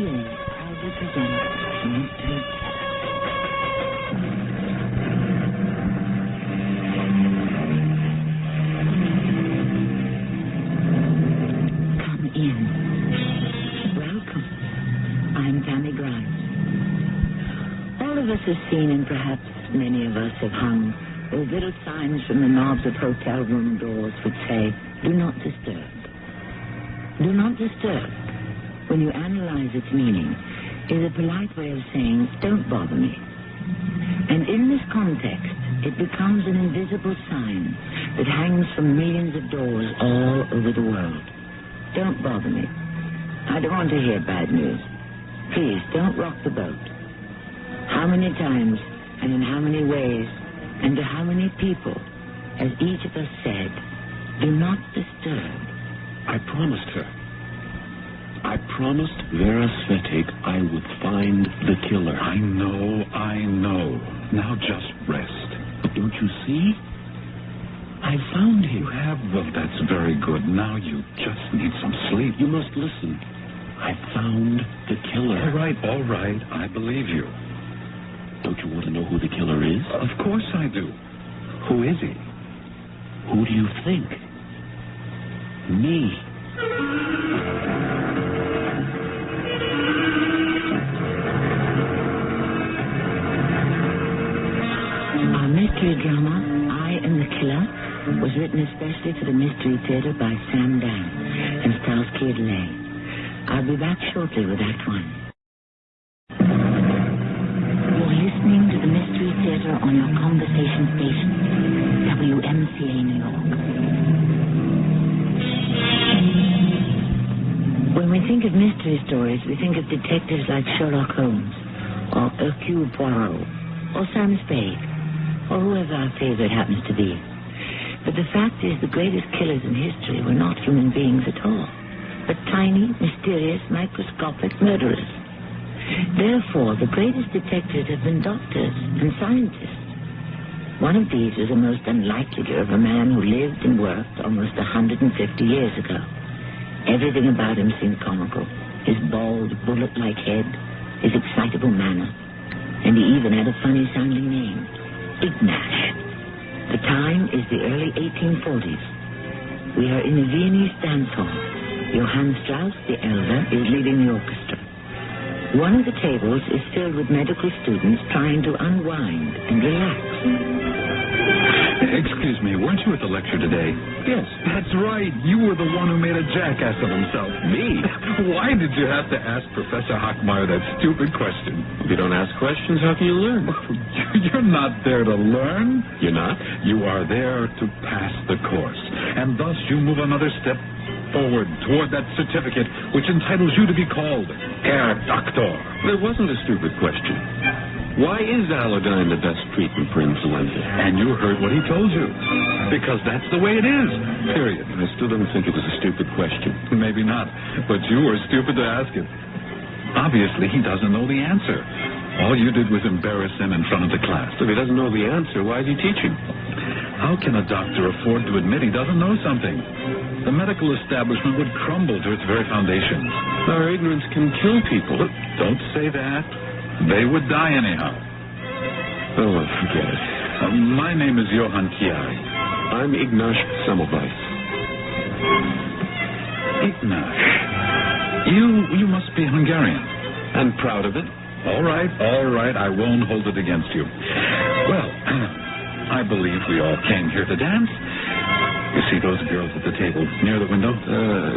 proudly presents Mystery. Come in. Welcome. I'm Tammy Grimes. All of us have seen, and perhaps many of us have hung, those little signs from the knobs of hotel room doors which say, "Do not disturb." Do not disturb, when you analyze its meaning, is a polite way of saying, "Don't bother me." And in this context, it becomes an invisible sign that hangs from millions of doors all over the world. Don't bother me. I don't want to hear bad news. Please, don't rock the boat. How many times, and in how many ways, and to how many people has each of us said, "Do not disturb"? I promised her. I promised Vera Svetig I would find the killer. I know. Now just rest. But don't you see? I found him. You have? Well, that's very good. Now you just need some sleep. You must listen. I found the killer. All right. I believe you. Don't you want to know who the killer is? Of course I do. Who is he? Who do you think? Me. Our mystery drama, I Am the Killer, was written especially for the Mystery Theater by Sam Dan and Starsky and Lay. I'll be back shortly with Act One. You're listening to the Mystery Theater on your conversation station, WMCA New York. When we think of mystery stories, we think of detectives like Sherlock Holmes, or Hercule Poirot, or Sam Spade, or whoever our favorite happens to be. But the fact is, the greatest killers in history were not human beings at all, but tiny, mysterious, microscopic murderers. Therefore, the greatest detectives have been doctors and scientists. One of these was the most unlikely of a man who lived and worked almost 150 years ago. Everything about him seemed comical. His bald, bullet-like head, his excitable manner, and he even had a funny-sounding name, Ignash. The time is the early 1840s. We are in the Viennese dance hall. Johann Strauss, the elder, is leading the orchestra. One of the tables is filled with medical students trying to unwind and relax. Excuse me, weren't you at the lecture today? Yes. That's right. You were the one who made a jackass of himself. Me? Why did you have to ask Professor Hockmeyer that stupid question? If you don't ask questions, how can you learn? You're not there to learn. You're not? You are there to pass the course. And thus you move another step forward toward that certificate which entitles you to be called Herr Doctor. That wasn't a stupid question. Why is Allerdyne the best treatment for influenza? And you heard what he told you. Because that's the way it is. Period. I still don't think it was a stupid question. Maybe not. But you were stupid to ask it. Obviously, he doesn't know the answer. All you did was embarrass him in front of the class. If he doesn't know the answer, why is he teaching? How can a doctor afford to admit he doesn't know something? The medical establishment would crumble to its very foundations. Our ignorance can kill people. Don't say that. They would die anyhow. Oh, well, forget it. My name is Johann Chiari. I'm Ignash Semmelweis. Ignash. You must be Hungarian. And proud of it. All right. I won't hold it against you. Well, I believe we all came here to dance. You see those girls at the table near the window?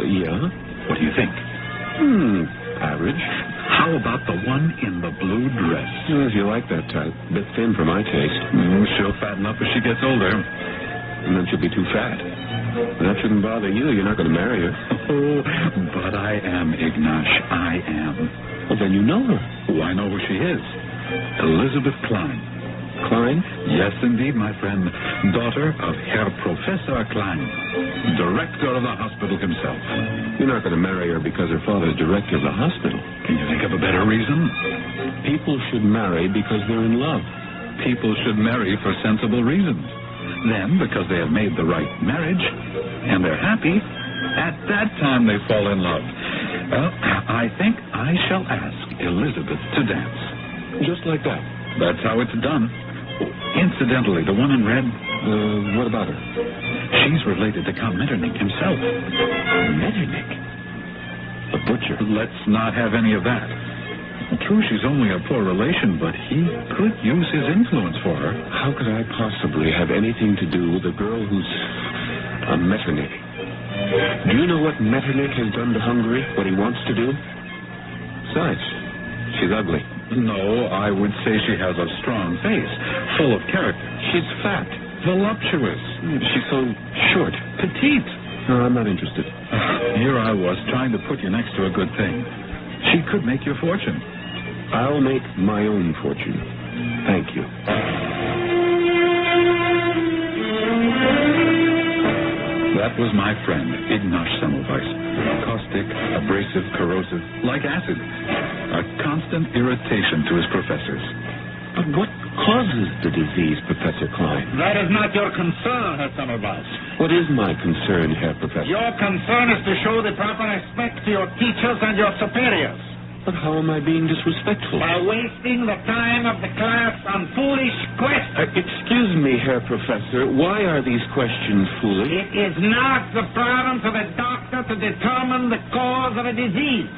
Yeah. What do you think? Average. How about the one in the blue dress? Well, if you like that type. Bit thin for my taste. She'll fatten up as she gets older. And then she'll be too fat. That shouldn't bother you. You're not going to marry her. Oh, but I am, Ignash. I am. Well, then you know her. Oh, I know who she is. Elizabeth Klein. Klein? Yes, indeed, my friend. Daughter of Herr Professor Klein, director of the hospital himself. You're not going to marry her because her father's director of the hospital. Can you think of a better reason? People should marry because they're in love. People should marry for sensible reasons. Then, because they have made the right marriage, and they're happy, at that time they fall in love. Well, I think I shall ask Elizabeth to dance. Just like that? That's how it's done. Incidentally, the one in red... What about her? She's related to Count Metternich himself. Metternich? The butcher? Let's not have any of that. True, she's only a poor relation, but he could use his influence for her. How could I possibly have anything to do with a girl who's a Metternich? Do you know what Metternich has done to Hungary, what he wants to do? Besides, she's ugly. No, I would say she has a strong face, full of character. She's fat. Voluptuous. She's so short. Petite. No, I'm not interested. Here I was trying to put you next to a good thing. She could make your fortune. I'll make my own fortune. Thank you. That was my friend, Ignaz Semmelweis. Caustic, abrasive, corrosive, like acid. A constant irritation to his professors. But what causes the disease, Professor Klein? That is not your concern, Herr Semmelweis. What is my concern, Herr Professor? Your concern is to show the proper respect to your teachers and your superiors. But how am I being disrespectful? By wasting the time of the class on foolish questions. Excuse me, Herr Professor. Why are these questions foolish? It is not the province of a doctor to determine the cause of a disease.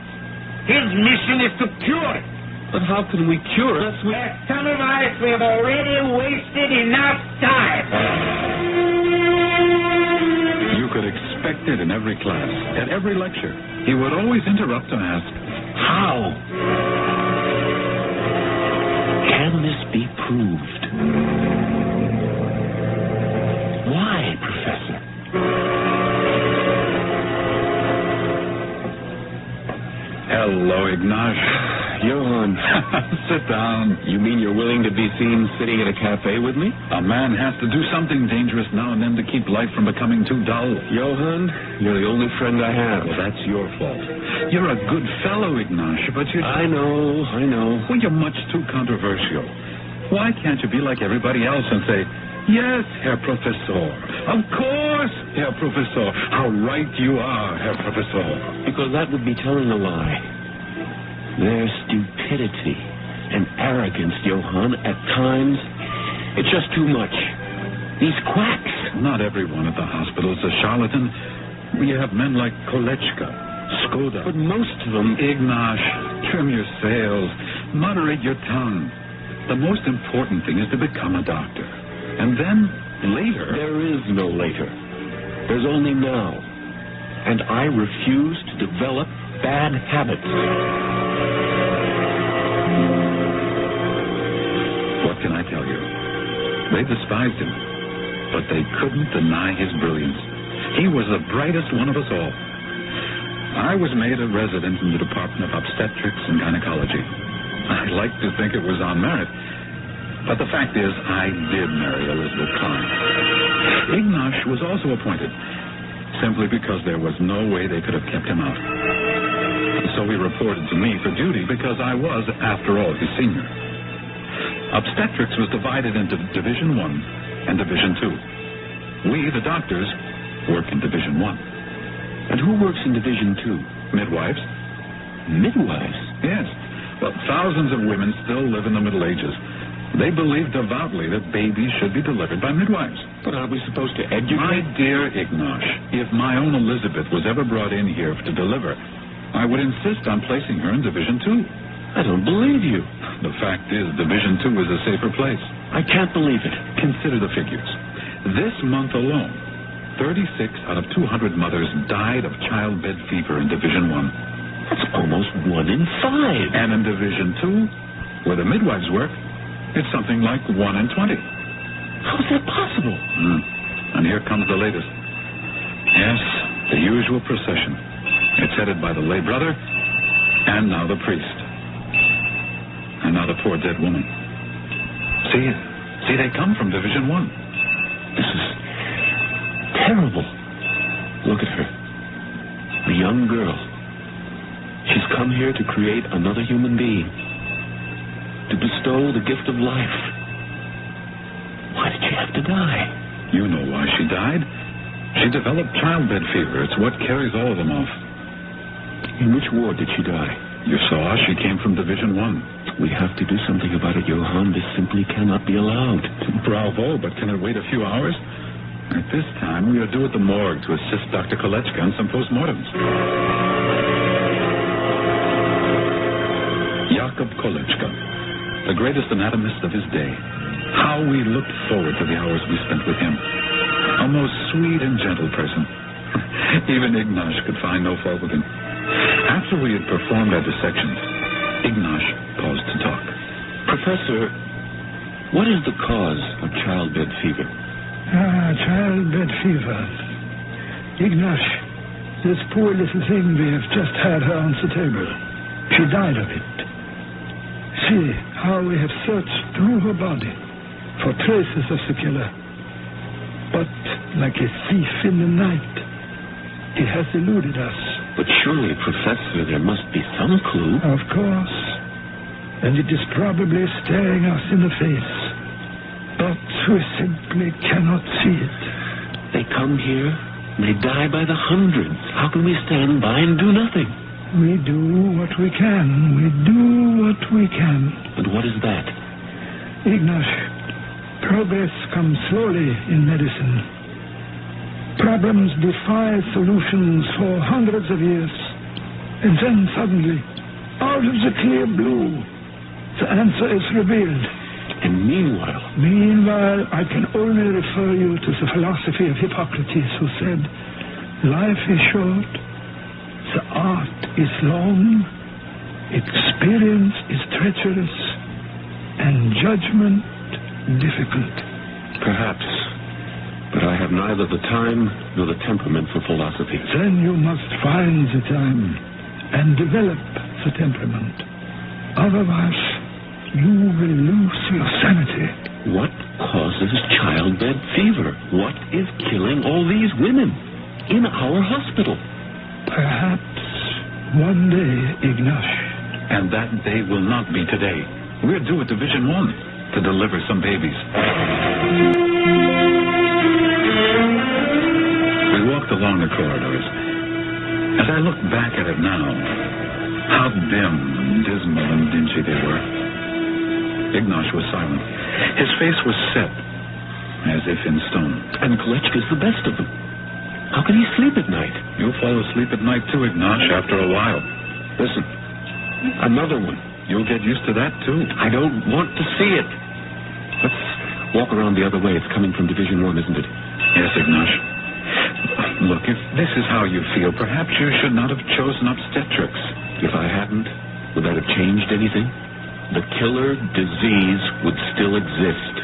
His mission is to cure it. But how can we cure it? Herr Semmelweis, we have already wasted enough time. You could expect it in every class, at every lecture. He would always interrupt and ask, how? Can this be proved? Why, Professor? Hello, Ignaz. Johann. Sit down. You mean you're willing to be seen sitting in a cafe with me? A man has to do something dangerous now and then to keep life from becoming too dull. Johann, you're the only friend I have. Well, that's your fault. You're a good fellow, Ignaz, but you... I know. Well, you're much too controversial. Why can't you be like everybody else and say, yes, Herr Professor. Of course, Herr Professor. How right you are, Herr Professor. Because that would be telling a lie. Their stupidity and arrogance, Johann, at times, it's just too much. These quacks. Not everyone at the hospital is a charlatan. We have men like Kolechka, Skoda. But most of them... Ignaz, trim your sails. Moderate your tongue. The most important thing is to become a doctor. And then, later... There is no later. There's only now. And I refuse to develop bad habits. What can I tell you? They despised him, but they couldn't deny his brilliance. He was the brightest one of us all. I was made a resident in the Department of Obstetrics and Gynecology. I like to think it was on merit, but the fact is I did marry Elizabeth Klein. Ignaz was also appointed, simply because there was no way they could have kept him out. So he reported to me for duty because I was, after all, his senior. Obstetrics was divided into Division 1 and Division 2. We, the doctors, work in Division 1. And who works in Division 2? Midwives. Midwives? Yes. Well, thousands of women still live in the Middle Ages. They believe devoutly that babies should be delivered by midwives. But aren't we supposed to educate? My dear Ignaz, if my own Elizabeth was ever brought in here to deliver, I would insist on placing her in Division 2. I don't believe you. The fact is, Division 2 is a safer place. I can't believe it. Consider the figures. This month alone, 36 out of 200 mothers died of childbed fever in Division 1. That's almost 1 in 5. And in Division 2, where the midwives work, it's something like 1 in 20. How is that possible? And here comes the latest. Yes, the usual procession. It's headed by the lay brother, and now the priest. And now the poor dead woman. See, they come from Division 1. This is terrible. Look at her. The young girl. She's come here to create another human being. To bestow the gift of life. Why did she have to die? You know why she died. She developed childbed fever. It's what carries all of them off. In which ward did she die? You saw she came from Division 1. We have to do something about it, Johann. This simply cannot be allowed. Bravo, but can it wait a few hours? At this time, we are due at the morgue to assist Dr. Kolechka on some postmortems. Jakob Kolechka, the greatest anatomist of his day. How we looked forward to the hours we spent with him. A most sweet and gentle person. Even Ignash could find no fault with him. After we had performed our dissections, Ignash paused to talk. Professor, what is the cause of childbed fever? Childbed fever. Ignash, this poor little thing we have just had her on the table. She died of it. See how we have searched through her body for traces of the killer. But like a thief in the night, he has eluded us. But surely, Professor, there must be some clue. Of course. And it is probably staring us in the face. But we simply cannot see it. They come here, they die by the hundreds. How can we stand by and do nothing? We do what we can. We do what we can. But what is that? Ignash, progress comes slowly in medicine. Problems defy solutions for hundreds of years. And then suddenly, out of the clear blue, the answer is revealed. And meanwhile? Meanwhile, I can only refer you to the philosophy of Hippocrates, who said, life is short, the art is long, experience is treacherous, and judgment difficult. Perhaps. But I have neither the time nor the temperament for philosophy. Then you must find the time and develop the temperament. Otherwise, you will lose your sanity. What causes childbed fever? What is killing all these women in our hospital? Perhaps one day, Ignash. And that day will not be today. We're due at Division 1 to deliver some babies. We walked along the corridors. As I look back at it now, how dim and dismal and dingy they were. Ignash was silent. His face was set, as if in stone. And Kolechka's the best of them. How can he sleep at night? You'll fall asleep at night too, Ignash, after a while. Listen, another one. You'll get used to that too. I don't want to see it. Let's walk around the other way. It's coming from Division 1, isn't it? Yes, Ignash. Look, if this is how you feel, perhaps you should not have chosen obstetrics. If I hadn't, would that have changed anything? The killer disease would still exist.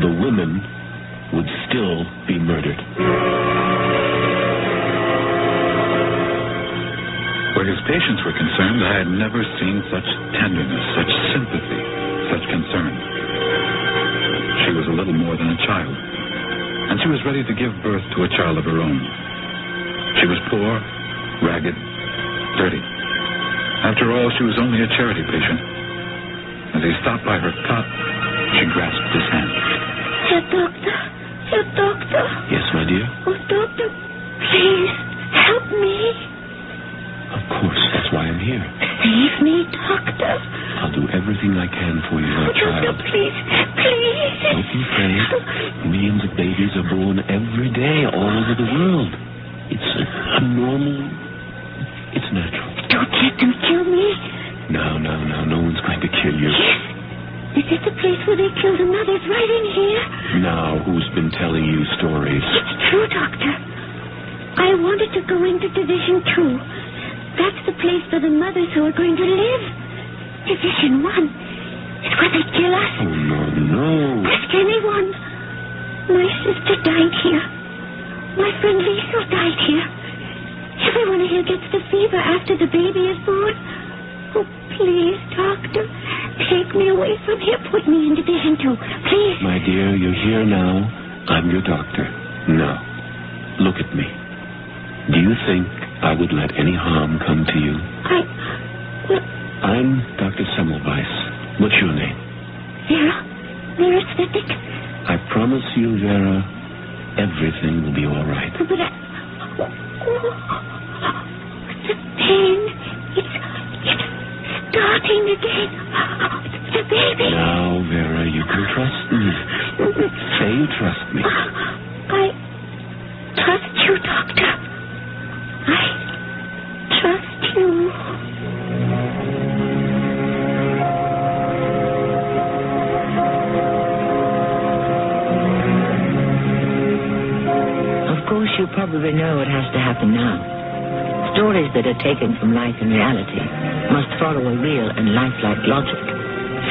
The women would still be murdered. Where his patients were concerned, I had never seen such tenderness, such sympathy, such concern. She was a little more than a child, and she was ready to give birth to a child of her own. She was poor, ragged, dirty. After all, she was only a charity patient. As he stopped by her cot, she grasped his hand. Herr Doctor. Herr Doctor. Yes, my dear? Oh, Doctor, please, help me. Of course, that's why I'm here. Save me, Doctor. I'll do everything I can for you, my child. Doctor, please, please. Don't be afraid. Millions of babies are born every day all over the world. It's a normal... It's natural. Don't let them kill me. No. No one's going to kill you. Yes. Is this the place where they kill the mothers right in here? Now, who's been telling you stories? It's true, Doctor. I wanted to go into Division 2. That's the place for the mothers who are going to live. Division 1. It's where they kill us. Oh, no. Ask anyone. My sister died here. My friend Lisa died here. Everyone here gets the fever after the baby is born. Oh, please, Doctor, take me away from here. Put me in Division 2, please. My dear, you're here now. I'm your doctor. Now, look at me. Do you think I would let any harm come to you? I'm Dr. Semmelweis. What's your name? Vera Svettik. I promise you, Vera, everything will be all right. But The pain. It's starting again. The baby. Now, Vera, you can trust me. Say you trust me. I trust you, Doctor. I trust you. Of course, you probably know what has to happen now. Stories that are taken from life and reality must follow a real and lifelike logic.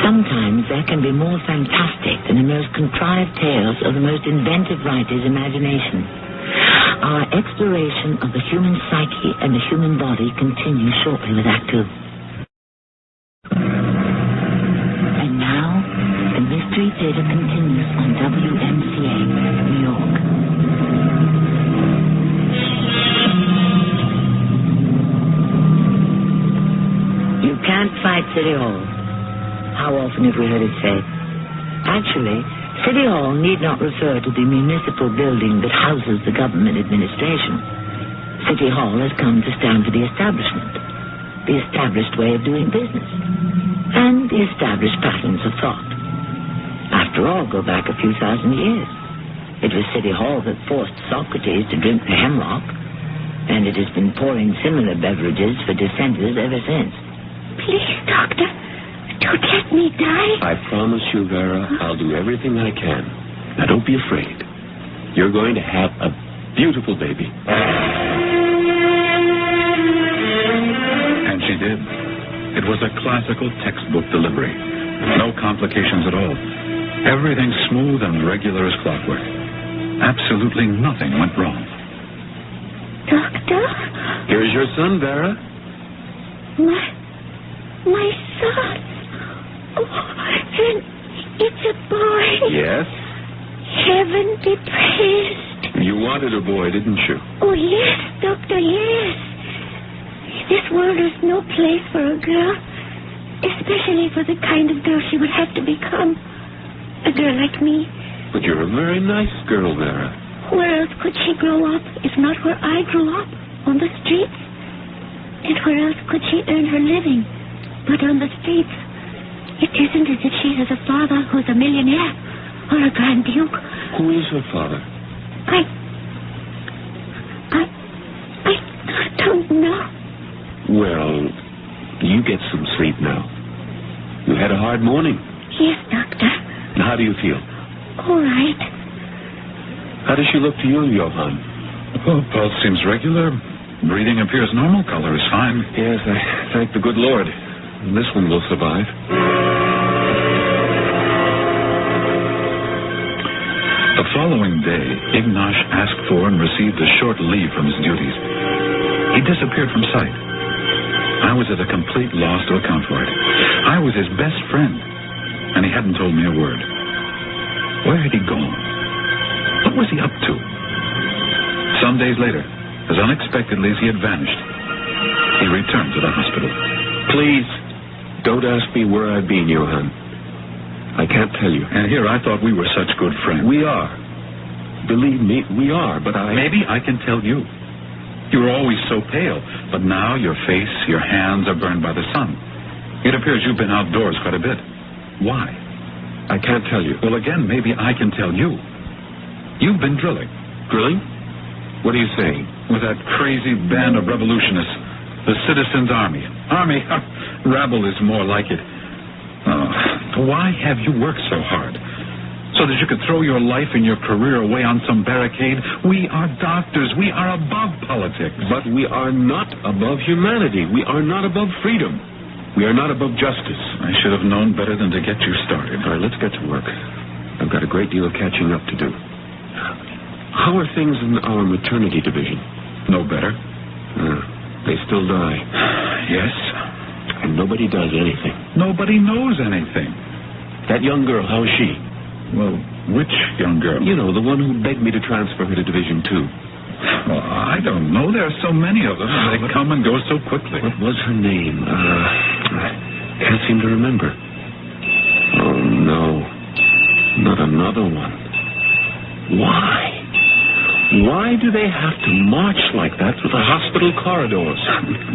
Sometimes there can be more fantastic than the most contrived tales of the most inventive writer's imagination. Our exploration of the human psyche and the human body continues shortly with Act 2. And now, the Mystery Theater continues on WMCA, New York. You can't fight City Hall. How often have we heard it said? Actually, City Hall need not refer to the municipal building that houses the government administration. City Hall has come to stand for the establishment, the established way of doing business, and the established patterns of thought. After all, go back a few thousand years. It was City Hall that forced Socrates to drink the hemlock, and it has been pouring similar beverages for dissenters ever since. Please, Doctor, don't let me die. I promise you, Vera, I'll do everything I can. Now, don't be afraid. You're going to have a beautiful baby. And she did. It was a classical textbook delivery. No complications at all. Everything smooth and regular as clockwork. Absolutely nothing went wrong. Doctor? Here's your son, Vera. My son. Oh, and it's a boy. Yes? Heaven be praised. You wanted a boy, didn't you? Oh, yes, Doctor, yes. This world is no place for a girl, especially for the kind of girl she would have to become. A girl like me. But you're a very nice girl, Vera. Where else could she grow up, if not where I grew up, on the streets? And where else could she earn her living but on the streets? It isn't as if she has a father who's a millionaire or a Grand Duke. Who is her father? I don't know. Well, you get some sleep now. You had a hard morning. Yes, Doctor. How do you feel? All right. How does she look to you, Johann? Oh, pulse seems regular. Breathing appears normal. Color is fine. Yes, I thank the good Lord. This one will survive. The following day, Ignash asked for and received a short leave from his duties. He disappeared from sight. I was at a complete loss to account for it. I was his best friend, and he hadn't told me a word. Where had he gone? What was he up to? Some days later, as unexpectedly as he had vanished, he returned to the hospital. Please, don't ask me where I've been, Johann. I can't tell you. And here I thought we were such good friends. We are. Believe me, we are, but Maybe I can tell you. You were always so pale, but now your face, your hands are burned by the sun. It appears you've been outdoors quite a bit. Why? I can't tell you. Well, again, maybe I can tell you. You've been drilling. Drilling? What are you saying? With that crazy band of revolutionists, the Citizens' Army. Army? Rabble is more like it. Why have you worked so hard? So that you could throw your life and your career away on some barricade? We are doctors. We are above politics. But we are not above humanity. We are not above freedom. We are not above justice. I should have known better than to get you started. All right, let's get to work. I've got a great deal of catching up to do. How are things in our maternity division? No better. They still die. Yes. And nobody does anything. Nobody knows anything. That young girl, how is she? Well, which young girl? You know, the one who begged me to transfer her to Division 2. Well, I don't know. There are so many of them. They come and go so quickly. What was her name? I can't seem to remember. Oh, no. Not another one. Why? Why do they have to march like that through the hospital corridors?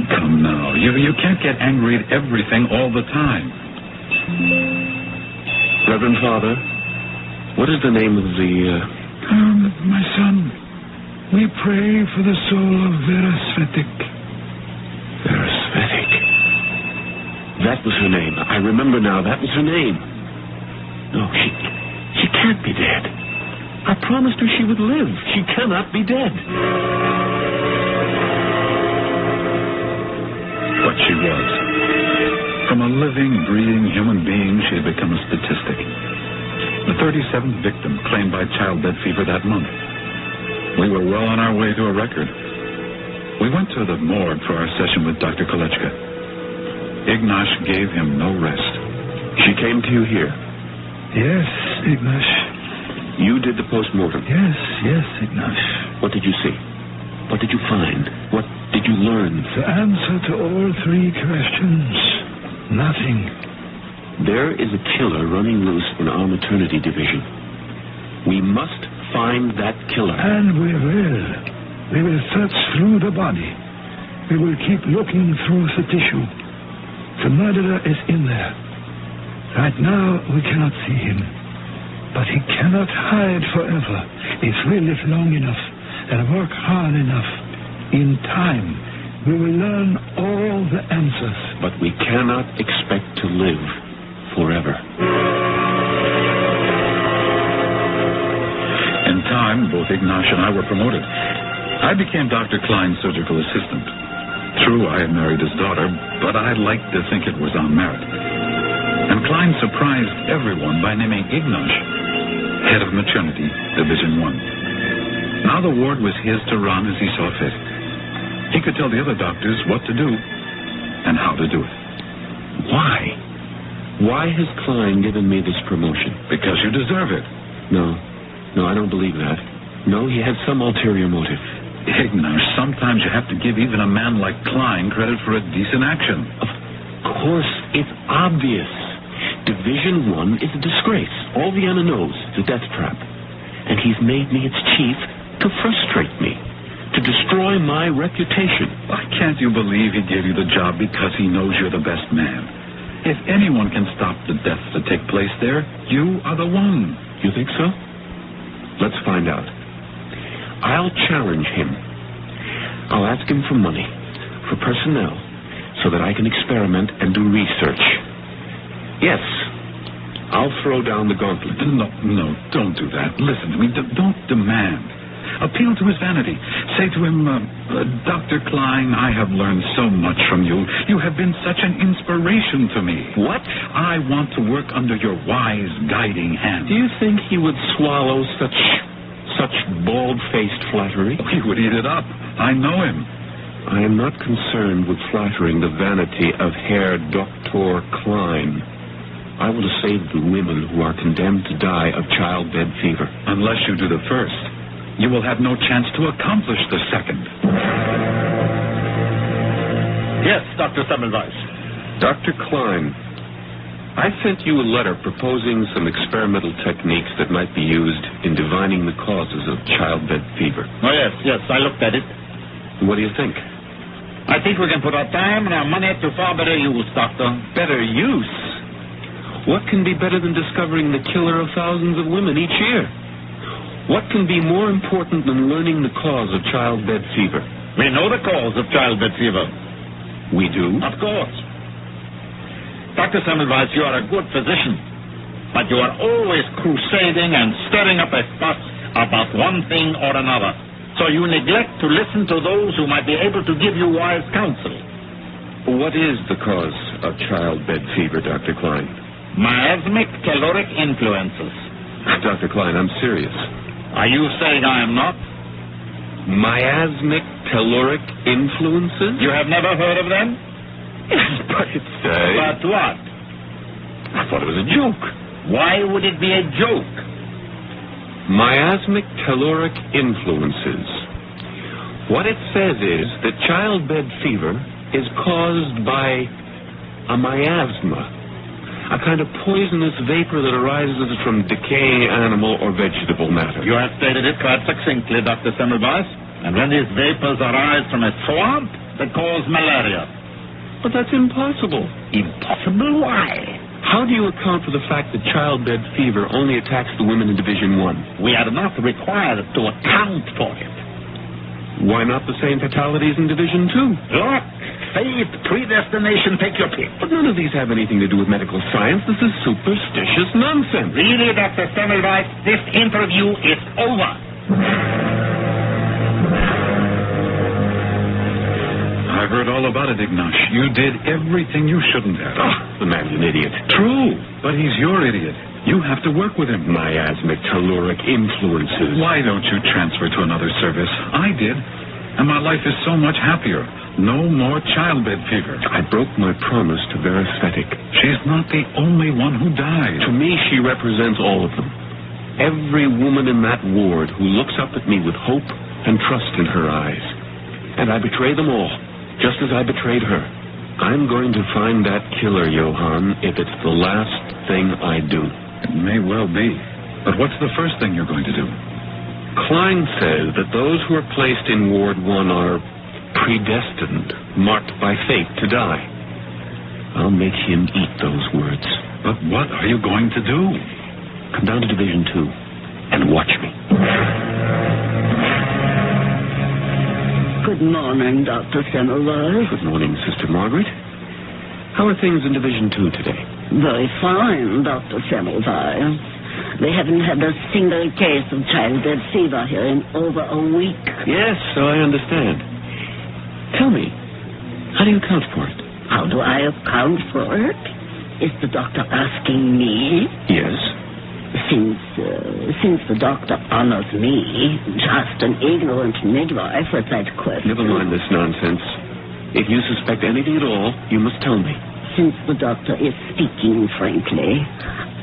Come now. You can't get angry at everything all the time. Reverend Father, what is the name of the... My son, we pray for the soul of Vera Svetic. Vera Svetic. That was her name. I remember now. That was her name. No, she can't be dead. I promised her she would live. She cannot be dead. But she was. From a living, breathing human being, she had become a statistic. The 37th victim claimed by childbed fever that month. We were well on our way to a record. We went to the morgue for our session with Dr. Kolechka. Ignash gave him no rest. She came to you here? Yes, Ignash. You did the postmortem? Yes, Ignash. What did you see? What did you find? What did you learn? The answer to all three questions, nothing. There is a killer running loose in our maternity division. We must find that killer. And we will. We will search through the body. We will keep looking through the tissue. The murderer is in there. Right now, we cannot see him. But he cannot hide forever. If we live long enough and work hard enough, in time, we will learn all the answers. But we cannot expect to live forever. In time, both Ignash and I were promoted. I became Dr. Klein's surgical assistant. True, I had married his daughter, but I liked to think it was on merit. And Klein surprised everyone by naming Ignash head of maternity, Division 1. Now the ward was his to run as he saw fit. He could tell the other doctors what to do and how to do it. Why? Why has Klein given me this promotion? Because you deserve it. No, I don't believe that. No, he had some ulterior motive. Ignash, sometimes you have to give even a man like Klein credit for a decent action. Of course, it's obvious. Division 1 is a disgrace. All Vienna knows it's a death trap. And he's made me its chief to frustrate me, to destroy my reputation. Why can't you believe he gave you the job because he knows you're the best man? If anyone can stop the deaths that take place there, you are the one. You think so? Let's find out. I'll challenge him. I'll ask him for money, for personnel, so that I can experiment and do research. Yes, I'll throw down the gauntlet. No, don't do that. Listen to me. Don't demand. Appeal to his vanity. Say to him, Dr. Klein, I have learned so much from you. You have been such an inspiration to me. What? I want to work under your wise, guiding hand. Do you think he would swallow such bald-faced flattery? He would eat it up. I know him. I am not concerned with flattering the vanity of Herr Dr. Klein. I want to save the women who are condemned to die of childbed fever. Unless you do the first, you will have no chance to accomplish the second. Yes, Dr. Semmelweis. Dr. Klein, I sent you a letter proposing some experimental techniques that might be used in divining the causes of childbed fever. Oh, yes, I looked at it. What do you think? I think we can put our time and our money to far better use, Doctor. Better use? What can be better than discovering the killer of thousands of women each year? What can be more important than learning the cause of childbed fever? We know the cause of childbed fever. We do? Of course. Dr. Semmelweis, you are a good physician, but you are always crusading and stirring up a fuss about one thing or another. So you neglect to listen to those who might be able to give you wise counsel. What is the cause of childbed fever, Dr. Klein? Miasmic caloric influences. Dr. Klein, I'm serious. Are you saying I am not? Miasmic caloric influences? You have never heard of them? Yes, but it's But what? I thought it was a joke. Why would it be a joke? Miasmic caloric influences. What it says is that childbed fever is caused by a miasma. A kind of poisonous vapor that arises from decaying animal or vegetable matter. You have stated it quite succinctly, Dr. Semmelweis. And when these vapors arise from a swamp, they cause malaria. But that's impossible. Impossible? Why? How do you account for the fact that childbed fever only attacks the women in Division 1? We are not required to account for it. Why not the same fatalities in Division 2? Look, fate, predestination, take your pick. But none of these have anything to do with medical science. This is superstitious nonsense. Really, Dr. Semmelweis, this interview is over. I've heard all about it, Ignash. You did everything you shouldn't have. The man's an idiot. True, but he's your idiot. You have to work with him. Miasmic, telluric influences. Why don't you transfer to another service? I did, and my life is so much happier. No more childbed fever. I broke my promise to Vera Svetic. She's not the only one who died. To me, she represents all of them. Every woman in that ward who looks up at me with hope and trust in her eyes. And I betray them all, just as I betrayed her. I'm going to find that killer, Johann, if it's the last thing I do. It may well be. But what's the first thing you're going to do? Klein says that those who are placed in Ward 1 are predestined, marked by fate to die. I'll make him eat those words. But what are you going to do? Come down to Division 2 and watch me. Good morning, Dr. Semmelweis. Good morning, Sister Margaret. How are things in Division 2 today? Very fine, Dr. Semmelweis. They haven't had a single case of childbed fever here in over a week. Yes, so I understand. Tell me, how do you account for it? How do I account for it? Is the doctor asking me? Yes. Since the doctor honors me, just an ignorant midwife with that question. Never mind this nonsense. If you suspect anything at all, you must tell me. Since the doctor is speaking frankly,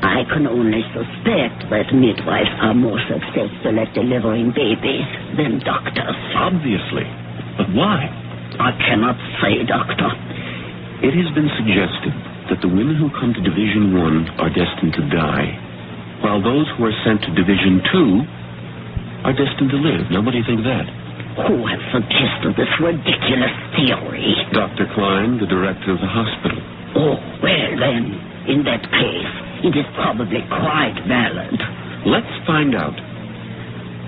I can only suspect that midwives are more successful at delivering babies than doctors. Obviously. But why? I cannot say, doctor. It has been suggested that the women who come to Division 1 are destined to die, while those who are sent to Division 2 are destined to live. Now, what do you think of that? Who has suggested this ridiculous theory? Dr. Klein, the director of the hospital. Oh, well then, in that case, it is probably quite valid. Let's find out.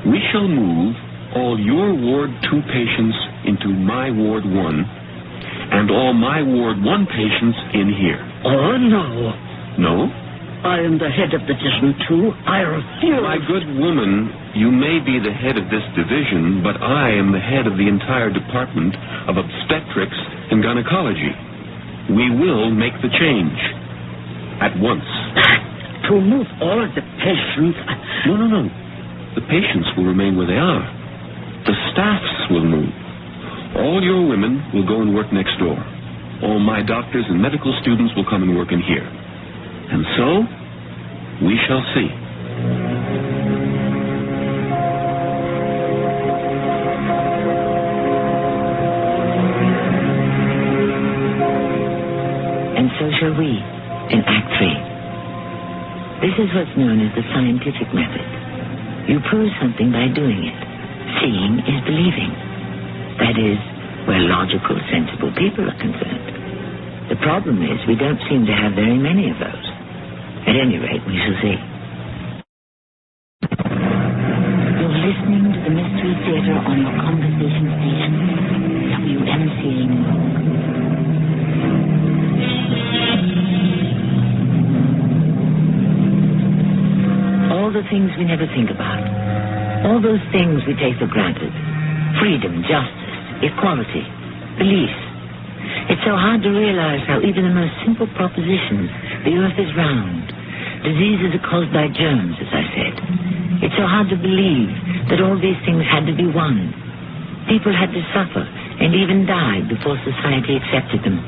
We shall move all your Ward 2 patients into my Ward 1, and all my Ward 1 patients in here. Oh, no. No? I am the head of Division 2. I refuse. My good woman, you may be the head of this division, but I am the head of the entire department of obstetrics and gynecology. We will make the change. At once. To move all the patients? No. The patients will remain where they are. The staffs will move. All your women will go and work next door. All my doctors and medical students will come and work in here. And so, we shall see. And so shall we, in Act 3. This is what's known as the scientific method. You prove something by doing it. Seeing is believing. That is, where logical, sensible people are concerned. The problem is we don't seem to have very many of those. At any rate, we shall see. You're listening to the Mystery Theater on your conversation station, WMCA New York. All the things we never think about. All those things we take for granted. Freedom, justice, equality, beliefs. It's so hard to realize how even the most simple propositions, the earth is round, diseases are caused by germs, as I said. It's so hard to believe that all these things had to be won. People had to suffer and even died before society accepted them.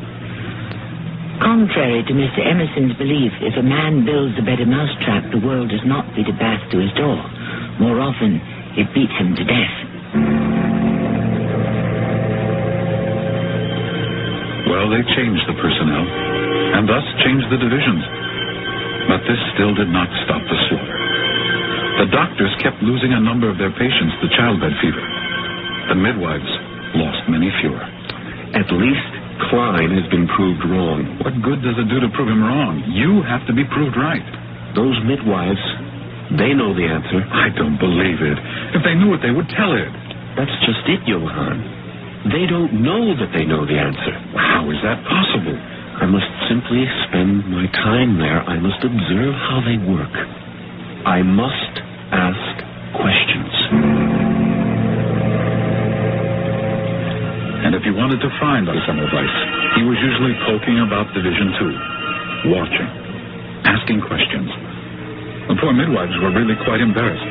Contrary to Mr. Emerson's belief, if a man builds a better mousetrap, the world does not beat a bath to his door. More often, it beats him to death. Well, they changed the personnel, and thus changed the divisions. But this still did not stop the slaughter. The doctors kept losing a number of their patients to childbed fever. The midwives lost many fewer. At least Klein has been proved wrong. What good does it do to prove him wrong? You have to be proved right. Those midwives, they know the answer. I don't believe it. If they knew it, they would tell it. That's just it, Johann. They don't know that they know the answer. How is that possible? I must simply spend my time there. I must observe how they work. I must ask questions. And if you wanted to find Dr. Semmelweis, he was usually poking about Division 2, watching, asking questions. The poor midwives were really quite embarrassed.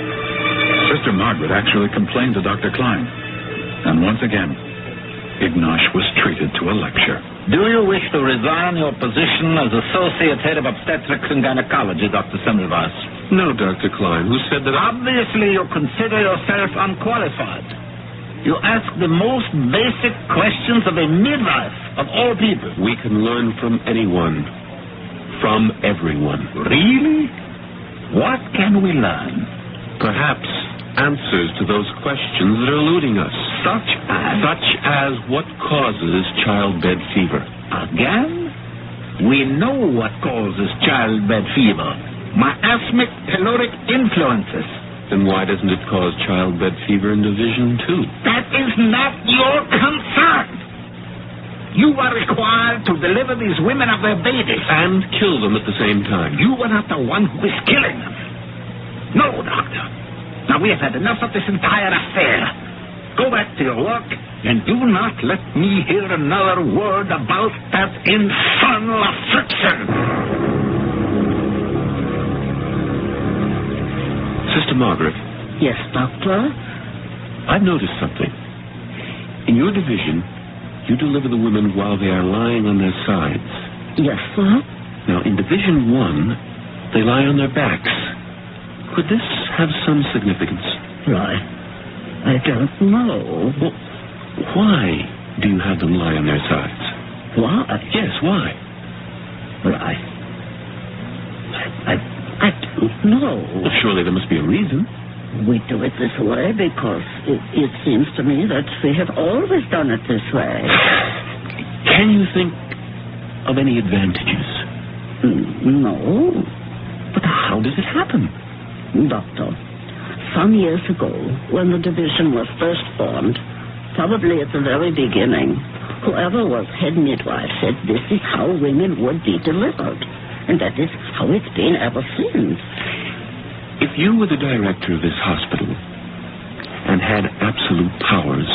Sister Margaret actually complained to Dr. Klein. And once again, Ignash was treated to a lecture. Do you wish to resign your position as Associate Head of Obstetrics and Gynecology, Dr. Semmelweis? No, Dr. Klein. Who said that? Obviously, you consider yourself unqualified. You ask the most basic questions of a midwife, of all people. We can learn from anyone, from everyone. Really? What can we learn? Perhaps answers to those questions that are eluding us. Such as what causes childbed fever. Again? We know what causes childbed fever. Miasmic caloric influences. Then why doesn't it cause childbed fever in Division 2? That is not your concern. You are required to deliver these women of their babies. And kill them at the same time. You are not the one who is killing them. No, Doctor. Now, we have had enough of this entire affair. Go back to your work, and do not let me hear another word about that infernal affliction. Sister Margaret. Yes, Doctor? I've noticed something. In your division, you deliver the women while they are lying on their sides. Yes, sir. Now, in Division 1, they lie on their backs. Could this have some significance? Right. I don't know. Well, why do you have them lie on their sides? Why? Yes, why? Right. I don't know. Well, surely there must be a reason. We do it this way because it seems to me that we have always done it this way. Can you think of any advantages? No. But how does it happen? Doctor, some years ago, when the division was first formed, probably at the very beginning, whoever was head midwife said this is how women would be delivered. And that is how it's been ever since. If you were the director of this hospital and had absolute powers,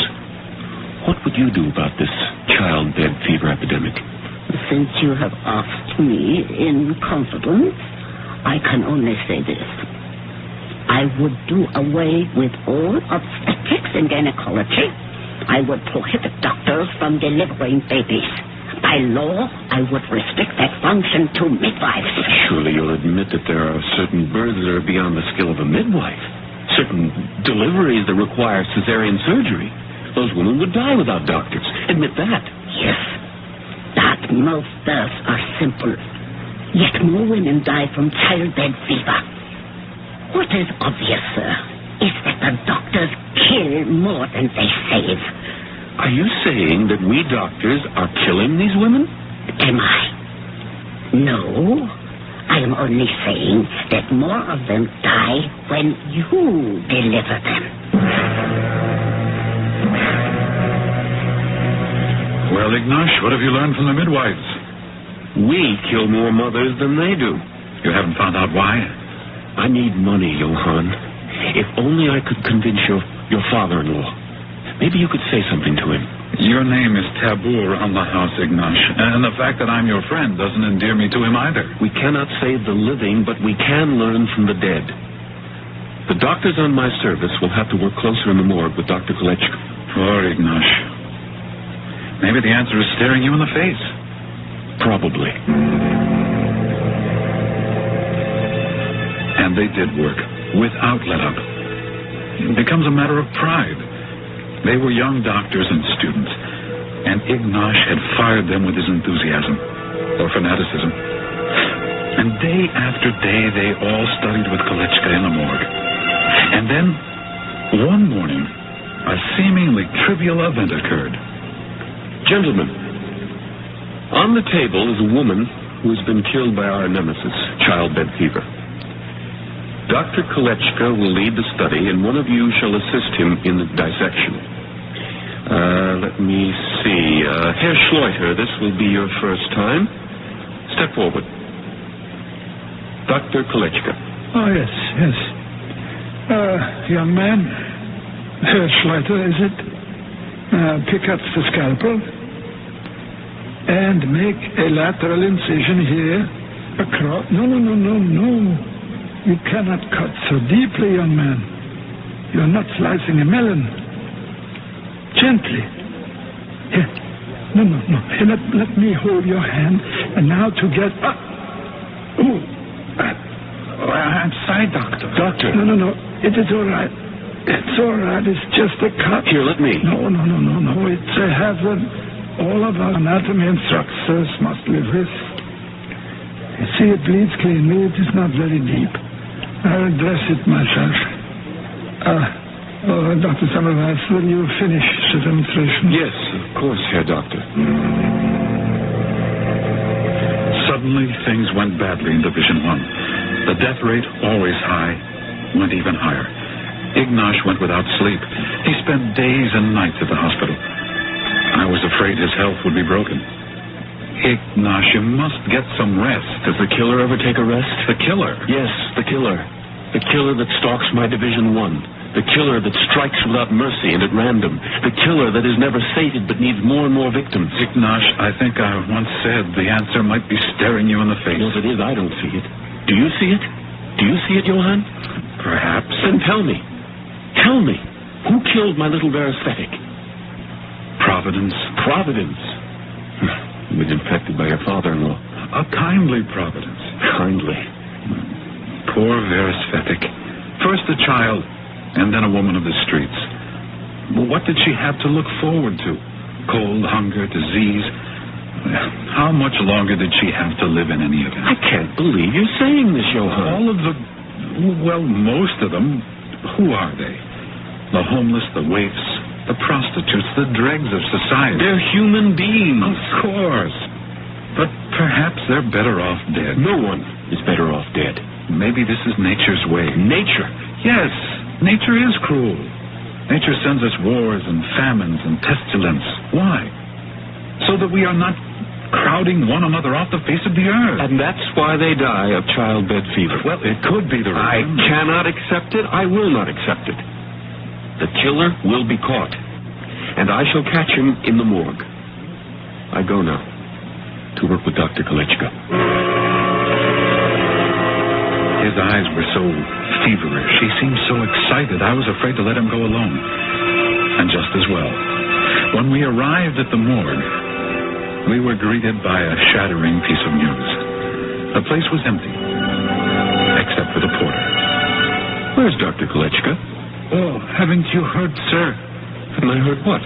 what would you do about this childbed fever epidemic? Since you have asked me in confidence, I can only say this. I would do away with all obstetrics and gynecology. I would prohibit doctors from delivering babies. By law, I would restrict that function to midwives. Surely you'll admit that there are certain births that are beyond the skill of a midwife. Certain deliveries that require cesarean surgery. Those women would die without doctors. Admit that. Yes. That most births are simple. Yet more women die from childbed fever. What is obvious, sir, is that the doctors kill more than they save. Are you saying that we doctors are killing these women? Am I? No. I am only saying that more of them die when you deliver them. Well, Ignash, what have you learned from the midwives? We kill more mothers than they do. You haven't found out why? I need money, Johann. If only I could convince your father-in-law. Maybe you could say something to him. Your name is taboo around the house, Ignash. And the fact that I'm your friend doesn't endear me to him either. We cannot save the living, but we can learn from the dead. The doctors on my service will have to work closer in the morgue with Dr. Kolechko. Poor Ignash. Maybe the answer is staring you in the face. Probably. And they did work, without let-up. It becomes a matter of pride. They were young doctors and students, and Ignash had fired them with his enthusiasm, or fanaticism. And day after day, they all studied with Kolechka in the morgue. And then, one morning, a seemingly trivial event occurred. Gentlemen, on the table is a woman who has been killed by our nemesis, childbed fever. Dr. Kolechka will lead the study, and one of you shall assist him in the dissection. Let me see. Herr Schleuter, this will be your first time. Step forward. Dr. Kolechka. Oh, yes. Young man, Herr Schleuter, is it? Pick up the scalpel and make a lateral incision here across. No. You cannot cut so deeply, young man. You're not slicing a melon. Gently. Here. No. Here, let me hold your hand. And now to get up. I'm sorry, Doctor. Doctor. No. It is all right. It's all right. It's just a cut. Here, let me. No. It's a hazard. All of our anatomy instructors must live with. You see, it bleeds cleanly. It is not very deep. I'll dress it myself. Dr. Semmelweis, will you finish the demonstration? Yes, of course, Herr Doctor. Suddenly, things went badly in Division 1. The death rate, always high, went even higher. Ignash went without sleep. He spent days and nights at the hospital. I was afraid his health would be broken. Ignash, you must get some rest. Does the killer ever take a rest? The killer? Yes, the killer. The killer that stalks my Division 1. The killer that strikes without mercy and at random. The killer that is never sated but needs more and more victims. Ignash, I think I once said the answer might be staring you in the face. Well, if it is, I don't see it. Do you see it? Do you see it, Johann? Perhaps. Then tell me. Tell me. Who killed my little Veresthetic? Providence. Providence. You've been infected by your father-in-law. A kindly Providence. Kindly. Poor Veresthetic. First a child, and then a woman of the streets. What did she have to look forward to? Cold, hunger, disease. How much longer did she have to live in any event? I can't believe you're saying this, Johann. All of the... Well, most of them. Who are they? The homeless, the waifs, the prostitutes, the dregs of society. They're human beings. Of course. But perhaps they're better off dead. No one is better off dead. Maybe this is nature's way. Nature? Yes, nature is cruel. Nature sends us wars and famines and pestilence. Why? So that we are not crowding one another off the face of the earth. And that's why they die of childbed fever. Well, it could be the reason. I cannot accept it. I will not accept it. The killer will be caught, and I shall catch him in the morgue. I go now to work with Dr. Kolechka. His eyes were so feverish. He seemed so excited. I was afraid to let him go alone. And just as well. When we arrived at the morgue, we were greeted by a shattering piece of news. The place was empty, except for the porter. Where's Dr. Kolechka? Oh, haven't you heard, sir? Haven't I heard what?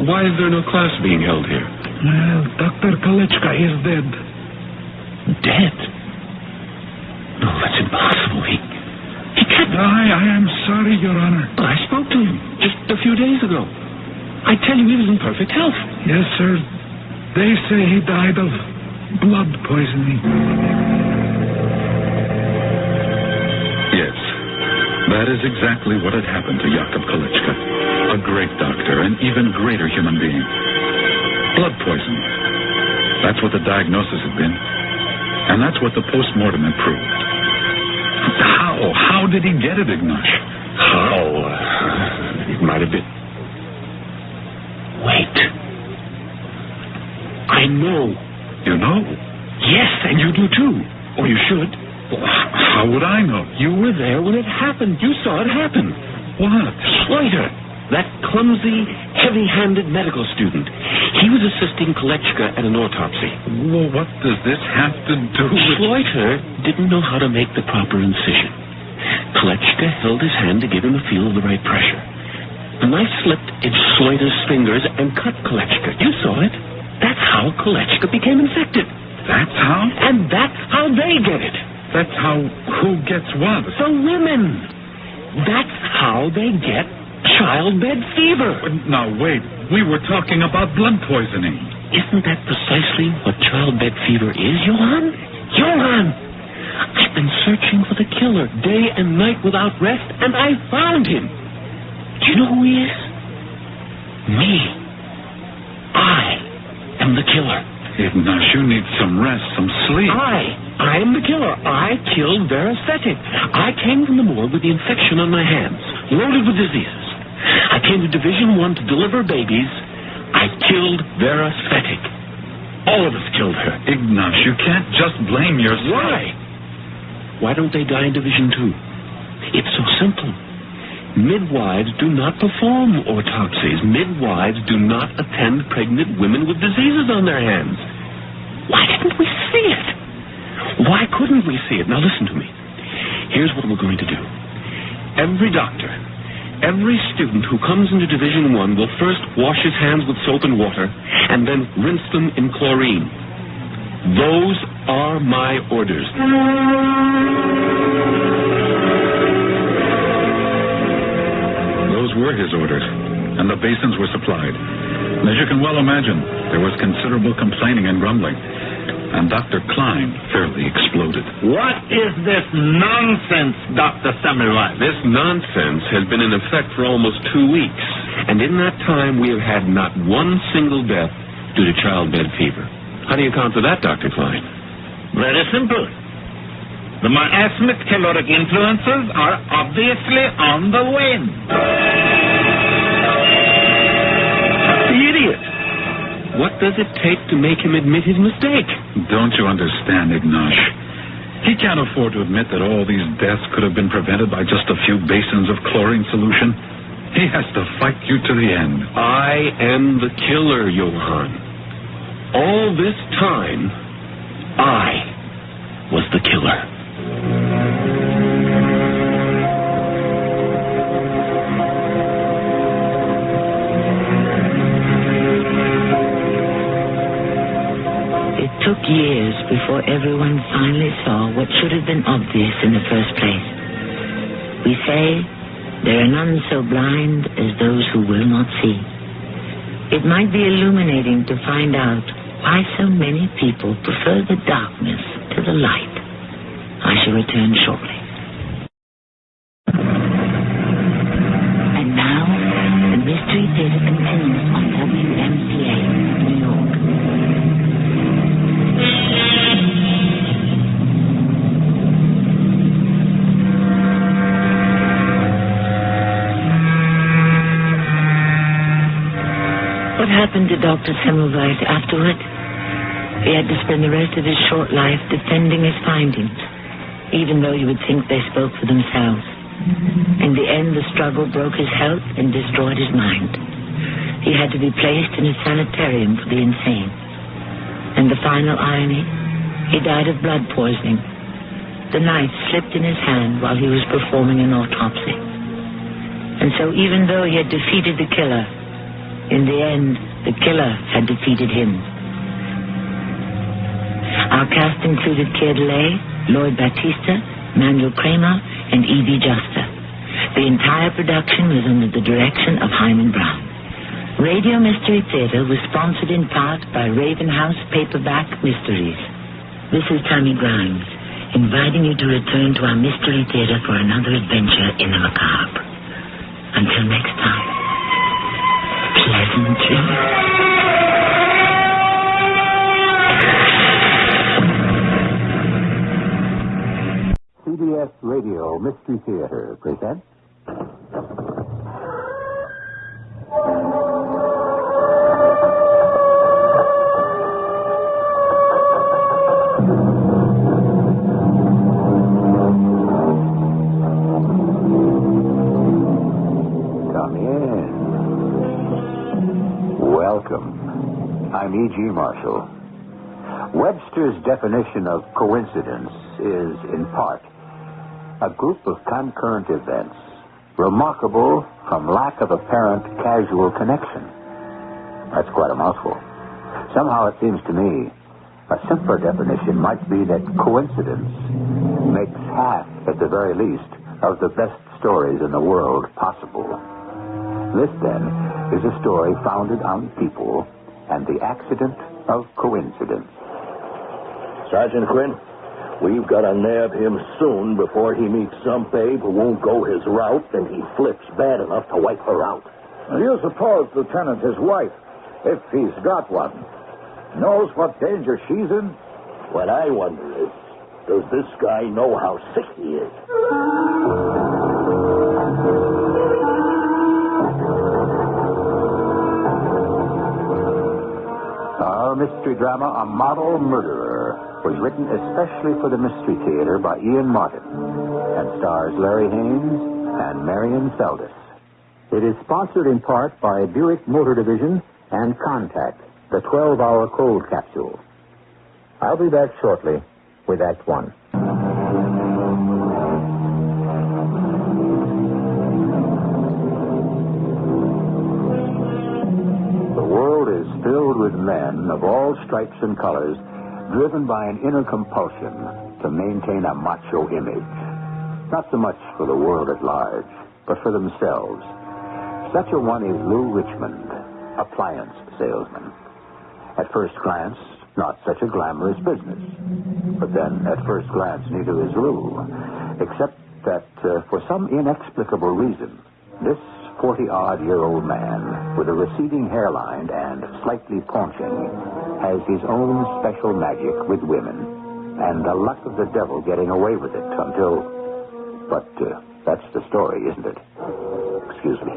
Why is there no class being held here? Well, Dr. Kolechka is dead. Dead? No, that's impossible. He can't... I am sorry, Your Honor. I spoke to him just a few days ago. I tell you, he was in perfect health. Yes, sir. They say he died of blood poisoning. Yes, that is exactly what had happened to Jakob Kolechka, a great doctor, an even greater human being. Blood poisoning. That's what the diagnosis had been. And that's what the post-mortem had proved. How did he get it, Ignash? How? It might have been... Wait. I know. You know? Yes, and you do too. Or you should. How would I know? You were there when it happened. You saw it happen. What? Schleuter, that clumsy, heavy-handed medical student. He was assisting Kolechka at an autopsy. Well, what does this have to do with... Schleuter didn't know how to make the proper incision. Kolechka held his hand to give him a feel of the right pressure. The knife slipped in Schleuter's fingers and cut Kolechka. You saw it. That's how Kolechka became infected. That's how? And that's how they get it. That's how who gets what? The women. That's how they get childbed fever. Now, wait. We were talking about blood poisoning. Isn't that precisely what childbed fever is, Johann? Johann! I've been searching for the killer day and night without rest, and I found him. Do you know who he is? Me. I am the killer. Ignash, you need some rest, some sleep. I am the killer. I killed Vera Stetic. I came from the morgue with the infection on my hands, loaded with diseases. I came to Division 1 to deliver babies. I killed Vera Stetic. All of us killed her. Ignash, you can't just blame yourself. Why? Why don't they die in Division 2? It's so simple. Midwives do not perform autopsies. Midwives do not attend pregnant women with diseases on their hands. Why didn't we see it? Why couldn't we see it? Now listen to me. Here's what we're going to do. Every doctor, every student who comes into Division 1 will first wash his hands with soap and water and then rinse them in chlorine. Those are my orders. Those were his orders, and the basins were supplied. And as you can well imagine, there was considerable complaining and grumbling, and Dr. Klein fairly exploded. What is this nonsense, Dr. Semmelweis? This nonsense has been in effect for almost 2 weeks, and in that time we have had not one single death due to childbed fever. How do you account for that, Dr. Klein? Very simple. The miasmic caloric influences are obviously on the wane. The idiot! What does it take to make him admit his mistake? Don't you understand, Ignash? He can't afford to admit that all these deaths could have been prevented by just a few basins of chlorine solution. He has to fight you to the end. I am the killer, Johann. All this time, I was the killer. It took years before everyone finally saw what should have been obvious in the first place. We say there are none so blind as those who will not see. It might be illuminating to find out why so many people prefer the darkness to the light. I shall return shortly. And now, the Mystery Theater continues on WMCA, New York. What happened to Dr. Semmelweis afterward? He had to spend the rest of his short life defending his findings, even though you would think they spoke for themselves. In the end, the struggle broke his health and destroyed his mind. He had to be placed in a sanitarium for the insane. And the final irony, he died of blood poisoning. The knife slipped in his hand while he was performing an autopsy. And so even though he had defeated the killer, in the end, the killer had defeated him. Our cast included Keir DeLay, Lloyd Battista, Manuel Kramer, and E.B. Juster. The entire production was under the direction of Hyman Brown. Radio Mystery Theater was sponsored in part by Raven House Paperback Mysteries. This is Tammy Grimes, inviting you to return to our Mystery Theater for another adventure in the macabre. Until next time, pleasant dreams. CBS Radio Mystery Theater presents Come in. Welcome. I'm E.G. Marshall. Webster's definition of coincidence is, in part, a group of concurrent events, remarkable from lack of apparent casual connection. That's quite a mouthful. Somehow it seems to me A simpler definition might be that coincidence makes half, at the very least, of the best stories in the world possible. This, then, is a story founded on people and the accident of coincidence. Sergeant Quinn, we've got to nab him soon before he meets some babe who won't go his route and he flips bad enough to wipe her out. Do you suppose, Lieutenant, his wife, if he's got one, knows what danger she's in? What I wonder is, does this guy know how sick he is? Our mystery drama, A Model Murderer, was written especially for the Mystery Theater by Ian Martin and stars Larry Haynes and Marion Seldes. It is sponsored in part by Buick Motor Division and Contact, the 12-hour cold capsule. I'll be back shortly with Act One. The world is filled with men of all stripes and colors, driven by an inner compulsion to maintain a macho image. Not so much for the world at large, but for themselves. Such a one is Lou Richmond, appliance salesman. At first glance, not such a glamorous business. But then, at first glance, neither is Lou. Except that, for some inexplicable reason, this 40-odd-year-old man with a receding hairline and slightly paunching has his own special magic with women and the luck of the devil getting away with it until... But that's the story, isn't it? Excuse me.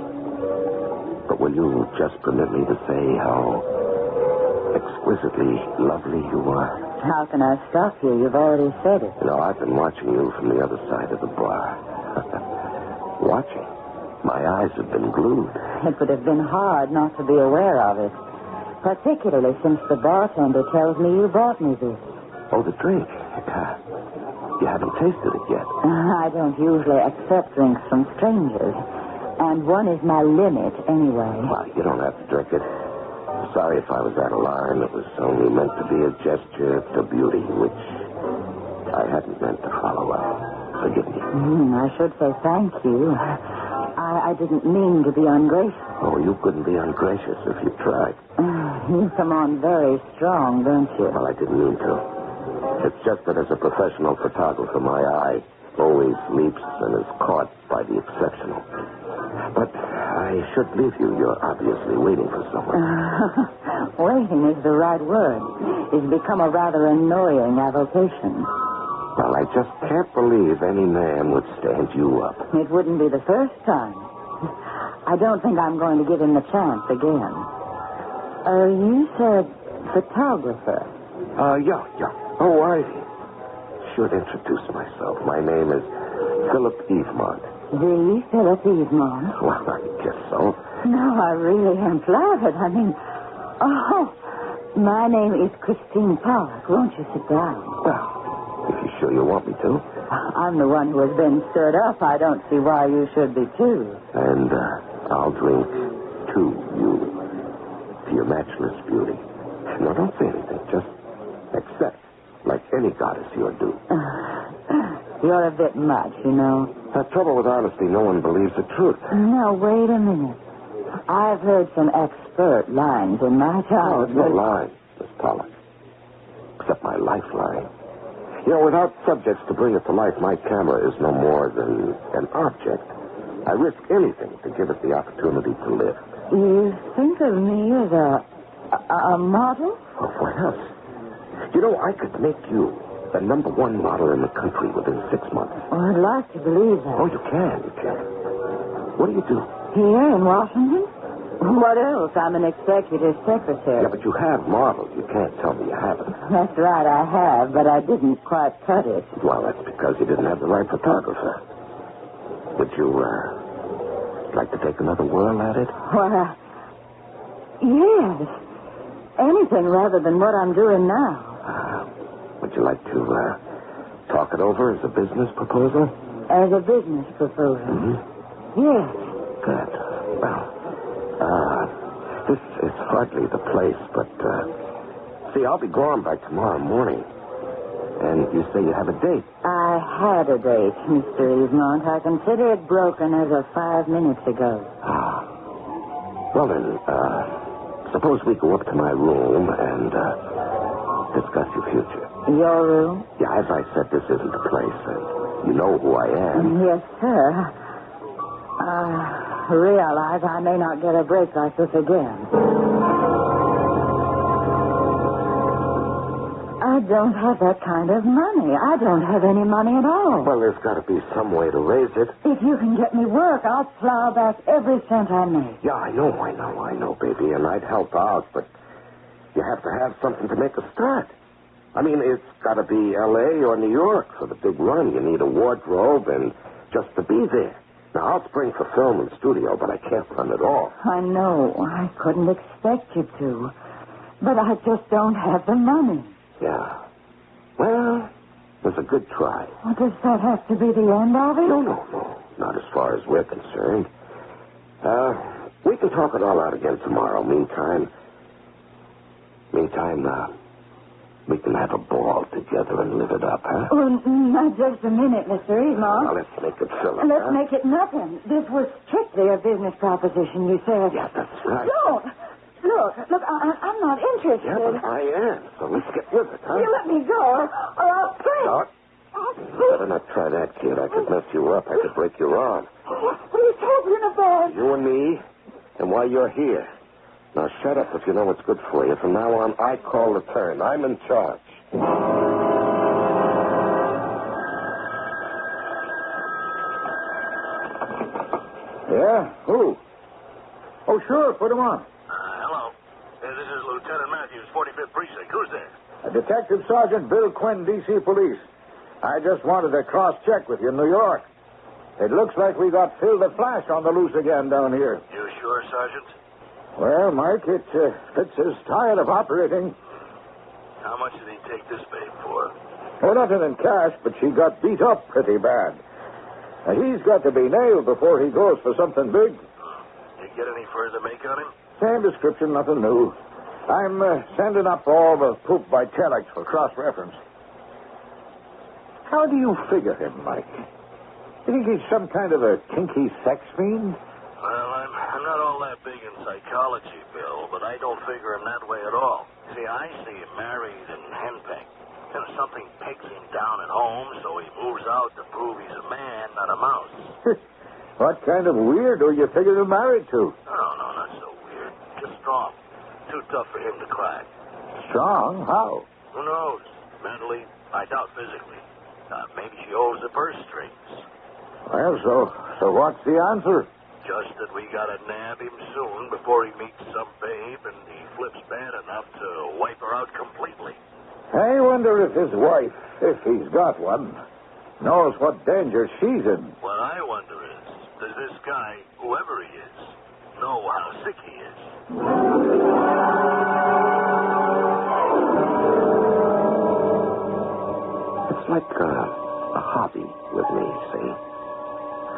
But will you just permit me to say how exquisitely lovely you are? How can I stop you? You've already said it. You know, I've been watching you from the other side of the bar. Watching? My eyes have been glued. It would have been hard not to be aware of it. Particularly since the bartender tells me you brought me this. Oh, the drink. You haven't tasted it yet. I don't usually accept drinks from strangers. And one is my limit, anyway. Well, you don't have to drink it. Sorry if I was out of line. It was only meant to be a gesture to beauty, which I hadn't meant to follow up. Forgive me. I should say thank you. I didn't mean to be ungracious. Oh, you couldn't be ungracious if you tried. You come on very strong, don't you? Well, I didn't mean to. It's just that as a professional photographer, my eye always leaps and is caught by the exceptional. But I should leave you. You're obviously waiting for someone. Waiting is the right word. It's become a rather annoying avocation. Well, I just can't believe any man would stand you up. It wouldn't be the first time. I don't think I'm going to give him the chance again. You said photographer. Yeah. Oh, I should introduce myself. My name is Philip Evemonte. The Philip Evemonte? Well, I guess so. No, I really am flattered. I mean, my name is Christine Pollock. Won't you sit down? Well, if you're sure you want me to. I'm the one who has been stirred up. I don't see why you should be, too. And I'll drink to you, to your matchless beauty. No, don't say anything. Just accept, like any goddess you're due. You're a bit much, you know. The trouble with honesty, no one believes the truth. Now, wait a minute. I've heard some expert lines in my time. No, it's no lie, Miss Pollock. Except my lifeline. You know, without subjects to bring it to life, my camera is no more than an object. I risk anything to give it the opportunity to live. You think of me as a model? Oh, what else? You know, I could make you the number one model in the country within 6 months. Oh, I'd like to believe that. Oh, you can. What do you do? Here in Washington? What else? I'm an executive secretary. Yeah, but you have models. You can't tell me you haven't. That's right, I have, but I didn't quite cut it. Well, that's because you didn't have the right photographer. Would you, like to take another whirl at it? Well, yes. Anything rather than what I'm doing now. Would you like to, talk it over as a business proposal? As a business proposal? Mm-hmm. Yes. Good. Well, this is hardly the place, but See, I'll be gone by tomorrow morning. And you say you have a date. I had a date, Mr. Evemonte. I consider it broken as of 5 minutes ago. Ah. Well, then, suppose we go up to my room and discuss your future. Your room? Yeah, as I said, this isn't the place. You know who I am. Yes, sir. I realize I may not get a break like this again. I don't have that kind of money. I don't have any money at all. Well, there's got to be some way to raise it. If you can get me work, I'll plow back every cent I make. Yeah, I know, baby, and I'd help out, but you have to have something to make a start. I mean, it's got to be L.A. or New York for the big run. You need a wardrobe and just to be there. Now, I'll spring for film and studio, but I can't run it all. I know. I couldn't expect you to. But I just don't have the money. Yeah. Well, it was a good try. Well, does that have to be the end of it? No. Not as far as we're concerned. We can talk it all out again tomorrow. Meantime, we can have a ball together and live it up, huh? Well, not just a minute, Mr. Eamon. Now, let's make it silly. Let's make it nothing. This was strictly a business proposition, you said. Yeah, that's right. Don't. Look, I'm not interested. Yeah, but I am. So let's get with it, huh? You let me go, or I'll scream. No. Better not try that, kid. I could mess you up. I could break your arm. What are you talking about? You and me, and why you're here. Now, shut up if you know what's good for you. From now on, I call the turn. I'm in charge. Yeah? Who? Oh, sure. Put him on. Hello. This is Lieutenant Matthews, 45th Precinct. Who's there? Detective Sergeant Bill Quinn, D.C. Police. I just wanted to cross-check with you in New York. It looks like we got Phil the Flash on the loose again down here. You sure, Sergeant? Well, Mike, Fitz is tired of operating. How much did he take this babe for? Well, nothing in cash, but she got beat up pretty bad. Now, he's got to be nailed before he goes for something big. You get any further make on him? Same description, nothing new. I'm sending up all the poop by telex for cross-reference. How do you figure him, Mike? You think he's some kind of a kinky sex fiend? Well, I'm not all that big in psychology, Bill, but I don't figure him that way at all. See, I see him married and henpecked. And something pegs him down at home, so he moves out to prove he's a man, not a mouse. What kind of weirdo you figure him married to? Oh, no, not so weird. Just strong. Too tough for him to crack. Strong? How? Who knows? Mentally, I doubt physically. Maybe she holds the purse strings. Well, so what's the answer? Just that we gotta nab him soon before he meets some babe and he flips bad enough to wipe her out completely. I wonder if his wife, if he's got one, knows what danger she's in. What I wonder is, does this guy, whoever he is, know how sick he is? It's like a hobby with me, see?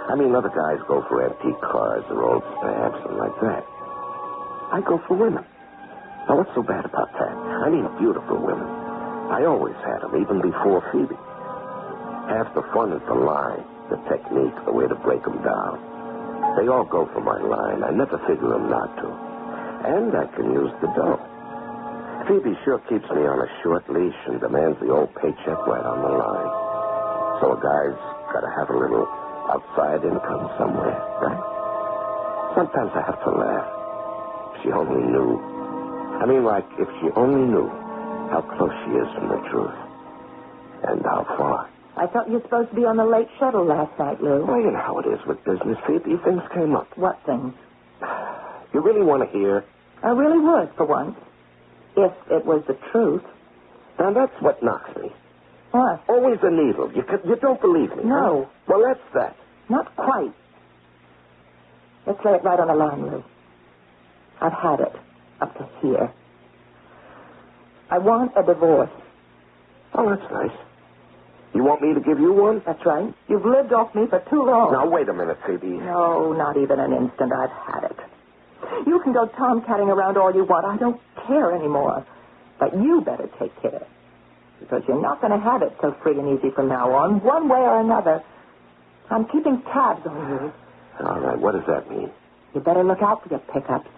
I mean, other guys go for antique cars or old stamps and like that. I go for women. Now, what's so bad about that? I mean, beautiful women. I always had them, even before Phoebe. Half the fun is the line, the technique, the way to break them down. They all go for my line. I never figure them not to. And I can use the dough. Phoebe sure keeps me on a short leash and demands the old paycheck right on the line. So a guy's got to have a little outside income somewhere, right? Sometimes I have to laugh. If she only knew. I mean, like, if she only knew how close she is from the truth. And how far. I thought you were supposed to be on the late shuttle last night, Lou. Well, you know how it is with business, Phoebe. Things came up. What things? You really want to hear? I really would, for once. If it was the truth. Now, that's what knocks me. What? Always a needle. You don't believe me. No. Huh? Well, that's that. Not quite. Let's lay it right on the line, Lou. I've had it up to here. I want a divorce. Oh, that's nice. You want me to give you one? That's right. You've lived off me for too long. Now, wait a minute, Phoebe. No, not even an instant. I've had it. You can go tomcatting around all you want. I don't care anymore. But you better take care. Because you're not going to have it so free and easy from now on, one way or another. I'm keeping tabs on you. All right, what does that mean? You better look out for your pickups.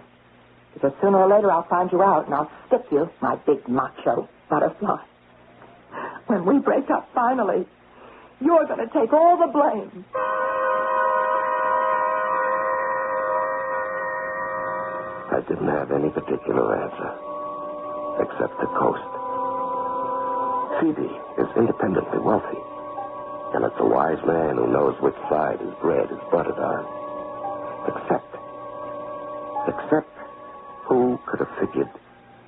Because sooner or later I'll find you out and I'll stick you, my big macho butterfly. When we break up finally, you're going to take all the blame. I didn't have any particular answer, except the coast. Phoebe is independently wealthy, and it's a wise man who knows which side his bread is buttered on. Except, who could have figured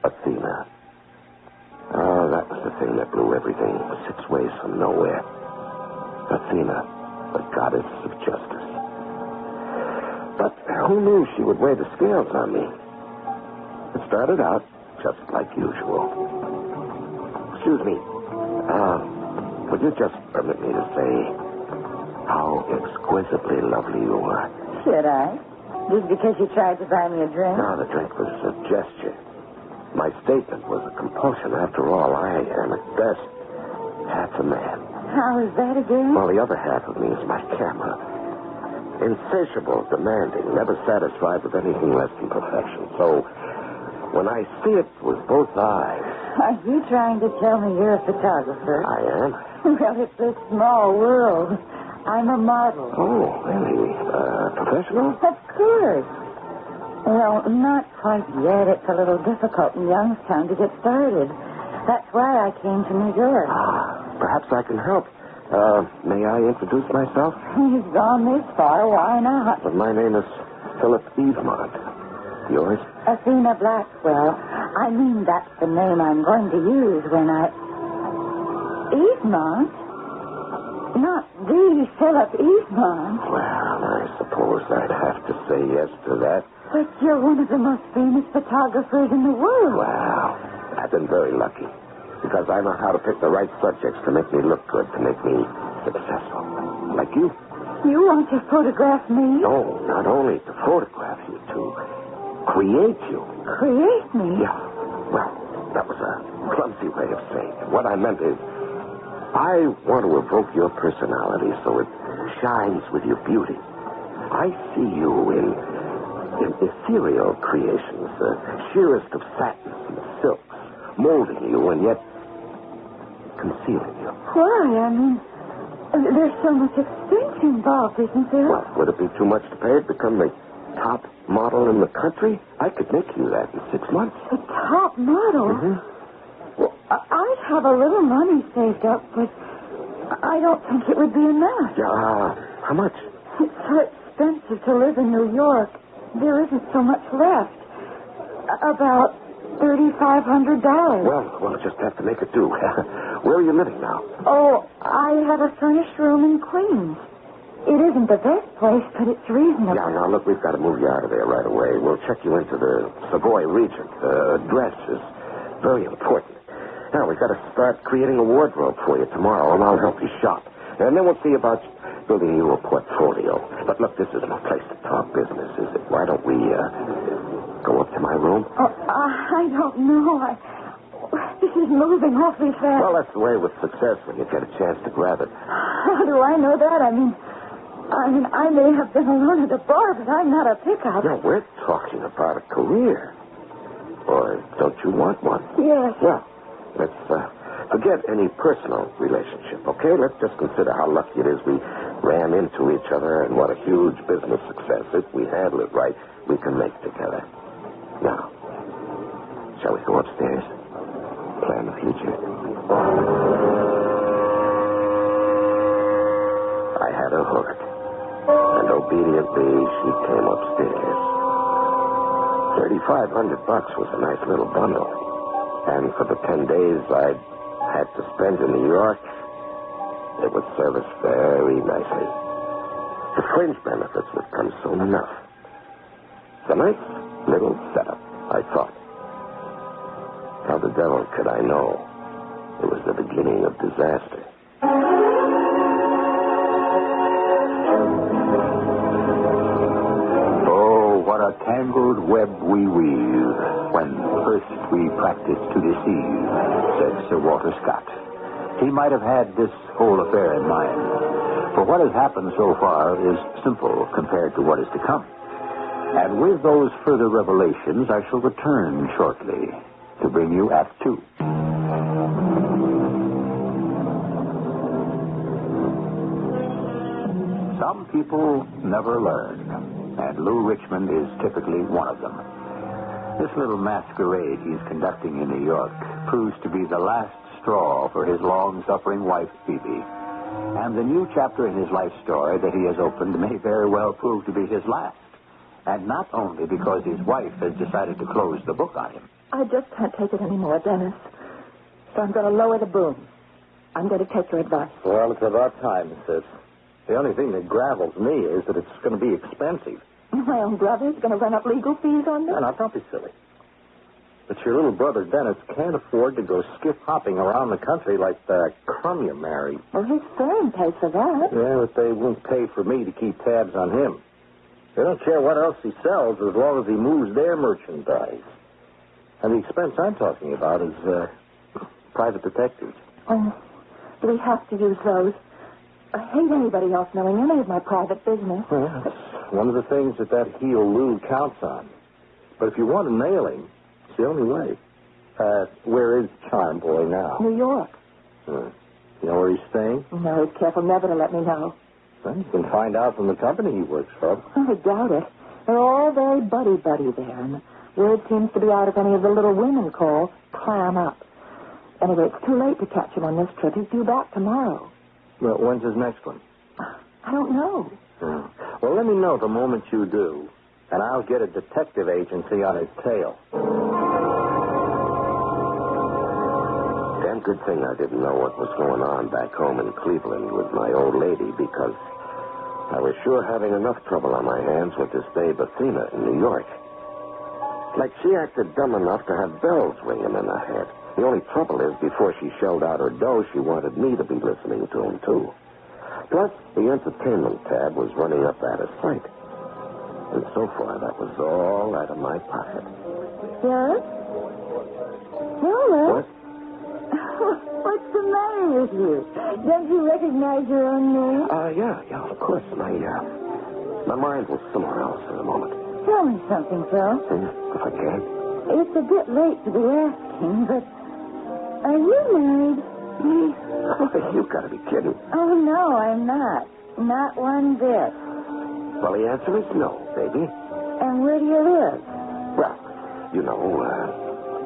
Athena? Oh, that was the thing that blew everything 6 ways from nowhere. Athena, the goddess of justice. But who knew she would weigh the scales on me? It started out just like usual. Excuse me. Would you just permit me to say how exquisitely lovely you are? Should I? Just because you tried to buy me a drink? No, the drink was a gesture. My statement was a compulsion. After all, I am at best half a man. How is that again? Well, the other half of me is my camera. Insatiable, demanding, never satisfied with anything less than perfection. So, when I see it with both eyes... Are you trying to tell me you're a photographer? I am. Well, it's a small world. I'm a model. Oh, really? Professional? Of course. Well, not quite yet. It's a little difficult in Youngstown to get started. That's why I came to New York. Perhaps I can help. May I introduce myself? He's gone this far. Why not? But my name is Philip Evelyn. Yours? Athena Blackwell. I mean, that's the name I'm going to use when I... Evelyn? Not the Philip Evelyn. Well, I suppose I'd have to say yes to that. But you're one of the most famous photographers in the world. Wow. I've been very lucky. Because I know how to pick the right subjects to make me look good, to make me successful. Like you. You want to photograph me? No, not only to photograph you, to create you. Create me? Yeah. Well, that was a clumsy way of saying it. What I meant is, I want to evoke your personality so it shines with your beauty. I see you in ethereal creations, the sheerest of satins and silks, molding you and yet concealing you. Why? I mean, there's so much expense involved, isn't there? Well, would it be too much to pay to become the top model in the country? I could make you that in 6 months. The top model? Mm-hmm. Well, I'd have a little money saved up, but I don't think it would be enough. How much? It's so expensive to live in New York. There isn't so much left. About $3,500. Well, we'll just have to make it do. Where are you living now? Oh, I have a furnished room in Queens. It isn't the best place, but it's reasonable. Yeah, now, look, we've got to move you out of there right away. We'll check you into the Savoy region. The address is very important. Now, we've got to start creating a wardrobe for you tomorrow, and I'll help you shop. And then we'll see about building you a portfolio. But look, this isn't a place to talk business, is it? Why don't we go up to my room? Oh, I don't know. This is moving awfully fast. Well, that's the way with success when you get a chance to grab it. How do I know that? I mean, I may have been alone at a bar, but I'm not a pickup. No, we're talking about a career. Or don't you want one? Yes. Well, let's forget any personal relationship, okay? Let's just consider how lucky it is we ran into each other and what a huge business success, if we handle it right, we can make together. Now, shall we go upstairs? Plan the future. I had her hooked, and obediently she came upstairs. $3,500 was a nice little bundle. And for the 10 days I'd had to spend in New York, it would serve us very nicely. The fringe benefits would come soon enough. It's a nice little setup, I thought. How the devil could I know it was the beginning of disaster? Oh, what a tangled web we weave when first first we practiced to deceive, said Sir Walter Scott. He might have had this whole affair in mind. For what has happened so far is simple compared to what is to come. And with those further revelations, I shall return shortly to bring you Act 2. Some people never learn, and Lou Richmond is typically one of them. This little masquerade he's conducting in New York proves to be the last straw for his long-suffering wife, Phoebe. And the new chapter in his life story that he has opened may very well prove to be his last. And not only because his wife has decided to close the book on him. I just can't take it anymore, Dennis. So I'm going to lower the boom. I'm going to take your advice. Well, it's about time, sis. The only thing that gravels me is that it's going to be expensive. My own brother's going to run up legal fees on me? No, don't be silly. But your little brother, Dennis, can't afford to go skiff-hopping around the country like the crumb you married. Well, his firm pays for that. Yeah, but they won't pay for me to keep tabs on him. They don't care what else he sells as long as he moves their merchandise. And the expense I'm talking about is private detectives. Oh, do we have to use those? I hate anybody else knowing any of my private business. Well, that's one of the things that heel Lou counts on. But if you want to nail him, it's the only way. Where is Charm Boy now? New York. You know where he's staying? No, he's careful never to let me know. Well, you can find out from the company he works for. I doubt it. They're all very buddy-buddy there, and word seems to be out if any of the little women call, clam up. Anyway, it's too late to catch him on this trip. He's due back tomorrow. Well, when's his next one? I don't know. Well, let me know the moment you do, and I'll get a detective agency on his tail. Damn good thing I didn't know what was going on back home in Cleveland with my old lady, because I was sure having enough trouble on my hands with this babe Athena in New York. Like she acted dumb enough to have bells ringing in her head. The only trouble is, before she shelled out her dough, she wanted me to be listening to him, too. Plus, the entertainment tab was running up out of sight. And so far, that was all out of my pocket. Yes? Lola? What? What's the matter with you? Don't you recognize your own name? Yeah, of course. My mind was somewhere else for a moment. Tell me something, Phil. If I can. It's a bit late to be asking, but are you married? Me? You've got to be kidding. Oh, no, I'm not. Not one bit. Well, the answer is no, baby. And where do you live? Well, you know,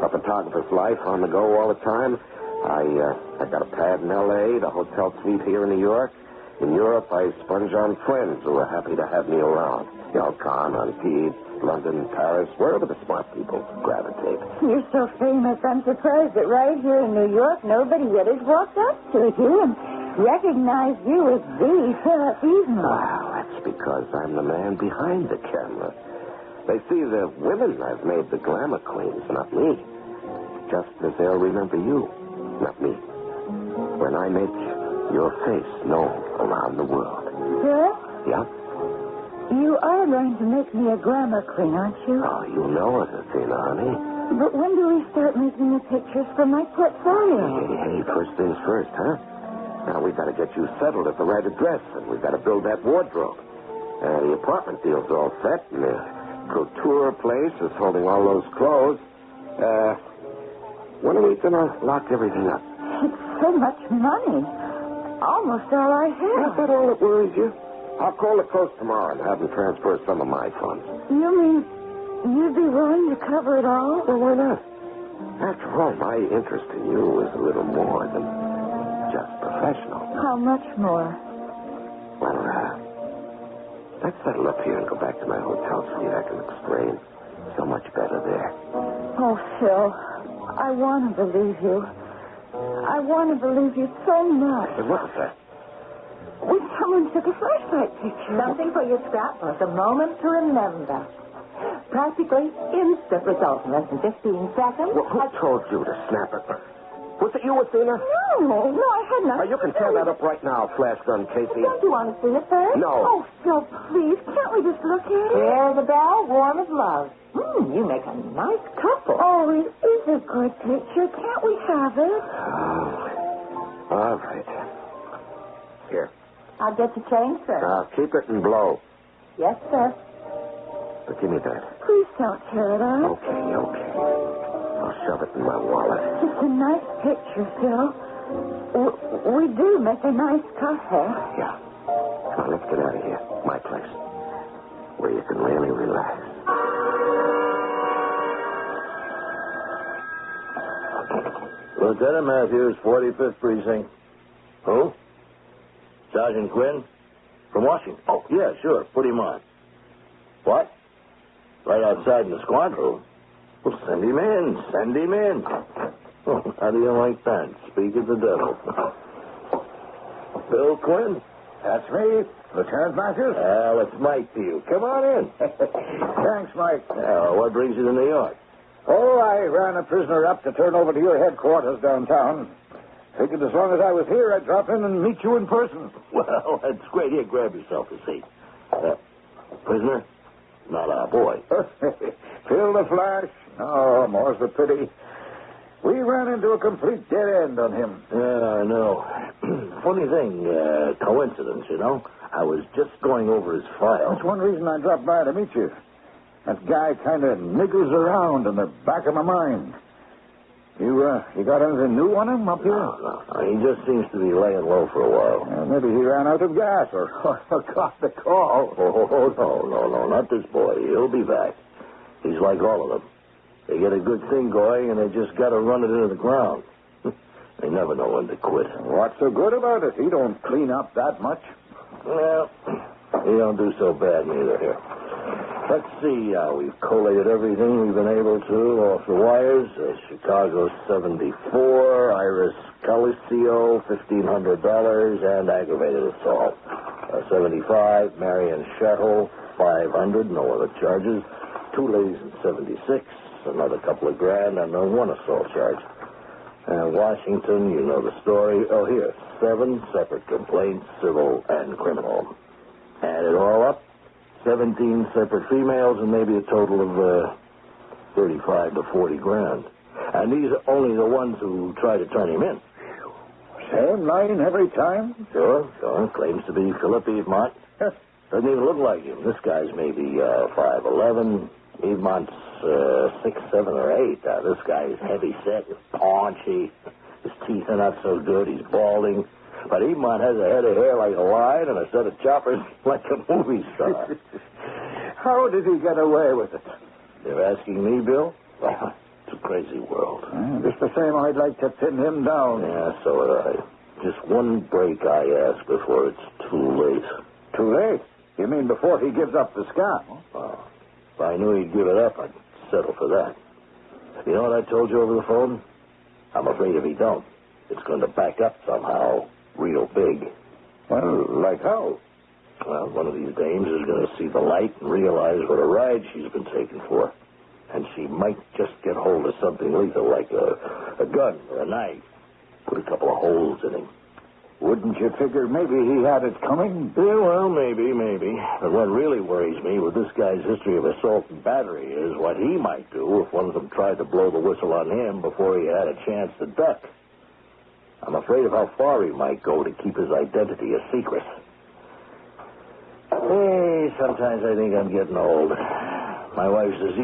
a photographer's life on the go all the time. I got a pad in L.A., the hotel suite here in New York. In Europe, I sponge on friends who are happy to have me around. You know, Cannes, Antibes, London, Paris, wherever the smart people gravitate. You're so famous, I'm surprised that right here in New York, nobody yet has walked up to you and recognized you as the Philip Easton. Well, that's because I'm the man behind the camera. They see the women I've made the glamour queens, not me. Just as they'll remember you, not me. When I make your face known around the world. Sir? Yeah? You are going to make me a glamour queen, aren't you? Oh, you know it, Athena, honey. But when do we start making the pictures for my portfolio? Hey, first things first, huh? Now, we've got to get you settled at the right address, and we've got to build that wardrobe. The apartment deal's all set, and the couture place is holding all those clothes. When are we going to lock everything up? It's so much money. Almost all I have. Is that all that worries you? I'll call the coast tomorrow and have them transfer some of my funds. You mean you'd be willing to cover it all? Well, why not? After all, my interest in you is a little more than just professional. How much more? Well, let's settle up here and go back to my hotel suite. I can explain so much better there. Oh, Phil, I want to believe you. I want to believe you so much. But what was that? When someone took a flashlight picture. Something for your scrapbook, a moment to remember. Practically instant results in less than 15 seconds. Well, who told you to snap it? Was it you, Athena? No, I had nothing. You can tear that up right now, Flash Gun Casey. Don't you want to see it first? No. Oh, Phil, please, can't we just look at it? There's the bell, warm as love. You make a nice couple. Oh, it is a good picture. Can't we have it? All right. Here. I'll get the change, sir. Now, keep it and blow. Yes, sir. But give me that. Please don't tear it up. Okay. I'll shove it in my wallet. It's a nice picture, Phil. We do make a nice couple. Yeah. Now, let's get out of here. My place. Where you can really relax. Lieutenant Matthews, 45th Precinct. Who? Sergeant Quinn? From Washington? Oh, yeah, sure. Put him on. What? Right outside in the squad room? Well, send him in. Oh, how do you like that? Speak of the devil. Bill Quinn? That's me, Lieutenant Matthews. Well, it's Mike to you. Come on in. Thanks, Mike. What brings you to New York? Oh, I ran a prisoner up to turn over to your headquarters downtown. Figured as long as I was here, I'd drop in and meet you in person. Well, that's great. Here, grab yourself a seat. Prisoner? Not our boy. Phil the Flash? No, more's the pity. We ran into a complete dead end on him. Yeah, I know. Funny thing, coincidence, you know. I was just going over his file. That's one reason I dropped by to meet you. That guy kind of niggles around in the back of my mind. You got anything new on him up here? No. He just seems to be laying low for a while. Maybe he ran out of gas or got the call. Oh, no, not this boy. He'll be back. He's like all of them. They get a good thing going, and they just got to run it into the ground. They never know when to quit. What's so good about it? He don't clean up that much. Well, he don't do so bad neither here. Let's see. We've collated everything we've been able to off the wires. Chicago 74, Iris Coliseo, $1,500, and aggravated assault. 75, Marion Shuttle, $500, no other charges. 2 ladies in 76, another couple of grand, and one assault charge. Washington, you know the story. Oh, here, 7 separate complaints, civil and criminal. Add it all up. 17 separate females, and maybe a total of 35 to 40 grand. And these are only the ones who try to turn him in. Same line every time? Sure. Claims to be Philip Piedmont. Doesn't even look like him. This guy's maybe 5'11". Piedmont's 6, 7, or 8. This guy's heavy set, paunchy. His teeth are not so good. He's balding. But Piedmont has a head of hair like a lion and a set of choppers like a movie star. How did he get away with it? You're asking me, Bill? Well, it's a crazy world. Just the same, I'd like to pin him down. Yeah, so would I. Just one break, I ask, before it's too late. Too late? You mean before he gives up the scam? Well, if I knew he'd give it up, I'd settle for that. You know what I told you over the phone? I'm afraid if he don't, it's going to back up somehow. Real big. Well, like how? Well, one of these dames is going to see the light and realize what a ride she's been taken for. And she might just get hold of something lethal like a gun or a knife. Put a couple of holes in him. Wouldn't you figure maybe he had it coming? Yeah, well, maybe. But what really worries me with this guy's history of assault and battery is what he might do if one of them tried to blow the whistle on him before he had a chance to duck. I'm afraid of how far he might go to keep his identity a secret. Hey, sometimes I think I'm getting old. My wife says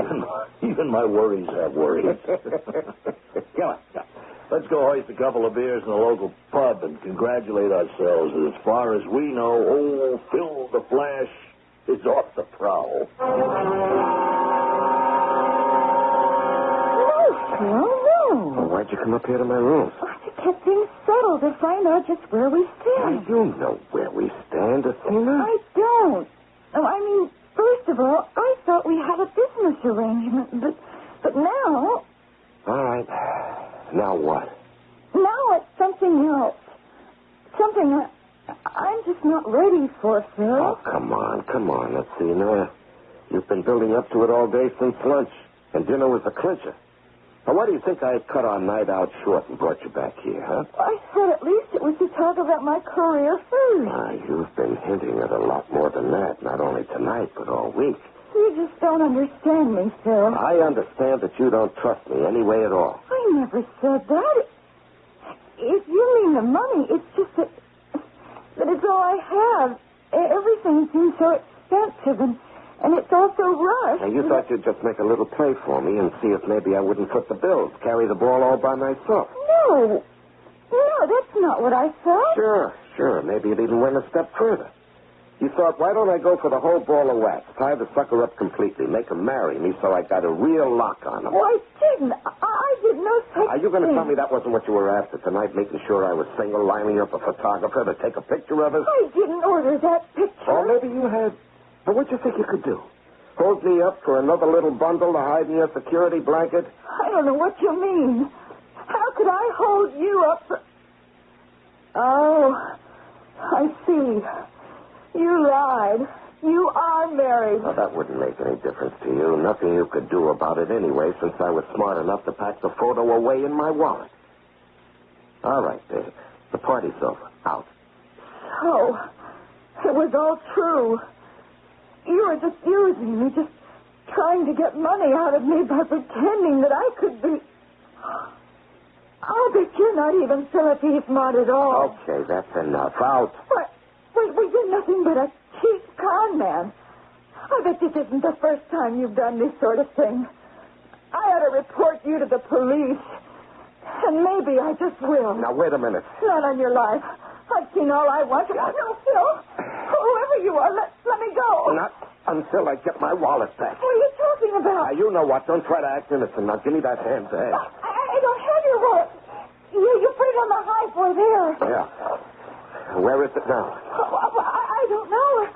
even my worries have worries. Come on. Let's go hoist a couple of beers in the local pub and congratulate ourselves that as far as we know, old Phil the Flash is off the prowl. No. Why'd you come up here to my room? To get things settled, to find out just where we stand. You know where we stand, Athena. I don't. No, I mean, first of all, I thought we had a business arrangement, but now... All right. Now what? Now it's something else. Something that I'm just not ready for, Phil. Oh, come on, Athena. You've been building up to it all day since lunch, and dinner was the clincher. Now, why do you think I cut our night out short and brought you back here, huh? I said at least it was to talk about my career first. You've been hinting at a lot more than that, not only tonight, but all week. You just don't understand me, Phil. I understand that you don't trust me any way at all. I never said that. If you mean the money, it's just that it's all I have. Everything seems so expensive, and it's all so rushed. Now, you thought you'd just make a little play for me and see if maybe I wouldn't foot the bills, carry the ball all by myself. No, that's not what I thought. Sure. Maybe you'd even went a step further. You thought, why don't I go for the whole ball of wax, tie the sucker up completely, make him marry me so I got a real lock on him? Oh, I didn't. I did no such thing. Are you going to tell me that wasn't what you were after tonight, making sure I was single, lining up a photographer to take a picture of us? I didn't order that picture. Or maybe you had. But what do you think you could do? Hold me up for another little bundle to hide in your security blanket? I don't know what you mean. How could I hold you up for... Oh, I see. You lied. You are married. Well, that wouldn't make any difference to you. Nothing you could do about it anyway, since I was smart enough to pack the photo away in my wallet. All right, Dave. The party's over. Out. So, it was all true. You were just using me, just trying to get money out of me by pretending that I could be... I'll bet you're not even Philippi smart at all. Okay, that's enough. Out. Wait, you're nothing but a cheap con man. I bet this isn't the first time you've done this sort of thing. I ought to report you to the police. And maybe I just will. Now, wait a minute. Not on your life. I've seen all I want. No, Phil. Whoever you are, let me go. Not until I get my wallet back. What are you talking about? Now, you know what. Don't try to act innocent. Now, give me that hand bag. I don't have your wallet. You put it on the high floor there. Yeah. Where is it now? I don't know.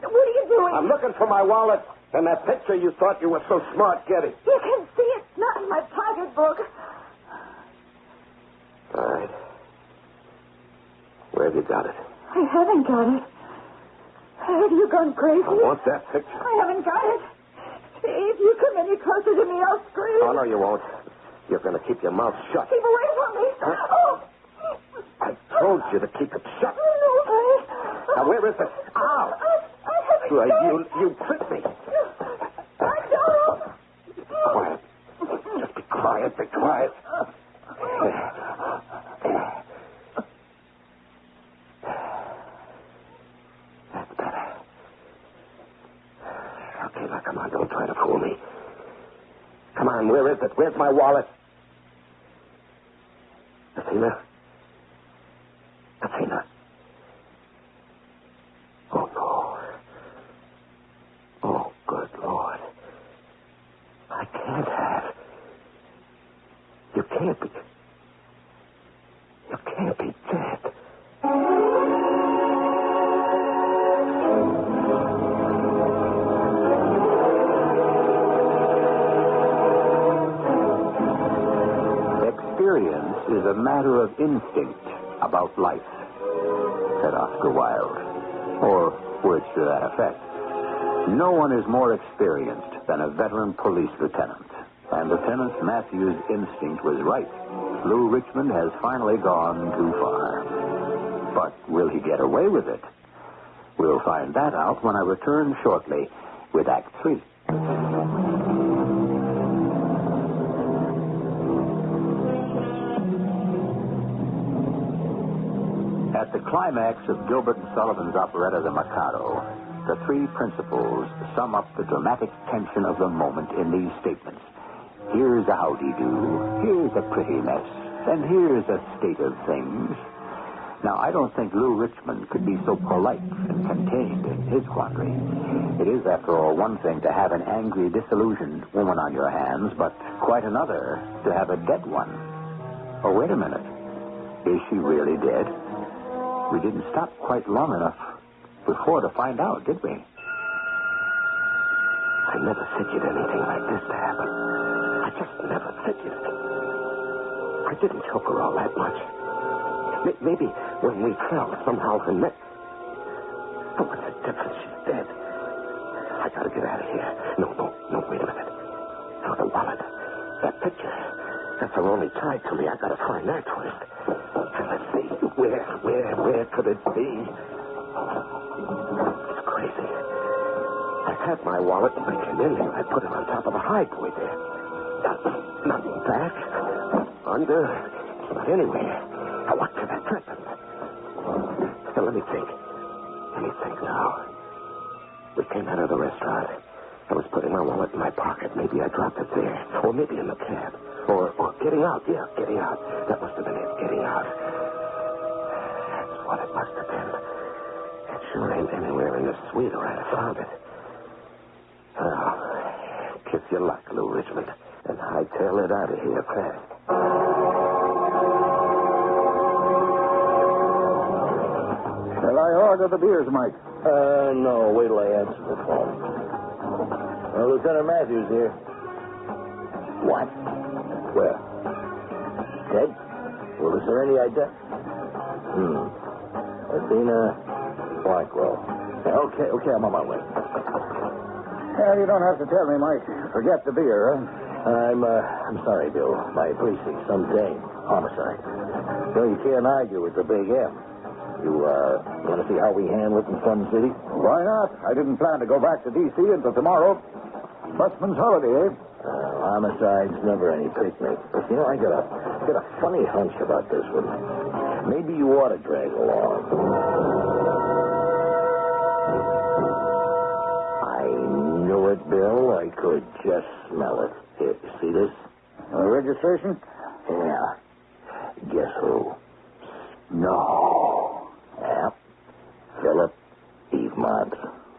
What are you doing? I'm looking for my wallet and that picture you thought you were so smart getting. You can see it's not in my pocketbook. All right. Where have you got it? I haven't got it. Have you gone crazy? I want that picture. I haven't got it. If you come any closer to me, I'll scream. Oh, no, you won't. You're going to keep your mouth shut. Keep away from me. Huh? Oh. I told you to keep it shut. No, Now, where is it? Ow! I haven't You pricked me. I don't. Quiet. Just be quiet. Be quiet. That's better. Okay, now, come on. Don't try to fool me. Come on, where is it? Where's my wallet? Athena? Oh, no. Oh, good Lord. I can't have. You can't be dead. Experience is a matter of instinct about life, said Oscar Wilde, or words to that effect. No one is more experienced than a veteran police lieutenant, and Lieutenant Matthews' instinct was right. Lou Richmond has finally gone too far. But will he get away with it? We'll find that out when I return shortly with Act 3. At the climax of Gilbert and Sullivan's operetta, The Mikado, the three principals sum up the dramatic tension of the moment in these statements. Here's a howdy-do, here's a pretty mess, and here's a state of things. Now, I don't think Lou Richmond could be so polite and contained in his quandary. It is, after all, one thing to have an angry, disillusioned woman on your hands, but quite another to have a dead one. Oh, wait a minute. Is she really dead? We didn't stop quite long enough before to find out, did we? I never figured anything like this to happen. I just never figured it. I didn't choke her all that much. Maybe when we fell somehow her neck. But what's the difference? She's dead. I gotta get out of here. No, wait a minute. No, the wallet. That picture. That's her only tie to me. I gotta find that twist. And let's see. Where could it be? It's crazy. I had my wallet when I came in here. I put it on top of the high boy there. Nothing back. Under. Not anywhere. Now, what could have happened? Now, let me think now. We came out of the restaurant. I was putting my wallet in my pocket. Maybe I dropped it there. Or maybe in the cab. Or getting out. Yeah, getting out. That must have been it. Getting out. That's what it must have been. It sure ain't anywhere in the suite or I'd have found it. Well, kiss your luck, Lou Richmond. And hightail it out of here fast. Shall I order the beers, Mike? No. Wait till I answer the phone. Lieutenant Matthews here. What? Where? Dead? Well, is there any idea? Athena Blackwell. Okay, I'm on my way. Well, you don't have to tell me, Mike. Forget the beer, huh? I'm sorry, Bill. My precinct, some dame. Homicide. No, you can't argue with the big M. You, want to see how we handle it in Sun City? Why not? I didn't plan to go back to D.C. until tomorrow. Busman's holiday, eh? Homicide's never any picnic. But, I got a funny hunch about this one. Maybe you ought to drag along. I knew it, Bill. I could just smell it. Here, you see this? Registration? Yeah. Guess who? No. Yeah. Philip Evemonts.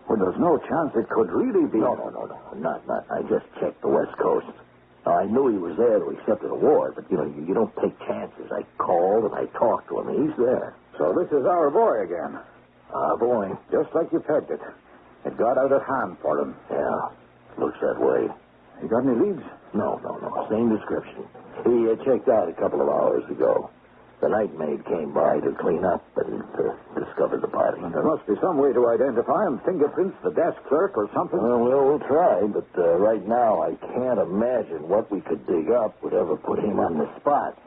Well, there's no chance it could really be. No. Not. I just checked the West Coast. Now, I knew he was there to accept an award, but, you don't take chances. I called and I talked to him, and he's there. So this is our boy again. Our boy. Just like you pegged it. It got out of hand for him. Yeah. Looks that way. You got any leads? No. Same description. He checked out a couple of hours ago. The night maid came by to clean up and discovered the body. There must be some way to identify him. Fingerprints, the desk clerk, or something. Well, we'll try, but right now I can't imagine what we could dig up would ever put him on the spot.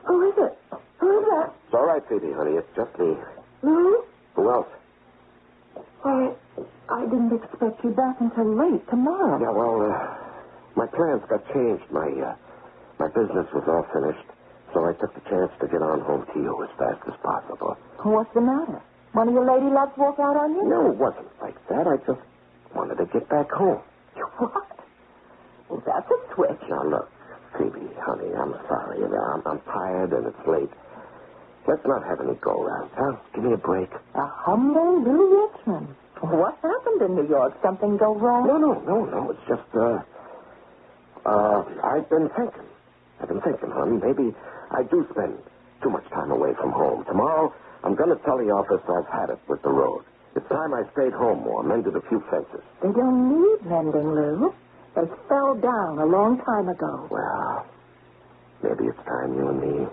Who is it? Who is that? It's all right, Phoebe, honey. It's just me. Lou? Who else? Why, I didn't expect you back until late tomorrow. Yeah, well, my plans got changed. My business was all finished, so I took the chance to get on home to you as fast as possible. What's the matter? One of your lady loves walk out on you? No, it wasn't like that. I just wanted to get back home. What? Well, that's a switch. Now, look, Phoebe, honey, I'm sorry. I'm tired and it's late. Let's not have any go-rounds, huh? Give me a break. A humble Lou Richmond. What happened in New York? Something go wrong? No. It's just, I've been thinking, honey. Maybe I do spend too much time away from home. Tomorrow, I'm going to tell the office I've had it with the road. It's time I stayed home more, mended a few fences. They don't need mending, Lou. They fell down a long time ago. Well, maybe it's time you and me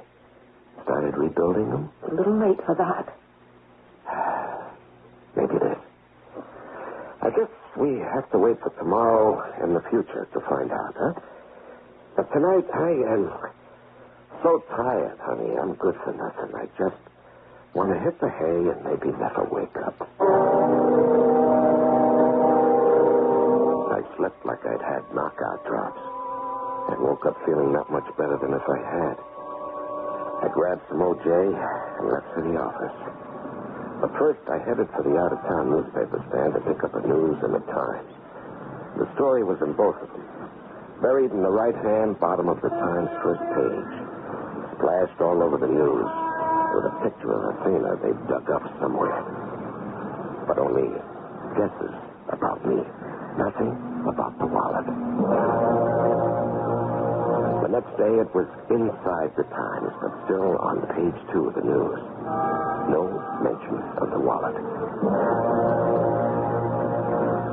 started rebuilding them. A little late for that. Maybe it is. I guess we have to wait for tomorrow and the future to find out, huh? But tonight, I am so tired, honey. I'm good for nothing. I just want to hit the hay and maybe never wake up. I slept like I'd had knockout drops and woke up feeling not much better than if I had. I grabbed some OJ and left for the office. But first, I headed for the out-of-town newspaper stand to pick up the news and the Times. The story was in both of them. Buried in the right-hand bottom of the Times' first page. Splashed all over the news with a picture of Athena they'd dug up somewhere. But only guesses about me. Nothing about the wallet. The next day, it was inside the Times, but still on page 2 of the news. No mention of the wallet.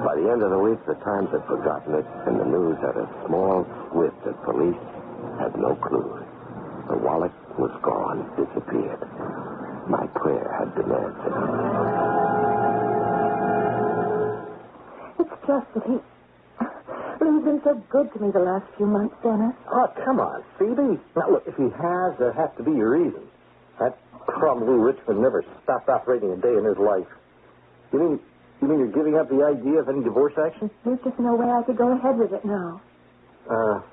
By the end of the week, the Times had forgotten it, and the news had a small squib that police had no clue. The wallet was gone, disappeared. My prayer had been answered. just that Lou's been so good to me the last few months, Dennis. Oh, come on, Phoebe. Now, look, if he has, there has to be a reason. That crumb Lou Richmond never stopped operating a day in his life. You mean you're giving up the idea of any divorce action? There's just no way I could go ahead with it now.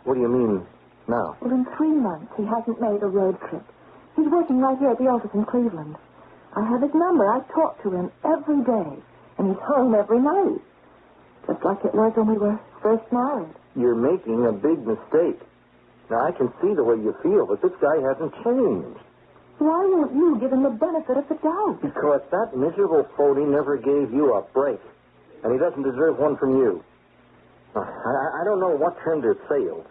What do you mean now? Well, in 3 months, he hasn't made a road trip. He's working right here at the office in Cleveland. I have his number. I talk to him every day, and he's home every night. Just like it was when we were first married. You're making a big mistake. Now, I can see the way you feel, but this guy hasn't changed. Why won't you give him the benefit of the doubt? Because that miserable phony never gave you a break, and he doesn't deserve one from you. I don't know what turned his sails,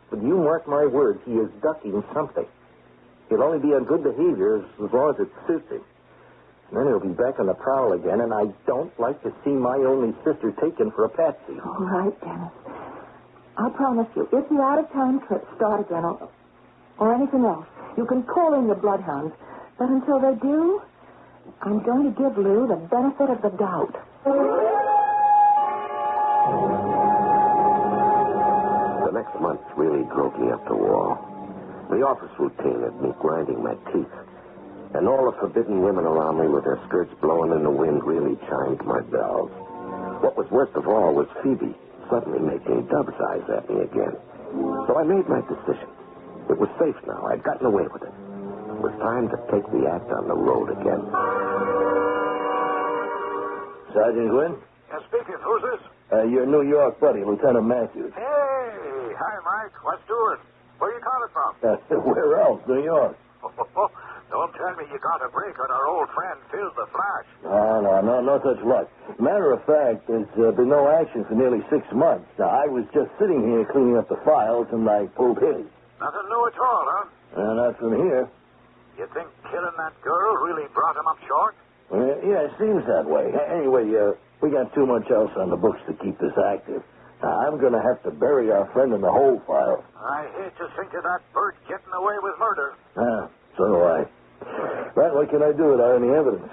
but you mark my words, he is ducking something. He'll only be on good behavior as long as it suits him. And then he'll be back on the prowl again, and I don't like to see my only sister taken for a patsy. All right, Dennis. I promise you, if the out-of-town trips start again or anything else, you can call in your bloodhounds. But until they do, I'm going to give Lou the benefit of the doubt. The next month really drove me up the wall. The office routine had me grinding my teeth. And all the forbidden women around me with their skirts blowing in the wind really chimed my bells. What was worst of all was Phoebe suddenly making Dub's eyes at me again. So I made my decision. It was safe now. I'd gotten away with it. It was time to take the act on the road again. Sergeant Gwynn? Speaking. Who's this? Your New York buddy, Lieutenant Matthews. Hey. Hi, Mike. What's doing? Where you calling from? Where else? New York. Don't tell me you got a break on our old friend Phil the Flash. No such luck. Matter of fact, there's been no action for nearly 6 months. Now, I was just sitting here cleaning up the files, and I pulled his. Nothing new at all, huh? Not from here. You think killing that girl really brought him up short? Yeah, it seems that way. Anyway, we got too much else on the books to keep this active. Now, I'm going to have to bury our friend in the whole file. I hate to think of that bird getting away with murder. So do I. But what can I do without any evidence?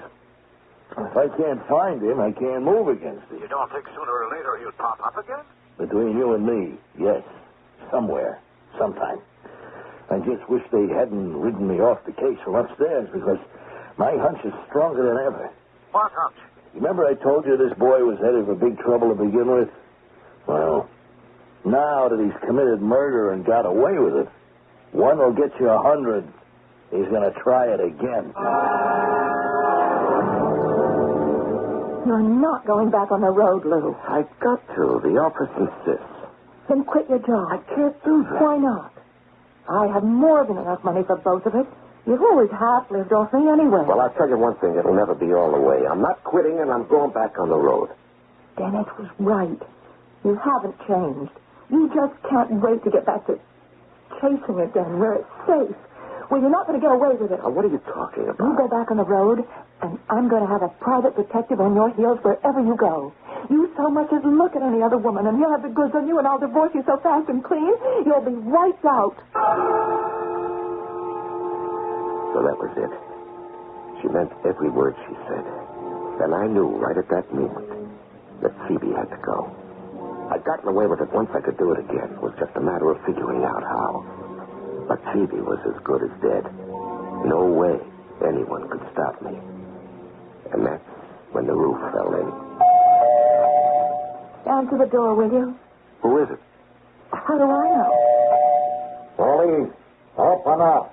If I can't find him, I can't move against him. You don't think sooner or later he'll pop up again? Between you and me, yes. Somewhere. Sometime. I just wish they hadn't ridden me off the case from upstairs, because my hunch is stronger than ever. What hunch? Remember I told you this boy was headed for big trouble to begin with? Well, now that he's committed murder and got away with it, one will get you 100. He's going to try it again. You're not going back on the road, Lou. I've got to. The office insists. Then quit your job. I can't do that. Why not? I have more than enough money for both of us. You've always half lived off me anyway. Well, I'll tell you one thing. It'll never be all the way. I'm not quitting, and I'm going back on the road. Dennis was right. You haven't changed. You just can't wait to get back to chasing again where it's safe. Well, you're not going to get away with it. Now, what are you talking about? You go back on the road, and I'm going to have a private detective on your heels wherever you go. You so much as look at any other woman, and he'll have the goods on you, and I'll divorce you so fast and clean, you'll be wiped out. So that was it. She meant every word she said. And I knew right at that moment that Phoebe had to go. I'd gotten away with it once. I could do it again. It was just a matter of figuring out how. But Phoebe was as good as dead. No way anyone could stop me. And that's when the roof fell in. Answer the door, will you? Who is it? How do I know? Police, open up.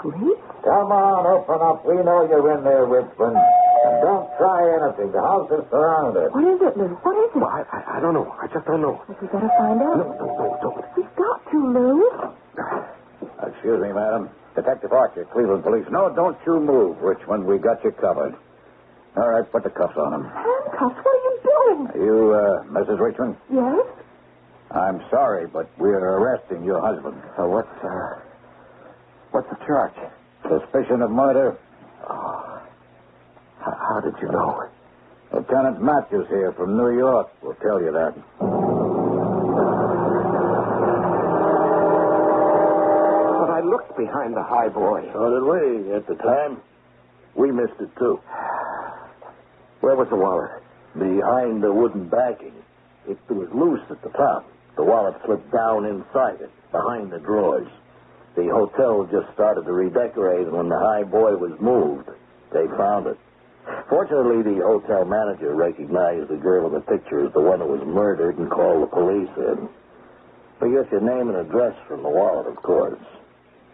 Police? Come on, open up. We know you're in there, Richmond. And don't try anything. The house is surrounded. What is it, Lou? What is it? Well, I don't know. I just don't know. Well, we better find out. No, don't. We've got to, Lou. Excuse me, madam. Detective Archer, Cleveland Police. No, don't you move, Richmond. We got you covered. All right, put the cuffs on him. Handcuffs? What are you doing? Are you, Mrs. Richmond? Yes? I'm sorry, but we're arresting your husband. What's the charge? Suspicion of murder. Oh, how did you know? Lieutenant Matthews here from New York will tell you that. But I looked behind the high boy. So did we at the time. We missed it, too. Where was the wallet? behind the wooden backing. It was loose at the top. The wallet slipped down inside it, behind the drawers. The hotel just started to redecorate, and when the high boy was moved, they found it. Fortunately, the hotel manager recognized the girl in the picture as the one who was murdered and called the police in. We get your name and address from the wallet, of course.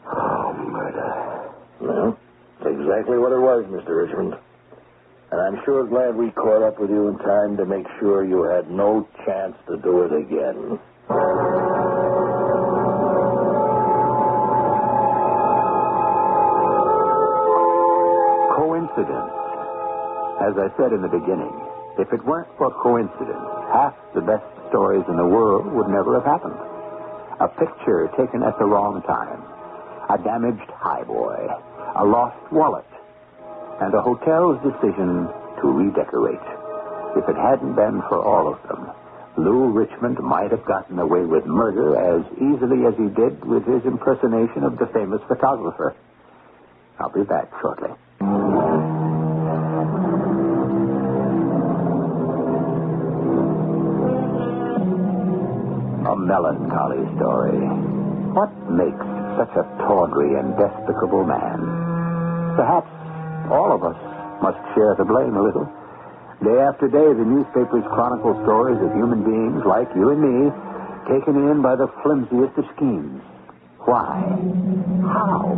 Oh, murder. Well, that's exactly what it was, Mr. Richmond. And I'm sure glad we caught up with you in time to make sure you had no chance to do it again. Coincidence. As I said in the beginning, if it weren't for coincidence, half the best stories in the world would never have happened. A picture taken at the wrong time, a damaged highboy, a lost wallet, and a hotel's decision to redecorate. If it hadn't been for all of them, Lou Richmond might have gotten away with murder as easily as he did with his impersonation of the famous photographer. I'll be back shortly. A melancholy story. What makes such a tawdry and despicable man? Perhaps all of us must share the blame a little. Day after day, the newspapers chronicle stories of human beings like you and me taken in by the flimsiest of schemes. Why? How?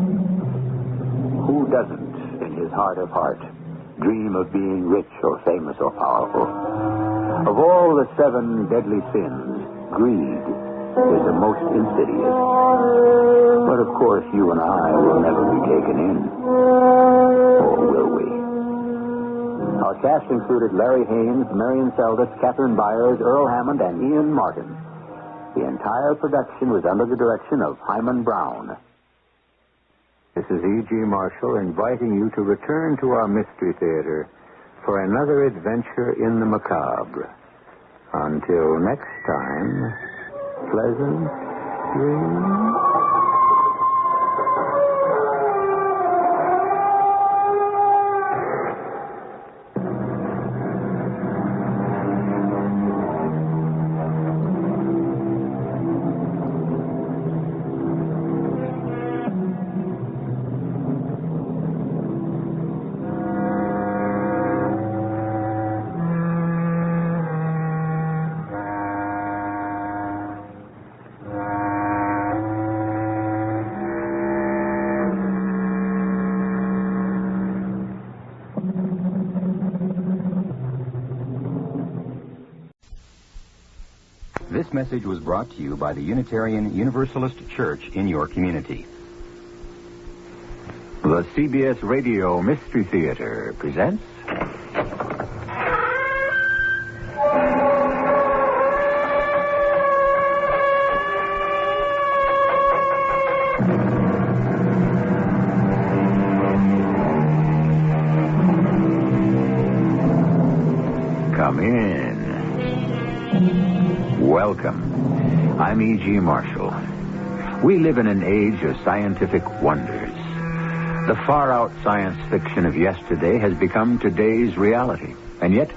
Who doesn't, in his heart of heart, dream of being rich or famous or powerful? Of all the 7 deadly sins, greed is the most insidious. But of course, you and I will never be taken in. Or will we? Our cast included Larry Haynes, Marion Seldes, Catherine Byers, Earl Hammond, and Ian Martin. The entire production was under the direction of Hyman Brown. This is E.G. Marshall inviting you to return to our Mystery Theater for another adventure in the macabre. Until next time, pleasant dreams. This message was brought to you by the Unitarian Universalist Church in your community. The CBS Radio Mystery Theater presents... Come in. Welcome. I'm E.G. Marshall. We live in an age of scientific wonders. The far-out science fiction of yesterday has become today's reality. And yet,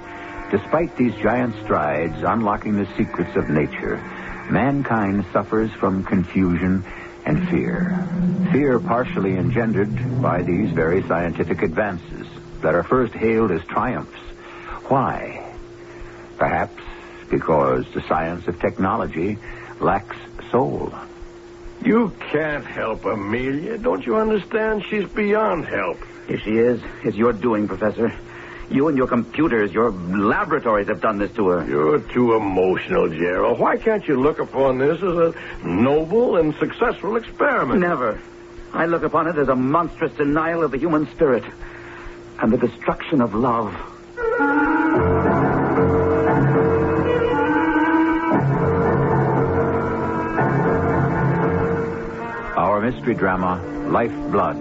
despite these giant strides unlocking the secrets of nature, mankind suffers from confusion and fear. Fear partially engendered by these very scientific advances that are first hailed as triumphs. Why? Perhaps because the science of technology lacks soul. You can't help Amelia. Don't you understand? She's beyond help. If she is, it's your doing, Professor. You and your computers, your laboratories have done this to her. You're too emotional, Gerald. Why can't you look upon this as a noble and successful experiment? Never. I look upon it as a monstrous denial of the human spirit and the destruction of love. Our mystery drama, Life Blood,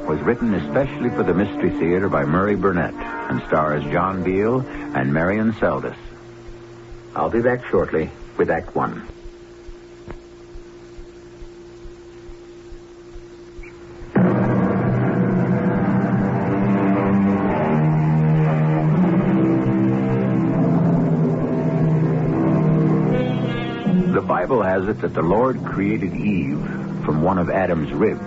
was written especially for the Mystery Theater by Murray Burnett and stars John Beale and Marion Seldes. I'll be back shortly with Act One. Bible has it that the Lord created Eve from one of Adam's ribs.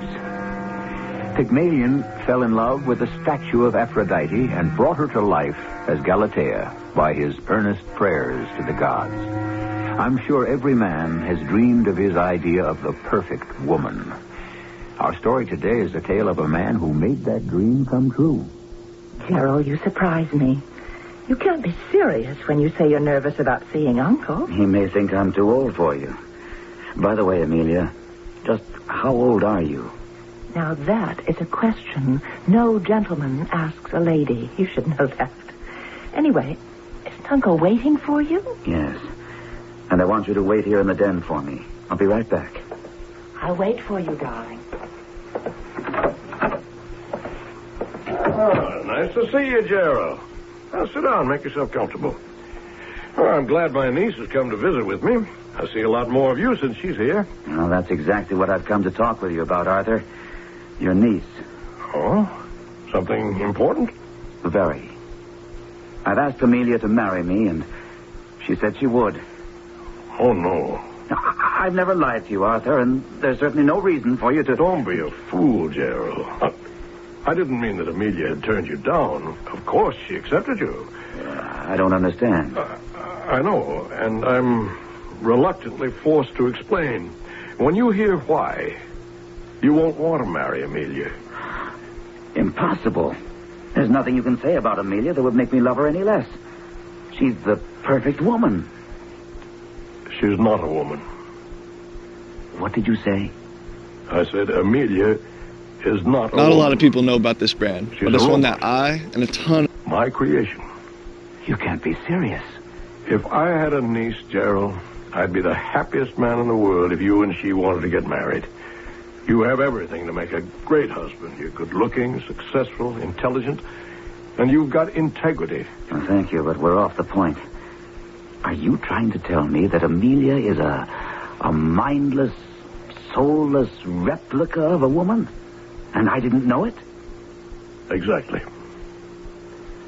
Pygmalion fell in love with the statue of Aphrodite and brought her to life as Galatea by his earnest prayers to the gods. I'm sure every man has dreamed of his idea of the perfect woman. Our story today is the tale of a man who made that dream come true. Gerald, you surprise me. You can't be serious when you say you're nervous about seeing Uncle. He may think I'm too old for you. By the way, Amelia, just how old are you? Now that is a question no gentleman asks a lady. You should know that. Anyway, isn't Uncle waiting for you? Yes. And I want you to wait here in the den for me. I'll be right back. I'll wait for you, darling. Oh, nice to see you, Gerald. Now, sit down. Make yourself comfortable. Well, I'm glad my niece has come to visit with me. I see a lot more of you since she's here. Well, that's exactly what I've come to talk with you about, Arthur. Your niece. Oh? Something important? Very. I've asked Amelia to marry me, and she said she would. Oh, no. I've never lied to you, Arthur, and there's certainly no reason for you to... Don't be a fool, Gerald. I didn't mean that Amelia had turned you down. Of course, she accepted you. I don't understand. I know, and I'm reluctantly forced to explain. When you hear why, you won't want to marry Amelia. Impossible. There's nothing you can say about Amelia that would make me love her any less. She's the perfect woman. She's not a woman. What did you say? I said Amelia is not a Not woman. a lot of people know about this brand, but it's one that I and a ton of... My creation. You can't be serious. If I had a niece, Gerald, I'd be the happiest man in the world if you and she wanted to get married. You have everything to make a great husband. You're good-looking, successful, intelligent, and you've got integrity. Well, thank you, but we're off the point. Are you trying to tell me that Amelia is a mindless, soulless replica of a woman? And I didn't know it? Exactly.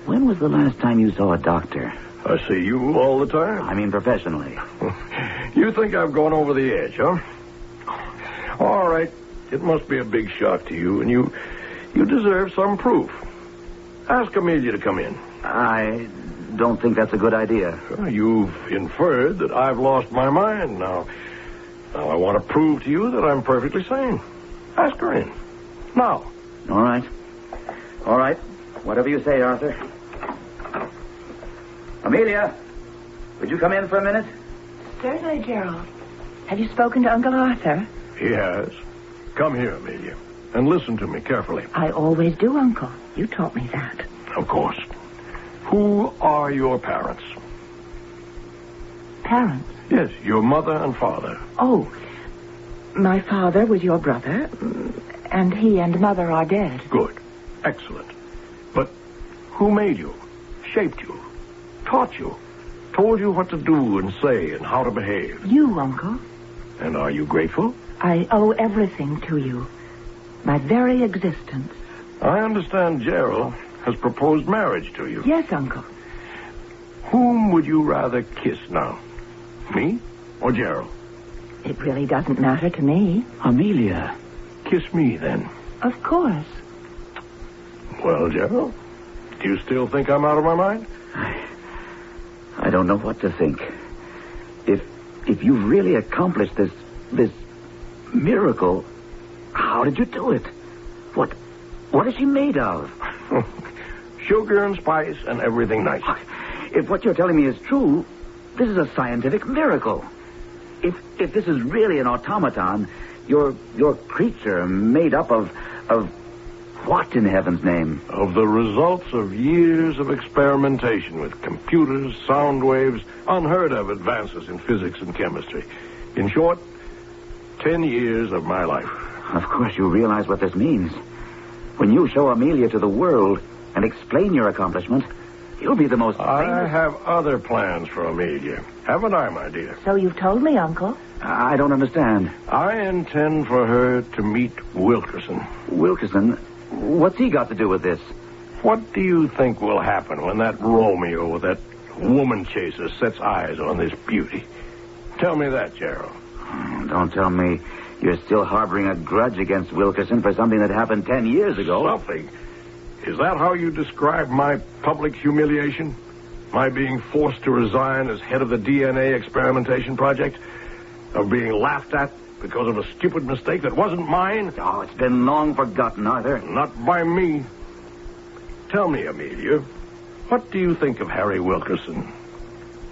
When was the last time you saw a doctor? I see you all the time. I mean professionally. You think I've gone over the edge, huh? All right. It must be a big shock to you, and you deserve some proof. Ask Amelia to come in. I don't think that's a good idea. You've inferred that I've lost my mind. Now I want to prove to you that I'm perfectly sane. Ask her in. Now. All right. All right. Whatever you say, Arthur. Amelia, would you come in for a minute? Certainly, Gerald. Have you spoken to Uncle Arthur? He has. Come here, Amelia, and listen to me carefully. I always do, Uncle. You taught me that. Of course. Who are your parents? Parents? Yes, your mother and father. Oh, my father was your brother, and he and mother are dead. Good. Excellent. But who made you, shaped you, taught you, told you what to do and say and how to behave? You, Uncle. And are you grateful? I owe everything to you. My very existence. I understand Gerald has proposed marriage to you. Yes, Uncle. Whom would you rather kiss now? Me or Gerald? It really doesn't matter to me. Amelia. Kiss me, then. Of course. Well, Gerald, do you still think I'm out of my mind? I don't know what to think. If you've really accomplished this miracle, how did you do it? What is she made of? Sugar and spice and everything nice. If what you're telling me is true, this is a scientific miracle. If this is really an automaton, your creature made up of what in heaven's name? Of the results of years of experimentation with computers, sound waves, unheard of advances in physics and chemistry. In short, 10 years of my life. Of course you realize what this means. When you show Amelia to the world and explain your accomplishment, you'll be the most famous... I have other plans for Amelia. Haven't I, my dear? So you've told me, Uncle. I don't understand. I intend for her to meet Wilkerson. Wilkerson? What's he got to do with this? What do you think will happen when that Romeo, that woman chaser, sets eyes on this beauty? Tell me that, Gerald. Don't tell me you're still harboring a grudge against Wilkerson for something that happened 10 years ago. Something? Is that how you describe my public humiliation? My being forced to resign as head of the DNA experimentation project? Of being laughed at because of a stupid mistake that wasn't mine? Oh, it's been long forgotten, Arthur. Not by me. Tell me, Amelia, what do you think of Harry Wilkerson?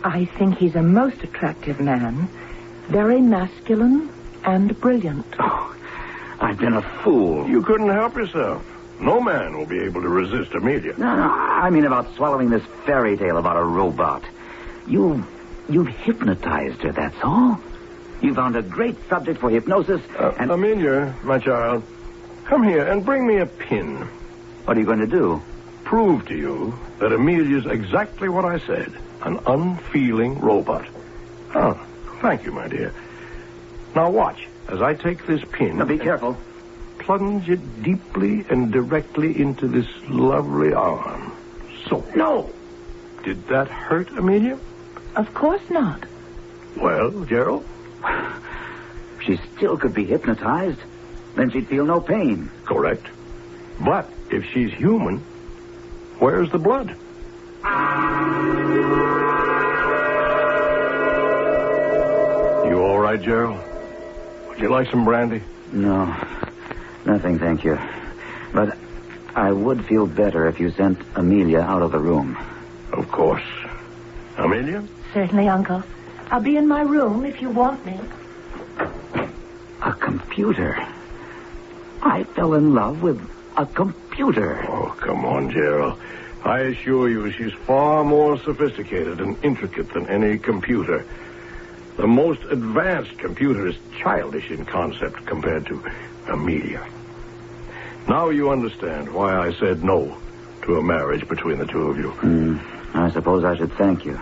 I think he's a most attractive man. Very masculine and brilliant. Oh, I've been a fool. You couldn't help yourself. No man will be able to resist Amelia. No, I mean about swallowing this fairy tale about a robot. You've hypnotized her, that's all. You found a great subject for hypnosis, and... Amelia, my child, come here and bring me a pin. What are you going to do? Prove to you that Amelia's exactly what I said. An unfeeling robot. Oh, thank you, my dear. Now watch as I take this pin... Now be careful. Plunge it deeply and directly into this lovely arm. So. No! Did that hurt, Amelia? Of course not. Well, Gerald? She still could be hypnotized. Then she'd feel no pain. Correct. But if she's human, where's the blood? You all right, Gerald? Would you like some brandy? No, nothing, thank you. But I would feel better if you sent Amelia out of the room. Of course. Amelia? Certainly, Uncle. I'll be in my room if you want me. A computer. I fell in love with a computer. Oh, come on, Gerald. I assure you she's far more sophisticated and intricate than any computer. The most advanced computer is childish in concept compared to Amelia. Now you understand why I said no to a marriage between the two of you. I suppose I should thank you.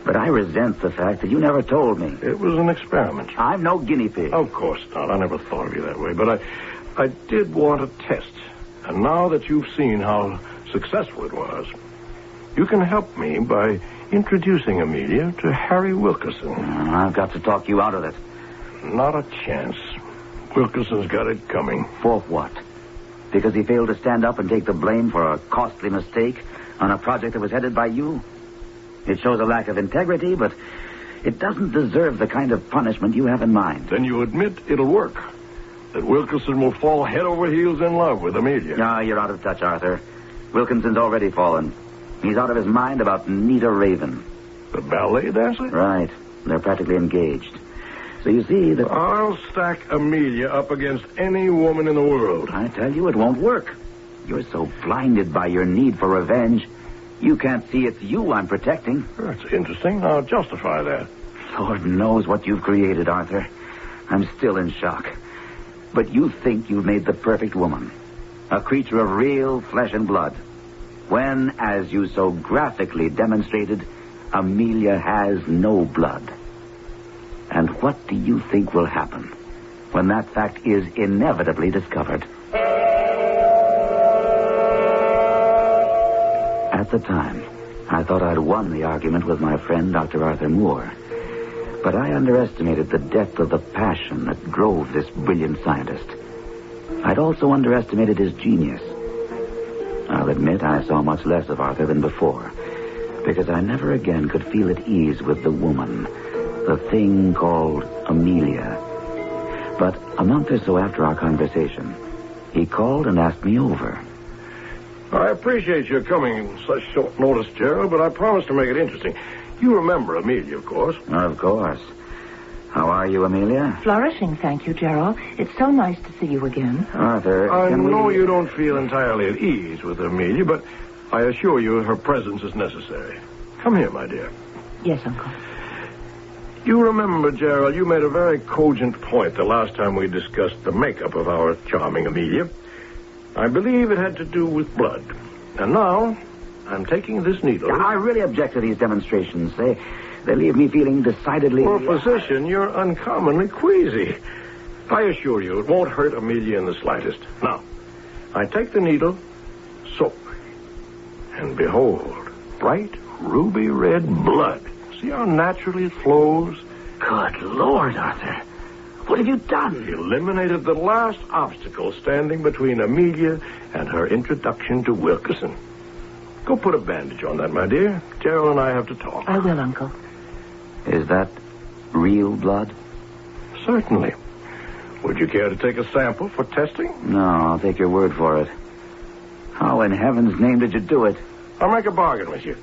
But I resent the fact that you never told me. It was an experiment. I'm no guinea pig. Of course not. I never thought of you that way. But I did want a test. And now that you've seen how successful it was, you can help me by introducing Amelia to Harry Wilkerson. I've got to talk you out of it. Not a chance. Wilkerson's got it coming. For what? Because he failed to stand up and take the blame for a costly mistake on a project that was headed by you? It shows a lack of integrity, but it doesn't deserve the kind of punishment you have in mind. Then you admit it'll work. That Wilkerson will fall head over heels in love with Amelia. No, you're out of touch, Arthur. Wilkinson's already fallen. He's out of his mind about Nita Raven. The ballet dancer? Right. They're practically engaged. So you see that... I'll stack Amelia up against any woman in the world. I tell you, it won't work. You're so blinded by your need for revenge, you can't see it's you I'm protecting. That's interesting. I'll justify that. Lord knows what you've created, Arthur. I'm still in shock. But you think you've made the perfect woman. A creature of real flesh and blood. When, as you so graphically demonstrated, Amelia has no blood. And what do you think will happen when that fact is inevitably discovered? At the time, I thought I'd won the argument with my friend, Dr. Arthur Moore. But I underestimated the depth of the passion that drove this brilliant scientist. I'd also underestimated his genius. I'll admit I saw much less of Arthur than before, because I never again could feel at ease with the woman, the thing called Amelia. But a month or so after our conversation, he called and asked me over. I appreciate your coming in such short notice, Gerald, but I promised to make it interesting. You remember Amelia, of course. Of course. How are you, Amelia? Flourishing, thank you, Gerald. It's so nice to see you again. Arthur, I know you don't feel entirely at ease with Amelia, but I assure you her presence is necessary. Come here, my dear. Yes, Uncle. You remember, Gerald, you made a very cogent point the last time we discussed the makeup of our charming Amelia. I believe it had to do with blood. And now, I'm taking this needle. I really object to these demonstrations. They leave me feeling decidedly... For a physician, you're uncommonly queasy. I assure you, it won't hurt Amelia in the slightest. Now, I take the needle, soak, and behold, bright ruby red blood. See how naturally it flows? Good Lord, Arthur. What have you done? Eliminated the last obstacle standing between Amelia and her introduction to Wilkerson. Go put a bandage on that, my dear. Gerald and I have to talk. I will, Uncle. Is that real blood? Certainly. Would you care to take a sample for testing? No, I'll take your word for it. How in heaven's name did you do it? I'll make a bargain with you.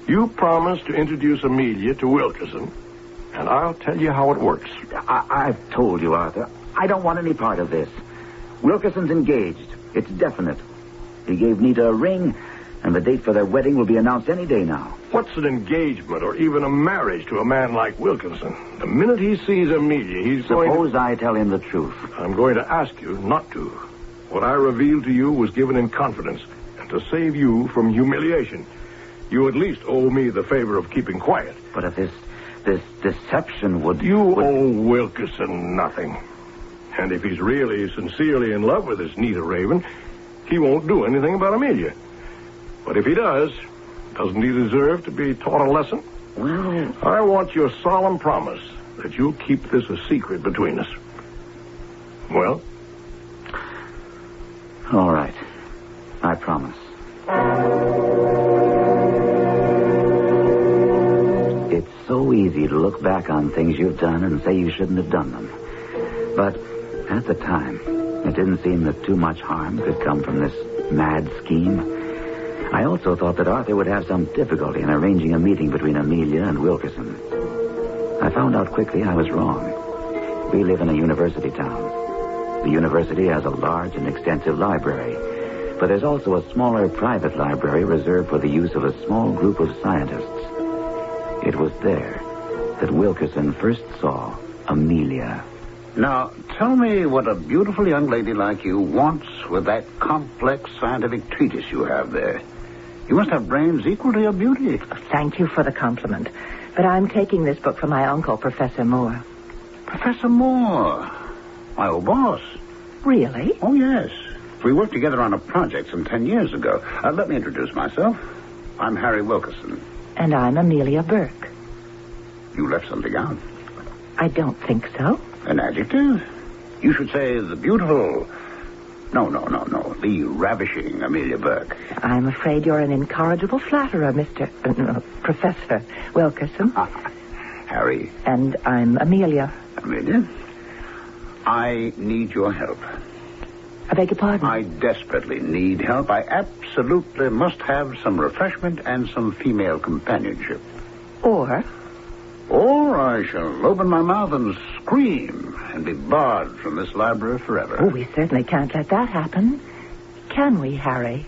You promise to introduce Amelia to Wilkerson, and I'll tell you how it works. I've told you, Arthur. I don't want any part of this. Wilkerson's engaged. It's definite. He gave Nita a ring, and the date for their wedding will be announced any day now. What's an engagement or even a marriage to a man like Wilkerson? The minute he sees Amelia, he's going to... Suppose I tell him the truth. I'm going to ask you not to. What I revealed to you was given in confidence, and to save you from humiliation. You at least owe me the favor of keeping quiet. But if this deception would... You owe Wilkerson nothing. And if he's really, sincerely in love with this Nita Raven, he won't do anything about Amelia. But if he does, doesn't he deserve to be taught a lesson? Well... I want your solemn promise that you'll keep this a secret between us. Well? All right. I promise. It's so easy to look back on things you've done and say you shouldn't have done them. But at the time, it didn't seem that too much harm could come from this mad scheme. I also thought that Arthur would have some difficulty in arranging a meeting between Amelia and Wilkerson. I found out quickly I was wrong. We live in a university town. The university has a large and extensive library, but there's also a smaller private library reserved for the use of a small group of scientists. It was there that Wilkerson first saw Amelia. Now, tell me what a beautiful young lady like you wants with that complex scientific treatise you have there. You must have brains equal to your beauty. Thank you for the compliment. But I'm taking this book from my uncle, Professor Moore. Professor Moore? My old boss. Really? Oh, yes. We worked together on a project some 10 years ago. Let me introduce myself. I'm Harry Wilkerson. And I'm Amelia Burke. You left something out. I don't think so. An adjective? You should say the beautiful... No. The ravishing Amelia Burke. I'm afraid you're an incorrigible flatterer, Professor Wilkerson. Harry. And I'm Amelia. Amelia? I need your help. I beg your pardon? I desperately need help. I absolutely must have some refreshment and some female companionship. Or I shall open my mouth and scream and be barred from this library forever. Oh, we certainly can't let that happen. Can we, Harry?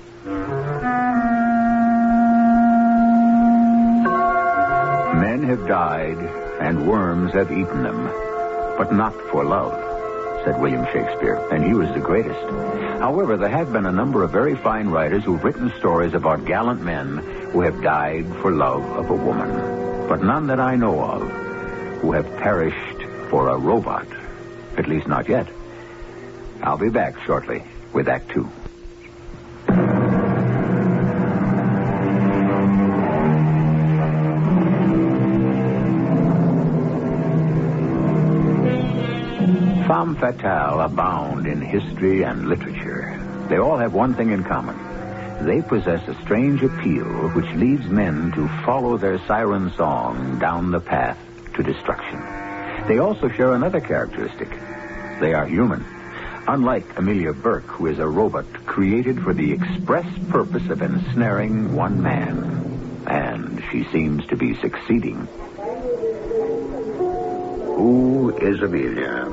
Men have died and worms have eaten them, but not for love, said William Shakespeare, and he was the greatest. However, there have been a number of very fine writers who've written stories about gallant men who have died for love of a woman, but none that I know of who have perished for a robot, at least not yet. I'll be back shortly with Act Two. Femme fatale abound in history and literature. They all have one thing in common. They possess a strange appeal which leads men to follow their siren song down the path to destruction. They also share another characteristic. They are human. Unlike Amelia Burke, who is a robot created for the express purpose of ensnaring one man. And she seems to be succeeding. Who is Amelia?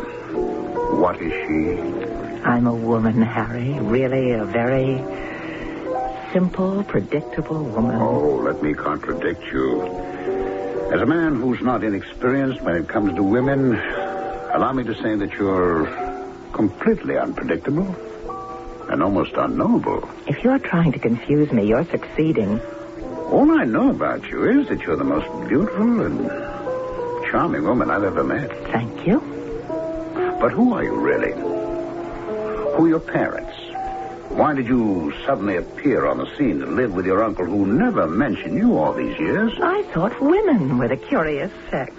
What is she? I'm a woman, Harry. Really a very simple, predictable woman. Oh, let me contradict you. As a man who's not inexperienced when it comes to women, allow me to say that you're completely unpredictable and almost unknowable. If you're trying to confuse me, you're succeeding. All I know about you is that you're the most beautiful and charming woman I've ever met. Thank you. But who are you really? Who are your parents? Why did you suddenly appear on the scene to live with your uncle who never mentioned you all these years? I thought women were the curious sex.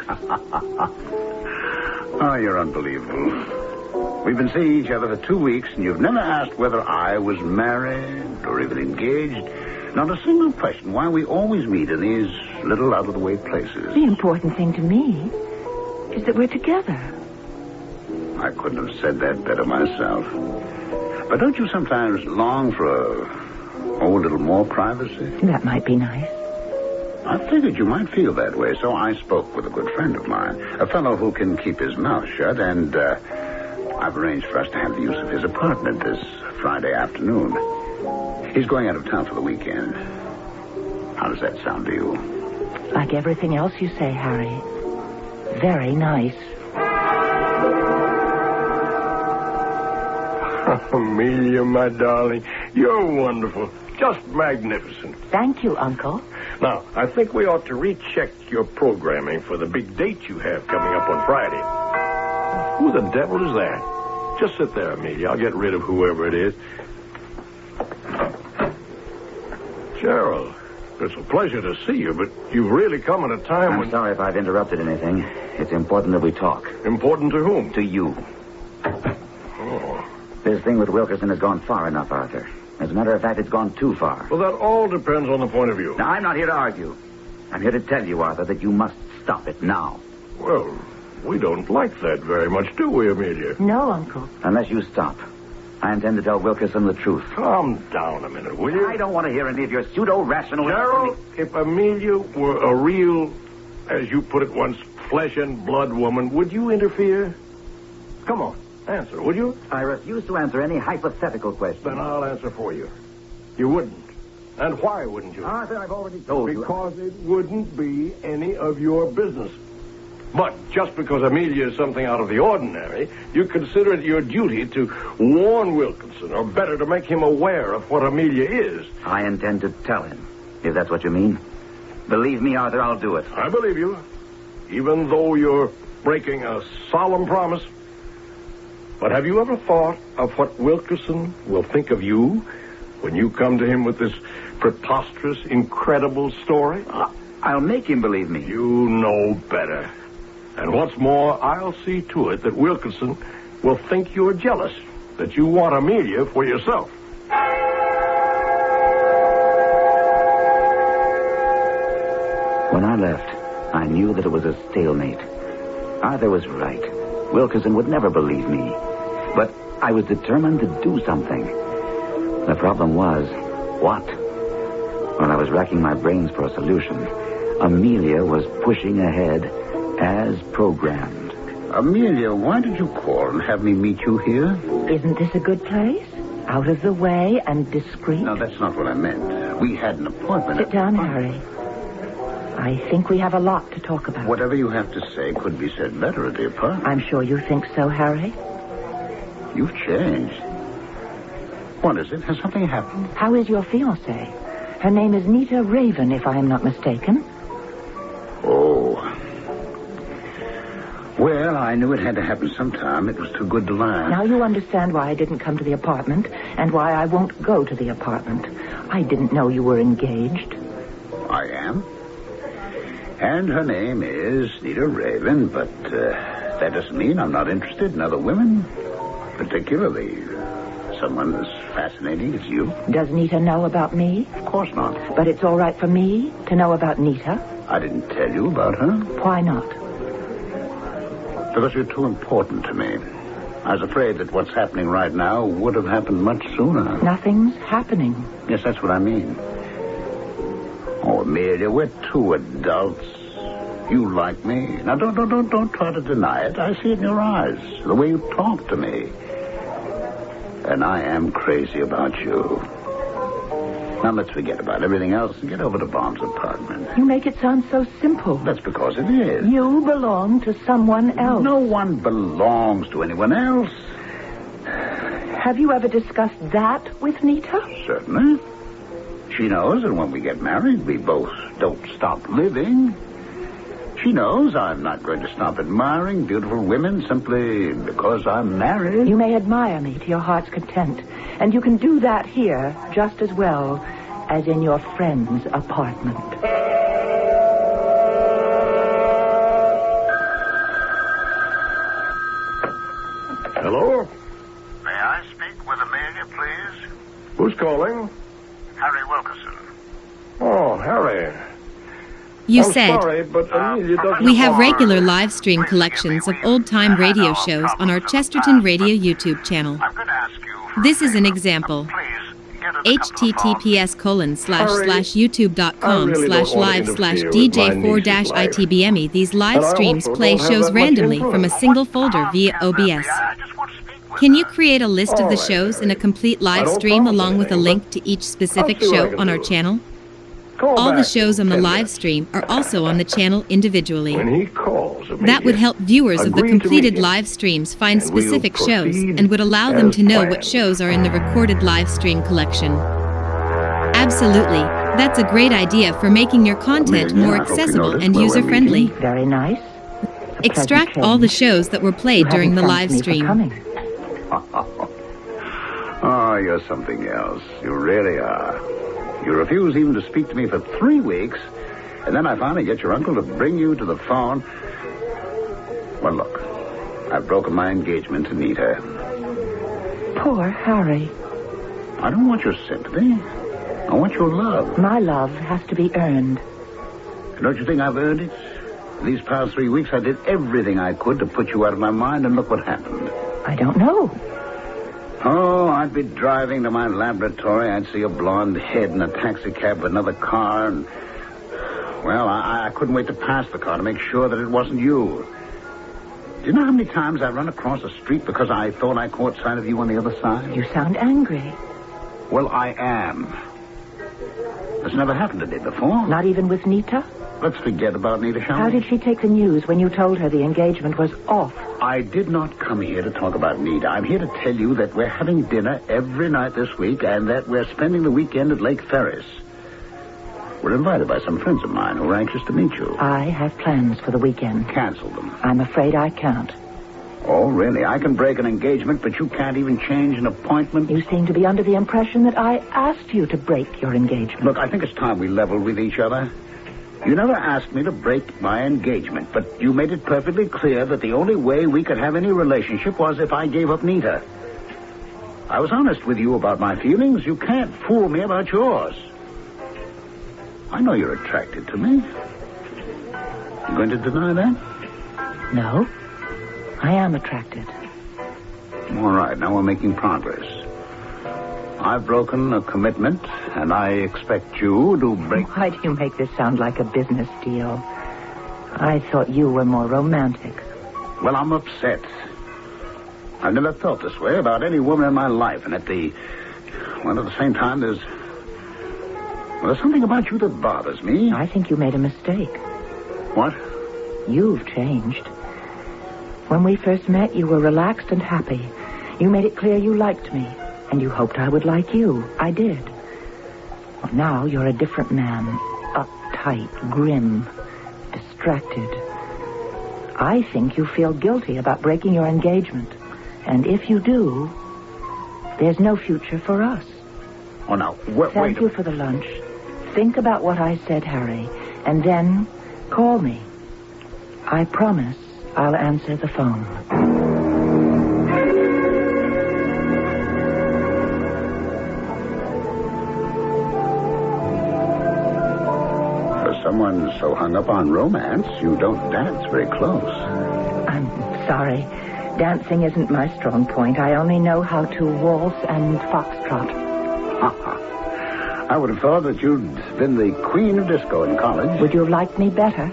Oh, you're unbelievable. We've been seeing each other for 2 weeks, and you've never asked whether I was married or even engaged. Not a single question why we always meet in these little out-of-the-way places. The important thing to me is that we're together. I couldn't have said that better myself. But don't you sometimes long for a little more privacy? That might be nice. I figured you might feel that way, so I spoke with a good friend of mine, a fellow who can keep his mouth shut, and I've arranged for us to have the use of his apartment this Friday afternoon. He's going out of town for the weekend. How does that sound to you? Like everything else you say, Harry. Very nice. Amelia, my darling, you're wonderful. Just magnificent. Thank you, Uncle. Now, I think we ought to recheck your programming for the big date you have coming up on Friday. Who the devil is that? Just sit there, Amelia. I'll get rid of whoever it is. Gerald, it's a pleasure to see you, but you've really come at a time when... I'm sorry if I've interrupted anything. It's important that we talk. Important to whom? To you. Oh. This thing with Wilkerson has gone far enough, Arthur. As a matter of fact, it's gone too far. Well, that all depends on the point of view. Now, I'm not here to argue. I'm here to tell you, Arthur, that you must stop it now. Well, we don't like that very much, do we, Amelia? No, Uncle. Unless you stop. I intend to tell Wilkerson the truth. Calm down a minute, will you? I don't want to hear any of your pseudo-rational... Gerald, if Amelia were a real, as you put it once, flesh and blood woman, would you interfere? Come on, answer, would you? I refuse to answer any hypothetical question. Then I'll answer for you. You wouldn't. And why wouldn't you? Arthur, I've already told you. Because it wouldn't be any of your business. But just because Amelia is something out of the ordinary, you consider it your duty to warn Wilkinson, or better, to make him aware of what Amelia is. I intend to tell him, if that's what you mean. Believe me, Arthur, I'll do it. I believe you, even though you're breaking a solemn promise. But have you ever thought of what Wilkinson will think of you when you come to him with this preposterous, incredible story? I'll make him believe me. You know better. And what's more, I'll see to it that Wilkinson will think you're jealous, that you want Amelia for yourself. When I left, I knew that it was a stalemate. Arthur was right. Wilkinson would never believe me. But I was determined to do something. The problem was, what? When I was racking my brains for a solution, Amelia was pushing ahead as programmed. Amelia, why did you call and have me meet you here? Isn't this a good place? Out of the way and discreet? No, that's not what I meant. We had an appointment. Sit down, Harry. I think we have a lot to talk about. Whatever you have to say could be said better at the apartment. I'm sure you think so, Harry. You've changed. What is it? Has something happened? How is your fiancée? Her name is Nita Raven, if I am not mistaken. Oh. Well, I knew it had to happen sometime. It was too good to lie. Now you understand why I didn't come to the apartment and why I won't go to the apartment. I didn't know you were engaged. I am. And her name is Nita Raven, but that doesn't mean I'm not interested in other women. Particularly someone as fascinating as you. Does Nita know about me? Of course not. But it's all right for me to know about Nita? I didn't tell you about her. Why not? Because you're too important to me. I was afraid that what's happening right now would have happened much sooner. Nothing's happening. Yes, that's what I mean. Oh, Amelia, we're two adults. You like me. Now, don't try to deny it. I see it in your eyes, the way you talk to me. And I am crazy about you. Now, let's forget about everything else and get over to Bob's apartment. You make it sound so simple. That's because it is. You belong to someone else. No one belongs to anyone else. Have you ever discussed that with Nita? Certainly. She knows that when we get married, we both don't stop living. She knows I'm not going to stop admiring beautiful women simply because I'm married. You may admire me to your heart's content, and you can do that here just as well as in your friend's apartment. Hello? May I speak with Amelia, please? Who's calling? Harry Wilkerson. Oh, Harry. You I'm said, sorry, but Amelia doesn't... we have regular live stream collections of old-time radio shows on our Chesterton Radio YouTube channel. This is an example. https://youtube.com/live/DJ4-ITBME. These live streams play shows randomly from a single folder via OBS. Can you create a list of the shows in a complete live stream along with a link to each specific show on our channel? All the shows on the live stream are also on the channel individually. That would help viewers of the completed live streams find specific shows and would allow them to know what shows are in the recorded live stream collection. Absolutely. That's a great idea for making your content more accessible and user-friendly. Very nice. Extract all the shows that were played during the live stream. Oh, you're something else. You really are. You refuse even to speak to me for 3 weeks, and then I finally get your uncle to bring you to the phone. Well, look, I've broken my engagement to Nita. Poor Harry. I don't want your sympathy. I want your love. My love has to be earned. Don't you think I've earned it? These past 3 weeks, I did everything I could to put you out of my mind, and look what happened. I don't know. Oh, I'd be driving to my laboratory. I'd see a blonde head in a taxi cab with another car, and... Well, I couldn't wait to pass the car to make sure that it wasn't you. Do you know how many times I run across the street because I thought I caught sight of you on the other side? You sound angry. Well, I am. This never happened to me before. Not even with Nita? Let's forget about Nita, shall we? How did she take the news when you told her the engagement was off? I did not come here to talk about Nita. I'm here to tell you that we're having dinner every night this week and that we're spending the weekend at Lake Ferris. We're invited by some friends of mine who are anxious to meet you. I have plans for the weekend. Cancel them. I'm afraid I can't. Oh, really? I can break an engagement, but you can't even change an appointment? You seem to be under the impression that I asked you to break your engagement. Look, I think it's time we level with each other. You never asked me to break my engagement, but you made it perfectly clear that the only way we could have any relationship was if I gave up Nita. I was honest with you about my feelings. You can't fool me about yours. I know you're attracted to me. You going to deny that? No. I am attracted. All right, now we're making progress. I've broken a commitment, and I expect you to break... Why do you make this sound like a business deal? I thought you were more romantic. Well, I'm upset. I've never felt this way about any woman in my life, and at the same time, there's something about you that bothers me. I think you made a mistake. What? You've changed. When we first met, you were relaxed and happy. You made it clear you liked me. And you hoped I would like you. I did. Well, now you're a different man. Uptight, grim, distracted. I think you feel guilty about breaking your engagement. And if you do, there's no future for us. Oh, now, Thank you for the lunch. Think about what I said, Harry, and then call me. I promise I'll answer the phone. Someone so hung up on romance, you don't dance very close. I'm sorry. Dancing isn't my strong point. I only know how to waltz and foxtrot. I would have thought that you'd been the queen of disco in college. Would you have liked me better?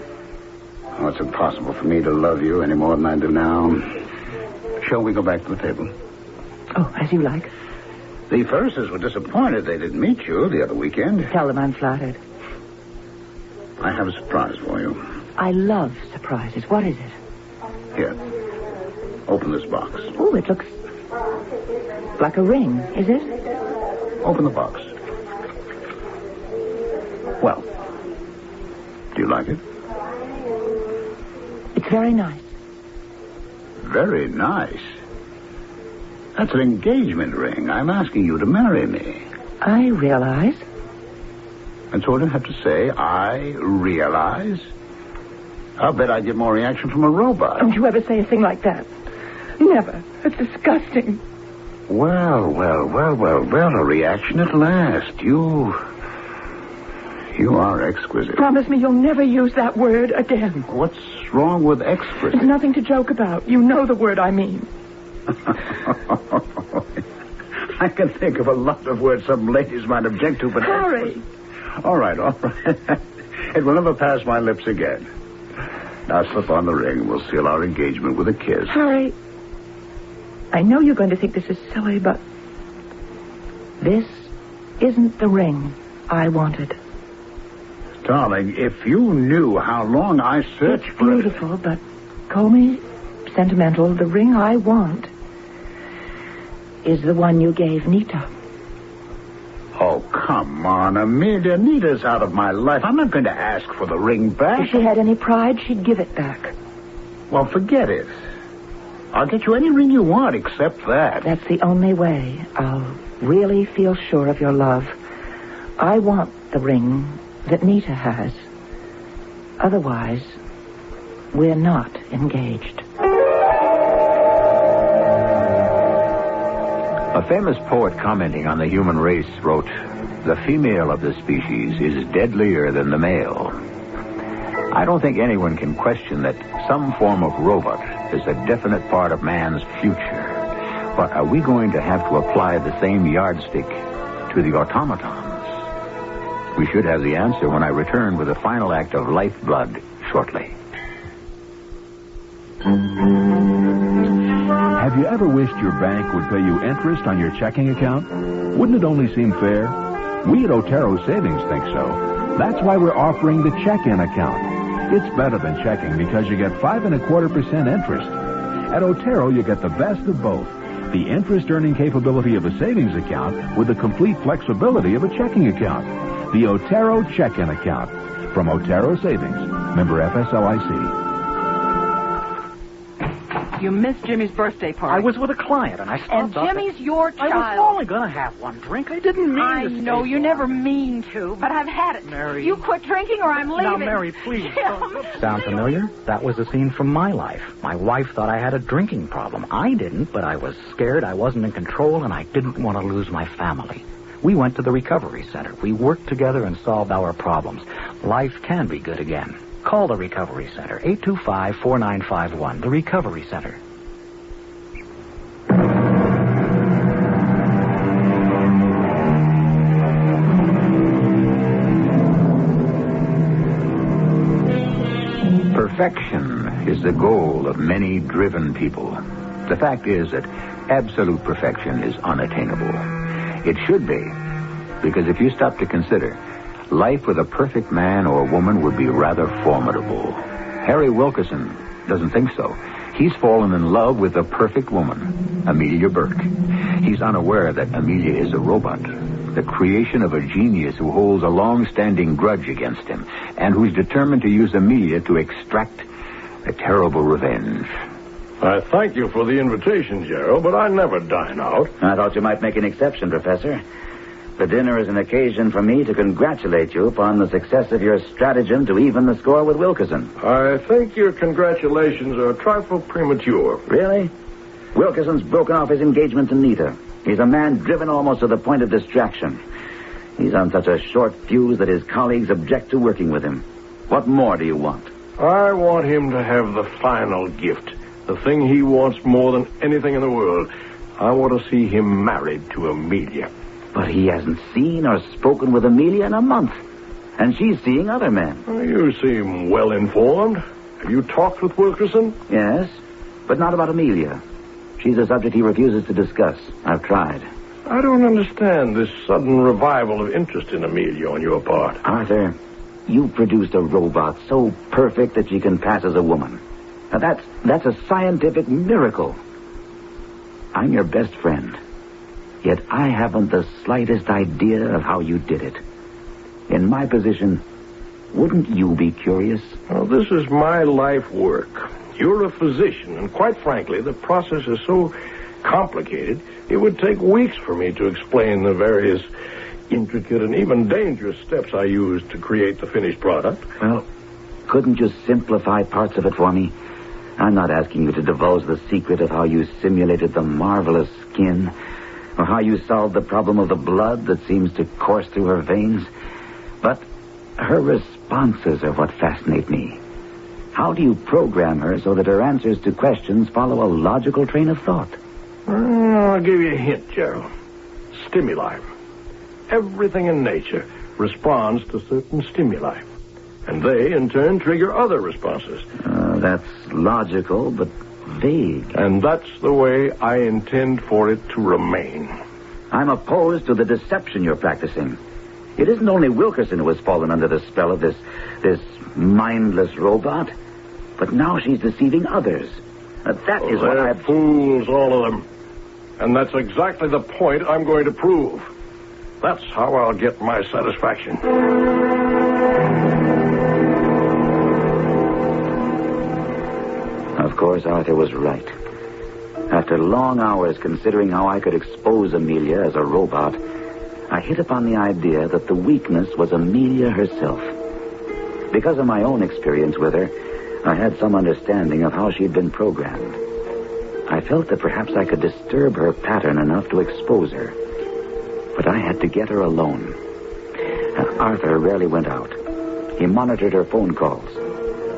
Oh, it's impossible for me to love you any more than I do now. Shall we go back to the table? Oh, as you like. The Ferrises were disappointed they didn't meet you the other weekend. Tell them I'm flattered. I have a surprise for you. I love surprises. What is it? Here. Open this box. Oh, it looks like a ring, is it? Open the box. Well, do you like it? It's very nice. Very nice. That's an engagement ring. I'm asking you to marry me. I realize. That's all you have to say. I realize. I'll bet I'd get more reaction from a robot. Don't you ever say a thing like that. Never. It's disgusting. Well, a reaction at last. You are exquisite. Promise me you'll never use that word again. What's wrong with exquisite? There's nothing to joke about. You know the word I mean. I can think of a lot of words some ladies might object to, but... Harry! All right. It will never pass my lips again. Now slip on the ring and we'll seal our engagement with a kiss. Harry, I know you're going to think this is silly, but this isn't the ring I wanted. Darling, if you knew how long I searched for it... It's beautiful, but Comey, sentimental, the ring I want is the one you gave Nita. Oh, come on, Amelia. Nita's out of my life. I'm not going to ask for the ring back. If she had any pride, she'd give it back. Well, forget it. I'll get you any ring you want except that. That's the only way I'll really feel sure of your love. I want the ring that Nita has. Otherwise, we're not engaged. A famous poet commenting on the human race wrote, "The female of the species is deadlier than the male." I don't think anyone can question that some form of robot is a definite part of man's future. But are we going to have to apply the same yardstick to the automatons? We should have the answer when I return with the final act of Lifeblood shortly. Have you ever wished your bank would pay you interest on your checking account? Wouldn't it only seem fair? We at Otero Savings think so. That's why we're offering the check-in account. It's better than checking because you get 5.25% interest. At Otero, you get the best of both. The interest-earning capability of a savings account with the complete flexibility of a checking account. The Otero check-in account. From Otero Savings. Member FSLIC. You missed Jimmy's birthday party. I was with a client, and I stopped And up Jimmy's your child. I was only going to have one drink. I didn't mean I to know stay you so never long. mean to, but I've had it. Mary. You quit drinking or I'm leaving. Now, Mary, please. Jim. Sound familiar? That was a scene from my life. My wife thought I had a drinking problem. I didn't, but I was scared I wasn't in control, and I didn't want to lose my family. We went to the recovery center. We worked together and solved our problems. Life can be good again. Call the recovery center, 825-4951, the recovery center. Perfection is the goal of many driven people. The fact is that absolute perfection is unattainable. It should be, because if you stop to consider, life with a perfect man or woman would be rather formidable. Harry Wilkerson doesn't think so. He's fallen in love with a perfect woman, Amelia Burke. He's unaware that Amelia is a robot, the creation of a genius who holds a long-standing grudge against him and who's determined to use Amelia to extract a terrible revenge. I thank you for the invitation, Gerald, but I never dine out. I thought you might make an exception, Professor. The dinner is an occasion for me to congratulate you upon the success of your stratagem to even the score with Wilkerson. I think your congratulations are a trifle premature. Really? Wilkerson's broken off his engagement to Nita. He's a man driven almost to the point of distraction. He's on such a short fuse that his colleagues object to working with him. What more do you want? I want him to have the final gift, the thing he wants more than anything in the world. I want to see him married to Amelia. But he hasn't seen or spoken with Amelia in a month. And she's seeing other men. You seem well informed. Have you talked with Wilkerson? Yes, but not about Amelia. She's a subject he refuses to discuss. I've tried. I don't understand this sudden revival of interest in Amelia on your part. Arthur, you produced a robot so perfect that she can pass as a woman. Now that's a scientific miracle. I'm your best friend. Yet I haven't the slightest idea of how you did it. In my position, wouldn't you be curious? Well, this is my life work. You're a physician, and quite frankly, the process is so complicated, it would take weeks for me to explain the various intricate and even dangerous steps I use to create the finished product. Well, couldn't you simplify parts of it for me? I'm not asking you to divulge the secret of how you simulated the marvelous skin, or how you solved the problem of the blood that seems to course through her veins. But her responses are what fascinate me. How do you program her so that her answers to questions follow a logical train of thought? I'll give you a hint, Gerald. Stimuli. Everything in nature responds to certain stimuli. And they, in turn, trigger other responses. That's logical, but vague. And that's the way I intend for it to remain. I'm opposed to the deception you're practicing. It isn't only Wilkerson who has fallen under the spell of this mindless robot, but now she's deceiving others. That is what They're fools, all of them. And that's exactly the point I'm going to prove. That's how I'll get my satisfaction. Of course, Arthur was right. After long hours considering how I could expose Amelia as a robot, I hit upon the idea that the weakness was Amelia herself. Because of my own experience with her, I had some understanding of how she'd been programmed. I felt that perhaps I could disturb her pattern enough to expose her. But I had to get her alone. Arthur rarely went out. He monitored her phone calls.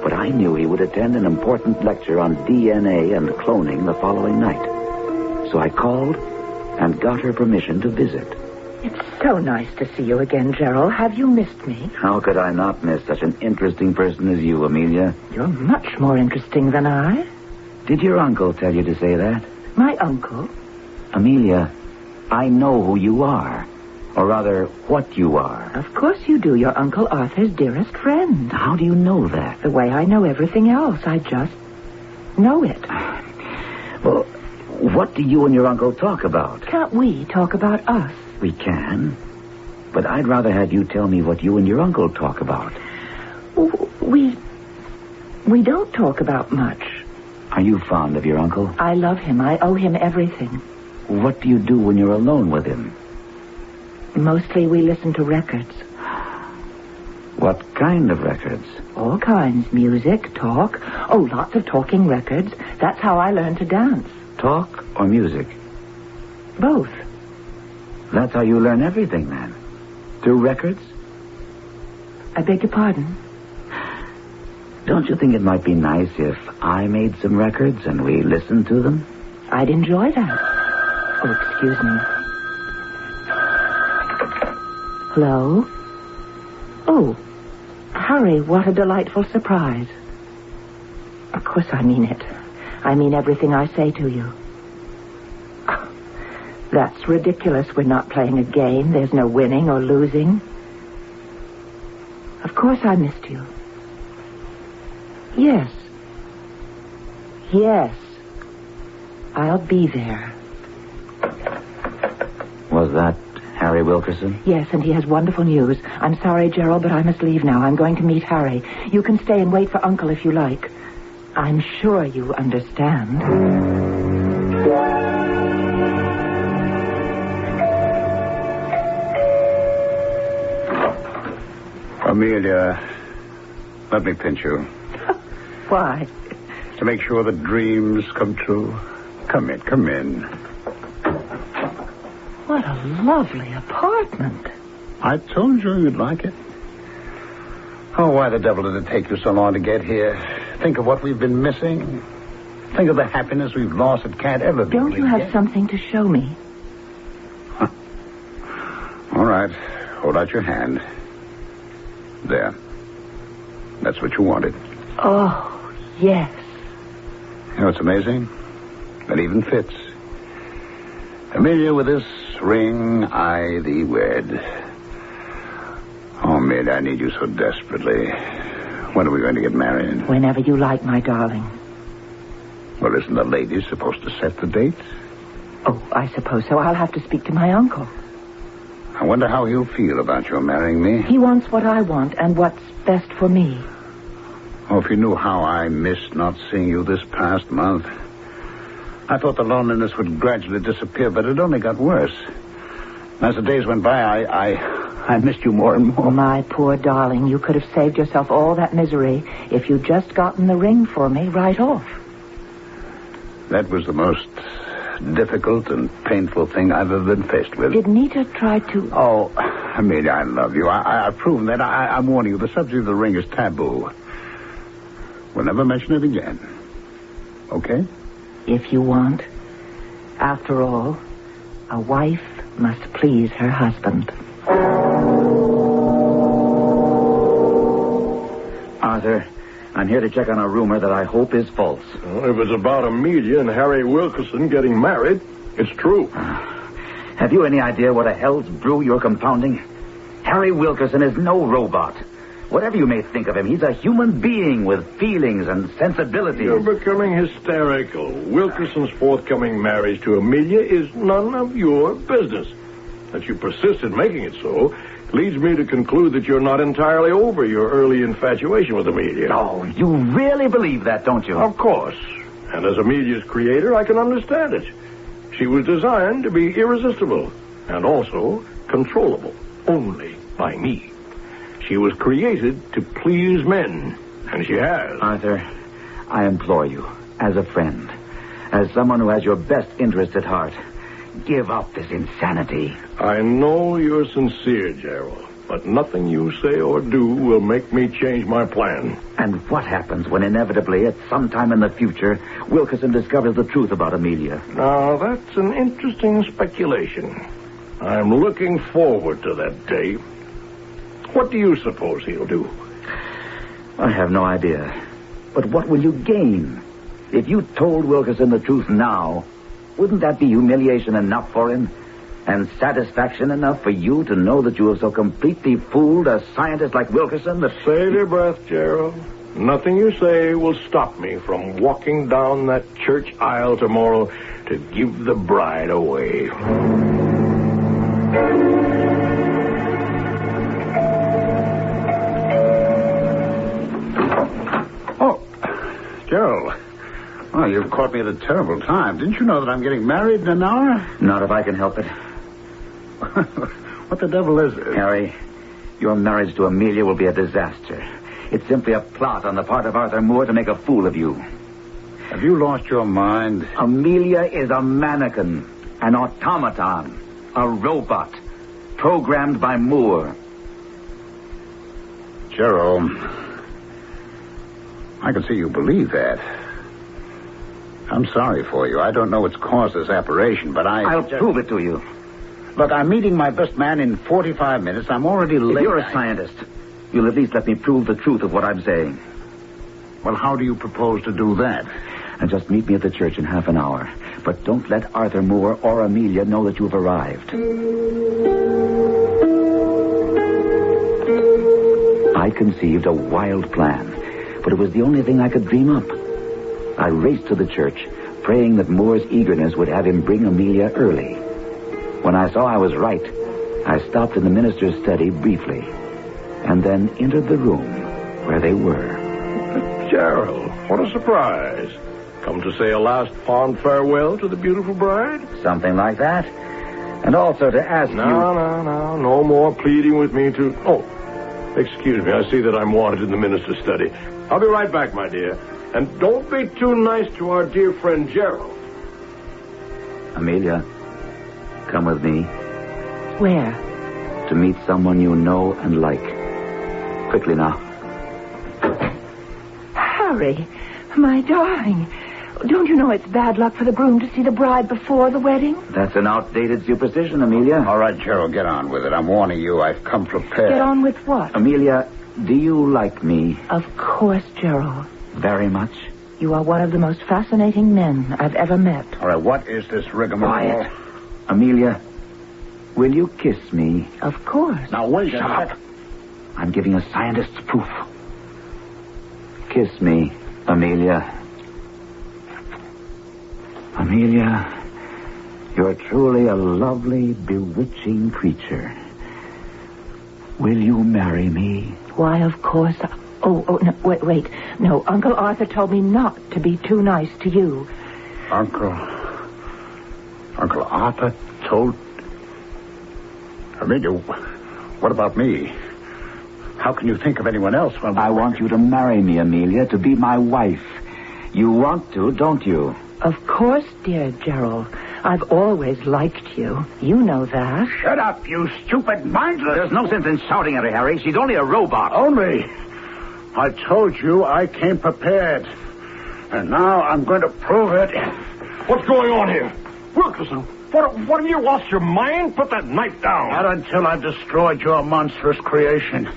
But I knew he would attend an important lecture on DNA and cloning the following night. So I called and got her permission to visit. It's so nice to see you again, Gerald. Have you missed me? How could I not miss such an interesting person as you, Amelia? You're much more interesting than I. Did your uncle tell you to say that? My uncle? Amelia, I know who you are. Or rather, what you are. Of course you do. You're Uncle Arthur's dearest friend. How do you know that? The way I know everything else. I just know it. Well, what do you and your uncle talk about? Can't we talk about us? We can. But I'd rather have you tell me what you and your uncle talk about. We don't talk about much. Are you fond of your uncle? I love him. I owe him everything. What do you do when you're alone with him? Mostly we listen to records. What kind of records? All kinds. Music, talk. Oh, lots of talking records. That's how I learned to dance. Talk or music? Both. That's how you learn everything, then? Through records? I beg your pardon? Don't you think it might be nice if I made some records and we listened to them? I'd enjoy that. Oh, excuse me. Hello? Oh, Harry, what a delightful surprise. Of course I mean it. I mean everything I say to you. Oh, that's ridiculous. We're not playing a game. There's no winning or losing. Of course I missed you. Yes. Yes. I'll be there. Was that Harry Wilkerson? Yes, and he has wonderful news. I'm sorry, Gerald, but I must leave now. I'm going to meet Harry. You can stay and wait for Uncle if you like. I'm sure you understand. Amelia, let me pinch you. Why? To make sure the dreams come true. Come in. What a lovely apartment. I told you you'd like it. Oh, why the devil did it take you so long to get here? Think of what we've been missing. Think of the happiness we've lost. It can't ever be. Don't you have something to show me? Huh. All right. Hold out your hand. There. That's what you wanted. Oh, yes. You know what's amazing? It even fits. Amelia, with this ring, I thee wed. Oh, Amelia, I need you so desperately. When are we going to get married? Whenever you like, my darling. Well, isn't the lady supposed to set the date? Oh, I suppose so. I'll have to speak to my uncle. I wonder how he'll feel about your marrying me. He wants what I want and what's best for me. Oh, if you knew how I missed not seeing you this past month. I thought the loneliness would gradually disappear, but it only got worse. As the days went by, I missed you more and more. My poor darling, you could have saved yourself all that misery if you'd just gotten the ring for me right off. That was the most difficult and painful thing I've ever been faced with. Did Nita try to... Oh, Amelia, I love you. I've proven that. I'm warning you. The subject of the ring is taboo. We'll never mention it again. Okay? If you want. After all, a wife must please her husband. Arthur, I'm here to check on a rumor that I hope is false. Well, if it's about Amelia and Harry Wilkerson getting married, it's true. Have you any idea what a hell's brew you're compounding? Harry Wilkerson is no robot. Whatever you may think of him, he's a human being with feelings and sensibilities. You're becoming hysterical. Wilkerson's forthcoming marriage to Amelia is none of your business. That you persist in making it so leads me to conclude that you're not entirely over your early infatuation with Amelia. Oh, you really believe that, don't you? Of course. And as Amelia's creator, I can understand it. She was designed to be irresistible and also controllable only by me. She was created to please men, and she has. Arthur, I implore you, as a friend, as someone who has your best interest at heart, give up this insanity. I know you're sincere, Gerald, but nothing you say or do will make me change my plan. And what happens when inevitably, at some time in the future, Wilkerson discovers the truth about Amelia? Now, that's an interesting speculation. I'm looking forward to that day. What do you suppose he'll do? I have no idea. But what will you gain? If you told Wilkerson the truth now, wouldn't that be humiliation enough for him? And satisfaction enough for you to know that you have so completely fooled a scientist like Wilkerson that... Save your breath, Gerald. Nothing you say will stop me from walking down that church aisle tomorrow to give the bride away. Oh, Gerald. Oh, you've caught me at a terrible time. Didn't you know that I'm getting married in an hour? Not if I can help it. What the devil is it? Harry, your marriage to Amelia will be a disaster. It's simply a plot on the part of Arthur Moore to make a fool of you. Have you lost your mind? Amelia is a mannequin, an automaton, a robot, programmed by Moore. Gerald, I can see you believe that. I'm sorry for you. I don't know what's caused this aberration, but I'll prove it to you. Look, I'm meeting my best man in 45 minutes. I'm already late. If you're a scientist, you'll at least let me prove the truth of what I'm saying. Well, how do you propose to do that? And just meet me at the church in half an hour. But don't let Arthur Moore or Amelia know that you've arrived. I conceived a wild plan, but it was the only thing I could dream up. I raced to the church, praying that Moore's eagerness would have him bring Amelia early. When I saw I was right, I stopped in the minister's study briefly, and then entered the room where they were. Gerald, what a surprise. Come to say a last fond farewell to the beautiful bride? Something like that. And also to ask you... No more pleading with me to... Oh, excuse me, I see that I'm wanted in the minister's study. I'll be right back, my dear. And don't be too nice to our dear friend Gerald. Amelia, come with me. Where? To meet someone you know and like. Quickly now. Harry, my darling, don't you know it's bad luck for the groom to see the bride before the wedding? That's an outdated superstition, Amelia. All right, Gerald, get on with it. I'm warning you. I've come prepared. Get on with what? Amelia, do you like me? Of course, Gerald. Very much? You are one of the most fascinating men I've ever met. All right, what is this rigmarole? Quiet. Amelia, will you kiss me? Of course. Now, wait Shut up. I'm giving a scientist's proof. Kiss me, Amelia. Amelia, you're truly a lovely, bewitching creature. Will you marry me? Why, of course. Oh, no, wait. No, Uncle Arthur told me not to be too nice to you. Uncle Arthur told... Amelia, what about me? How can you think of anyone else when... I want you to marry me, Amelia, to be my wife. You want to, don't you? Of course, dear Gerald. I've always liked you. You know that. Shut up, you stupid mindless... There's no sense in shouting at her, Harry. She's only a robot. Only? I told you I came prepared. And now I'm going to prove it. What's going on here? Wilkerson, what have you lost your mind? Put that knife down. Not until I've destroyed your monstrous creation.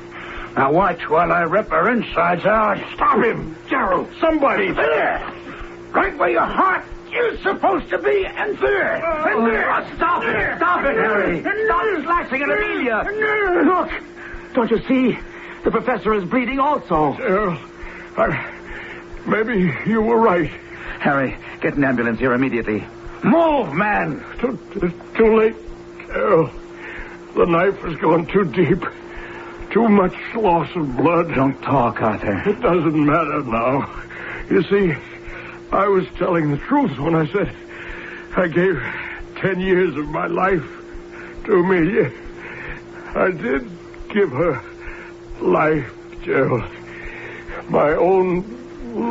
Now watch while I rip her insides out. Stop him, Gerald. Somebody. There. Right where your heart is supposed to be, and there. And there. Stop it. Stop it, Harry. Stop slashing at Amelia. Look. Don't you see? The professor is bleeding also. Gerald, maybe you were right. Harry, get an ambulance here immediately. Move, man! Too late, Gerald. The knife has gone too deep. Too much loss of blood. Don't talk, Arthur. It doesn't matter now. You see, I was telling the truth when I said I gave 10 years of my life to Amelia. I did give her life, Gerald. My own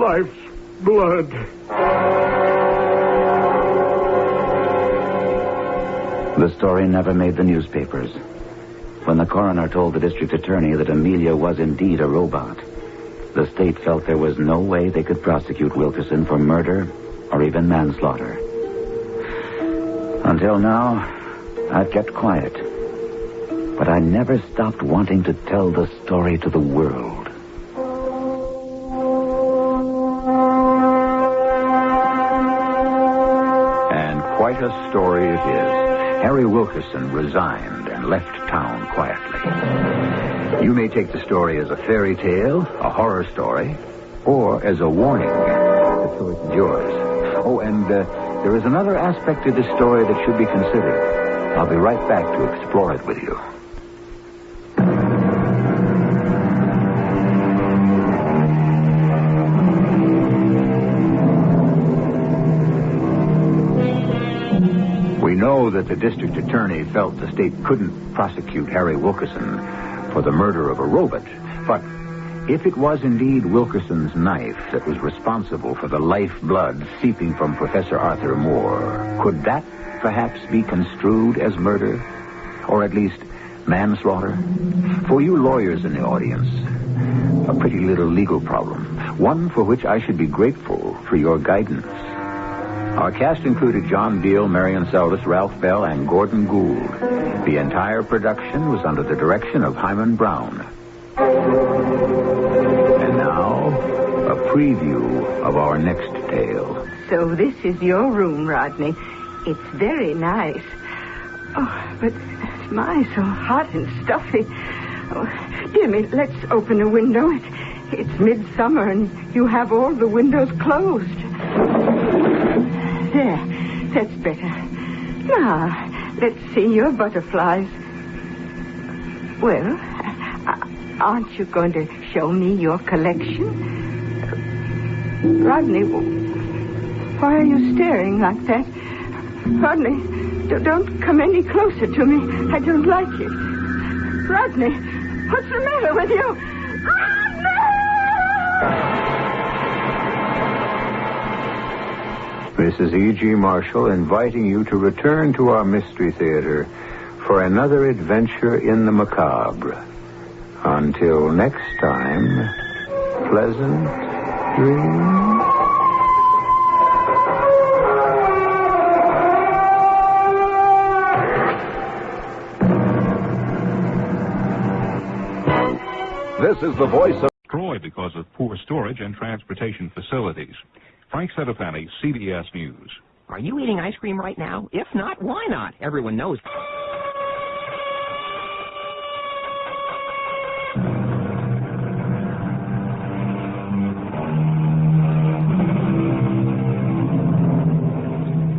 life's blood. The story never made the newspapers. When the coroner told the district attorney that Amelia was indeed a robot, the state felt there was no way they could prosecute Wilkerson for murder or even manslaughter. Until now, I've kept quiet. But I never stopped wanting to tell the story to the world. And quite a story it is. Harry Wilkerson resigned and left town quietly. You may take the story as a fairy tale, a horror story, or as a warning. The choice is yours. Oh, and there is another aspect to this story that should be considered. I'll be right back to explore it with you. We know that the district attorney felt the state couldn't prosecute Harry Wilkerson for the murder of a robot. But if it was indeed Wilkerson's knife that was responsible for the lifeblood seeping from Professor Arthur Moore, could that perhaps be construed as murder? Or at least manslaughter? For you lawyers in the audience, a pretty little legal problem. One for which I should be grateful for your guidance. Our cast included John Beale, Marion Seldes, Ralph Bell, and Gordon Gould. The entire production was under the direction of Hyman Brown. And now, a preview of our next tale. So this is your room, Rodney. It's very nice. Oh, but, my, so hot and stuffy. Oh, dear me, let's open a window. It's midsummer, and you have all the windows closed. There, that's better. Now, let's see your butterflies. Well, aren't you going to show me your collection? Rodney, why are you staring like that? Rodney, don't come any closer to me. I don't like it. Rodney, what's the matter with you? Rodney! This is E.G. Marshall inviting you to return to our Mystery Theater for another adventure in the macabre. Until next time, pleasant dreams. This is the voice of... Destroyed because of poor storage and transportation facilities. Frank Sedefani, CBS News. Are you eating ice cream right now? If not, why not? Everyone knows.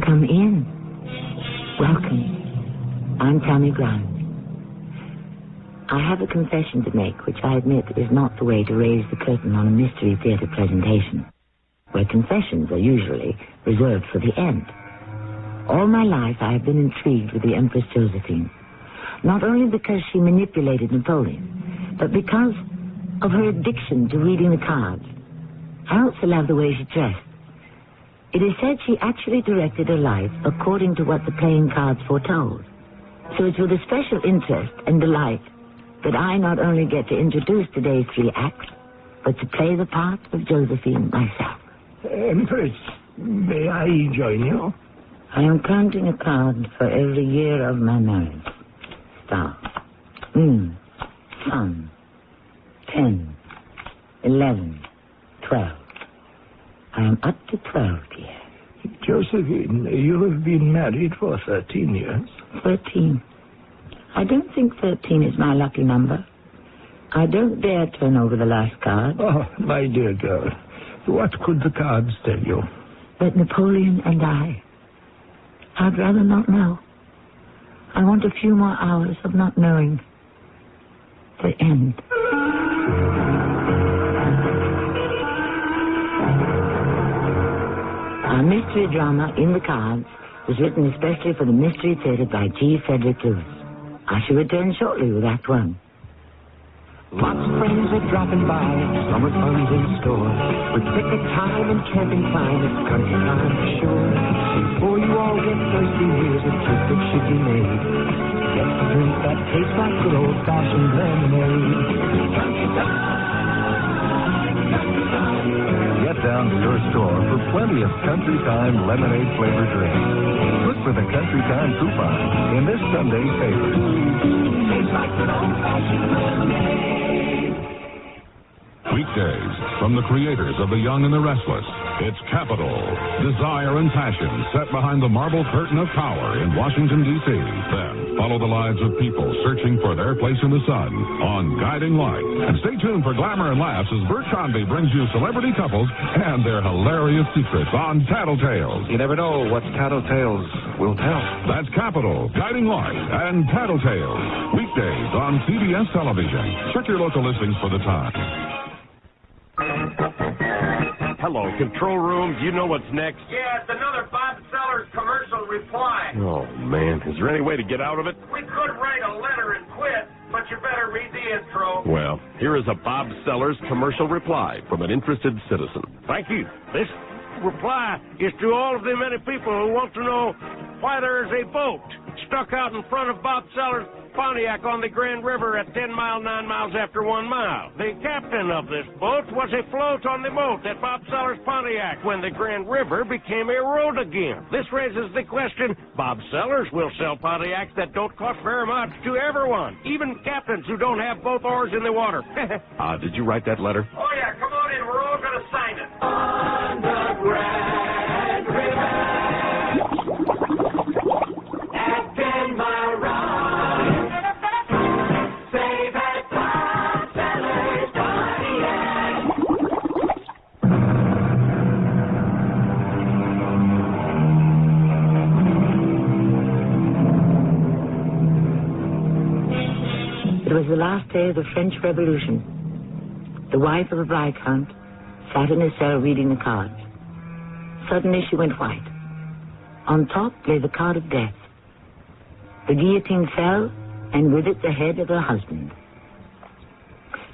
Come in. Welcome. I'm Tammy Brown. I have a confession to make, which I admit is not the way to raise the curtain on a mystery theater presentation, where confessions are usually reserved for the end. All my life I have been intrigued with the Empress Josephine, not only because she manipulated Napoleon, but because of her addiction to reading the cards. I also love the way she dressed. It is said she actually directed her life according to what the playing cards foretold. So it's with a special interest and delight that I not only get to introduce today's three acts, but to play the part of Josephine myself. Empress, may I join you? I am counting a card for every year of my marriage. Star. Moon. Sun. 10. 11. 12. I am up to 12, dear. Josephine, you have been married for 13 years. 13. I don't think 13 is my lucky number. I don't dare turn over the last card. Oh, my dear girl, what could the cards tell you? That Napoleon and I'd rather not know. I want a few more hours of not knowing. The end. Our mystery drama, In the Cards, was written especially for the Mystery Theater by G. Frederick Lewis. I shall return shortly with Act One. Lots of friends are dropping by, summer fun's in store. With picnic time and camping time, it's country time for sure. Before you all get thirsty, here's a trip that should be made. Get a drink that tastes like good old-fashioned lemonade. Country time! Get down to your store for plenty of Country Time lemonade-flavored drinks. Look for the Country Time coupon in this Sunday's paper. Tastes like good old-fashioned lemonade. Weekdays from the creators of The Young and the Restless. It's Capital, Desire and Passion set behind the marble curtain of power in Washington, D.C. Then follow the lives of people searching for their place in the sun on Guiding Light. And stay tuned for glamour and laughs as Bert Convy brings you celebrity couples and their hilarious secrets on Tattletales. You never know what Tattletales will tell. That's Capital, Guiding Light, and Tattletales. Weekdays on CBS television. Check your local listings for the time. Hello, control room. Do you know what's next? Yeah, it's another Bob Sellers commercial reply. Oh, man. Is there any way to get out of it? We could write a letter and quit, but you better read the intro. Well, here is a Bob Sellers commercial reply from an interested citizen. Thank you. This reply is to all of the many people who want to know why there is a boat stuck out in front of Bob Sellers' Pontiac on the Grand River at 10 miles, 9 miles after 1 mile. The captain of this boat was afloat on the boat at Bob Sellers' Pontiac when the Grand River became a road again. This raises the question, Bob Sellers will sell Pontiacs that don't cost very much to everyone, even captains who don't have both oars in the water. Did you write that letter? Oh, yeah, come on in. We're all going to sign it. On the Grand River at 10 Mile Run. It was the last day of the French Revolution. The wife of a viscount sat in her cell reading the cards. Suddenly she went white. On top lay the card of death. The guillotine fell, and with it the head of her husband.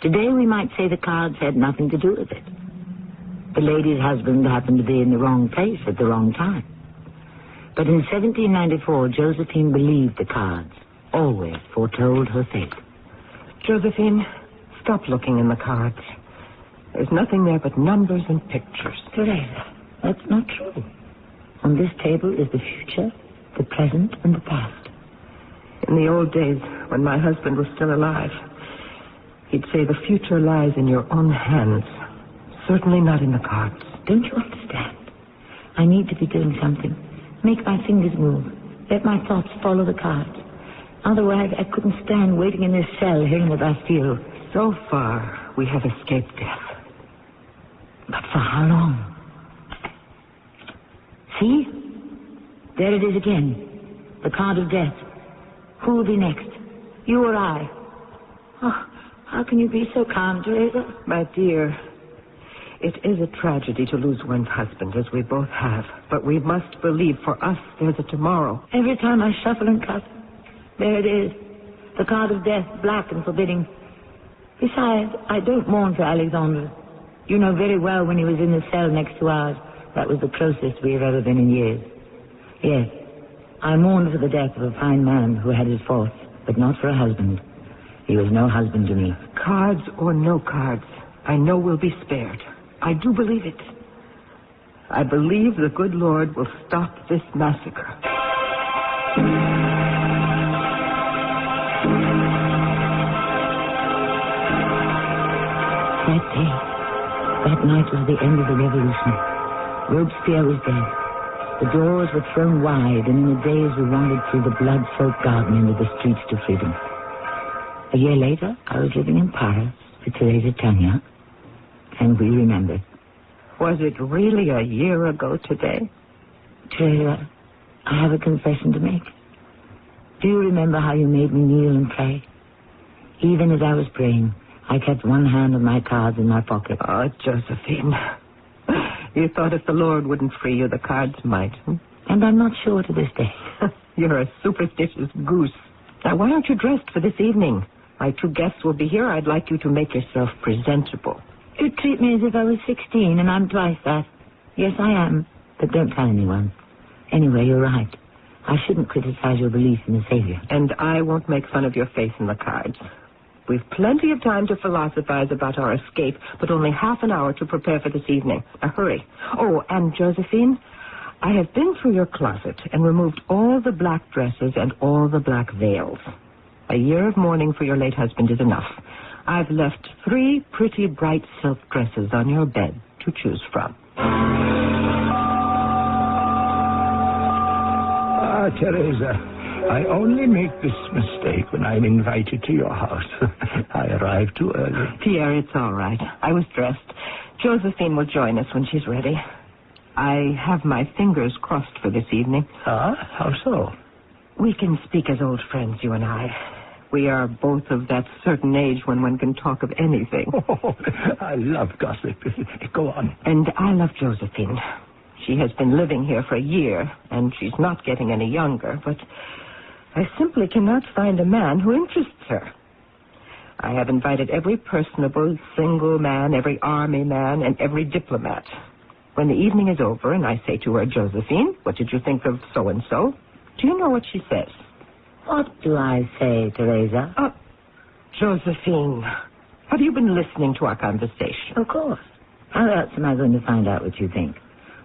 Today we might say the cards had nothing to do with it. The lady's husband happened to be in the wrong place at the wrong time. But in 1794, Josephine believed the cards always foretold her fate. Josephine, stop looking in the cards. There's nothing there but numbers and pictures. Teresa, that's not true. On this table is the future, the present, and the past. In the old days, when my husband was still alive, he'd say the future lies in your own hands. Certainly not in the cards. Don't you understand? I need to be doing something. Make my fingers move. Let my thoughts follow the cards. Otherwise, I couldn't stand waiting in this cell here in the Bastille. So far, we have escaped death. But for how long? See? There it is again. The card of death. Who will be next? You or I? Oh, how can you be so calm, Teresa? My dear, it is a tragedy to lose one's husband, as we both have. But we must believe for us there's a tomorrow. Every time I shuffle and cut, there it is. The card of death, black and forbidding. Besides, I don't mourn for Alexandre. You know very well when he was in the cell next to ours, that was the closest we have ever been in years. Yes, I mourned for the death of a fine man who had his faults, but not for a husband. He was no husband to me. Cards or no cards, I know we'll be spared. I do believe it. I believe the good Lord will stop this massacre. That day, that night was the end of the revolution. Robespierre was dead. The doors were thrown wide, and in a daze we wandered through the blood-soaked garden into the streets to freedom. A year later, I was living in Paris with Teresa Tanya, and we remembered. Was it really a year ago today? Teresa, I have a confession to make. Do you remember how you made me kneel and pray? Even as I was praying, I kept one hand on my cards in my pocket. Oh, Josephine. You thought if the Lord wouldn't free you, the cards might. And I'm not sure to this day. You're a superstitious goose. Now, why aren't you dressed for this evening? My 2 guests will be here. I'd like you to make yourself presentable. You treat me as if I was 16, and I'm twice that. Yes, I am, but don't tell anyone. Anyway, you're right. I shouldn't criticize your belief in the Savior. And I won't make fun of your face in the cards. We've plenty of time to philosophize about our escape, but only half an hour to prepare for this evening. Now, hurry. Oh, and Josephine, I have been through your closet and removed all the black dresses and all the black veils. A year of mourning for your late husband is enough. I've left 3 pretty bright silk dresses on your bed to choose from. Ah, Teresa, I only make this mistake when I'm invited to your house. I arrive too early. Pierre, it's all right. I was dressed. Josephine will join us when she's ready. I have my fingers crossed for this evening. Ah, how so? We can speak as old friends, you and I. We are both of that certain age when one can talk of anything. Oh, I love gossip. Go on. And I love Josephine. She has been living here for a year, and she's not getting any younger, but I simply cannot find a man who interests her. I have invited every personable single man, every army man, and every diplomat. When the evening is over and I say to her, Josephine, what did you think of so-and-so? Do you know what she says? What do I say, Teresa? Josephine, have you been listening to our conversation? Of course. How else am I going to find out what you think?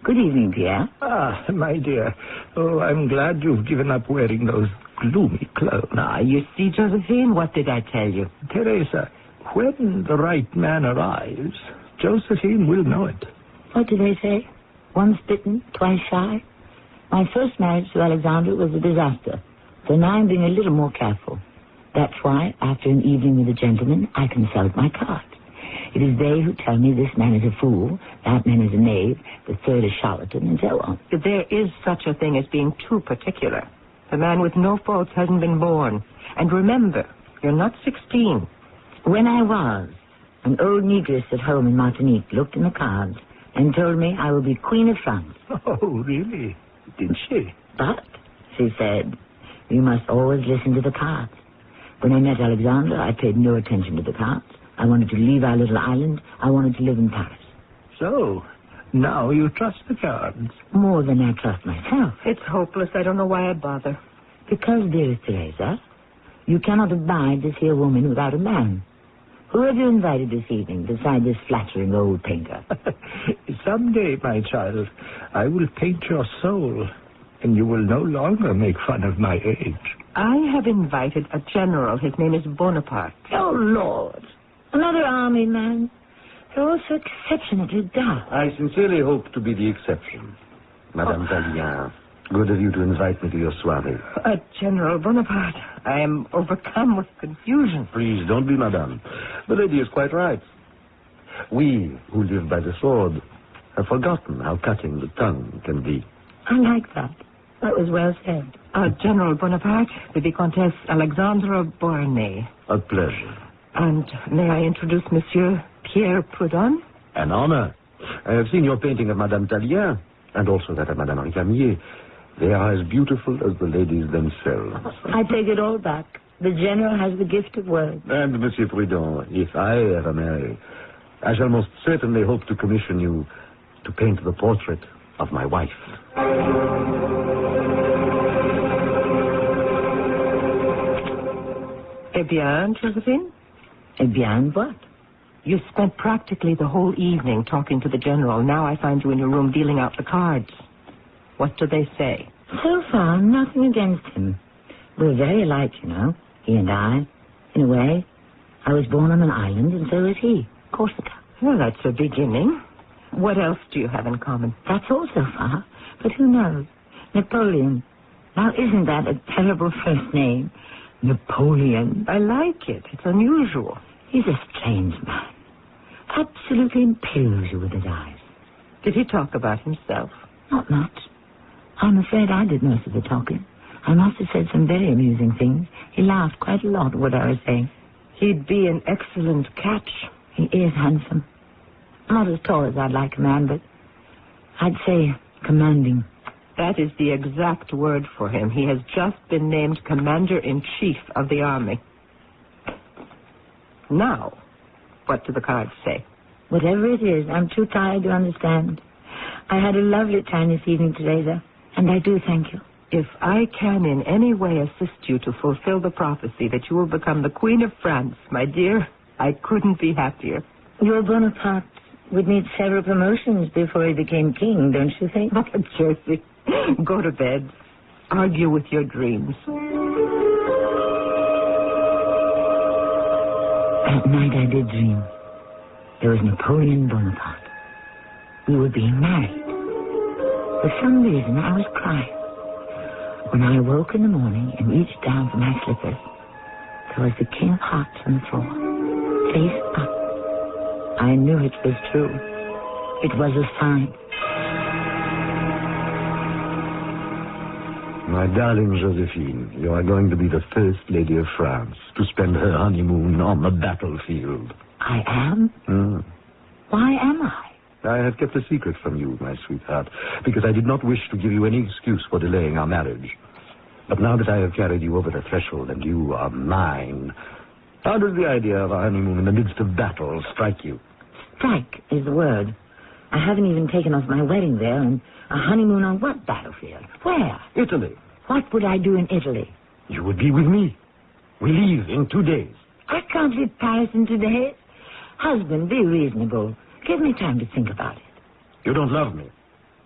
Good evening, Pierre. Ah, my dear. Oh, I'm glad you've given up wearing those gloomy clothes. Ah, you see, Josephine, what did I tell you? Teresa, when the right man arrives, Josephine will know it. What do they say? Once bitten, twice shy? My first marriage to Alexandra was a disaster. So now I'm being a little more careful. That's why, after an evening with a gentleman, I consult my cards. It is they who tell me this man is a fool, that man is a knave, the third a charlatan, and so on. There is such a thing as being too particular. The man with no faults hasn't been born. And remember, you're not 16. When I was, an old negress at home in Martinique looked in the cards and told me I will be Queen of France. Oh, really? Did she? But, she said, you must always listen to the cards. When I met Alexandra, I paid no attention to the cards. I wanted to leave our little island. I wanted to live in Paris. So, now you trust the cards? More than I trust myself. It's hopeless. I don't know why I bother. Because, dearest Teresa, you cannot abide to see a woman without a man. Who have you invited this evening beside this flattering old painter? Someday, my child, I will paint your soul, and you will no longer make fun of my age. I have invited a general. His name is Bonaparte. Oh, Lord. Another army man. You're all so exceptionally dull. I sincerely hope to be the exception. Madame Vallière, good of you to invite me to your soirée. General Bonaparte, I am overcome with confusion. Please, don't be, madame. The lady is quite right. We, who live by the sword, have forgotten how cutting the tongue can be. I like that. That was well said. General Bonaparte, the Vicomtesse Alexandra Beauharnais. A pleasure. And may I introduce Monsieur Pierre Proudhon? An honor. I have seen your painting of Madame Tallien, and also that of Madame Ricamier. They are as beautiful as the ladies themselves. I take it all back. The General has the gift of words. And, Monsieur Proudhon, if I ever marry, I shall most certainly hope to commission you to paint the portrait of my wife. Eh bien, Josephine? Eh bien, what? You spent practically the whole evening talking to the General. Now I find you in your room dealing out the cards. What do they say? So far, nothing against him. We're very alike, you know, he and I. In a way, I was born on an island, and so is he. Corsica. Well, that's a beginning. What else do you have in common? That's all so far. But who knows? Napoleon. Now, isn't that a terrible first name? Napoleon. I like it. It's unusual. He's a strange man. Absolutely impales you with his eyes. Did he talk about himself? Not much. I'm afraid I did most of the talking. I must have said some very amusing things. He laughed quite a lot at what I was saying. He'd be an excellent catch. He is handsome. Not as tall as I'd like a man, but I'd say commanding. That is the exact word for him. He has just been named Commander-in-Chief of the Army. Now, what do the cards say? Whatever it is, I'm too tired to understand. I had a lovely time this evening today, though, and I do thank you. If I can in any way assist you to fulfill the prophecy that you will become the Queen of France, my dear, I couldn't be happier. Your Bonaparte would need several promotions before he became king, don't you think? Oh, Josie, go to bed. Argue with your dreams. That night I did dream. There was Napoleon Bonaparte. We were being married. For some reason, I was crying. When I awoke in the morning and reached down for my slippers, there was the King of Hearts on the floor, face up. I knew it was true. It was a sign. My darling Josephine, you are going to be the first lady of France to spend her honeymoon on the battlefield. I am? Why am I? I have kept a secret from you, my sweetheart, because I did not wish to give you any excuse for delaying our marriage. But now that I have carried you over the threshold and you are mine, how does the idea of a honeymoon in the midst of battle strike you? Strike is the word. I haven't even taken off my wedding veil, and a honeymoon on what battlefield? Where? Italy. What would I do in Italy? You would be with me. We leave in 2 days. I can't leave Paris in 2 days. Husband, be reasonable. Give me time to think about it. You don't love me.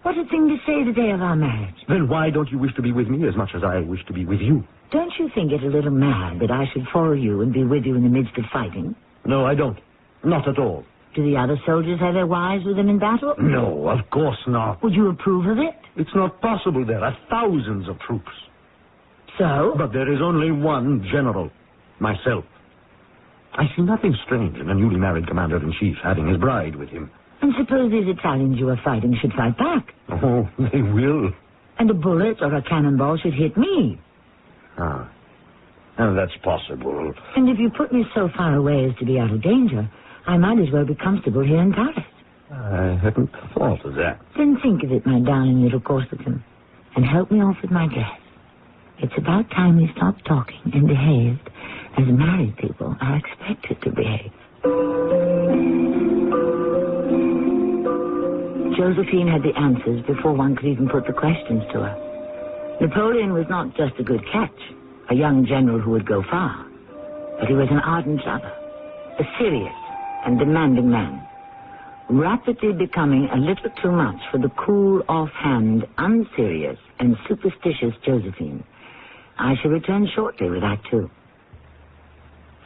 What a thing to say the day of our marriage. Then why don't you wish to be with me as much as I wish to be with you? Don't you think it a little mad that I should follow you and be with you in the midst of fighting? No, I don't. Not at all. Do the other soldiers have their wives with them in battle? No, of course not. Would you approve of it? It's not possible. There are thousands of troops. So? But there is only one general. Myself. I see nothing strange in a newly married commander-in-chief having his bride with him. And suppose these Italians you are fighting should fight back? Oh, they will. And a bullet or a cannonball should hit me. Ah. Oh, that's possible. And if you put me so far away as to be out of danger, I might as well be comfortable here in Paris. I hadn't thought of that. Then think of it, my darling little Corsican, and help me off with my dress. It's about time we stopped talking and behaved as married people are expected to behave. Josephine had the answers before one could even put the questions to her. Napoleon was not just a good catch, a young general who would go far, but he was an ardent lover, a serious and demanding man, rapidly becoming a little too much for the cool, offhand, unserious, and superstitious Josephine. I shall return shortly with Act Two.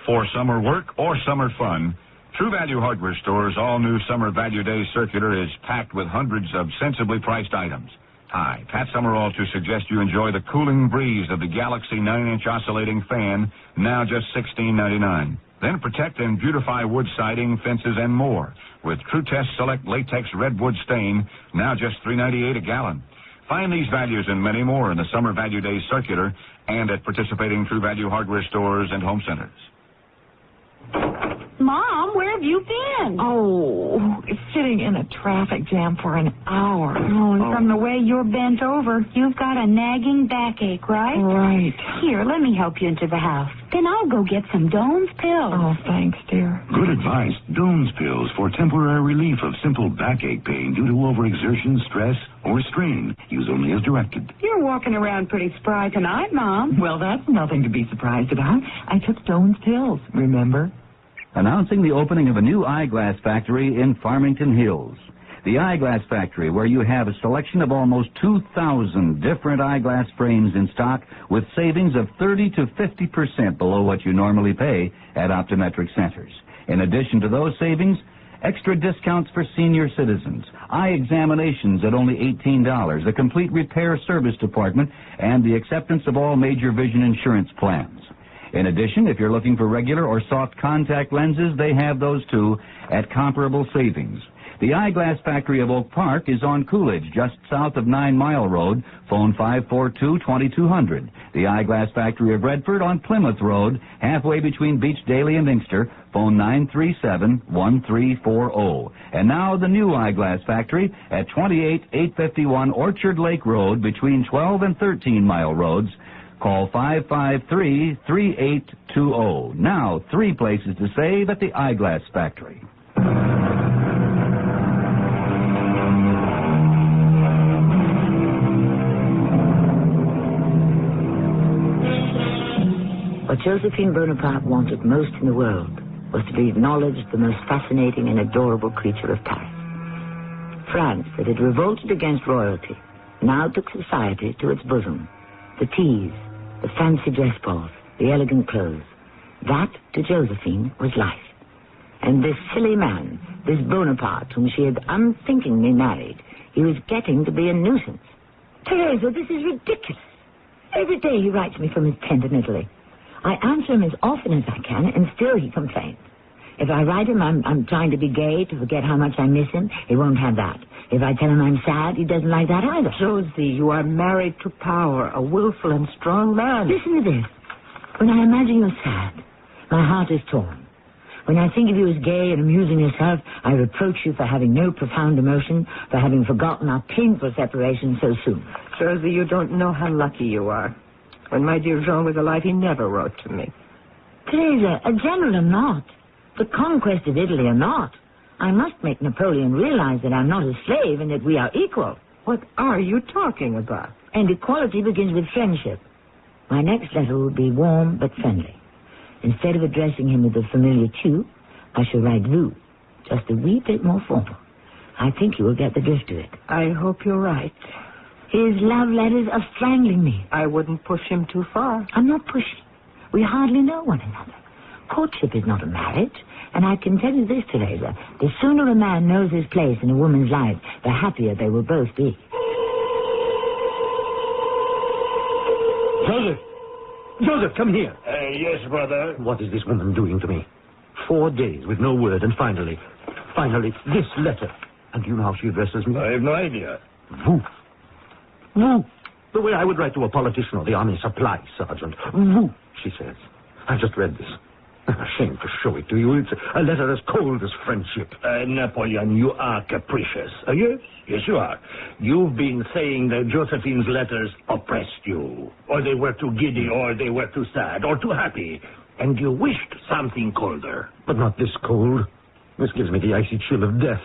For summer work or summer fun, True Value Hardware Store's all-new Summer Value Day circular is packed with hundreds of sensibly priced items. Hi, Pat Summerall to suggest you enjoy the cooling breeze of the Galaxy 9-inch oscillating fan, now just $16.99. Then protect and beautify wood siding, fences, and more with True Test Select Latex Redwood Stain, now just $3.98 a gallon. Find these values and many more in the Summer Value Day circular and at participating True Value Hardware stores and home centers. Mom, where have you been? Oh, sitting in a traffic jam for an hour. Oh, and from the way you're bent over, you've got a nagging backache, right? Right. Here, let me help you into the house. Then I'll go get some Doan's pills. Oh, thanks, dear. Good advice. Doan's pills for temporary relief of simple backache pain due to overexertion, stress, or strain. Use only as directed. You're walking around pretty spry tonight, Mom. Well, that's nothing to be surprised about. I took Doan's pills, remember? Announcing the opening of a new eyeglass factory in Farmington Hills. The Eyeglass Factory, where you have a selection of almost 2,000 different eyeglass frames in stock with savings of 30 to 50% below what you normally pay at optometric centers. In addition to those savings, extra discounts for senior citizens, eye examinations at only $18, a complete repair service department, and the acceptance of all major vision insurance plans. In addition, if you're looking for regular or soft contact lenses, they have those too at comparable savings. The Eyeglass Factory of Oak Park is on Coolidge, just south of 9 Mile Road. Phone 542-2200. The Eyeglass Factory of Redford on Plymouth Road, halfway between Beach Daly and Inkster. Phone 937-1340. And now the new Eyeglass Factory at 28851 Orchard Lake Road between 12 and 13 Mile Roads. Call 553-3820. Now, 3 places to save at the Eyeglass Factory. What Josephine Bonaparte wanted most in the world was to be acknowledged the most fascinating and adorable creature of Paris. France, that had revolted against royalty, now took society to its bosom. The teas, the fancy dress balls, the elegant clothes. That, to Josephine, was life. And this silly man, this Bonaparte, whom she had unthinkingly married, he was getting to be a nuisance. Teresa, this is ridiculous. Every day he writes me from his tent in Italy. I answer him as often as I can, and still he complains. If I write him I'm trying to be gay, to forget how much I miss him, he won't have that. If I tell him I'm sad, he doesn't like that either. Josie, you are married to power, a willful and strong man. Listen to this. When I imagine you're sad, my heart is torn. When I think of you as gay and amusing yourself, I reproach you for having no profound emotion, for having forgotten our painful separation so soon. Josie, you don't know how lucky you are. When my dear Jean was alive, he never wrote to me. Teresa, a general or not, the conquest of Italy or not, I must make Napoleon realize that I'm not a slave and that we are equal. What are you talking about? And equality begins with friendship. My next letter will be warm but friendly. Instead of addressing him with the familiar tu, I shall write vous, just a wee bit more formal. I think you will get the drift of it. I hope you're right. His love letters are strangling me. I wouldn't push him too far. I'm not pushing. We hardly know one another. Courtship is not a marriage. And I can tell you this, Teresa, the sooner a man knows his place in a woman's life, the happier they will both be. Joseph! Joseph, come here. Yes, brother. What is this woman doing to me? 4 days with no word, and finally, this letter. And do you know how she addresses me? I have no idea. Vous. Vous. The way I would write to a politician or the army supply sergeant. Vous, she says. I've just read this. I'm ashamed to show it to you. It's a letter as cold as friendship. Napoleon, you are capricious. Yes, you are. You've been saying that Josephine's letters oppressed you, or they were too giddy, or they were too sad, or too happy, and you wished something colder. But not this cold. This gives me the icy chill of death.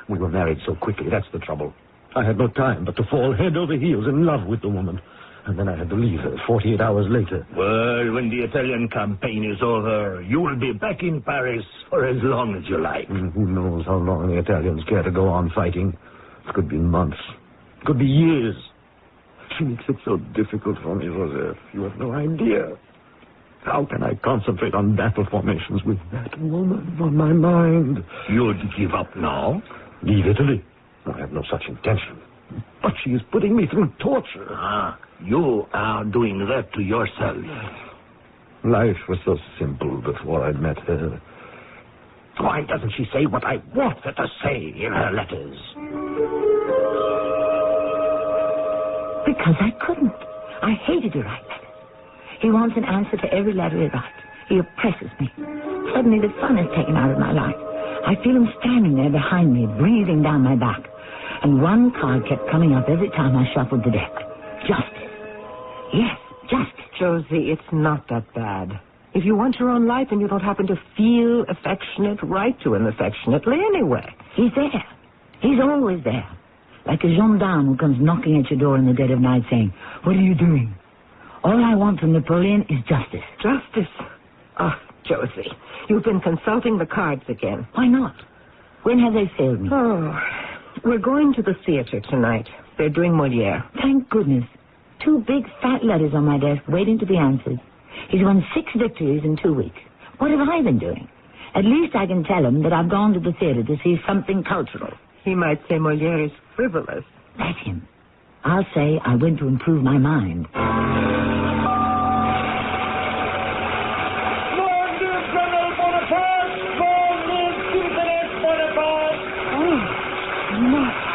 We were married so quickly, that's the trouble. I had no time but to fall head over heels in love with the woman. And then I had to leave her 48 hours later. Well, when the Italian campaign is over, you will be back in Paris for as long as you like. Who knows how long the Italians care to go on fighting. It could be months. It could be years. She makes it so difficult for me, Joseph. You have no idea. How can I concentrate on battle formations with that woman on my mind? You'd give up now? Leave Italy? I have no such intention. But she is putting me through torture. You are doing that to yourself. Life was so simple before I met her. Why doesn't she say what I want her to say in her letters? Because I couldn't. I hated to write letters. He wants an answer to every letter he writes. He oppresses me. Suddenly the fun is taken out of my life. I feel him standing there behind me, breathing down my back. And one card kept coming up every time I shuffled the deck. Justice. Yes, justice. Josie, it's not that bad. If you want your own life and you don't happen to feel affectionate, write to him affectionately anyway. He's there. He's always there. Like a gendarme who comes knocking at your door in the dead of night saying, "What are you doing?" All I want from Napoleon is justice. Justice? Oh, Josie, you've been consulting the cards again. Why not? When have they failed me? Oh, we're going to the theater tonight. They're doing Molière. Thank goodness. 2 big fat letters on my desk waiting to be answered. He's won 6 victories in 2 weeks. What have I been doing? At least I can tell him that I've gone to the theater to see something cultural. He might say Molière is frivolous. That's him. I'll say I went to improve my mind.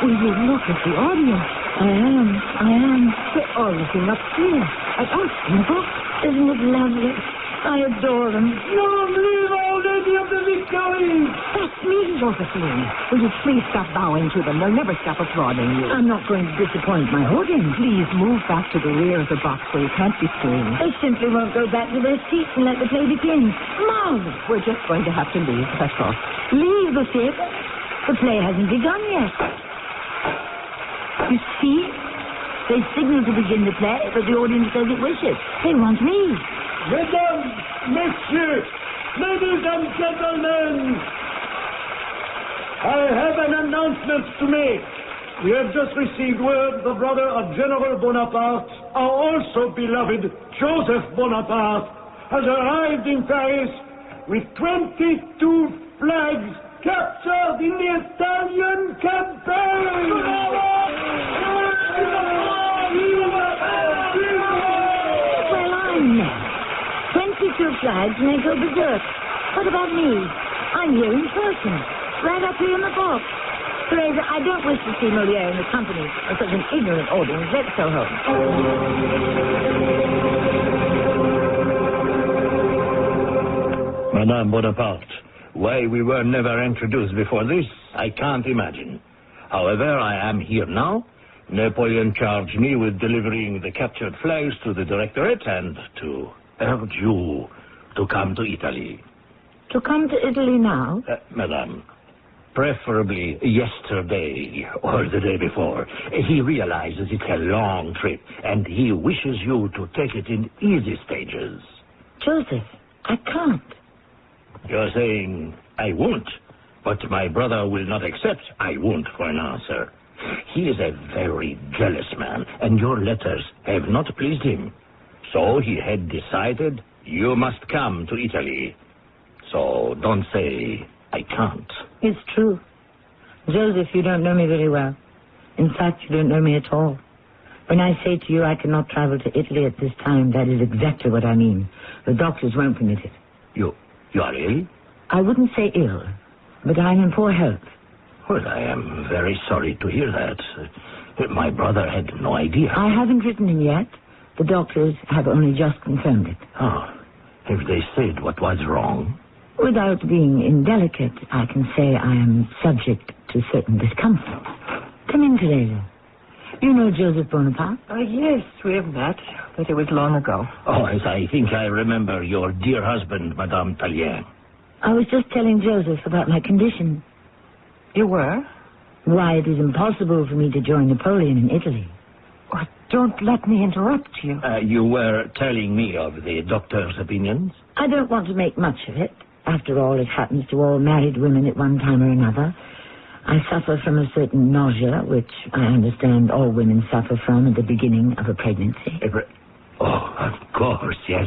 Will you look at the audience? I am. They're all looking up here at us in the box. Isn't it lovely? I adore them. Long live Our Lady of the Victory! That's me, Josephine. Will you please stop bowing to them? They'll never stop applauding you. I'm not going to disappoint my audience. Please move back to the rear of the box where you can't be seen. They simply won't go back to their seats and let the play begin. Come on. We're just going to have to leave, that's all. Leave the theater? The play hasn't begun yet. You see? They signal to begin the play, but the audience says it wishes. They want me. Mesdames, Messieurs, ladies and gentlemen, I have an announcement to make. We have just received word the brother of General Bonaparte, our also beloved Joseph Bonaparte, has arrived in Paris with 22 flags captured in the Italian campaign. Well, I'm next. 22 flags and they go berserk. What about me? I'm here in person, right up here in the box. Teresa, I don't wish to see Molière in the company of such an ignorant audience. Let's go home. Madame Bonaparte, why we were never introduced before this, I can't imagine. However, I am here now. Napoleon charged me with delivering the captured flags to the Directorate and to urge you to come to Italy. To come to Italy now? Madame, preferably yesterday or the day before. He realizes it's a long trip, and he wishes you to take it in easy stages. Joseph, I can't. You're saying, I won't, but my brother will not accept I won't for an answer. He is a very jealous man, and your letters have not pleased him. So he had decided you must come to Italy. So don't say, I can't. It's true. Joseph, you don't know me very well. In fact, you don't know me at all. When I say to you I cannot travel to Italy at this time, that is exactly what I mean. The doctors won't permit it. You are ill? I wouldn't say ill, but I'm in poor health. Well, I am very sorry to hear that. My brother had no idea. I haven't written him yet. The doctors have only just confirmed it. Oh, have they said what was wrong? Without being indelicate, I can say I am subject to certain discomfort. Come in, Teresa. You know Joseph Bonaparte? Yes, we have met, but it was long ago. Oh, as I think I remember your dear husband, Madame Tallien. I was just telling Joseph about my condition. You were? Why, it is impossible for me to join Napoleon in Italy. Oh, don't let me interrupt you. You were telling me of the doctor's opinions? I don't want to make much of it. After all, it happens to all married women at one time or another. I suffer from a certain nausea, which I understand all women suffer from at the beginning of a pregnancy. Oh, of course, yes,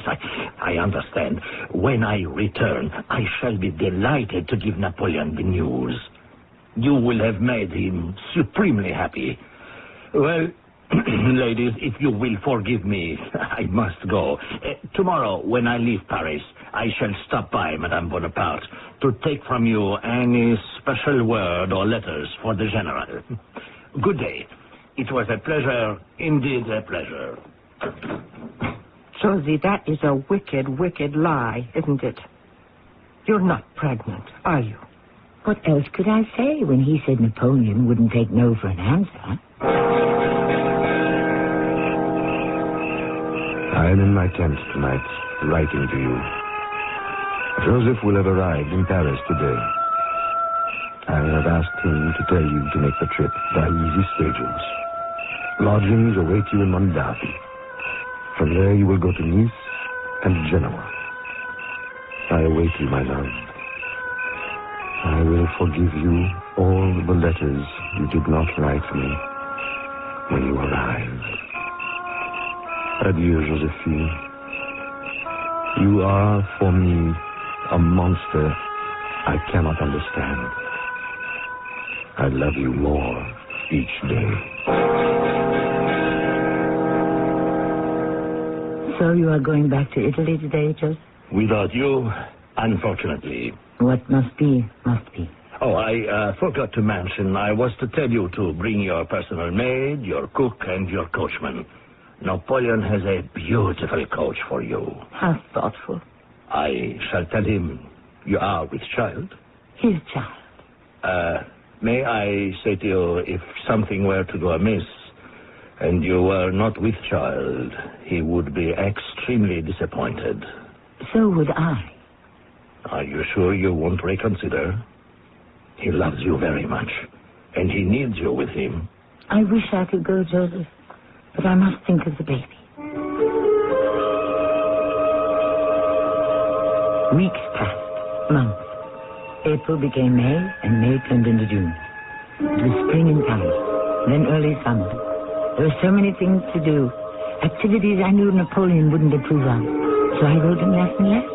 I understand. When I return, I shall be delighted to give Napoleon the news. You will have made him supremely happy. Well, ladies, if you will forgive me, I must go. Tomorrow, when I leave Paris, I shall stop by Madame Bonaparte to take from you any special word or letters for the General. Good day. It was a pleasure, indeed a pleasure. Josie, that is a wicked, wicked lie, isn't it? You're not pregnant, are you? What else could I say when he said Napoleon wouldn't take no for an answer? I am in my tent tonight, writing to you. Joseph will have arrived in Paris today. I have asked him to tell you to make the trip by easy stages. Lodgings await you in Mondavi. From there you will go to Nice and Genoa. I await you, my love. I will forgive you all the letters you did not write me when you arrive. Adieu, Josephine. You are, for me, a monster I cannot understand. I love you more each day. So you are going back to Italy today, Joseph? Without you, unfortunately. What must be, must be. Oh, I forgot to mention, I was to tell you to bring your personal maid, your cook, and your coachman. Napoleon has a beautiful coach for you. How thoughtful. I shall tell him you are with child. His child. May I say to you, if something were to go amiss, and you were not with child, he would be extremely disappointed. So would I. Are you sure you won't reconsider? He loves you very much, and he needs you with him. I wish I could go, Joseph, but I must think of the baby. Weeks passed, months. April became May, and May turned into June. It was spring in Paris, then early summer. There were so many things to do, activities I knew Napoleon wouldn't approve of. So I wrote him less and less.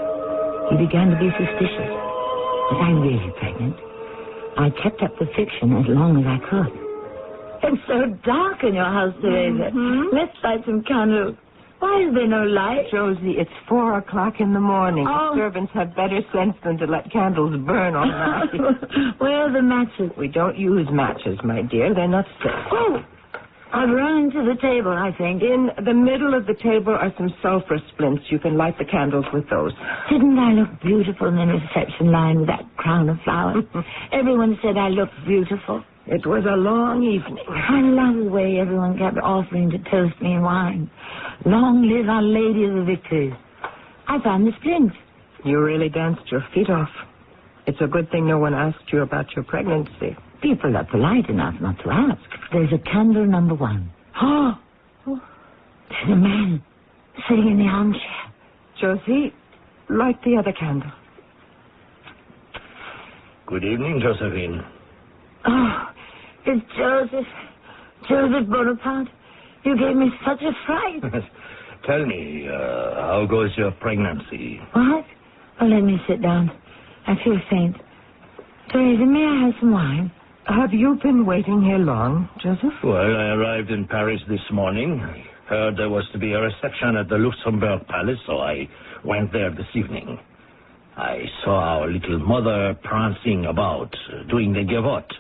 He began to be suspicious. Was I really pregnant? I kept up the fiction as long as I could. It's so dark in your house, Teresa. Let's light some candles. Why is there no light? Josie, it's 4 o'clock in the morning. Oh. Servants have better sense than to let candles burn all night. Where are the matches? We don't use matches, my dear. They're not safe. Oh, I've run to the table, I think. In the middle of the table are some sulfur splints. You can light the candles with those. Didn't I look beautiful in the reception line with that crown of flowers? Everyone said I looked beautiful. It was a long evening. I love the way everyone kept offering to toast me in wine. Long live Our Lady of the Victories. I found the splints. You really danced your feet off. It's a good thing no one asked you about your pregnancy. People are polite enough not to ask. There's a candle number 1. Oh, there's a man sitting in the armchair. Josie, light the other candle. Good evening, Josephine. Oh, it's Joseph Bonaparte. You gave me such a fright. Tell me, how goes your pregnancy? What? Oh, let me sit down. I feel faint. Teresa, may I have some wine? Have you been waiting here long, Joseph? Well, I arrived in Paris this morning. Heard there was to be a reception at the Luxembourg Palace, so I went there this evening. I saw our little mother prancing about, doing the gavotte.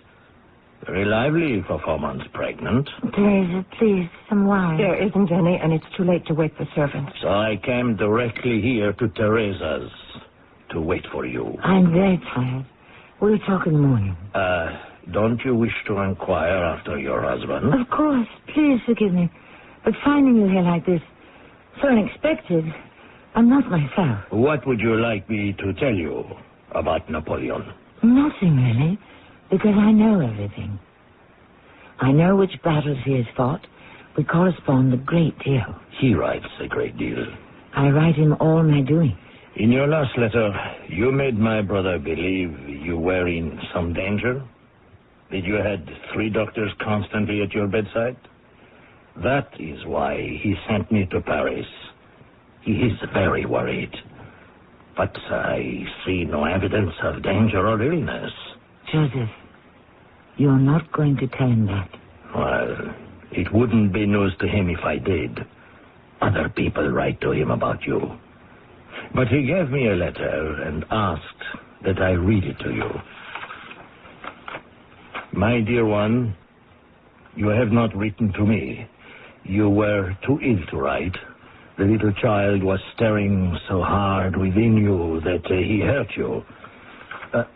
Very lively for 4 months pregnant. Teresa, please, some wine. There isn't any, and it's too late to wake the servants. So I came directly here to Teresa's to wait for you. I'm very tired. We'll talk in the morning. Don't you wish to inquire after your husband? Of course. Please forgive me. But finding you here like this, so unexpected, I'm not myself. What would you like me to tell you about Napoleon? Nothing, really, because I know everything. I know which battles he has fought. We correspond a great deal. He writes a great deal. I write him all my doing. In your last letter, you made my brother believe you were in some danger. Did you had 3 doctors constantly at your bedside? That is why he sent me to Paris. He is very worried. But I see no evidence of danger or illness. Joseph, you're not going to tell him that. Well, it wouldn't be news to him if I did. Other people write to him about you. But he gave me a letter and asked that I read it to you. My dear one, you have not written to me. You were too ill to write. The little child was staring so hard within you that he hurt you.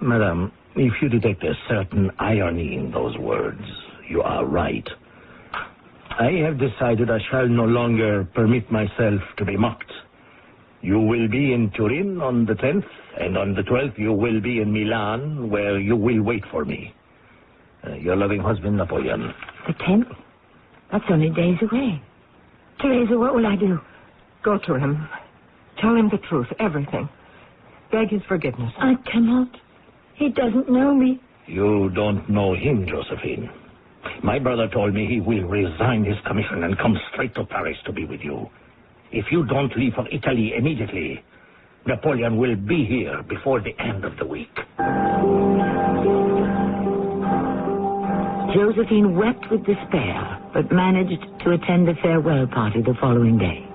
Madam, if you detect a certain irony in those words, you are right. I have decided I shall no longer permit myself to be mocked. You will be in Turin on the 10th, and on the 12th you will be in Milan, where you will wait for me. Your loving husband, Napoleon. The 10th? That's only days away. Teresa, what will I do? Go to him. Tell him the truth, everything. Beg his forgiveness. I cannot. He doesn't know me. You don't know him, Josephine. My brother told me he will resign his commission and come straight to Paris to be with you. If you don't leave for Italy immediately, Napoleon will be here before the end of the week. Josephine wept with despair, but managed to attend the farewell party the following day.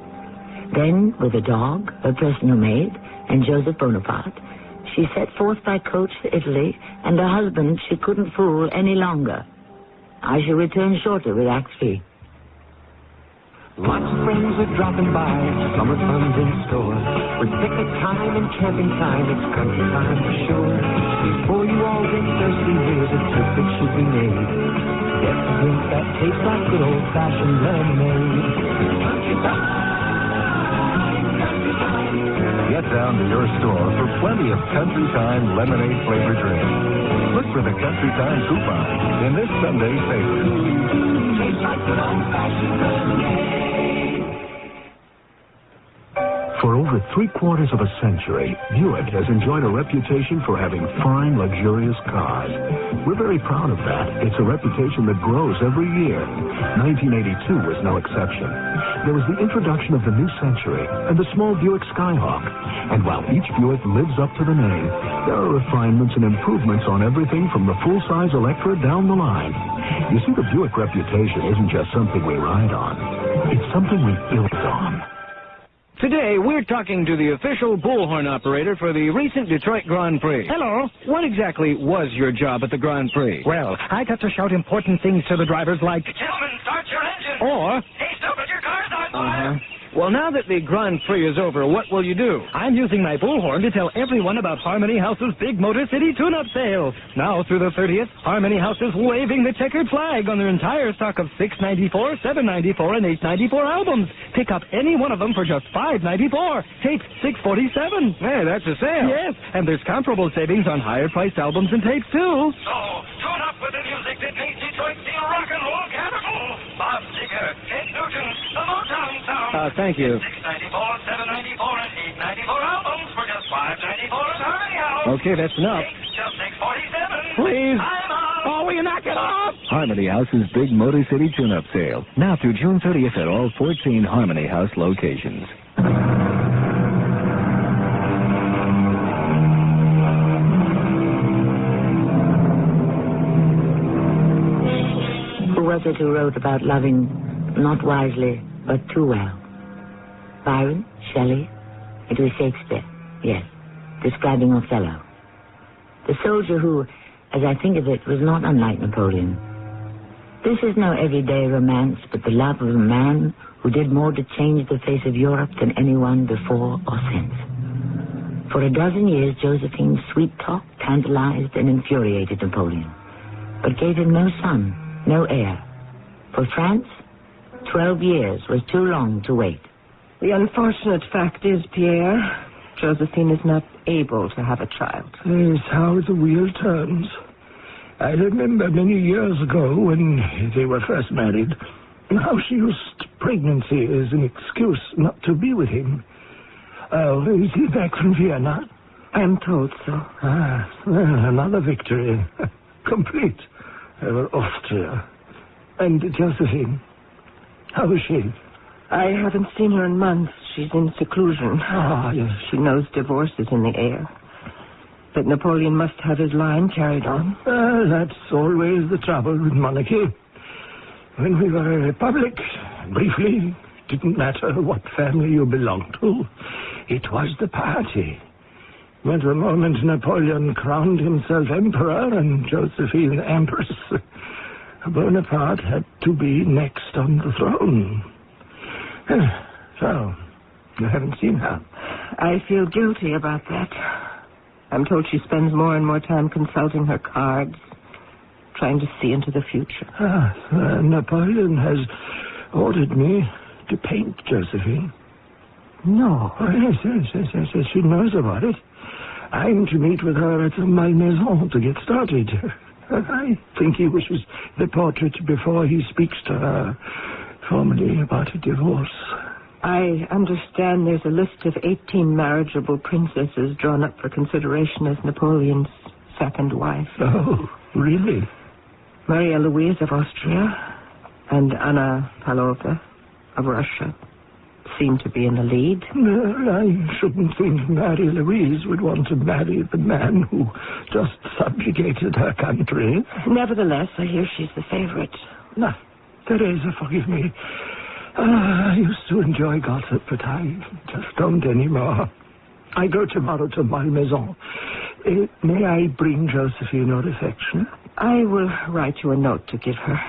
Then, with a dog, her personal maid, and Joseph Bonaparte, she set forth by coach for Italy, and her husband she couldn't fool any longer. I shall return shortly with Act 3. Lots of friends are dropping by, summer fun's in store. With picnic time and camping time, it's country time for sure. Before you all get thirsty, here's a tip that should be made. Get a drink that tastes like good old-fashioned lemonade. Country time. Get down to your store for plenty of Country Time lemonade flavored drinks. Look for the Country Time coupon in this Sunday's paper. Tastes like good old-fashioned lemonade. For over 3/4 of a century, Buick has enjoyed a reputation for having fine, luxurious cars. We're very proud of that. It's a reputation that grows every year. 1982 was no exception. There was the introduction of the new century and the small Buick Skyhawk. And while each Buick lives up to the name, there are refinements and improvements on everything from the full-size Electra down the line. You see, the Buick reputation isn't just something we ride on. It's something we build on. Today, we're talking to the official bullhorn operator for the recent Detroit Grand Prix. Hello. What exactly was your job at the Grand Prix? Well, I got to shout important things to the drivers like, "Gentlemen, start your engine!" Or, "Hey, stop it, your car's on fire!" Well, now that the Grand Prix is over, what will you do? I'm using my bullhorn to tell everyone about Harmony House's big Motor City tune-up sale. Now through the 30th, Harmony House is waving the checkered flag on their entire stock of $6.94, $7.94, and $8.94 albums. Pick up any one of them for just $5.94. Tapes $6.47. Hey, that's a sale. Yes, and there's comparable savings on higher-priced albums and tapes, too. So, tune up with the music that makes Detroit feel rock and roll capital. Bob Seger, Ed Nugent, the Motown sound. Thank you. $6.94, $7.94, and $8.94 albums for just $5.94 at Harmony House. Okay, that's enough. Tapes just $6.47. Please. I'm out. Oh, will you knock it off? Harmony House's big Motor City tune-up sale. Now through June 30th at all 14 Harmony House locations. Who was it who wrote about loving not wisely, but too well? Byron? Shelley? It was Shakespeare, yes, describing Othello. The soldier who, as I think of it, was not unlike Napoleon. This is no everyday romance, but the love of a man who did more to change the face of Europe than anyone before or since. For a dozen years, Josephine's sweet talk tantalized and infuriated Napoleon, but gave him no son, no heir. For France, 12 years was too long to wait. The unfortunate fact is, Pierre, Josephine is not able to have a child. Yes, how the wheel turns. I remember many years ago when they were first married, how she used pregnancy as an excuse not to be with him. Oh, is he back from Vienna? I am told so. Another victory. Complete over Austria. And Josephine, how is she? I haven't seen her in months. She's in seclusion. Yes. She knows divorce is in the air. But Napoleon must have his line carried on. That's always the trouble with monarchy. When we were a republic, briefly, didn't matter what family you belonged to. It was the party. But the moment Napoleon crowned himself emperor and Josephine empress, Bonaparte had to be next on the throne. So, You haven't seen her? I feel guilty about that. I'm told she spends more and more time consulting her cards, trying to see into the future. Napoleon has ordered me to paint Josephine. No. Oh, yes. She knows about it. I'm to meet with her at my maison to get started. I think he wishes the portrait before he speaks to her formally about a divorce. I understand there's a list of 18 marriageable princesses drawn up for consideration as Napoleon's second wife. Oh, really? Maria Louise of Austria and Anna Pavlovna of Russia seem to be in the lead. No, I shouldn't think Mary Louise would want to marry the man who just subjugated her country. Nevertheless, I hear she's the favorite. No, Teresa, forgive me. I used to enjoy gossip, but I just don't anymore. I go tomorrow to my maison. May I bring Josephine your affection? I will write you a note to give her.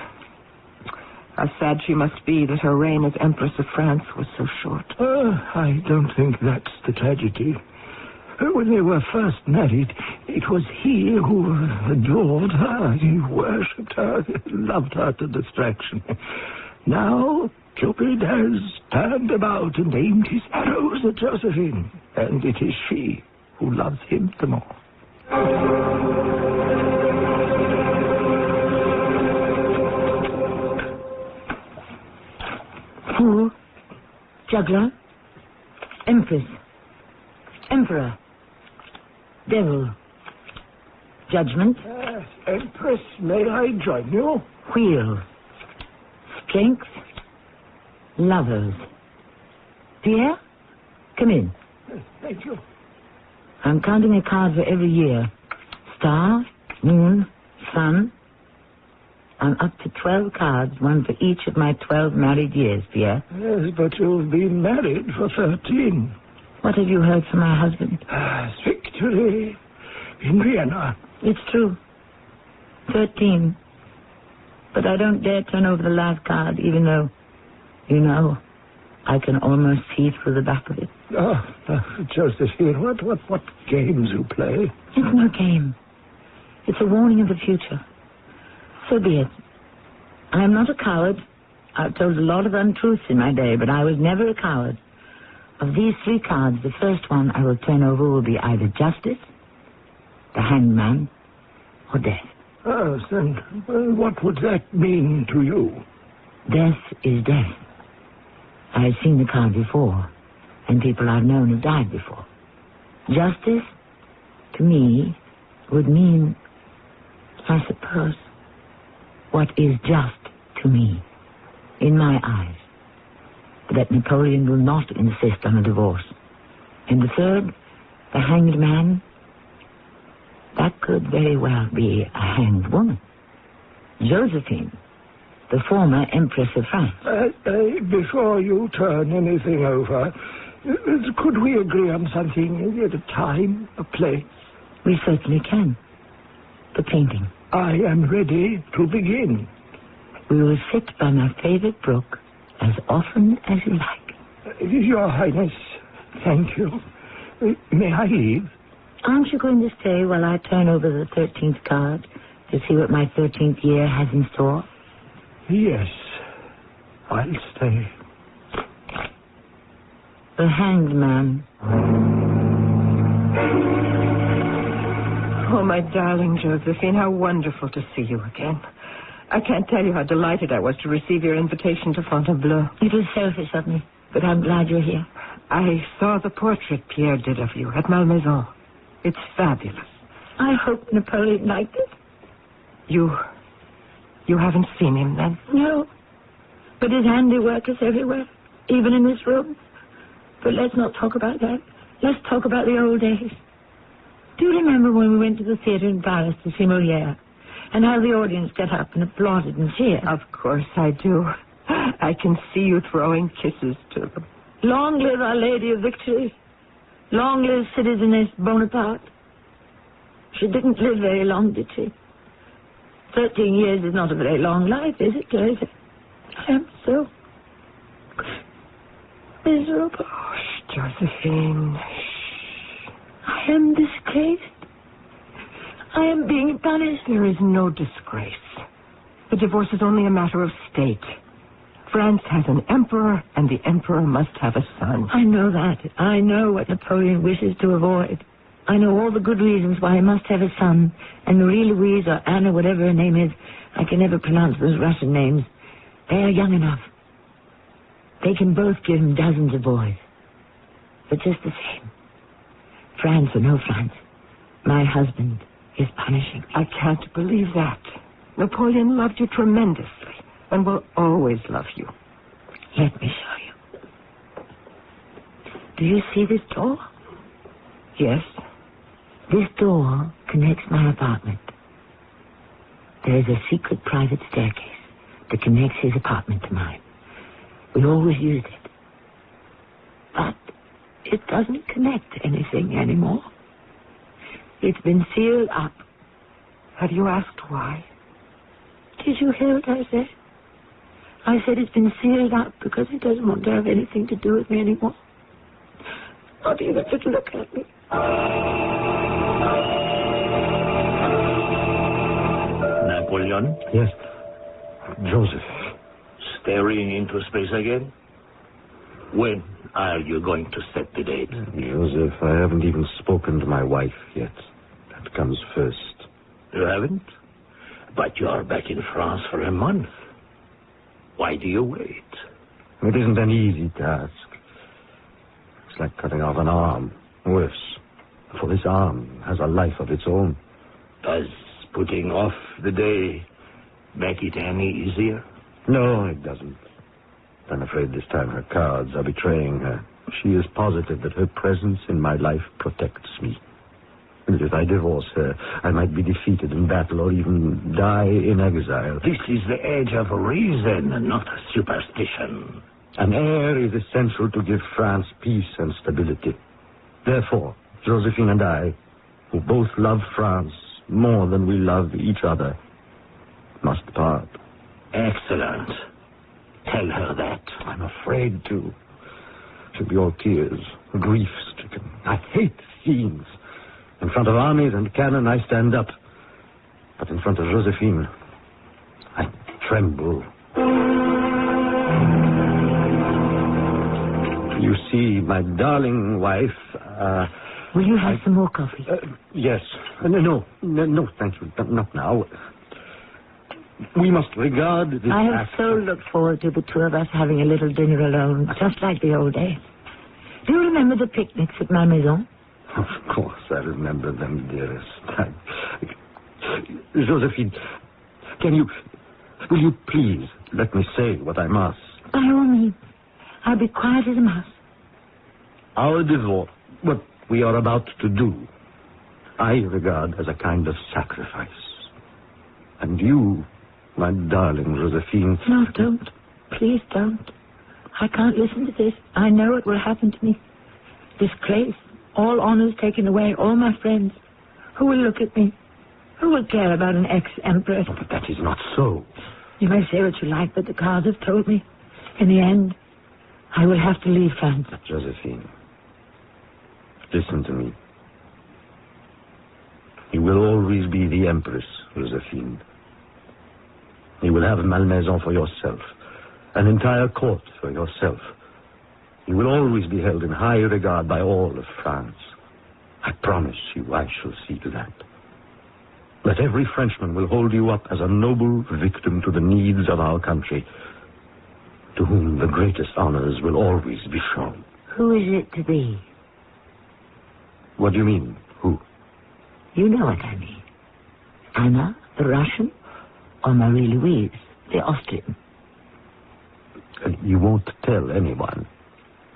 How sad she must be that her reign as Empress of France was so short. I don't think that's the tragedy. When they were first married, it was he who adored her. He worshipped her, loved her to distraction. Now, Cupid has turned about and aimed his arrows at Josephine, and it is she who loves him the more. Fool, juggler, empress, emperor, devil, judgment. Empress, may I join you? Wheel, strength, lovers. Pierre, come in. Thank you. I'm counting a card for every year. Star, moon, sun. I'm up to 12 cards, one for each of my 12 married years, Pierre. Yes, but you've been married for 13. What have you heard from my husband? Victory in Vienna. It's true. 13. But I don't dare turn over the last card, even though, you know, I can almost see through the back of it. Josephine, what games you play? It's no game. It's a warning of the future. So be it. I am not a coward. I've told a lot of untruths in my day, but I was never a coward. Of these 3 cards, the first one I will turn over will be either justice, the hanged man, or death. Then what would that mean to you? Death is death. I've seen the card before, and people I've known have died before. Justice, to me, would mean, I suppose, what is just to me, in my eyes. That Napoleon will not insist on a divorce. And the third, the hanged man, that could very well be a hanged woman. Josephine, the former Empress of France. Before you turn anything over, could we agree on something at a time, a place? We certainly can. The painting. I am ready to begin. We will sit by my favorite brook as often as you like. Your Highness, thank you. May I leave? Aren't you going to stay while I turn over the 13th card to see what my 13th year has in store? Yes, I'll stay. The hanged man. Oh, my darling Josephine, how wonderful to see you again. I can't tell you how delighted I was to receive your invitation to Fontainebleau. It was selfish of me, but I'm glad you're here. I saw the portrait Pierre did of you at Malmaison. It's fabulous. I hope Napoleon liked it. You haven't seen him, then? No. But his handiwork is everywhere, even in this room. But let's not talk about that. Let's talk about the old days. Do you remember when we went to the theater in Paris to see Molière, and how the audience got up and applauded and cheered? Of course I do. I can see you throwing kisses to them. Long live Our Lady of Victory. Long live Citizeness Bonaparte. She didn't live very long, did she? 13 years is not a very long life, is it, Teresa? I am so... miserable. Josephine. I am disgraced. I am being punished. There is no disgrace. The divorce is only a matter of state. France has an emperor, and the emperor must have a son. I know that. I know what Napoleon wishes to avoid. I know all the good reasons why he must have a son. And Marie-Louise or Anna, whatever her name is, I can never pronounce those Russian names. They are young enough. They can both give him dozens of boys. But just the same, France or no France, my husband is punishing. I can't believe that. Napoleon loved you tremendously and will always love you. Let me show you. Do you see this door? Yes. This door connects my apartment. There is a secret private staircase that connects his apartment to mine. We always used it. But it doesn't connect to anything anymore. It's been sealed up. Have you asked why? Did you hear what I said? I said it's been sealed up because it doesn't want to have anything to do with me anymore. Not even to look at me. Napoleon? Yes. Joseph. Staring into space again? When are you going to set the date? Joseph, I haven't even spoken to my wife yet. That comes first. You haven't? But you are back in France for a month. Why do you wait? It isn't an easy task. It's like cutting off an arm. Worse, for this arm has a life of its own. Does putting off the day make it any easier? No, it doesn't. I'm afraid this time her cards are betraying her. She is positive that her presence in my life protects me. And if I divorce her, I might be defeated in battle or even die in exile. This is the age of reason, not superstition. An heir is essential to give France peace and stability. Therefore, Josephine and I, who both love France more than we love each other, must part. Excellent. Tell her that. I'm afraid to. She'll be all tears, grief-stricken. I hate scenes. In front of armies and cannon, I stand up. But in front of Josephine, I tremble. You see, my darling wife... Will you have some more coffee? Yes. No, thank you. Not now. We must regard this I have act... so looked forward to the two of us having a little dinner alone, just like the old days. Do you remember the picnics at my maison? Of course I remember them, dearest. Josephine, will you please let me say what I must? By all means. I'll be quiet as a mouse. Our divorce, what we are about to do, I regard as a kind of sacrifice. And you, my darling Josephine... No, don't. Please don't. I can't listen to this. I know it will happen to me. Disgrace. All honors taken away, all my friends. Who will look at me? Who will care about an ex-empress? Oh, but that is not so. You may say what you like, but the cards have told me. In the end, I will have to leave France. Josephine, listen to me. You will always be the empress, Josephine. You will have Malmaison for yourself, an entire court for yourself. You will always be held in high regard by all of France. I promise you I shall see to that. That every Frenchman will hold you up as a noble victim to the needs of our country, to whom the greatest honors will always be shown. Who is it to be? What do you mean, who? You know what I mean. Anna, the Russian, or Marie-Louise, the Austrian? You won't tell anyone.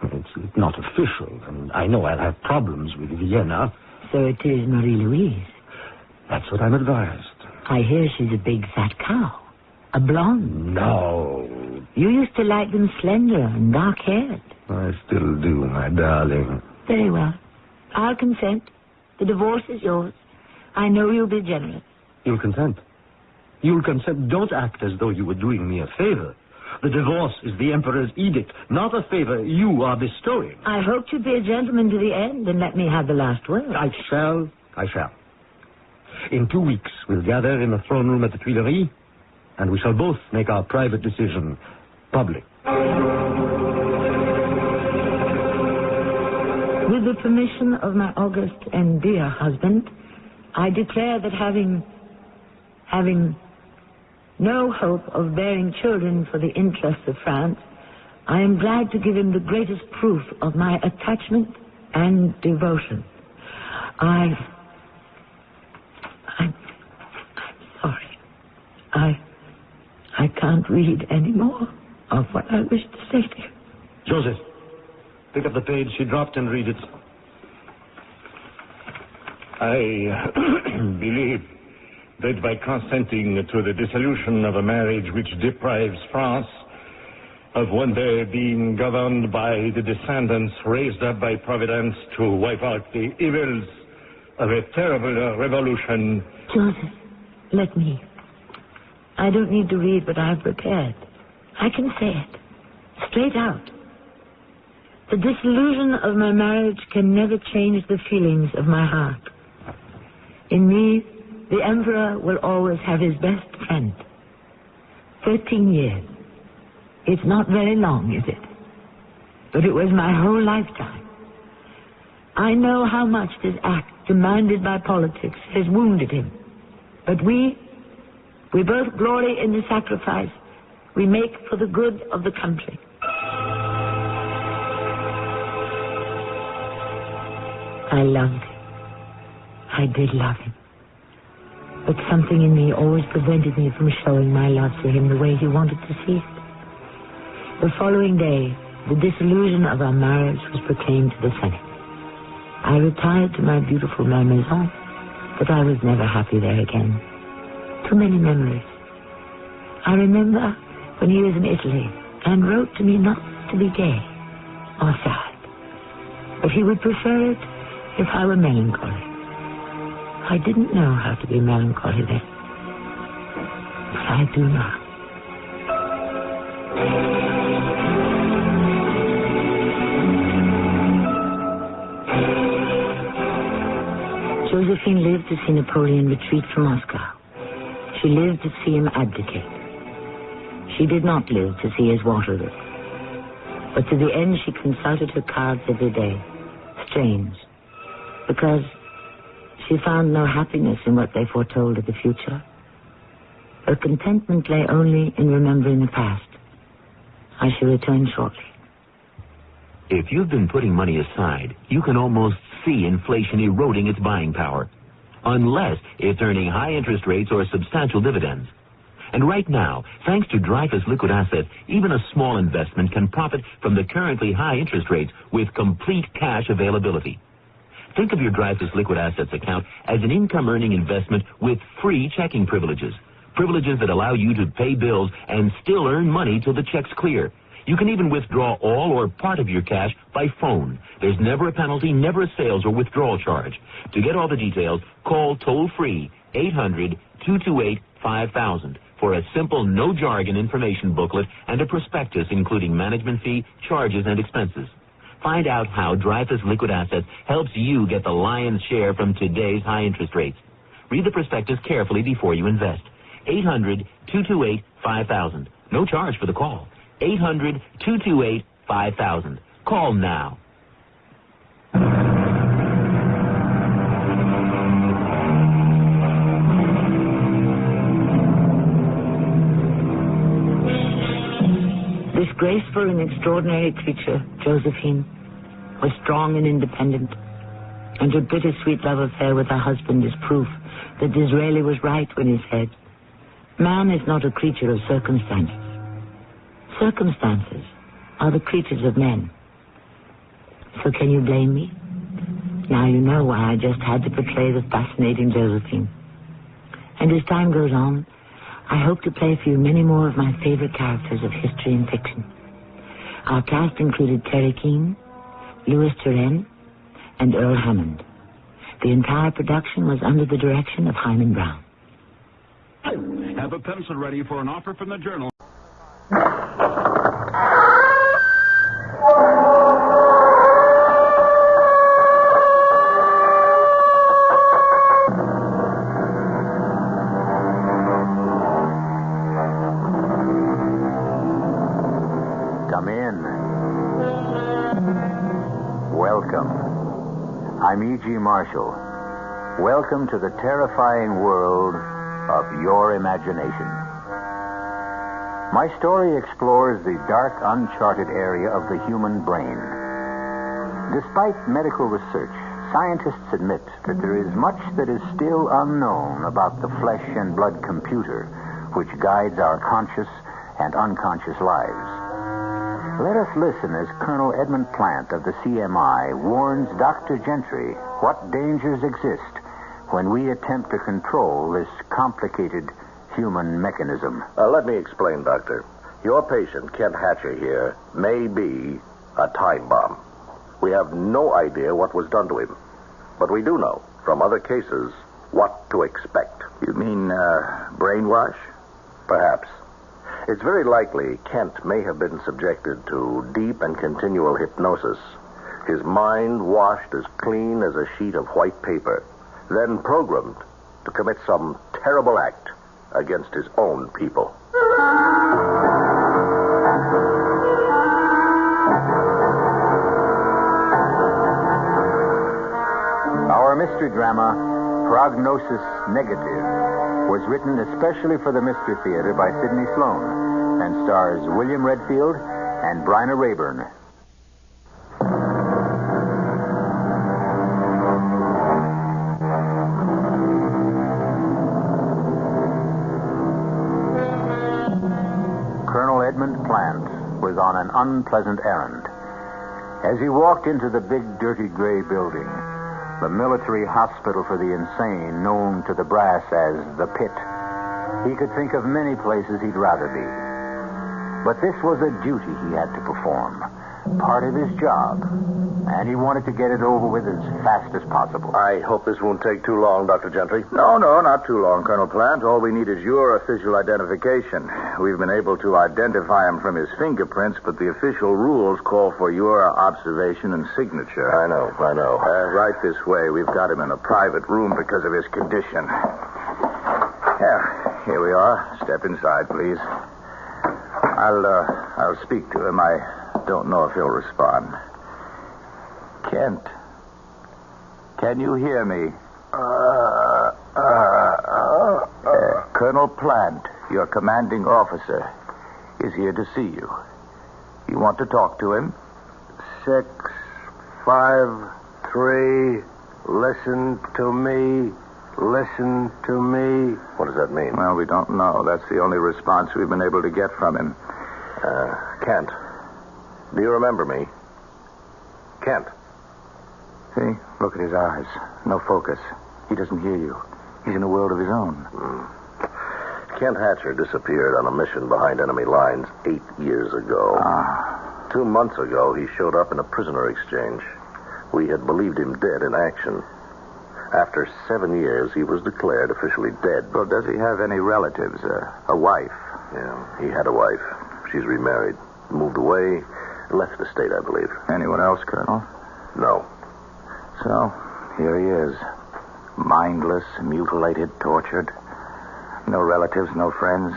It's not official, and I know I'll have problems with Vienna. So it is Marie-Louise. That's what I'm advised. I hear she's a big fat cow. A blonde. No. You used to like them slender and dark-haired. I still do, my darling. Very well. I'll consent. The divorce is yours. I know you'll be generous. You'll consent? You'll consent? Don't act as though you were doing me a favor. The divorce is the Emperor's edict, not a favor you are bestowing. I hope to be a gentleman to the end and let me have the last word. I shall. In 2 weeks, we'll gather in the throne room at the Tuileries, and we shall both make our private decision public. With the permission of my august and dear husband, I declare that having no hope of bearing children for the interests of France, I am glad to give him the greatest proof of my attachment and devotion. I'm sorry. I can't read any more of what I wish to say to you. Joseph, pick up the page she dropped and read it. I believe that by consenting to the dissolution of a marriage which deprives France of one day being governed by the descendants raised up by Providence to wipe out the evils of a terrible revolution. Joseph, let me. I don't need to read what I've prepared. I can say it, straight out. The dissolution of my marriage can never change the feelings of my heart. In me, the Emperor will always have his best friend. 13 years. It's not very long, is it? But it was my whole lifetime. I know how much this act, demanded by politics, has wounded him. But we both glory in the sacrifice we make for the good of the country. I loved him. I did love him. But something in me always prevented me from showing my love to him the way he wanted to see it. The following day, the dissolution of our marriage was proclaimed to the Senate. I retired to my beautiful maison, but I was never happy there again. Too many memories. I remember when he was in Italy and wrote to me not to be gay or sad, but he would prefer it if I were melancholy. I didn't know how to be melancholy then, but I do now. Josephine lived to see Napoleon retreat from Moscow. She lived to see him abdicate. She did not live to see his Waterloo. But to the end she consulted her cards every day. Strange. Because she found no happiness in what they foretold of the future. Her contentment lay only in remembering the past. I shall return shortly. If you've been putting money aside, you can almost see inflation eroding its buying power. Unless it's earning high interest rates or substantial dividends. And right now, thanks to Dreyfus Liquid Assets, even a small investment can profit from the currently high interest rates with complete cash availability. Think of your Dreyfus Liquid Assets account as an income-earning investment with free checking privileges. Privileges that allow you to pay bills and still earn money till the checks clear. You can even withdraw all or part of your cash by phone. There's never a penalty, never a sales or withdrawal charge. To get all the details, call toll-free 800-228-5000 for a simple, no-jargon information booklet and a prospectus including management fee, charges, and expenses. Find out how Dreyfus Liquid Assets helps you get the lion's share from today's high interest rates. Read the prospectus carefully before you invest. 800-228-5000. No charge for the call. 800-228-5000. Call now. This graceful and extraordinary creature, Josephine, was strong and independent, and her bittersweet love affair with her husband is proof that Disraeli was right when he said, "Man is not a creature of circumstances. Circumstances are the creatures of men." So can you blame me? Now you know why I just had to portray the fascinating Josephine. And as time goes on, I hope to play for you many more of my favorite characters of history and fiction. Our cast included Terry Keane, Louis Turenne, and Earl Hammond. The entire production was under the direction of Hyman Brown. Have a pencil ready for an offer from the Journal. Come in. Welcome. I'm E.G. Marshall. Welcome to the terrifying world of your imagination. My story explores the dark, uncharted area of the human brain. Despite medical research, scientists admit that there is much that is still unknown about the flesh and blood computer which guides our conscious and unconscious lives. Let us listen as Colonel Edmund Plant of the CMI warns Dr. Gentry what dangers exist when we attempt to control this complicated human mechanism. Let me explain, Doctor. Your patient, Kent Hatcher here, may be a time bomb. We have no idea what was done to him. But we do know, from other cases, what to expect. You mean, brainwash? Perhaps. It's very likely Kent may have been subjected to deep and continual hypnosis. His mind washed as clean as a sheet of white paper, then programmed to commit some terrible act against his own people. Our mystery drama, Prognosis Negative, was written especially for the Mystery Theater by Sidney Sloan and stars William Redfield and Bryna Rayburn. Colonel Edmund Plant was on an unpleasant errand. As he walked into the big, dirty gray building, the military hospital for the insane, known to the brass as the Pit, he could think of many places he'd rather be. But this was a duty he had to perform, part of his job, and he wanted to get it over with as fast as possible. I hope this won't take too long, Dr. Gentry. No, not too long, Colonel Plant. All we need is your official identification. We've been able to identify him from his fingerprints, but the official rules call for your observation and signature. I know. Right this way. We've got him in a private room because of his condition. Yeah, here we are. Step inside, please. I'll speak to him. I don't know if he'll respond. Kent, can you hear me? Colonel Plant, your commanding officer, is here to see you. You want to talk to him? 6, 5, 3, listen to me. Listen to me. What does that mean? Well, we don't know. That's the only response we've been able to get from him. Kent, do you remember me? Kent. See? Look at his eyes. No focus. He doesn't hear you. He's in a world of his own. Kent Hatcher disappeared on a mission behind enemy lines 8 years ago. 2 months ago, he showed up in a prisoner exchange. We had believed him dead in action. After 7 years, he was declared officially dead. Well, does he have any relatives? A wife? Yeah, he had a wife. She's remarried. Moved away. Left the state, I believe. Anyone else, Colonel? No. So, here he is. Mindless, mutilated, tortured. No relatives, no friends.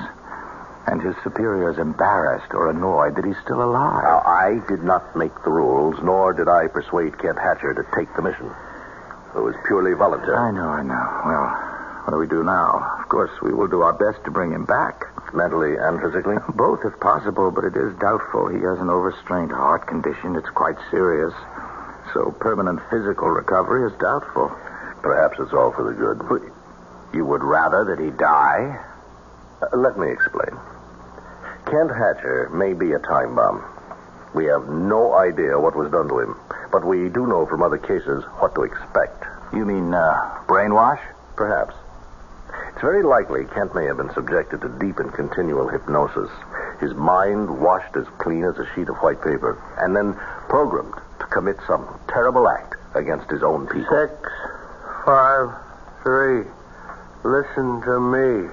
And his superiors embarrassed or annoyed that he's still alive. Now, I did not make the rules, nor did I persuade Kent Hatcher to take the mission. It was purely voluntary. I know. Well, what do we do now? Of course, we will do our best to bring him back. Mentally and physically? Both, if possible, but it is doubtful. He has an overstrained heart condition. It's quite serious. So permanent physical recovery is doubtful. Perhaps it's all for the good. But you would rather that he die? Let me explain. Kent Hatcher may be a time bomb. We have no idea what was done to him, but we do know from other cases what to expect. You mean brainwash? Perhaps. It's very likely Kent may have been subjected to deep and continual hypnosis. His mind washed as clean as a sheet of white paper, and then programmed to commit some terrible act against his own people. 6, 5, 3, listen to me.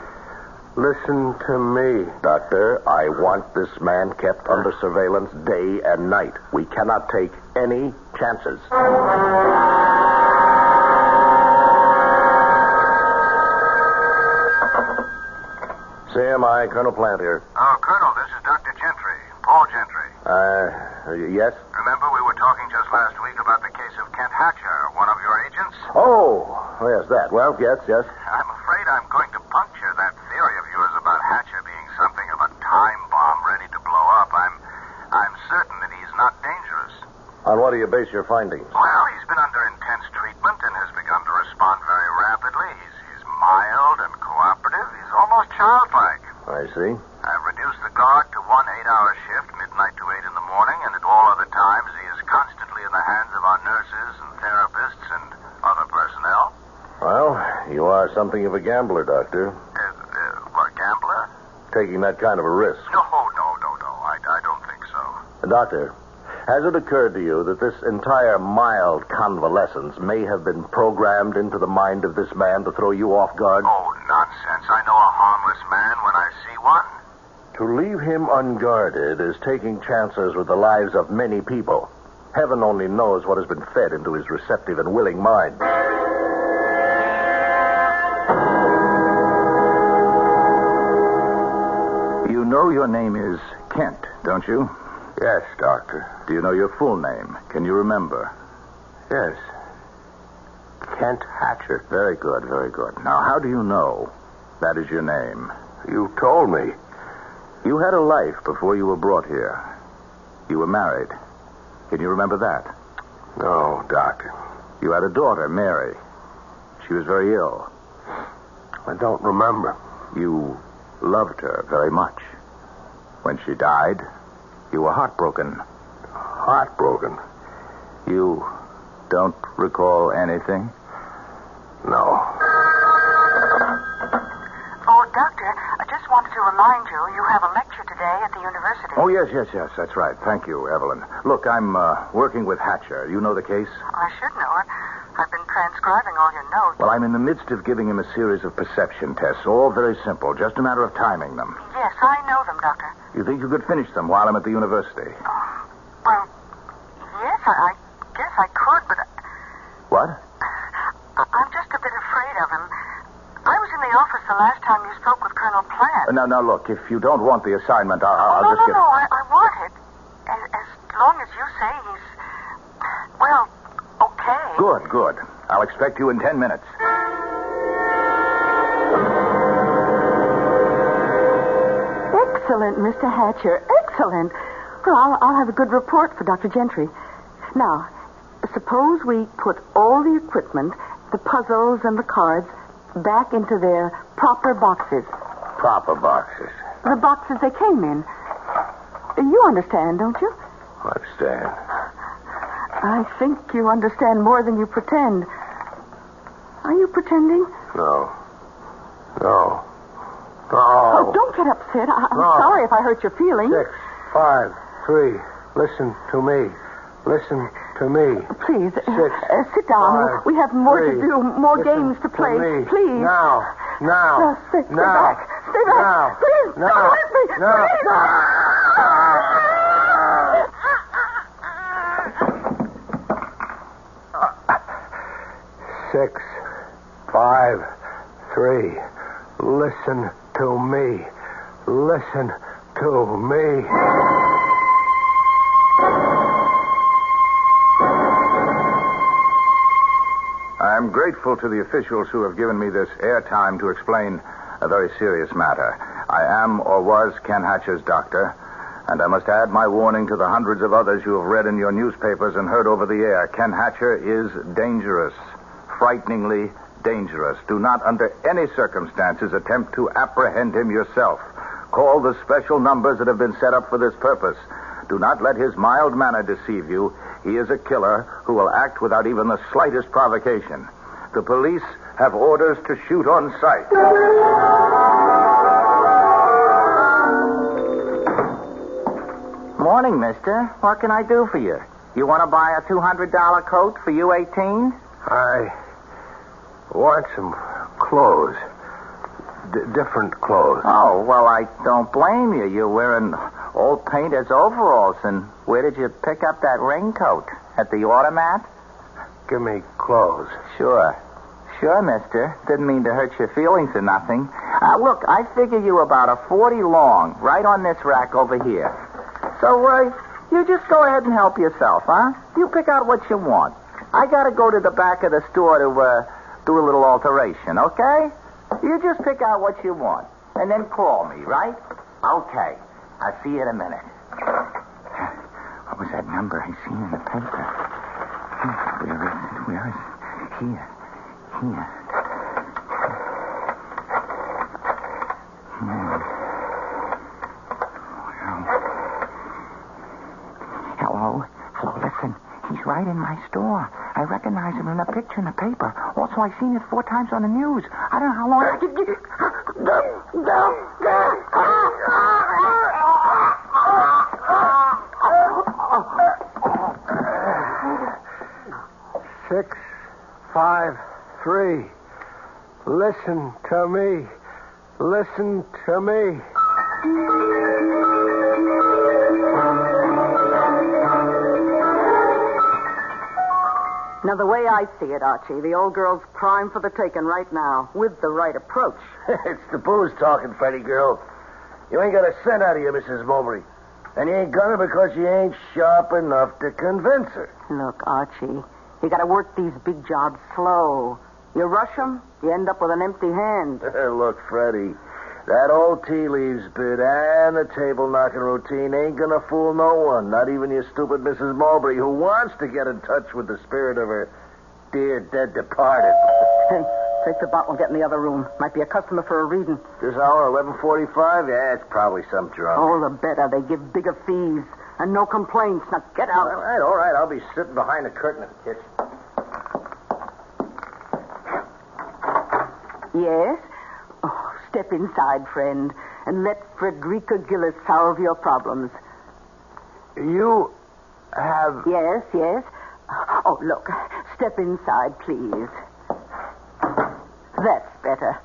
Listen to me. Doctor, I want this man kept under surveillance day and night. We cannot take any chances. CMI, Colonel Plant here. Oh, Colonel, this is Dr. Gentry. Paul Gentry. Yes? Remember we were talking just last week about the case of Kent Hatcher, one of your agents? Oh, yes, that. Well, yes. I'm afraid I'm going to puncture that theory of yours about Hatcher being something of a time bomb ready to blow up. I'm certain that he's not dangerous. On what do you base your findings? Well, he's been under intense treatment and has begun to respond very rapidly. He's mild and cooperative. He's almost childlike. I see. I've reduced the guard to 1 8-hour shift, midnight to 8 in the morning, and at all other times he is constantly in the hands of our nurses and therapists and other personnel. Well, you are something of a gambler, Doctor. What, gambler? Taking that kind of a risk. No. I don't think so. Doctor, has it occurred to you that this entire mild convalescence may have been programmed into the mind of this man to throw you off guard? Oh, nonsense. I know a harmless man when I see one. To leave him unguarded is taking chances with the lives of many people. Heaven only knows what has been fed into his receptive and willing mind. You know your name is Kent, don't you? Yes, Doctor. Do you know your full name? Can you remember? Yes. Kent Hatcher. Very good. Now, how do you know that is your name? You told me. You had a life before you were brought here. You were married. Can you remember that? No, Doctor. You had a daughter, Mary. She was very ill. I don't remember. You loved her very much. When she died, you were heartbroken. Heartbroken? You don't recall anything? No. Oh, Doctor, I just wanted to remind you have a lecture today at the university. Oh, yes. That's right. Thank you, Evelyn. Look, I'm working with Hatcher. You know the case? I should know it. I've been transcribing all your notes. Well, I'm in the midst of giving him a series of perception tests, all very simple, just a matter of timing them. Yes, I know them, Doctor. You think you could finish them while I'm at the university? Well, yes, I guess I could, but... What? I'm just a bit afraid of him. I was in the office the last time you spoke with Colonel Platt. Now, look, if you don't want the assignment, I'll just get... No, I want it. As long as you say he's... Well, okay. Good. I'll expect you in 10 minutes. Excellent, Mr. Hatcher. Excellent. Well, I'll have a good report for Dr. Gentry. Now, suppose we put all the equipment, the puzzles and the cards, back into their proper boxes. Proper boxes? The boxes they came in. You understand, don't you? Understand. I think you understand more than you pretend. Are you pretending? No. Oh, don't get upset. I'm sorry if I hurt your feelings. 6, 5, 3. Listen to me. Listen to me. Please, 6, sit down. 5, we have more 3. to do, more games to play. Me. Please. Now. Stay back. Stay back. Now. Please, Now. stay with me. Now. Please. 6, 5, 3. Listen to me. Listen to me. I'm grateful to the officials who have given me this airtime to explain a very serious matter. I am or was Ken Hatcher's doctor, and I must add my warning to the hundreds of others you have read in your newspapers and heard over the air. Ken Hatcher is dangerous, frighteningly dangerous. Do not, under any circumstances, attempt to apprehend him yourself. Call the special numbers that have been set up for this purpose. Do not let his mild manner deceive you. He is a killer who will act without even the slightest provocation. The police have orders to shoot on sight. Morning, mister. What can I do for you? You want to buy a $200 coat for you 18? I want some clothes. Different clothes. Oh, well, I don't blame you. You're wearing old painter's overalls. And where did you pick up that raincoat? At the automat? Give me clothes. Sure, mister. Didn't mean to hurt your feelings or nothing. Look, I figure you about a 40 long, right on this rack over here. So, You just go ahead and help yourself, huh? You pick out what you want. I gotta go to the back of the store to do a little alteration, okay? You just pick out what you want, and then call me, right? Okay. I'll see you in a minute. What was that number I seen in the paper? Where is it? Here. Hello, listen. He's right in my store. I recognize him in a picture in the paper. Also, I've seen it 4 times on the news. I don't know how long... 6, 5, 3. Listen to me. Listen to me. Now, the way I see it, Archie, the old girl's prime for the taking right now, with the right approach. It's the booze talking, Freddie girl. You ain't got a cent out of you, Mrs. Mowbray. And you ain't gonna because you ain't sharp enough to convince her. Look, Archie, you gotta work these big jobs slow. You rush them, you end up with an empty hand. Look, Freddie, that old tea leaves bit and the table knocking routine ain't gonna fool no one, not even your stupid Mrs. Mowbray, who wants to get in touch with the spirit of her dear dead departed. Hey, take the bottle and get in the other room. Might be a customer for a reading. This hour, 11:45? Yeah, it's probably some drunk. Oh, the better. They give bigger fees. And no complaints. Now get out. All right. I'll be sitting behind the curtain in the kitchen. Yes? Oh, step inside, friend, and let Frederica Gillis solve your problems. You have... Yes. Oh, look. Step inside, please. That's better.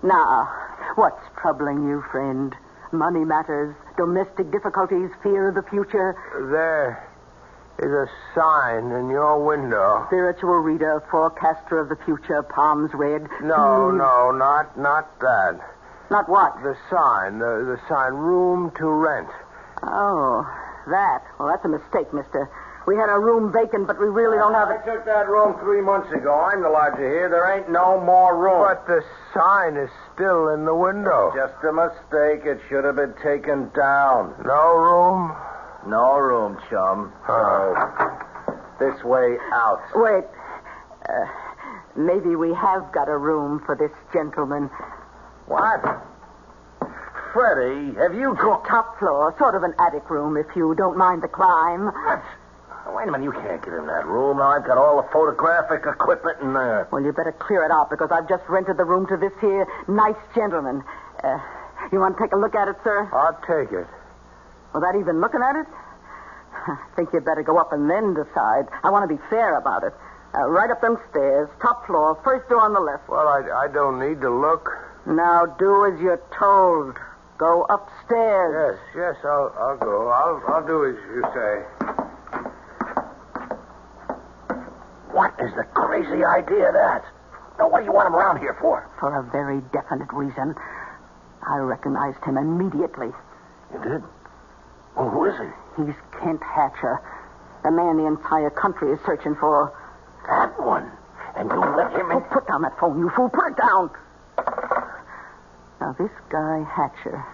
Now, what's troubling you, friend? Money matters, domestic difficulties, fear of the future. There is a sign in your window. Spiritual reader, forecaster of the future, palms red. No, not that. Not what? The sign, the sign, room to rent. Oh, that. Well, that's a mistake, mister. We had a room vacant, but we really don't have it. I took that room 3 months ago. I'm the lodger here. There ain't no more room. But the sign is still in the window. Just a mistake. It should have been taken down. No room? No room, chum. So, this way out. Wait. Maybe we have got a room for this gentleman. What? Freddie, have you got... Top floor, sort of an attic room, if you don't mind the climb. What? Wait a minute, you can't get in that room. Now, I've got all the photographic equipment in there. Well, you better clear it out, because I've just rented the room to this here nice gentleman. You want to take a look at it, sir? I'll take it. Without even looking at it? I think you'd better go up and then decide. I want to be fair about it. Right up them stairs, top floor, first door on the left. Well, I don't need to look. Now, do as you're told. Go upstairs. Yes, I'll go. I'll do as you say. What is the crazy idea of that? Now, what do you want him around here for? For a very definite reason. I recognized him immediately. You did? Well, who is he? He's Kent Hatcher, the man the entire country is searching for. That one? And you let him in? Oh, put down that phone, you fool. Put it down. Now, this guy, Hatcher,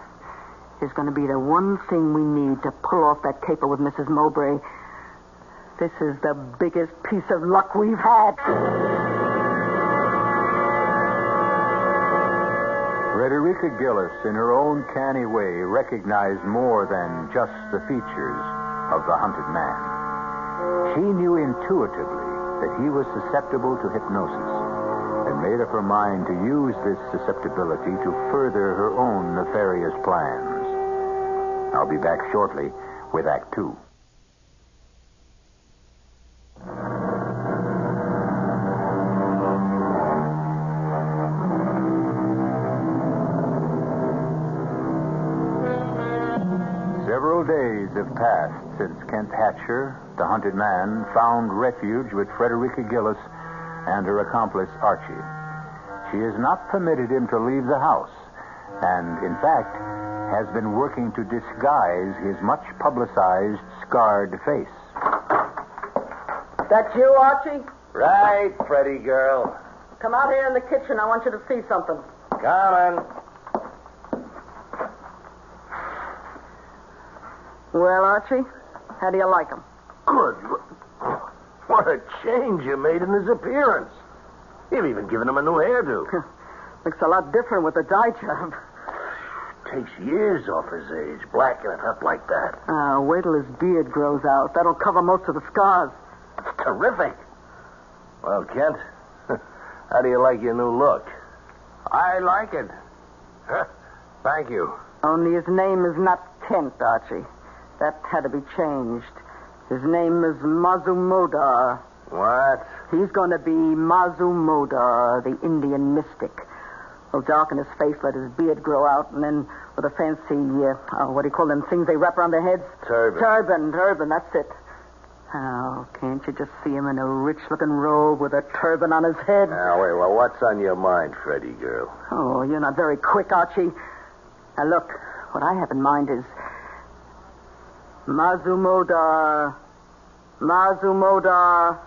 is going to be the one thing we need to pull off that caper with Mrs. Mowbray. This is the biggest piece of luck we've had. Frederica Gillis, in her own canny way, recognized more than just the features of the hunted man. She knew intuitively that he was susceptible to hypnosis and made up her mind to use this susceptibility to further her own nefarious plans. I'll be back shortly with Act 2. Several days have passed since Kent Hatcher, the hunted man, found refuge with Frederica Gillis and her accomplice, Archie. She has not permitted him to leave the house, and, in fact, has been working to disguise his much publicized scarred face. That you, Archie? Right, Freddie girl. Come out here in the kitchen. I want you to see something. Coming. Well, Archie, how do you like him? Good. What a change you made in his appearance. You've even given him a new hairdo. Looks a lot different with the dye job. Takes years off his age, blacking it up like that. Wait till his beard grows out. That'll cover most of the scars. It's terrific. Well, Kent, how do you like your new look? I like it. Thank you. Only his name is not Kent, Archie. That had to be changed. His name is Mazumodar. What? He's going to be Mazumodar, the Indian mystic. He'll darken his face, let his beard grow out, and then with a fancy, what do you call them things they wrap around their heads? Turban, that's it. Oh, can't you just see him in a rich-looking robe with a turban on his head? Now, wait, well, what's on your mind, Freddie girl? Oh, you're not very quick, Archie. Now, look, what I have in mind is Mazumodar. Mazumodar,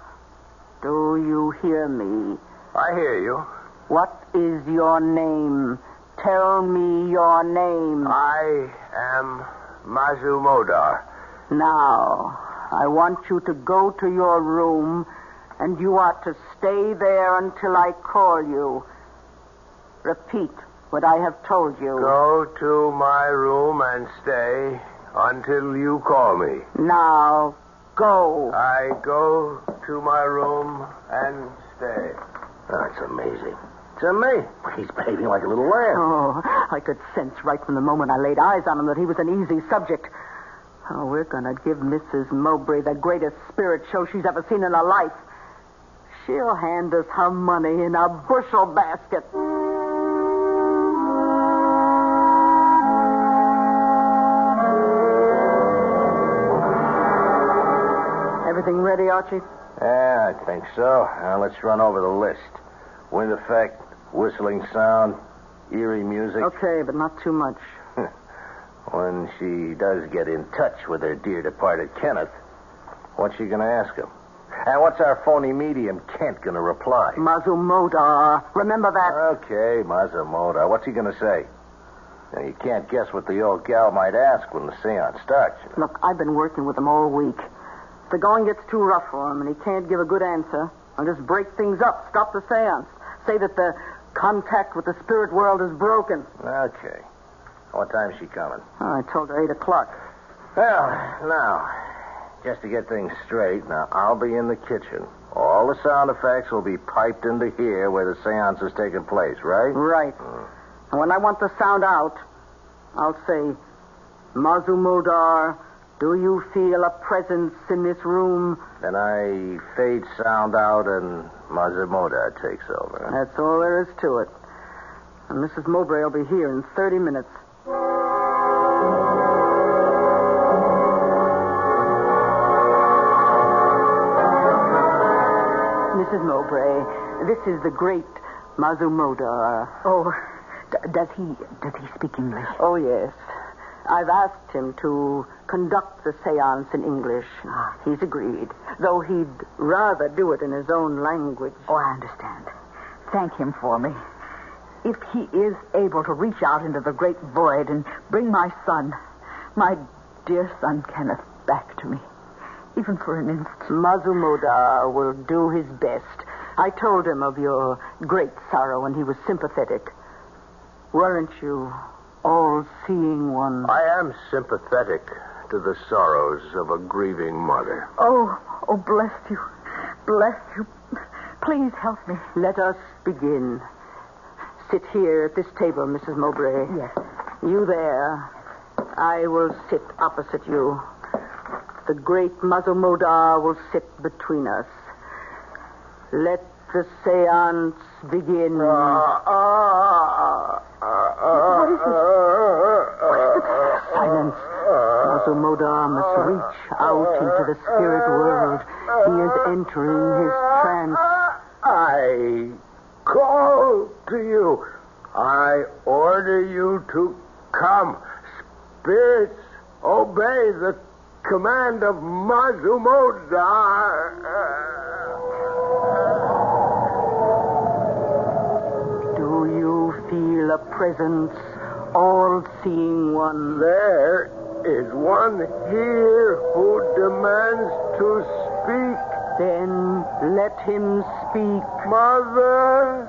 do you hear me? I hear you. What is your name? Tell me your name. I am Mazumodar. Now, I want you to go to your room, and you are to stay there until I call you. Repeat what I have told you. Go to my room and stay until you call me. Now, go. I go to my room and stay. That's amazing. To me, he's behaving like a little lamb. Oh, I could sense right from the moment I laid eyes on him that he was an easy subject. Oh, we're going to give Mrs. Mowbray the greatest spirit show she's ever seen in her life. She'll hand us her money in a bushel basket. Everything ready, Archie? Yeah, I think so. Now let's run over the list. Wind effect, whistling sound, eerie music. Okay, but not too much. When she does get in touch with her dear departed Kenneth, what's she going to ask him? And what's our phony medium Kent going to reply? Mazumodar. Remember that? Okay, Mazumodar. What's he going to say? Now, you can't guess what the old gal might ask when the seance starts. You know? Look, I've been working with him all week. If the going gets too rough for him and he can't give a good answer, I'll just break things up, stop the seance, say that the contact with the spirit world is broken. Okay. What time's she coming? Oh, I told her 8 o'clock. Well, now, just to get things straight, now, I'll be in the kitchen. All the sound effects will be piped into here where the seance is taking place, right? Right. And when I want the sound out, I'll say, Mazumodar, do you feel a presence in this room? Then I fade sound out and Mazumodar takes over. That's all there is to it. And Mrs. Mowbray will be here in 30 minutes. Mrs. Mowbray, this is the great Mazumodar. Oh, does he speak English? Oh, yes. I've asked him to conduct the seance in English. He's agreed, though he'd rather do it in his own language. Oh, I understand. Thank him for me. If he is able to reach out into the great void and bring my son, my dear son Kenneth, back to me, even for an instant. Mazumodar will do his best. I told him of your great sorrow, and he was sympathetic. Weren't you all-seeing one? I am sympathetic to the sorrows of a grieving mother. Oh, bless you. Bless you. Please help me. Let us begin. Sit here at this table, Mrs. Mowbray. Yes. You there. I will sit opposite you. The great Mazumodar will sit between us. Let the seance begin. What is it? Silence. Mazumodar must reach out into the spirit world. He is entering his trance. I call to you. I order you to come. spirits, obey the command of Mazumodar. Do you feel a presence, all-seeing one? There is one here who demands to speak. Then let him speak. Mother,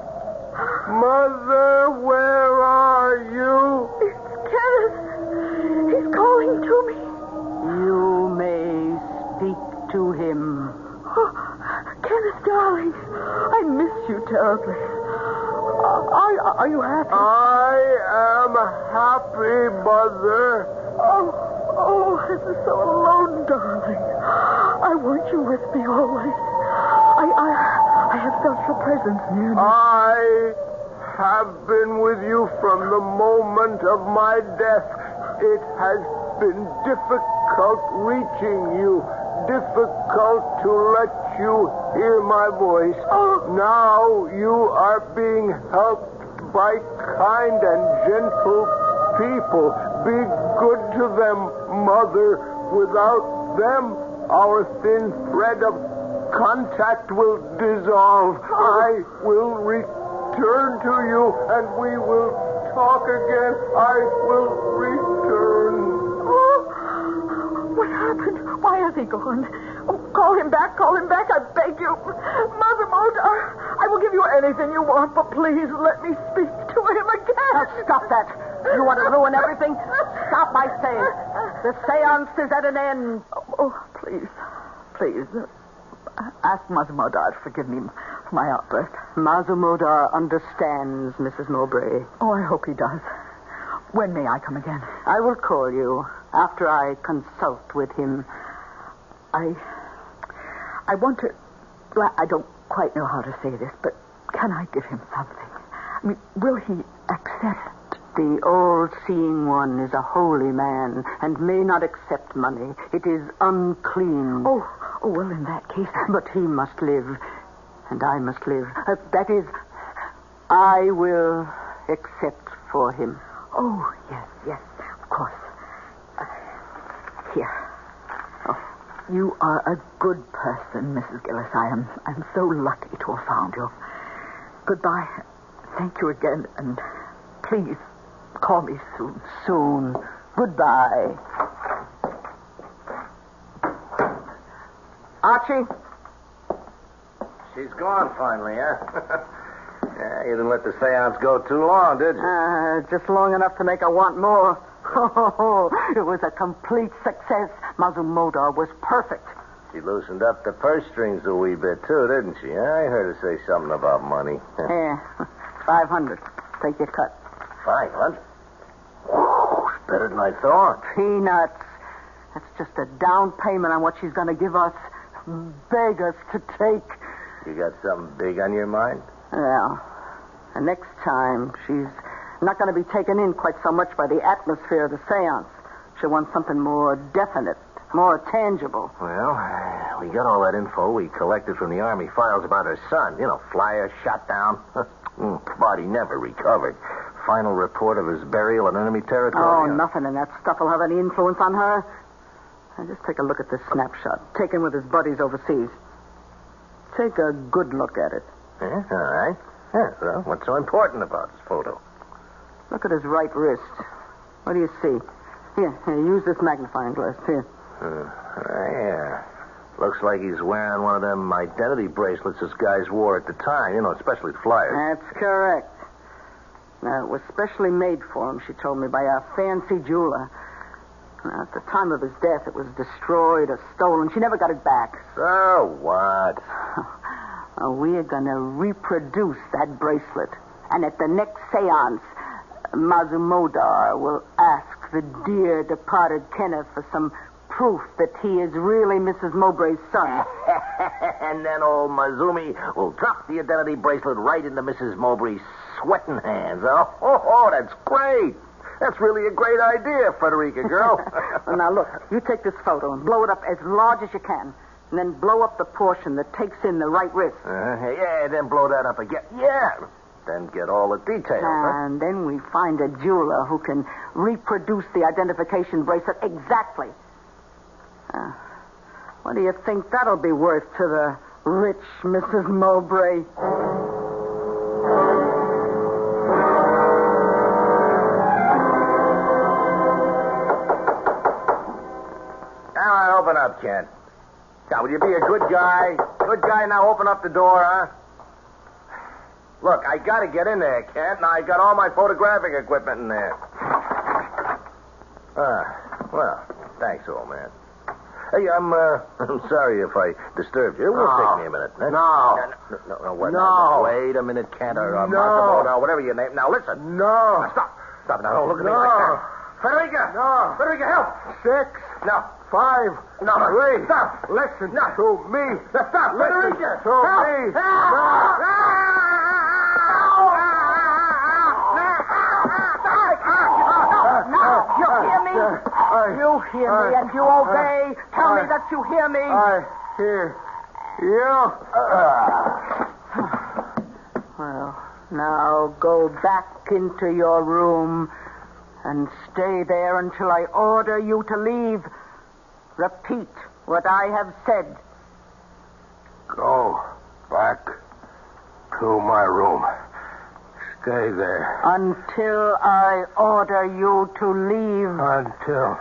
where are you? It's Kenneth. He's calling to me. You may speak to him. Oh, Kenneth, darling, I miss you terribly. Are you happy? I am happy, Mother. Oh, this is so alone, darling. I want you with me always. I have felt your presence near me. I have been with you from the moment of my death. It has been difficult reaching you, difficult to let you hear my voice. Now you are being helped by kind and gentle people. Be good to them, Mother. Without them, our thin thread of contact will dissolve. I will return to you, and we will talk again. I will return. Oh, what happened? Why has he gone? Oh, call him back, I beg you. Mother Modar, I will give you anything you want, but please let me speak to him again. Now, stop that. You want to ruin everything? Stop, I say. The seance is at an end. Oh, please. Ask Mazumodar to forgive me for my outburst. Mazumodar understands, Mrs. Mowbray. Oh, I hope he does. When may I come again? I will call you after I consult with him. I want to... Well, I don't quite know how to say this, but can I give him something? I mean, will he accept? The all-seeing one is a holy man and may not accept money. It is unclean. Oh, well, in that case... But he must live, and I must live. That is, I will accept for him. Oh, yes, of course. Here. Oh, you are a good person, Mrs. Gillis. I'm so lucky to have found you. Goodbye. Thank you again, and please call me soon. Soon. Goodbye. Archie? She's gone finally, huh? Yeah, you didn't let the seance go too long, did you? Just long enough to make her want more. It was a complete success. Mazumodar was perfect. She loosened up the purse strings a wee bit, too, didn't she? I heard her say something about money. Here, 500. Take your cut. 500? Whew, it's better than I thought. Peanuts. That's just a down payment on what she's going to give us. Beg us to take. You got something big on your mind? Well, the next time she's not going to be taken in quite so much by the atmosphere of the seance. She'll want something more definite, more tangible. Well, we got all that info we collected from the Army files about her son. You know, flyer shot down. Body never recovered. Final report of his burial in enemy territory. Oh, nothing in that stuff will have any influence on her. Now, just take a look at this snapshot, taken with his buddies overseas. Take a good look at it. Yeah, all right. Yeah, well, what's so important about this photo? Look at his right wrist. What do you see? Here, use this magnifying glass. Here. Yeah. Looks like he's wearing one of them identity bracelets this guys wore at the time. You know, especially flyers. That's correct. Now, it was specially made for him, she told me, by a fancy jeweler. Now, at the time of his death, it was destroyed or stolen. She never got it back. So what? We are going to reproduce that bracelet. And at the next seance, Mazumodar will ask the dear departed Kenneth for some proof that he is really Mrs. Mowbray's son. And then old Mazumi will drop the identity bracelet right into Mrs. Mowbray's sweating hands. Oh, that's great. That's really a great idea, Frederica, girl. Well, now, look, you take this photo and blow it up as large as you can. And then blow up the portion that takes in the right wrist. Yeah, then blow that up again. Yeah. Then get all the details. And then we find a jeweler who can reproduce the identification bracelet exactly. What do you think that'll be worth to the rich Mrs. Mowbray? Now open up, Kent. Now, will you be a good guy? Good guy, now open up the door, huh? Look, I gotta get in there, Kent. Now, I got all my photographic equipment in there. Well, thanks, old man. Hey, I'm sorry if I disturbed you. It will take me a minute. No. What? No. Wait a minute, Kent, or No. Massimo, whatever your name. Now, listen. No. Now, stop. Now, don't look at me No. like that. Federica! No. Federica, help! 6. No. 5. No. 3. Stop. Listen No. to me. Stop. Listen Federica! to Help. me. Now, you hear me? You hear me and you obey. Tell me that you hear me. I hear you. Well, now go back into your room and stay there until I order you to leave. Repeat what I have said. Go back to my room. Stay there. Until I order you to leave. Until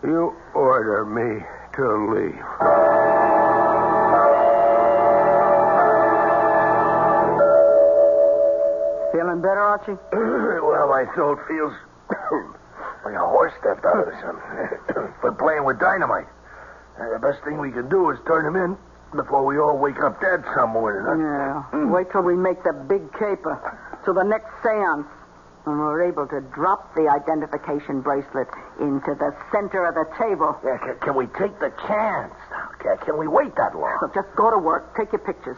you order me to leave. Feeling better, Archie? Well, my throat feels like a horse stepped out of something. For playing with dynamite. The best thing we can do is turn him in before we all wake up dead some morning. Huh? Yeah. Wait till we make the big caper. Till the next seance. And we're able to drop the identification bracelet into the center of the table. Yeah, can we take the chance? Can we wait that long? So just go to work. Take your pictures.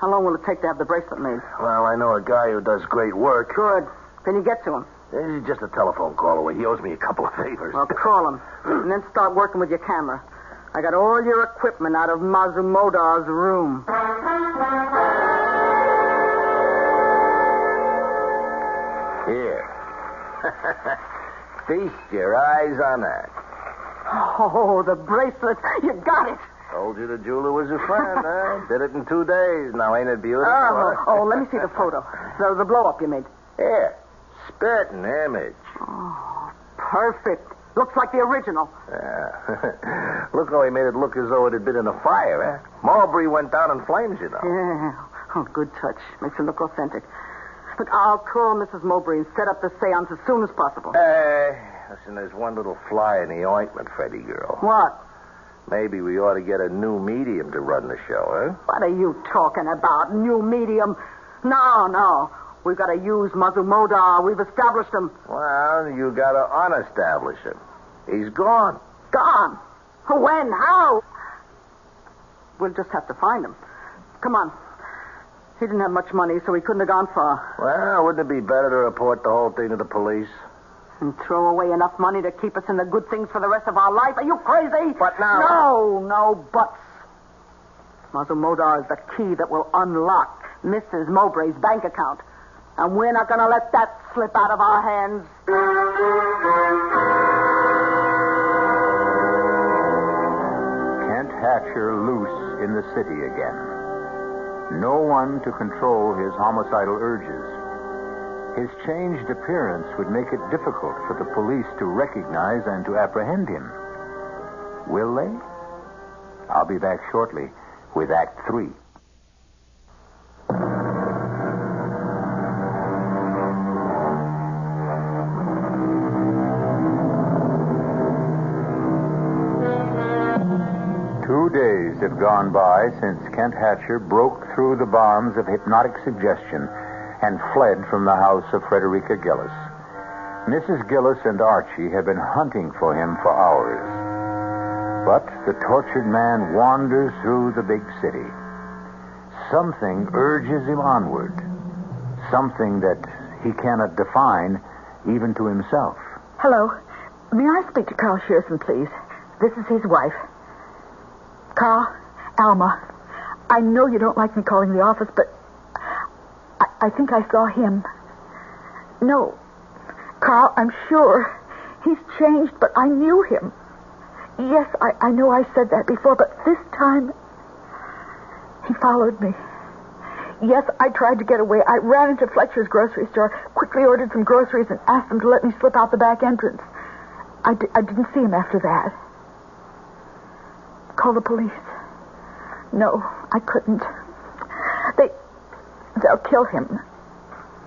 How long will it take to have the bracelet made? Well, I know a guy who does great work. Good. Can you get to him? He's just a telephone call away. He owes me a couple of favors. Well, call him. And then start working with your camera. I got all your equipment out of Mazumodar's room. Here. Feast your eyes on that. Oh, the bracelet. You got it. Told you the jeweler was a friend, huh? Did it in 2 days. Now, ain't it beautiful? Oh, let me see the photo. The blow-up you made. Here. Spitting image. Oh, perfect. Looks like the original. Yeah. Look how he made it look as though it had been in a fire, eh? Mulberry went down in flames, you know. Yeah. Oh, good touch. Makes it look authentic. Look, I'll call Mrs. Mowbray and set up the seance as soon as possible. Listen, there's one little fly in the ointment, Freddie girl. What? Maybe we ought to get a new medium to run the show, huh? What are you talking about? New medium? No. We've got to use Mazumodar. We've established him. Well, you got to unestablish him. He's gone. Gone? When? How? We'll just have to find him. Come on. He didn't have much money, so he couldn't have gone far. Well, wouldn't it be better to report the whole thing to the police? And throw away enough money to keep us in the good things for the rest of our life? Are you crazy? But now... No buts. Mazumodar is the key that will unlock Mrs. Mowbray's bank account. And we're not going to let that slip out of our hands. Kent Hatcher loose in the city again. No one to control his homicidal urges. His changed appearance would make it difficult for the police to recognize and to apprehend him. Will they? I'll be back shortly with Act 3. Days have gone by since Kent Hatcher broke through the bonds of hypnotic suggestion and fled from the house of Frederica Gillis. Mrs. Gillis and Archie have been hunting for him for hours. But the tortured man wanders through the big city. Something urges him onward. Something that he cannot define even to himself. Hello. May I speak to Carl Shearson, please? This is his wife. Carl, Alma, I know you don't like me calling the office, but I think I saw him. No, Carl, I'm sure. He's changed, but I knew him. Yes, I know I said that before, but this time he followed me. Yes, I tried to get away. I ran into Fletcher's grocery store, quickly ordered some groceries, and asked them to let me slip out the back entrance. I didn't see him after that. Call the police. No, I couldn't. They'll kill him.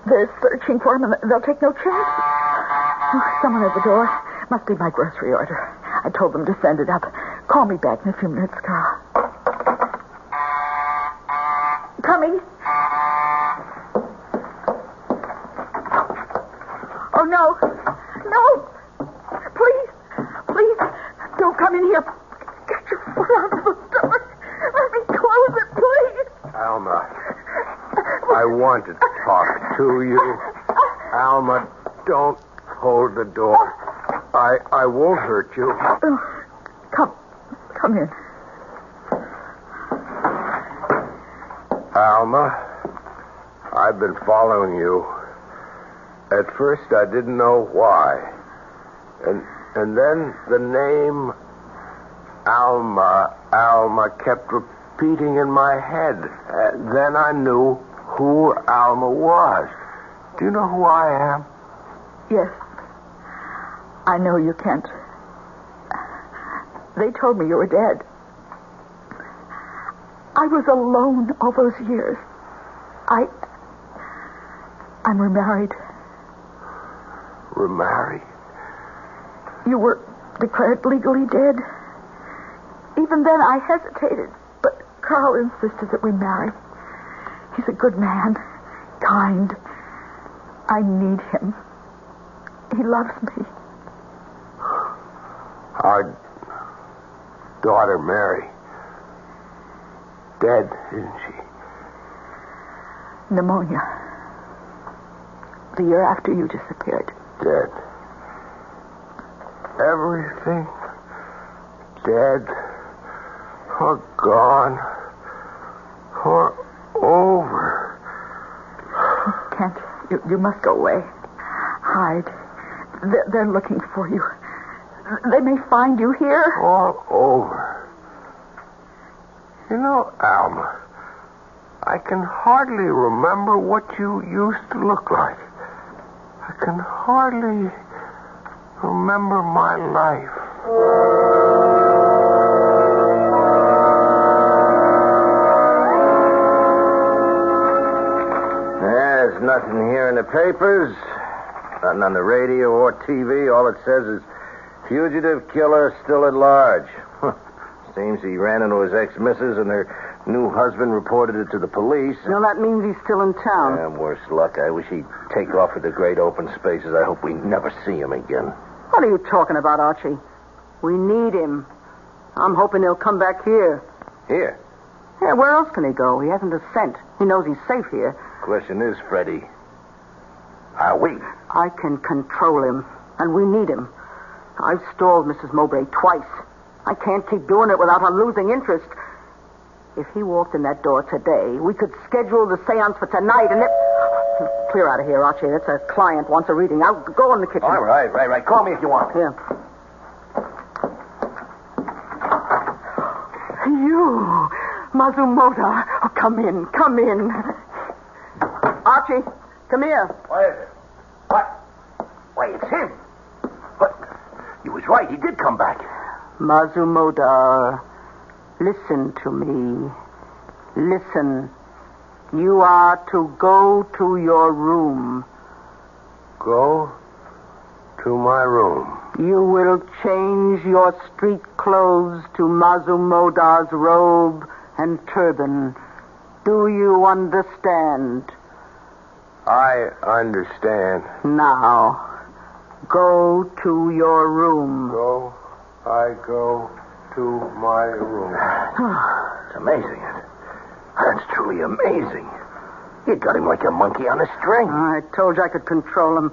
They're searching for him, and they'll take no chance. Oh, someone at the door. Must be my grocery order. I told them to send it up. Call me back in a few minutes, Carl. Coming. Oh, no. No. Please, don't come in here. Get your foot out of the door. Let me close it, please. Alma, I want to talk to you. Alma, don't hold the door. I won't hurt you. Come in. Alma, I've been following you. At first, I didn't know why. And then the name Alma kept repeating in my head. Then I knew who Alma was. Do you know who I am? Yes. I know you can't. They told me you were dead. I was alone all those years. I'm remarried. Remarried? You were declared legally dead. Even then I hesitated, but Carl insisted that we marry. He's a good man, kind. I need him. He loves me. Our daughter, Mary, dead, isn't she? Pneumonia. The year after you disappeared. Dead. Everything dead, or gone, or over. Kent, you must go away. Hide. They're looking for you. They may find you here. All over. You know, Alma, I can hardly remember what you used to look like. I can hardly remember my life. There's nothing here in the papers, nothing on the radio or TV. All it says is, fugitive killer still at large. Seems he ran into his ex-missus and her new husband reported it to the police. No, that means he's still in town. Yeah, worse luck. I wish he'd take off with the great open spaces. I hope we never see him again. What are you talking about, Archie? We need him. I'm hoping he'll come back here. Here? Yeah, where else can he go? He hasn't a cent. He knows he's safe here. Question is, Freddie, are we? I can control him, and we need him. I've stalled Mrs. Mowbray twice. I can't keep doing it without her losing interest. If he walked in that door today, we could schedule the seance for tonight, and Clear out of here, Archie. That's a client wants a reading. I'll go in the kitchen. All right. Call me if you want. Yeah. You, Mazumoda. Oh, come in. Archie, come here. What is it? What? Why, it's him. But he was right. He did come back. Mazumoda, listen to me. Listen. You are to go to your room. Go to my room. You will change your street clothes to Mazumoda's robe and turban. Do you understand? I understand. Now, go to your room. I go to my room. It's amazing. That's truly amazing. You got him like a monkey on a string. I told you I could control him.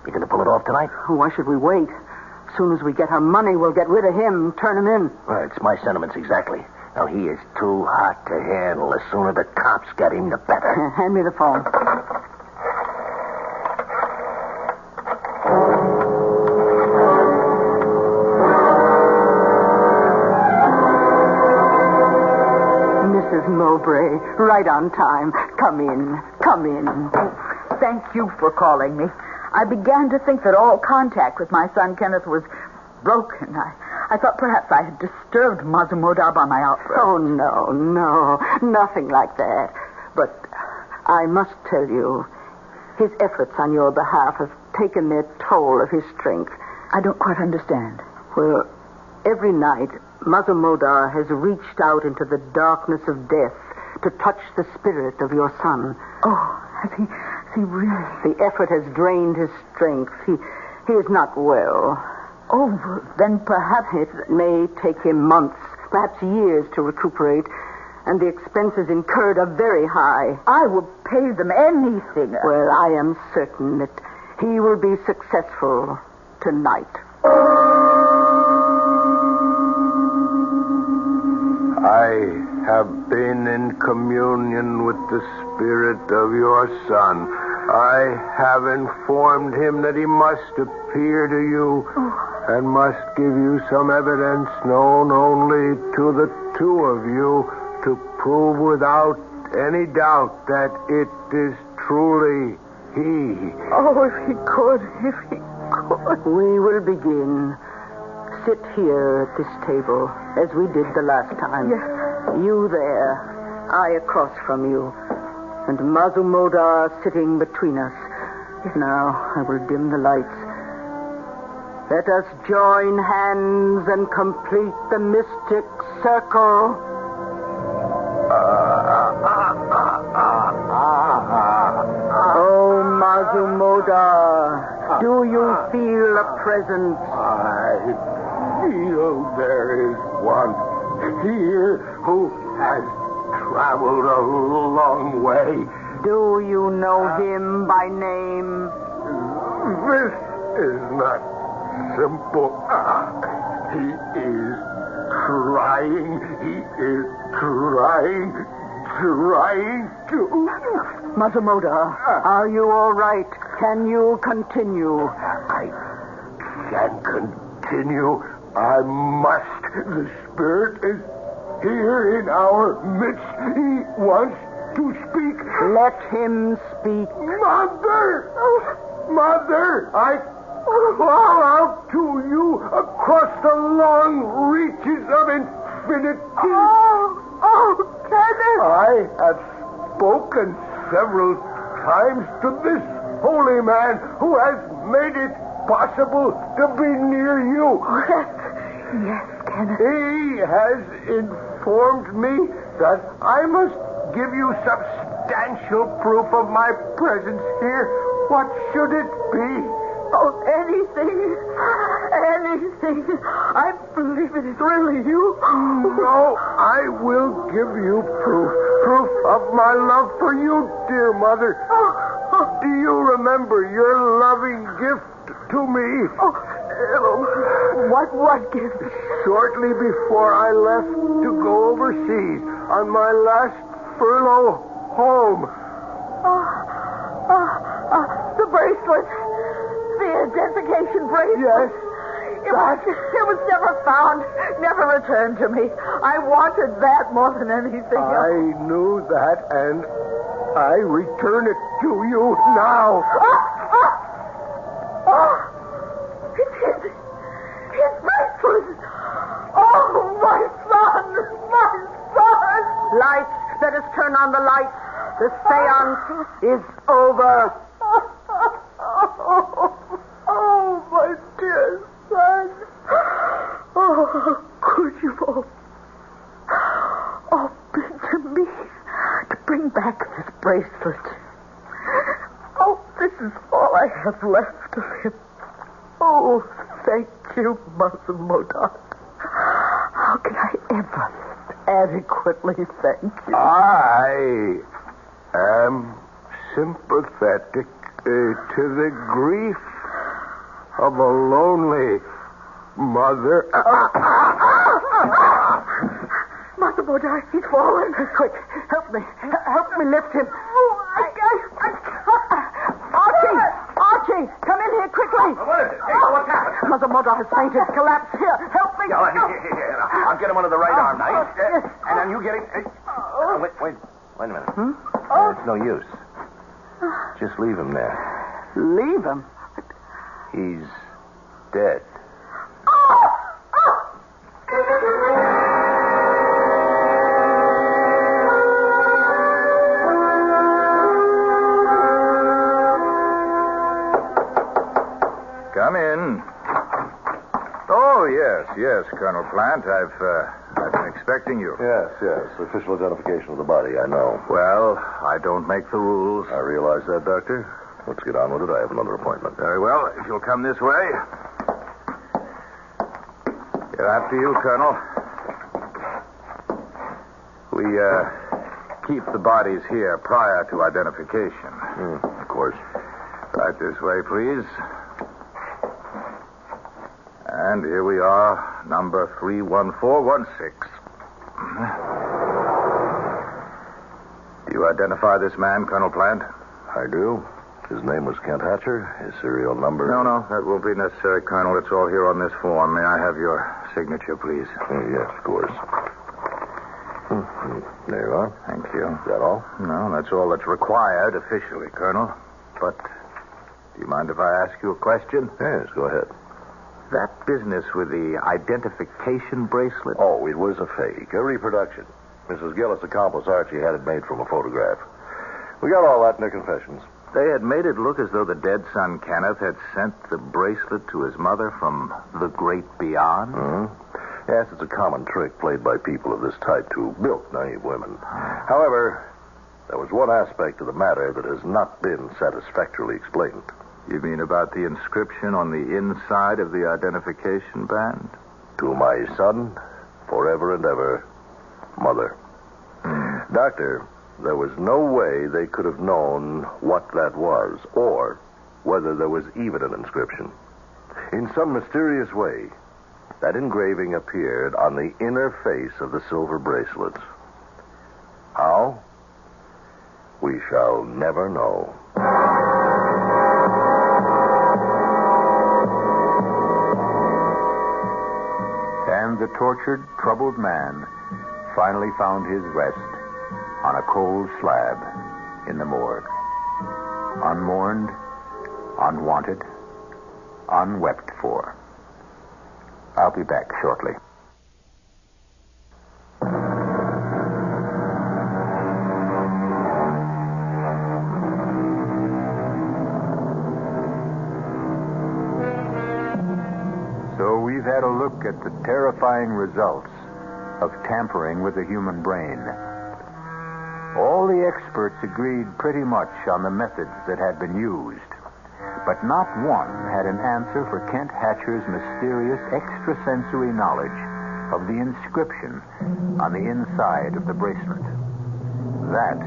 You gonna pull it off tonight? Why should we wait? As soon as we get our money, we'll get rid of him, turn him in. Well, it's my sentiments exactly. Now, he is too hot to handle. The sooner the cops get him, the better. Hand me the phone. right on time. Come in. Come in. Thank you for calling me. I began to think that all contact with my son Kenneth was broken. I thought perhaps I had disturbed Mazumodar by my outburst. Oh, no, nothing like that. But I must tell you, his efforts on your behalf have taken their toll of his strength. I don't quite understand. Well, every night, Mazumodar has reached out into the darkness of death to touch the spirit of your son. Oh, has he really? The effort has drained his strength. He is not well. Oh, then perhaps it may take him months, perhaps years to recuperate, and the expenses incurred are very high. I will pay them anything. Well, I am certain that he will be successful tonight. I have been in communion with the spirit of your son. I have informed him that he must appear to you and must give you some evidence known only to the two of you to prove without any doubt that it is truly he. Oh, if he could. We will begin. Sit here at this table, as we did the last time. Yes. You there, I across from you, and Mazumodar sitting between us. Now, I will dim the lights. Let us join hands and complete the mystic circle. Oh, Mazumodar, do you feel a presence? I feel there is one here who has traveled a long way. Do you know him by name? This is not simple. He is trying to... Mazumodar, are you all right? Can you continue? I can continue. I must. The spirit is here in our midst. He wants to speak. Let him speak. Mother, I call out to you across the long reaches of infinity. Oh, Kenneth. I have spoken several times to this holy man who has made it possible to be near you. Yes, Kenneth. He has informed me that I must give you substantial proof of my presence here. What should it be? Oh, anything. I believe it is really you. No, I will give you proof of my love for you, dear mother. Do you remember your loving gift to me? What gift? Shortly before I left to go overseas on my last furlough home. The bracelet. The identification bracelet. Yes. It was never found, never returned to me. I wanted that more than anything else. I knew that, and I return it to you now. It's his bracelet. Oh, my son. Lights, let us turn on the lights. The seance is over. Oh, my dear son. Oh, how could you all been to me to bring back this bracelet? Oh, this is all I have left of him. Oh, thank you, Mazumodar. How can I ever adequately thank you? I am sympathetic to the grief of a lonely mother. Mazumodar, he's fallen. Quick, help me lift him. Oh, I can't. Archie, come in here quickly. What is it? What's happened? Mazumodar has fainted, collapsed. Here, help me. Here. I'll get him under the right arm now. And then you get him. Wait. Wait a minute. Oh. It's no use. Just leave him there. Leave him? He's dead. Come in. Oh, yes, Colonel Plant. I've been expecting you. Yes. Official identification of the body, I know. Well, I don't make the rules. I realize that, Doctor. Let's get on with it. I have another appointment. Very well. If you'll come this way. After you, Colonel. We keep the bodies here prior to identification. Of course. Right this way, please. And here we are, number 31416. Do you identify this man, Colonel Plant? I do. His name was Kent Hatcher. His serial number... No, that won't be necessary, Colonel. It's all here on this form. May I have your signature, please? Yes, of course. There you are. Thank you. Is that all? No, that's all that's required officially, Colonel. But do you mind if I ask you a question? Yes, go ahead. That business with the identification bracelet? Oh, it was a fake, a reproduction. Mrs. Gillis' accomplice, Archie, had it made from a photograph. We got all that in their confessions. They had made it look as though the dead son, Kenneth, had sent the bracelet to his mother from the great beyond? Mm-hmm. Yes, it's a common trick played by people of this type to bilk naive women. However, there was one aspect of the matter that has not been satisfactorily explained. You mean about the inscription on the inside of the identification band? To my son, forever and ever, Mother. Doctor, there was no way they could have known what that was, or whether there was even an inscription. In some mysterious way, that engraving appeared on the inner face of the silver bracelet. How? We shall never know. And the tortured, troubled man finally found his rest on a cold slab in the morgue. Unmourned, unwanted, unwept for. I'll be back shortly. So we've had a look at the terrifying results of tampering with the human brain. All the experts agreed pretty much on the methods that had been used, but not one had an answer for Kent Hatcher's mysterious extrasensory knowledge of the inscription on the inside of the bracelet. That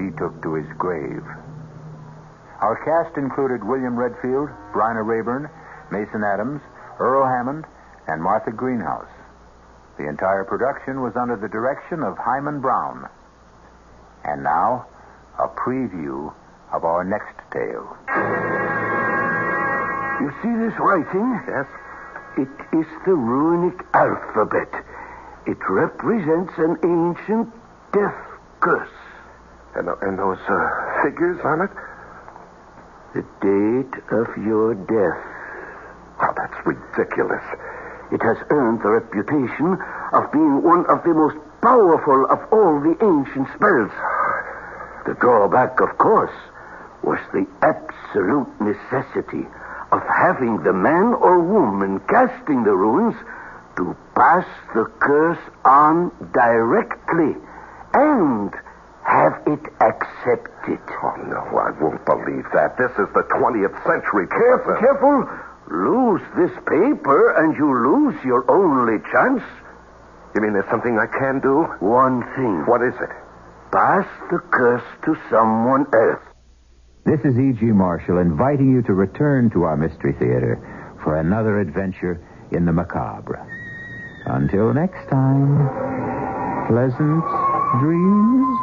he took to his grave. Our cast included William Redfield, Bryna Rayburn, Mason Adams, Earl Hammond, and Martha Greenhouse. The entire production was under the direction of Hyman Brown. And now, a preview of our next tale. You see this writing? Yes. It is the runic alphabet. It represents an ancient death curse. And those figures on it? The date of your death. Oh, that's ridiculous. It has earned the reputation of being one of the most powerful of all the ancient spells. The drawback, of course, was the absolute necessity of having the man or woman casting the runes to pass the curse on directly and have it accepted. Oh, no, I won't believe that. This is the 20th century. Careful. Lose this paper and you lose your only chance. You mean there's something I can do? One thing. What is it? Pass the curse to someone else. This is E.G. Marshall inviting you to return to our Mystery Theater for another adventure in the macabre. Until next time, pleasant dreams.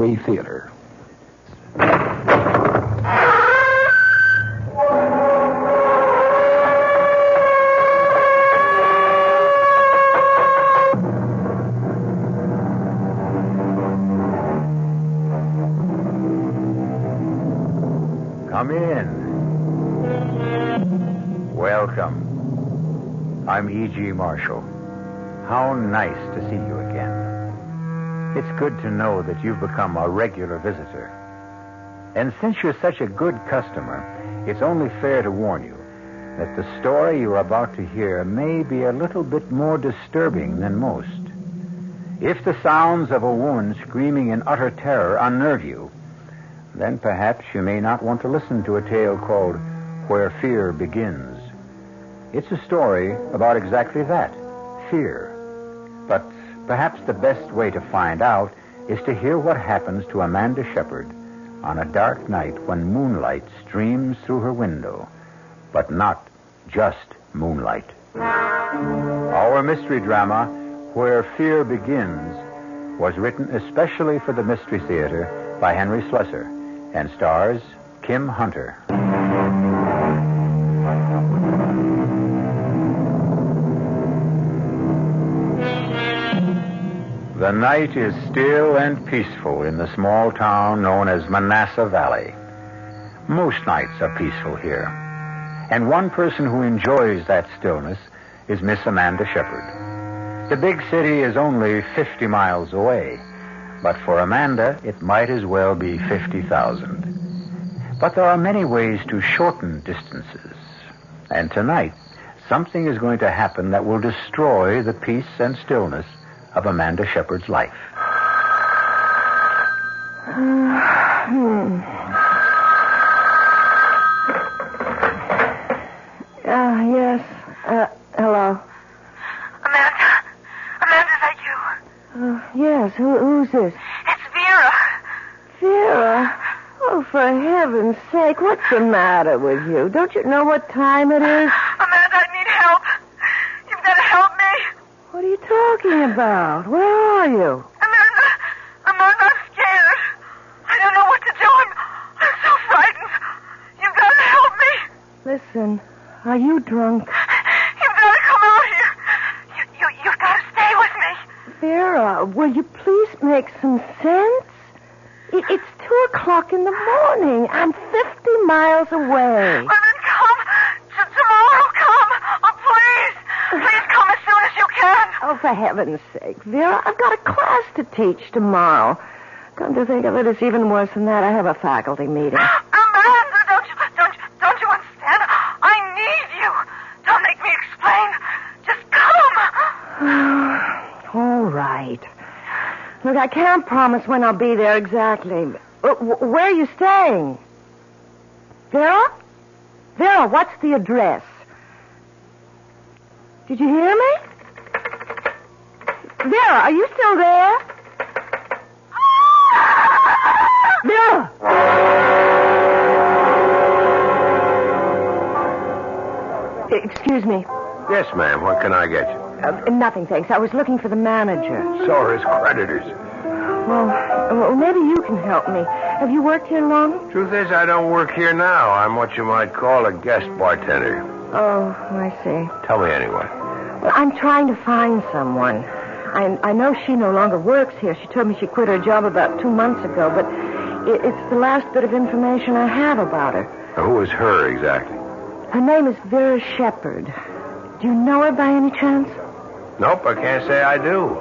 Free Theater. Come in. Welcome. I'm E.G. Marshall. How nice to see you again. It's good to know that you've become a regular visitor. And since you're such a good customer, it's only fair to warn you that the story you're about to hear may be a little bit more disturbing than most. If the sounds of a woman screaming in utter terror unnerve you, then perhaps you may not want to listen to a tale called Where Fear Begins. It's a story about exactly that, fear. But perhaps the best way to find out is to hear what happens to Amanda Shepard on a dark night when moonlight streams through her window, but not just moonlight. Our mystery drama, Where Fear Begins, was written especially for the Mystery Theater by Henry Slessor and stars Kim Hunter. The night is still and peaceful in the small town known as Manassas Valley. Most nights are peaceful here. And one person who enjoys that stillness is Miss Amanda Shepard. The big city is only 50 miles away, but for Amanda, it might as well be 50,000. But there are many ways to shorten distances. And tonight, something is going to happen that will destroy the peace and stillness of Amanda Shepard's life. Yes. Hello. Amanda, is that you? Yes. Who's this? It's Vera. Vera? Oh, for heaven's sake, what's the matter with you? Don't you know what time it is? Amanda, I need help. You've got to help me. What are you talking about? Where are you? Amanda, I'm scared. I don't know what to do. I'm so frightened. You've got to help me. Listen, are you drunk? You've got to come out here. You've got to stay with me. Vera, will you please make some sense? It's 2:00 in the morning. I'm 50 miles away. Well, then come. Tomorrow, come. Oh, please. Please come as soon as you can. Oh, for heaven's sake, Vera, I've got a class to teach tomorrow. Come to think of it, it's even worse than that. I have a faculty meeting. Amanda, don't you understand? I need you. Don't make me explain. Just come. All right. Look, I can't promise when I'll be there exactly. Where are you staying? Vera? Vera, what's the address? Did you hear me? Vera, are you still there? Vera! Excuse me. Yes, ma'am. What can I get you? Nothing, thanks. I was looking for the manager. So are his creditors. Well, maybe you can help me. Have you worked here long? Truth is, I don't work here now. I'm what you might call a guest bartender. Oh, I see. Tell me anyway. Well, I'm trying to find someone. I know she no longer works here. She told me she quit her job about 2 months ago, but it's the last bit of information I have about her. Now, who is her exactly? Her name is Vera Shepard. Do you know her by any chance? Nope, I can't say I do.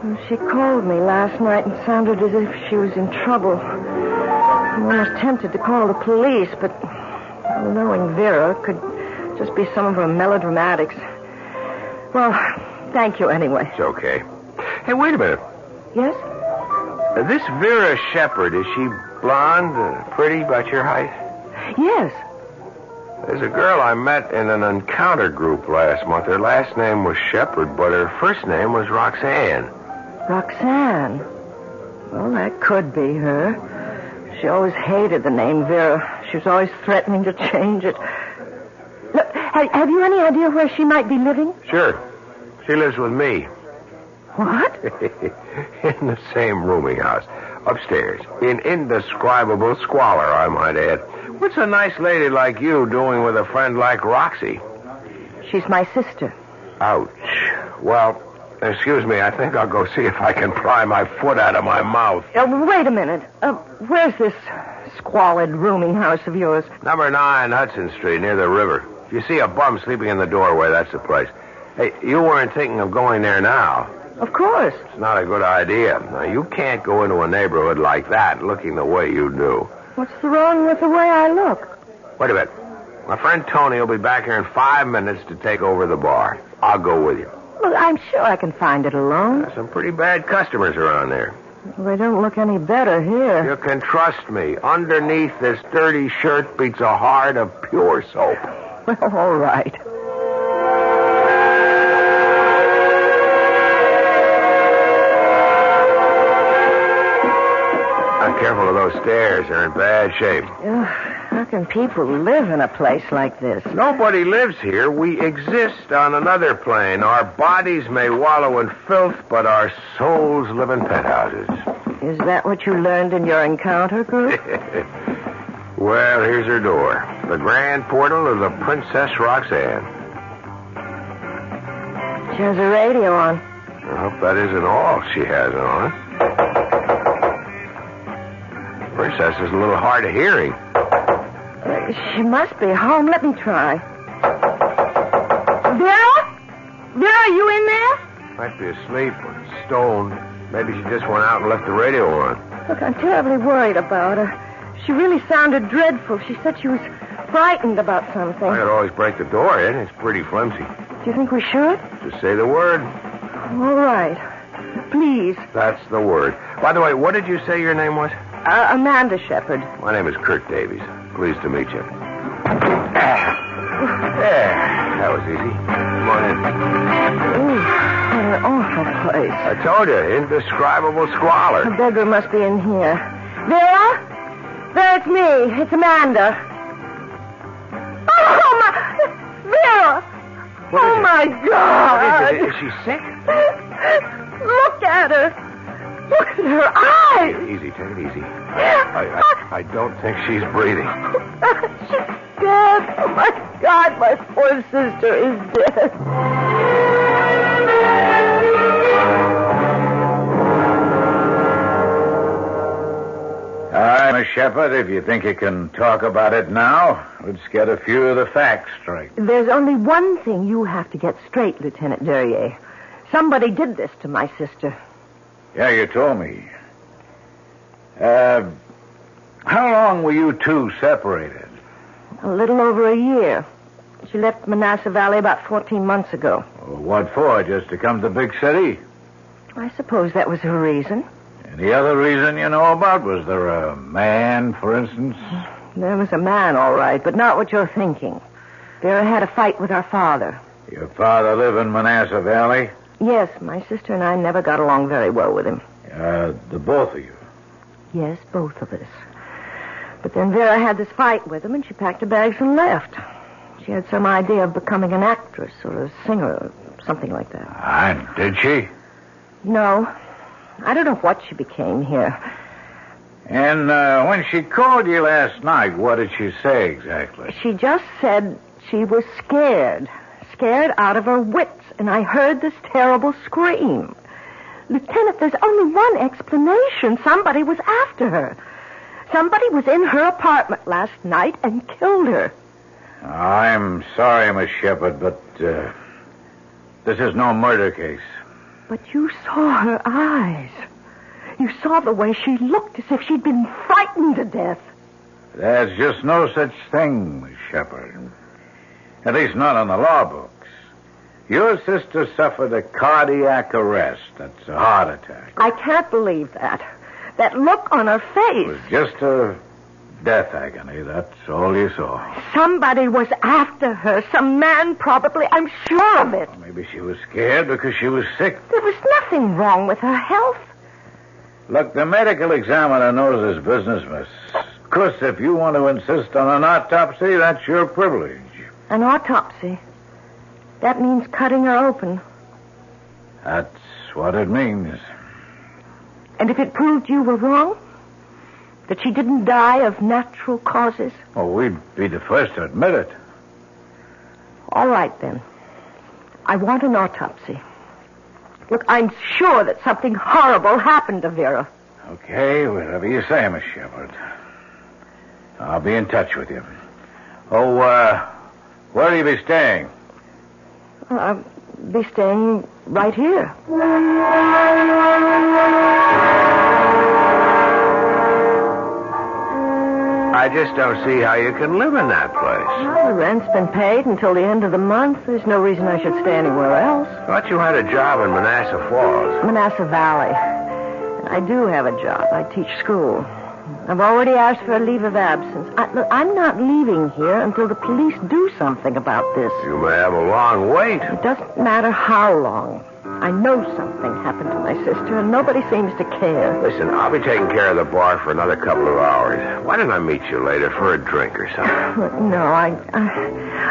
Well, she called me last night and sounded as if she was in trouble. I'm almost tempted to call the police, but knowing Vera could just be some of her melodramatics. Well, thank you anyway. It's okay. Hey, wait a minute. Yes? This Vera Shepard, is she blonde, pretty, about your height? Yes. There's a girl I met in an encounter group last month. Her last name was Shepard, but her first name was Roxanne. Roxanne? Well, that could be her. She always hated the name Vera. She was always threatening to change it. Look, have you any idea where she might be living? Sure. She lives with me. What? In the same rooming house. Upstairs, in indescribable squalor, I might add. What's a nice lady like you doing with a friend like Roxy? She's my sister. Ouch. Well, excuse me, I think I'll go see if I can pry my foot out of my mouth. Wait a minute. Where's this squalid rooming house of yours? Number 9 Hudson Street, near the river. If you see a bum sleeping in the doorway, that's the place. Hey, you weren't thinking of going there now. Of course. It's not a good idea. Now, you can't go into a neighborhood like that looking the way you do. What's wrong with the way I look? Wait a minute. My friend Tony will be back here in 5 minutes to take over the bar. I'll go with you. Look, I'm sure I can find it alone. There's some pretty bad customers around there. They don't look any better here. You can trust me. Underneath this dirty shirt beats a heart of pure soap. Well, all right. Careful of those stairs. They're in bad shape. How can people live in a place like this? Nobody lives here. We exist on another plane. Our bodies may wallow in filth, but our souls live in penthouses. Is that what you learned in your encounter group? Well, here's her door. The grand portal of the Princess Roxanne. She has a radio on. I hope that isn't all she has on. Princess is a little hard of hearing. She must be home. Let me try. Vera? Vera, are you in there? Might be asleep or stoned. Maybe she just went out and left the radio on. Look, I'm terribly worried about her. She really sounded dreadful. She said she was frightened about something. I could always break the door in. It's pretty flimsy. Do you think we should? Just say the word. All right. Please. That's the word. By the way, what did you say your name was? Amanda Shepard. My name is Kirk Davies. Pleased to meet you. There. That was easy. Come on in. Ooh, what an awful place. I told you, indescribable squalor. The bedroom must be in here. Vera? Vera, it's me. It's Amanda. Oh, my... Vera! Oh, my God! What is it? Is she sick? Look at her. Look at her eyes. Easy, take it easy. I don't think she's breathing. She's dead. Oh, my God, my poor sister is dead. All right, Miss Shepard, if you think you can talk about it now, let's get a few of the facts straight. There's only one thing you have to get straight, Lieutenant Derrier. Somebody did this to my sister. Yeah, you told me. How long were you two separated? A little over a year. She left Manassas Valley about 14 months ago. What for? Just to come to the big city? I suppose that was her reason. Any other reason you know about? Was there a man, for instance? There was a man, all right, but not what you're thinking. Vera had a fight with our father. Your father live in Manassas Valley? Yes, my sister and I never got along very well with him. The both of you? Yes, both of us. But then Vera had this fight with him, and she packed her bags and left. She had some idea of becoming an actress or a singer or something like that. And did she? No. I don't know what she became here. And when she called you last night, what did she say exactly? She just said she was scared. Scared out of her wits. And I heard this terrible scream. Lieutenant, there's only one explanation. Somebody was after her. Somebody was in her apartment last night and killed her. I'm sorry, Miss Shepard, but this is no murder case. But you saw her eyes. You saw the way she looked as if she'd been frightened to death. There's just no such thing, Miss Shepard. At least not on the law books. Your sister suffered a cardiac arrest. That's a heart attack. I can't believe that. That look on her face. It was just a death agony. That's all you saw. Somebody was after her. Some man, probably. I'm sure of it. Maybe she was scared because she was sick. There was nothing wrong with her health. Look, the medical examiner knows his business, miss. Of course, if you want to insist on an autopsy, that's your privilege. An autopsy? That means cutting her open. That's what it means. And if it proved you were wrong? That she didn't die of natural causes? Oh, we'd be the first to admit it. All right, then. I want an autopsy. Look, I'm sure that something horrible happened to Vera. Okay, whatever you say, Miss Shepard. I'll be in touch with you. Oh, where will you be staying? I'll be staying right here. I just don't see how you can live in that place. Well, the rent's been paid until the end of the month. There's no reason I should stay anywhere else. Thought you had a job in Manassas Falls. Manassas Valley. I do have a job. I teach school. I've already asked for a leave of absence. Look, I'm not leaving here until the police do something about this. You may have a long wait. It doesn't matter how long. I know something happened to my sister, and nobody seems to care. Listen, I'll be taking care of the bar for another couple of hours. Why don't I meet you later for a drink or something? No, I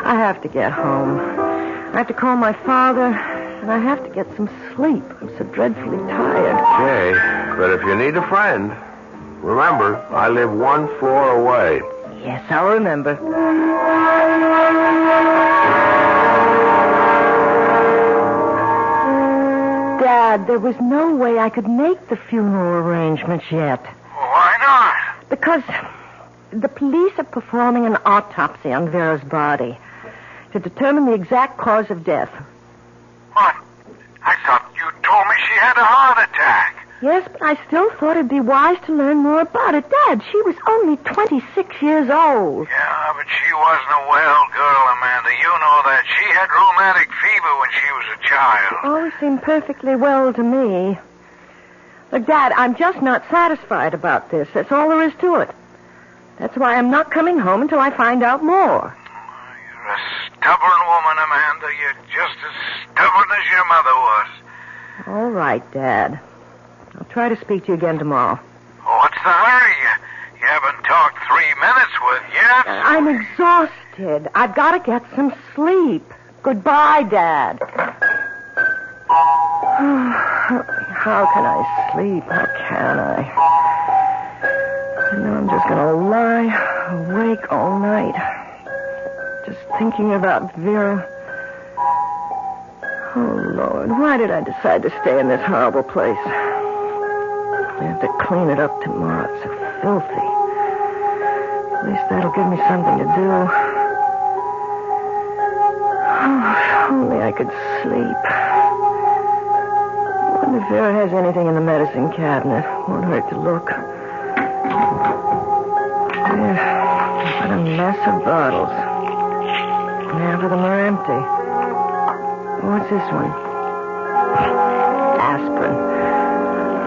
have to get home. I have to call my father, and I have to get some sleep. I'm so dreadfully tired. Okay, but if you need a friend, remember, I live 1 floor away. Yes, I'll remember. Dad, there was no way I could make the funeral arrangements yet. Why not? Because the police are performing an autopsy on Vera's body to determine the exact cause of death. What? I thought you told me she had a heart attack. Yes, but I still thought it'd be wise to learn more about it. Dad, she was only 26 years old. Yeah, but she wasn't a well girl, Amanda. You know that. She had rheumatic fever when she was a child. Always seemed perfectly well to me. Look, Dad, I'm just not satisfied about this. That's all there is to it. That's why I'm not coming home until I find out more. You're a stubborn woman, Amanda. You're just as stubborn as your mother was. All right, Dad. I'll try to speak to you again tomorrow. What's the hurry? You haven't talked 3 minutes with yet. I'm exhausted. I've got to get some sleep. Goodbye, Dad. How can I sleep? How can I? I know I'm just going to lie awake all night. Just thinking about Vera. Oh, Lord, why did I decide to stay in this horrible place? I have to clean it up tomorrow. It's so filthy. At least that'll give me something to do. Oh, if only I could sleep. I wonder if Vera has anything in the medicine cabinet. Won't hurt to look. Yeah, what a mess of bottles. Half of them are empty. What's this one? Aspirin.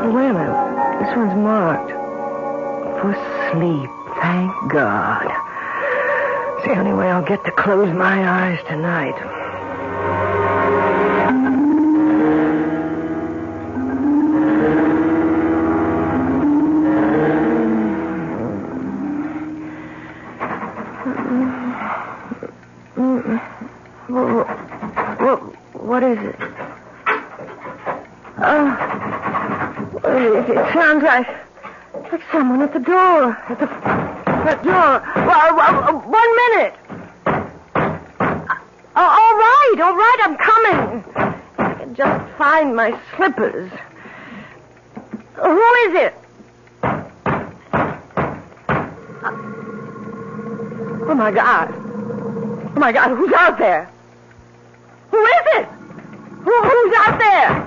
Oh, wait a minute. This one's marked. For sleep, thank God. It's the only way I'll get to close my eyes tonight. What is it? It sounds like someone at the door. At the door. Well, 1 minute. All right, I'm coming. I can just find my slippers. Who is it? Oh, my God. Oh, my God, who's out there? Who is it? Who's out there?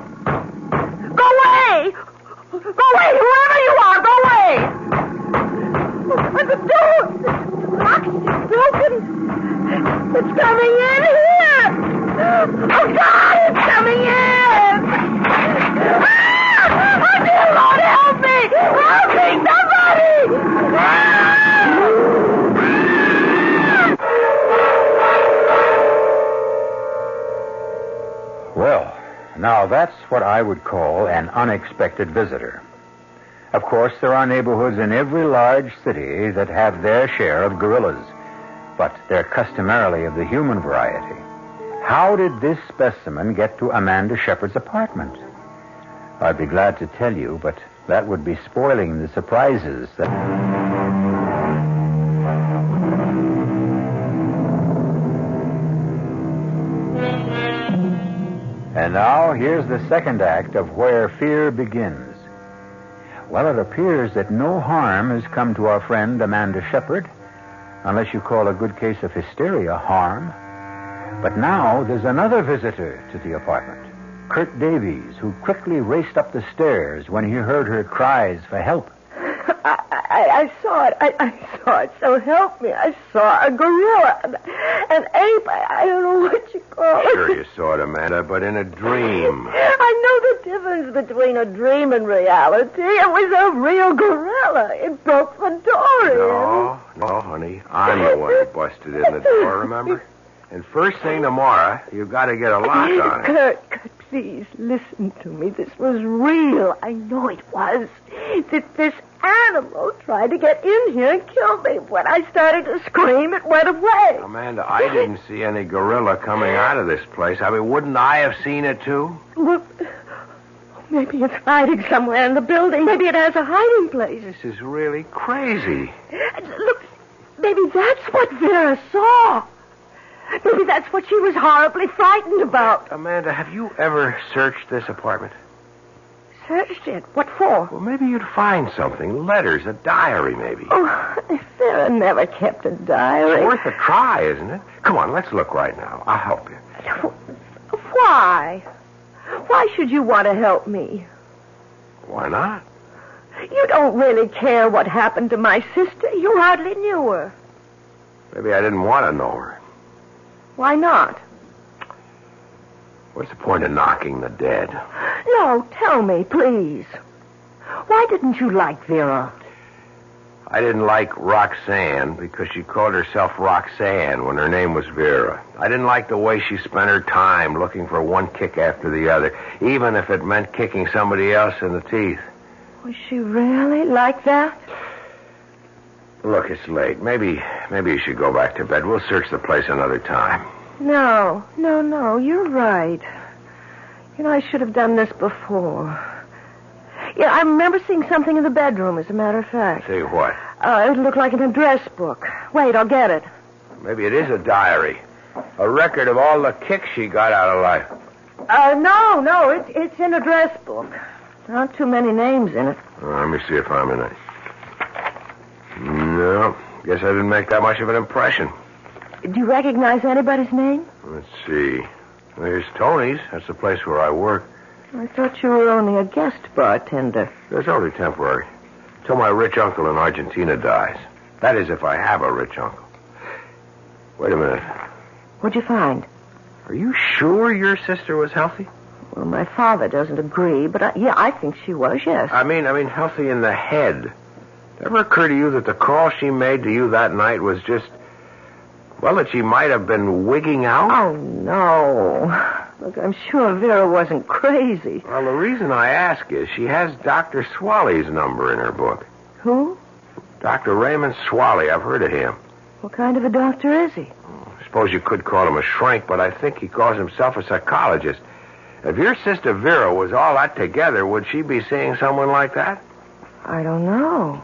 Go away! Go away, whoever you are, go away! The door! Locked, broken. It's coming in here! Oh, God, it's coming in! Ah! Oh, dear Lord, help me! Help me, somebody! Well, now that's what I would call an unexpected visitor. Of course, there are neighborhoods in every large city that have their share of gorillas, but they're customarily of the human variety. How did this specimen get to Amanda Shepard's apartment? I'd be glad to tell you, but That would be spoiling the surprises that... And now, here's the second act of Where Fear Begins. Well, it appears that no harm has come to our friend Amanda Shepard, unless you call a good case of hysteria harm. But now there's another visitor to the apartment, Kurt Davies, who quickly raced up the stairs when he heard her cries for help. I saw it. I saw it. So help me. I saw a gorilla, an ape. I don't know what you call it. Sure you saw it, Amanda, but in a dream. I know the difference between a dream and reality. It was a real gorilla. It broke the door in. No, honey. I'm the one who busted in the door, remember? And first thing tomorrow, you've got to get a lock on it. Kurt, please listen to me. This was real. I know it was. This animal tried to get in here and kill me. When I started to scream, it went away. Amanda, I didn't see any gorilla coming out of this place. I mean, wouldn't I have seen it, too? Well, maybe it's hiding somewhere in the building. Maybe it has a hiding place. This is really crazy. Look, maybe that's what Vera saw. Maybe that's what she was horribly frightened about. Amanda, have you ever searched this apartment? Searched it? What for? Well, maybe you'd find something. Letters, a diary, maybe. Oh, Sarah never kept a diary. It's worth a try, isn't it? Come on, let's look right now. I'll help you. Why? Why should you want to help me? Why not? You don't really care what happened to my sister. You hardly knew her. Maybe I didn't want to know her. Why not? What's the point of knocking the dead? No, tell me, please. Why didn't you like Vera? I didn't like Roxanne because she called herself Roxanne when her name was Vera. I didn't like the way she spent her time looking for one kick after the other, even if it meant kicking somebody else in the teeth. Was she really like that? Look, it's late. Maybe you should go back to bed. We'll search the place another time. No. You're right. You know, I should have done this before. Yeah, I remember seeing something in the bedroom, as a matter of fact. See what? It looked like an address book. Wait, I'll get it. Maybe it is a diary. A record of all the kicks she got out of life. No, it's an address book. There aren't too many names in it. Let me see if I'm in it. No, guess I didn't make that much of an impression. Do you recognize anybody's name? Let's see. There's Tony's. That's the place where I work. I thought you were only a guest bartender. That's only temporary. Till my rich uncle in Argentina dies. That is, if I have a rich uncle. Wait a minute. What'd you find? Are you sure your sister was healthy? Well, my father doesn't agree, but I think she was, yes. I mean healthy in the head. Ever occur to you that the call she made to you that night was just, well, that she might have been wigging out? Oh, no. Look, I'm sure Vera wasn't crazy. Well, the reason I ask is she has Dr. Swaley's number in her book. Who? Dr. Raymond Swaley. I've heard of him. What kind of a doctor is he? I suppose you could call him a shrink, but I think he calls himself a psychologist. If your sister Vera was all that together, would she be seeing someone like that? I don't know.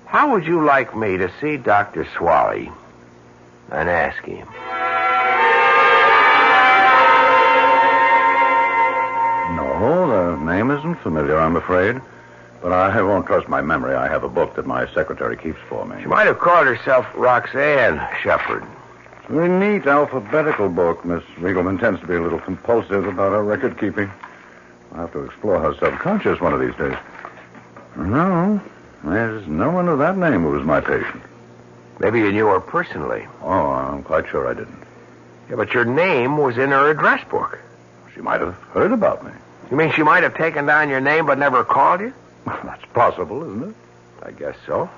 How would you like me to see Dr. Swaley and ask him? No, the name isn't familiar, I'm afraid. But I won't trust my memory. I have a book that my secretary keeps for me. She might have called herself Roxanne Shepard. It's a very neat alphabetical book. Miss Riegelman tends to be a little compulsive about her record keeping. I'll have to explore her subconscious one of these days. No, there's no one of that name who was my patient. Maybe you knew her personally. Oh, I'm quite sure I didn't. Yeah, but your name was in her address book. She might have heard about me. You mean she might have taken down your name but never called you? That's possible, isn't it? I guess so.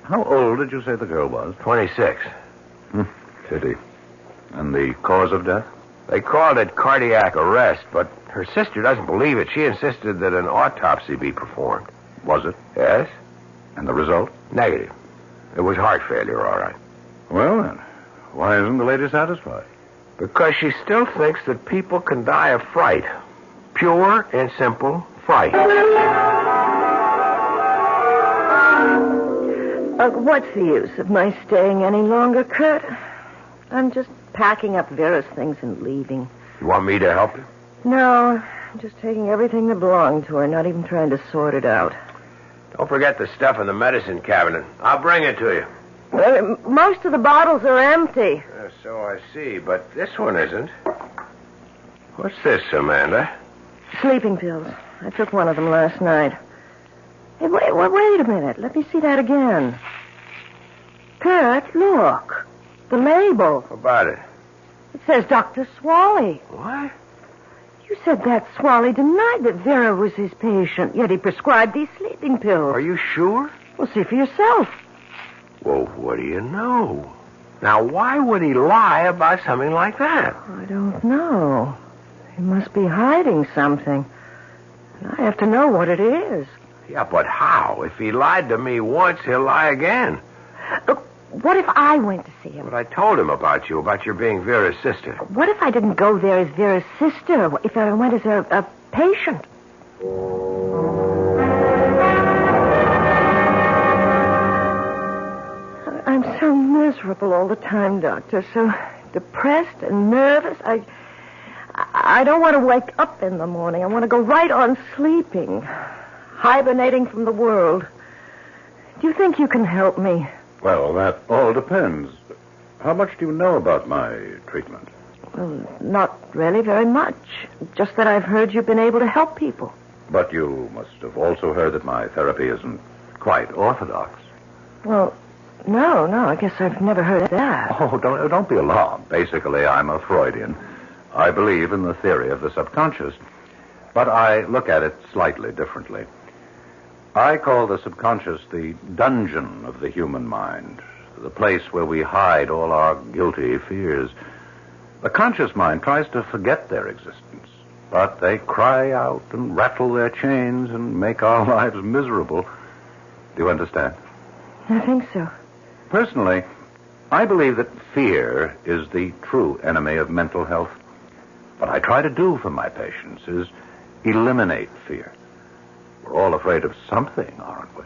How old did you say the girl was? 26. Pity. And the cause of death? They called it cardiac arrest, but her sister doesn't believe it. She insisted that an autopsy be performed. Was it? Yes. And the result? Negative. It was heart failure, all right. Well, then, why isn't the lady satisfied? Because she still thinks that people can die of fright. Pure and simple fright. What's the use of my staying any longer, Kurt? I'm just packing up Vera's things and leaving. You want me to help you? No, I'm just taking everything that belonged to her, not even trying to sort it out. Don't forget the stuff in the medicine cabinet. I'll bring it to you. Most of the bottles are empty. So I see, but this one isn't. What's this, Amanda? Sleeping pills. I took one of them last night. Hey, wait a minute. Let me see that again. Kurt, look. The label. What about it? It says Dr. Swally. What? You said that Swally denied that Vera was his patient, yet he prescribed these sleeping pills. Are you sure? Well, see for yourself. Well, what do you know? Now, why would he lie about something like that? I don't know. He must be hiding something. I have to know what it is. Yeah, but how? If he lied to me once, he'll lie again. Look, what if I went to see him? But I told him about you, about your being Vera's sister. What if I didn't go there as Vera's sister? If I went as a patient? I'm so miserable all the time, Doctor. So depressed and nervous. I don't want to wake up in the morning. I want to go right on sleeping, hibernating from the world. Do you think you can help me? Well, that all depends. How much do you know about my treatment? Well, not really very much. Just that I've heard you've been able to help people. But you must have also heard that my therapy isn't quite orthodox. Well, no, I guess I've never heard that. Oh, don't be alarmed. Basically, I'm a Freudian. I believe in the theory of the subconscious, but I look at it slightly differently. I call the subconscious the dungeon of the human mind, the place where we hide all our guilty fears. The conscious mind tries to forget their existence, but they cry out and rattle their chains and make our lives miserable. Do you understand? I think so. Personally, I believe that fear is the true enemy of mental health. What I try to do for my patients is eliminate fear. We're all afraid of something, aren't we?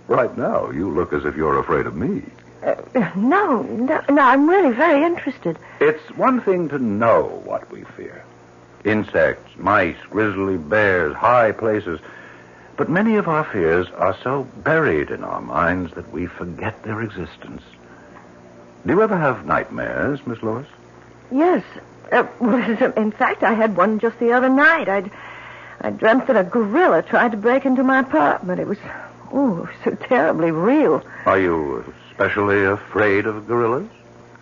Right now, you look as if you're afraid of me. No, I'm really very interested. It's one thing to know what we fear. Insects, mice, grizzly bears, high places. But many of our fears are so buried in our minds that we forget their existence. Do you ever have nightmares, Miss Lewis? Yes. In fact, I had one just the other night. I dreamt that a gorilla tried to break into my apartment. It was, so terribly real. Are you especially afraid of gorillas?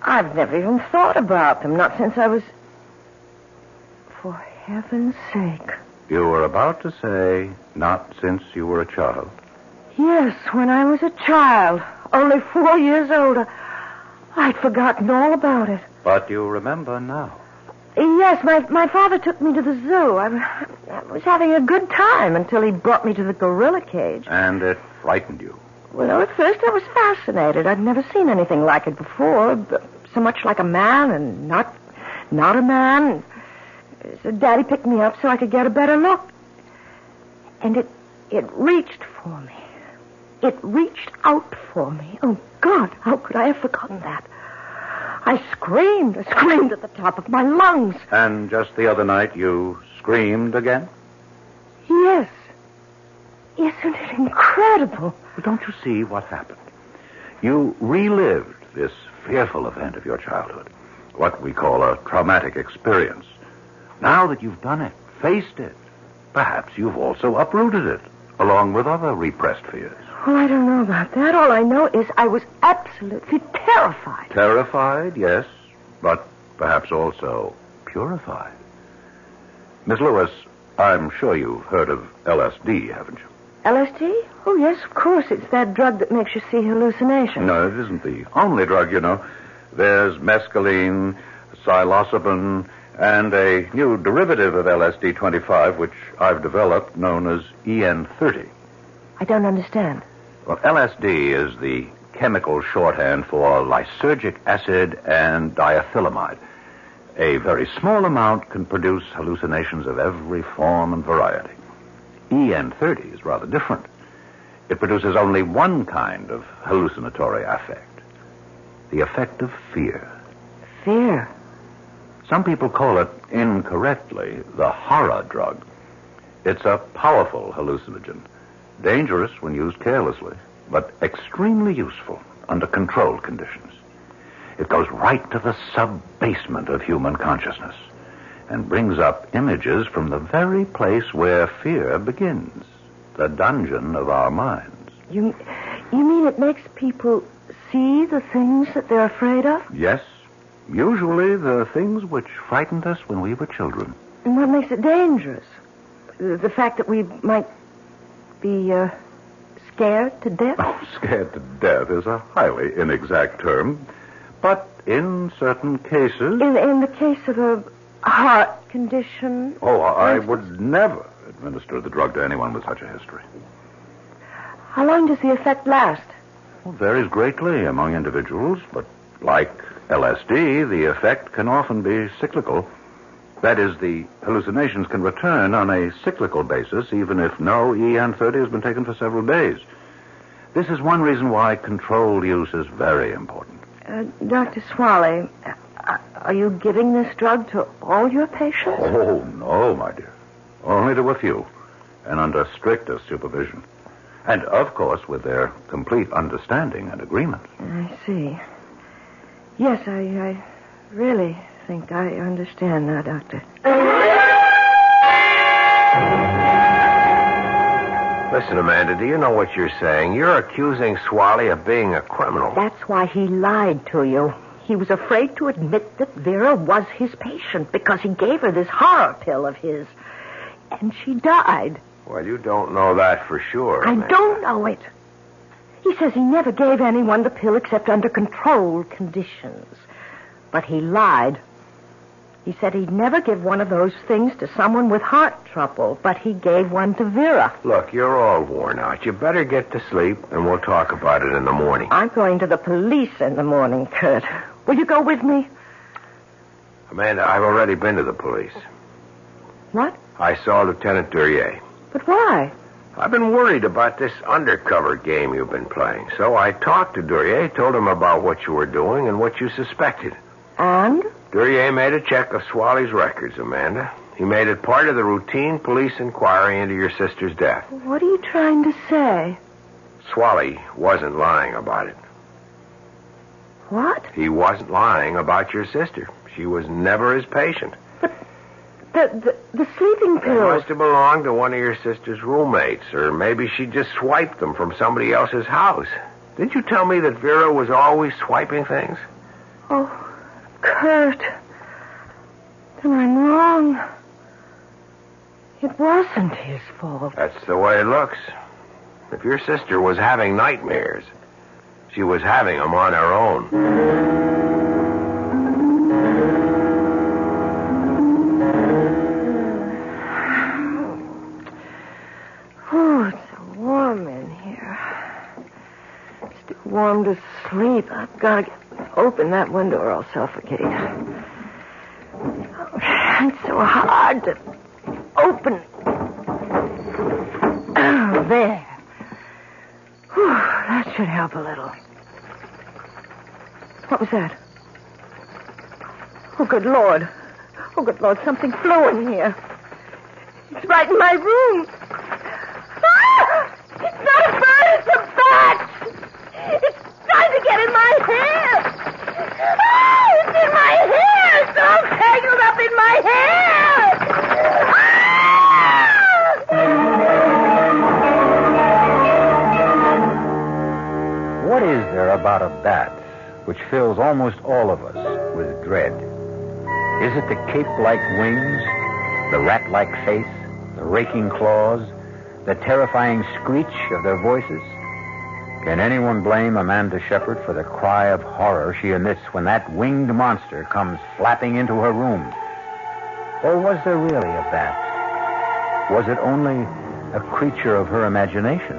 I've never even thought about them, not since I was... For heaven's sake. You were about to say, not since you were a child. Yes, when I was a child, only 4 years old. I'd forgotten all about it. But you remember now. Yes, my father took me to the zoo. I was having a good time until he brought me to the gorilla cage. And it frightened you? Well, at first I was fascinated. I'd never seen anything like it before. So much like a man and not a man. So Daddy picked me up so I could get a better look. And it reached for me. It reached out for me. Oh, God, how could I have forgotten that? I screamed at the top of my lungs. And just the other night you screamed again? Yes. Isn't it incredible? But don't you see what happened? You relived this fearful event of your childhood, what we call a traumatic experience. Now that you've done it, faced it, perhaps you've also uprooted it, along with other repressed fears. Well, I don't know about that. All I know is I was absolutely terrified. Terrified, yes, but perhaps also purified. Miss Lewis, I'm sure you've heard of LSD, haven't you? LSD? Oh, yes, of course. It's that drug that makes you see hallucinations. No, it isn't the only drug, you know. There's mescaline, psilocybin, and a new derivative of LSD-25, which I've developed, known as EN30. I don't understand. Well, LSD is the chemical shorthand for lysergic acid and diethylamide. A very small amount can produce hallucinations of every form and variety. EN30 is rather different. It produces only one kind of hallucinatory affect. The affect of fear. Fear? Some people call it, incorrectly, the horror drug. It's a powerful hallucinogen. Dangerous when used carelessly, but extremely useful under controlled conditions. It goes right to the sub-basement of human consciousness and brings up images from the very place where fear begins, the dungeon of our minds. You mean it makes people see the things that they're afraid of? Yes, usually the things which frightened us when we were children. And what makes it dangerous? The fact that we might be scared to death? Oh, scared to death is a highly inexact term. But in certain cases... In the case of a heart condition... Oh, I would never administer the drug to anyone with such a history. How long does the effect last? Well, it varies greatly among individuals, but like LSD, the effect can often be cyclical. That is, the hallucinations can return on a cyclical basis, even if no EN30 has been taken for several days. This is one reason why controlled use is very important. Dr. Swally, are you giving this drug to all your patients? Oh, no, my dear. Only to a few, and under strictest supervision. And, of course, with their complete understanding and agreement. I see. Yes, I really think I understand now, Doctor. Listen, Amanda, do you know what you're saying? You're accusing Swally of being a criminal. That's why he lied to you. He was afraid to admit that Vera was his patient because he gave her this horror pill of his. And she died. Well, you don't know that for sure, I Amanda. don't know it. He says he never gave anyone the pill except under controlled conditions. But he lied. He said he'd never give one of those things to someone with heart trouble, but he gave one to Vera. Look, you're all worn out. You better get to sleep, and we'll talk about it in the morning. I'm going to the police in the morning, Kurt. Will you go with me? Amanda, I've already been to the police. What? I saw Lieutenant Duryea. But why? I've been worried about this undercover game you've been playing. So I talked to Duryea, told him about what you were doing and what you suspected. And? Duryea made a check of Swally's records, Amanda. He made it part of the routine police inquiry into your sister's death. What are you trying to say? Swally wasn't lying about it. What? He wasn't lying about your sister. She was never his patient. The sleeping They pills. must have belonged to one of your sister's roommates, or maybe she just swiped them from somebody else's house. Didn't you tell me that Vera was always swiping things? Oh, Kurt. Then I'm wrong. It wasn't his fault. That's the way it looks. If your sister was having nightmares, she was having them on her own. Warm to sleep. I've got to open that window or I'll suffocate. It's so hard to open. Oh, there. Whew, that should help a little. What was that? Oh, good Lord. Oh, good Lord, something flew in here. It's right in my room. Ah! It's not a bird, it's a bat! It's trying to get in my hair. Oh, it's in my hair. It's all tangled up in my hair. What is there about a bat which fills almost all of us with dread? Is it the cape-like wings, the rat-like face, the raking claws, the terrifying screech of their voices? Can anyone blame Amanda Shepard for the cry of horror she emits when that winged monster comes flapping into her room? Or was there really a bat? Was it only a creature of her imagination?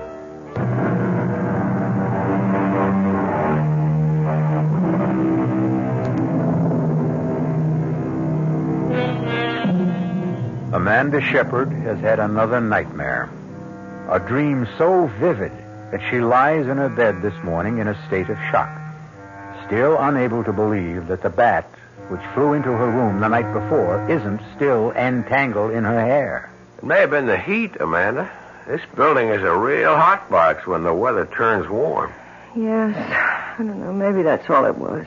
Amanda Shepard has had another nightmare. A dream so vivid that she lies in her bed this morning in a state of shock, still unable to believe that the bat which flew into her room the night before isn't still entangled in her hair. It may have been the heat, Amanda. This building is a real hot box when the weather turns warm. Yes. I don't know. Maybe that's all it was.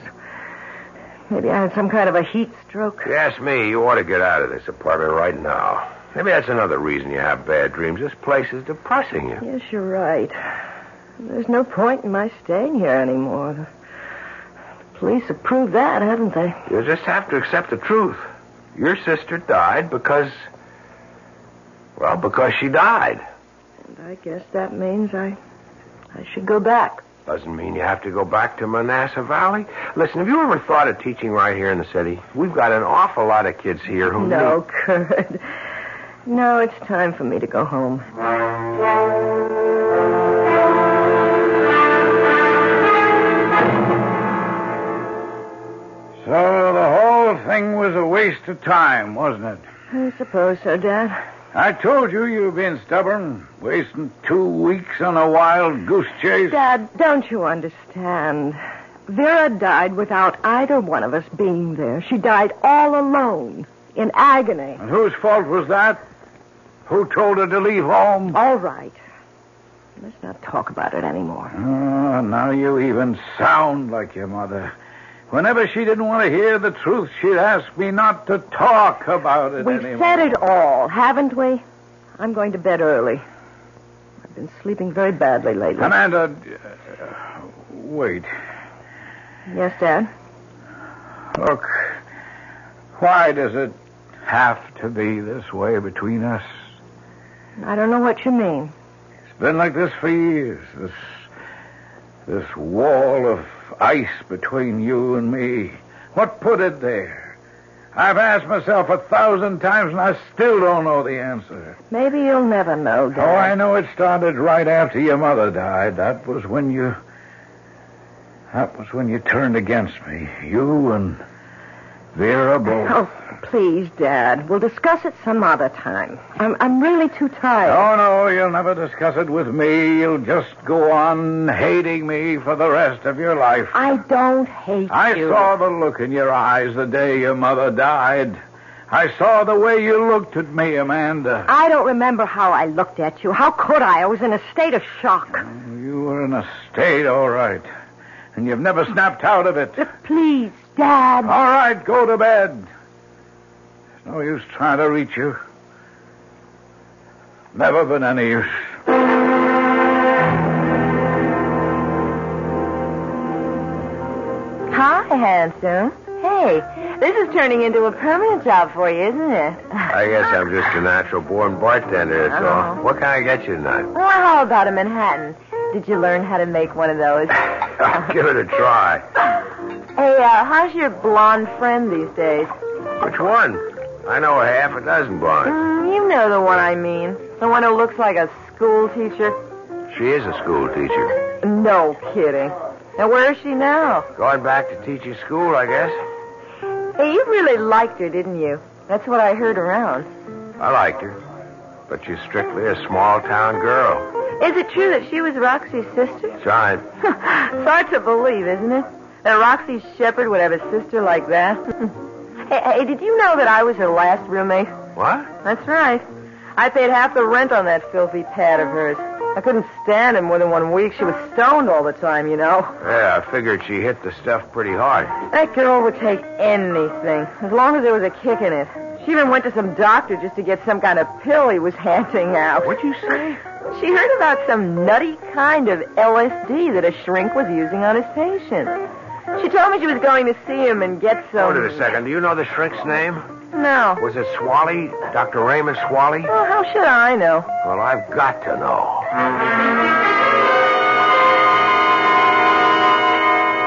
Maybe I had some kind of a heat stroke. If you ask me, you ought to get out of this apartment right now. Maybe that's another reason you have bad dreams. This place is depressing you. Yes, you're right. There's no point in my staying here anymore. The police have proved that, haven't they? You just have to accept the truth. Your sister died because she died. And I guess that means I should go back. Doesn't mean you have to go back to Manassas Valley. Listen, have you ever thought of teaching right here in the city? We've got an awful lot of kids here who No, Kurt. No, it's time for me to go home. So the whole thing was a waste of time, wasn't it? I suppose so, Dad. I told you you've been stubborn, wasting 2 weeks on a wild goose chase. Dad, don't you understand? Vera died without either one of us being there. She died all alone, in agony. And whose fault was that? Who told her to leave home? All right. Let's not talk about it anymore. Oh, now you even sound like your mother. Whenever she didn't want to hear the truth, she'd ask me not to talk about it anymore. We've said it all, haven't we? I'm going to bed early. I've been sleeping very badly lately. Amanda, wait. Yes, Dad? Look, why does it have to be this way between us? I don't know what you mean. It's been like this for years. This wall of ice between you and me. What put it there? I've asked myself 1,000 times, and I still don't know the answer. Maybe you'll never know, Dad. Oh, I know it started right after your mother died. That was when you turned against me. You and Vera both. Oh, please, Dad. We'll discuss it some other time. I'm really too tired. Oh, no, you'll never discuss it with me. You'll just go on hating me for the rest of your life. I don't hate you. I saw the look in your eyes the day your mother died. I saw the way you looked at me, Amanda. I don't remember how I looked at you. How could I? I was in a state of shock. You were in a state, all right. And you've never snapped out of it. Please, Dad. All right, go to bed. There's no use trying to reach you. Never been any use. Hi, handsome. Hey, this is turning into a permanent job for you, isn't it? I guess I'm just a natural-born bartender, that's all. What can I get you tonight? Well, how about a Manhattan? Did you learn how to make one of those? I'll give it a try. Hey, how's your blonde friend these days? Which one? I know a half a dozen blondes. You know the one I mean. The one who looks like a school teacher. She is a school teacher. No kidding. Now, where is she now? Going back to teaching school, I guess. Hey, you really liked her, didn't you? That's what I heard around. I liked her. But she's strictly a small-town girl. Is it true that she was Roxy's sister? That's right. It's hard to believe, isn't it? That Roxy Shepherd would have a sister like that. Hey, did you know that I was her last roommate? What? That's right. I paid half the rent on that filthy pad of hers. I couldn't stand it more than 1 week. She was stoned all the time, you know. Yeah, I figured she hit the stuff pretty hard. That girl would take anything, as long as there was a kick in it. She even went to some doctor just to get some kind of pill he was handing out. What'd you say? She heard about some nutty kind of LSD that a shrink was using on his patient. She told me she was going to see him and get some... Hold it a second. Do you know the shrink's name? No. Was it Swally? Dr. Raymond Swally? Well, how should I know? Well, I've got to know.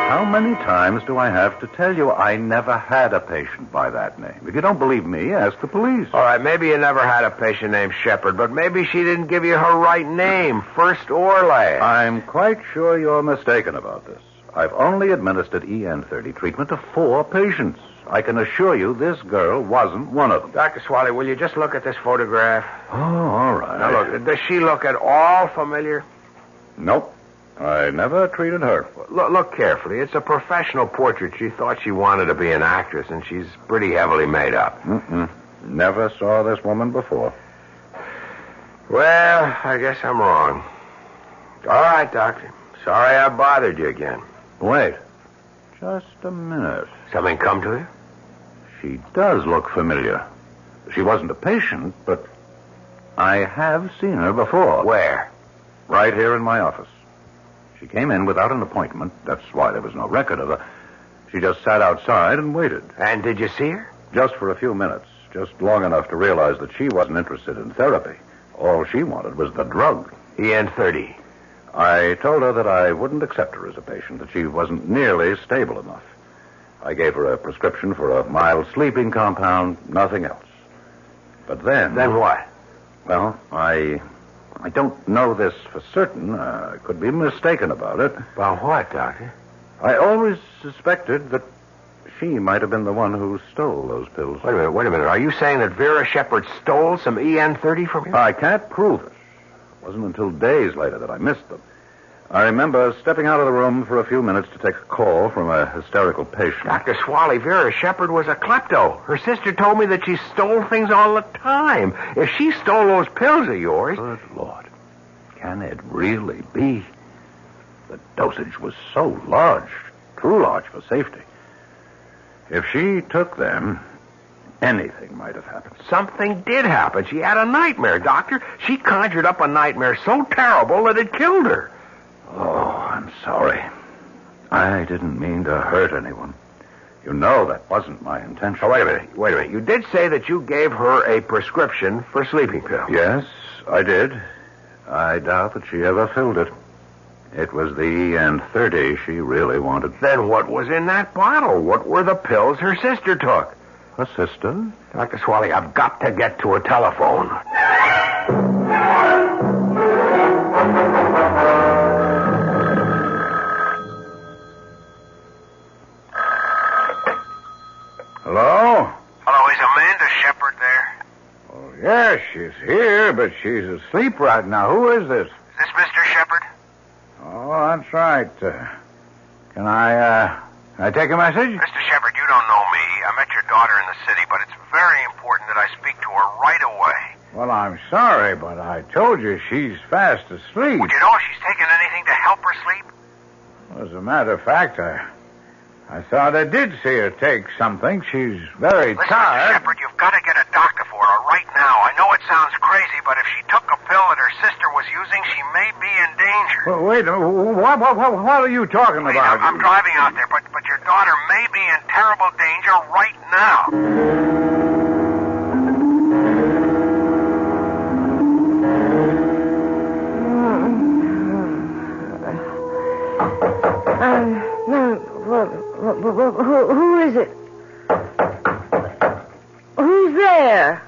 How many times do I have to tell you I never had a patient by that name? If you don't believe me, ask the police. All right, maybe you never had a patient named Shepherd, but maybe she didn't give you her right name, first or last. I'm quite sure you're mistaken about this. I've only administered EN30 treatment to 4 patients. I can assure you this girl wasn't one of them. Dr. Swally, will you just look at this photograph? Oh, all right. Now, look, does she look at all familiar? Nope. I never treated her. Look carefully. It's a professional portrait. She thought she wanted to be an actress, and she's pretty heavily made up. Never saw this woman before. Well, I guess I'm wrong. All right, Doctor. Sorry I bothered you again. Wait. Just a minute. Something come to you? She does look familiar. She wasn't a patient, but I have seen her before. Where? Right here in my office. She came in without an appointment. That's why there was no record of her. She just sat outside and waited. And did you see her? Just for a few minutes. Just long enough to realize that she wasn't interested in therapy. All she wanted was the drug. EN30. I told her that I wouldn't accept her as a patient, that she wasn't nearly stable enough. I gave her a prescription for a mild sleeping compound, nothing else. But then... Then what? Well, I don't know this for certain. I could be mistaken about it. About what, Doctor? I always suspected that she might have been the one who stole those pills. Wait a minute. Are you saying that Vera Shepard stole some EN30 from you? I can't prove it. It wasn't until days later that I missed them. I remember stepping out of the room for a few minutes to take a call from a hysterical patient. Dr. Swally, Vera Shepard was a klepto. Her sister told me that she stole things all the time. If she stole those pills of yours... Good Lord. Can it really be? The dosage was so large, too large for safety. If she took them, anything might have happened. Something did happen. She had a nightmare, Doctor. She conjured up a nightmare so terrible that it killed her. Oh, I'm sorry. I didn't mean to hurt anyone. You know that wasn't my intention. Oh, wait a minute. You did say that you gave her a prescription for sleeping pills. Yes, I did. I doubt that she ever filled it. It was the EN30 she really wanted. Then what was in that bottle? What were the pills her sister took? Her sister? Dr. Swally, I've got to get to a telephone. Hello? Hello, is Amanda Shepard there? Oh, yes, she's here, but she's asleep right now. Who is this? Is this Mr. Shepard? Oh, that's right. Can I take a message? Mr. Shepard, you don't know me. I met your daughter in the city, but it's very important that I speak to her right away. Well, I'm sorry, but I told you she's fast asleep. Would you know if she's taken anything to help her sleep? As a matter of fact, I thought I did see her take something. She's very tired. Mr. Shepard, you've got to get a doctor for her right now. I know it sounds crazy, but if she took a pill that her sister was using, she may be in danger. Well, wait, what are you talking about? I'm driving out there, but your daughter may be in terrible danger right now. Who is it? Who's there?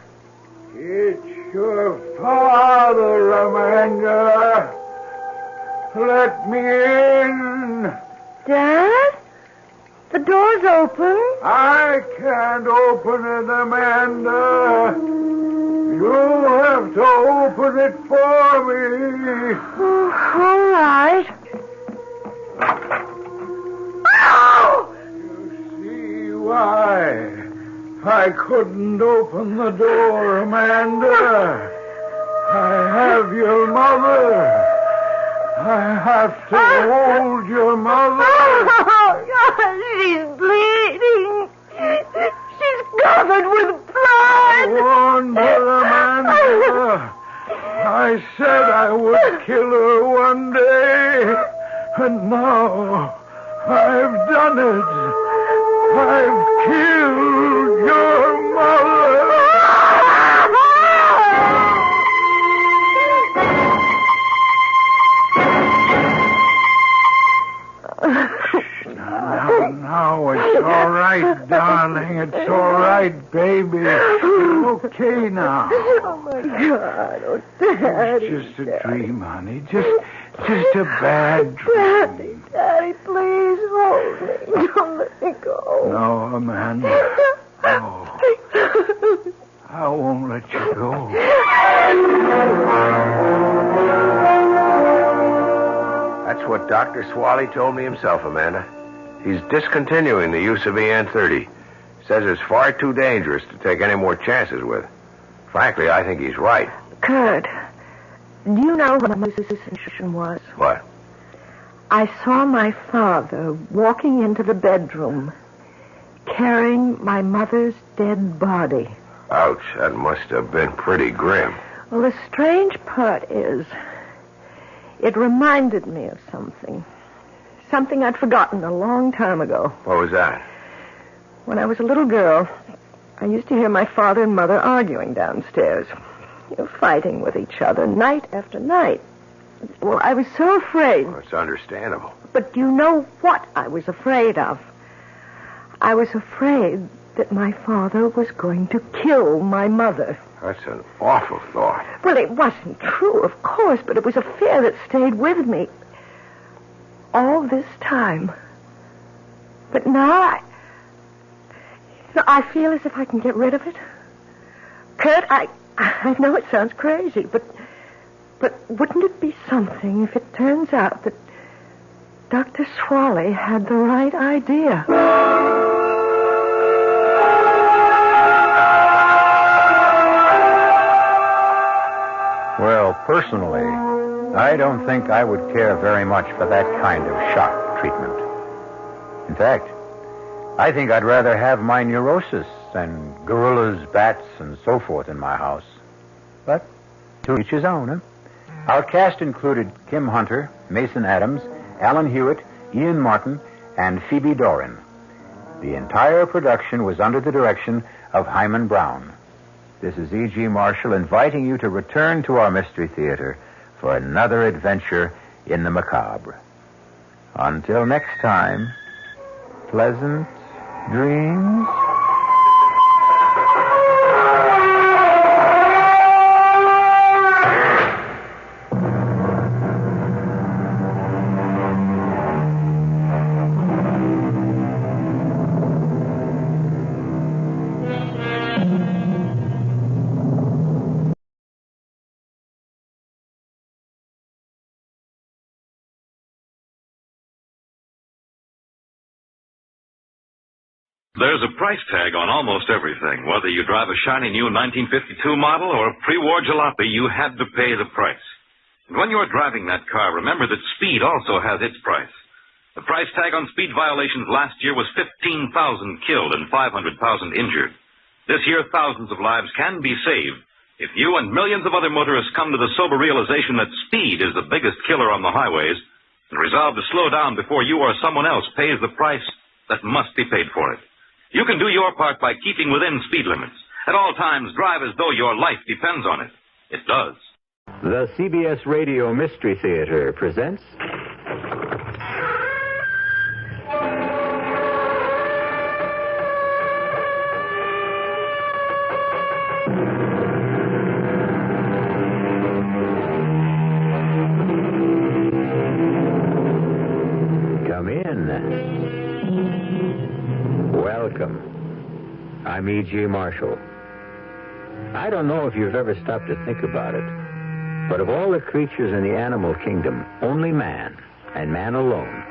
It's your father, Amanda. Let me in. Dad? The door's open. I can't open it, Amanda. You'll have to open it for me. Oh, all right. Why? I couldn't open the door, Amanda. I have your mother. I have to hold your mother. She's bleeding. She's covered with blood. I warned her, Amanda. I said I would kill her one day. And now I've done it. I've killed your mother. Now, it's all right, darling. It's all right, baby. It's okay now. Oh, my God. Oh, Daddy. It's just a dream, honey. Just a bad dream. Daddy, please hold me. Don't let me go. No, Amanda. No. I won't let you go. Dr. Swally told me himself, Amanda. He's discontinuing the use of EN30. Says it's far too dangerous to take any more chances with. Frankly, I think he's right. Kurt, do you know what my sensation was? What? I saw my father walking into the bedroom, carrying my mother's dead body. Ouch, that must have been pretty grim. Well, the strange part is, it reminded me of something. Something I'd forgotten a long time ago. What was that? When I was a little girl, I used to hear my father and mother arguing downstairs. Fighting with each other night after night. Well, I was so afraid. Well, it's understandable. But do you know what I was afraid of? I was afraid that my father was going to kill my mother. That's an awful thought. Well, it wasn't true, of course, but it was a fear that stayed with me all this time. But now I feel as if I can get rid of it. Kurt, I know it sounds crazy, but wouldn't it be something if it turns out that Dr. Swally had the right idea? Well, personally, I don't think I would care very much for that kind of shock treatment. In fact, I think I'd rather have my neurosis than gorillas, bats, and so forth in my house. But to each his own, huh? Our cast included Kim Hunter, Mason Adams, Alan Hewitt, Ian Martin, and Phoebe Doran. The entire production was under the direction of Hyman Brown. This is E.G. Marshall inviting you to return to our Mystery Theater for another adventure in the macabre. Until next time, pleasant dreams. There's a price tag on almost everything. Whether you drive a shiny new 1952 model or a pre-war jalopy, you had to pay the price. And when you're driving that car, remember that speed also has its price. The price tag on speed violations last year was 15,000 killed and 500,000 injured. This year, thousands of lives can be saved if you and millions of other motorists come to the sober realization that speed is the biggest killer on the highways and resolve to slow down before you or someone else pays the price that must be paid for it. You can do your part by keeping within speed limits. At all times, drive as though your life depends on it. It does. The CBS Radio Mystery Theater presents... Come in. Welcome. I'm E.G. Marshall. I don't know if you've ever stopped to think about it, but of all the creatures in the animal kingdom, only man, and man alone,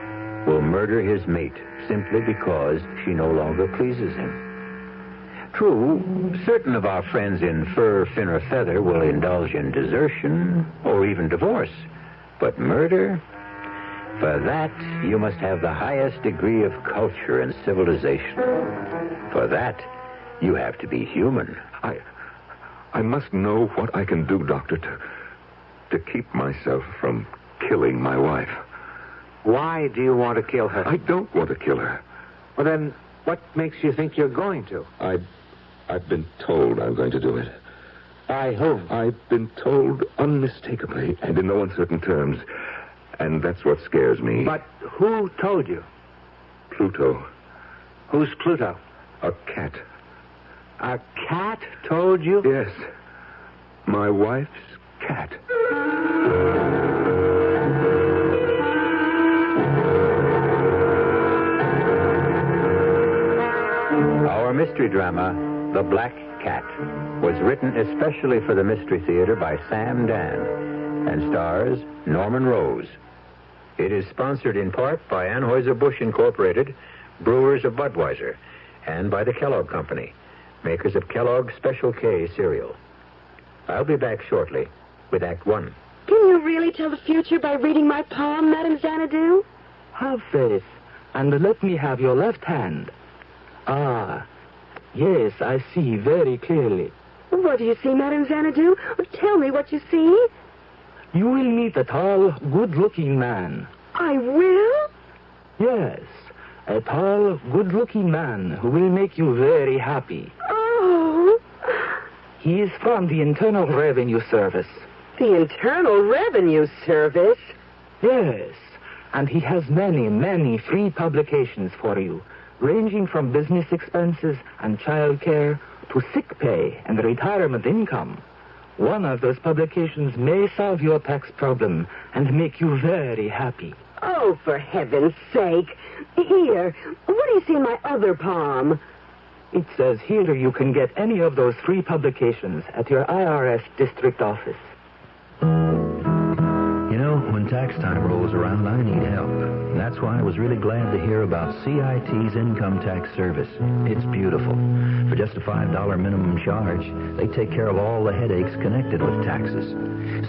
will murder his mate simply because she no longer pleases him. True, certain of our friends in fur, fin, or feather will indulge in desertion or even divorce, but murder? For that, you must have the highest degree of culture and civilization. For that, you have to be human. I must know what I can do, Doctor, to keep myself from killing my wife. Why do you want to kill her? I don't want to kill her. Well, then, what makes you think you're going to? I've been told I'm going to do it. By whom? I've been told unmistakably and in no uncertain terms. And that's what scares me. But who told you? Pluto. Who's Pluto? A cat. A cat told you? Yes. My wife's cat. Our mystery drama, The Black Cat, was written especially for the Mystery Theater by Sam Dan and stars Norman Rose. It is sponsored in part by Anheuser-Busch Incorporated, brewers of Budweiser, and by the Kellogg Company, makers of Kellogg's Special K cereal. I'll be back shortly with Act One. Can you really tell the future by reading my palm, Madame Xanadu? Have faith, and let me have your left hand. Ah, yes, I see very clearly. What do you see, Madame Xanadu? Tell me what you see. You will meet a tall, good-looking man. I will? Yes, a tall, good-looking man who will make you very happy. Oh. He is from the Internal Revenue Service. The Internal Revenue Service? Yes, and he has many, many free publications for you, ranging from business expenses and child care to sick pay and retirement income. One of those publications may solve your tax problem and make you very happy. Oh, for heaven's sake. Here, what do you see in my other palm? It says here you can get any of those free publications at your IRS district office. You know, when tax time rolls around, I need help. That's why I was really glad to hear about CIT's income tax service. It's beautiful. For just a $5 minimum charge, they take care of all the headaches connected with taxes.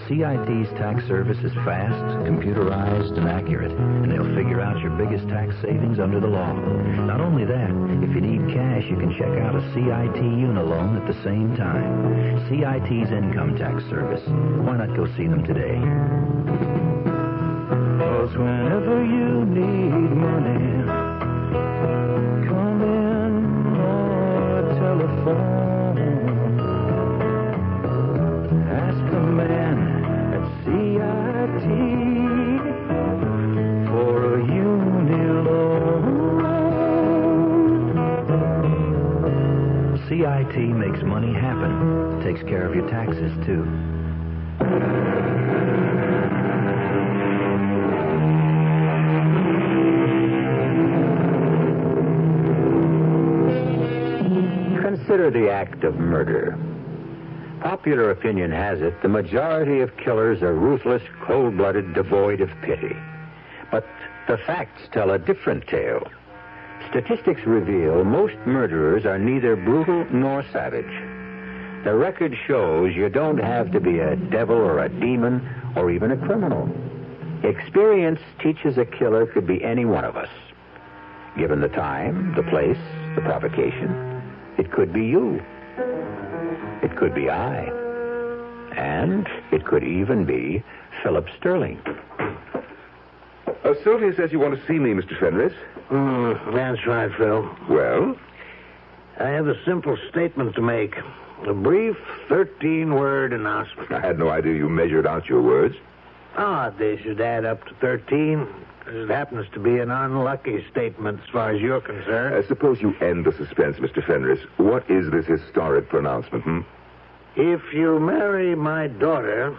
CIT's tax service is fast, computerized, and accurate, and they'll figure out your biggest tax savings under the law. Not only that, if you need cash, you can check out a CIT Unilone at the same time. CIT's income tax service. Why not go see them today? 'Cause whenever you need money, come in or telephone. Ask the man at CIT for a Unilone. CIT makes money happen. Takes care of your taxes, too. Consider the act of murder. Popular opinion has it the majority of killers are ruthless, cold-blooded, devoid of pity. But the facts tell a different tale. Statistics reveal most murderers are neither brutal nor savage. The record shows you don't have to be a devil or a demon or even a criminal. Experience teaches a killer could be any one of us. Given the time, the place, the provocation, it could be you. It could be I. And it could even be Philip Sterling. Sylvia says you want to see me, Mr. Fenris. That's right, Phil. Well? I have a simple statement to make. A brief 13-word announcement. I had no idea you measured out your words. They should add up to 13. It happens to be an unlucky statement as far as you're concerned. Suppose you end the suspense, Mr. Fenris. What is this historic pronouncement, If you marry my daughter,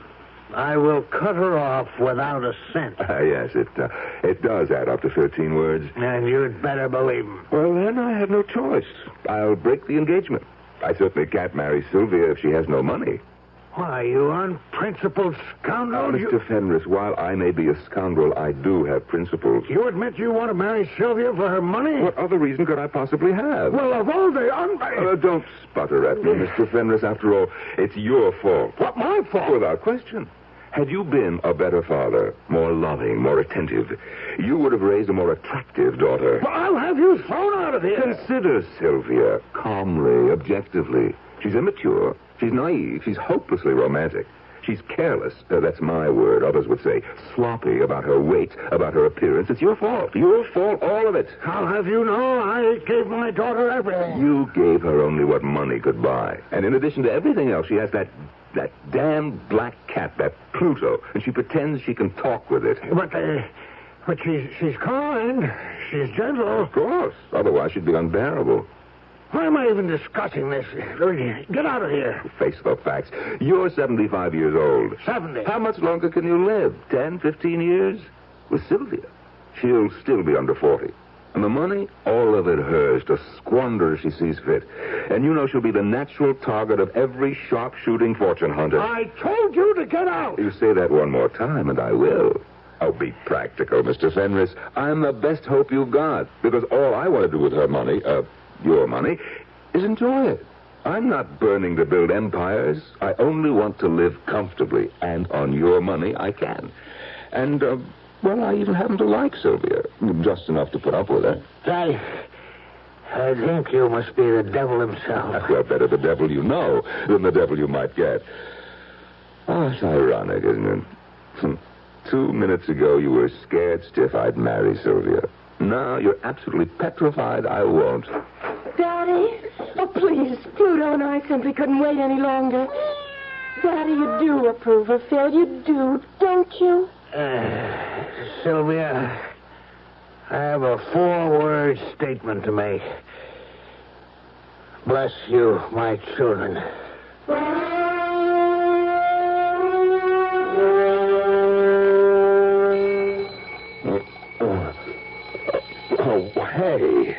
I will cut her off without a cent. Yes, it does add up to 13 words. And you'd better believe him. Well, then I have no choice. I'll break the engagement. I certainly can't marry Sylvia if she has no money. Why, you unprincipled scoundrel. Mr. Fenris, while I may be a scoundrel, I do have principles. You admit you want to marry Sylvia for her money? What other reason could I possibly have? Well, of all the don't sputter at me, Mr. Fenris. After all, it's your fault. What, my fault? Without question. Had you been a better father, more loving, more attentive, you would have raised a more attractive daughter. Well, I'll have you thrown out of here. Consider Sylvia calmly, objectively. She's immature. She's naive. She's hopelessly romantic. She's careless. That's my word. Others would say sloppy about her weight, about her appearance. It's your fault. Your fault, all of it. I'll have you know I gave my daughter everything. You gave her only what money could buy. And in addition to everything else, she has that damn black cat, that Pluto, and she pretends she can talk with it. But she's kind. She's gentle. Of course. Otherwise, she'd be unbearable. Why am I even discussing this? Get out of here. Face the facts. You're 75 years old. 70. How much longer can you live? 10, 15 years? With Sylvia, she'll still be under 40. And the money, all of it hers, to squander as she sees fit. And you know she'll be the natural target of every sharp-shooting fortune hunter. I told you to get out. You say that one more time, and I will. Oh, be practical, Mr. Fenris. I'm the best hope you've got, because all I want to do with her money, your money, is enjoy it. I'm not burning to build empires. I only want to live comfortably, and on your money I can. And, well, I even happen to like Sylvia, just enough to put up with her. I think you must be the devil himself. Well, better the devil you know than the devil you might get. Oh, it's ironic, isn't it? 2 minutes ago, you were scared stiff I'd marry Sylvia. Now you're absolutely petrified I won't. Daddy? Oh, please. Pluto and I simply couldn't wait any longer. Daddy, you do approve of Phil. You do, don't you? Sylvia, I have a 4-word statement to make. Bless you, my children. Oh, hey.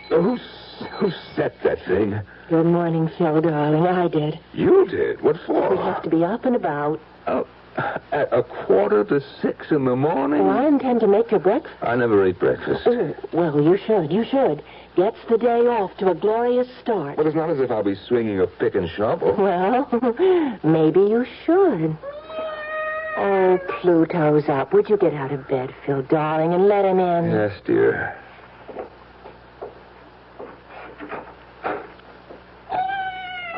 Who set that thing? Good morning, Phil, darling. I did. You did? What for? We have to be up and about. Oh, at 5:45 in the morning? Oh, I intend to make your breakfast. I never ate breakfast. Oh, well, you should. You should. Gets the day off to a glorious start. Well, it's not as if I'll be swinging a pick and shovel. Well, maybe you should. Oh, Pluto's up. Would you get out of bed, Phil, darling, and let him in? Yes, dear.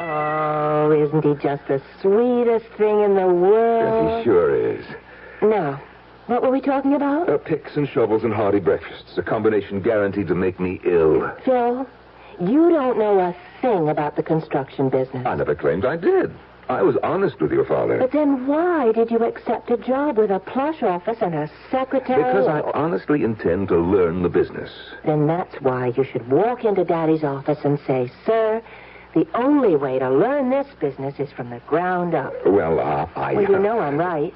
Oh, isn't he just the sweetest thing in the world? Yes, he sure is. Now, what were we talking about? Picks and shovels and hearty breakfasts. A combination guaranteed to make me ill. Phil, you don't know a thing about the construction business. I never claimed I did. I was honest with your father. But then why did you accept a job with a plush office and a secretary? Because I honestly intend to learn the business. Then that's why you should walk into Daddy's office and say, Sir, the only way to learn this business is from the ground up. Well, Well, you know I'm right.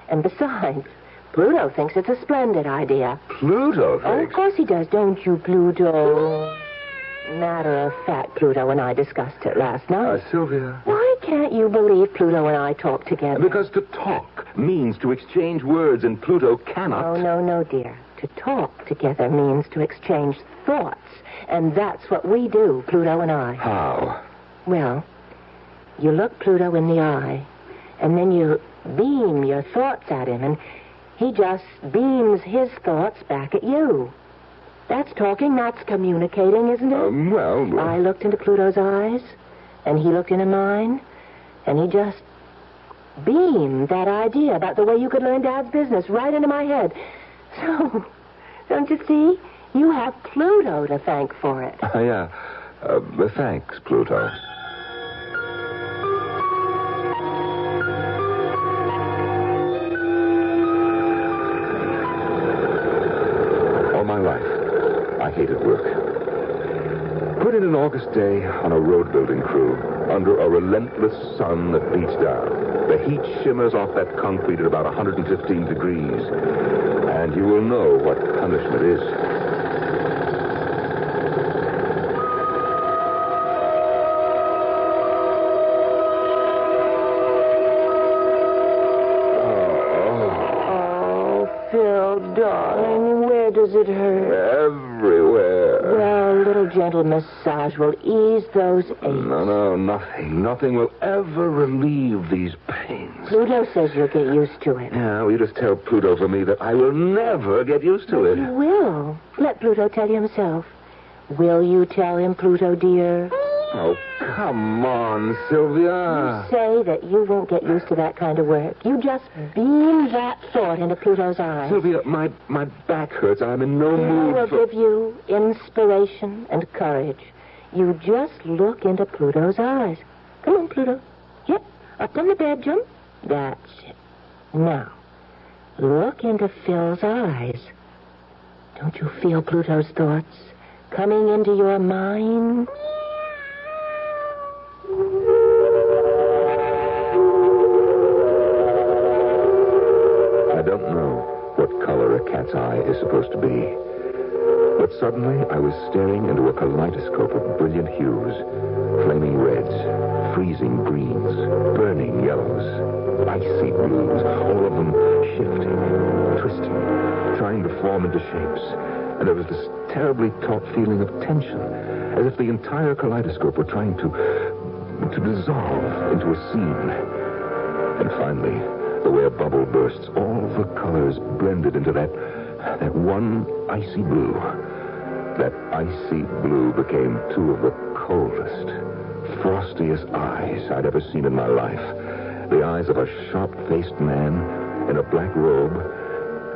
And besides, Pluto thinks it's a splendid idea. Pluto thinks? Oh, of course he does, don't you, Pluto? Matter of fact, Pluto and I discussed it last night. Sylvia. Why can't you believe Pluto and I talk together? Because to talk means to exchange words, and Pluto cannot. Oh, no, dear. To talk together means to exchange thoughts. And that's what we do, Pluto and I. How? Well, you look Pluto in the eye, and then you beam your thoughts at him, and he just beams his thoughts back at you. That's talking, that's communicating, isn't it? Well... I looked into Pluto's eyes, and he looked into mine, and he just beamed that idea about the way you could learn Dad's business right into my head. So, don't you see? You have Pluto to thank for it. Yeah. Thanks, Pluto. All my life, I hated work. Put in an August day on a road building crew under a relentless sun that beats down. The heat shimmers off that concrete at about 115 degrees. And you will know what punishment is. Darling, where does it hurt? Everywhere. Well, a little gentle massage will ease those aches. No, nothing. Nothing will ever relieve these pains. Pluto says you'll get used to it. Yeah, well, you just tell Pluto for me that I will never get used to it. You will. Let Pluto tell you himself. Will you tell him, Pluto, dear? Oh, come on, Sylvia. You say that you won't get used to that kind of work. You just beam that thought into Pluto's eyes. Sylvia, my back hurts. I'm in no mood I will give you inspiration and courage. You just look into Pluto's eyes. Come on, Pluto. Yep, up on the bed, jump. That's it. Now, look into Phil's eyes. Don't you feel Pluto's thoughts coming into your mind? I don't know what color a cat's eye is supposed to be. But suddenly I was staring into a kaleidoscope of brilliant hues. Flaming reds, freezing greens, burning yellows, icy blues, all of them form into shapes. And there was this terribly taut feeling of tension, as if the entire kaleidoscope were trying to dissolve into a scene. And finally, the way a bubble bursts, all the colors blended into that one icy blue. That icy blue became two of the coldest, frostiest eyes I'd ever seen in my life. The eyes of a sharp-faced man in a black robe,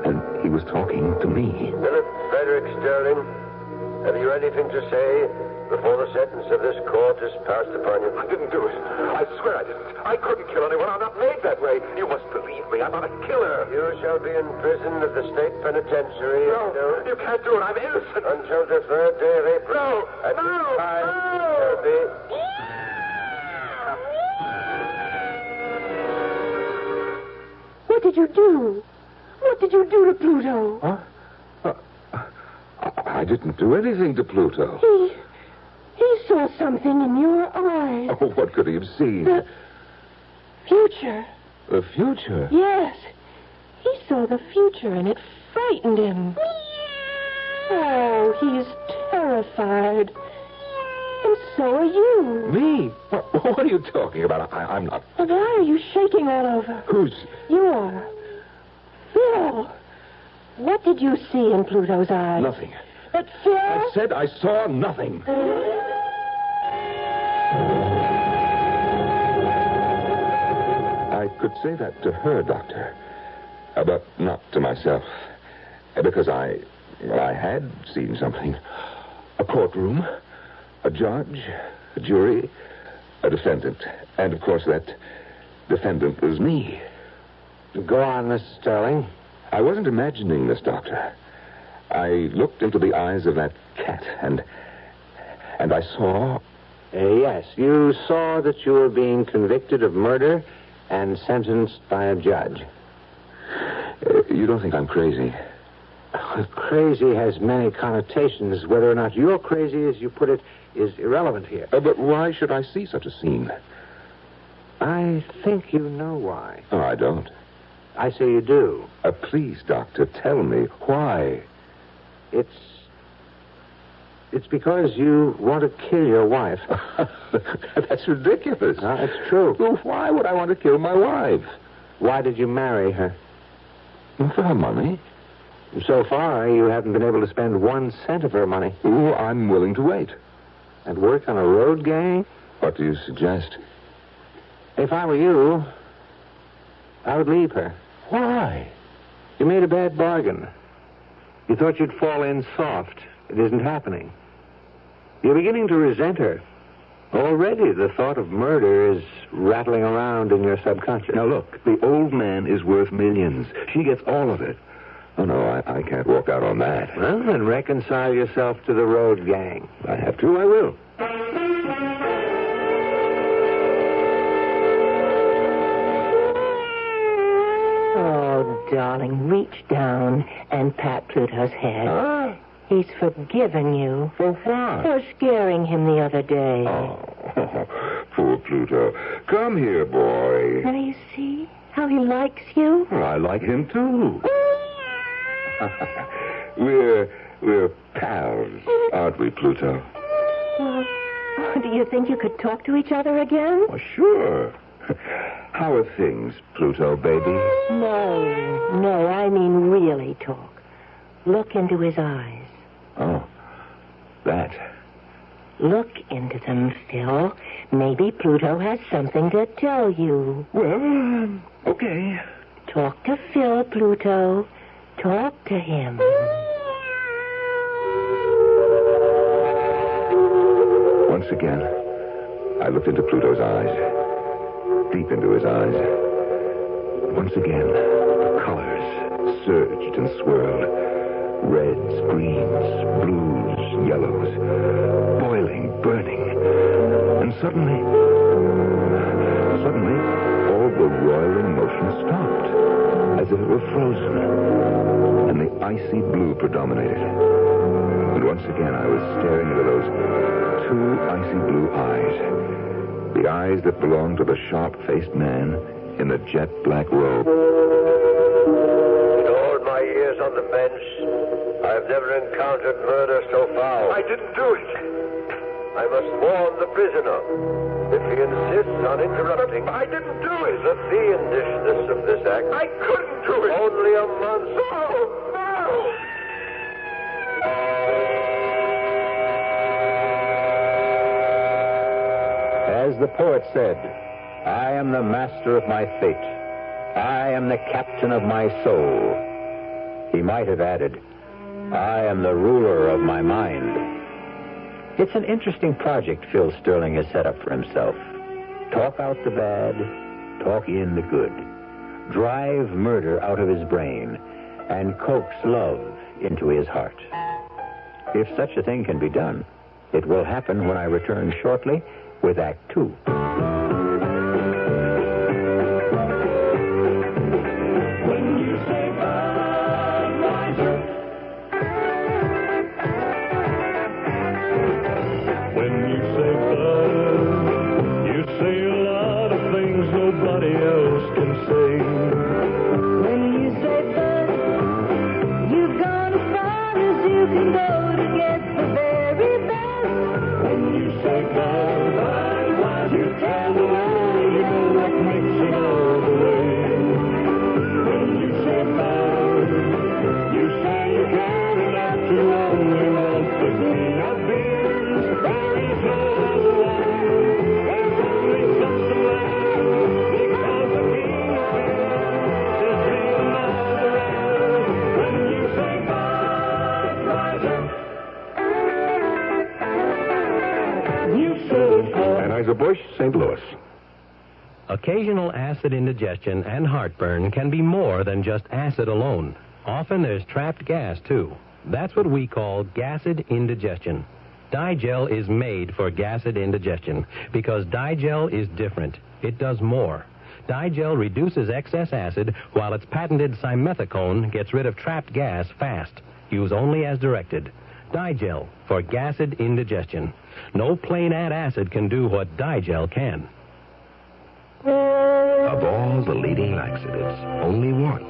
and he was talking to me. Philip Frederick Sterling, have you anything to say before the sentence of this court is passed upon you? I didn't do it. I swear I didn't. I couldn't kill anyone. I'm not made that way. You must believe me. I'm not a killer. You shall be in prison at the state penitentiary. No, you can't do it. I'm innocent. Until the 3rd day of April. No, at no, shall be. What did you do? What did you do to Pluto? Huh? I didn't do anything to Pluto. He saw something in your eyes. Oh, what could he have seen? The future. The future? Yes. He saw the future, and it frightened him. Oh, he's terrified. And so are you. Me? What are you talking about? I'm not... Well, why are you shaking all over? Who's... You are. Phil, what did you see in Pluto's eyes? Nothing. But Phil... I said I saw nothing. I could say that to her, Doctor, but not to myself, because I had seen something. A courtroom, a judge, a jury, a defendant, and of course that defendant was me. Go on, Mr. Sterling. I wasn't imagining this, Doctor. I looked into the eyes of that cat, and I saw... Yes, you saw that you were being convicted of murder and sentenced by a judge. You don't think I'm crazy? Crazy has many connotations. Whether or not you're crazy, as you put it, is irrelevant here. But why should I see such a scene? I think you know why. Oh, I don't. I say you do. Please, Doctor, tell me why. It's because you want to kill your wife. That's ridiculous. No, it's true. Well, why would I want to kill my wife? Why did you marry her? For her money. So far, you haven't been able to spend 1 cent of her money. Oh, I'm willing to wait. And work on a road gang? What do you suggest? If I were you, I would leave her. Why? You made a bad bargain. You thought you'd fall in soft. It isn't happening. You're beginning to resent her. Already the thought of murder is rattling around in your subconscious. Now, look, the old man is worth millions. She gets all of it. Oh, no, I can't walk out on that. Well, then reconcile yourself to the road gang. I have to, I will. Oh, darling, reach down and pat Pluto's head. Ah. He's forgiven you. For what? For scaring him the other day. Oh, poor Pluto. Come here, boy. Now you see how he likes you? Well, I like him, too. We're pals, aren't we, Pluto? Well, do you think you could talk to each other again? Oh, sure. How are things, Pluto, baby? No, I mean really talk. Look into his eyes. Oh, that. Look into them, Phil. Maybe Pluto has something to tell you. Well, okay. Talk to Phil, Pluto. Talk to him. Once again, I looked into Pluto's eyes. Deep into his eyes. Once again, the colors surged and swirled. Reds, greens, blues, yellows, boiling, burning. And suddenly, all the roiling motion stopped, as if it were frozen, and the icy blue predominated. And once again, I was staring into those 2 icy blue eyes, the eyes that belonged to the sharp-faced man in the jet black robe. In all my years years on the bench, I've never encountered murder so foul. I didn't do it. I must warn the prisoner. If he insists on interrupting... I didn't do it. The fiendishness of this act... I couldn't do it. Only a month... No! As the poet said, I am the master of my fate. I am the captain of my soul. He might have added, I am the ruler of my mind. It's an interesting project Phil Sterling has set up for himself. Talk out the bad, talk in the good. Drive murder out of his brain and coax love into his heart. If such a thing can be done, it will happen when I return shortly with Act Two. Anheuser-Busch, St. Louis. Occasional acid indigestion and heartburn can be more than just acid alone. Often there's trapped gas, too. That's what we call gasid indigestion. Digel is made for gasid indigestion because Digel is different. It does more. Digel reduces excess acid while its patented simethicone gets rid of trapped gas fast. Use only as directed. Digel for gasid indigestion. No plain antacid can do what Digel can. Of all the leading laxatives, only one,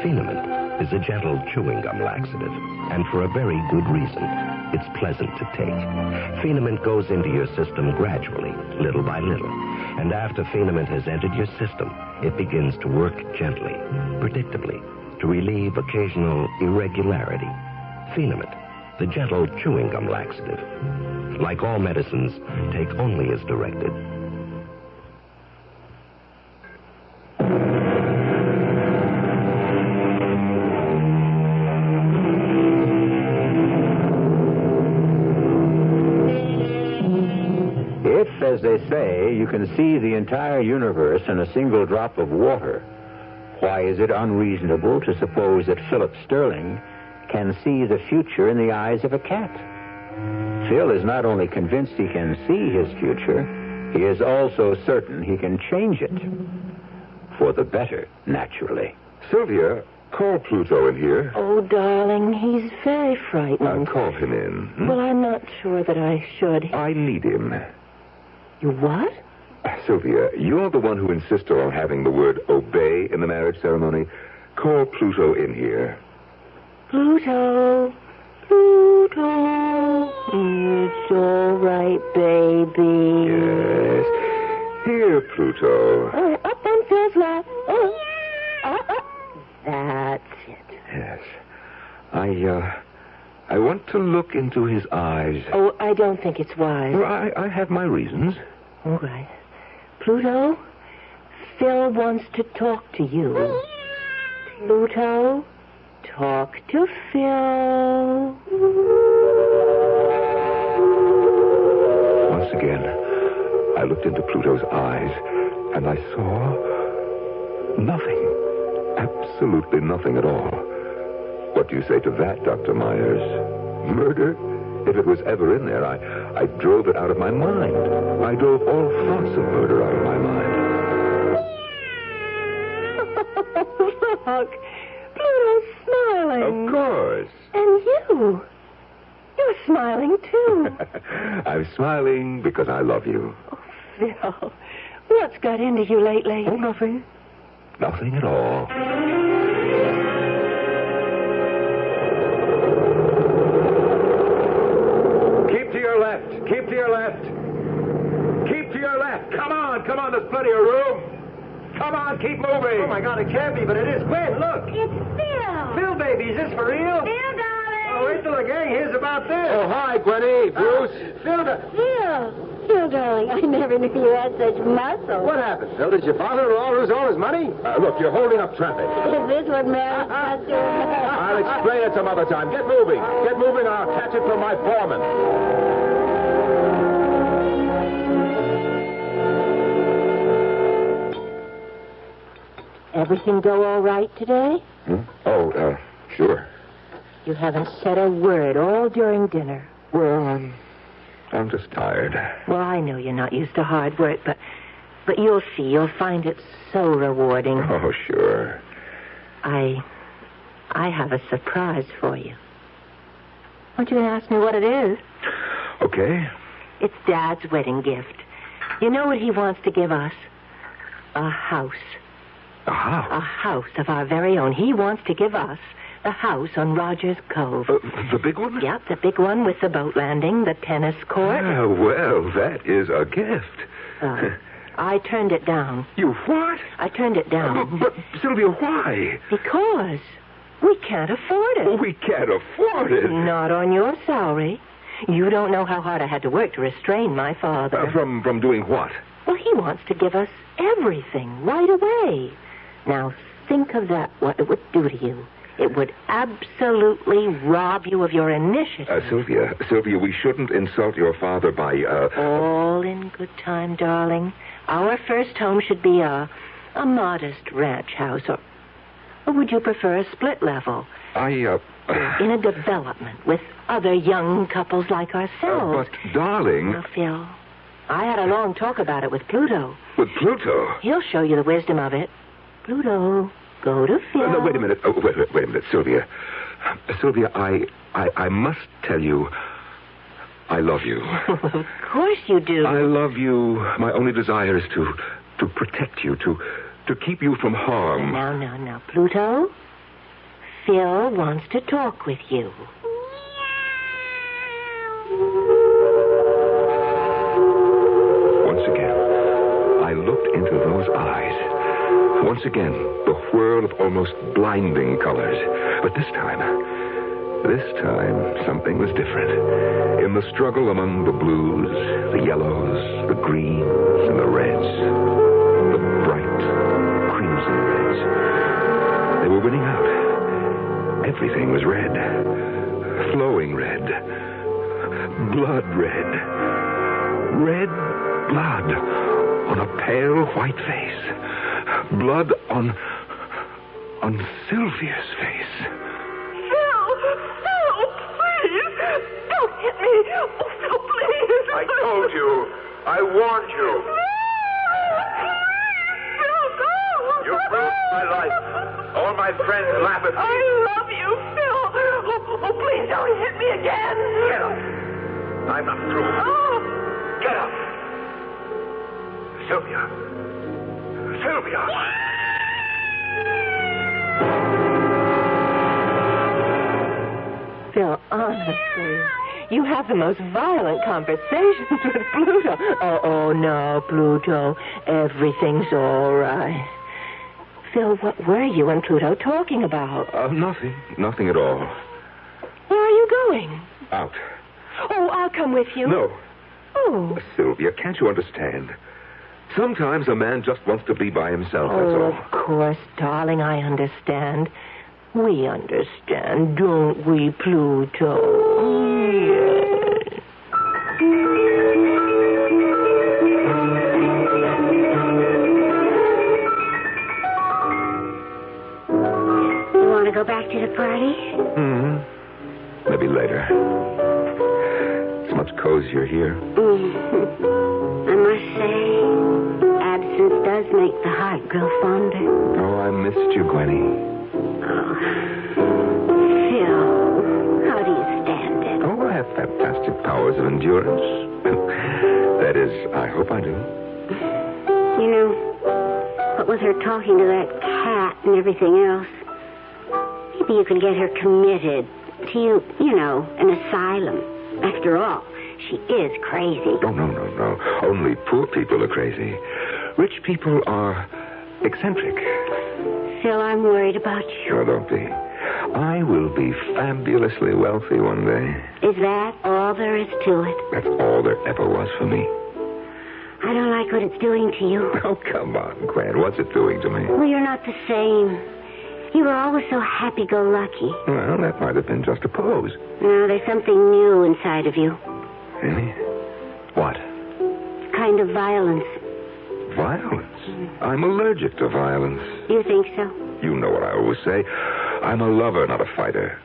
Phenamint, is a gentle chewing gum laxative, and for a very good reason. It's pleasant to take. Phenamint goes into your system gradually, little by little, and after Phenamint has entered your system, it begins to work gently, predictably, to relieve occasional irregularity. Phenamint, the gentle chewing gum laxative. Like all medicines, take only as directed. If, as they say, you can see the entire universe in a single drop of water, why is it unreasonable to suppose that Philip Sterling can see the future in the eyes of a cat? Phil is not only convinced he can see his future, he is also certain he can change it. For the better, naturally. Sylvia, call Pluto in here. Oh, darling, he's very frightened. Call him in. Well, I'm not sure that I should. I need him. You what? Sylvia, you're the one who insisted on having the word obey in the marriage ceremony. Call Pluto in here. Pluto. Pluto. It's all right, baby. Yes. Here, Pluto. Oh, up on Phil's lap. Oh. That's it. Yes. I want to look into his eyes. Oh, I don't think it's wise. Well, I have my reasons. All right. Pluto, Phil wants to talk to you. Pluto, talk to Phil. Once again, I looked into Pluto's eyes, and I saw nothing. Absolutely nothing at all. What do you say to that, Dr. Myers? Murder? If it was ever in there, I drove it out of my mind. I drove all thoughts of murder out of my mind. Look, Pluto's smiling. Of course. And you're smiling, too. I'm smiling because I love you. Oh, Phil, what's got into you lately? Oh, nothing. Nothing at all. left. Keep to your left. Keep to your left. Come on. There's plenty of room. Come on, keep moving. Oh, my God, it can't be, but it is. Gwen, look. It's Phil. Phil, baby, is this for real? Phil, darling. Oh, wait till the gang hears about this. Oh, hi, Gwenny. Bruce. Phil, Phil, darling, I never knew you had such muscle. what happened, Phil? Did your father-in-law lose all his money? Look, you're holding up traffic. Is this what marriage does to a man? I'll explain it some other time. Get moving. Get moving, or I'll catch it from my foreman. Everything go all right today? Oh, sure. You haven't said a word all during dinner. Well, I'm just tired. Well, I know you're not used to hard work, but you'll see. You'll find it so rewarding. Oh, sure. I have a surprise for you. Aren't you going to ask me what it is? Okay. It's Dad's wedding gift. You know what he wants to give us? A house. A house? A house of our very own. He wants to give us the house on Rogers Cove. The big one? Yep, the big one with the boat landing, the tennis court. Well, that is a gift. I turned it down. You what? I turned it down. But Sylvia, why? Because we can't afford it. We can't afford it. Not on your salary. You don't know how hard I had to work to restrain my father. From doing what? Well, he wants to give us everything right away. Now, think of that, what it would do to you. It would absolutely rob you of your initiative. Sylvia, we shouldn't insult your father by, All in good time, darling. Our first home should be a modest ranch house, or would you prefer a split level? In a development with other young couples like ourselves. But, darling... Well, Phil, I had a long talk about it with Pluto. With Pluto? He'll show you the wisdom of it. Pluto, go to Phil. No, wait a minute. Wait a minute, Sylvia. Sylvia, I must tell you, I love you. Of course you do. I love you. My only desire is to protect you, to keep you from harm. Now, Pluto. Phil wants to talk with you. Once again, I looked into those eyes. Once again, the whirl of almost blinding colors. But this time, something was different. In the struggle among the blues, the yellows, the greens, and the reds, the bright crimson reds, they were winning out. Everything was red. Flowing red. Blood red. Red blood on a pale white face. Blood on Sylvia's face. Phil, please. Don't hit me. Oh, Phil, please. I told you. I warned you. Phil, no. You ruined my life. All my friends laugh at me. I love you, Phil. Oh, please don't hit me again. Get up. I'm not through. Oh. Get up. Sylvia. Phil, honestly, you have the most violent conversations with Pluto. Oh, no, Pluto. Everything's all right. Phil, what were you and Pluto talking about? Nothing. Nothing at all. Where are you going? Out. Oh, I'll come with you. No. Oh. Sylvia, can't you understand? Sometimes a man just wants to be by himself, that's all. Of course, darling, I understand. We understand, don't we, Pluto? Yes. You want to go back to the party? Maybe later. It's much cozier here. I must say, absence does make the heart grow fonder. Oh, I missed you, Gwenny. Oh. Phil, how do you stand it? Oh, I have fantastic powers of endurance. That is, I hope I do. You know, what with her talking to that cat and everything else, maybe you can get her committed to, an asylum. After all, She is crazy. Oh, no. Only poor people are crazy. Rich people are eccentric. Phil, I'm worried about you. Oh, don't be. I will be fabulously wealthy one day. Is that all there is to it? That's all there ever was for me. I don't like what it's doing to you. Oh, come on, Gwen. What's it doing to me? Well, you're not the same. You were always so happy-go-lucky. Well, that might have been just a pose. No, there's something new inside of you. Really? What? Kind of violence. Violence? I'm allergic to violence. You think so? You know what I always say. I'm a lover, not a fighter.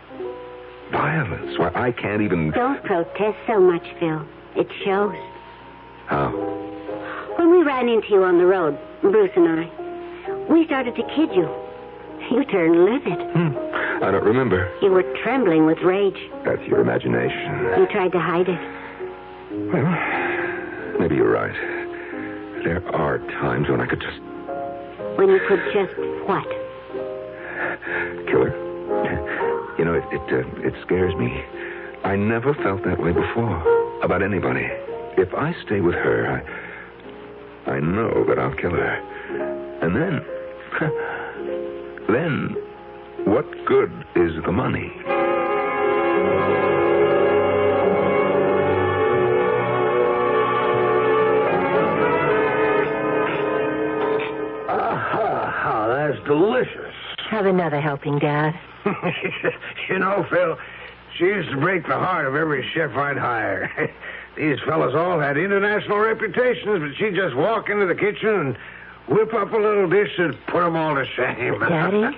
Violence? Why, I can't even... Don't protest so much, Phil. It shows. How? When we ran into you on the road, Bruce and I, we started to kid you. You turned livid. I don't remember. You were trembling with rage. That's your imagination. You tried to hide it. Well, maybe you're right. There are times when I could just... When you could just what? Kill her. You know, it scares me. I never felt that way before about anybody. If I stay with her, I know that I'll kill her. And then... then, what good is the money? Ah, that's delicious. Have another helping, Dad. You know, Phil, she used to break the heart of every chef I'd hire. These fellas all had international reputations, but she'd just walk into the kitchen and whip up a little dish and put them all to shame. Daddy,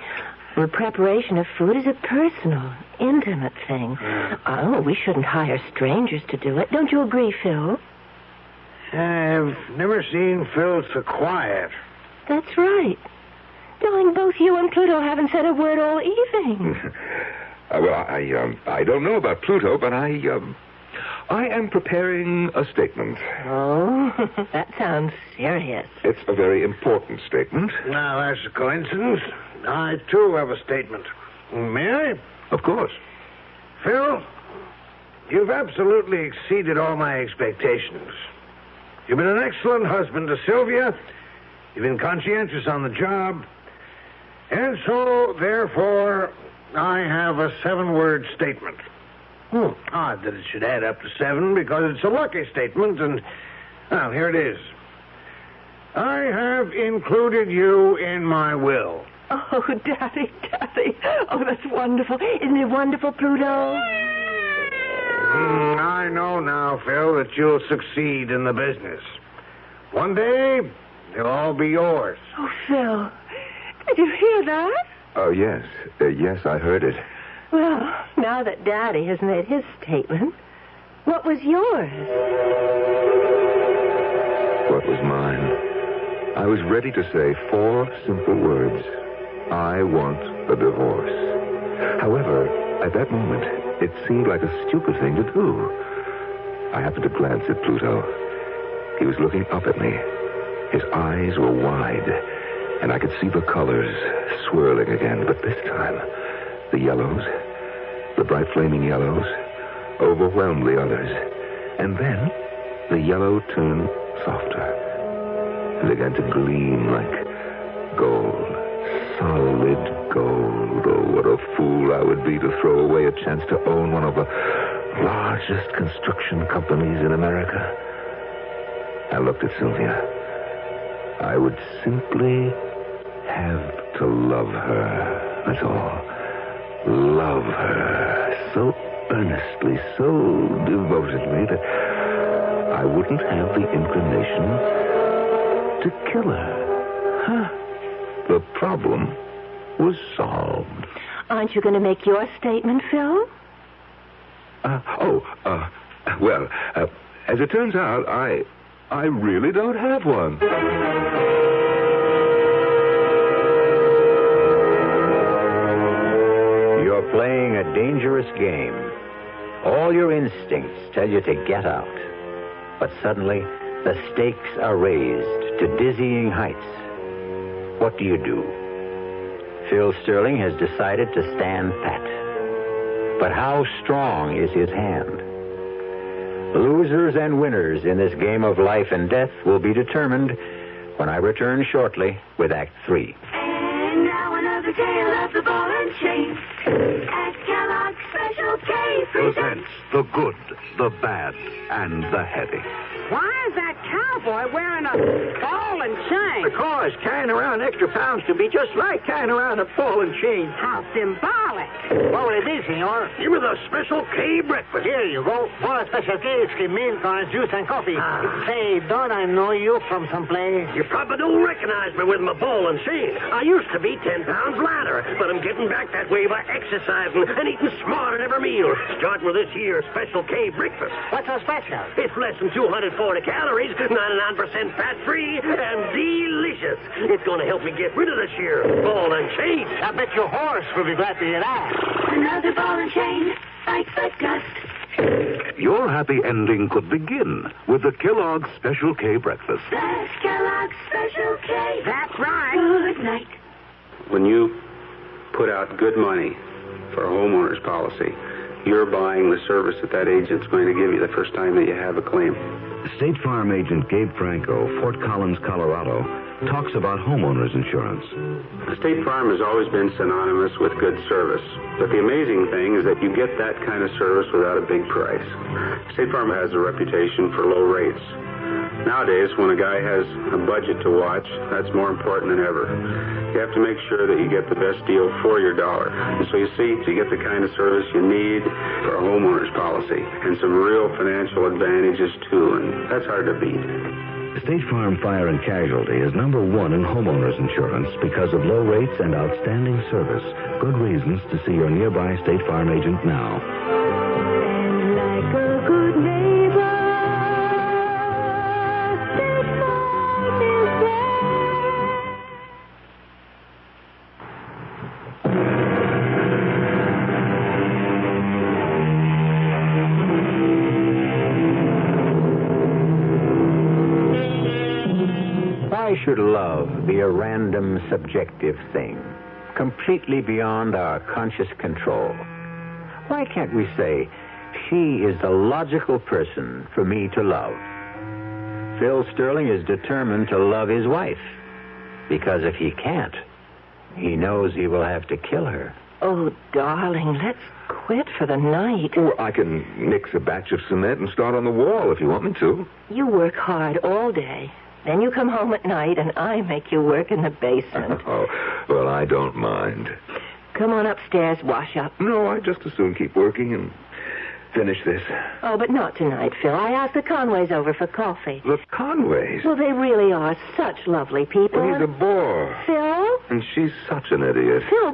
the preparation of food is a personal, intimate thing. Oh, we shouldn't hire strangers to do it. Don't you agree, Phil? I've never seen Phil so quiet. That's right. Darling, both you and Pluto haven't said a word all evening. Well, I don't know about Pluto, but I am preparing a statement. Oh, that sounds serious. It's a very important statement. Now, that's a coincidence. I, too, have a statement. May I? Of course. Phil, you've absolutely exceeded all my expectations. You've been an excellent husband to Sylvia. You've been conscientious on the job. And so, therefore, I have a 7-word statement. Odd that it should add up to 7 because it's a lucky statement, and, well, here it is. I have included you in my will. Oh, Daddy. Oh, that's wonderful. Isn't it wonderful, Pluto? I know now, Phil, that you'll succeed in the business. One day, they'll all be yours. Oh, Phil, did you hear that? Oh, yes. Yes, I heard it. Well, now that Daddy has made his statement, what was yours? What was mine? I was ready to say 4 simple words. I want a divorce. However, at that moment, it seemed like a stupid thing to do. I happened to glance at Pluto. He was looking up at me. His eyes were wide, and I could see the colors swirling again. But this time, the yellows, the bright flaming yellows, overwhelmed the others. And then, the yellow turned softer and began to gleam like gold. Solid gold. Oh, what a fool I would be to throw away a chance to own one of the largest construction companies in America. I looked at Sylvia. I would simply have to love her. That's all. Love her so earnestly, so devotedly that I wouldn't have the inclination to kill her. Huh? The problem was solved. Aren't you going to make your statement, Phil? Well, as it turns out, I really don't have one. You're playing a dangerous game. All your instincts tell you to get out. But suddenly, the stakes are raised to dizzying heights. What do you do? Phil Sterling has decided to stand pat. But how strong is his hand? Losers and winners in this game of life and death will be determined when I return shortly with Act 3. And now another tale of the ball and chain. At Kellogg's Special K presents the good, the bad, and the heavy. Why is that cowboy wearing a ball and chain? Because carrying around extra pounds can be just like carrying around a ball and chain. How symbolic. What will it be, senor? Give me the Special K breakfast. Here you go. For a Special K, it's milk, orange juice, and coffee. Say, don't I know you from someplace? You probably don't recognize me with my ball and chain. I used to be 10 pounds lighter, but I'm getting back that way by exercising and eating smart at every meal. Starting with this here Special K breakfast. What's so special? It's less than 240 calories, 99% fat-free, and delicious. It's going to help me get rid of this here ball and chain. I bet your horse will be glad to hear that. Another ball and chain. Fight but gust. Your happy ending could begin with the Kellogg's Special K breakfast. That's Kellogg's Special K. That's right. Good night. When you put out good money for a homeowner's policy, you're buying the service that agent's going to give you the first time that you have a claim. State Farm agent Gabe Franco, Fort Collins, Colorado, talks about homeowners insurance. State Farm has always been synonymous with good service. But the amazing thing is that you get that kind of service without a big price. State Farm has a reputation for low rates. Nowadays, when a guy has a budget to watch, that's more important than ever. You have to make sure that you get the best deal for your dollar. And so you see, you get the kind of service you need for a homeowner's policy and some real financial advantages, too, and that's hard to beat. State Farm Fire and Casualty is number one in homeowners insurance because of low rates and outstanding service. Good reasons to see your nearby State Farm agent now. And like a good neighbor, State Farm is there. Why should love be a random, subjective thing, completely beyond our conscious control? Why can't we say, she is the logical person for me to love? Phil Sterling is determined to love his wife, because if he can't, he knows he will have to kill her. Oh, darling, let's quit for the night. Oh, I can mix a batch of cement and start on the wall if you want me to. You work hard all day. Then you come home at night, and I make you work in the basement. Oh, well, I don't mind. Come on upstairs, wash up. No, I'd just as soon keep working and finish this. Oh, but not tonight, Phil. I asked the Conways over for coffee. The Conways? Well, they really are such lovely people. Well, he's a bore. Phil? And she's such an idiot. Phil,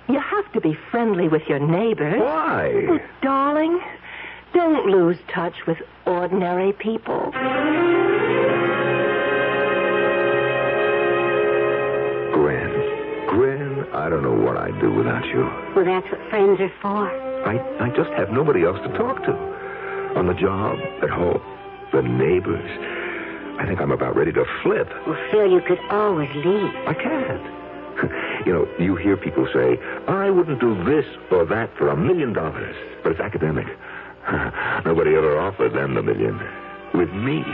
you have to be friendly with your neighbors. Why? Oh, darling, don't lose touch with ordinary people. Gwen, I don't know what I'd do without you. Well, that's what friends are for. I just have nobody else to talk to. On the job, at home, the neighbors. I think I'm about ready to flip. Well, Phil, you could always leave. I can't. You know, you hear people say, I wouldn't do this or that for $1 million. But it's academic. Nobody ever offered them the $1 million. With me.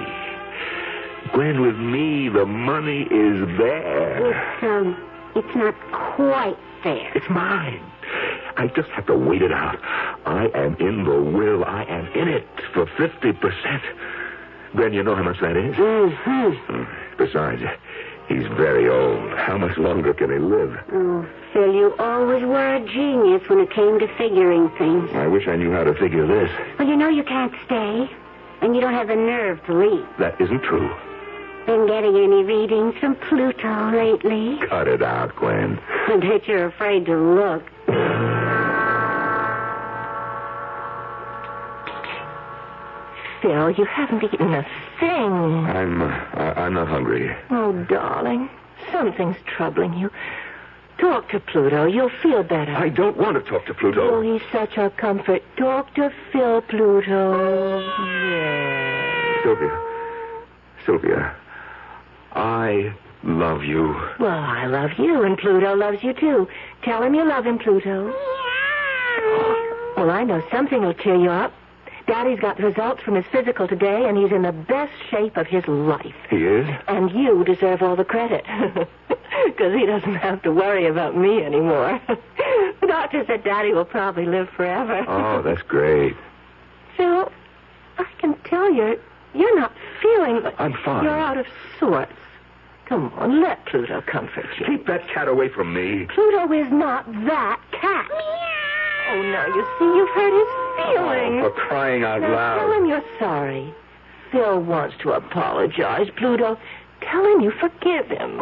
Gwen, with me, the money is there. It's not quite there. It's mine. I just have to wait it out. I am in the will. I am in it for 50%. Gwen, you know how much that is? Mm-hmm. Besides, he's very old. How much longer can he live? Oh, Phil, you always were a genius when it came to figuring things. I wish I knew how to figure this. Well, you know you can't stay, and you don't have the nerve to leave. That isn't true. Been getting any readings from Pluto lately? Cut it out, Gwen. I bet you're afraid to look. Phil, you haven't eaten a thing. I'm not hungry. Oh, darling, something's troubling you. Talk to Pluto. You'll feel better. I don't want to talk to Pluto. Oh, he's such a comfort. Talk to Phil, Pluto. Yeah. Sylvia, I love you. Well, I love you, and Pluto loves you, too. Tell him you love him, Pluto. Well, I know something will cheer you up. Daddy's got the results from his physical today, and he's in the best shape of his life. He is? And you deserve all the credit. Because he doesn't have to worry about me anymore. The doctor said Daddy will probably live forever. Oh, that's great. Phil, I can tell you're not feeling... I'm fine. You're out of sorts. Come on, let Pluto comfort you. Keep that cat away from me. Pluto is not that cat. Oh, now you see, you've hurt his feelings. Oh, for crying out loud. Tell him you're sorry. Phil wants to apologize, Pluto. Tell him you forgive him.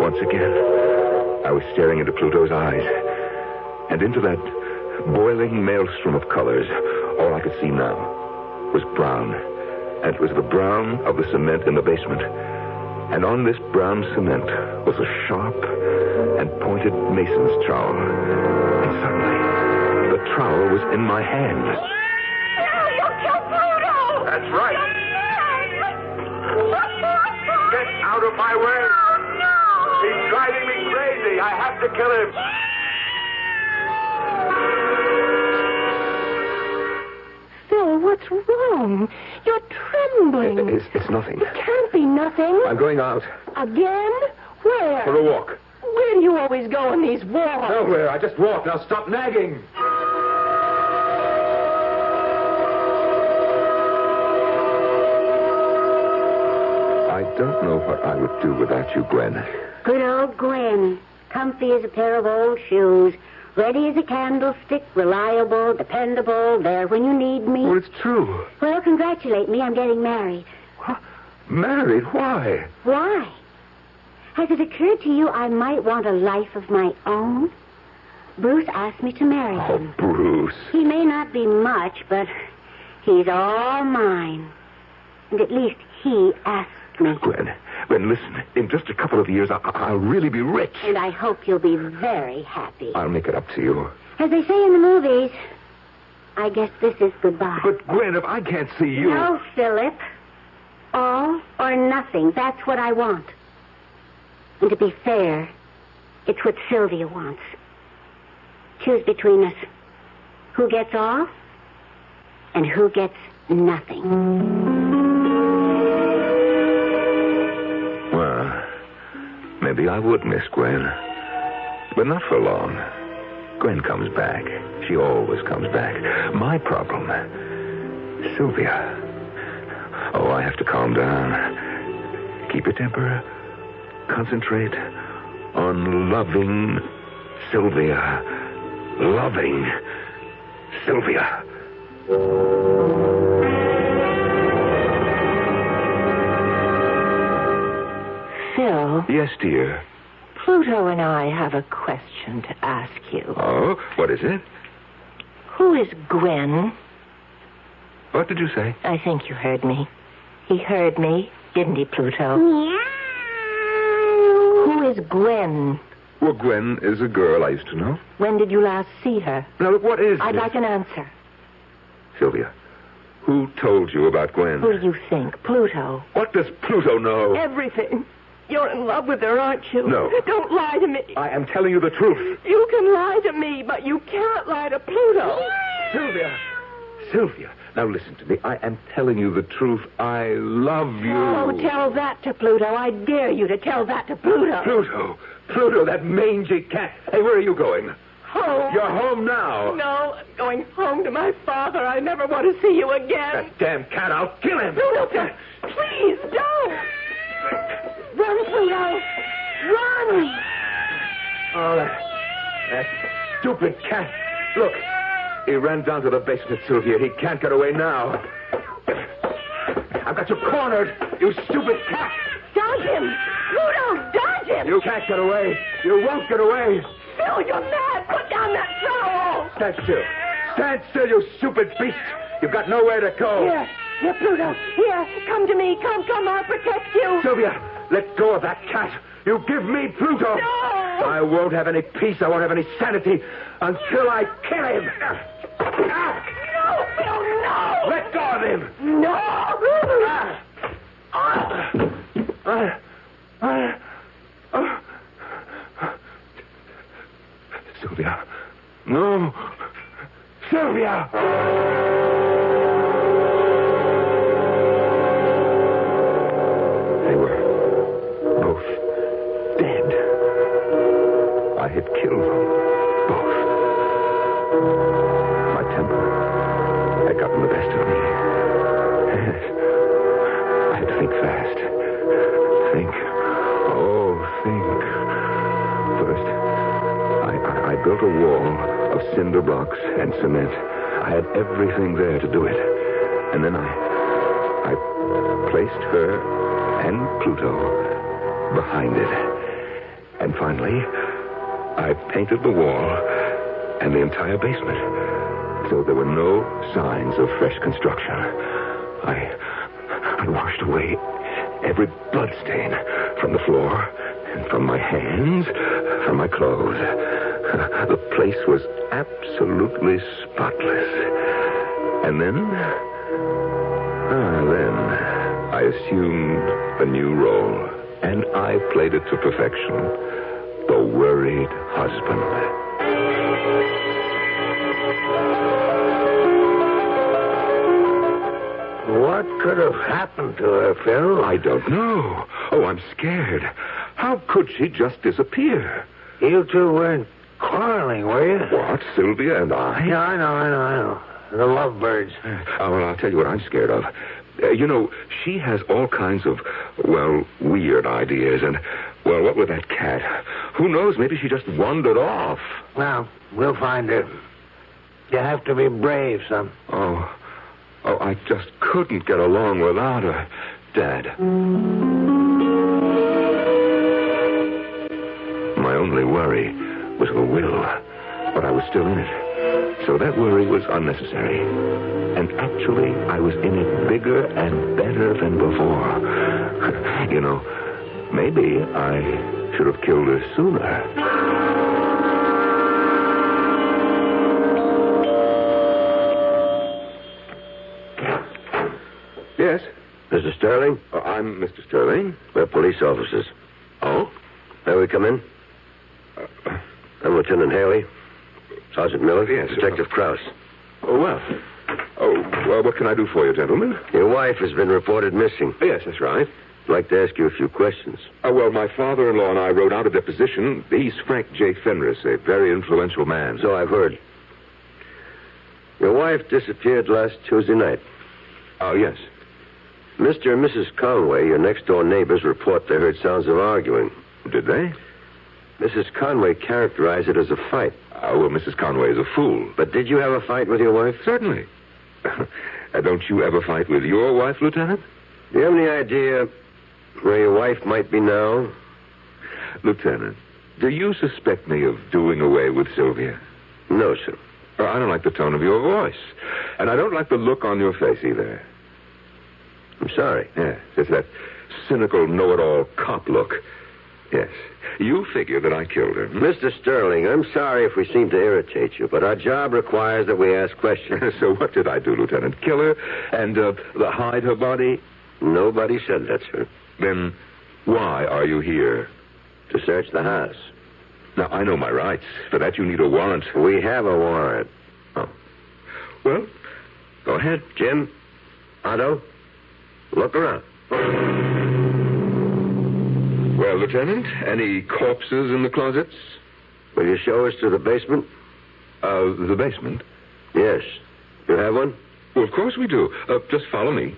Once again, I was staring into Pluto's eyes. And into that boiling maelstrom of colors, all I could see now was brown. And it was the brown of the cement in the basement. And on this brown cement was a sharp and pointed mason's trowel. And suddenly, the trowel was in my hand. No, you'll kill Pluto! That's right. Get out of my way! Oh, no! He's driving me crazy. I have to kill him. Phil, what's wrong? You're trembling. It's nothing. It can't be nothing. I'm going out. Again? Where? For a walk. Where do you always go on these walks? Nowhere. I just walk. Now stop nagging. I don't know what I would do without you, Gwen. Good old Gwen. Comfy as a pair of old shoes. Ready as a candlestick. Reliable, dependable. There when you need me. Well, it's true. Well, congratulate me. I'm getting married. Huh? Married? Why? Why? Has it occurred to you I might want a life of my own? Bruce asked me to marry him. Oh, Bruce. He may not be much, but he's all mine. And at least he asked me. Gwen, listen. In just a couple of years, I'll really be rich. And I hope you'll be very happy. I'll make it up to you. As they say in the movies, I guess this is goodbye. But, Gwen, if I can't see you... No, Philip. All or nothing. That's what I want. And to be fair, it's what Sylvia wants. Choose between us. Who gets all and who gets nothing. Well, maybe I would miss Gwen. But not for long. Gwen comes back. She always comes back. My problem, Sylvia. Oh, I have to calm down. Keep your temper. Concentrate on loving Sylvia. Loving Sylvia. Phil. Yes, dear. Pluto and I have a question to ask you. Oh, what is it? Who is Gwen? What did you say? I think you heard me. He heard me, didn't he, Pluto? Yeah. Who is Gwen? Well, Gwen is a girl I used to know. When did you last see her? Now, look, what is I'd this? like an answer. Sylvia, who told you about Gwen? Who do you think? Pluto. What does Pluto know? Everything. You're in love with her, aren't you? No. Don't lie to me. I am telling you the truth. You can lie to me, but you can't lie to Pluto. Sylvia, now listen to me. I am telling you the truth. I love you. Oh, tell that to Pluto. I dare you to tell that to Pluto. Pluto, that mangy cat. Hey, where are you going? Home. You're home now. No, I'm going home to my father. I never want to see you again. That damn cat, I'll kill him. No, please, don't. Run, Pluto. Run. Oh, that stupid cat. Look, he ran down to the basement, Sylvia. He can't get away now. I've got you cornered, you stupid cat. Dodge him. Pluto, dodge him. You can't get away. You won't get away. Phil, you're mad. Put down that trowel. Stand still. Stand still, you stupid beast. You've got nowhere to go. Here, Pluto. Here, come to me. Come, I'll protect you. Sylvia, let go of that cat. You give me Pluto. No. I won't have any peace. I won't have any sanity until I kill him. No, Phil, no. Let go of him. No. Sylvia, They were both dead. I had killed them both. My temper had gotten the best of me. Yes. I had to think fast. Think. First, I built a wall of cinder blocks and cement. I had everything there to do it. And then I placed her and Pluto behind it. And finally, I painted the wall and the entire basement. So there were no signs of fresh construction. I washed away every blood stain from the floor, and from my hands, from my clothes. The place was absolutely spotless. And then I assumed a new role, and I played it to perfection. The worried husband. What could have happened to her, Phil? I don't know. Oh, I'm scared. How could she just disappear? You two weren't quarreling, were you? What, Sylvia and I? Yeah, I know. The lovebirds. Well, I'll tell you what I'm scared of. She has all kinds of, weird ideas. And, what with that cat? Who knows? Maybe she just wandered off. Well, we'll find her. You have to be brave, son. Oh, I just couldn't get along without her, Dad. My only worry was the will, but I was still in it. So that worry was unnecessary. And actually, I was in it bigger and better than before. Maybe I should have killed her sooner. Yes? Mr. Sterling? I'm Mr. Sterling. We're police officers. Oh? May we come in? I'm Lieutenant Haley. Sergeant Miller. Yes. Detective Krause. Well, what can I do for you, gentlemen? Your wife has been reported missing. Yes, that's right. I'd like to ask you a few questions. My father-in-law and I wrote out a deposition. He's Frank J. Fenris, a very influential man. So I've heard. Your wife disappeared last Tuesday night. Oh, yes. Mr. and Mrs. Conway, your next-door neighbors, report they heard sounds of arguing. Did they? Mrs. Conway characterized it as a fight. Mrs. Conway is a fool. But did you have a fight with your wife? Certainly. Don't you ever fight with your wife, Lieutenant? Do you have any idea where your wife might be now? Lieutenant, do you suspect me of doing away with Sylvia? No, sir. I don't like the tone of your voice. And I don't like the look on your face either. I'm sorry. Yes, it's that cynical, know-it-all cop look. Yes. You figure that I killed her. Mr. Sterling, I'm sorry if we seem to irritate you, but our job requires that we ask questions. So what did I do, Lieutenant? Kill her and hide her body? Nobody said that, sir. Then why are you here? To search the house. Now, I know my rights. For that, you need a warrant. We have a warrant. Oh. Well, go ahead. Jim, Otto, look around. Well, Lieutenant, any corpses in the closets? Will you show us to the basement? The basement? Yes. You have one? Well, of course we do. Just follow me.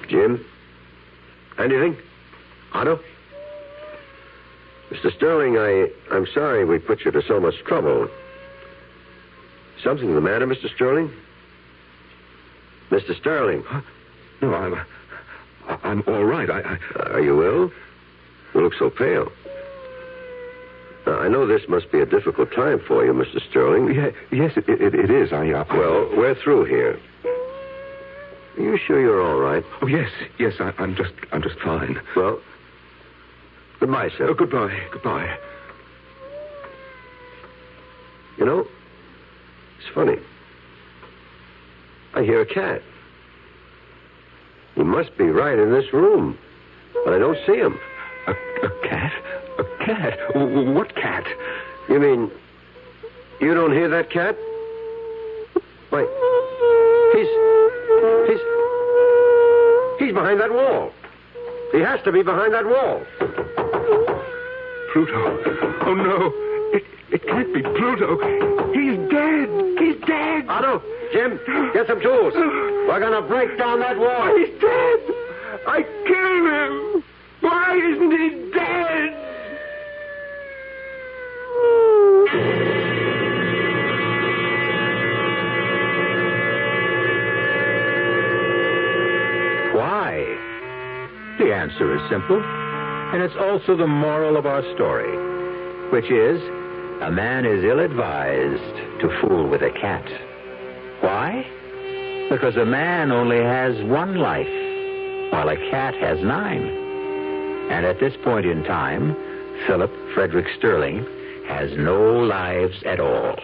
Jim? Anything? Otto? Mr. Sterling, I'm sorry we put you to so much trouble. Something the matter, Mr. Sterling? Mr. Sterling? Huh? No, I'm all right. Are you ill? You look so pale. Now, I know this must be a difficult time for you, Mr. Sterling. Yes, it is. Well, we're through here. Are you sure you're all right? Oh, yes. I'm just fine. Well, goodbye, sir. Oh, goodbye. You know, it's funny. I hear a cat. He must be right in this room, but I don't see him. A cat? A cat? What cat? You mean you don't hear that cat? Wait. He's behind that wall. He has to be behind that wall. Pluto. Oh, no. It can't be Pluto. He's dead. He's dead. Otto, Jim, get some tools. We're going to break down that wall. He's dead. I killed him. Why isn't he dead? Why? The answer is simple, and it's also the moral of our story, which is a man is ill-advised to fool with a cat. Why? Because a man only has one life, while a cat has 9. And at this point in time, Philip Frederick Sterling has no lives at all,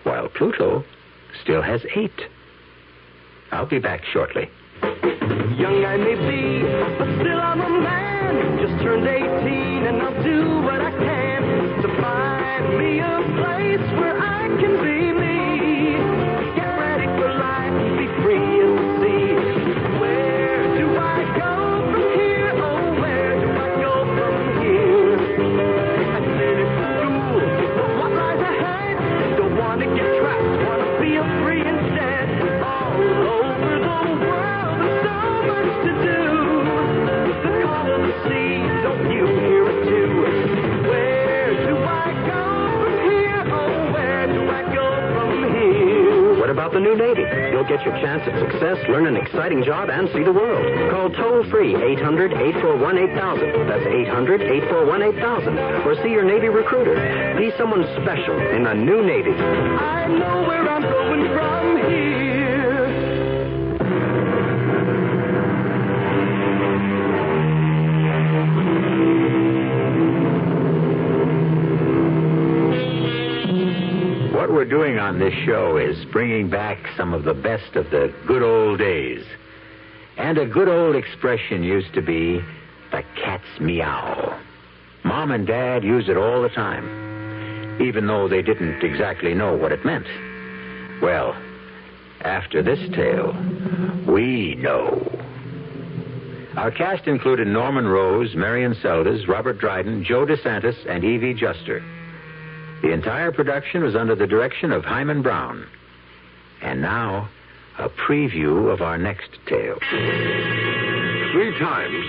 while Pluto still has 8. I'll be back shortly. Young I may be, but still I'm a man. Just turned 18 and I'll do what I can to find me a place where I can be me. Get ready for life, be free and see. Where do I go from here? Oh, where do I go from here? I finished school, but what lies ahead? Don't want to get trapped, want to feel free instead. All over the world, there's so much to do. The call of the sea, don't you hear it too? Where do I go from here? Oh, where do I go from here? What about the new Navy? You'll get your chance at success, learn an exciting job, and see the world. Call toll-free 800-841-8000. That's 800-841-8000. Or see your Navy recruiter. Be someone special in the new Navy. I know where I'm going from here. What we're doing on this show is bringing back some of the best of the good old days. And a good old expression used to be, the cat's meow. Mom and Dad use it all the time, even though they didn't exactly know what it meant. Well, after this tale, we know. Our cast included Norman Rose, Marion Seldes, Robert Dryden, Joe DeSantis, and Evie Juster. The entire production was under the direction of Hyman Brown. And now, a preview of our next tale. 3 times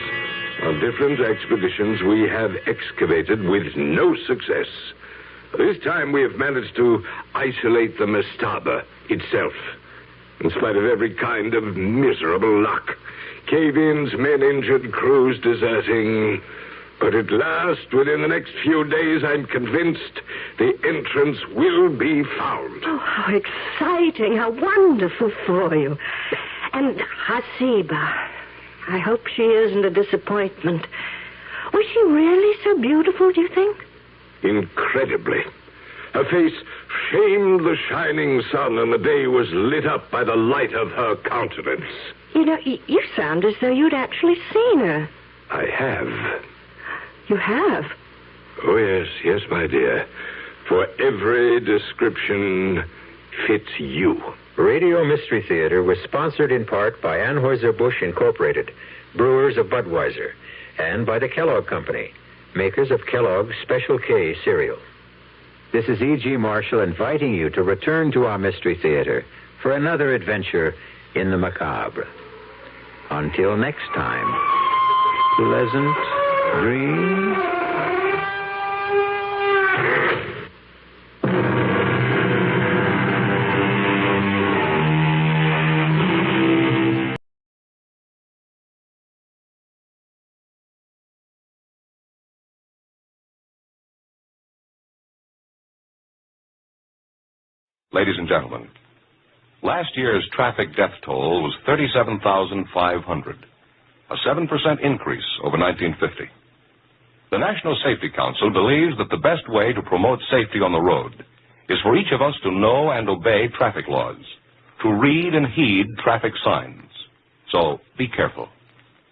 on different expeditions we have excavated with no success. This time we have managed to isolate the mastaba itself, in spite of every kind of miserable luck. Cave-ins, men injured, crews deserting. But at last, within the next few days, I'm convinced the entrance will be found. Oh, how exciting, how wonderful for you. And Hasiba, I hope she isn't a disappointment. Was she really so beautiful, do you think? Incredibly. Her face shamed the shining sun, and the day was lit up by the light of her countenance. You know, you sound as though you'd actually seen her. I have. You have? Oh, yes, my dear. For every description fits you. Radio Mystery Theater was sponsored in part by Anheuser-Busch Incorporated, brewers of Budweiser, and by the Kellogg Company, makers of Kellogg's Special K cereal. This is E.G. Marshall inviting you to return to our Mystery Theater for another adventure in the macabre. Until next time, pleasant dreams. Ladies and gentlemen, last year's traffic death toll was 37,500, a 7% increase over 1950. The National Safety Council believes that the best way to promote safety on the road is for each of us to know and obey traffic laws, to read and heed traffic signs. So be careful.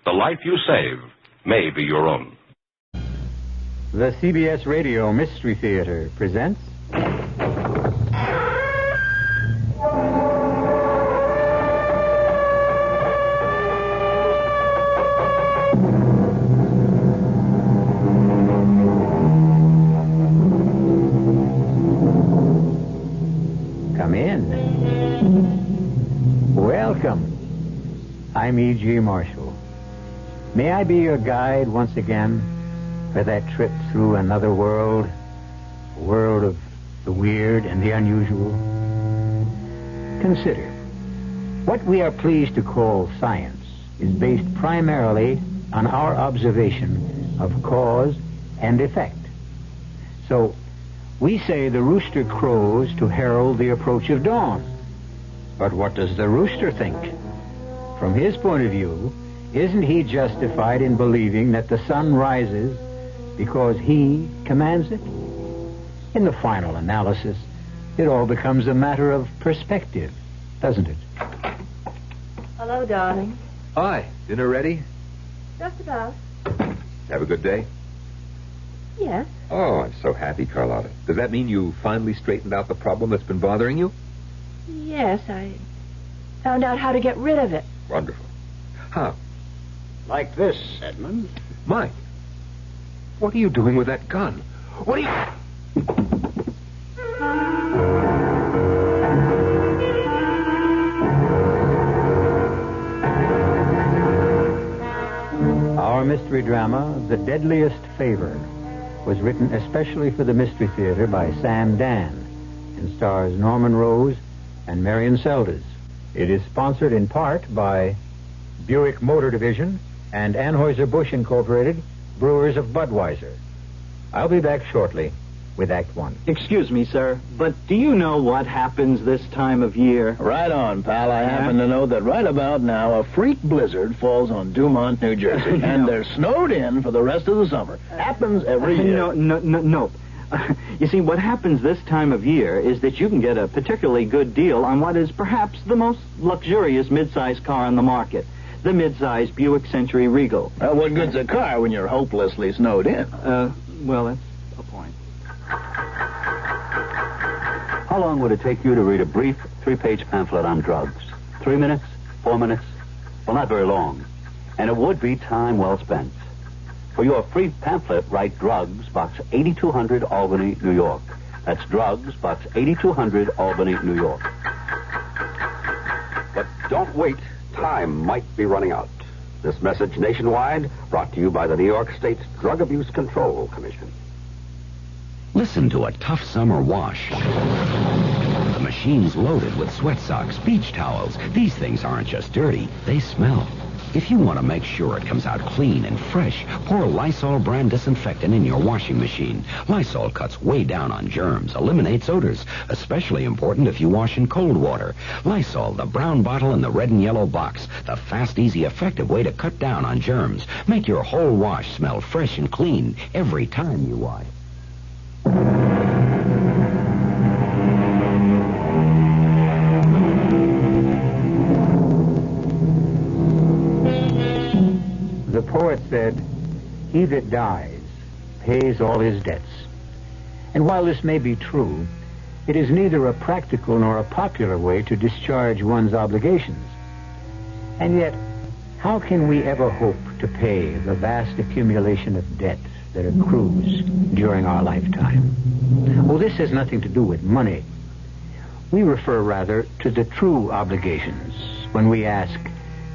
The life you save may be your own. The CBS Radio Mystery Theater presents... Come in. Welcome. I'm E.G. Marshall. May I be your guide once again for that trip through another world, a world of the weird and the unusual? Consider, what we are pleased to call science is based primarily on our observation of cause and effect. So, we say the rooster crows to herald the approach of dawn. But what does the rooster think? From his point of view, isn't he justified in believing that the sun rises because he commands it? In the final analysis, it all becomes a matter of perspective, doesn't it? Hello, darling. Hi. Dinner ready? Just about. Have a good day? Yes. Oh, I'm so happy, Carlotta. Does that mean you finally straightened out the problem that's been bothering you? Yes, I found out how to get rid of it. Wonderful. How? Like this, Edmund. Mike, what are you doing with that gun? What are you... Our mystery drama, The Deadliest Favor, was written especially for the Mystery Theater by Sam Dan and stars Norman Rose and Marion Seldes. It is sponsored in part by Buick Motor Division and Anheuser-Busch Incorporated, Brewers of Budweiser. I'll be back shortly with Act One. Excuse me, sir, but do you know what happens this time of year? Right on, pal. I happen to know that right about now a freak blizzard falls on Dumont, New Jersey, and they're snowed in for the rest of the summer. Happens every year. No. You see, what happens this time of year is that you can get a particularly good deal on what is perhaps the most luxurious mid-size car on the market, the mid-size Buick Century Regal. Well, what good's a car when you're hopelessly snowed in? Well, that's a point. How long would it take you to read a brief 3-page pamphlet on drugs? 3 minutes? 4 minutes? Well, not very long. And it would be time well spent. For your free pamphlet, write Drugs, Box 8200, Albany, New York. That's Drugs, Box 8200, Albany, New York. But don't wait. Time might be running out. This message nationwide brought to you by the New York State Drug Abuse Control Commission. Listen to a tough summer wash. The machine's loaded with sweat socks, beach towels. These things aren't just dirty, they smell. If you want to make sure it comes out clean and fresh, pour Lysol brand disinfectant in your washing machine. Lysol cuts way down on germs, eliminates odors, especially important if you wash in cold water. Lysol, the brown bottle in the red and yellow box. The fast, easy, effective way to cut down on germs. Make your whole wash smell fresh and clean every time you wash. The poet said, "He that dies pays all his debts." And while this may be true, it is neither a practical nor a popular way to discharge one's obligations. And yet, how can we ever hope to pay the vast accumulation of debt that accrues during our lifetime? Well, this has nothing to do with money. We refer rather to the true obligations when we ask,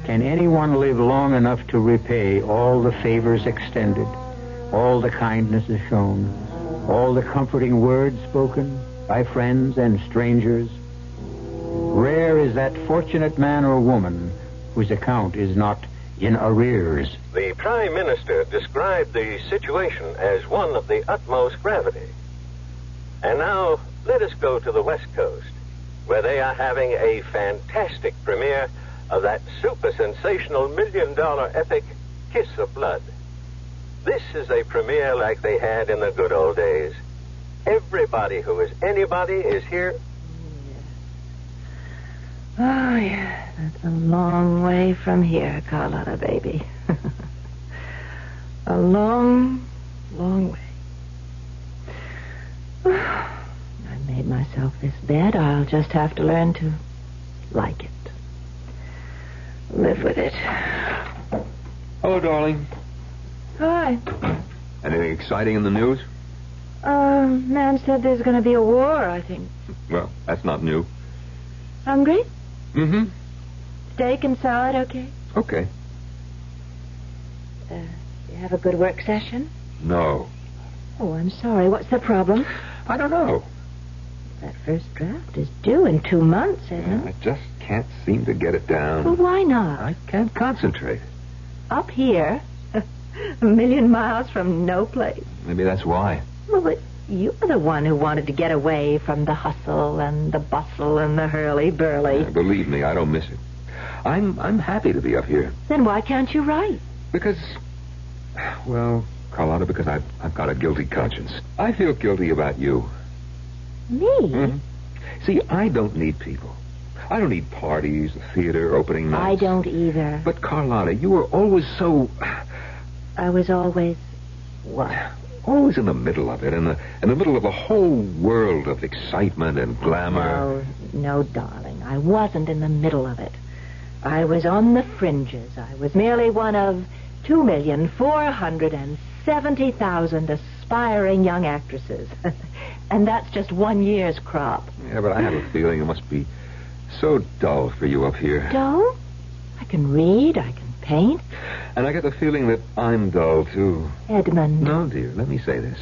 can anyone live long enough to repay all the favors extended, all the kindnesses shown, all the comforting words spoken by friends and strangers? Rare is that fortunate man or woman whose account is not in arrears. The Prime Minister described the situation as one of the utmost gravity. And now, let us go to the West Coast, where they are having a fantastic premiere of that super-sensational million-dollar epic, Kiss of Blood. This is a premiere like they had in the good old days. Everybody who is anybody is here. Oh, yeah, that's a long way from here, Carlotta, baby. A long, long way. myself this bed. I'll just have to learn to like it. Live with it. Hello, darling. Hi. Anything exciting in the news? Man said there's going to be a war, I think. Well, that's not new. Hungry? Mm-hmm. Steak and salad, okay? Okay. You have a good work session? No. Oh, I'm sorry. What's the problem? I don't know. That first draft is due in 2 months, isn't it? I just can't seem to get it down. Well, why not? I can't concentrate. Up here? A million miles from no place. Maybe that's why. Well, but you're the one who wanted to get away from the hustle and the bustle and the hurly-burly. Believe me, I don't miss it. I'm happy to be up here. Then why can't you write? Because, well, Carlotta, because I've got a guilty conscience. I feel guilty about you. Me? Mm-hmm. See, I don't need people. I don't need parties, theater, opening nights. I don't either. But, Carlotta, you were always so... I was always... what? Always in the middle of it, in the middle of a whole world of excitement and glamour. No, darling. I wasn't in the middle of it. I was on the fringes. I was merely one of 2,470,000 aspiring young actresses. And that's just 1 year's crop. Yeah, but I have a feeling it must be so dull for you up here. Dull? I can read, I can paint. And I get the feeling that I'm dull, too. Edmund. No, dear, let me say this.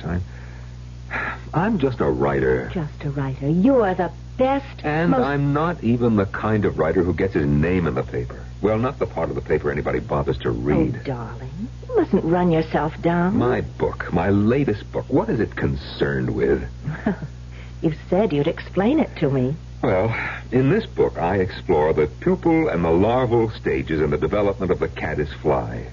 I'm just a writer. Just a writer. You're the best, And I'm not even the kind of writer who gets his name in the paper. Well, not the part of the paper anybody bothers to read. Oh, darling, you mustn't run yourself down. My book, my latest book, what is it concerned with? You said you'd explain it to me. Well, in this book, I explore the pupal and the larval stages in the development of the caddis fly.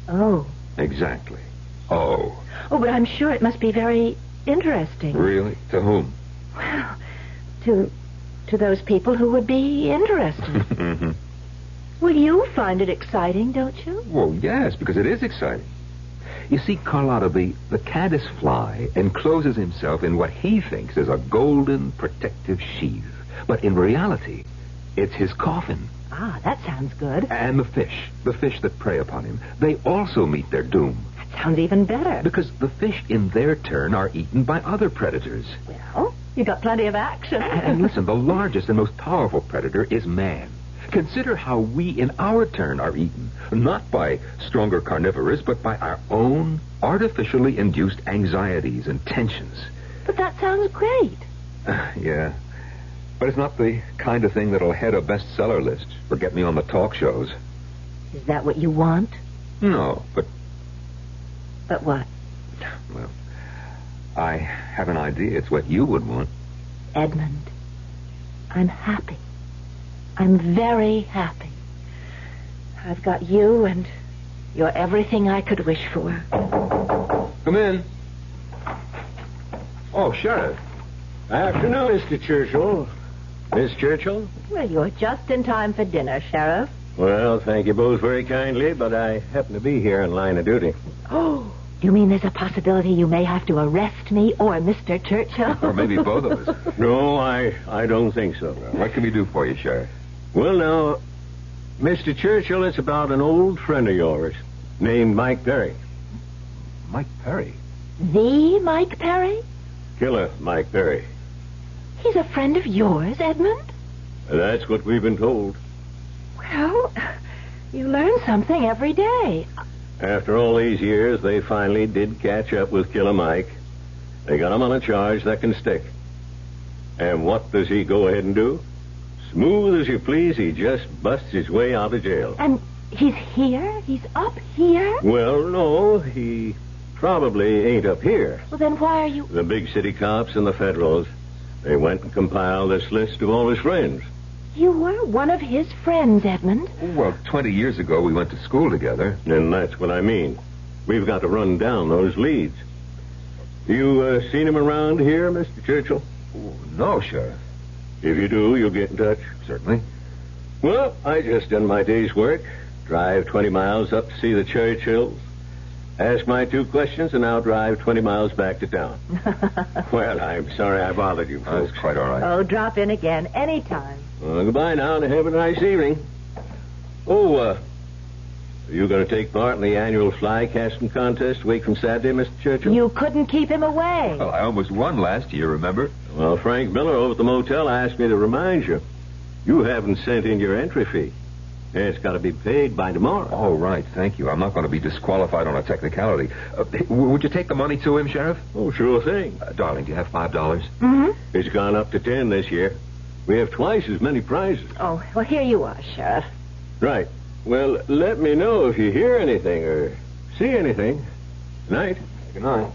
Oh. Exactly. Oh. Oh, but I'm sure it must be very interesting. Really? To whom? Well, to those people who would be interested. Mm-hmm. Well, you find it exciting, don't you? Well, yes, because it is exciting. You see, Carlotta, the caddis fly encloses himself in what he thinks is a golden protective sheath. But in reality, it's his coffin. Ah, that sounds good. And the fish that prey upon him, they also meet their doom. That sounds even better. Because the fish, in their turn, are eaten by other predators. Well, you got plenty of action. And listen, the largest and most powerful predator is man. Consider how we, in our turn, are eaten, not by stronger carnivorous, but by our own artificially induced anxieties and tensions. But that sounds great. Yeah. But it's not the kind of thing that'll head a bestseller list or get me on the talk shows. Is that what you want? No, but... But what? Well, I have an idea. It's what you would want. Edmund, I'm happy. I'm very happy. I've got you, and you're everything I could wish for. Come in. Oh, Sheriff. Afternoon, Mr. Churchill. Miss Churchill? Well, you're just in time for dinner, Sheriff. Well, thank you both very kindly, but I happen to be here in line of duty. Oh, you mean there's a possibility you may have to arrest me or Mr. Churchill? Or maybe both of us. No, I don't think so. What can we do for you, Sheriff? Well, now, Mr. Churchill, it's about an old friend of yours named Mike Perry. Mike Perry? The Mike Perry? Killer Mike Perry. He's a friend of yours, Edmund? That's what we've been told. Well, you learn something every day. After all these years, they finally did catch up with Killer Mike. They got him on a charge that can stick. And what does he go ahead and do? Smooth as you please, he just busts his way out of jail. And he's here? He's up here? Well, no, he probably ain't up here. Well, then why are you... The big city cops and the federals, they went and compiled this list of all his friends. You were one of his friends, Edmund. Well, 20 years ago, we went to school together. And that's what I mean. We've got to run down those leads. You seen him around here, Mr. Churchill? No, Sheriff. If you do, you'll get in touch. Certainly. Well, I just done my day's work. Drive 20 miles up to see the Churchills. Ask my 2 questions, and I'll drive 20 miles back to town. Well, I'm sorry I bothered you, folks. That's quite all right. Oh, drop in again anytime. Well, goodbye now, and have a nice evening. Oh, are you going to take part in the annual fly casting contest a week from Saturday, Mr. Churchill? You couldn't keep him away. Well, I almost won last year, remember? Well, Frank Miller over at the motel asked me to remind you. You haven't sent in your entry fee. It's got to be paid by tomorrow. Oh, right. Thank you. I'm not going to be disqualified on a technicality. Would you take the money to him, Sheriff? Oh, sure thing. Darling, do you have $5? Mm-hmm. It's gone up to 10 this year. We have twice as many prizes. Oh, well, here you are, Sheriff. Right. Well, let me know if you hear anything or see anything. Good night. Good night.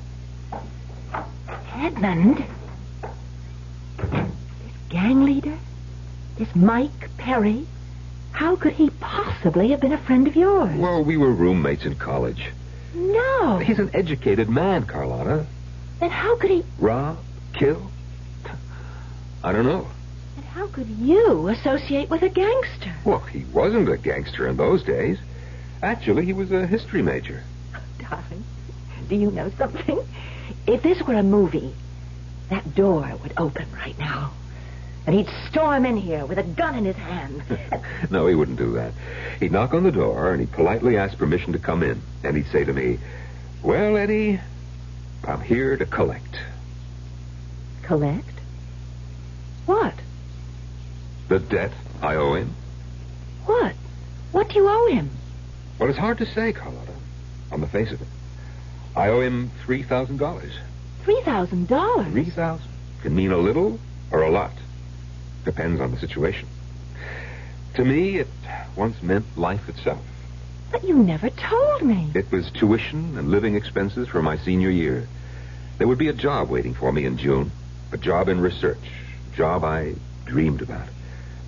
Edmund? This gang leader? This Mike Perry? How could he possibly have been a friend of yours? Well, we were roommates in college. No. He's an educated man, Carlotta. Then how could he... Rob? Kill? I don't know. And how could you associate with a gangster? Well, he wasn't a gangster in those days. Actually, he was a history major. Darling, do you know something? If this were a movie, that door would open right now. And he'd storm in here with a gun in his hand. No, he wouldn't do that. He'd knock on the door, and he'd politely ask permission to come in. And he'd say to me, "Well, Eddie, I'm here to collect." Collect? What? The debt I owe him. What? What do you owe him? Well, it's hard to say, Carlotta, on the face of it. I owe him $3,000. $3,000? $3,000 can mean a little or a lot. Depends on the situation. To me, it once meant life itself. But you never told me. It was tuition and living expenses for my senior year. There would be a job waiting for me in June. A job in research. A job I dreamed about.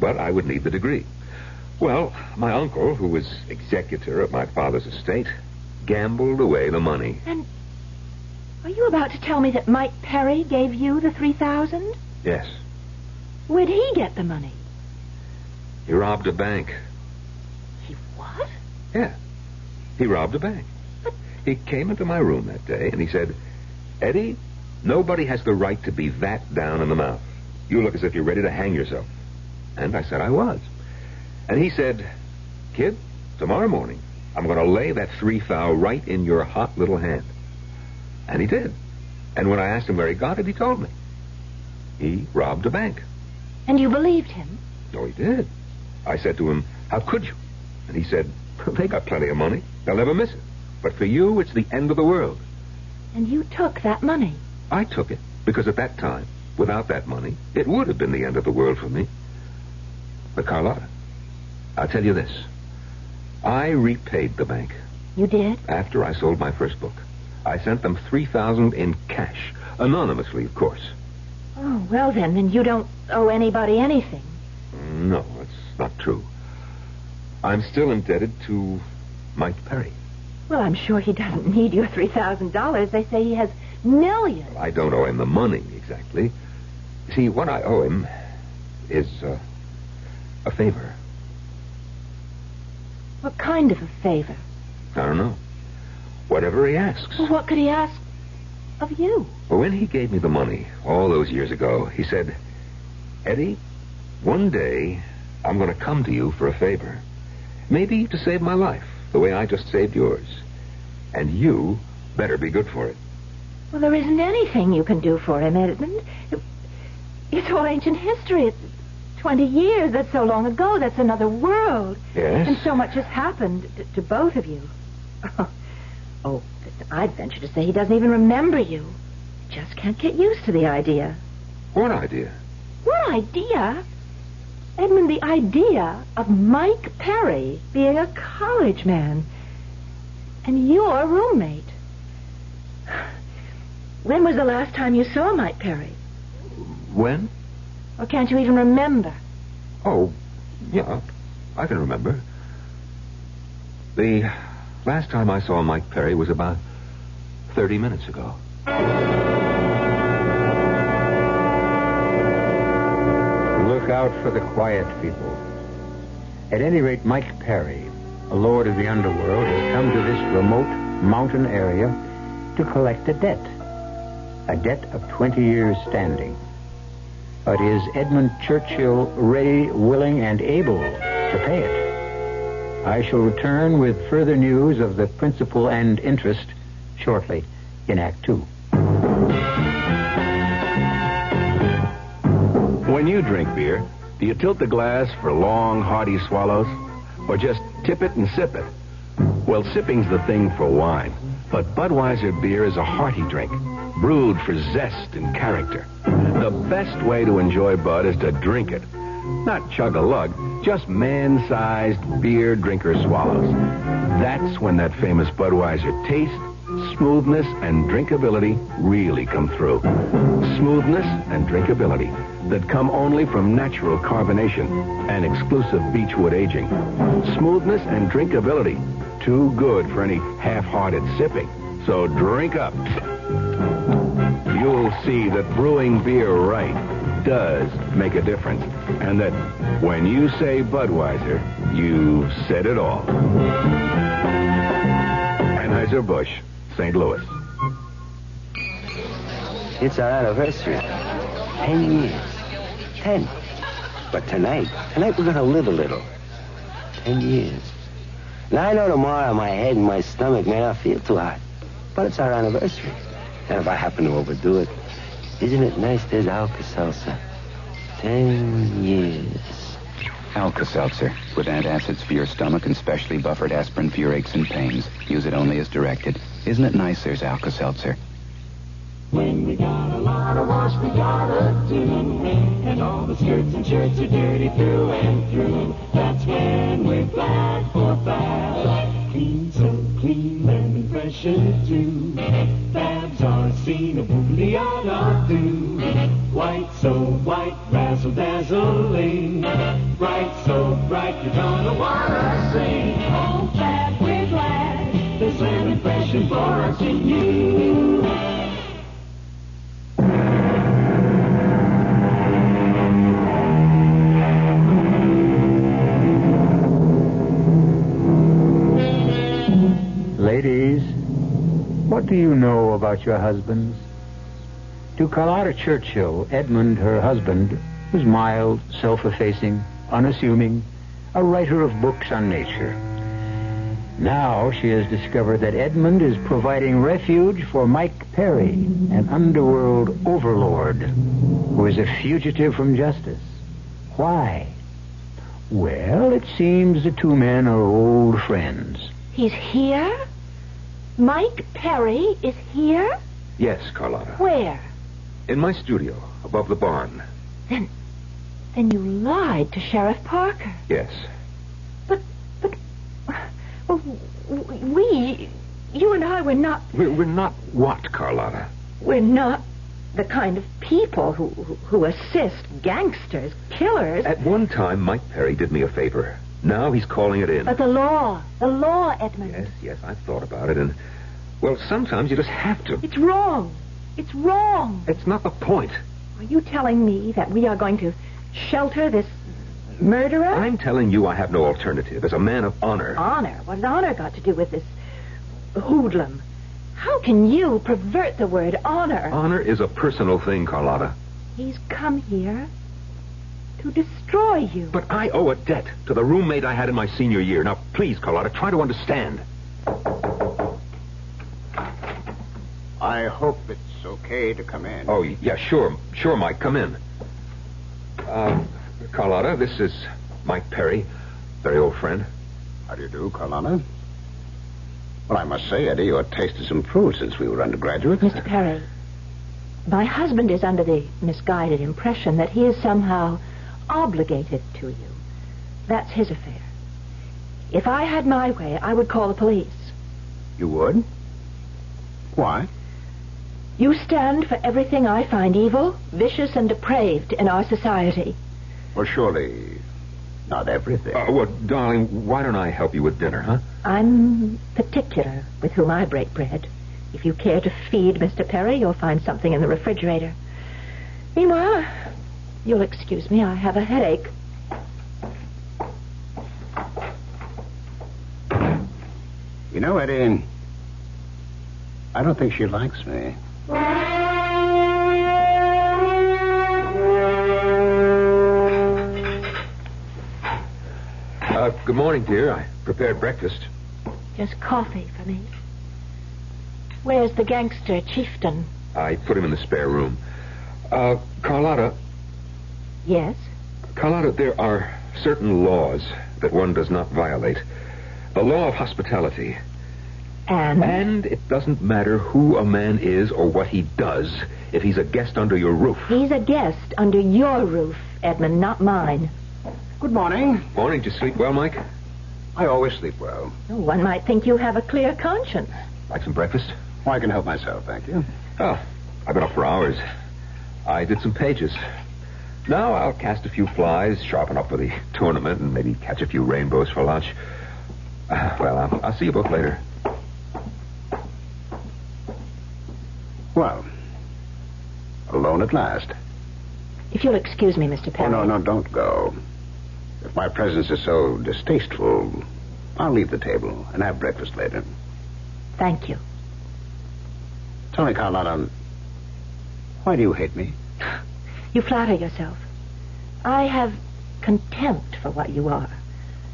But I would need the degree. Well, my uncle, who was executor of my father's estate, gambled away the money. And are you about to tell me that Mike Perry gave you the $3,000? Yes. Where'd he get the money? He robbed a bank. He what? Yeah. He robbed a bank. But... He came into my room that day and he said, "Eddie, nobody has the right to be that down in the mouth. You look as if you're ready to hang yourself." And I said I was. And he said, "Kid, tomorrow morning, I'm going to lay that $3,000 right in your hot little hand." And he did. And when I asked him where he got it, he told me. He robbed a bank. And you believed him? No, he did. I said to him, "How could you?" And he said, "They got plenty of money. They'll never miss it. But for you, it's the end of the world." And you took that money? I took it, because at that time, without that money, it would have been the end of the world for me. But Carlotta, I'll tell you this. I repaid the bank. You did? After I sold my first book. I sent them $3,000 in cash. Anonymously, of course. Oh, well then you don't owe anybody anything. No, that's not true. I'm still indebted to Mike Perry. Well, I'm sure he doesn't need your $3,000. They say he has millions. I don't owe him the money, exactly. See, what I owe him is a favor. What kind of a favor? I don't know. Whatever he asks. Well, what could he ask of you? Well, when he gave me the money all those years ago, he said, "Eddie, one day I'm going to come to you for a favor. Maybe to save my life, the way I just saved yours. And you better be good for it." Well, there isn't anything you can do for him, Edmund. It's all ancient history. It's 20 years. That's so long ago. That's another world. Yes? And so much has happened to both of you. Oh, I'd venture to say he doesn't even remember you. He just can't get used to the idea. What idea? What idea? Edmund, the idea of Mike Perry being a college man. And your roommate. When was the last time you saw Mike Perry? When? Or can't you even remember? Oh, yeah, I can remember. The last time I saw Mike Perry was about 30 minutes ago. Look out for the quiet people. At any rate, Mike Perry, a lord of the underworld, has come to this remote, mountain area to collect a debt of 20 years standing. But is Edmund Churchill ready, willing, and able to pay it? I shall return with further news of the principal and interest shortly in Act 2. When you drink beer, do you tilt the glass for long, hearty swallows? Or just tip it and sip it? Well, sipping's the thing for wine. But Budweiser beer is a hearty drink, brewed for zest and character. The best way to enjoy Bud is to drink it. Not chug-a-lug, just man-sized beer drinker swallows. That's when that famous Budweiser taste, smoothness, and drinkability really come through. Smoothness and drinkability that come only from natural carbonation and exclusive beechwood aging. Smoothness and drinkability, too good for any half-hearted sipping. So drink up. You'll see that brewing beer right does make a difference. And that when you say Budweiser, you've said it all. Anheuser-Busch, St. Louis. It's our anniversary. 10 years. 10. But tonight we're going to live a little. 10 years. Now, I know tomorrow my head and my stomach may not feel too hot. But it's our anniversary. And if I happen to overdo it, isn't it nice there's Alka-Seltzer? 10 years. Alka-Seltzer, with antacids for your stomach and specially buffered aspirin for your aches and pains. Use it only as directed. Isn't it nice there's Alka-Seltzer? When we got a lot of wash we gotta do, and all the skirts and shirts are dirty through and through, that's when we're glad for Fab. Clean, so clean, lemon fresh and too. Fabs are seen a booty-yada-doo. White, so white, razzle-dazzling. Bright, so bright, you're gonna wanna sing. Oh, Fab, we're glad there's lemon fresh and for us and you. Ladies, what do you know about your husbands? To Carlotta Churchill, Edmund, her husband, was mild, self-effacing, unassuming, a writer of books on nature. Now she has discovered that Edmund is providing refuge for Mike Perry, an underworld overlord who is a fugitive from justice. Why? Well, it seems the two men are old friends. He's here? Mike Perry is here? Yes, Carlotta. Where? In my studio, above the barn. Then you lied to Sheriff Parker. Yes. You and I were not... We're not what, Carlotta? We're not the kind of people who assist gangsters, killers. At one time, Mike Perry did me a favor. Now he's calling it in. But the law, Edmund. Yes, I've thought about it, and, well, sometimes you just have to. It's wrong. It's wrong. It's not the point. Are you telling me that we are going to shelter this murderer? I'm telling you I have no alternative as a man of honor. Honor? What has honor got to do with this hoodlum? How can you pervert the word honor? Honor is a personal thing, Carlotta. He's come here to destroy you. But I owe a debt to the roommate I had in my senior year. Now, please, Carlotta, try to understand. I hope it's okay to come in. Oh, yeah, sure, Mike, come in. Carlotta, this is Mike Perry, very old friend. How do you do, Carlotta? Well, I must say, Eddie, your taste has improved since we were undergraduates. Mr. Perry, my husband is under the misguided impression that he is somehow obligated to you. That's his affair. If I had my way, I would call the police. You would? Why? You stand for everything I find evil, vicious, and depraved in our society. Well, surely not everything. Well, darling, why don't I help you with dinner, huh? I'm particular with whom I break bread. If you care to feed Mr. Perry, you'll find something in the refrigerator. Meanwhile, you'll excuse me, I have a headache. You know, Eddie, I don't think she likes me. Good morning, dear. I prepared breakfast. Just coffee for me. Where's the gangster chieftain? I put him in the spare room. Carlotta. Yes? Carlotta, there are certain laws that one does not violate. The law of hospitality. And it doesn't matter who a man is or what he does if he's a guest under your roof. He's a guest under your roof, Edmund, not mine. Good morning. Morning. Did you sleep well, Mike? I always sleep well. One might think you have a clear conscience. Like some breakfast? Well, I can help myself, thank you. Oh, I've been up for hours. I did some pages. Now I'll cast a few flies, sharpen up for the tournament, and maybe catch a few rainbows for lunch. Well, I'll see you both later. Well, alone at last. If you'll excuse me, Mr. Perry. Oh, no, don't go. If my presence is so distasteful, I'll leave the table and have breakfast later. Thank you. Tell me, Carlotta, why do you hate me? You flatter yourself. I have contempt for what you are.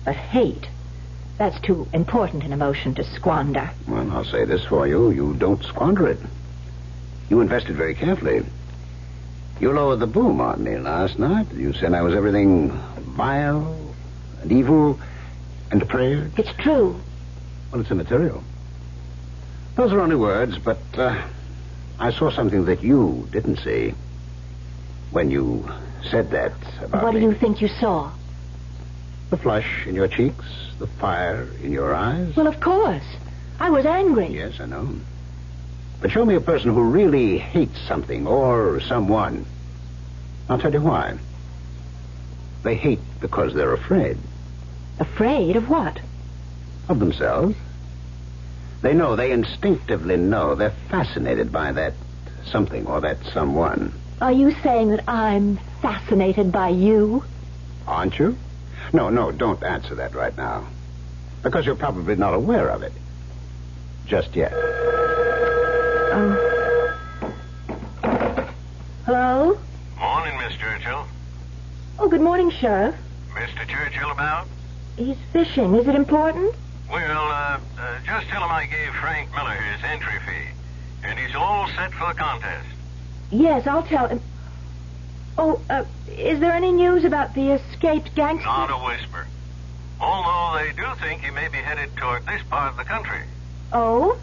But hate, that's too important an emotion to squander. Well, I'll say this for you. You don't squander it. You invested very carefully. You lowered the boom on me last night. You said I was everything vile and evil and depraved. It's true. Well, it's immaterial. Those are only words, but I saw something that you didn't see when you said that about What me. do you think you saw? The flush in your cheeks, the fire in your eyes. Well, of course. I was angry. Yes, I know. But show me a person who really hates something or someone. I'll tell you why. They hate because they're afraid. Afraid of what? Of themselves. They instinctively know. They're fascinated by that something or that someone. Are you saying that I'm fascinated by you? Aren't you? No, don't answer that right now. Because you're probably not aware of it. Just yet. Hello? Morning, Miss Churchill. Oh, good morning, Sheriff. Mr. Churchill about? He's fishing. Is it important? Well, just tell him I gave Frank Miller his entry fee, and he's all set for the contest. Yes, I'll tell him. Oh, is there any news about the escaped gangster? Not a whisper. Although they do think he may be headed toward this part of the country. Oh?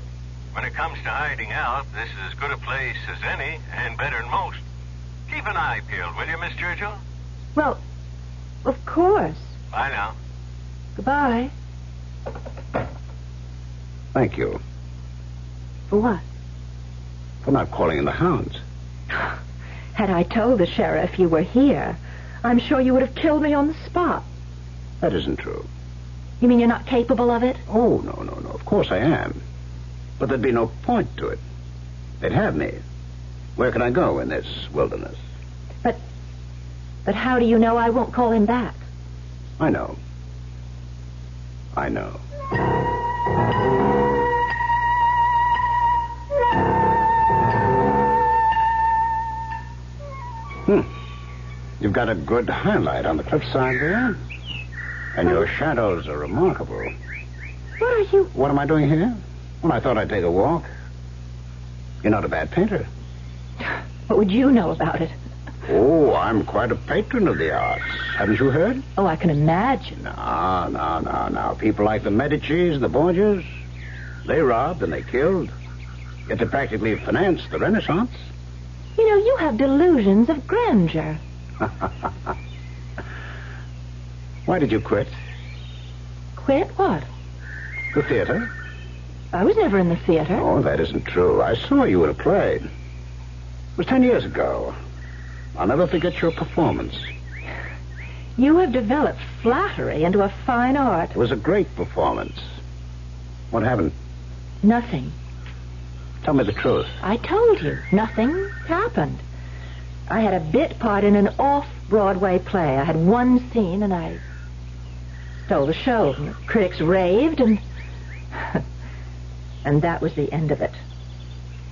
When it comes to hiding out, this is as good a place as any, and better than most. Keep an eye peeled, will you, Miss Churchill? Well, of course. Bye now. Goodbye. Thank you. For what? For not calling in the hounds. Had I told the sheriff you were here, I'm sure you would have killed me on the spot. That isn't true. You mean you're not capable of it? Oh, no. Of course I am. But there'd be no point to it. They'd have me. Where can I go in this wilderness? But how do you know I won't call him back? I know. You've got a good highlight on the cliffside there. And your shadows are remarkable. What are you... What am I doing here? Well, I thought I'd take a walk. You're not a bad painter. What would you know about it? Oh, I'm quite a patron of the arts. Haven't you heard? Oh, I can imagine. No. People like the Medicis, the Borgias, they robbed and they killed. Yet they practically financed the Renaissance. You know, you have delusions of grandeur. Why did you quit? Quit what? The theater. I was never in the theater. Oh, that isn't true. I saw you in a play. It was 10 years ago. I'll never forget your performance. You have developed flattery into a fine art. It was a great performance. What happened? Nothing. Tell me the truth. I told you. Nothing happened. I had a bit part in an off-Broadway play. I had one scene, and I stole the show. The critics raved, and that was the end of it.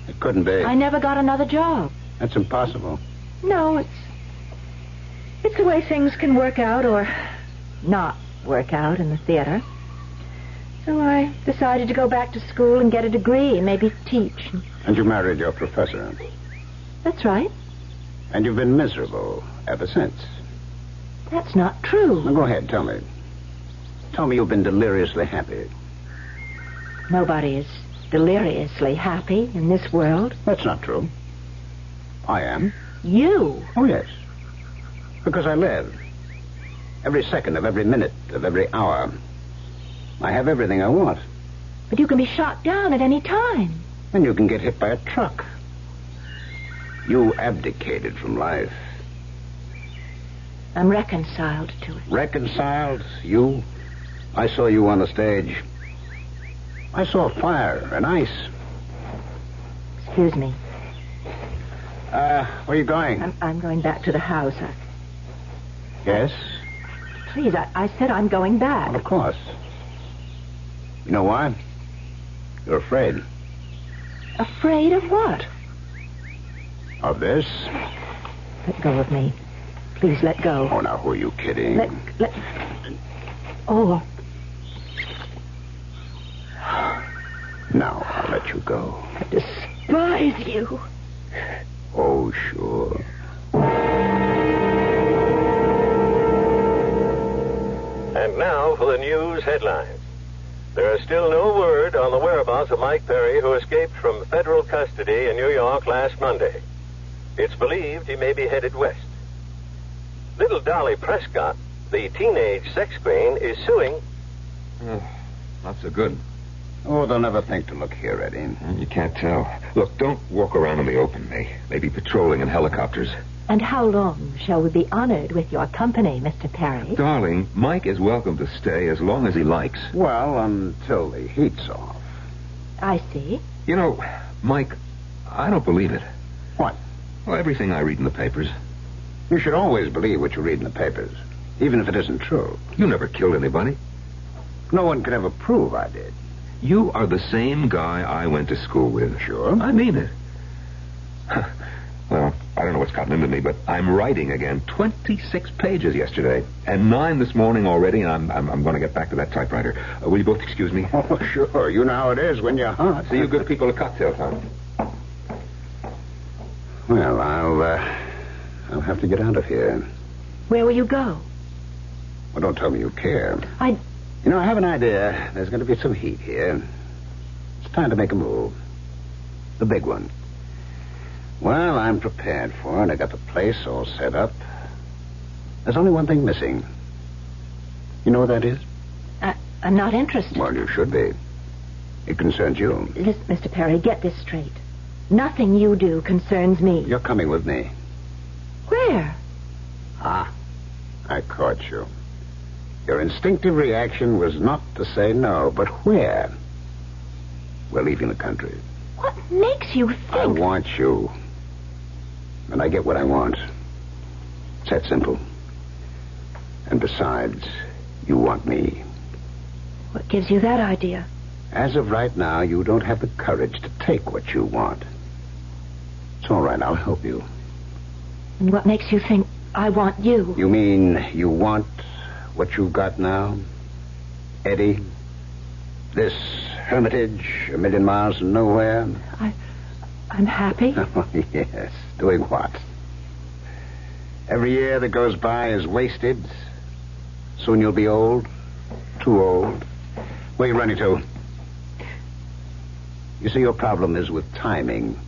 It couldn't be. I never got another job. That's impossible. No, it's the way things can work out or not work out in the theater. So I decided to go back to school and get a degree and maybe teach. And you married your professor. That's right. And you've been miserable ever since. That's not true. Now, go ahead, tell me. Tell me you've been deliriously happy. Nobody is deliriously happy in this world. That's not true. I am. You? Oh, yes. Because I live. Every second of every minute of every hour. I have everything I want. But you can be shot down at any time. And you can get hit by a truck. You abdicated from life. I'm reconciled to it. Reconciled? You? I saw you on the stage. I saw fire and ice. Excuse me. Where are you going? I'm going back to the house. Yes? Please, I said I'm going back. Well, of course. You know why? You're afraid. Afraid of what? Of this? Let go of me. Please let go. Oh, now, who are you kidding? Let... Oh. Now, I'll let you go. I despise you. Oh, sure. And now for the news headlines. There is still no word on the whereabouts of Mike Perry, who escaped from federal custody in New York last Monday. It's believed he may be headed west. Little Dolly Prescott, the teenage sex queen, is suing... Not so good. Oh, they'll never think to look here, Eddie. You can't tell. Look, don't walk around in the open. They be patrolling in helicopters. And how long shall we be honored with your company, Mr. Perry? Darling, Mike is welcome to stay as long as he likes. Well, until the heat's off. I see. You know, Mike, I don't believe it. What? Well, everything I read in the papers. You should always believe what you read in the papers, even if it isn't true. You never killed anybody. No one could ever prove I did. You are the same guy I went to school with. Sure. I mean it. Well, I don't know what's gotten into me, but I'm writing again. 26 pages yesterday, and 9 this morning already, and I'm going to get back to that typewriter. Will you both excuse me? Oh, sure. You know how it is when you're hot. See you good people at cocktail time. Well, I'll have to get out of here. Where will you go? Well, don't tell me you care. You know, I have an idea. There's going to be some heat here. It's time to make a move. The big one. Well, I'm prepared for it. I got the place all set up. There's only one thing missing. You know what that is? I'm not interested. Well, you should be. It concerns you. Listen, Mr. Perry, get this straight. Nothing you do concerns me. You're coming with me. Where? I caught you. Your instinctive reaction was not to say no, but where? We're leaving the country. What makes you think... I want you. And I get what I want. It's that simple. And besides, you want me. What gives you that idea? As of right now, you don't have the courage to take what you want. It's all right, I'll help you. And what makes you think I want you? You mean you want what you've got now? Eddie? This hermitage, a million miles from nowhere? I'm happy. Oh, yes. Doing what? Every year that goes by is wasted. Soon you'll be old. Too old. Where are you running to? You see, your problem is with timing.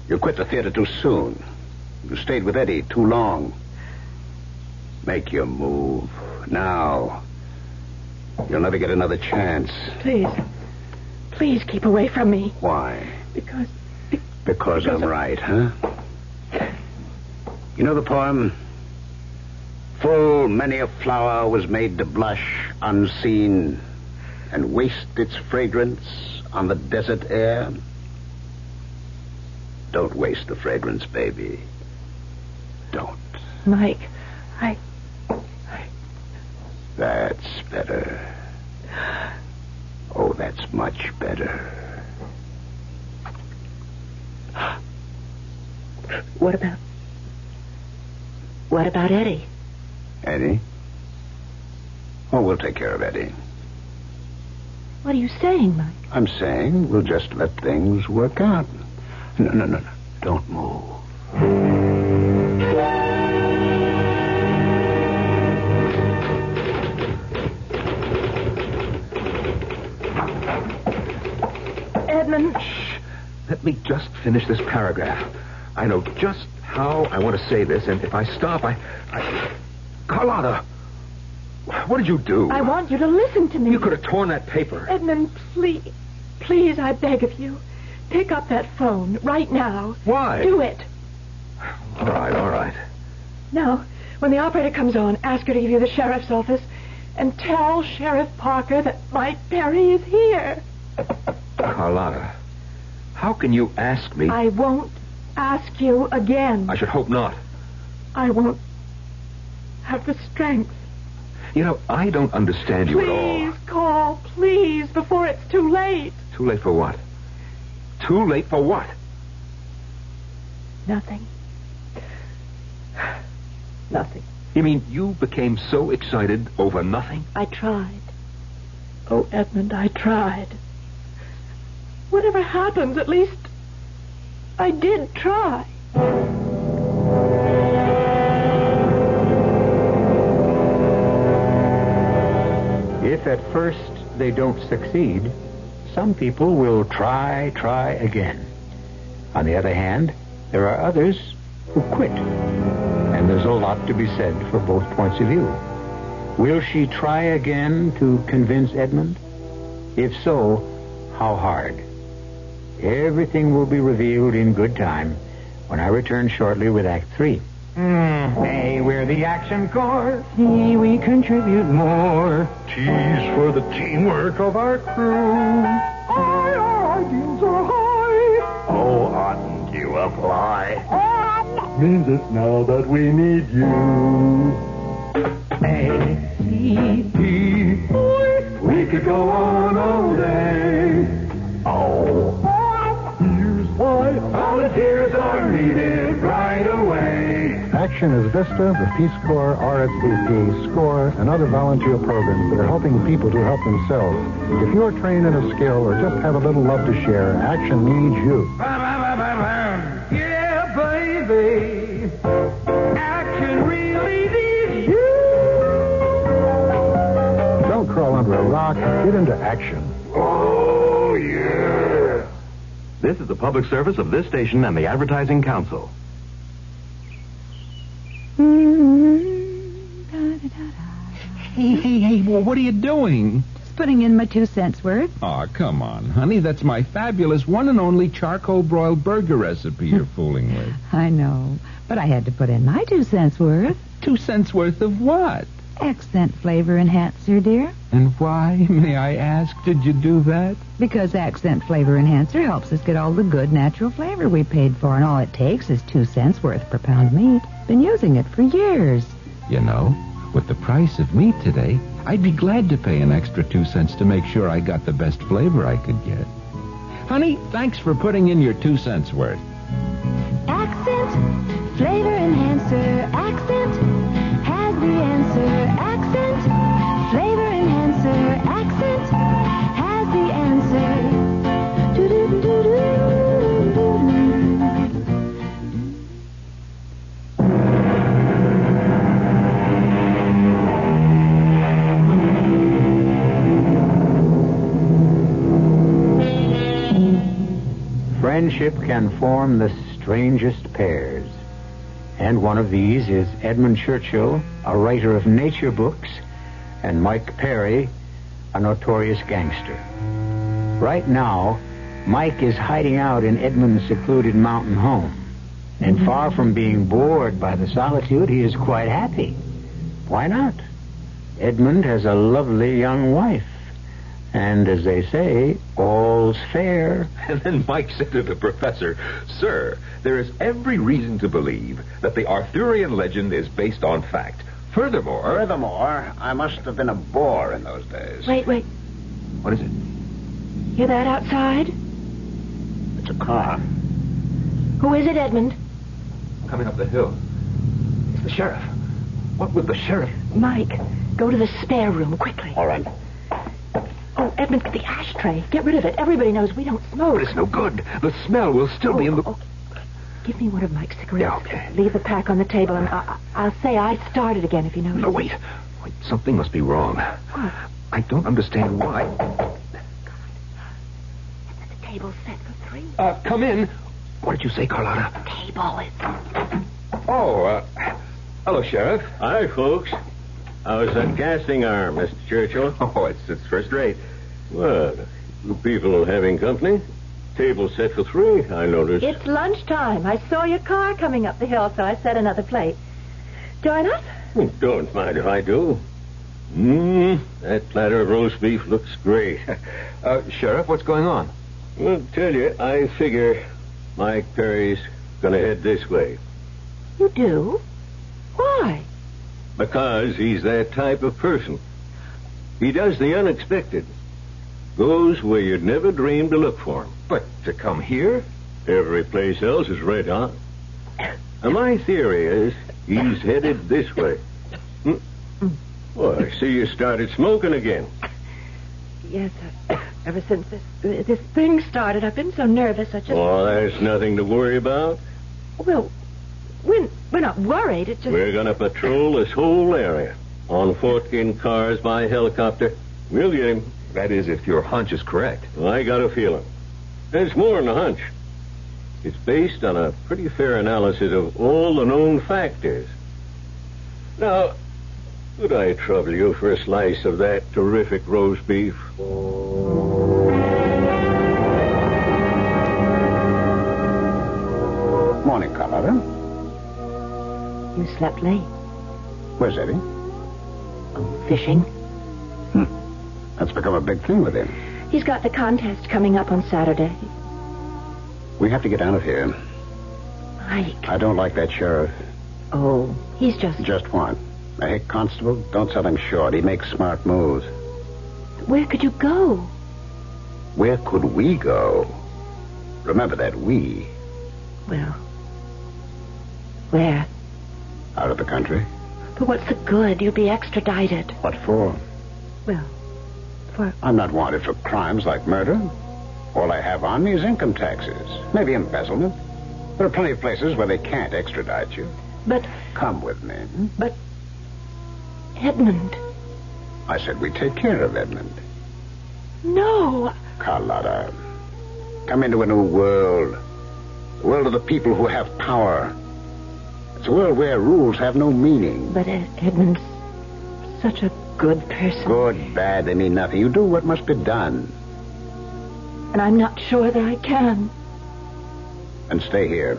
You quit the theater too soon. You stayed with Eddie too long. Make your move. Now. You'll never get another chance. Please keep away from me. Why? Because I'm right, huh? You know the poem? Full many a flower was made to blush unseen and waste its fragrance on the desert air. Don't waste the fragrance, baby. Don't. Mike, That's better. Oh, that's much better. What about Eddie? Eddie? Oh, we'll take care of Eddie. What are you saying, Mike? I'm saying we'll just let things work out. No. Don't move. Edmund. Shh. Let me just finish this paragraph. I know just how I want to say this, and if I stop, Carlotta, what did you do? I want you to listen to me. You could have torn that paper. Edmund, please, I beg of you. Pick up that phone right now. Why? Do it. All right. Now, when the operator comes on, ask her to give you the sheriff's office and tell Sheriff Parker that Mike Perry is here. Carlotta, how can you ask me? I won't ask you again. I should hope not. I won't have the strength. You know, I don't understand you at all. Please call, please, before it's too late. Too late for what? Too late for what? Nothing. Nothing. You mean you became so excited over nothing? I tried. Oh, Edmund, I tried. Whatever happens, at least I did try. If at first they don't succeed, some people will try again. On the other hand, there are others who quit. And there's a lot to be said for both points of view. Will she try again to convince Edmund? If so, how hard? Everything will be revealed in good time when I return shortly with Act 3. Hey, we're the Action Corps. See, we contribute more. T's for the teamwork of our crew. Our ideals are high. Oh, oughtn't you apply? Means it's now that we need you. A, C, D, we could go on all day. Oh, here's why volunteers are needed right away. Action is VISTA, the Peace Corps, RSVP, SCORE, and other volunteer programs that are helping people to help themselves. If you're trained in a skill or just have a little love to share, Action needs you. Yeah, baby. Action really needs you. Don't crawl under a rock. Get into action. Oh, yeah. This is the public service of this station and the Advertising Council. Hey, well, what are you doing? Just putting in my 2 cents worth. Oh, come on, honey. That's my fabulous one and only charcoal broiled burger recipe you're fooling with. I know, but I had to put in my 2 cents worth. 2 cents worth of what? Accent flavor enhancer, dear. And why, may I ask, did you do that? Because Accent Flavor Enhancer helps us get all the good natural flavor we paid for, and all it takes is 2 cents worth per pound meat. Been using it for years. You know, with the price of meat today, I'd be glad to pay an extra 2 cents to make sure I got the best flavor I could get. Honey, thanks for putting in your 2 cents worth. Accent Flavor Enhancer. Accent has the answer. Accent Flavor Enhancer. Accent has the answer. Do-do-do-do-do. Friendship can form the strangest pairs. And one of these is Edmund Churchill, a writer of nature books, and Mike Perry, a notorious gangster. Right now, Mike is hiding out in Edmund's secluded mountain home. And far from being bored by the solitude, he is quite happy. Why not? Edmund has a lovely young wife. And as they say, all's fair. And then Mike said to the professor, "Sir, there is every reason to believe that the Arthurian legend is based on fact. Furthermore, I must have been a bore in those days. Wait. What is it? Hear that outside? It's a car. Who is it, Edmund? coming up the hill. It's the sheriff. What would the sheriff... Mike, go to the spare room, quickly. All right. Oh, Edmund, the ashtray. Get rid of it. Everybody knows we don't smoke. But it's no good. The smell will still be in the... Oh. Give me one of Mike's cigarettes. Yeah, okay. Leave the pack on the table, and I'll say I started again if you notice. No, wait. Something must be wrong. What? I don't understand why. The table's set for 3. Come in. What did you say, Carlotta? Table is... Oh, hello, Sheriff. Hi, folks. How's that casting arm, Mr. Churchill? Oh, it's first rate. Well, you people having company? Table set for 3, I noticed. It's lunchtime. I saw your car coming up the hill, so I set another plate. Join us? Don't mind if I do. That platter of roast beef looks great. Sheriff, what's going on? Well, tell you, I figure Mike Perry's gonna head this way. You do? Why? Because he's that type of person. He does the unexpected. Goes where you'd never dream to look for him. But to come here? Every place else is red hot. And my theory is he's headed this way. Well, I see you started smoking again. Yes, ever since this thing started, I've been so nervous. Oh, there's nothing to worry about. Well, we're not worried. It's just... We're going to patrol this whole area. On foot, in cars, by helicopter. We'll get him. That is, if your hunch is correct. Well, I got a feeling. There's more than a hunch. It's based on a pretty fair analysis of all the known factors. Now, could I trouble you for a slice of that terrific roast beef? Morning, Carlotta. You slept late. Where's Eddie? Fishing. That's become a big thing with him. He's got the contest coming up on Saturday. We have to get out of here. Mike. I don't like that sheriff. Oh, he's just... Just what? A hick constable? Don't sell him short. He makes smart moves. Where could you go? Where could we go? Remember that we. Well, where? Out of the country. But what's the good? You'll be extradited. What for? Well, for... I'm not wanted for crimes like murder. All I have on me is income taxes. Maybe embezzlement. There are plenty of places where they can't extradite you. But... Come with me. But... Edmund. I said we'd take care of Edmund. No. Carlotta, come into a new world. The world of the people who have power. It's a world where rules have no meaning. But Edmund's such a good person. Good, bad, they mean nothing. You do what must be done. And I'm not sure that I can. And stay here.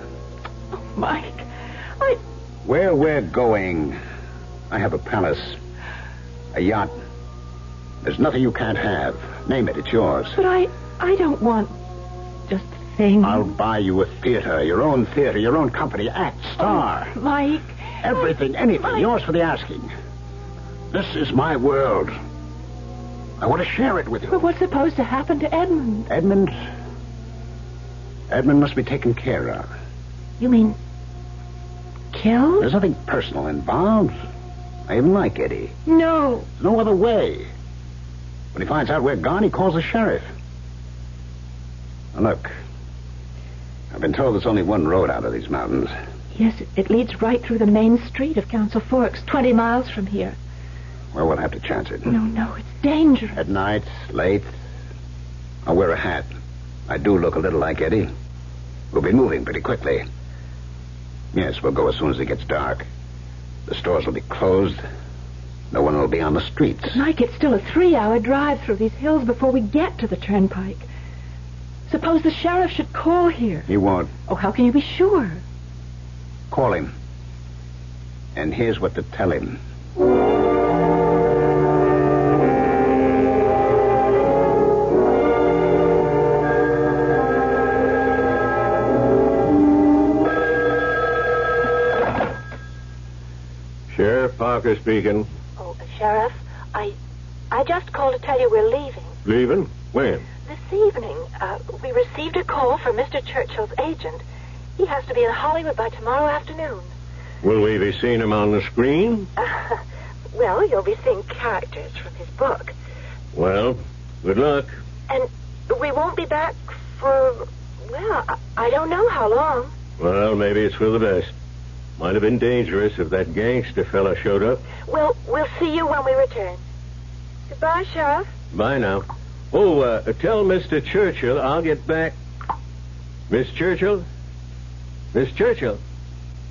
Oh, Mike, Where we're going, I have a palace, a yacht. There's nothing you can't have. Name it, it's yours. But I don't want just things. I'll buy you a theater, your own company, act, star. Oh, Mike. Everything, anything, Mike. yours for the asking. This is my world. I want to share it with you. But what's supposed to happen to Edmund? Edmund must be taken care of. You mean killed? There's nothing personal involved. I even like Eddie. No. There's no other way. When he finds out we're gone, he calls the sheriff. Now, look, I've been told there's only one road out of these mountains. Yes, it leads right through the main street of Council Forks, 20 miles from here. Well, we'll have to chance it. No, it's dangerous. At night, late, I'll wear a hat. I do look a little like Eddie. We'll be moving pretty quickly. Yes, we'll go as soon as it gets dark. The stores will be closed. No one will be on the streets. But Mike, it's still a 3-hour drive through these hills before we get to the turnpike. Suppose the sheriff should call here. He won't. Oh, how can you be sure? Call him. And here's what to tell him. Sheriff Parker speaking. Oh, Sheriff, I just called to tell you we're leaving. Leaving? When? This evening, we received a call from Mr. Churchill's agent. He has to be in Hollywood by tomorrow afternoon. Will we be seeing him on the screen? Well, you'll be seeing characters from his book. Well, good luck. And we won't be back for, well, I don't know how long. Well, maybe it's for the best. Might have been dangerous if that gangster fella showed up. Well, we'll see you when we return. Goodbye, Sheriff. Bye now. Oh, tell Mr. Churchill I'll get back. Miss Churchill? Miss Churchill?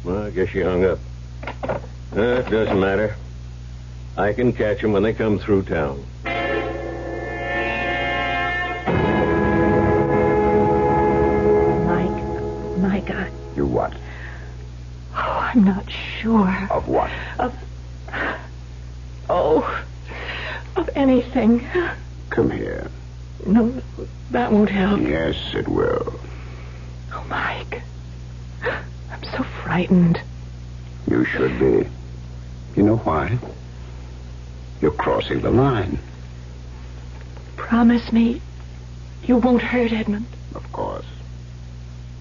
Well, I guess she hung up. It doesn't matter. I can catch them when they come through town. Mike, You what? Oh, I'm not sure. Of what? Of anything. Come here. No, that won't help. Yes, it will. Oh, Mike. I'm so frightened. You should be. You know why? You're crossing the line. Promise me you won't hurt Edmund. Of course.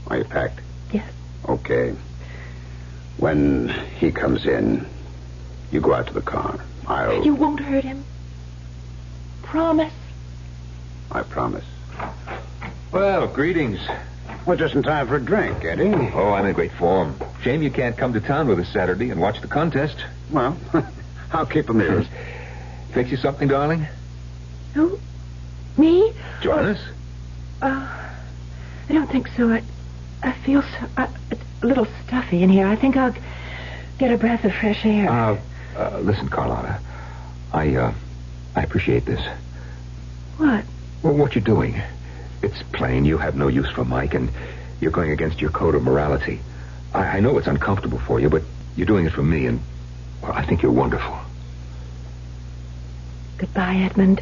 Are you packed? Yes. Okay. When he comes in, you go out to the car. You won't hurt him. Promise. I promise. Well, greetings. Well, just in time for a drink, Eddie. Oh, I'm in great form. Shame you can't come to town with us Saturday and watch the contest. Well, I'll keep them here. Fix you something, darling? Who? Me? Join us? I don't think so. I feel so... it's a little stuffy in here. I think I'll get a breath of fresh air. Listen, Carlotta. I appreciate this. What? Well, what you're doing. It's plain you have no use for Mike, and you're going against your code of morality. I know it's uncomfortable for you, but you're doing it for me, and, well, I think you're wonderful. Goodbye, Edmund.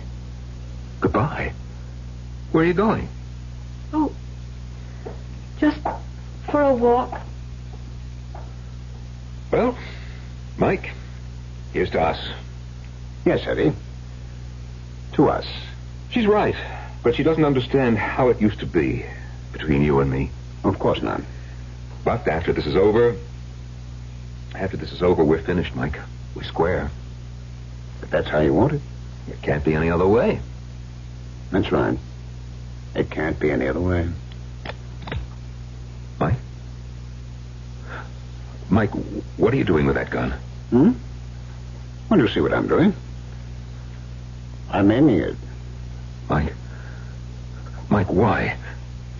Goodbye? Where are you going? Oh, just for a walk. Well, Mike, here's to us. Yes, Eddie. To us. She's right, but she doesn't understand how it used to be between you and me. Of course not. But after this is over, we're finished, Mike. We're square. But that's how you want it. It can't be any other way. That's right. It can't be any other way. Mike, what are you doing with that gun? Well, you see what I'm doing. I'm aiming it. Mike, why?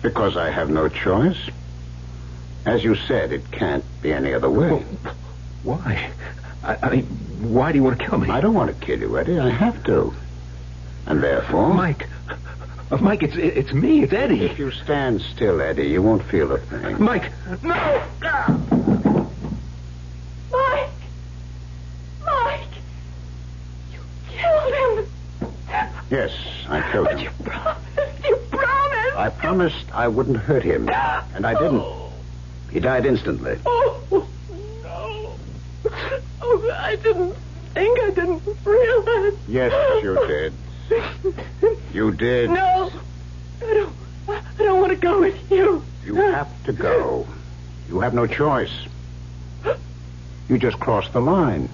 Because I have no choice. As you said, it can't be any other way. Well, why? I mean, why do you want to kill me? I don't want to kill you, Eddie. I have to. And therefore... Mike, it's me. It's Eddie. If you stand still, Eddie, you won't feel a thing. Mike, no! Mike! You killed him! Yes, I killed him. You promised! I promised I wouldn't hurt him. And I didn't. He died instantly. Oh, no. Oh, I didn't realize. Yes, you did. You did. No. I don't want to go with you. You have to go. You have no choice. You just crossed the line.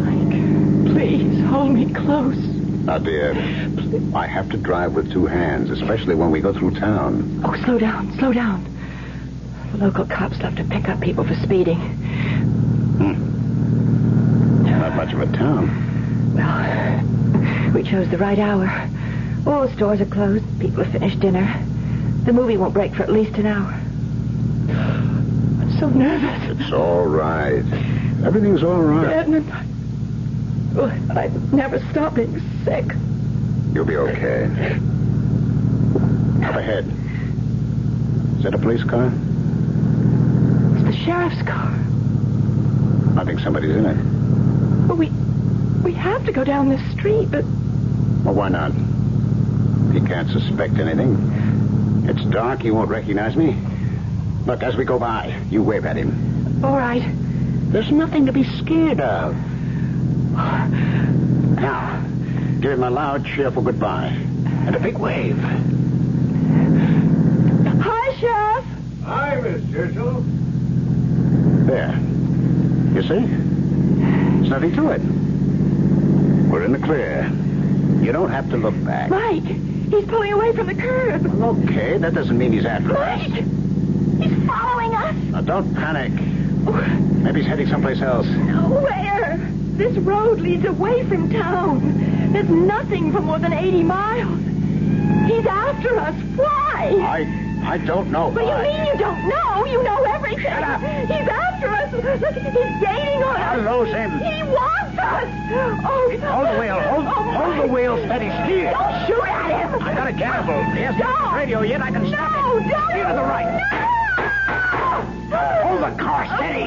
Mike, please hold me close. Now, dear, I have to drive with two hands, especially when we go through town. Oh, slow down. The local cops love to pick up people for speeding. Not much of a town. Well, we chose the right hour. All the stores are closed. People have finished dinner. The movie won't break for at least an hour. I'm so nervous. It's all right. Everything's all right. Edmund, I'd never stop being sick. You'll be okay. Up ahead. Is that a police car? It's the sheriff's car. I think somebody's in it. Well, we have to go down this street, but... Well, why not? He can't suspect anything. It's dark. He won't recognize me. Look, as we go by, you wave at him. All right. There's nothing to be scared of. Now, Give him a loud, cheerful goodbye. And a big wave. Hi, Sheriff. Hi, Miss Churchill. There. You see? There's nothing to it. We're in the clear. You don't have to look back. Mike, he's pulling away from the curb. Okay, that doesn't mean he's after us. Mike! He's following us. Now, don't panic. Maybe he's heading someplace else. Where? This road leads away from town. There's nothing for more than 80 miles. He's after us. Why? I don't know. What do you mean you don't know? You know everything. Shut up. He's after us. Look, he's gaining on us. I'll lose him. He wants us. Oh, Hold the wheel. Hold the wheel steady. Steer. Don't shoot at him. I got a gamble. He hasn't got the radio yet. I can stop it. No, don't. Steer to the right. No. Hold the car steady.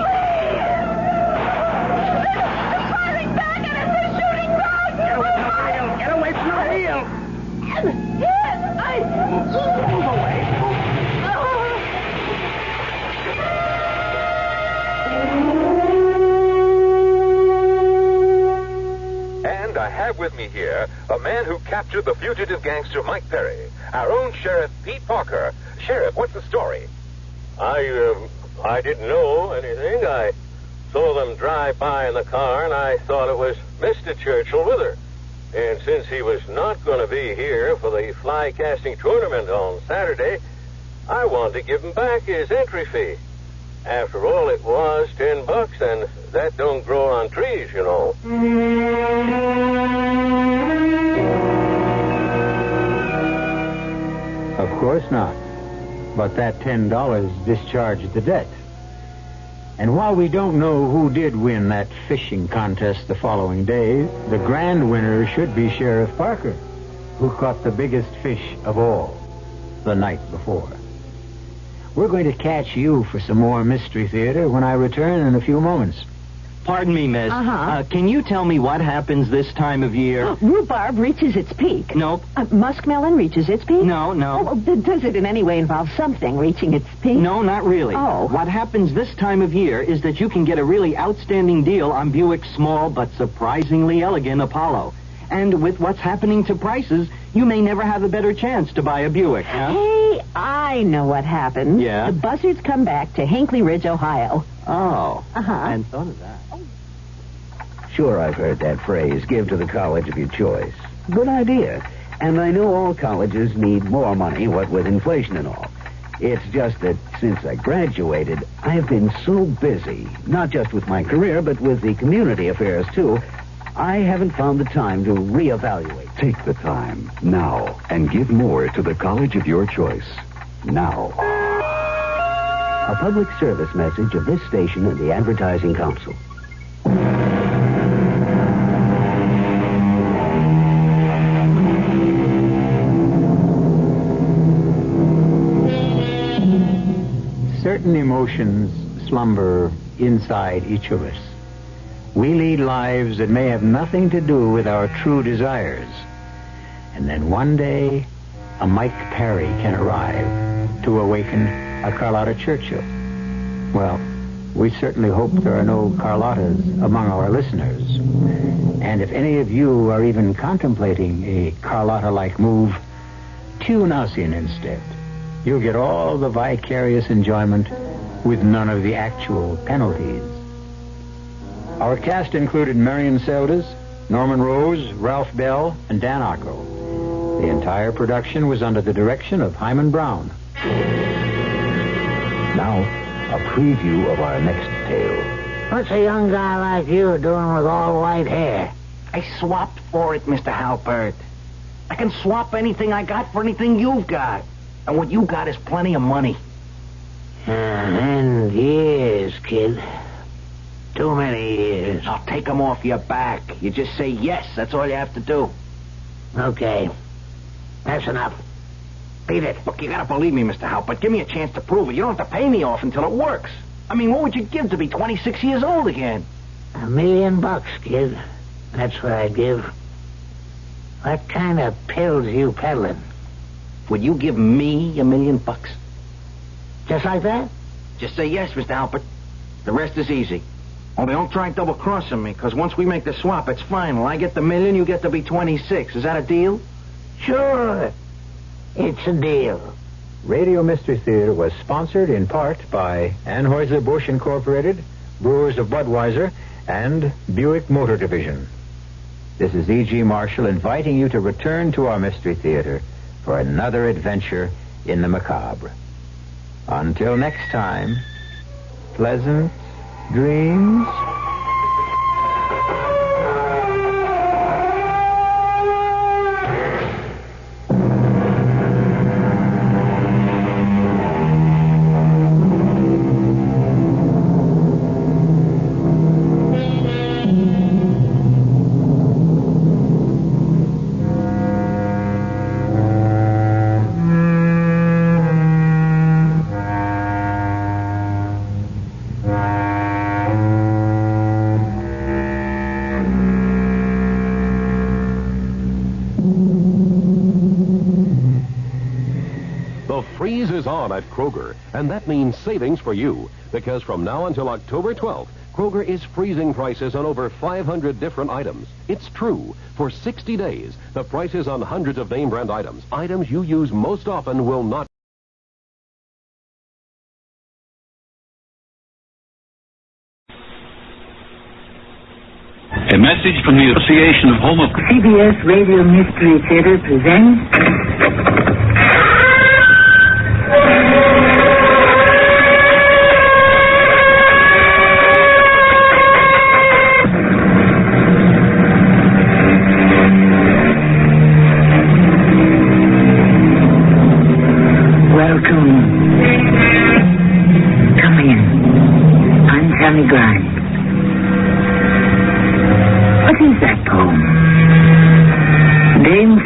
They're firing back at us. They're shooting back. Get away from the wheel. Get away from the wheel. Move away. And I have with me here a man who captured the fugitive gangster Mike Perry, our own Sheriff Pete Parker. Sheriff, what's the story? I didn't know anything. I saw them drive by in the car, and I thought it was Mr. Churchill with her. And since he was not going to be here for the fly casting tournament on Saturday, I wanted to give him back his entry fee. After all, it was $10, and that don't grow on trees, you know. Of course not. But that $10 discharged the debt. And while we don't know who did win that fishing contest the following day, the grand winner should be Sheriff Parker, who caught the biggest fish of all the night before. We're going to catch you for some more Mystery Theater when I return in a few moments. Pardon me, miss. Can you tell me what happens this time of year? Rhubarb reaches its peak. Nope. Muskmelon reaches its peak? No. Does it in any way involve something reaching its peak? No, not really. Oh. What happens this time of year is that you can get a really outstanding deal on Buick's small but surprisingly elegant Apollo. And with what's happening to prices, you may never have a better chance to buy a Buick, huh? Hey, I know what happened. Yeah? The buzzards come back to Hinckley Ridge, Ohio. Oh. Uh-huh. I hadn't thought of that. Sure, I've heard that phrase, give to the college of your choice. Good idea. And I know all colleges need more money, what with inflation and all. It's just that since I graduated, I've been so busy, not just with my career, but with the community affairs, too, I haven't found the time to reevaluate. Take the time now and give more to the college of your choice. Now. A public service message of this station and the Advertising Council. Certain emotions slumber inside each of us. We lead lives that may have nothing to do with our true desires. And then one day, a Mike Perry can arrive to awaken a Carlotta Churchill. Well, we certainly hope there are no Carlottas among our listeners. And if any of you are even contemplating a Carlotta-like move, tune us in instead. You'll get all the vicarious enjoyment with none of the actual penalties. Our cast included Marion Seldes, Norman Rose, Ralph Bell, and Dan Ocko. The entire production was under the direction of Hyman Brown. Now, a preview of our next tale. What's a young guy like you doing with all white hair? I swapped for it, Mr. Halpert. I can swap anything I got for anything you've got. And what you got is plenty of money. And years, kid. Too many years. I'll take them off your back. You just say yes. That's all you have to do. Okay. That's enough. Beat it. Look, you gotta believe me, Mr. Halpert. Give me a chance to prove it. You don't have to pay me off until it works. I mean, what would you give to be 26 years old again? $1 million, kid. That's what I'd give. What kind of pills you peddling? Would you give me $1 million? Just like that? Just say yes, Mr. Halpert. The rest is easy. Oh, don't try double-crossing me, because once we make the swap, it's final. I get the $1 million, you get to be 26. Is that a deal? Sure. It's a deal. Radio Mystery Theater was sponsored in part by Anheuser-Busch Incorporated, Brewers of Budweiser, and Buick Motor Division. This is E.G. Marshall inviting you to return to our Mystery Theater for another adventure in the macabre. Until next time, pleasant dreams. Freeze is on at Kroger, and that means savings for you. Because from now until October 12th, Kroger is freezing prices on over 500 different items. It's true. For 60 days, the prices on hundreds of name brand items you use most often, will not. A message from the Association of Home of... CBS Radio Mystery Theater presents...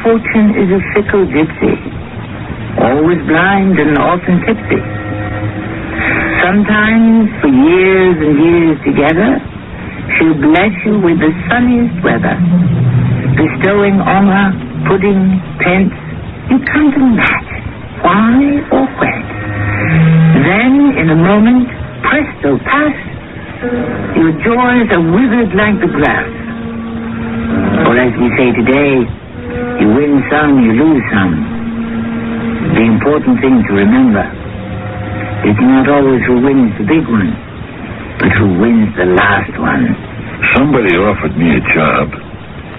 Fortune is a fickle gypsy, always blind and often tipsy. Sometimes, for years and years together, she'll bless you with the sunniest weather, bestowing on her pudding, pence, you can't imagine why or when. Then, in a moment, presto, pass, your joys are withered like the grass. Or as we say today, you win some, you lose some. The important thing to remember is not always who wins the big one, but who wins the last one. Somebody offered me a job,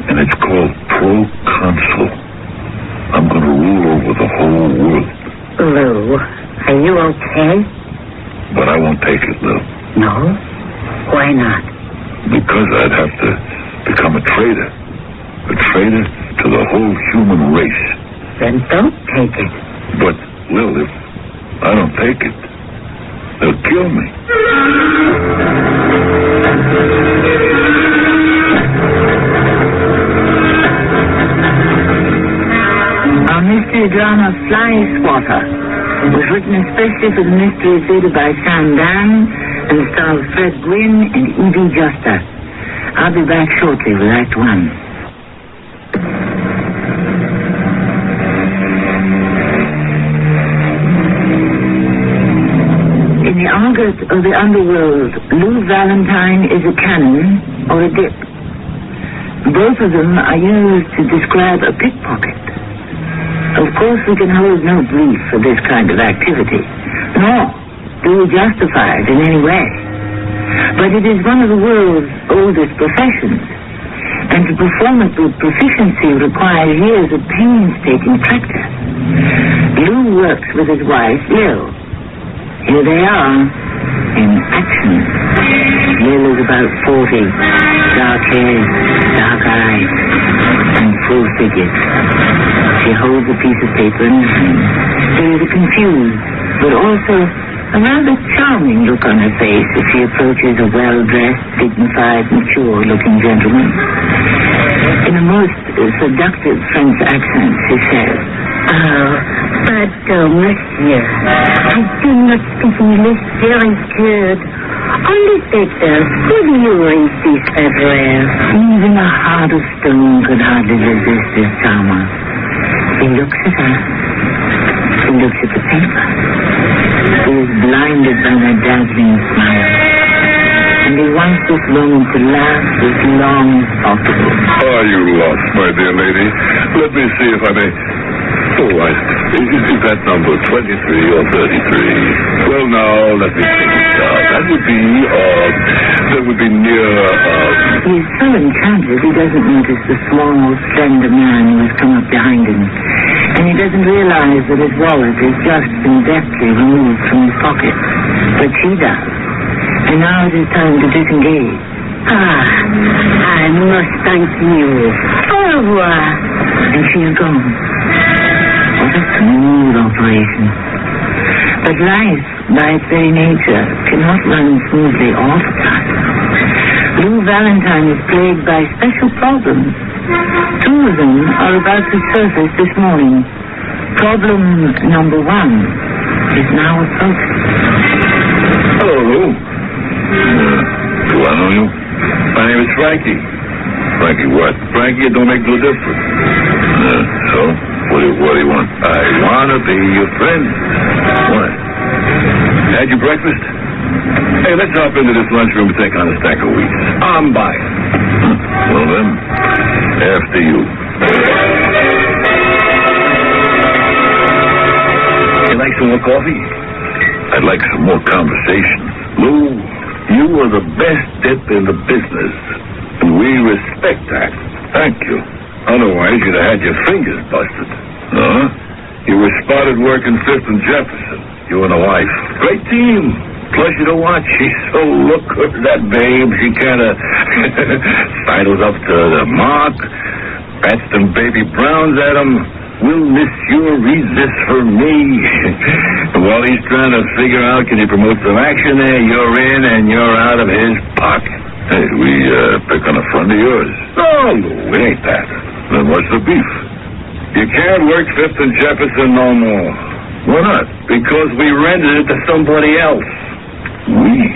and it's called pro-consul. I'm going to rule over the whole world. Lou, are you okay? But I won't take it, Lou. No? Why not? Because I'd have to become a traitor. A traitor to the whole human race. Then don't take it. But, Lil, if I don't take it, they'll kill me. Our mystery drama, Fly Swatter, was written especially for the Mystery Theater by Sam Dan and stars Fred Gwynn and E.B. Juster. I'll be back shortly with Act One. In the argot of the underworld, Lou Valentine is a cannon or a dip. Both of them are used to describe a pickpocket. Of course, we can hold no brief for this kind of activity, nor do we justify it in any way. But it is one of the world's oldest professions, and to perform it with proficiency requires years of painstaking practice. Lou works with his wife, Lil. Here they are, in action. Lil is about 40, dark hair, dark eyes, and full figure. She holds a piece of paper in her hand. There is a confused, but also a rather charming look on her face as she approaches a well-dressed, dignified, mature-looking gentleman. In a most seductive French accent, she says, "Oh, pardon, monsieur. I do not speak English very good. Only better. Will you read this address?" Even a heart of stone could hardly resist this charmer. He looks at her. He looks at the paper. He is blinded by that dazzling smile. and he wants this moment to last as long as possible. Are you lost, my dear lady? Let me see if I may... Oh, is that number 23 or 33? Well, now, let me think it out. That would be near, He's so enchanted he doesn't notice the small, slender man who has come up behind him. And he doesn't realize that his wallet has just been deftly removed from his pocket. But she does. And now it is time to disengage. I must thank you. Au revoir. And she is gone. What a smooth operation. But life, by its very nature, cannot run smoothly all the time. Lou Valentine is plagued by special problems. Two of them are about to surface this morning. Problem number one is now approaching. Hello, Lou. Do I know you? My name is Frankie. Frankie what? Frankie, it don't make no difference. So? What do you want? I want to be your friend. What? Had your breakfast? Hey, let's hop into this lunchroom and take on a stack of wheat. I'm buying. Well, then, after you. You like some more coffee? I'd like some more conversation. Lou, you are the best dip in the business, and we respect that. Thank you. Otherwise, you'd have had your fingers busted. Huh? You were spotted working 5th and Jefferson. You and a wife. Great team. Pleasure to watch. She's so good, that babe. She kind of sidles up to the mark, bats them baby browns at him. We'll miss you. Read this for me. And while he's trying to figure out, can he promote some action there, you're in and you're out of his pocket. Hey, we pick on a friend of yours. No, Lou, it ain't that. Then what's the beef? You can't work 5th and Jefferson no more. Why not? Because we rented it to somebody else. We?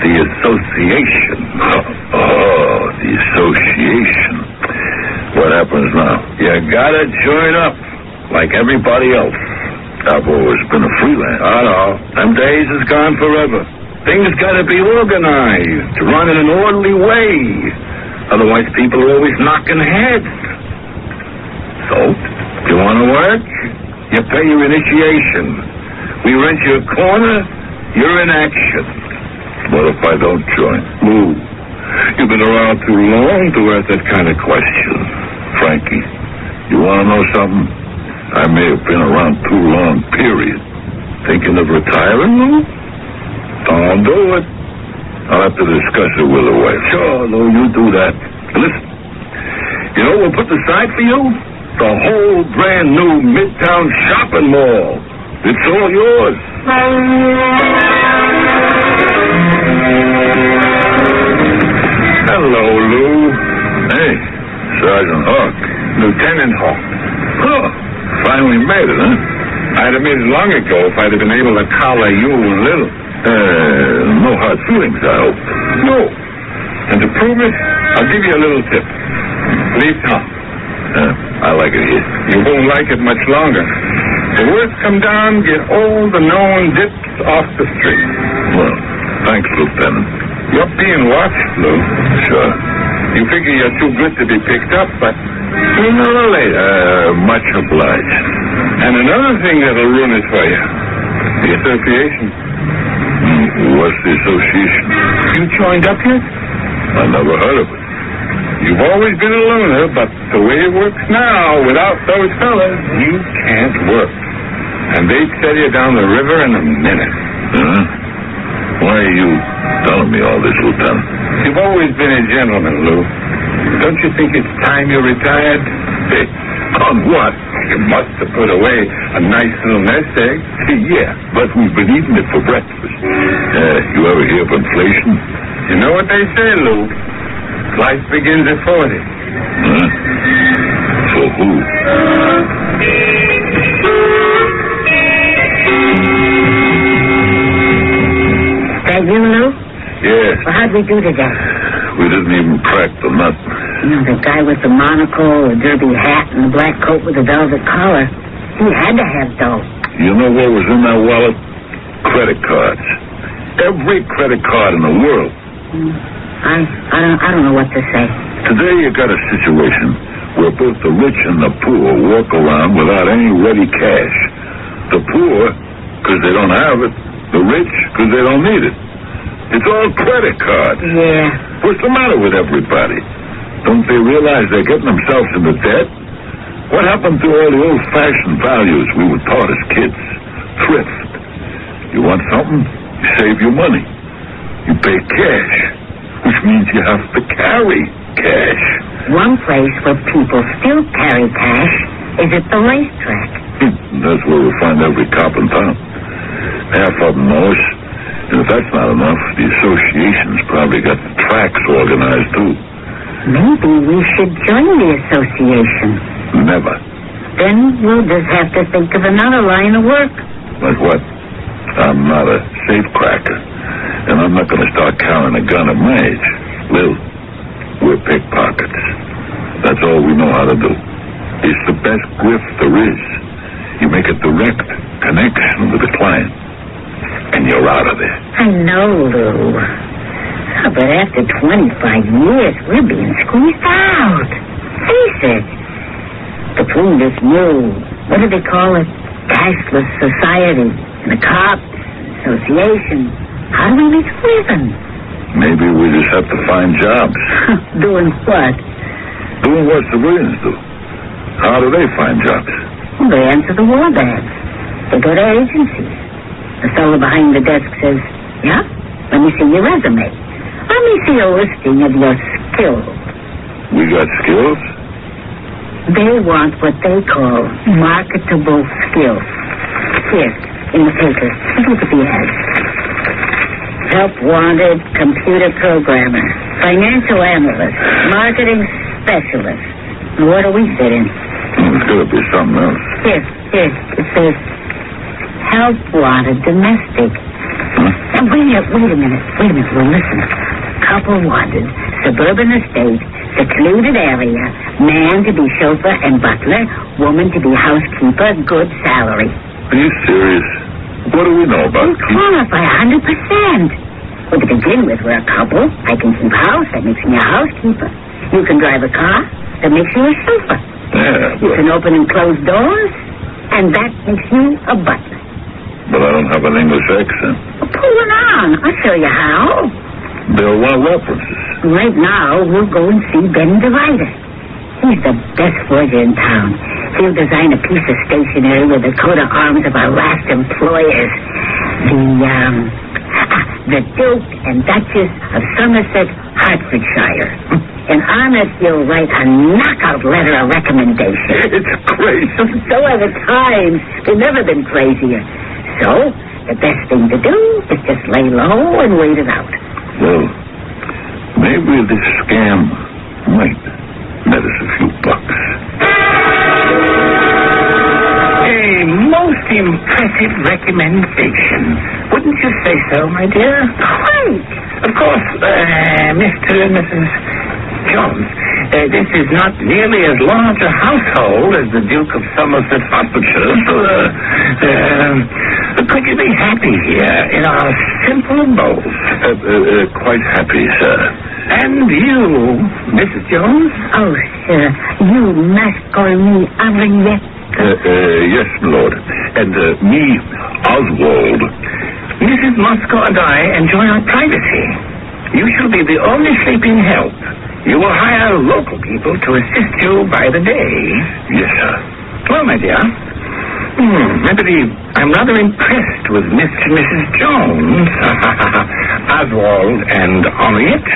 The association. Oh, the association. What happens now? You gotta join up, like everybody else. I've always been a freelance. I know. Them days is gone forever. Things gotta be organized, run in an orderly way. Otherwise, people are always knocking heads. So, you want to work? You pay your initiation. We rent you a corner, you're in action. What if I don't join? Lou, you've been around too long to ask that kind of question. Frankie, you want to know something? I may have been around too long, period. Thinking of retiring, Lou? Don't do it. I'll have to discuss it with the wife. Sure, Lou, you do that. Listen, you know, we'll put aside for you the whole brand new Midtown shopping mall. It's all yours. Hello, Lou. Hey, Sergeant Hawk. Lieutenant Hawk. Oh, finally made it, huh? I'd have made it long ago if I'd have been able to collar you a little. No hard feelings, I hope. No. And to prove it, I'll give you a little tip. Leave town. I like it here. You won't like it much longer. The worst come down, get all the known dips off the street. Well, thanks, Lieutenant. You're being watched, Lou. Sure. You figure you're too good to be picked up, but sooner or later, much obliged. And another thing that'll ruin it for you, the association. What's the association? You joined up yet? I never heard of it. You've always been a loner, but the way it works now, without those fellas, you can't work. And they'd set you down the river in a minute. Huh? Why are you telling me all this, Lieutenant? You've always been a gentleman, Lou. Don't you think it's time you retired? Hey, on what? You must have put away a nice little nest egg. Yeah, but we've been eating it for breakfast. You ever hear of inflation? You know what they say, Lou? Life begins at 40. Huh? For who? That you, Lou? Yes. Well, how'd we do today? We didn't even crack the nut. You know, the guy with the monocle, the derby hat, and the black coat with the velvet collar. He had to have dough. You know what was in that wallet? Credit cards. Every credit card in the world. I don't know what to say. Today you got a situation where both the rich and the poor walk around without any ready cash. The poor, because they don't have it. The rich, because they don't need it. It's all credit cards. Yeah. What's the matter with everybody? Don't they realize they're getting themselves into debt? What happened to all the old-fashioned values we were taught as kids? Thrift. You want something? You save your money. You pay cash, which means you have to carry cash. One place where people still carry cash is at the racetrack. That's where we find every cop in town. Half of them know us. And if that's not enough, the association's probably got the tracks organized, too. Maybe we should join the association. Never. Then we'll just have to think of another line of work. Like what? I'm not a safecracker. And I'm not going to start carrying a gun at my age. Lil, we're pickpockets. That's all we know how to do. It's the best grift there is. You make a direct connection with the client, and you're out of there. I know, Lou. Oh, but after 25 years, we're being squeezed out. Face it. Between this new, what do they call it? Cashless society and the cops, association. How do we make a living? Maybe we just have to find jobs. Doing what? Doing what civilians do. How do they find jobs? Well, they answer the war bags. They go to agencies. The fellow behind the desk says, yeah? Let me see your resume. Let me see a listing of your skills. We got skills? They want what they call marketable skills. Here, in the paper. Look at the ad. Help wanted, computer programmer, financial analyst, marketing specialist. What do we fit in? It's got to be something else. Here. It says, help wanted, domestic. Now, wait a minute. Well, listen. Couple wanted, suburban estate, secluded area, man to be chauffeur and butler, woman to be housekeeper, good salary. Are you serious? What do we know about You qualify 100%. Well, to begin with, we're a couple. I can keep house. That makes me a housekeeper. You can drive a car. That makes you a chauffeur. Yeah, You can open and close doors. And that makes you a butler. But I don't have an English accent. Well, pull it on. I'll show you how. They'll want references. Right now, we'll go and see Ben the writer. He's the best forger in town. He'll design a piece of stationery with the coat of arms of our last employers. The Duke and Duchess of Somerset, Hertfordshire. And on it, he'll write a knockout letter of recommendation. It's crazy. So are the times. They've never been crazier. So, the best thing to do is just lay low and wait it out. Well, maybe this scam might net us a few bucks. A most impressive recommendation. Wouldn't you say so, my dear? Quite. Of course, Mr. and Mrs. Jones, this is not nearly as large a household as the Duke of Somerset, Hertfordshire. Could you be happy here in our simple abode? Quite happy, sir. And you, Mrs. Jones? Oh, sir, you must call me Henriette. Yes, my lord. And me, Oswald. Mrs. Moscow and I enjoy our privacy. You shall be the only sleeping help. You will hire local people to assist you by the day. Yes, sir. Well, my dear, I believe I'm rather impressed with Mr. and Mrs. Jones, Oswald and Henriette.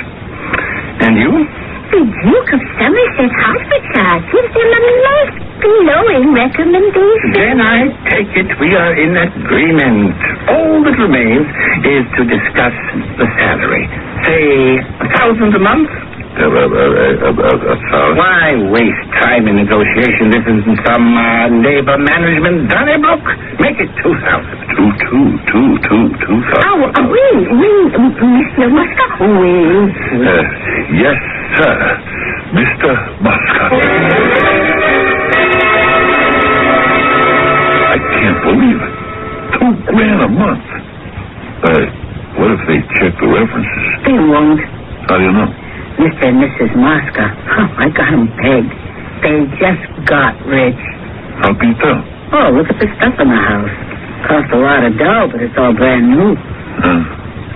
And you? The Duke of Somerset, Hertfordshire gives him a most glowing recommendation. Then I take it we are in agreement. All that remains is to discuss the salary. Say, $1,000 a month? Why waste time in negotiation? This isn't some labor management Donnybrook. Make it 2,000. 2,000. Oh, oui, Mr. Moscow. Oui. Yes, sir. Mr. Moscow. I can't believe it. $2,000 a month. What What if they check the references? They won't. How do you know? Mr. and Mrs. Mosca. Oh, I got them pegged. They just got rich. How can you tell? Oh, look at the stuff in the house. Cost a lot of dough, but it's all brand new.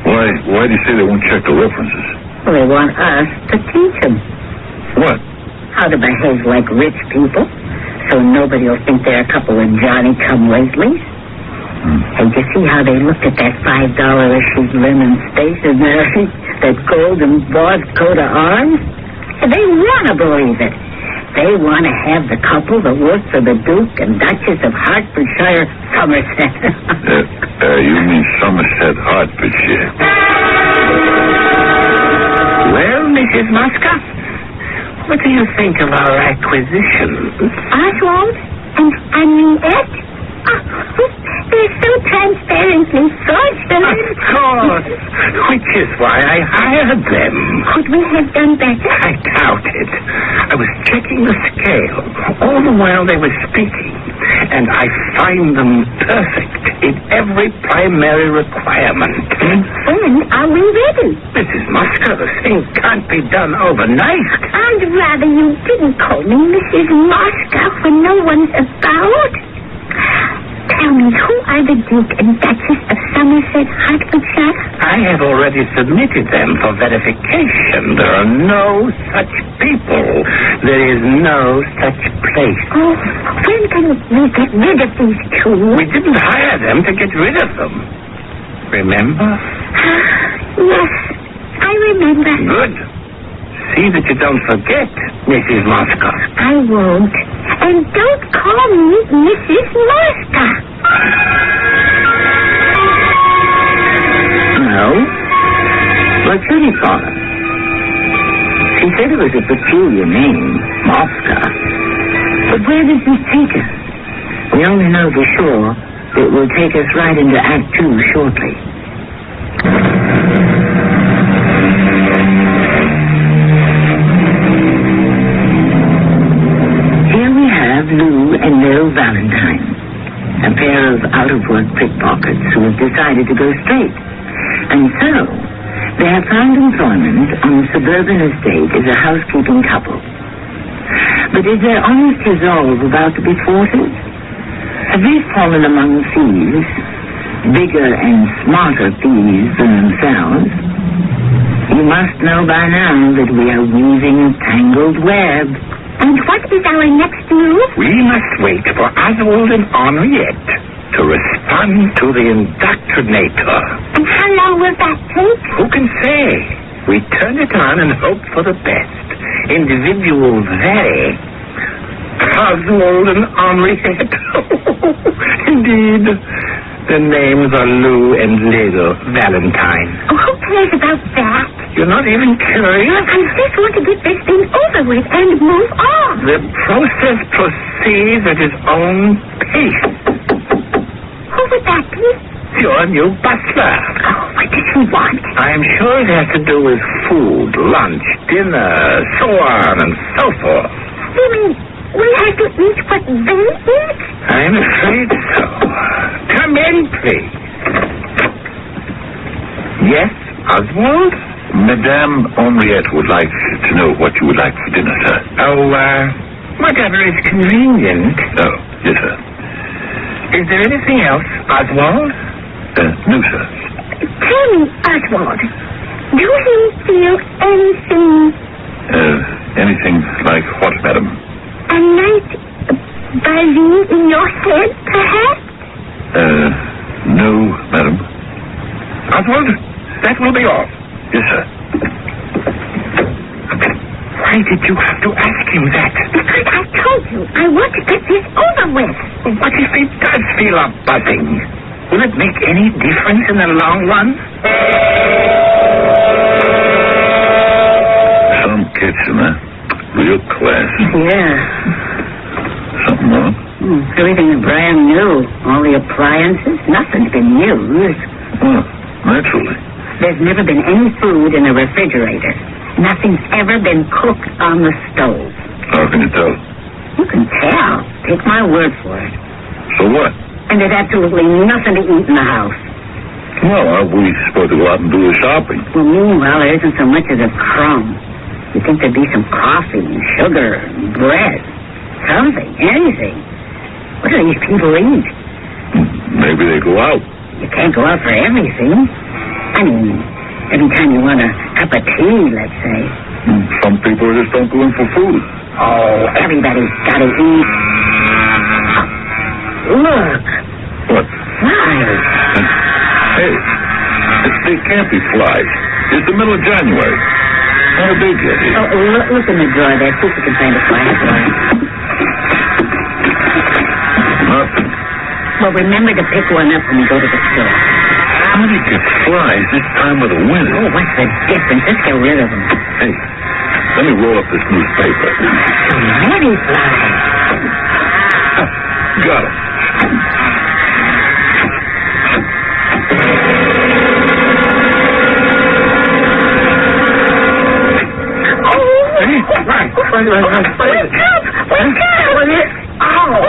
Why do you say they won't check the references? Well, they want us to teach them. What? How to behave like rich people, so nobody will think they're a couple of Johnny-come-latelys. And you see how they looked at that $5 issue linen stationery, that gold embossed coat of arms? They want to believe it. They want to have the couple that works for the Duke and Duchess of Hertfordshire, Somerset. You mean Somerset, Hertfordshire? Well, Mrs. Mosca, what do you think of our acquisition? Oswald and Henriette? They're so transparently fraudulent. Of course. Which is why I hired them. Could we have done better? I doubt it. I was checking the scale all the while they were speaking, and I find them perfect in every primary requirement. When are we ready? Mrs. Mosca, the thing can't be done overnight. I'd rather you didn't call me Mrs. Mosca when no one's about. Tell me, who are the Duke and Duchess of Somerset, Hertfordshire? I have already submitted them for verification. There are no such people. There is no such place. Oh, when can we get rid of these two? We didn't hire them to get rid of them. Remember? Yes, I remember. Good. See that you don't forget, Mrs. Mosca. I won't. And don't call me Mrs. Mosca. No. But Judy thought it. She said it was a peculiar name, Mosca. But where does this take us? We only know for sure it will take us right into Act 2 shortly. Lou and Will Valentine, a pair of out-of-work pickpockets who have decided to go straight. And so, they have found employment on a suburban estate as a housekeeping couple. But is their honest resolve about to be thwarted? Have they fallen among thieves, bigger and smarter thieves than themselves? You must know by now that we are weaving a tangled web. And what is our next move? We must wait for Oswald and Henriette to respond to the indoctrinator. And how long will that take? Who can say? We turn it on and hope for the best. Individuals vary. Oswald and Henriette. Indeed. The names are Lou and Little Valentine. Oh, who cares about that? You're not even curious? I just want to get this thing over with and move on. The process proceeds at its own pace. Who would that be? Your new butler. Oh, what does he want? I'm sure it has to do with food, lunch, dinner, so on and so forth. You mean we have to eat what they eat? I'm afraid so. Come in, please. Yes, Oswald? Madame Henriette would like to know what you would like for dinner, sir. Oh, whatever is convenient. Oh, yes, sir. Is there anything else, Oswald? No, sir. Tell me, Oswald, do you feel anything... Anything like what, madam? A light buzzing in your head, perhaps? No, madam. Oswald, that will be all. Yes, sir. Why did you have to ask him that? Because I told you I want to get this over with. What if he does feel a buzzing? Will it make any difference in the long run? Some kitchen, huh? Real classy. Yeah. Something wrong? Everything is brand new. All the appliances, nothing's been used. Well, naturally. There's never been any food in the refrigerator. Nothing's ever been cooked on the stove. How can you tell? You can tell. Take my word for it. So what? And there's absolutely nothing to eat in the house. Well, aren't we supposed to go out and do the shopping? Well, meanwhile, there isn't so much as a crumb. You'd think there'd be some coffee and sugar and bread. Something, anything. What do these people eat? Maybe they go out. You can't go out for everything. I mean, every time you want a cup of tea, let's say. Some people just don't go in for food. Oh, everybody's got to eat. Look. What? Flies. Hey, they can't be flies. It's the middle of January. How did they get here? Oh, look in the drawer there. See if you can find a firefly. Nothing. Well, remember to pick one up when we go to the store. How do you get flies this time of the winter? Oh, what's the difference? Let's get rid of them. Hey, let me roll up this newspaper. So many flies. Got it. Wake up! Wake up! Oh,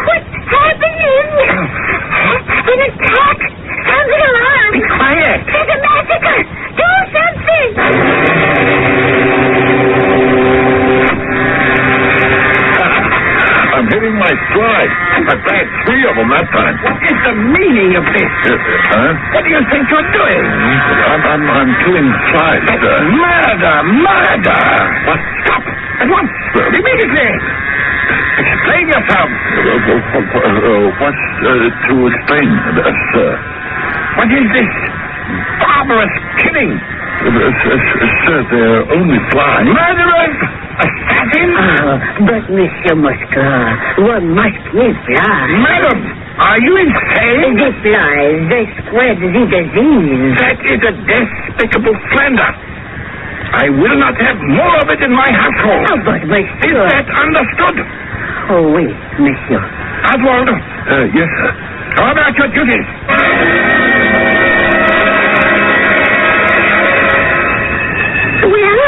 what's happening? An attack! Sounds an alarm! Be quiet! There's a massacre! Do something! I'm hitting my stride. I bagged 3 of them that time. What is the meaning of this? Huh? What do you think you're doing? I'm killing flies. Murder! What? Stop! At once! Immediately! Explain yourself! What's to explain, sir? What is this barbarous killing? Sir, they're only flies. Murderers! Assassins? Oh, but Monsieur Muscat, one must kill flies. Madam, are you insane? The flies, they spread the disease. That is a despicable slander. I will not have more of it in my household. Oh, but Monsieur... Is that understood? Oh, oui, Monsieur. Oswald. Yes, sir. How about your duties? Well?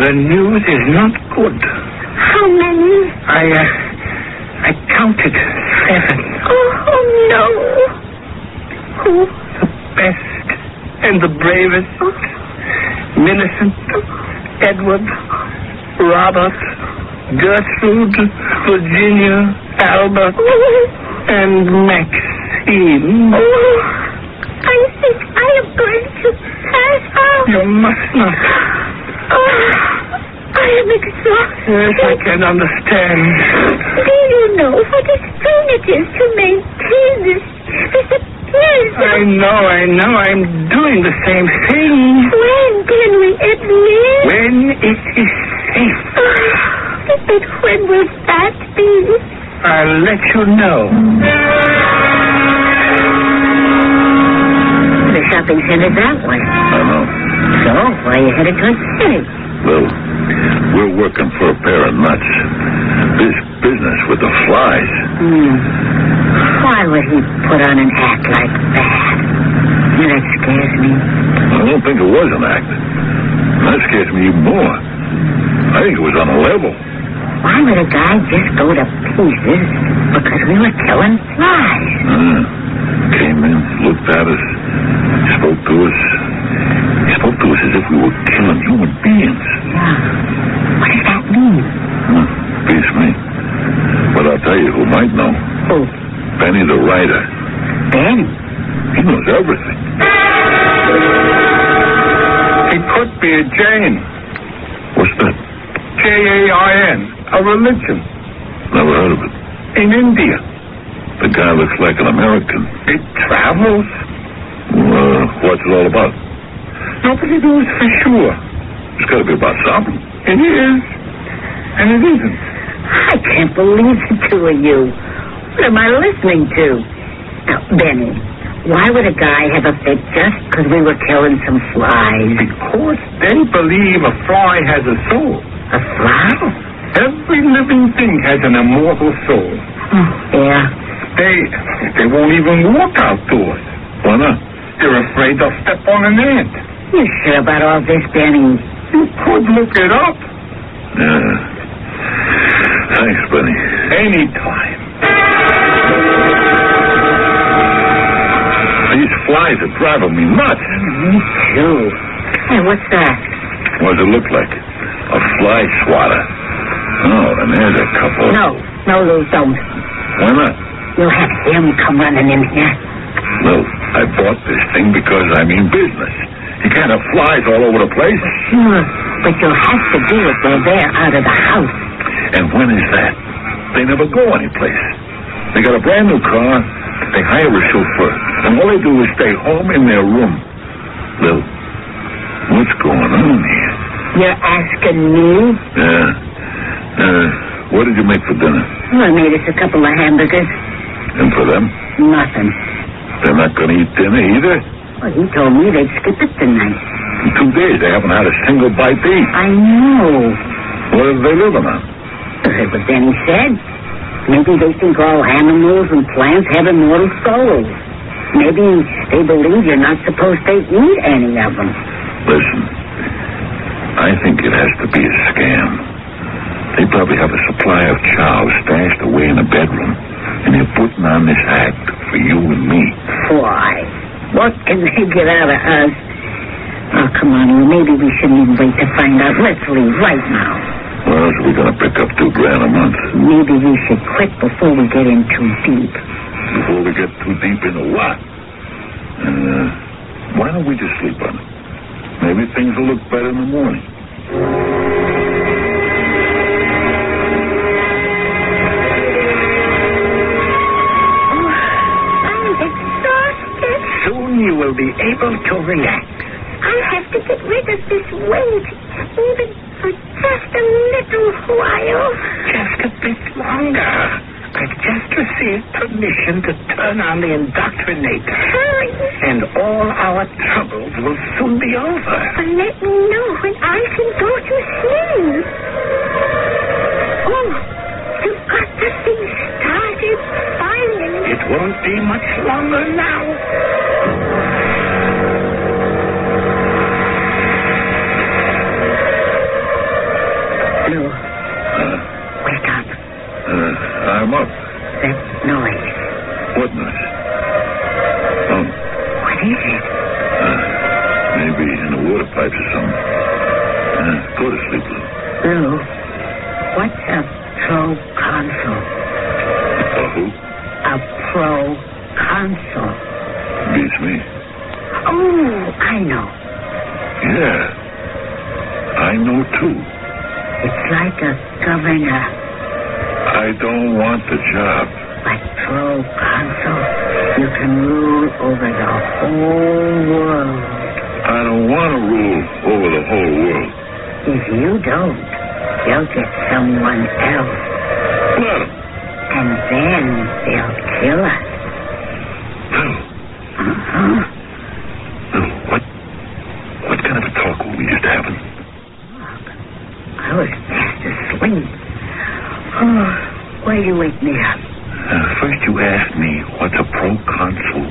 The news is not good. How many? I counted 7. Oh, no. Who? The best and the bravest. Millicent, Edward, Robert, Gertrude, Virginia, Albert, and Maxine. Oh, I think I am going to pass out. You must not. Oh, I am exhausted. Yes, I can understand. Do you know what a strain it is to maintain this appearance? I know. I'm doing the same thing. When can we at least? When it is safe. But when will that be? I'll let you know. The shopping center's that way. I know. So, why are you headed towards the city? Well, we're working for a pair of nuts. This business with the flies. Why would he put on an act like that? That scares me. I don't think it was an act. That scares me even more. I think it was on a level. Why would a guy just go to pieces because we were killing flies? Came in, looked at us, spoke to us. He spoke to us as if we were killing human beings. Yeah. What does that mean? Beats me. But I'll tell you who might know. Who? Benny the writer. Ben? He knows everything. It could be a Jain. What's that? Jain. A religion. Never heard of it. In India. The guy looks like an American. It travels. What's it all about? Nobody knows for sure. It's got to be about something. It is. And it isn't. I can't believe the two of you. What am I listening to? Now, Benny, why would a guy have a fit just because we were killing some flies? Because they believe a fly has a soul. A fly? Every living thing has an immortal soul. Yeah. They won't even walk outdoors. Why not? They're afraid they'll step on an ant. You sure about all this, Benny? You could look it up. Yeah. Thanks, Benny. Anytime. Are you flies are driving me nuts. Me too. Hey, what's that? What does it look like? A fly swatter. Oh, and there's a couple. No, Lou, don't. Why not? You'll have him come running in here. Lou, I bought this thing because I mean business. You can't have flies all over the place. Sure, but you'll have to do it while they're out of the house. And when is that? They never go anyplace. They got a brand new car. They hire a chauffeur. And all they do is stay home in their room. Lou, what's going on here? You're asking me? Yeah. What did you make for dinner? Well, I made us a couple of hamburgers. And for them? Nothing. They're not going to eat dinner either? Well, he told me they'd skip it tonight. In 2 days, they haven't had a single bite to eat. I know. What are they living on? It was then he said. Maybe they think all animals and plants have immortal souls. Maybe they believe you're not supposed to eat any of them. Listen, I think it has to be a scam. They probably have a supply of chow stashed away in a bedroom, and they're putting on this act for you and me. Why? What can they get out of us? Oh, come on, Lou. Maybe we shouldn't even wait to find out. Let's leave right now. Well, so we're going to pick up $2,000 a month. Maybe we should quit before we get in too deep. Before we get too deep into what? Why don't we just sleep on it? Maybe things will look better in the morning. Soon you will be able to relax. I have to get rid of this weight, even for just a little while. Just a bit longer. I've just received permission to turn on the indoctrinator. Hurry. And all our troubles will soon be over. But let me know when I can go to sleep. Oh, you've got the thing started finally. It won't be much longer now. Lou, wake up. I'm up. That noise. What noise? Oh. What is it? Maybe in the water pipes or something. Go to sleep, Lou. Lou, what's a proconsul? A who? A proconsul. Beats me. Oh, I know. Yeah. I know, too. It's like a governor. I don't want the job. But proconsul, you can rule over the whole world. I don't want to rule over the whole world. If you don't, you'll get someone else. Let 'em. And then they'll kill us. Lou. Uh-huh. Lou, what kind of a talk were we just having? I was fast asleep. Oh, why you wake me up? First you asked me what's a proconsul.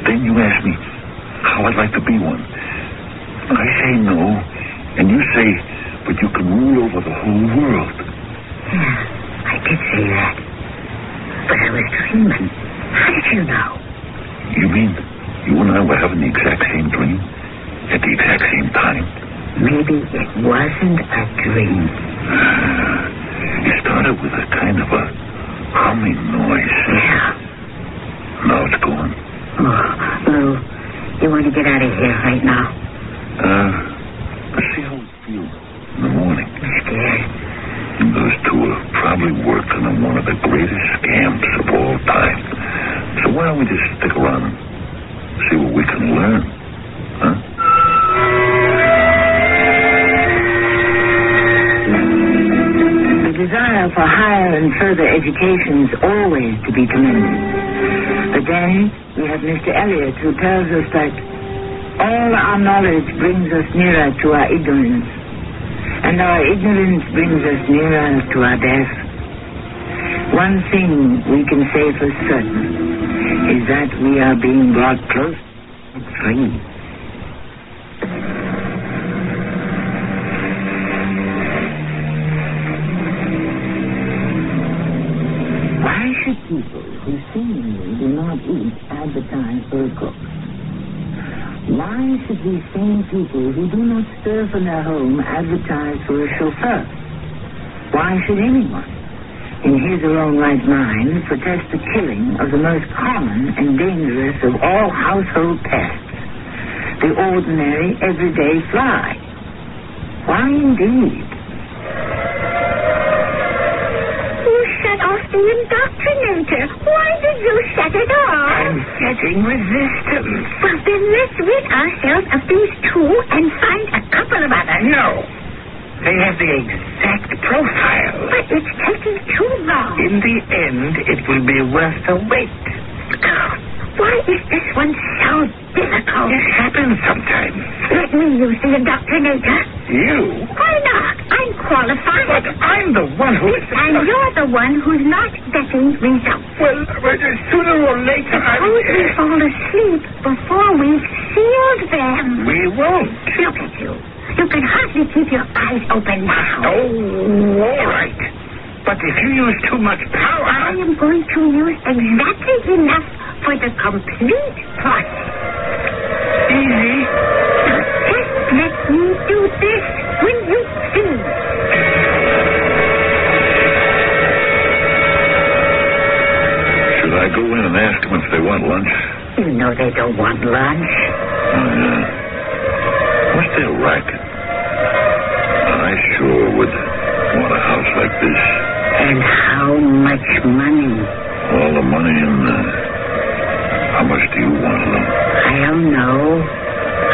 Then you asked me how I'd like to be one. I say no, and you say, but you can rule over the whole world. Yeah, I did say that. But I was dreaming. How did you know? You mean you and I were having the exact same dream? At the exact same time? Maybe it wasn't a dream. It started with a kind of a humming noise. Yeah. Now it's gone. Oh, Lou, you want to get out of here right now? Let's see how we feel in the morning. I'm scared. Those two are probably working on one of the greatest scams of all time. So why don't we just stick around and see what we can learn? Huh? The desire for higher and further education is always to be commended. But then we have Mr. Eliot, who tells us that all our knowledge brings us nearer to our ignorance, and our ignorance brings us nearer to our death. One thing we can say for certain is that we are being brought close to free. Why should people who seemingly do not eat advertise for a cook? Why should these same people who do not stir from their home advertise for a chauffeur? Why should anyone, in his or own right mind, protest the killing of the most common and dangerous of all household pests, the ordinary, everyday fly? Why indeed? You shut off the indoctrinator. Why did you shut it off? I'm getting resistance. Well, then let's rid ourselves of these two and find a couple of others. No. They have the exact profile. But it's taking too long. In the end, it will be worth the wait. Oh, why is this one so difficult? It happens sometimes. Let me use the indoctrinator. You? Why not? I'm qualified. But I'm the one who is... And you're the one who's not getting results. Well, sooner or later Suppose we fall asleep before we've sealed them. We won't. Look at you. You can hardly keep your eyes open now. Oh, all right. But if you use too much power... I am going to use exactly enough for the complete process. Easy. Now, just let me do this when you see. Should I go in and ask them if they want lunch? You know they don't want lunch. Oh, yeah. What's their racket? I sure would want a house like this. And how much money? All the money in how much do you want of them? I don't know.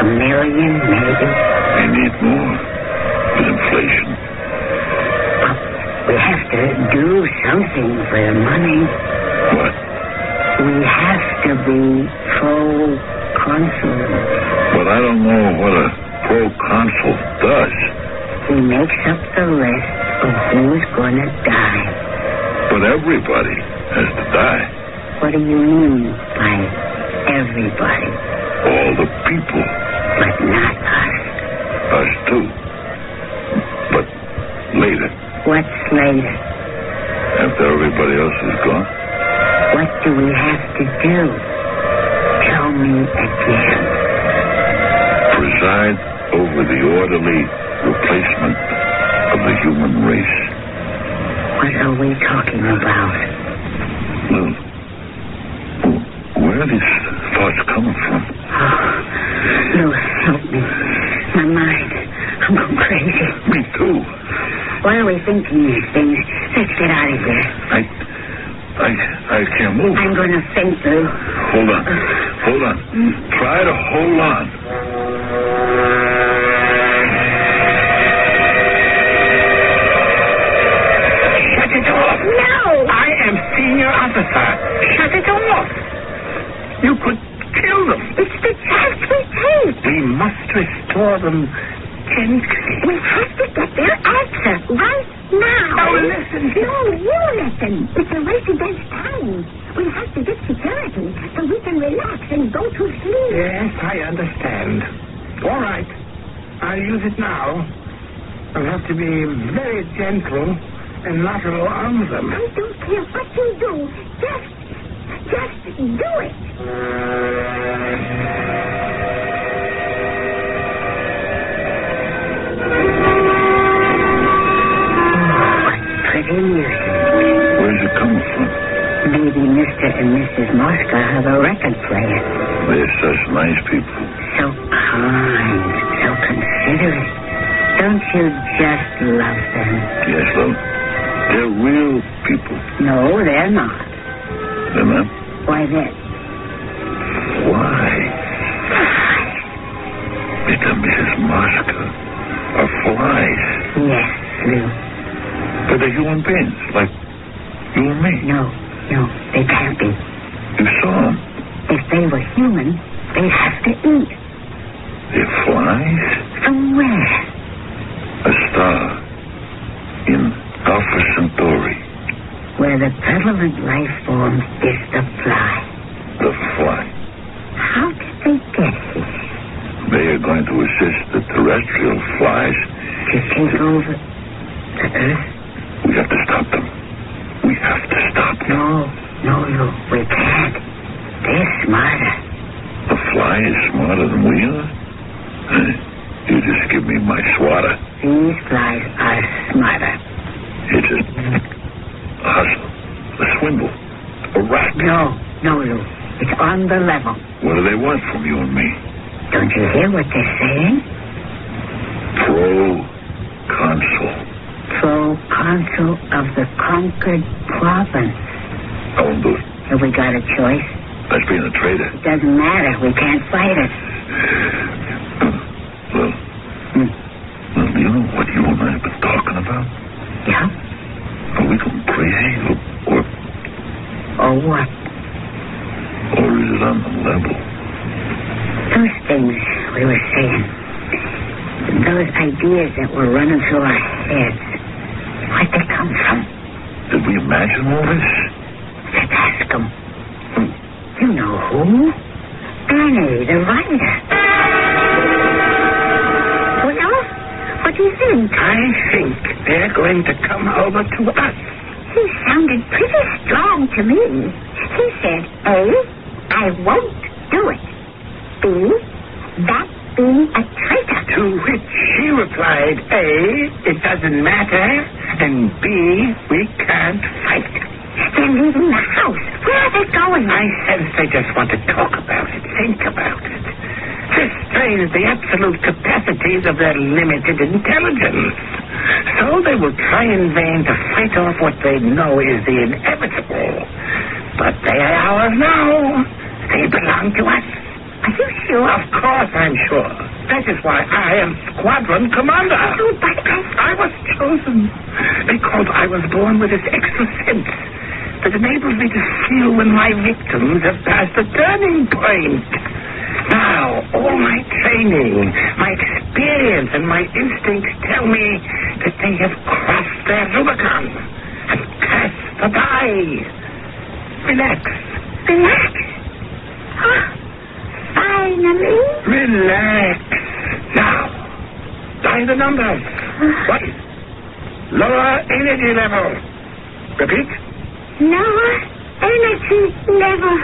$1 million, maybe. They need more. With inflation. But we have to do something for the money. What? We have to be pro-consul. But I don't know what a pro-consul does. He makes up the list of who's going to die. But everybody has to die. What do you mean by everybody? All the people. But not us. Us too. But later. What's later? After everybody else is gone. What do we have to do? Tell me again. Preside over the orderly replacement of the human race. What are we talking about? Well, where are these thoughts coming from? Oh, Lou, help me. My mind. I'm going crazy. Me too. Why are we thinking these things? Let's get out of here. I can't move. I'm going to faint, Lou. Hold on. Hold on. Try to hold on. No! I am senior officer. Shut it off. You could kill them. It's the chance we take. We must restore them gently. We have to get their answer right now. Oh, listen. No, you listen. It's a race against time. We have to get security so we can relax and go to sleep. Yes, I understand. All right. I'll use it now. I'll have to be very gentle and not alarm them. I don't care what you do. Just do it. What pretty music. Where's it coming from? Maybe Mr. and Mrs. Mosca have a record player. They're such nice people. So kind, so considerate. Don't you just love them? Yes, love. They're real people. No, they're not. They're not? Why then? Why? Mr. and Mrs. Mosca are flies. Yes, Lou. But they're human beings, like you and me. No, they can't be. You saw them. If they were human, they'd have to eat. They're flies? From where? A star in Alpha Centauri. Where the prevalent life form is the fly. The fly. How did they get here? They are going to assist the terrestrial flies to take over the Earth? We have to stop them. We have to stop them. No, we can't. They're smarter. The fly is smarter than we are? You just give me my swatter. These flies are smarter. It's a hustle, a swindle, a rat. No, Lou. It's on the level. What do they want from you and me? Don't you hear what they're saying? Pro-consul. Pro-consul of the conquered province. I won't do it. Have we got a choice? That's being a traitor. It doesn't matter. We can't fight it. Well, do you know what you and I have been talking about? Yeah? Are we going crazy or what? Or is it on the level? Those things we were saying, those ideas that were running through our heads, where'd they come from? Did we imagine all this? Let's ask them. You know who? Benny, the writer. Well, what do you think? I think they're going to come over to us. He sounded pretty strong to me. He said, A, I won't do it. B, that being a traitor. To which she replied, A, it doesn't matter, and B, we can't fight. They're leaving the house. Where are they going? I sense they just want to talk about it, think about it. This strains the absolute capacities of their limited intelligence. So they will try in vain to fight off what they know is the inevitable. But they are ours now. They belong to us. Are you sure? Of course I'm sure. That is why I am squadron commander. Oh, but I was chosen because I was born with this extra sense that enables me to feel when my victims have passed a turning point. Now, all my training, my experience, and my instincts tell me that they have crossed their Rubicon and cast the die. Relax. Relax? Finally? Relax. Now, die the numbers. 1. Lower energy level. Repeat. Lower energy level.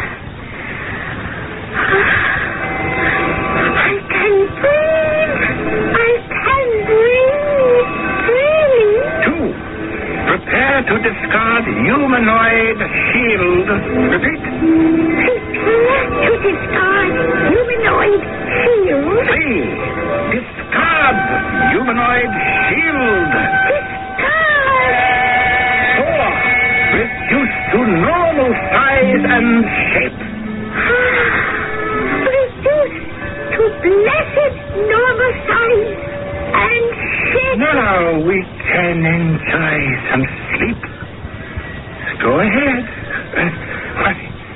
I can breathe. I can breathe. Really? 2. Prepare to discard humanoid shield. Repeat. Prepare to discard humanoid shield. 3. Discard humanoid shield. Discard. 4. Reduce to normal size and shape. Reduce to blessed normal size and shape. Now we can enjoy some sleep. Go ahead.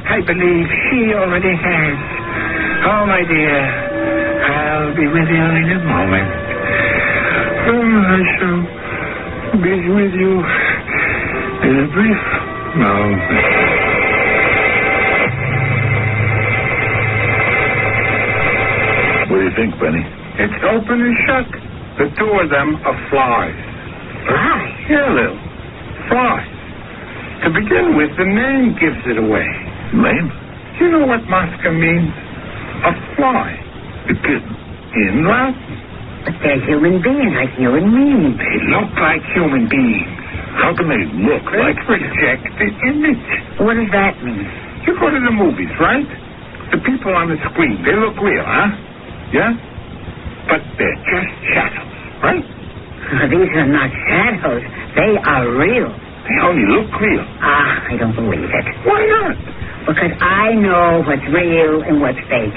I believe she already has. Oh, my dear, I'll be with you in a moment. I shall be with you in a brief moment. What do you think, Benny? It's open and shut. The 2 of them are flies. Flies? Yeah, Lil. Flies. To begin with, the name gives it away. Name? Do you know what Mosca means? A fly. In Latin. But they're human beings like you and me. They look like human beings. How can they look like... project the image. What does that mean? You go to the movies, right? The people on the screen, they look real, huh? Yeah? But they're just shadows, right? These are not shadows. They are real. They only look real. I don't believe it. Why not? Because I know what's real and what's fake.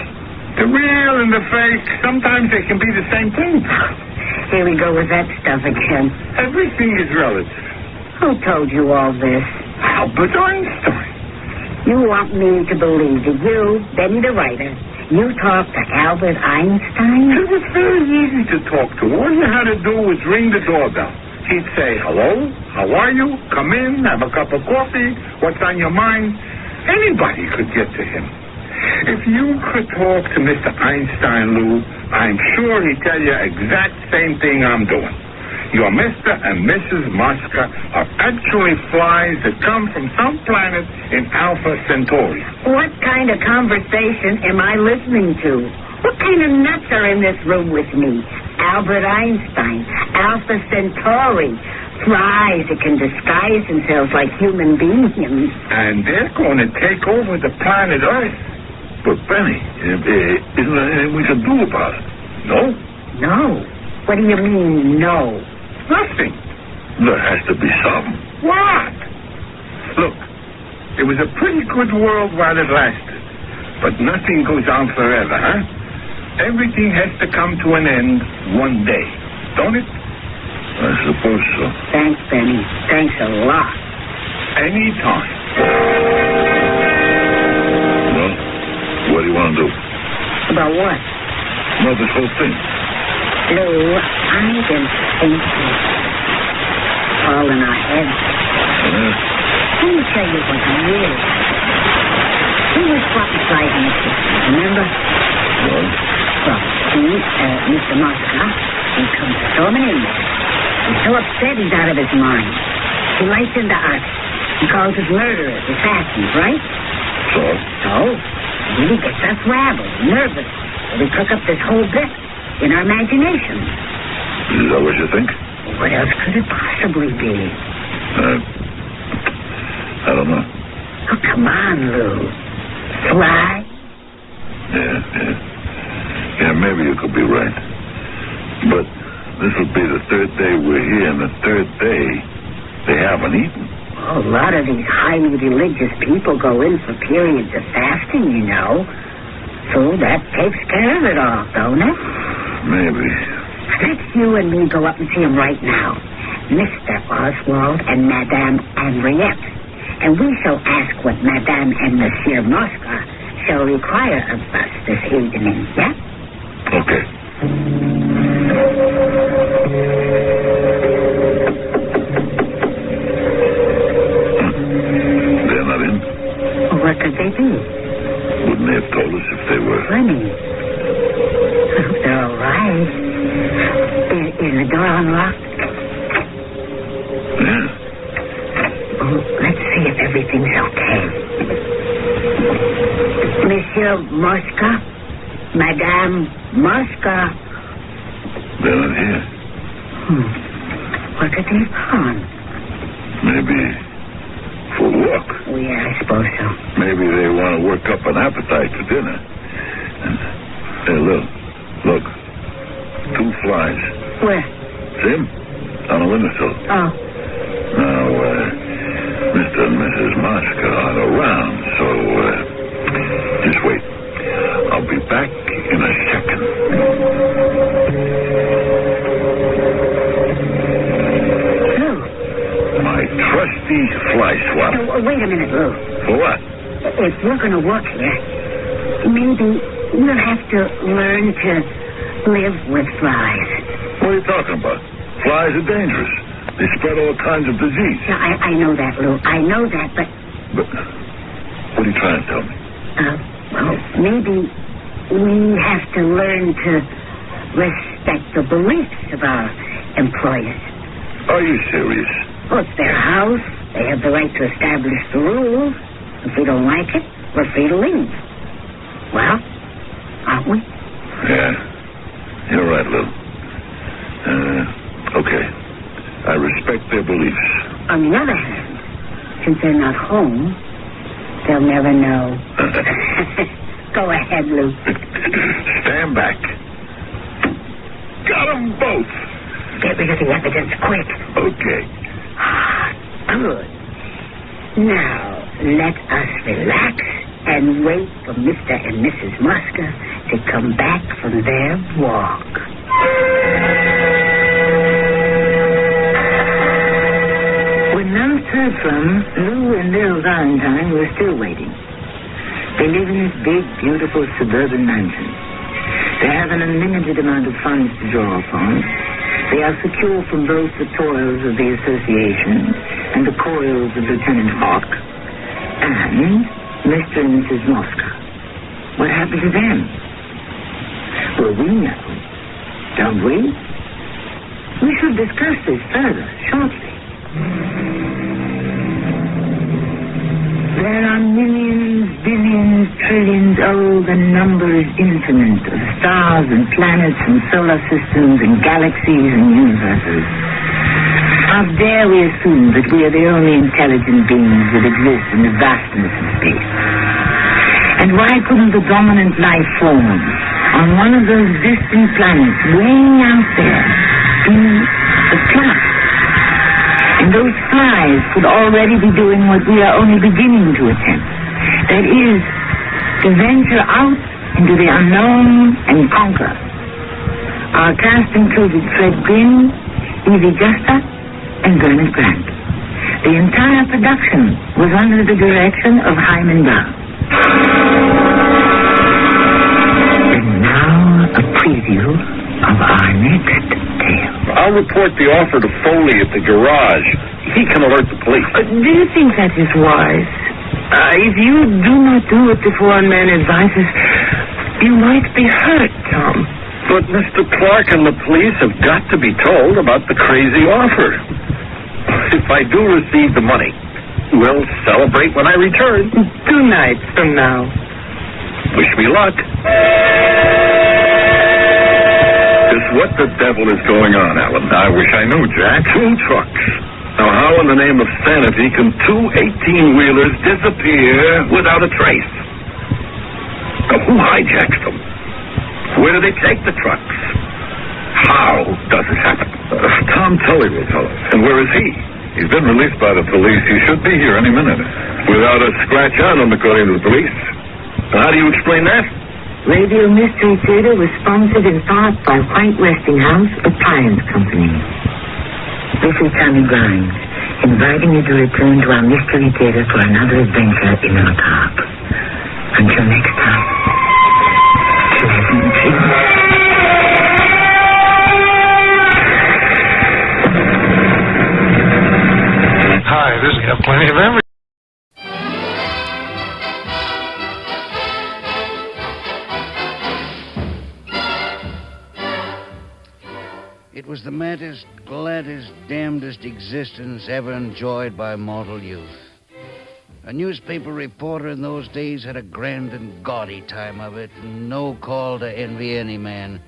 The real and the fake, sometimes they can be the same thing. Here we go with that stuff again. Everything is relative. Who told you all this? Albert Einstein. You want me to believe that you, Benny the writer, you talked to Albert Einstein? It was very easy to talk to. All you had to do was ring the doorbell. He'd say, hello, how are you? Come in, have a cup of coffee. What's on your mind? Anybody could get to him. If you could talk to Mr. Einstein, Lou, I'm sure he'd tell you exact same thing I'm doing. Your Mr. and Mrs. Mosca are actually flies that come from some planet in Alpha Centauri. What kind of conversation am I listening to? What kind of nuts are in this room with me? Albert Einstein, Alpha Centauri, flies that can disguise themselves like human beings. And they're going to take over the planet Earth. But, Benny, isn't there anything we can do about it? No? No. What do you mean, no? Nothing. There has to be something. What? Look, it was a pretty good world while it lasted. But nothing goes on forever, huh? Everything has to come to an end one day, don't it? I suppose so. Thanks, Benny. Thanks a lot. Anytime. Well, what do you want to do? About what? Well, this whole thing. Lou, I've been thinking. All in our heads. Let me tell you what really happened. We were swapping flies in the kitchen, remember? Well, Mr. Mosca, he comes storming in there. He's so upset he's out of his mind. He lights into us. He calls us murderers, assassins, right? So? Then he gets us rabbled, nervous. We cook up this whole bit in our imagination. Is that what you think? What else could it possibly be? I don't know. Oh, come on, Lou. Fly? Yeah, maybe you could be right. But this will be the third day we're here, and the third day they haven't eaten. Oh, a lot of these highly religious people go in for periods of fasting, you know. So that takes care of it all, don't it? Maybe. Let's you and me go up and see him right now. Mr. Oswald and Madame Henriette. And we shall ask what Madame and Monsieur Mosca shall require of us this evening, yeah? Okay. They're not in? What could they be? Wouldn't they have told us if they were? Funny. I hope they're all right. Is the door unlocked? Yeah. Oh, let's see if everything's okay. Monsieur Mosca? Madame Mosca? They're not here. What could they have gone? Maybe for a walk. Oh, yeah, I suppose so. Maybe they want to work up an appetite for dinner. Hey, look. 2 flies. Where? See 'em? On the windowsill. Oh. Now, Mr. and Mrs. Mosca aren't around, so, just wait. I'll be back in a second. Lou. My trusty fly swat. Wait a minute, Lou. For what? If we're going to work here, maybe we'll have to learn to live with flies. What are you talking about? Flies are dangerous. They spread all kinds of disease. Yeah, I know that, Lou. I know that, but... But what are you trying to tell me? Well, maybe we have to learn to respect the beliefs of our employers. Are you serious? Well, it's their house. They have the right to establish the rules. If we don't like it, we're free to leave. Well, aren't we? Yeah. You're right, Lou. Okay. I respect their beliefs. On the other hand, since they're not home, they'll never know. Go ahead, Lou. Stand back. Got them both. Get rid of the evidence quick. Okay. Good. Now, let us relax and wait for Mr. and Mrs. Mosca to come back from their walk. When none was heard from, Lou and Bill Valentine were still waiting. They live in this big, beautiful suburban mansion. They have an unlimited amount of funds to draw upon. They are secure from both the toils of the association and the coils of Lieutenant Hawk. And Mr. and Mrs. Mosca. What happened to them? Well, we know, don't we? We shall discuss this further shortly. There are millions, billions, trillions, the number is infinite, of stars and planets and solar systems and galaxies and universes. How dare we assume that we are the only intelligent beings that exist in the vastness of space? And why couldn't the dominant life form on one of those distant planets way out there be a fly? And those flies could already be doing what we are only beginning to attempt. That is, to venture out into the unknown and conquer. Our cast included Fred Gwynne, Evie Justa, and Bernard Grant. The entire production was under the direction of Hyman Brown. And now a preview of our next tale. I'll report the offer to Foley at the garage. He can alert the police. Do you think that is wise? If you do not do what this one man advises, you might be hurt, Tom. But Mr. Clark and the police have got to be told about the crazy offer. If I do receive the money, we'll celebrate when I return. 2 nights from now. Wish me luck. Just what the devil is going on, Alan? I wish I knew, Jack. 2 trucks. Now, how in the name of sanity can 2 18-wheelers disappear without a trace? Now, who hijacks them? Where do they take the trucks? How does it happen? Tom Tully will tell us. And where is he? He's been released by the police. He should be here any minute. Without a scratch on him, according to the police. Now, how do you explain that? Radio Mystery Theater was sponsored in part by White Westinghouse Appliance Company. This is Tommy Grimes, inviting you to return to our Mystery Theater for another adventure in our park. Until next time, pleasant dreams. Hi, this has got plenty of everything. It was the maddest, gladdest, damnedest existence ever enjoyed by mortal youth. A newspaper reporter in those days had a grand and gaudy time of it, and no call to envy any man.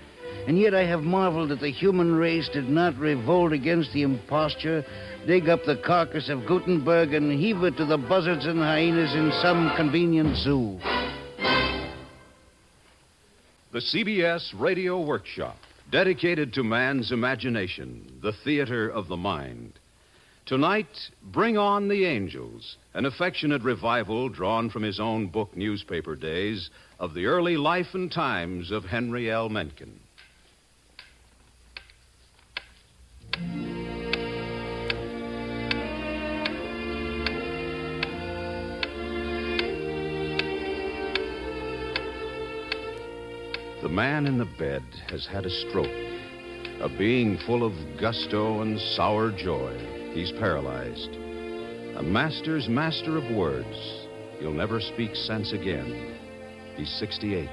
And yet I have marveled that the human race did not revolt against the imposture, dig up the carcass of Gutenberg, and heave it to the buzzards and hyenas in some convenient zoo. The CBS Radio Workshop, dedicated to man's imagination, the theater of the mind. Tonight, Bring On the Angels, an affectionate revival drawn from his own book newspaper days of the early life and times of Henry L. Mencken. The man in the bed has had a stroke. A being full of gusto and sour joy. He's paralyzed. A master's master of words. He'll never speak sense again. He's 68.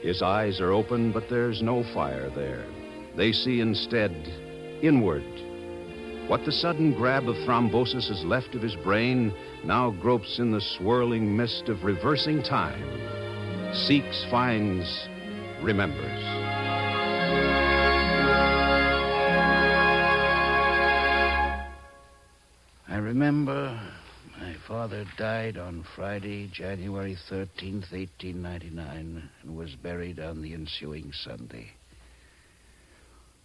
His eyes are open, but there's no fire there. They see instead inward. What the sudden grab of thrombosis has left of his brain now gropes in the swirling mist of reversing time. Seeks, finds, remembers. I remember my father died on Friday, January 13th, 1899, and was buried on the ensuing Sunday.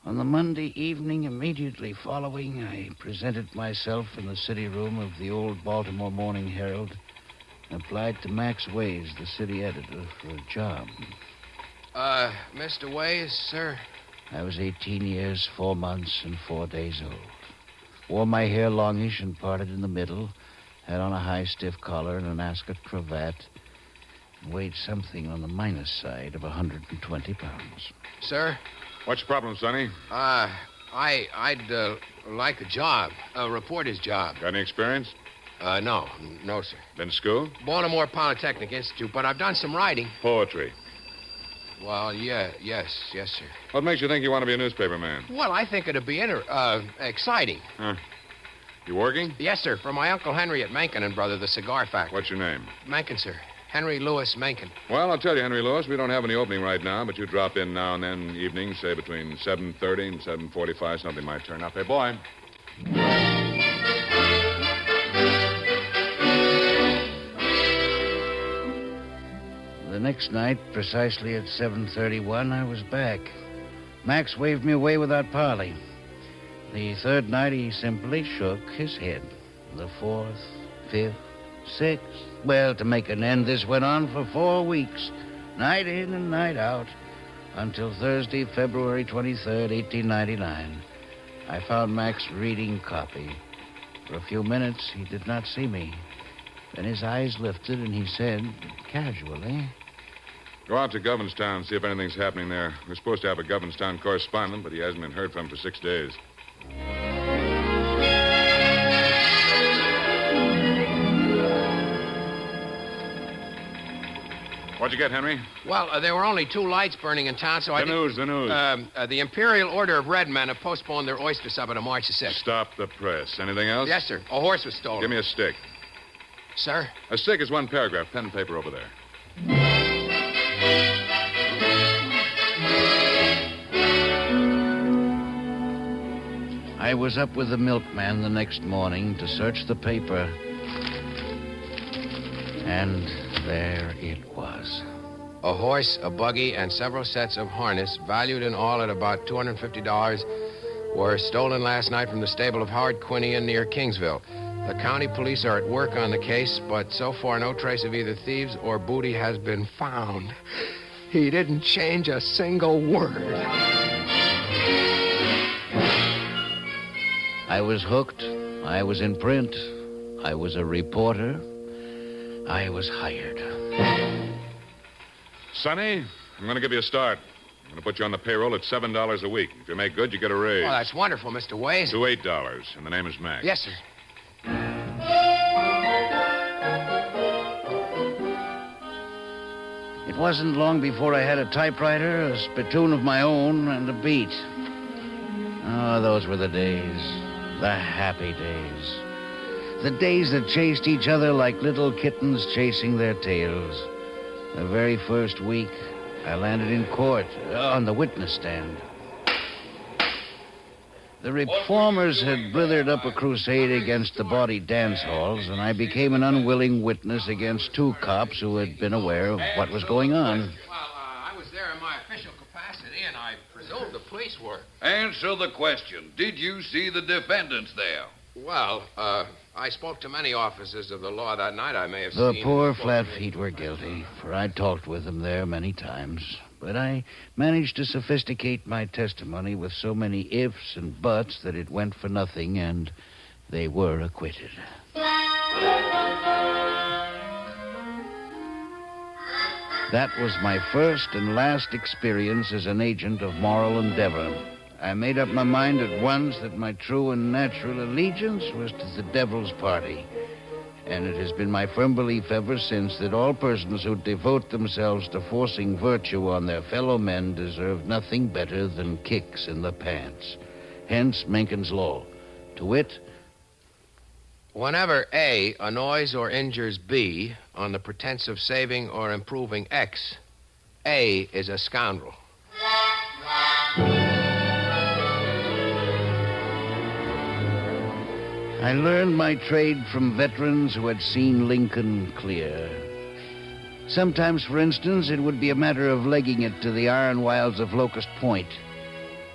On the Monday evening immediately following, I presented myself in the city room of the old Baltimore Morning Herald and applied to Max Ways, the city editor, for a job. Mr. Ways, sir? I was 18 years, 4 months, and 4 days old. Wore my hair longish and parted in the middle, had on a high, stiff collar and an ascot cravat, and weighed something on the minus side of 120 pounds. Sir? What's the problem, Sonny? I'd like a job, a reporter's job. Got any experience? No, sir. Been to school? Baltimore Polytechnic Institute, but I've done some writing. Poetry. Well, yes, sir. What makes you think you want to be a newspaperman? Well, I think it'd be exciting. Huh. You working? Yes, sir, for my Uncle Henry at Mencken and Brother, the cigar factory. What's your name? Mencken, sir. Henry Lewis Mencken. Well, I'll tell you, Henry Lewis, we don't have any opening right now, but you drop in now and then evenings, say between 7:30 and 7:45. Something might turn up. Hey, boy. The next night, precisely at 7:31, I was back. Max waved me away without parley. The third night, he simply shook his head. The fourth, fifth, sixth. Well, to make an end, this went on for 4 weeks, night in and night out, until Thursday, February 23rd, 1899. I found Max reading copy. For a few minutes, he did not see me. Then his eyes lifted, and he said, casually, Go out to Governorstown and see if anything's happening there. We're supposed to have a Governorstown correspondent, but he hasn't been heard from for 6 days. What'd you get, Henry? Well, there were only 2 lights burning in town, so The news. The Imperial Order of Red Men have postponed their oyster supper to March the 6th. Stop the press. Anything else? Yes, sir. A horse was stolen. Give me a stick. Sir? A stick is 1 paragraph. Pen and paper over there. I was up with the milkman the next morning to search the paper. And there it was. A horse, a buggy, and several sets of harness, valued in all at about $250, were stolen last night from the stable of Howard Quinian near Kingsville. The county police are at work on the case, but so far no trace of either thieves or booty has been found. He didn't change a single word. I was hooked. I was in print. I was a reporter. I was hired. Sonny, I'm going to give you a start. I'm going to put you on the payroll at $7 a week. If you make good, you get a raise. Well, that's wonderful, Mr. Ways. To $8, and the name is Max. Yes, sir. It wasn't long before I had a typewriter, a spittoon of my own, and a beat. Oh, those were the days. The happy days. The days that chased each other like little kittens chasing their tails. The very first week, I landed in court on the witness stand. The reformers had blithered up a crusade against the bawdy dance halls, and I became an unwilling witness against 2 cops who had been aware of what was going on. Well, I was there in my official capacity, and I presume the police were. Answer the question. Did you see the defendants there? Well, I spoke to many officers of the law that night. I may have The seen... poor flat feet were guilty, for I talked with them there many times. But I managed to sophisticate my testimony with so many ifs and buts that it went for nothing, and they were acquitted. That was my first and last experience as an agent of moral endeavor. I made up my mind at once that my true and natural allegiance was to the devil's party. And it has been my firm belief ever since that all persons who devote themselves to forcing virtue on their fellow men deserve nothing better than kicks in the pants. Hence Mencken's law. To wit, whenever A annoys or injures B on the pretense of saving or improving X, A is a scoundrel. I learned my trade from veterans who had seen Lincoln clear. Sometimes, for instance, it would be a matter of legging it to the iron wilds of Locust Point.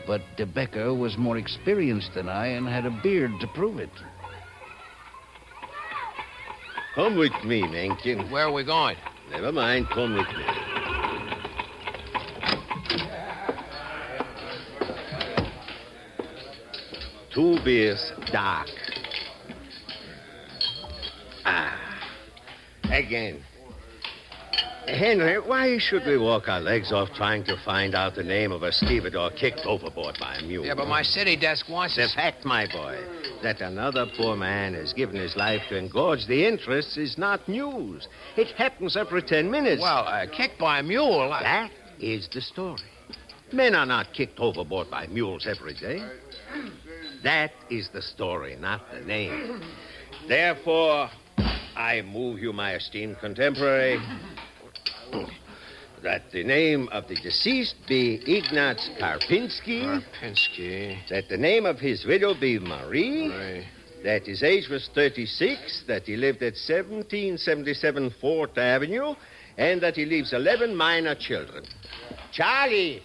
But De Becker was more experienced than I and had a beard to prove it. Come with me, Mencken. Where are we going? Never mind, come with me. Two beers, dark. Again. Henry, why should we walk our legs off trying to find out the name of a stevedore kicked overboard by a mule? Yeah, but my city desk wants The us... fact, my boy, that another poor man has given his life to engorge the interests is not news. It happens every 10 minutes. Well, kicked by a mule... That is the story. Men are not kicked overboard by mules every day. That is the story, not the name. Therefore, I move you, my esteemed contemporary, that the name of the deceased be Ignaz Karpinski. Karpinski. That the name of his widow be Marie. That his age was 36. That he lived at 1777 4th Avenue. And that he leaves 11 minor children. Charlie!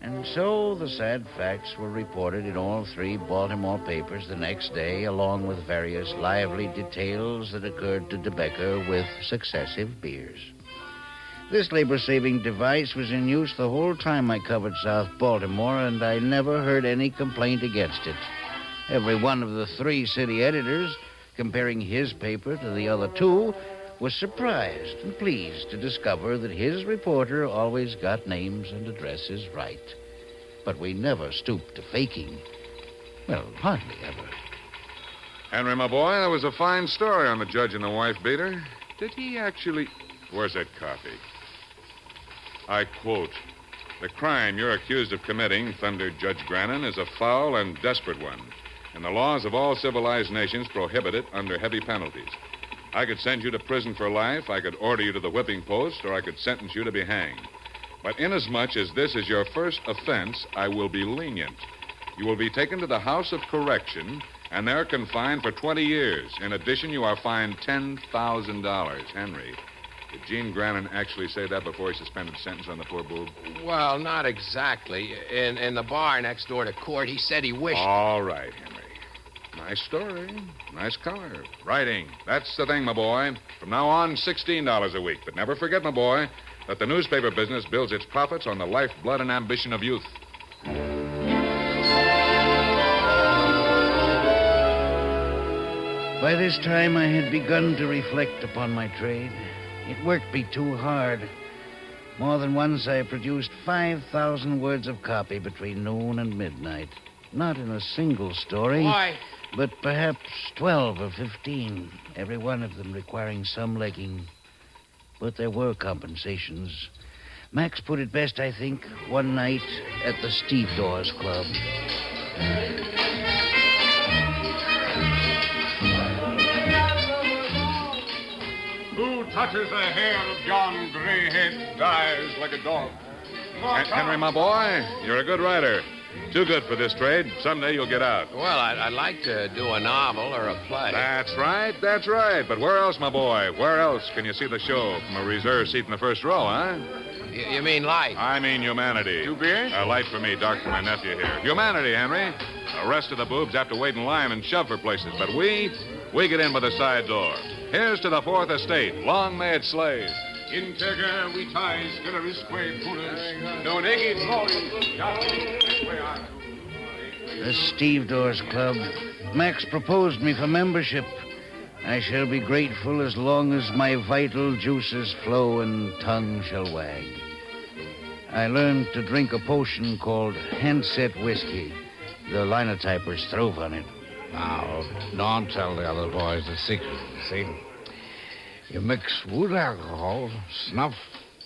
And so the sad facts were reported in all 3 Baltimore papers the next day, along with various lively details that occurred to DeBecker with successive beers. This labor-saving device was in use the whole time I covered South Baltimore, and I never heard any complaint against it. Every one of the 3 city editors, comparing his paper to the other 2, was surprised and pleased to discover that his reporter always got names and addresses right. But we never stooped to faking. Well, hardly ever. Henry, my boy, that was a fine story on the judge and the wife beater. Did he actually... Where's that copy? I quote, "The crime you're accused of committing," thundered Judge Grannon, "is a foul and desperate one. And the laws of all civilized nations prohibit it under heavy penalties. I could send you to prison for life, I could order you to the whipping post, or I could sentence you to be hanged. But inasmuch as this is your first offense, I will be lenient. You will be taken to the House of Correction, and there confined for 20 years. In addition, you are fined $10,000. Henry, did Gene Grannon actually say that before he suspended sentence on the poor boob? Well, not exactly. In the bar next door to court, he said he wished... All right, Henry. Nice story. Nice color. Writing. That's the thing, my boy. From now on, $16 a week. But never forget, my boy, that the newspaper business builds its profits on the life, blood, and ambition of youth. By this time, I had begun to reflect upon my trade. It worked me too hard. More than once, I produced 5,000 words of copy between noon and midnight. Not in a single story. Why? But perhaps 12 or 15, every one of them requiring some legging. But there were compensations. Max put it best, I think, one night at the Stevedores Club. Who touches the hair of John Greyhead dies like a dog. Henry, my boy, you're a good writer. Too good for this trade. Someday you'll get out. Well, I'd like to do a novel or a play. That's right. But where else, my boy? Where else can you see the show from a reserved seat in the first row, huh? You mean life? I mean humanity. 2 beers? Light for me, dark for my nephew here. Humanity, Henry. The rest of the boobs have to wait in line and shove for places, but we get in by the side door. Here's to the 4th Estate. Long may it slay. Integer vitae scelerisque pullus, non egit The Stevedores Club. Max proposed me for membership. I shall be grateful as long as my vital juices flow and tongue shall wag. I learned to drink a potion called handset whiskey. The linotypers throve on it. Now, don't tell the other boys the secret, see? You mix wood alcohol, snuff,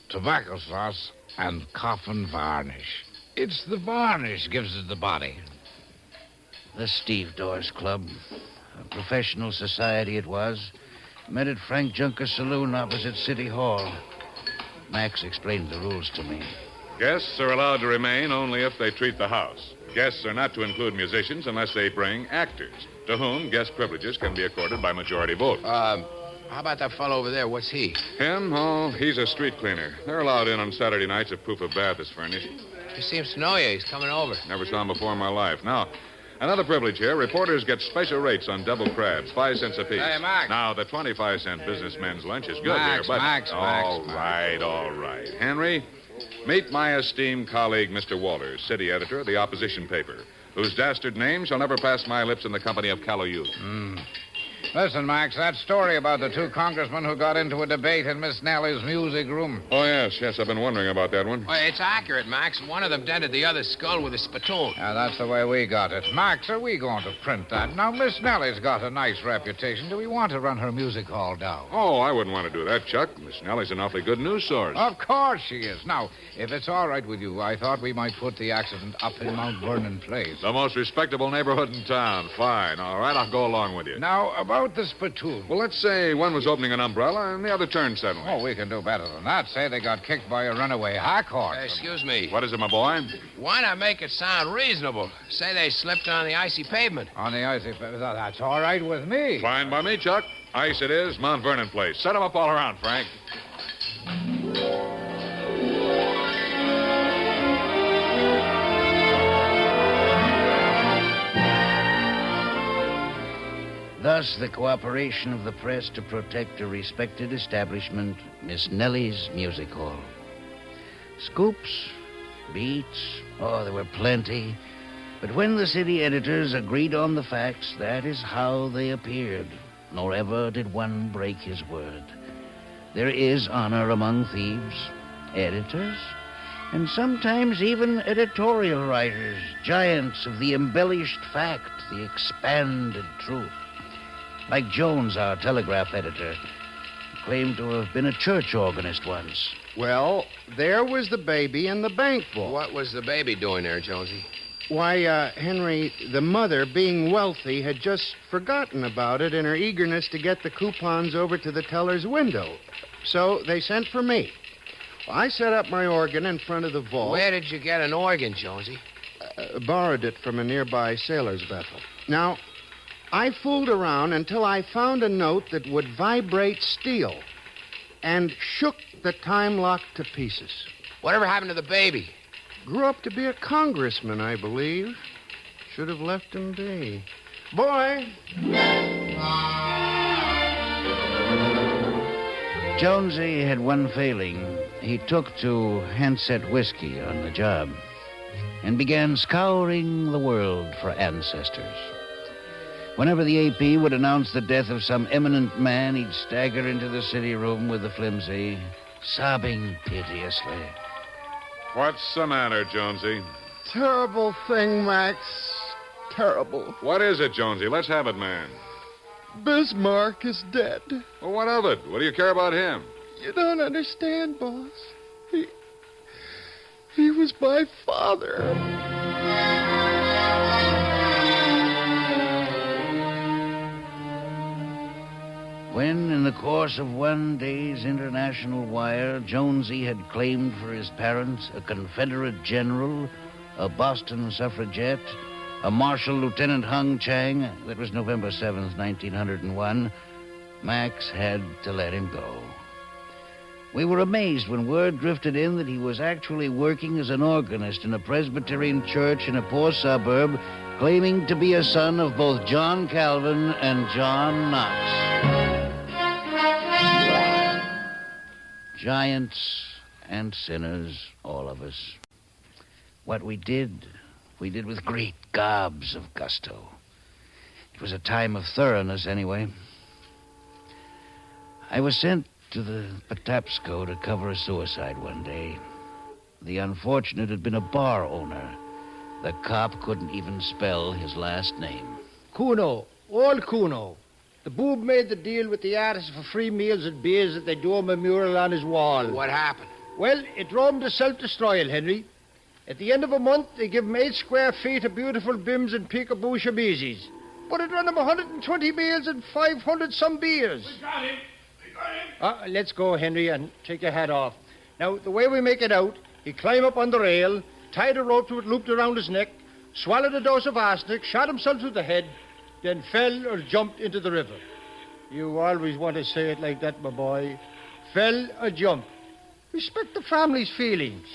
tobacco sauce, and coffin varnish. It's the varnish gives it the body. The Stevedores Club. A professional society it was. Met at Frank Junker's saloon opposite City Hall. Max explained the rules to me. Guests are allowed to remain only if they treat the house. Guests are not to include musicians unless they bring actors, to whom guest privileges can be accorded by majority vote. How about that fellow over there? What's he? Him? Oh, he's a street cleaner. They're allowed in on Saturday nights if proof of bath is furnished. He seems to know you. He's coming over. Never saw him before in my life. Now, another privilege here. Reporters get special rates on double crabs, 5 cents apiece. Hey, Max. Now, the 25-cent businessman's lunch is good Max, here, but... Max. All right. Henry, meet my esteemed colleague, Mr. Walters, city editor of the opposition paper, whose dastard name shall never pass my lips in the company of callow youth. Listen, Max, that story about the two congressmen who got into a debate in Miss Nellie's music room. Oh, yes, I've been wondering about that one. Well, it's accurate, Max. One of them dented the other's skull with a spittoon. Yeah, that's the way we got it. Max, are we going to print that? Now, Miss Nellie's got a nice reputation. Do we want to run her music hall down? Oh, I wouldn't want to do that, Chuck. Miss Nellie's an awfully good news source. Of course she is. Now, if it's all right with you, I thought we might put the accident up in Mount Vernon Place. The most respectable neighborhood in town. Fine. All right, I'll go along with you. Now, about the spittoon. Well, let's say one was opening an umbrella and the other turned suddenly. Oh, we can do better than that. Say they got kicked by a runaway hack horse. Excuse me. What is it, my boy? Why not make it sound reasonable? Say they slipped on the icy pavement. On the icy pavement? That's all right with me. Fine by me, Chuck. Ice it is, Mount Vernon Place. Set them up all around, Frank. Thus, the cooperation of the press to protect a respected establishment, Miss Nellie's Music Hall. Scoops, beats, oh, there were plenty. But when the city editors agreed on the facts, that is how they appeared, nor ever did one break his word. There is honor among thieves, editors, and sometimes even editorial writers, giants of the embellished fact, the expanded truth. Like Jones, our telegraph editor, claimed to have been a church organist once. Well, there was the baby in the bank vault. What was the baby doing there, Jonesy? Why, Henry, the mother, being wealthy, had just forgotten about it in her eagerness to get the coupons over to the teller's window. So they sent for me. I set up my organ in front of the vault. Where did you get an organ, Jonesy? Borrowed it from a nearby sailor's vessel. Now, I fooled around until I found a note that would vibrate steel and shook the time lock to pieces. Whatever happened to the baby? Grew up to be a congressman, I believe. Should have left him be. Boy! Jonesy had one failing. He took to Handset whiskey on the job and began scouring the world for ancestors. Whenever the AP would announce the death of some eminent man, he'd stagger into the city room with the flimsy, sobbing piteously. What's the matter, Jonesy? Terrible thing, Max. Terrible. What is it, Jonesy? Let's have it, man. Bismarck is dead. Well, what of it? What do you care about him? You don't understand, boss. He was my father. When, in the course of one day's international wire, Jonesy had claimed for his parents a Confederate general, a Boston suffragette, a Marshal Lieutenant Hung Chang, that was November 7th, 1901, Max had to let him go. We were amazed when word drifted in that he was actually working as an organist in a Presbyterian church in a poor suburb, claiming to be a son of both John Calvin and John Knox. Giants and sinners, all of us. What we did with great gobs of gusto. It was a time of thoroughness, anyway. I was sent to the Patapsco to cover a suicide one day. The unfortunate had been a bar owner. The cop couldn't even spell his last name. Kuno. Old Kuno. The boob made the deal with the artist for free meals and beers that they do him a mural on his wall. What happened? Well, it drove him to self-destrual, Henry. At the end of a month, they give him 8 square feet of beautiful bims and peekaboo chemises. But it run him 120 meals and 500 some beers. We got him. Let's go, Henry, and take your hat off. Now, the way we make it out, he climbed up on the rail, tied a rope to it looped around his neck, swallowed a dose of arsenic, shot himself through the head, then fell or jumped into the river. You always want to say it like that, my boy. Fell or jumped. Respect the family's feelings.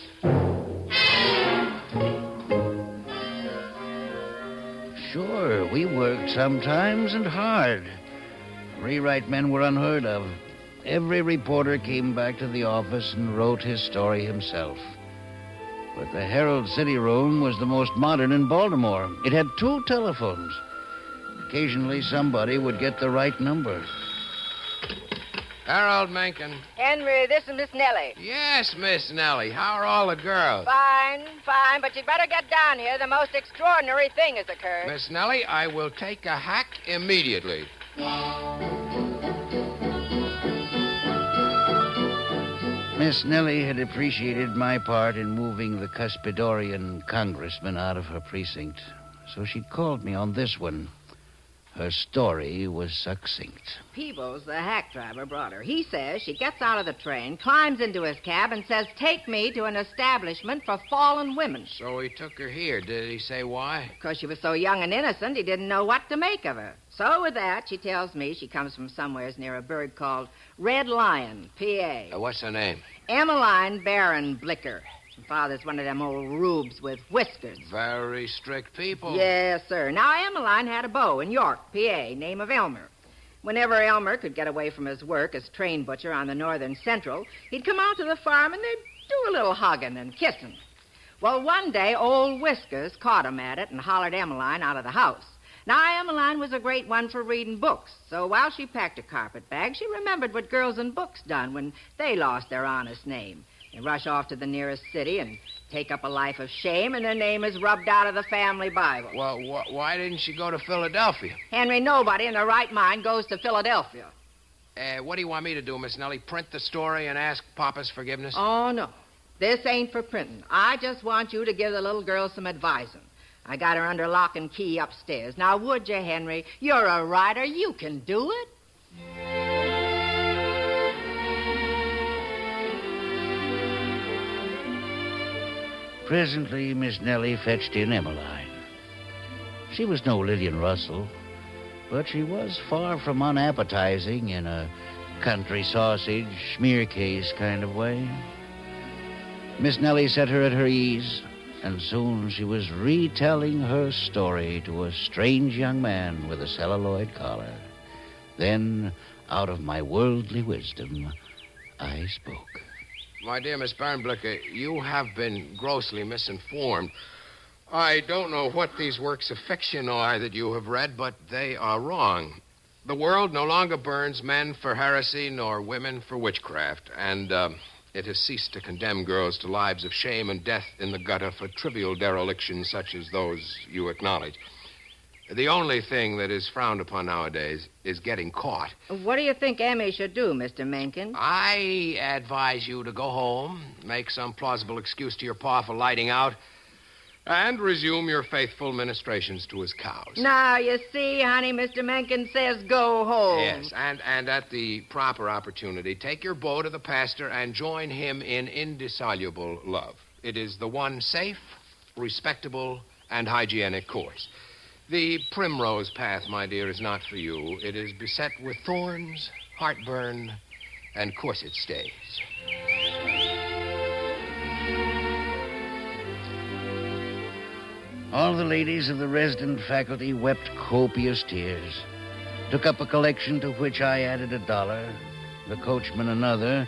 Sure, we worked sometimes and hard. Rewrite men were unheard of. Every reporter came back to the office and wrote his story himself. But the Herald City Room was the most modern in Baltimore. It had 2 telephones. occasionally somebody would get the right number. Harold Mencken. Henry, this is Miss Nellie. Yes, Miss Nellie. How are all the girls? Fine, but you'd better get down here. The most extraordinary thing has occurred. Miss Nellie, I will take a hack immediately. Miss Nellie had appreciated my part in moving the cuspidorian congressman out of her precinct, so she'd called me on this one. Her story was succinct. Peebles, the hack driver, brought her. He says she gets out of the train, climbs into his cab, and says, "Take me to an establishment for fallen women." So he took her here. Did he say why? Because she was so young and innocent, he didn't know what to make of her. So with that, she tells me she comes from somewheres near a burg called Red Lion, PA. What's her name? Emmeline Baron Blicker. Her father's one of them old rubes with whiskers. Very strict people. Yes, sir. Now, Emmeline had a beau in York, PA, name of Elmer. Whenever Elmer could get away from his work as train butcher on the Northern Central, he'd come out to the farm and they'd do a little hugging and kissing. Well, one day, old Whiskers caught him at it and hollered Emmeline out of the house. Now, Emmeline was a great one for reading books, so while she packed a carpet bag, she remembered what girls in books done when they lost their honest name. They rush off to the nearest city and take up a life of shame, and their name is rubbed out of the family Bible. Well, why didn't she go to Philadelphia? Henry, nobody in their right mind goes to Philadelphia. What do you want me to do, Miss Nellie? Print the story and ask Papa's forgiveness? Oh, no. This ain't for printing. I just want you to give the little girl some advising. I got her under lock and key upstairs. Now, would you, Henry? You're a writer. You can do it. Presently, Miss Nellie fetched in Emmeline. She was no Lillian Russell, but she was far from unappetizing in a country sausage, smear case kind of way. Miss Nellie set her at her ease, and soon she was retelling her story to a strange young man with a celluloid collar. Then, out of my worldly wisdom, I spoke. My dear Miss Barnblicker, you have been grossly misinformed. I don't know what these works of fiction are that you have read, but they are wrong. The world no longer burns men for heresy nor women for witchcraft, and it has ceased to condemn girls to lives of shame and death in the gutter for trivial derelictions such as those you acknowledge. The only thing that is frowned upon nowadays is getting caught. What do you think Emmy should do, Mr. Mencken? I advise you to go home, make some plausible excuse to your pa for lighting out, and resume your faithful ministrations to his cows. Now, you see, honey, Mr. Mencken says go home. Yes, and at the proper opportunity, take your beau to the pastor and join him in indissoluble love. It is the one safe, respectable, and hygienic course. The primrose path, my dear, is not for you. It is beset with thorns, heartburn, and corset stays. All the ladies of the resident faculty wept copious tears, took up a collection to which I added $1, the coachman another,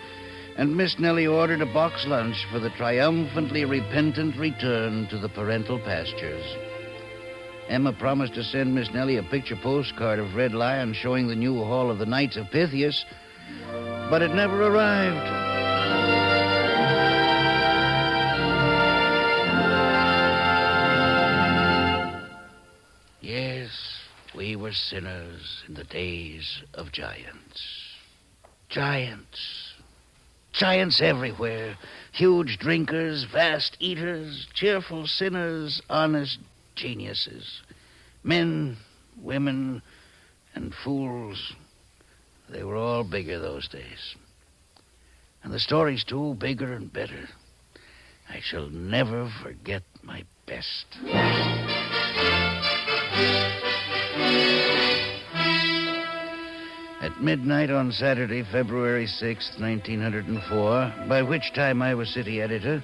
and Miss Nellie ordered a box lunch for the triumphantly repentant return to the parental pastures. Emma promised to send Miss Nellie a picture postcard of Red Lion showing the new hall of the Knights of Pythias, but it never arrived. Yes, we were sinners in the days of giants. Giants. Giants everywhere. Huge drinkers, vast eaters, cheerful sinners, honest geniuses. Men, women, and fools. They were all bigger those days. And the stories, too, bigger and better. I shall never forget my best. At midnight on Saturday, February 6th, 1904, by which time I was city editor,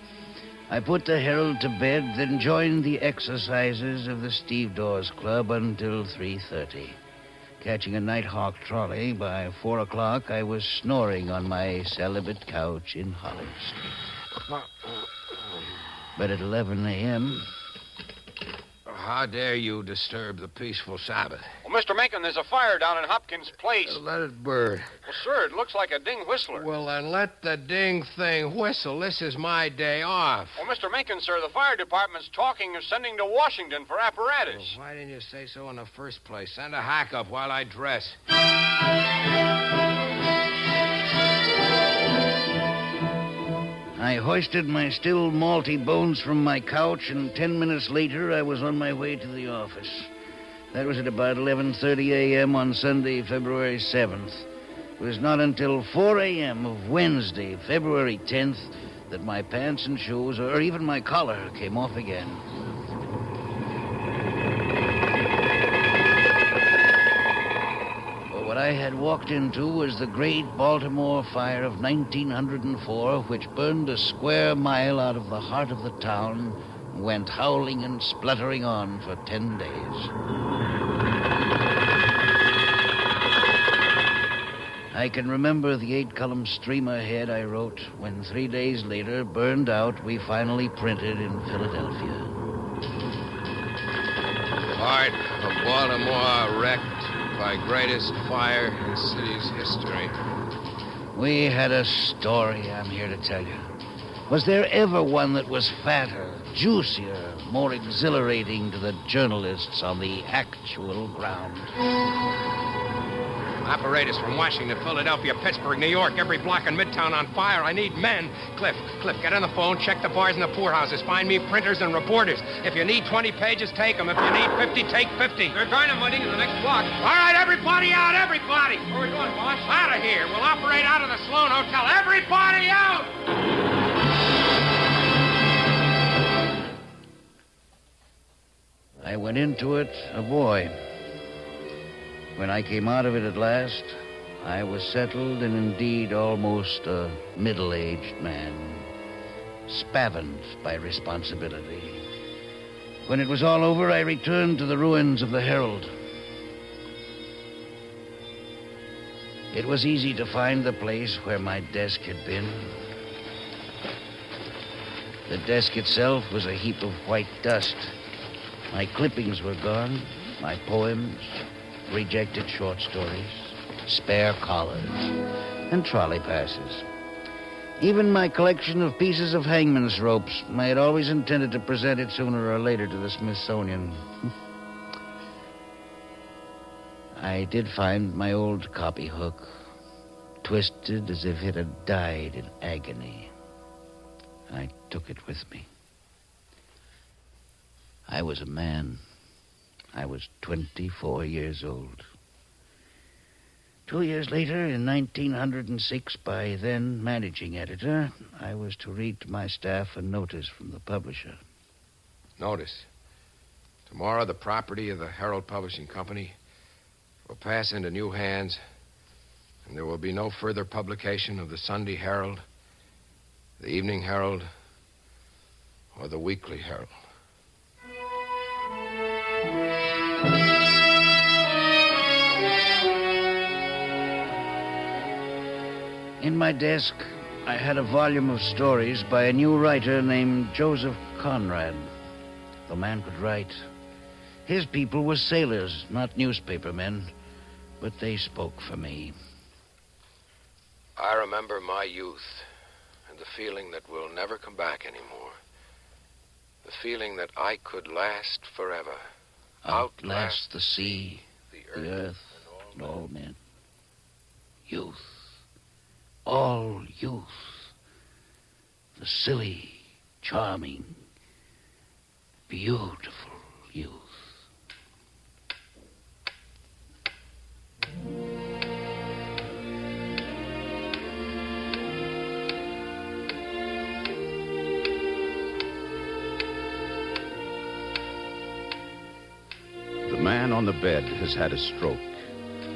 I put the Herald to bed, then joined the exercises of the Steve Dawes Club until 3:30. Catching a Nighthawk trolley, by 4 o'clock, I was snoring on my celibate couch in Holland Street. But at 11 a.m., How dare you disturb the peaceful Sabbath? Well, Mr. Mencken, there's a fire down in Hopkins Place. Let it burn. Well, sir, it looks like a ding whistler. Well, then let the ding thing whistle. This is my day off. Well, Mr. Mencken, sir, the fire department's talking of sending to Washington for apparatus. Well, why didn't you say so in the first place? Send a hack up while I dress. I hoisted my still malty bones from my couch, and 10 minutes later I was on my way to the office. That was at about 11:30 a.m. on Sunday, February 7th. It was not until 4 a.m. of Wednesday, February 10th, that my pants and shoes, or even my collar, came off again. What I had walked into was the great Baltimore fire of 1904, which burned a square mile out of the heart of the town and went howling and spluttering on for 10 days. I can remember the 8-column streamer head I wrote when 3 days later, Burned Out, we finally printed in Philadelphia. Heart of Baltimore wrecked by greatest fire in city's history. We had a story, I'm here to tell you. Was there ever one that was fatter, juicier, more exhilarating to the journalists on the actual ground? Apparatus from Washington, Philadelphia, Pittsburgh, New York, every block in Midtown on fire. I need men. Cliff, get on the phone, check the bars and the poorhouses. Find me printers and reporters. If you need 20 pages, take them. If you need 50, take 50. They're dynamiting in the next block. All right, everybody out, everybody. Where are we going, boss? Out of here. We'll operate out of the Sloan Hotel. Everybody out! I went into it a boy. When I came out of it at last, I was settled and indeed almost a middle-aged man, spavined by responsibility. When it was all over, I returned to the ruins of the Herald. It was easy to find the place where my desk had been. The desk itself was a heap of white dust. My clippings were gone, my poems, rejected short stories, spare collars, and trolley passes. Even my collection of pieces of hangman's ropes, I had always intended to present it sooner or later to the Smithsonian. I did find my old copy hook, twisted as if it had died in agony. I took it with me. I was a man. I was 24 years old. 2 years later, in 1906, by then managing editor, I was to read to my staff a notice from the publisher. Notice. Tomorrow, the property of the Herald Publishing Company will pass into new hands, and there will be no further publication of the Sunday Herald, the Evening Herald, or the Weekly Herald. In my desk, I had a volume of stories by a new writer named Joseph Conrad. The man could write. His people were sailors, not newspaper men, but they spoke for me. I remember my youth and the feeling that will never come back anymore. The feeling that I could last forever. Outlast the sea, the earth, and all men. Youth. All youth. The silly, charming, beautiful youth. The man on the bed has had a stroke,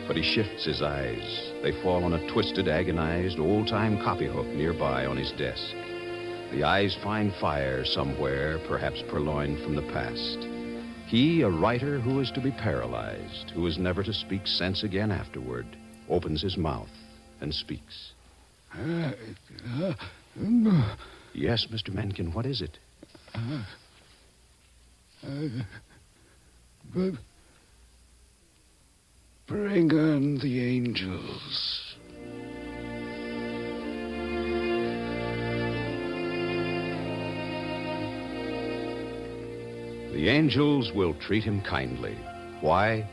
but he shifts his eyes. They fall on a twisted, agonized, old-time copy hook nearby on his desk. The eyes find fire somewhere, perhaps purloined from the past. He, a writer who is to be paralyzed, who is never to speak sense again afterward, opens his mouth and speaks. Yes, Mr. Mencken, what is it? Bring on the angels. The angels will treat him kindly. Why?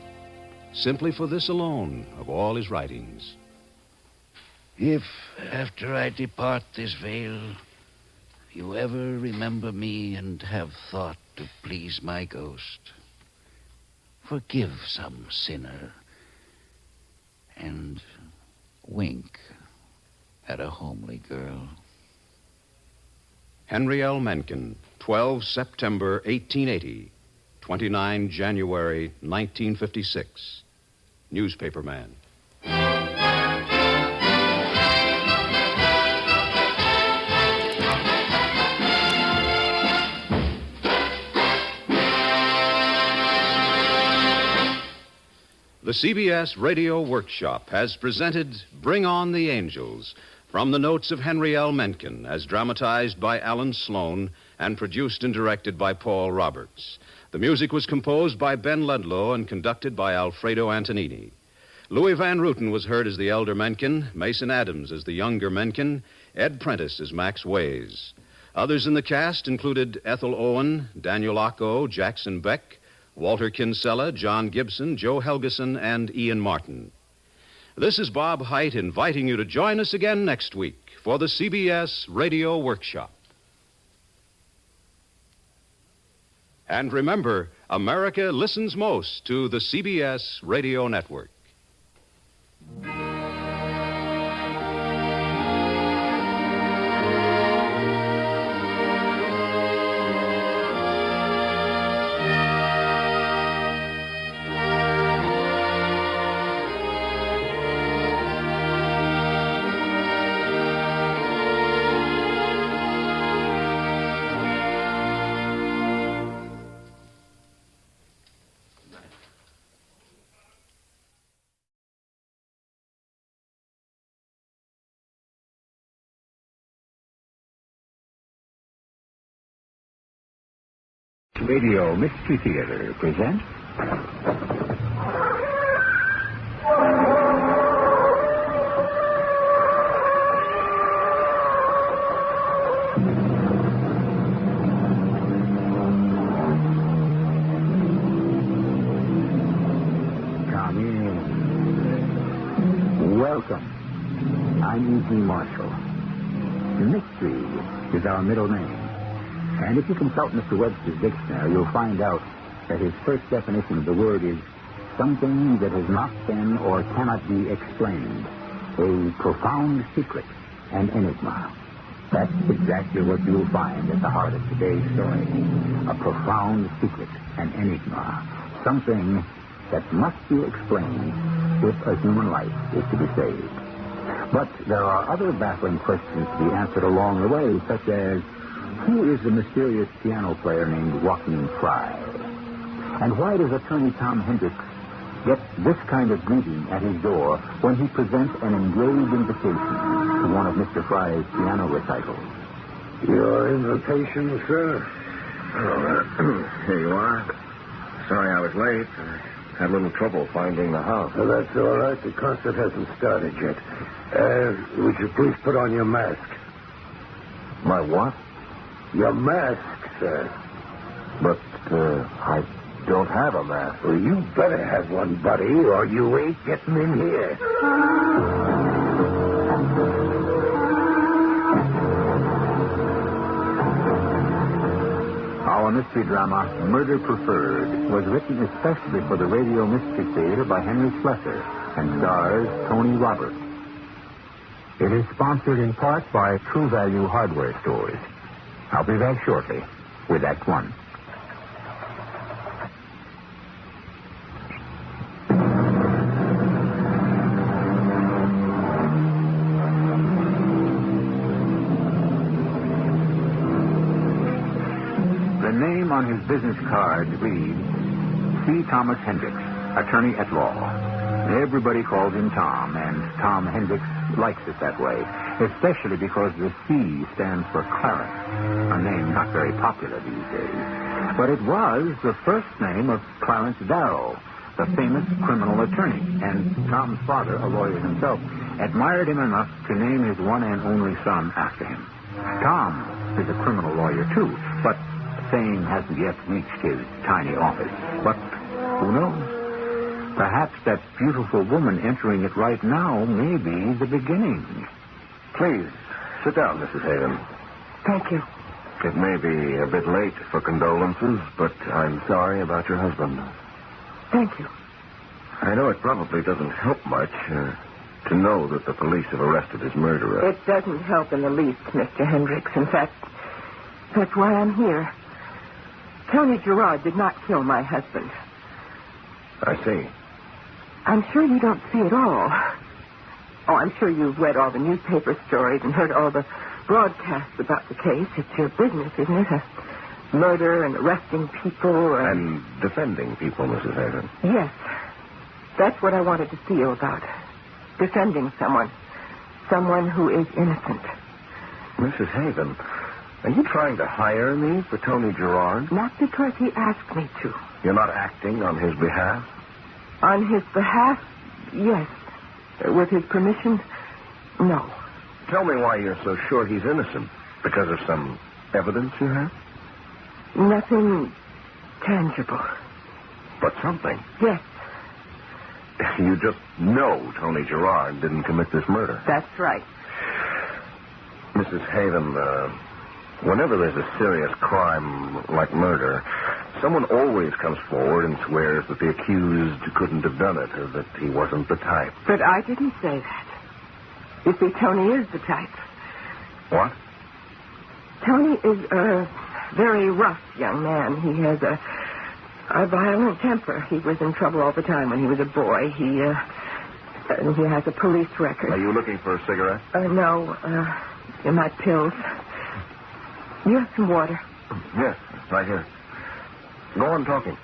Simply for this alone of all his writings. If, after I depart this vale, you ever remember me and have thought to please my ghost, forgive some sinner and wink at a homely girl. Henry L. Mencken, 12 September 1880, 29 January 1956. Newspaperman. The CBS Radio Workshop has presented Bring On the Angels from the notes of Henry L. Mencken as dramatized by Alan Sloan and produced and directed by Paul Roberts. The music was composed by Ben Ludlow and conducted by Alfredo Antonini. Louis Van Ruten was heard as the elder Mencken, Mason Adams as the younger Mencken, Ed Prentice as Max Ways. Others in the cast included Ethel Owen, Daniel Ocko, Jackson Beck, Walter Kinsella, John Gibson, Joe Helgeson, and Ian Martin. This is Bob Hite inviting you to join us again next week for the CBS Radio Workshop. And remember, America listens most to the CBS Radio Network. Radio Mystery Theater presents Come in. Welcome. I'm Eugene Marshall. Mystery is our middle name. And if you consult Mr. Webster's dictionary, you'll find out that his first definition of the word is something that has not been or cannot be explained. A profound secret, an enigma. That's exactly what you'll find at the heart of today's story. A profound secret, an enigma. Something that must be explained if a human life is to be saved. But there are other baffling questions to be answered along the way, such as, who is the mysterious piano player named Joaquin Fry? And why does attorney Tom Hendricks get this kind of greeting at his door when he presents an engraved invitation to one of Mr. Fry's piano recitals? Your invitation, sir? Oh, here you are. Sorry I was late. I had a little trouble finding the house. Well, that's all right. The concert hasn't started yet. Would you please put on your mask? My what? Your mask, sir. But, I don't have a mask. Well, you better have one, buddy, or you ain't getting in here. Our mystery drama, Murder Preferred, was written especially for the Radio Mystery Theater by Henry Slessor and stars Tony Roberts. It is sponsored in part by True Value Hardware Stores. I'll be back shortly with Act One. The name on his business card reads C. Thomas Hendricks, attorney at law. Everybody calls him Tom, and Tom Hendricks likes it that way, especially because the C stands for Clarence, a name not very popular these days. But it was the first name of Clarence Darrow, the famous criminal attorney, and Tom's father, a lawyer himself, admired him enough to name his one and only son after him. Tom is a criminal lawyer, too, but fame hasn't yet reached his tiny office. But who knows? Perhaps that beautiful woman entering it right now may be the beginning. Please, sit down, Mrs. Haven. Thank you. It may be a bit late for condolences, but I'm sorry about your husband. Thank you. I know it probably doesn't help much to know that the police have arrested his murderer. It doesn't help in the least, Mr. Hendricks. In fact, that's why I'm here. Tony Gerard did not kill my husband. I see. I'm sure you don't see it all. Oh, I'm sure you've read all the newspaper stories and heard all the broadcasts about the case. It's your business, isn't it? Murder and arresting people and defending people, Mrs. Haven. Yes. That's what I wanted to see you about. Defending someone. Someone who is innocent. Mrs. Haven, are you trying to hire me for Tony Gerard? Not because he asked me to. You're not acting on his behalf? On his behalf, yes. With his permission, no. Tell me why you're so sure he's innocent. Because of some evidence you have? Nothing tangible. But something? Yes. You just know Tony Gerard didn't commit this murder. That's right. Mrs. Haven, whenever there's a serious crime like murder, someone always comes forward and swears that the accused couldn't have done it or that he wasn't the type. But I didn't say that. You see, Tony is the type. What? Tony is a very rough young man. He has a violent temper. He was in trouble all the time when he was a boy. He has a police record. Are you looking for a cigarette? No. My pills. You have some water? Yes, right here. Go on talking.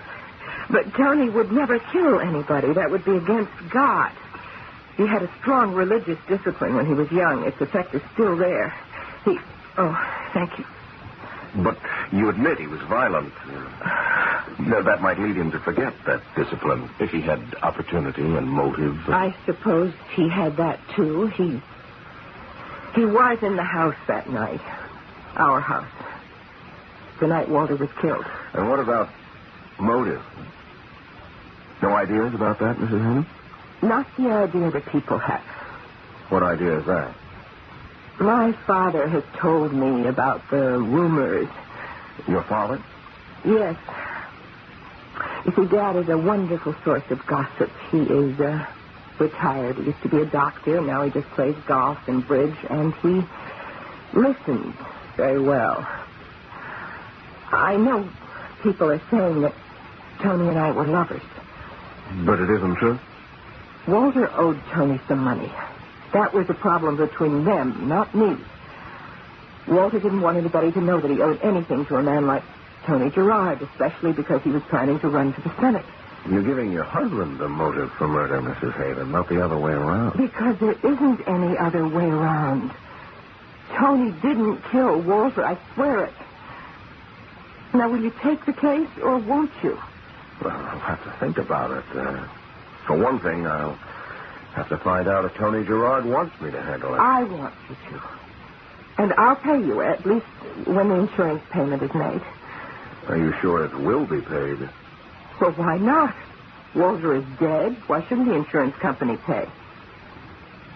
But Tony would never kill anybody. That would be against God. He had a strong religious discipline when he was young. Its effect is still there. Oh, thank you. But you admit he was violent. That might lead him to forget that discipline if he had opportunity and motive. I suppose he had that, too. He was in the house that night. Our house. The night Walter was killed. And what about motive? No ideas about that, Mrs. Haven? Not the idea that people have. What idea is that? My father has told me about the rumors. Your father? Yes. You see, Dad is a wonderful source of gossip. He is retired. He used to be a doctor. Now he just plays golf and bridge, and he listens very well. I know people are saying that Tony and I were lovers. But it isn't true? Walter owed Tony some money. That was a problem between them, not me. Walter didn't want anybody to know that he owed anything to a man like Tony Gerard, especially because he was planning to run for the Senate. You're giving your husband a motive for murder, Mrs. Haven, not the other way around. Because there isn't any other way around. Tony didn't kill Walter, I swear it. Now, will you take the case, or won't you? Well, I'll have to think about it. For one thing, I'll have to find out if Tony Gerard wants me to handle it. I want you to. And I'll pay you, at least when the insurance payment is made. Are you sure it will be paid? Well, why not? Walter is dead. Why shouldn't the insurance company pay?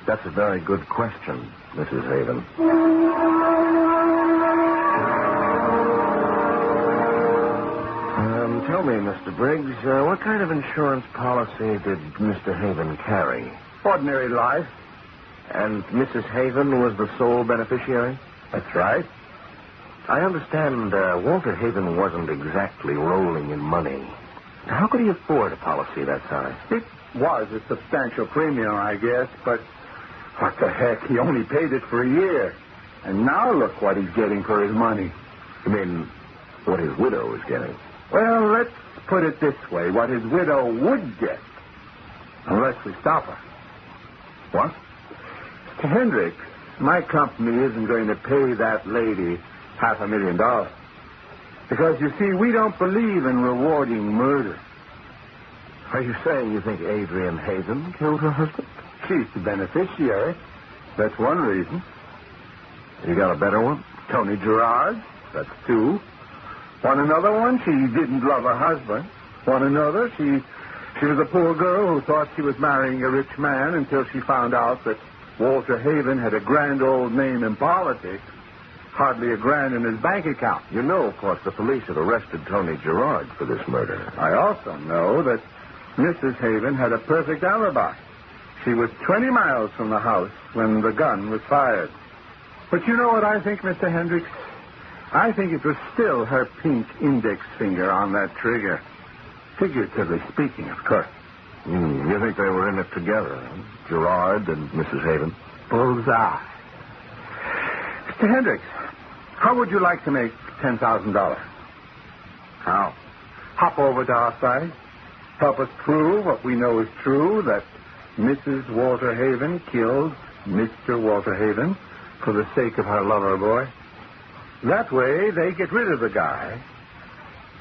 That's a very good question, Mrs. Haven. Tell me, Mr. Briggs, what kind of insurance policy did Mr. Haven carry? Ordinary life. And Mrs. Haven was the sole beneficiary? That's right. I understand Walter Haven wasn't exactly rolling in money. How could he afford a policy that size? It was a substantial premium, I guess, but what the heck? He only paid it for a year. And now look what he's getting for his money. You mean what his widow is getting? Well, let's put it this way. What his widow would get. Unless we stop her. What? Mr. Hendricks, my company isn't going to pay that lady $500,000. Because, you see, we don't believe in rewarding murder. Are you saying you think Adrian Haven killed her husband? She's the beneficiary. That's one reason. You got a better one? Tony Gerard. That's two. Want another one? She didn't love her husband. Want another? She was a poor girl who thought she was marrying a rich man until she found out that Walter Haven had a grand old name in politics. Hardly a grand in his bank account. You know, of course, the police have arrested Tony Gerard for this murder. I also know that Mrs. Haven had a perfect alibi. She was 20 miles from the house when the gun was fired. But you know what I think, Mr. Hendricks? I think it was still her pink index finger on that trigger. Figuratively speaking, of course. You think they were in it together, huh? Gerard and Mrs. Haven? Bullseye. Mr. Hendricks, how would you like to make $10,000? How? Hop over to our side. Help us prove what we know is true, that Mrs. Walter Haven killed Mr. Walter Haven for the sake of her lover boy. That way, they get rid of the guy.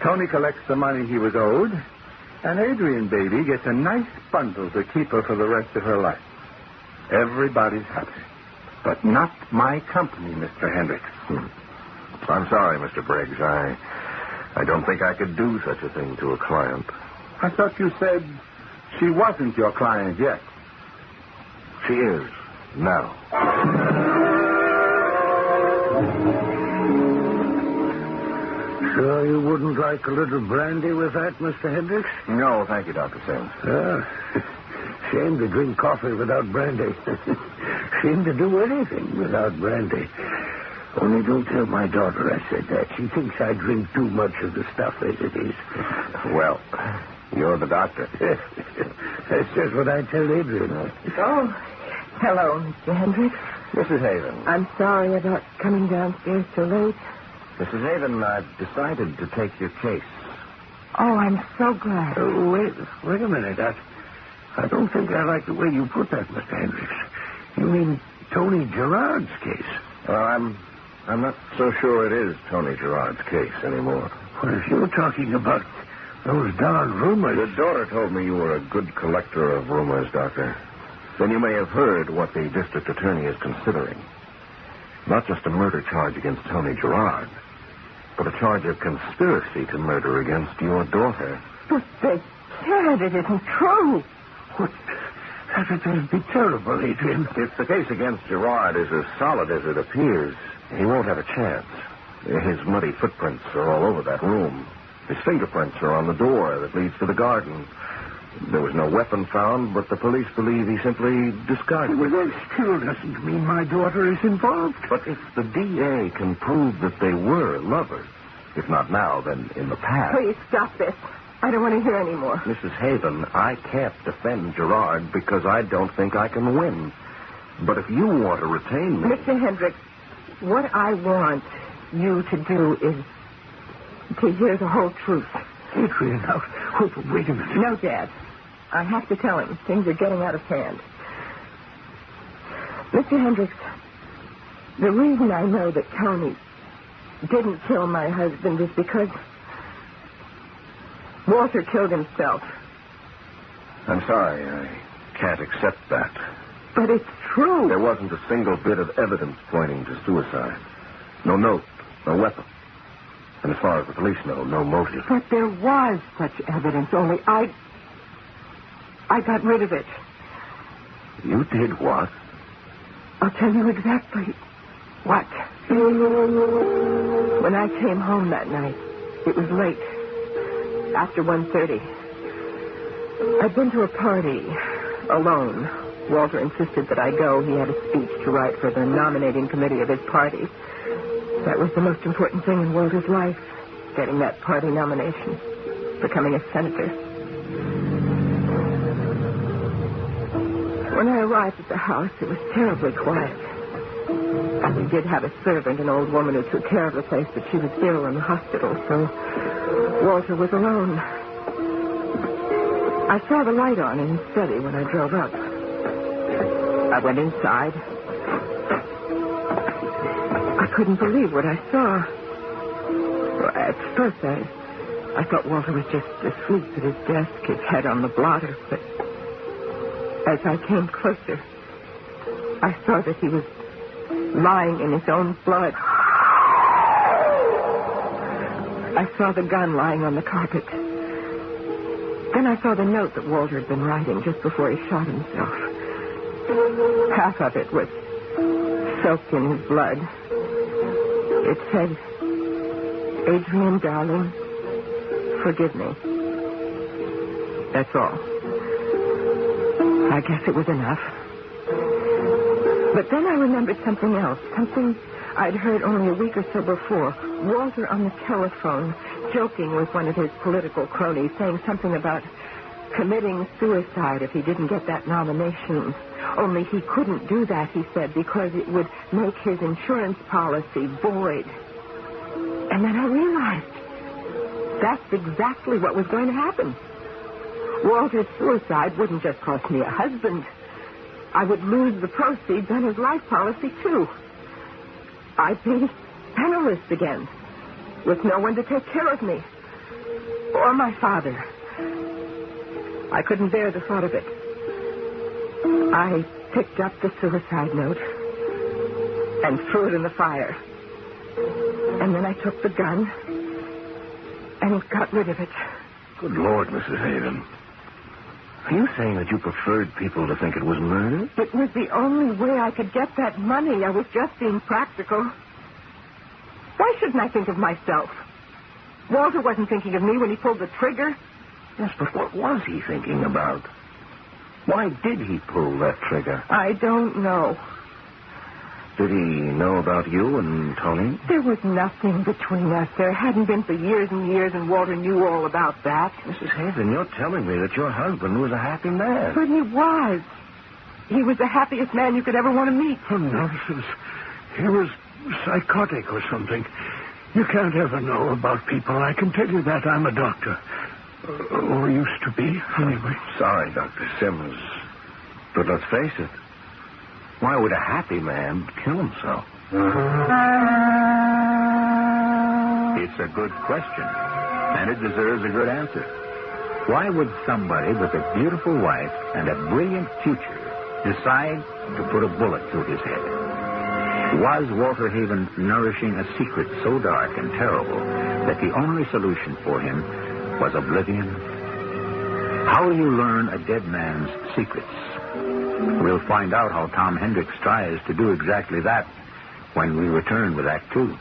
Tony collects the money he was owed, and Adrian baby gets a nice bundle to keep her for the rest of her life. Everybody's happy. But not my company, Mr. Hendricks. I'm sorry, Mr. Briggs. I don't think I could do such a thing to a client. I thought you said she wasn't your client yet. She is, now. Sure you wouldn't like a little brandy with that, Mr. Hendricks? No, thank you, Dr. Sims. Shame to drink coffee without brandy. Shame to do anything without brandy. Only don't tell my daughter I said that. She thinks I drink too much of the stuff as it is. Well, you're the doctor. That's just what I tell Adrian. Oh, hello, Mr. Hendricks. Mrs. Haven. I'm sorry about coming downstairs so late. Mrs. Haven, I've decided to take your case. Oh, I'm so glad. Wait a minute. I don't think I like the way you put that, Mr. Hendricks. You mean Tony Gerard's case? Well, I'm not so sure it is Tony Gerard's case anymore. Well, if you're talking about those darn rumors... Your daughter told me you were a good collector of rumors, Doctor. Then you may have heard what the district attorney is considering. Not just a murder charge against Tony Gerard, but a charge of conspiracy to murder against your daughter. But they can't. It isn't true. What? That would be terrible, Adrian. If the case against Gerard is as solid as it appears, he won't have a chance. His muddy footprints are all over that room. His fingerprints are on the door that leads to the garden. There was no weapon found, but the police believe he simply discarded it. Well, that still doesn't mean my daughter is involved. But if the DA can prove that they were lovers, if not now, then in the past... Please stop this. I don't want to hear any more. Mrs. Haven, I can't defend Gerard because I don't think I can win. But if you want to retain me... Mr. Hendricks, what I want you to do is to hear the whole truth. Adrian, now, wait a minute. No, Dad. I have to tell him. Things are getting out of hand. Mr. Hendricks, the reason I know that Tony didn't kill my husband is because Walter killed himself. I'm sorry. I can't accept that. But it's true. There wasn't a single bit of evidence pointing to suicide. No note, no weapon. And as far as the police know, no motive. But there was such evidence, only I got rid of it. You did what? I'll tell you exactly what. When I came home that night, it was late, after 1:30. I'd been to a party alone. Walter insisted that I go. He had a speech to write for the nominating committee of his party. That was the most important thing in Walter's life, getting that party nomination, becoming a senator. When I arrived at the house, it was terribly quiet. We did have a servant, an old woman who took care of the place, but she was ill in the hospital, so Walter was alone. I saw the light on in his study when I drove up. I went inside. I couldn't believe what I saw. At first, I thought Walter was just asleep at his desk, his head on the blotter. But as I came closer, I saw that he was lying in his own blood. I saw the gun lying on the carpet. Then I saw the note that Walter had been writing just before he shot himself. Half of it was soaked in his blood. It said, "Adrian, darling, forgive me." That's all. I guess it was enough. But then I remembered something else, something I'd heard only a week or so before. Walter on the telephone, joking with one of his political cronies, saying something about committing suicide if he didn't get that nomination. Only he couldn't do that, he said, because it would make his insurance policy void. And then I realized that's exactly what was going to happen. Walter's suicide wouldn't just cost me a husband. I would lose the proceeds on his life policy, too. I'd be penniless again, with no one to take care of me. Or my father. I couldn't bear the thought of it. I picked up the suicide note and threw it in the fire. And then I took the gun and got rid of it. Good Lord, Mrs. Haven. Are you saying that you preferred people to think it was murder? It was the only way I could get that money. I was just being practical. Why shouldn't I think of myself? Walter wasn't thinking of me when he pulled the trigger. Yes, but what was he thinking about? Why did he pull that trigger? I don't know. Did he know about you and Tony? There was nothing between us. There hadn't been for years and years, and Walter knew all about that. Mrs. Haven, you're telling me that your husband was a happy man. But he was. He was the happiest man you could ever want to meet. Oh, nonsense. He was psychotic or something. You can't ever know about people. I can tell you that. I'm a doctor. Or used to be, anyway. Sorry, Dr. Simmons. But let's face it. Why would a happy man kill himself? It's a good question, and it deserves a good answer. Why would somebody with a beautiful wife and a brilliant future decide to put a bullet through his head? Was Walter Haven nourishing a secret so dark and terrible that the only solution for him was oblivion? How will you learn a dead man's secrets? We'll find out how Tom Hendricks tries to do exactly that when we return with Act Two.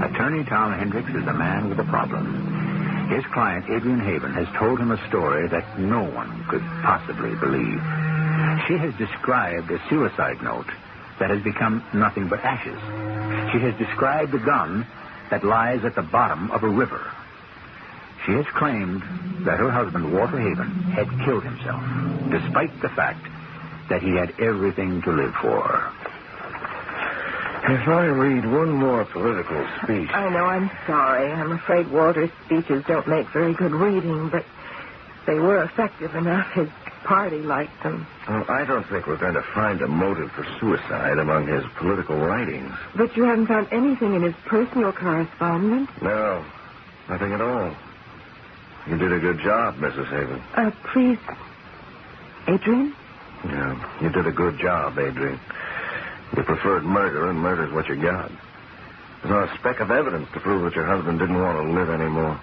Attorney Tom Hendricks is a man with a problem. His client, Adrian Haven, has told him a story that no one could possibly believe. She has described a suicide note that has become nothing but ashes. She has described a gun that lies at the bottom of a river. She has claimed that her husband, Walter Haven, had killed himself, despite the fact that he had everything to live for. If I read one more political speech... I know, I'm sorry. I'm afraid Walter's speeches don't make very good reading, but they were effective enough. His party liked them. Well, I don't think we're going to find a motive for suicide among his political writings. But you haven't found anything in his personal correspondence? No, nothing at all. You did a good job, Mrs. Haven. Please, Adrian? Yeah, you did a good job, Adrian. You preferred murder, and murder's what you got. There's not a speck of evidence to prove that your husband didn't want to live anymore.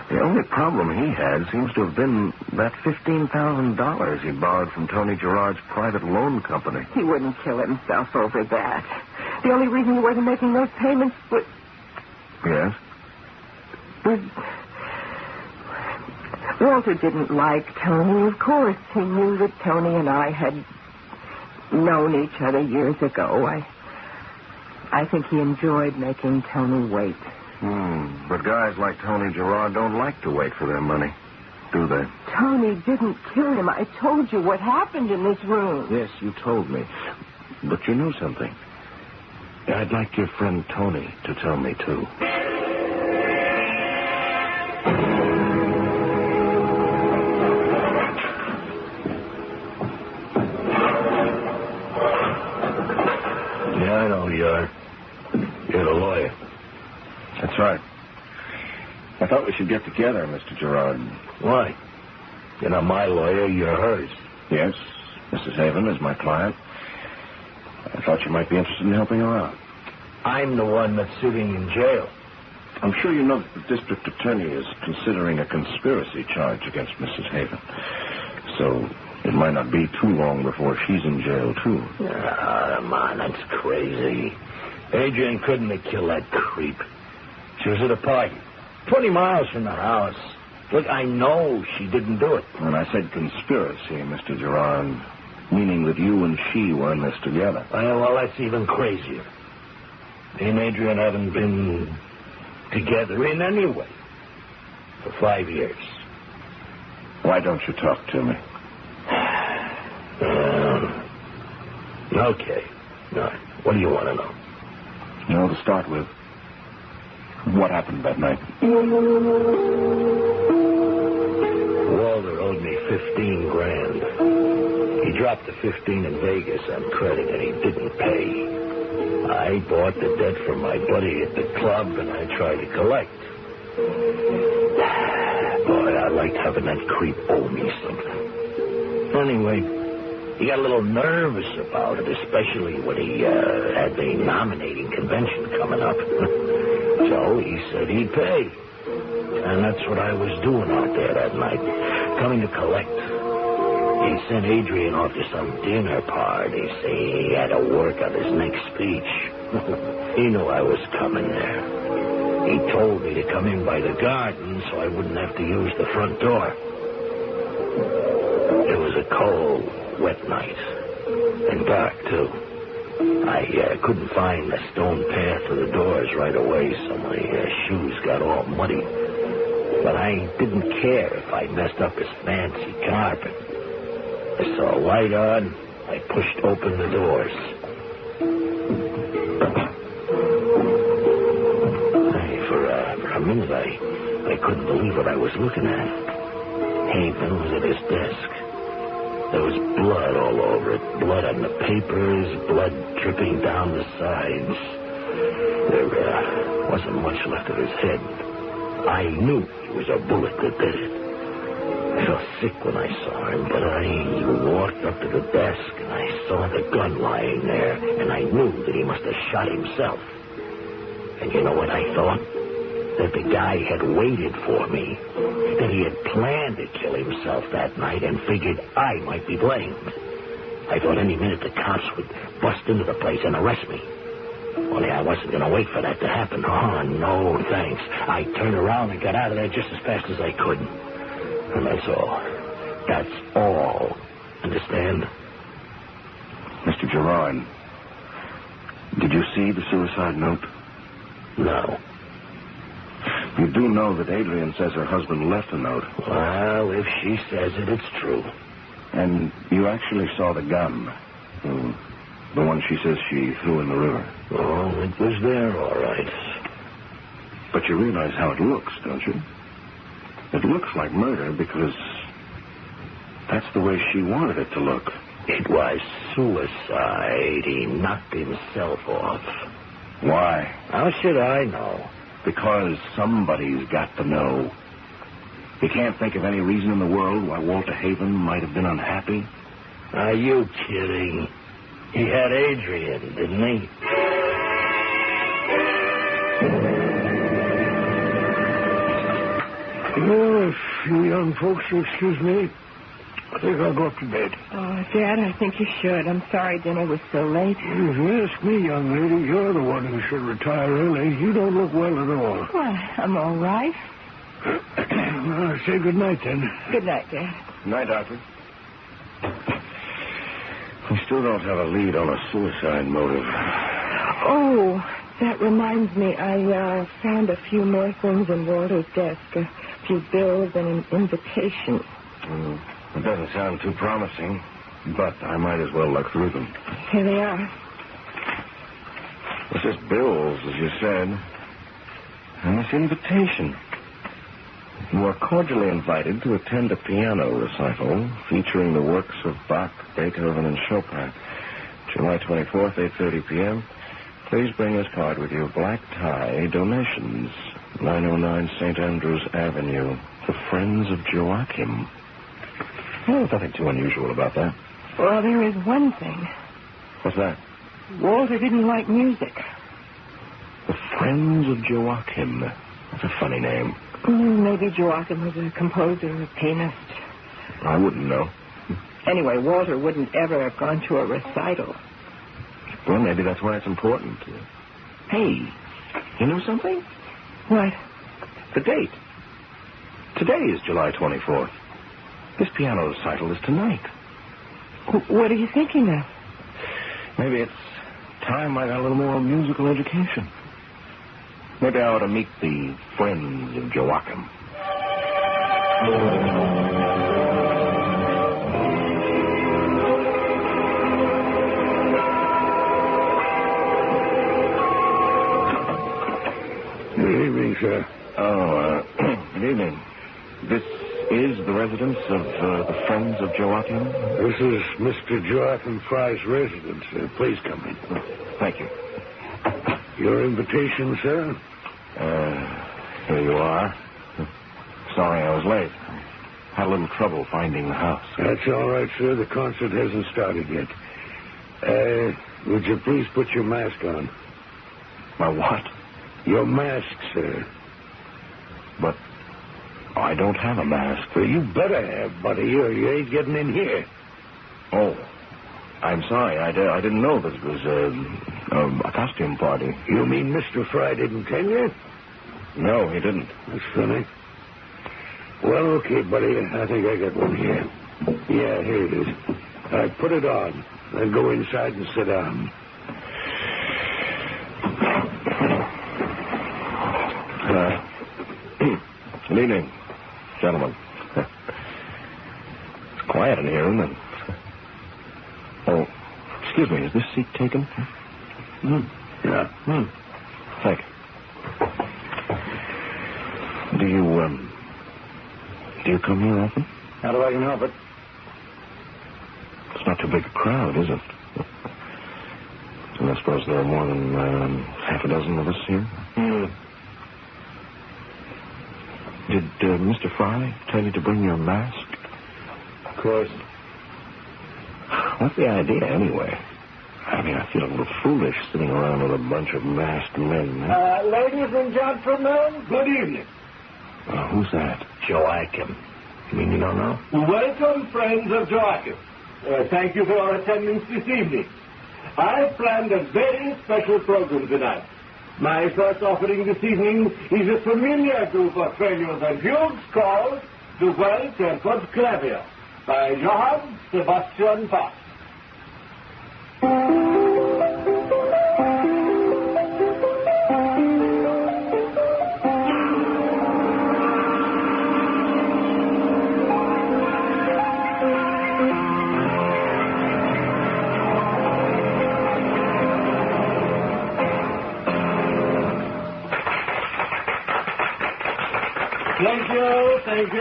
The only problem he had seems to have been that $15,000 he borrowed from Tony Gerard's private loan company. He wouldn't kill himself over that. The only reason he wasn't making those payments was... Yes? Walter didn't like Tony, of course. He knew that Tony and I had known each other years ago. I think he enjoyed making Tony wait. But guys like Tony Gerard don't like to wait for their money, do they? Tony didn't kill him. I told you what happened in this room. Yes, you told me. But you know something. I'd like your friend Tony to tell me, too. you are. You're the lawyer. That's right. I thought we should get together, Mr. Gerard. Why? You're not my lawyer, you're hers. Yes, Mrs. Haven is my client. I thought you might be interested in helping her out. I'm the one that's sitting in jail. I'm sure you know that the district attorney is considering a conspiracy charge against Mrs. Haven. So it might not be too long before she's in jail, too. Come on, that's crazy. Adrian couldn't have killed that creep. She was at a party, 20 miles from the house. Look, I know she didn't do it. When I said conspiracy, Mr. Gerard, meaning that you and she were in this together. Well, that's even crazier. Me and Adrian haven't been together in any way for 5 years. Why don't you talk to me? Okay. All right. What do you want to know? No, to start with, what happened that night? Walter owed me $15,000. He dropped the 15 in Vegas on credit, and he didn't pay. I bought the debt from my buddy at the club, and I tried to collect. Boy, I liked having that creep owe me something. Anyway, he got a little nervous about it, especially when he had the nominating convention coming up. So he said he'd pay. And that's what I was doing out there that night, coming to collect. He sent Adrian off to some dinner party. Say he had to work on his next speech. He knew I was coming there. He told me to come in by the garden so I wouldn't have to use the front door. It was a cold, wet night. And dark, too. I couldn't find the stone path to the doors right away, so my shoes got all muddy. But I didn't care if I messed up his fancy carpet. I saw a light on. I pushed open the doors. For a minute, I couldn't believe what I was looking at. Haven was at his desk. There was blood all over it. Blood on the papers, blood dripping down the sides. There wasn't much left of his head. I knew it was a bullet that did it. I felt sick when I saw him, but I walked up to the desk and I saw the gun lying there, and I knew that he must have shot himself. And you know what I thought? That the guy had waited for me. That he had planned to kill himself that night and figured I might be blamed. I thought any minute the cops would bust into the place and arrest me. Only I wasn't going to wait for that to happen. Oh, no, thanks. I turned around and got out of there just as fast as I could. And that's all. That's all. Understand? Mr. Gerard, did you see the suicide note? No. You do know that Adrian says her husband left a note. Well, if she says it, it's true. And you actually saw the gun. The one she says she threw in the river. Oh, it was there, all right. But you realize how it looks, don't you? It looks like murder because that's the way she wanted it to look. It was suicide. He knocked himself off. Why? How should I know? Because somebody's got to know. You can't think of any reason in the world why Walter Haven might have been unhappy? Are you kidding? He had Adrian, didn't he? Oh, if you young folks will excuse me, I think I'll go up to bed. Oh, Dad, I think you should. I'm sorry dinner was so late. If you ask me, young lady, you're the one who should retire early. You don't look well at all. Well, I'm all right. Well, say good night, then. Good night, Dad. Good night, Doctor. We still don't have a lead on a suicide motive. Oh, that reminds me. I found a few more things in Walter's desk. A few bills and an invitation. It doesn't sound too promising, but I might as well look through them. Here they are. It's just bills, as you said. And this invitation. You are cordially invited to attend a piano recital featuring the works of Bach, Beethoven, and Chopin. July 24th, 8:30 p.m. Please bring this card with you. Black tie, donations, 909 St. Andrews Avenue. The Friends of Joachim. Oh, there's nothing too unusual about that. Well, there is one thing. What's that? Walter didn't like music. The Friends of Joachim. That's a funny name. Maybe Joachim was a composer, a pianist. I wouldn't know. Anyway, Walter wouldn't ever have gone to a recital. Well, maybe that's why it's important. Hey, you know something? What? The date. Today is July 24th. This piano recital is tonight. What are you thinking of? Maybe it's time I got a little more musical education. Maybe I ought to meet the Friends of Joachim. Good evening, sir. Good evening. This is the residence of the Friends of Joachim? This is Mr. Joachim Fry's residence, sir. Please come in. Thank you. Your invitation, sir? Here you are. Sorry I was late. Had a little trouble finding the house. That's all right, sir. The concert hasn't started yet. Would you please put your mask on? My what? Your mask, sir. But I don't have a mask. Well, you better have, buddy, or you ain't getting in here. Oh, I'm sorry. I didn't know this was a costume party. You mean Mr. Fry didn't tell you? No, he didn't. That's funny. Well, okay, buddy. I think I got one here. Yeah, here it is. I put it on. Then go inside and sit down. Good evening, gentlemen. It's quiet in here, isn't it? Oh, excuse me. Is this seat taken? Yeah. Thank you. Do you come here often? How do I can help it? It's not too big a crowd, is it? And I suppose there are more than half a dozen of us here? Did Mr. Fry tell you to bring your mask? Of course. What's the idea, anyway? I mean, I feel a little foolish sitting around with a bunch of masked men. Ladies and gentlemen, good evening. Who's that? Joachim. You mean you don't know? Welcome, friends of Joachim. Thank you for your attendance this evening. I've planned a very special program tonight. My first offering this evening is a familiar group of preludes and fugues called The Well-Tempered Clavier by Johann Sebastian Bach.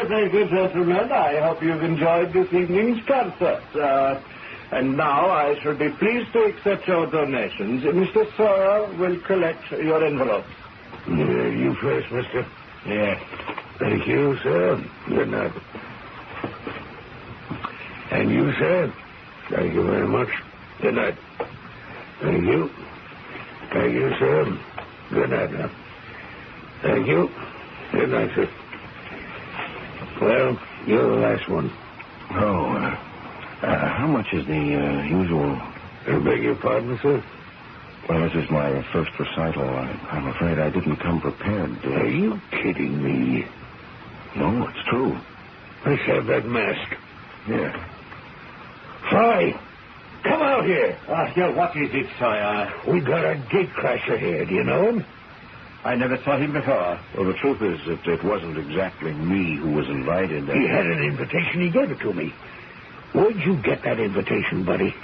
Thank you, gentlemen. I hope you've enjoyed this evening's concert. And now I shall be pleased to accept your donations. Mr. Sawyer will collect your envelopes. You first, mister. Yeah. Thank you, sir. Good night. And you, sir. Thank you very much. Good night. Thank you. Thank you, sir. Good night, now. Thank you. Good night, sir. Well, you're the last one. Oh, how much is the usual... I beg your pardon, sir? Well, this is my first recital. I'm afraid I didn't come prepared. Are you kidding me? No, it's true. Let's have that mask. Yeah. Fry, come out here. What is it, Sawyer? We got a gatecrasher here. Do you know him? I never saw him before. Well, the truth is that it wasn't exactly me who was invited. He had an invitation. He gave it to me. Where'd you get that invitation, buddy?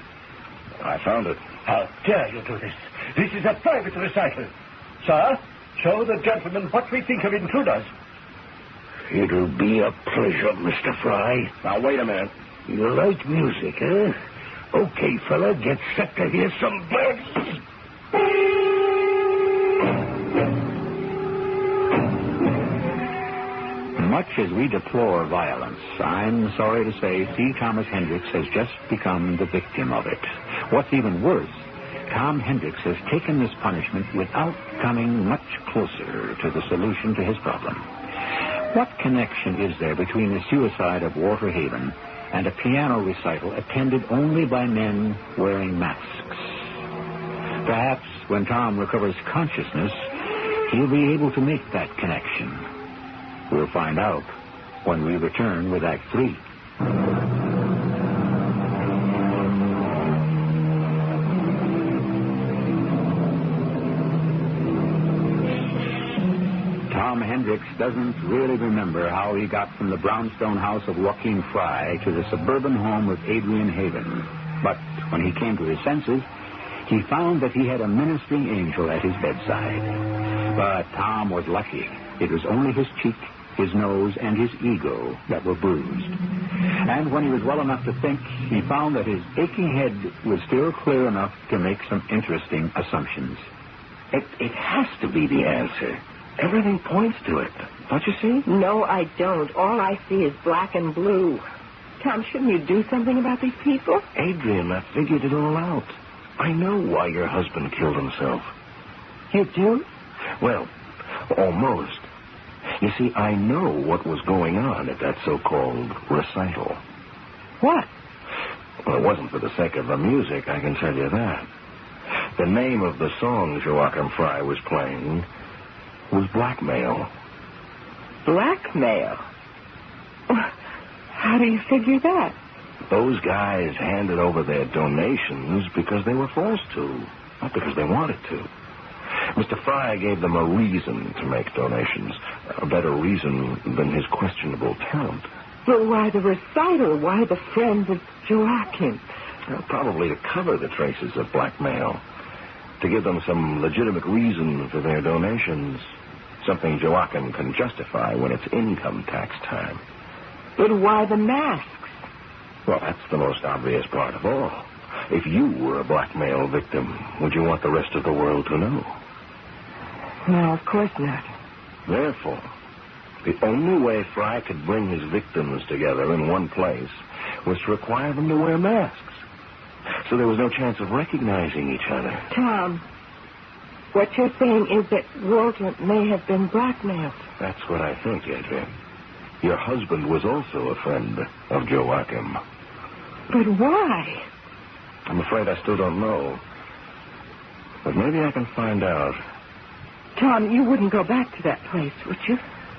I found it. How dare you do this? This is a private recital. Sir, show the gentlemen what we think of intruders. It'll be a pleasure, Mr. Fry. Now, wait a minute. You like music, eh? Okay, fella, get set to hear some birds. Much as we deplore violence, I'm sorry to say C. Thomas Hendricks has just become the victim of it. What's even worse, Tom Hendricks has taken this punishment without coming much closer to the solution to his problem. What connection is there between the suicide of Walter Haven and a piano recital attended only by men wearing masks? Perhaps when Tom recovers consciousness, he'll be able to make that connection. We'll find out when we return with Act 3. Tom Hendricks doesn't really remember how he got from the brownstone house of Joaquin Fry to the suburban home of Adrian Haven. But when he came to his senses, he found that he had a ministering angel at his bedside. But Tom was lucky. It was only his cheek, his nose, and his ego that were bruised. And when he was well enough to think, he found that his aching head was still clear enough to make some interesting assumptions. It has to be the answer. Everything points to it. Don't you see? No, I don't. All I see is black and blue. Tom, shouldn't you do something about these people? Adrian, I figured it all out. I know why your husband killed himself. You do? Well, almost. You see, I know what was going on at that so-called recital. What? Well, it wasn't for the sake of the music, I can tell you that. The name of the song Joachim Fry was playing was Blackmail. Blackmail? How do you figure that? Those guys handed over their donations because they were forced to, not because they wanted to. Mr. Fry gave them a reason to make donations, a better reason than his questionable talent. But why the recital? Why the friends of Joachim? Well, probably to cover the traces of blackmail, to give them some legitimate reason for their donations, something Joachim can justify when it's income tax time. But why the masks? Well, that's the most obvious part of all. If you were a blackmail victim, would you want the rest of the world to know? No, of course not. Therefore, the only way Fry could bring his victims together in one place was to require them to wear masks. So there was no chance of recognizing each other. Tom, what you're saying is that Walter may have been blackmailed. That's what I think, Adrian. Your husband was also a friend of Joachim. But why? I'm afraid I still don't know. But maybe I can find out. Tom, you wouldn't go back to that place, would you?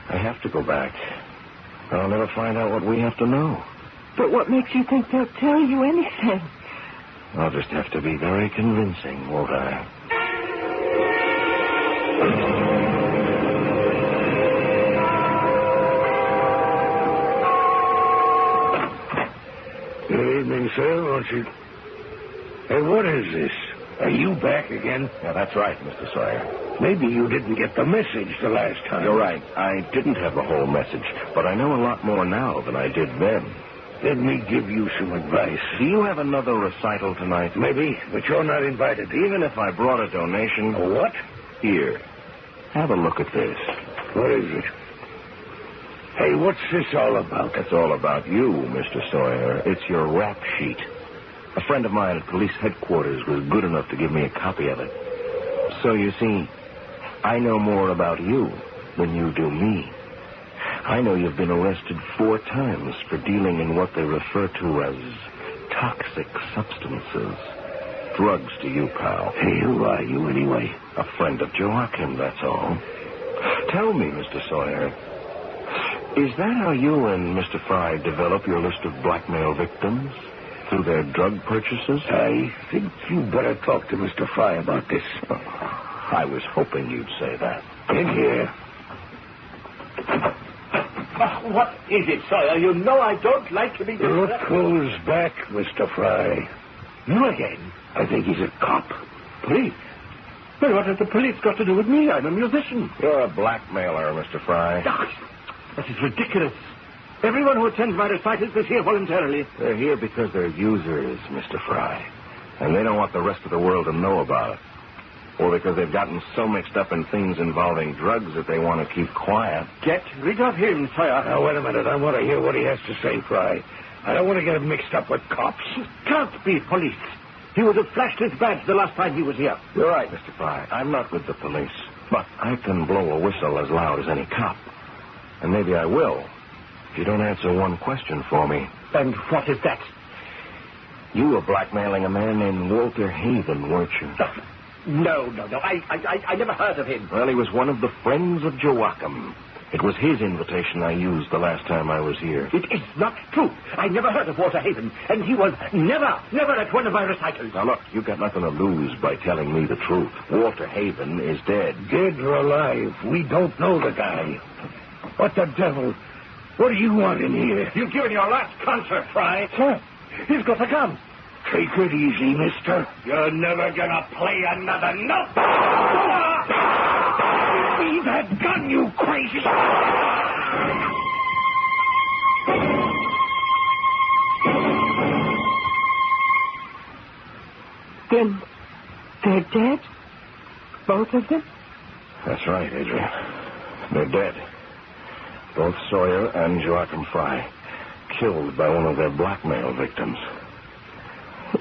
I have to go back. I'll never find out what we have to know. But what makes you think they'll tell you anything? I'll just have to be very convincing, won't I? Good evening, sir. Won't you... Hey, what is this? Are you back again? Yeah, that's right, Mr. Sawyer. Maybe you didn't get the message the last time. You're right. I didn't have the whole message, but I know a lot more now than I did then. Let me give you some advice. Do you have another recital tonight? Maybe, but you're not invited. Even if I brought a donation... A what? Here. Have a look at this. What is it? Hey, what's this all about? It's all about you, Mr. Sawyer. It's your rap sheet. A friend of mine at police headquarters was good enough to give me a copy of it. So, you see, I know more about you than you do me. I know you've been arrested 4 times for dealing in what they refer to as toxic substances. Drugs to you, pal. Hey, who are you, anyway? A friend of Joachim, that's all. Tell me, Mr. Sawyer, is that how you and Mr. Fry develop your list of blackmail victims? Through their drug purchases? I think you better talk to Mr. Fry about this. I was hoping you'd say that. In here. What is it, Sawyer? You know I don't like to be... Look who's back, Mr. Fry. You again? I think he's a cop. Police? Well, what has the police got to do with me? I'm a musician. You're a blackmailer, Mr. Fry. That is ridiculous. Everyone who attends my recitals is here voluntarily. They're here because they're users, Mr. Fry. And they don't want the rest of the world to know about it. or because they've gotten so mixed up in things involving drugs that they want to keep quiet. Get rid of him, Sawyer. Now, wait a minute. I want to hear what he has to say, Fry. I don't want to get him mixed up with cops. He can't be police. He would have flashed his badge the last time he was here. You're right, Mr. Fry. I'm not with the police. But I can blow a whistle as loud as any cop. And maybe I will, if you don't answer one question for me. And what is that? You were blackmailing a man named Walter Haven, weren't you? No. I never heard of him. Well, he was one of the friends of Joachim. It was his invitation I used the last time I was here. It is not true. I never heard of Walter Haven, and he was never at one of my recitals. Now, look, you've got nothing to lose by telling me the truth. Walter Haven is dead. Dead or alive, we don't know the guy. What the devil? What do you want in here? You've given your last concert, Fry. Sir, he's got a gun. Take it easy, mister. You're never gonna play another note. Leave that gun, you crazy... Then they're dead? Both of them? That's right, Adrian. They're dead. Both Sawyer and Joachim Fry. Killed by one of their blackmail victims.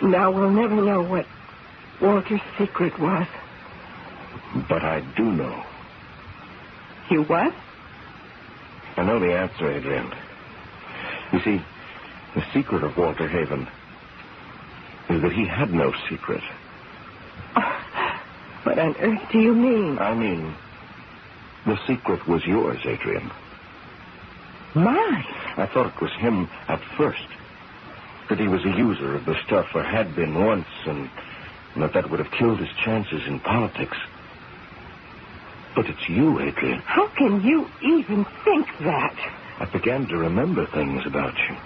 Now we'll never know what Walter's secret was. But I do know. You what? I know the answer, Adrian. You see, the secret of Walter Haven is that he had no secret. What on earth do you mean? I mean, the secret was yours, Adrian. Mine? I thought it was him at first. That he was a user of the stuff, or had been once, and that would have killed his chances in politics. But it's you, Adrian. How can you even think that? I began to remember things about you.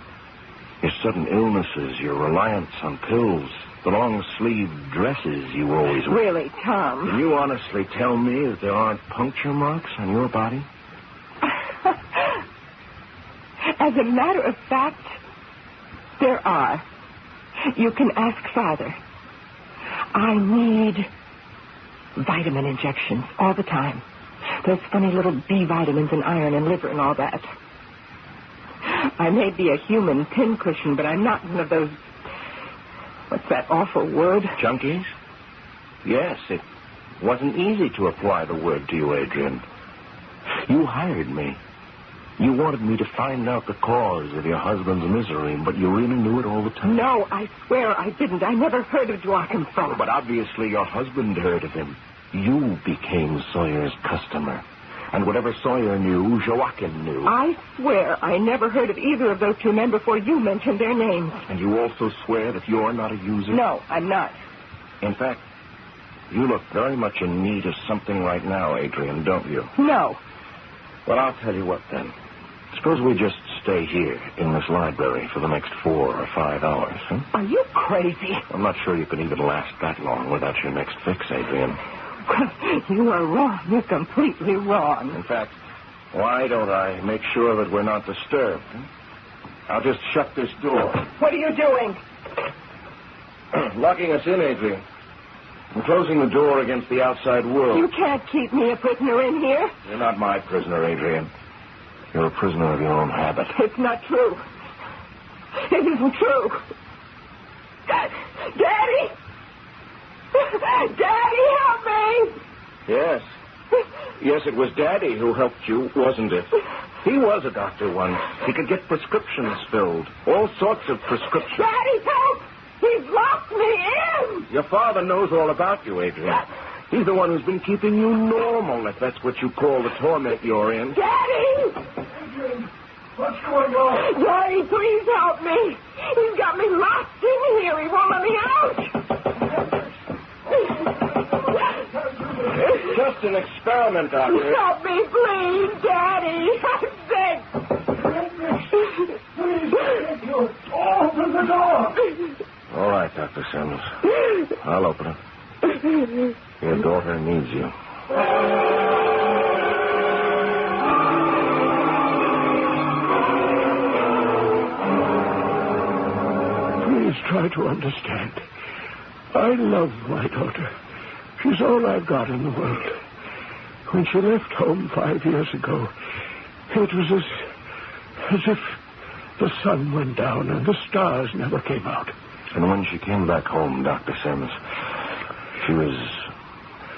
Your sudden illnesses, your reliance on pills, the long-sleeved dresses you always wear. Really, Tom? Can you honestly tell me that there aren't puncture marks on your body? As a matter of fact, there are. You can ask Father. I need vitamin injections all the time. Those funny little B vitamins and iron and liver and all that. I may be a human pincushion, but I'm not one of those... What's that awful word? Junkies? Yes, it wasn't easy to apply the word to you, Adrian. You hired me. You wanted me to find out the cause of your husband's misery, but you really knew it all the time. No, I swear I didn't. I never heard of Joachim Fry. But obviously your husband heard of him. You became Sawyer's customer. And whatever Sawyer knew, Joachim knew. I swear I never heard of either of those two men before you mentioned their names. And you also swear that you're not a user? No, I'm not. In fact, you look very much in need of something right now, Adrian, don't you? No. Well, I'll tell you what, then. Suppose we just stay here in this library for the next 4 or 5 hours, huh? Are you crazy? I'm not sure you can even last that long without your next fix, Adrian. You are wrong. You're completely wrong. In fact, why don't I make sure that we're not disturbed? Huh? I'll just shut this door. What are you doing? Locking us in, Adrian. I'm closing the door against the outside world. You can't keep me a prisoner in here. You're not my prisoner, Adrian. You're a prisoner of your own habit. It's not true. It isn't true. Daddy! Daddy, help me! Yes. Yes, it was Daddy who helped you, wasn't it? He was a doctor once. He could get prescriptions filled. All sorts of prescriptions. Daddy, help! He's locked me in! Your father knows all about you, Adrian. He's the one who's been keeping you normal, if that's what you call the torment you're in. Daddy! Adrian, what's going on? Daddy, please help me. He's got me locked in here. He won't let me out. It's just an experiment, Doctor. Help me, please, Daddy. I'm sick. Please, open the door. All right, Dr. Sims. I'll open it. Your daughter needs you. Please try to understand. I love my daughter. She's all I've got in the world. When she left home 5 years ago, it was as if the sun went down and the stars never came out. And when she came back home, Dr. Sims, she was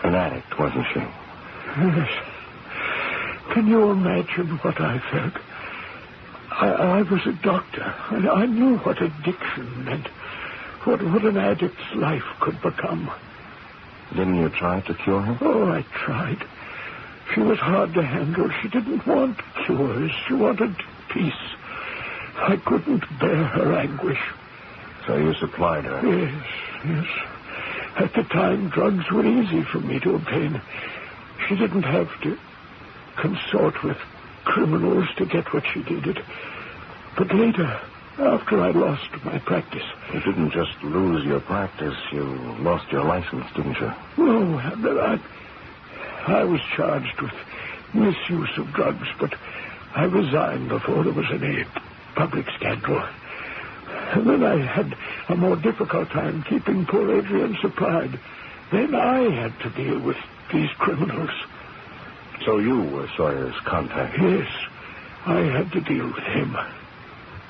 an addict, wasn't she? Yes. Can you imagine what I felt? I was a doctor, and I knew what addiction meant, what an addict's life could become. Didn't you try to cure her? Oh, I tried. She was hard to handle. She didn't want cures. She wanted peace. I couldn't bear her anguish. So you supplied her? Yes. At the time, drugs were easy for me to obtain. She didn't have to consort with criminals to get what she needed. But later, after I lost my practice... You didn't just lose your practice, you lost your license, didn't you? No, I was charged with misuse of drugs, but I resigned before there was any public scandal. And then I had a more difficult time keeping poor Adrian supplied. Then I had to deal with these criminals. So you were Sawyer's contact? Yes, I had to deal with him.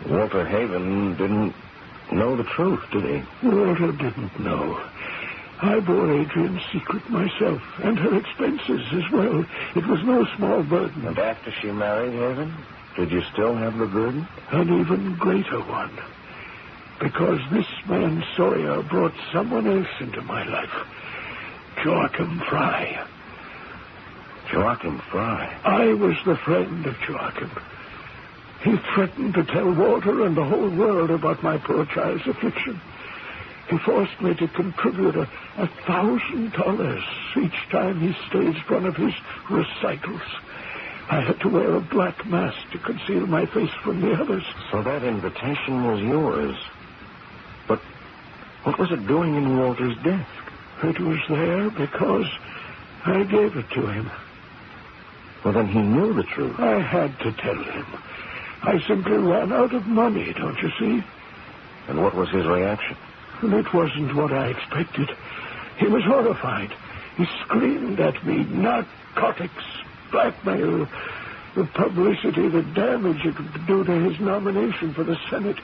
Walter Haven didn't know the truth, did he? Walter didn't know. I bore Adrian's secret myself, and her expenses as well. It was no small burden. And after she married Haven, did you still have the burden? An even greater one. Because this man Sawyer brought someone else into my life. Joachim Fry. Joachim Fry? I was the friend of Joachim. He threatened to tell Walter and the whole world about my poor child's affliction. He forced me to contribute $1,000 each time he staged one of his recitals. I had to wear a black mask to conceal my face from the others. So that invitation was yours. But what was it doing in Walter's desk? It was there because I gave it to him. Well, then he knew the truth. I had to tell him. I simply ran out of money, don't you see? And what was his reaction? It wasn't what I expected. He was horrified. He screamed at me, narcotics, blackmail, the publicity, the damage it would do to his nomination for the Senate.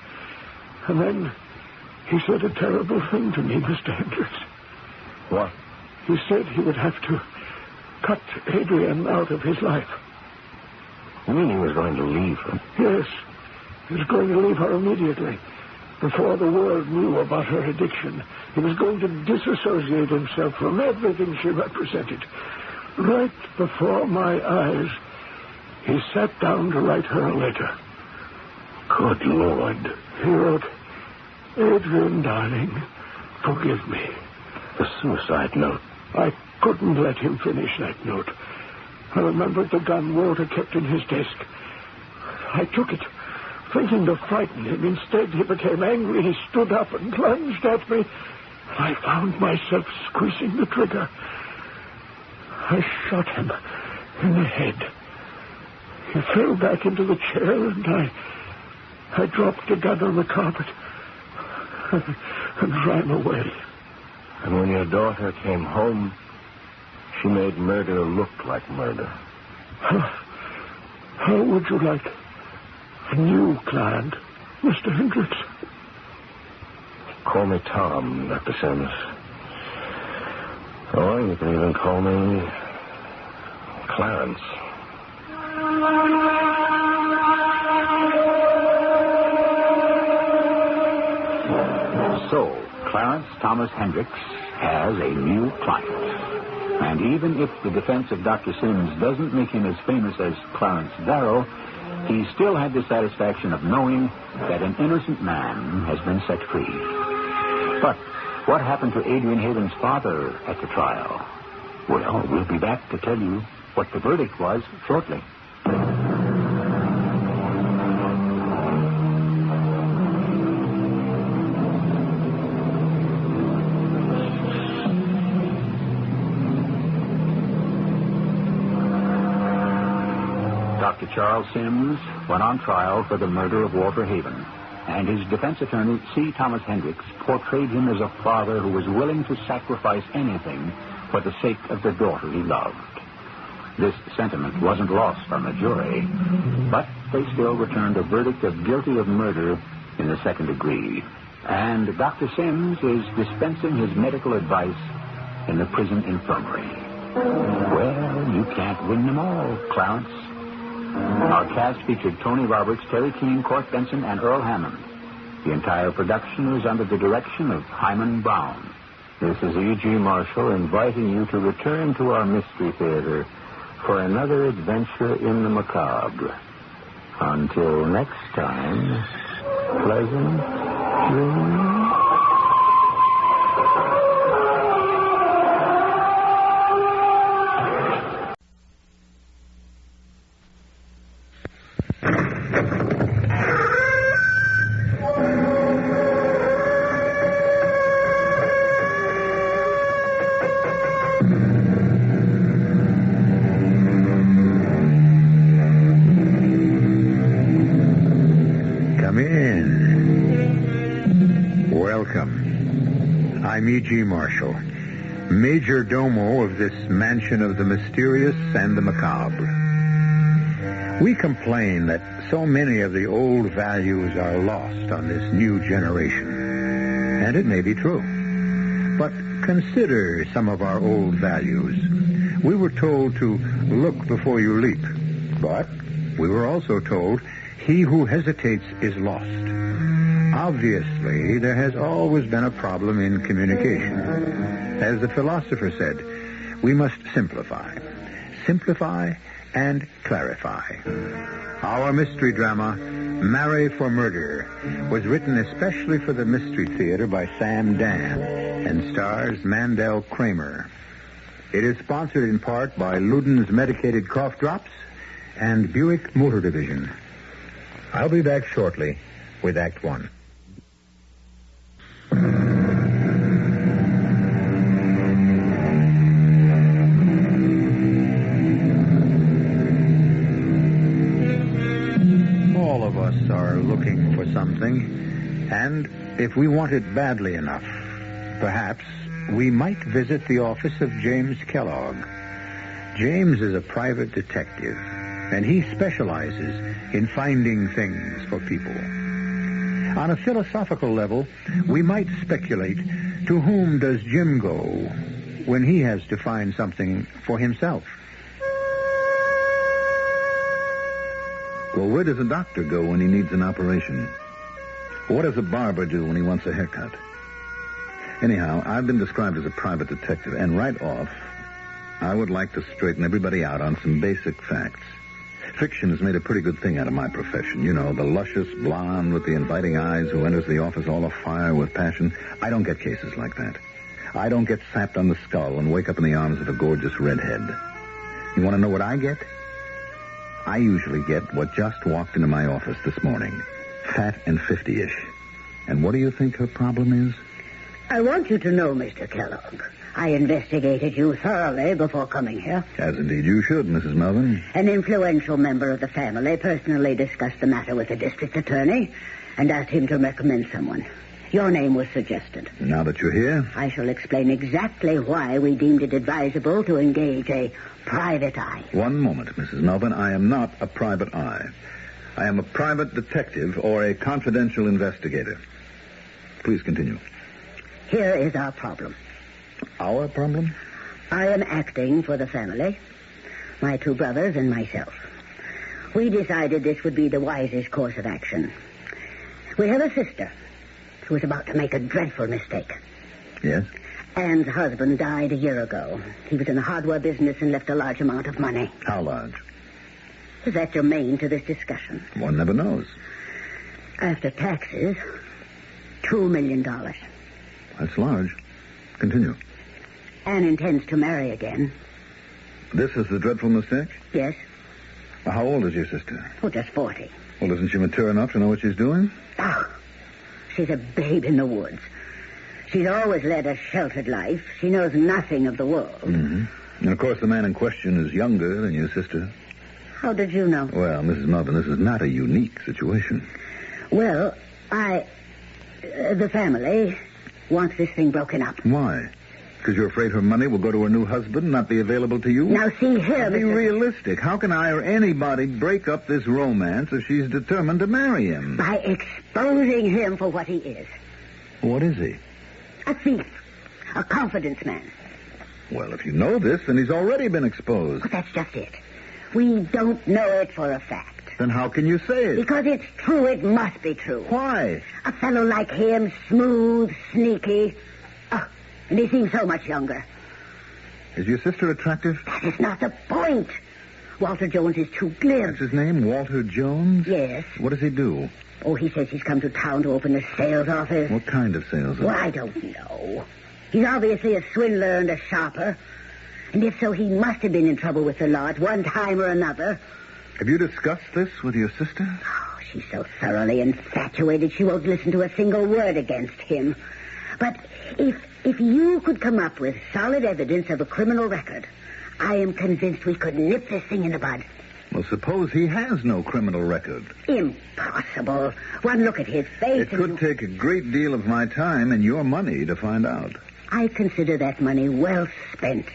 And then he said a terrible thing to me, Mr. Hendricks. What? He said he would have to cut Adrian out of his life. You mean he was going to leave her? Yes. He was going to leave her immediately. Before the world knew about her addiction, he was going to disassociate himself from everything she represented. Right before my eyes, he sat down to write her a letter. Good Lord. He wrote, Adrian, darling, forgive me. The suicide note. I couldn't let him finish that note. I remembered the gun Walter kept in his desk. I took it, thinking to frighten him. Instead, he became angry. He stood up and plunged at me. I found myself squeezing the trigger. I shot him in the head. He fell back into the chair, and I dropped the gun on the carpet and ran away. And when your daughter came home, she made murder look like murder. How would you like a new client, Mr. Hendricks? Call me Tom, Dr. Sims. Or you can even call me Clarence. So, Clarence Thomas Hendricks has a new client. And even if the defense of Dr. Sims doesn't make him as famous as Clarence Darrow, he still had the satisfaction of knowing that an innocent man has been set free. But what happened to Adrian Haven's father at the trial? Well, we'll be back to tell you what the verdict was shortly. Dr. Charles Sims went on trial for the murder of Walter Haven, and his defense attorney, C. Thomas Hendricks, portrayed him as a father who was willing to sacrifice anything for the sake of the daughter he loved. This sentiment wasn't lost on the jury, but they still returned a verdict of guilty of murder in the second degree. And Dr. Sims is dispensing his medical advice in the prison infirmary. Well, you can't win them all, Clarence. Our cast featured Tony Roberts, Terry Keane, Court Benson, and Earl Hammond. The entire production was under the direction of Hyman Brown. This is E.G. Marshall inviting you to return to our Mystery Theater for another adventure in the macabre. Until next time, pleasant dreams. I'm E.G. Marshall, major domo of this mansion of the mysterious and the macabre. We complain that so many of the old values are lost on this new generation. And it may be true. But consider some of our old values. We were told to look before you leap. But we were also told, he who hesitates is lost. Obviously, there has always been a problem in communication. As the philosopher said, we must simplify. Simplify and clarify. Our mystery drama, Marry for Murder, was written especially for the Mystery Theater by Sam Dan and stars Mandel Kramer. It is sponsored in part by Luden's Medicated Cough Drops and Buick Motor Division. I'll be back shortly with Act One. All of us are looking for something, and if we want it badly enough, perhaps we might visit the office of James Kellogg. James is a private detective, and he specializes in finding things for people. On a philosophical level, we might speculate, to whom does Jim go when he has to find something for himself? Well, where does a doctor go when he needs an operation? What does a barber do when he wants a haircut? Anyhow, I've been described as a private detective, and right off, I would like to straighten everybody out on some basic facts. Fiction has made a pretty good thing out of my profession. You know, the luscious blonde with the inviting eyes who enters the office all afire with passion. I don't get cases like that. I don't get sapped on the skull and wake up in the arms of a gorgeous redhead. You want to know what I get? I usually get what just walked into my office this morning. Fat and 50-ish. And what do you think her problem is? I want you to know, Mr. Kellogg, I investigated you thoroughly before coming here. As indeed you should, Mrs. Melvin. An influential member of the family personally discussed the matter with the district attorney and asked him to recommend someone. Your name was suggested. Now that you're here? I shall explain exactly why we deemed it advisable to engage a private eye. One moment, Mrs. Melvin. I am not a private eye. I am a private detective or a confidential investigator. Please continue. Here is our problem. Our problem? I am acting for the family, my two brothers and myself. We decided this would be the wisest course of action. We have a sister who was about to make a dreadful mistake. Yes? Anne's husband died a year ago. He was in the hardware business and left a large amount of money. How large? Is that germane to this discussion? One never knows. After taxes, $2 million. That's large. Continue. Anne intends to marry again. This is the dreadful mistake? Yes. Well, how old is your sister? Oh, just 40. Well, isn't she mature enough to know what she's doing? Oh, she's a babe in the woods. She's always led a sheltered life. She knows nothing of the world. Mm-hmm. And, of course, the man in question is younger than your sister. How did you know? Well, Mrs. Melvin, this is not a unique situation. Well, the family wants this thing broken up. Why? Because you're afraid her money will go to her new husband and not be available to you? Now, see here, Be realistic. How can I or anybody break up this romance if she's determined to marry him? By exposing him for what he is. What is he? A thief. A confidence man. Well, if you know this, then he's already been exposed. Well, that's just it. We don't know it for a fact. Then how can you say it? Because it's true. It must be true. Why? A fellow like him, smooth, sneaky. Oh, and he seems so much younger. Is your sister attractive? That is not the point. Walter Jones is too glib. That's his name, Walter Jones? Yes. What does he do? Oh, he says he's come to town to open a sales office. What kind of sales office? Well, I don't know. He's obviously a swindler and a shopper. And if so, he must have been in trouble with the law at one time or another. Have you discussed this with your sister? Oh, she's so thoroughly infatuated she won't listen to a single word against him. But if you could come up with solid evidence of a criminal record, I am convinced we could nip this thing in the bud. Well, suppose he has no criminal record. Impossible. One look at his face. It could take a great deal of my time and your money to find out. I consider that money well spent.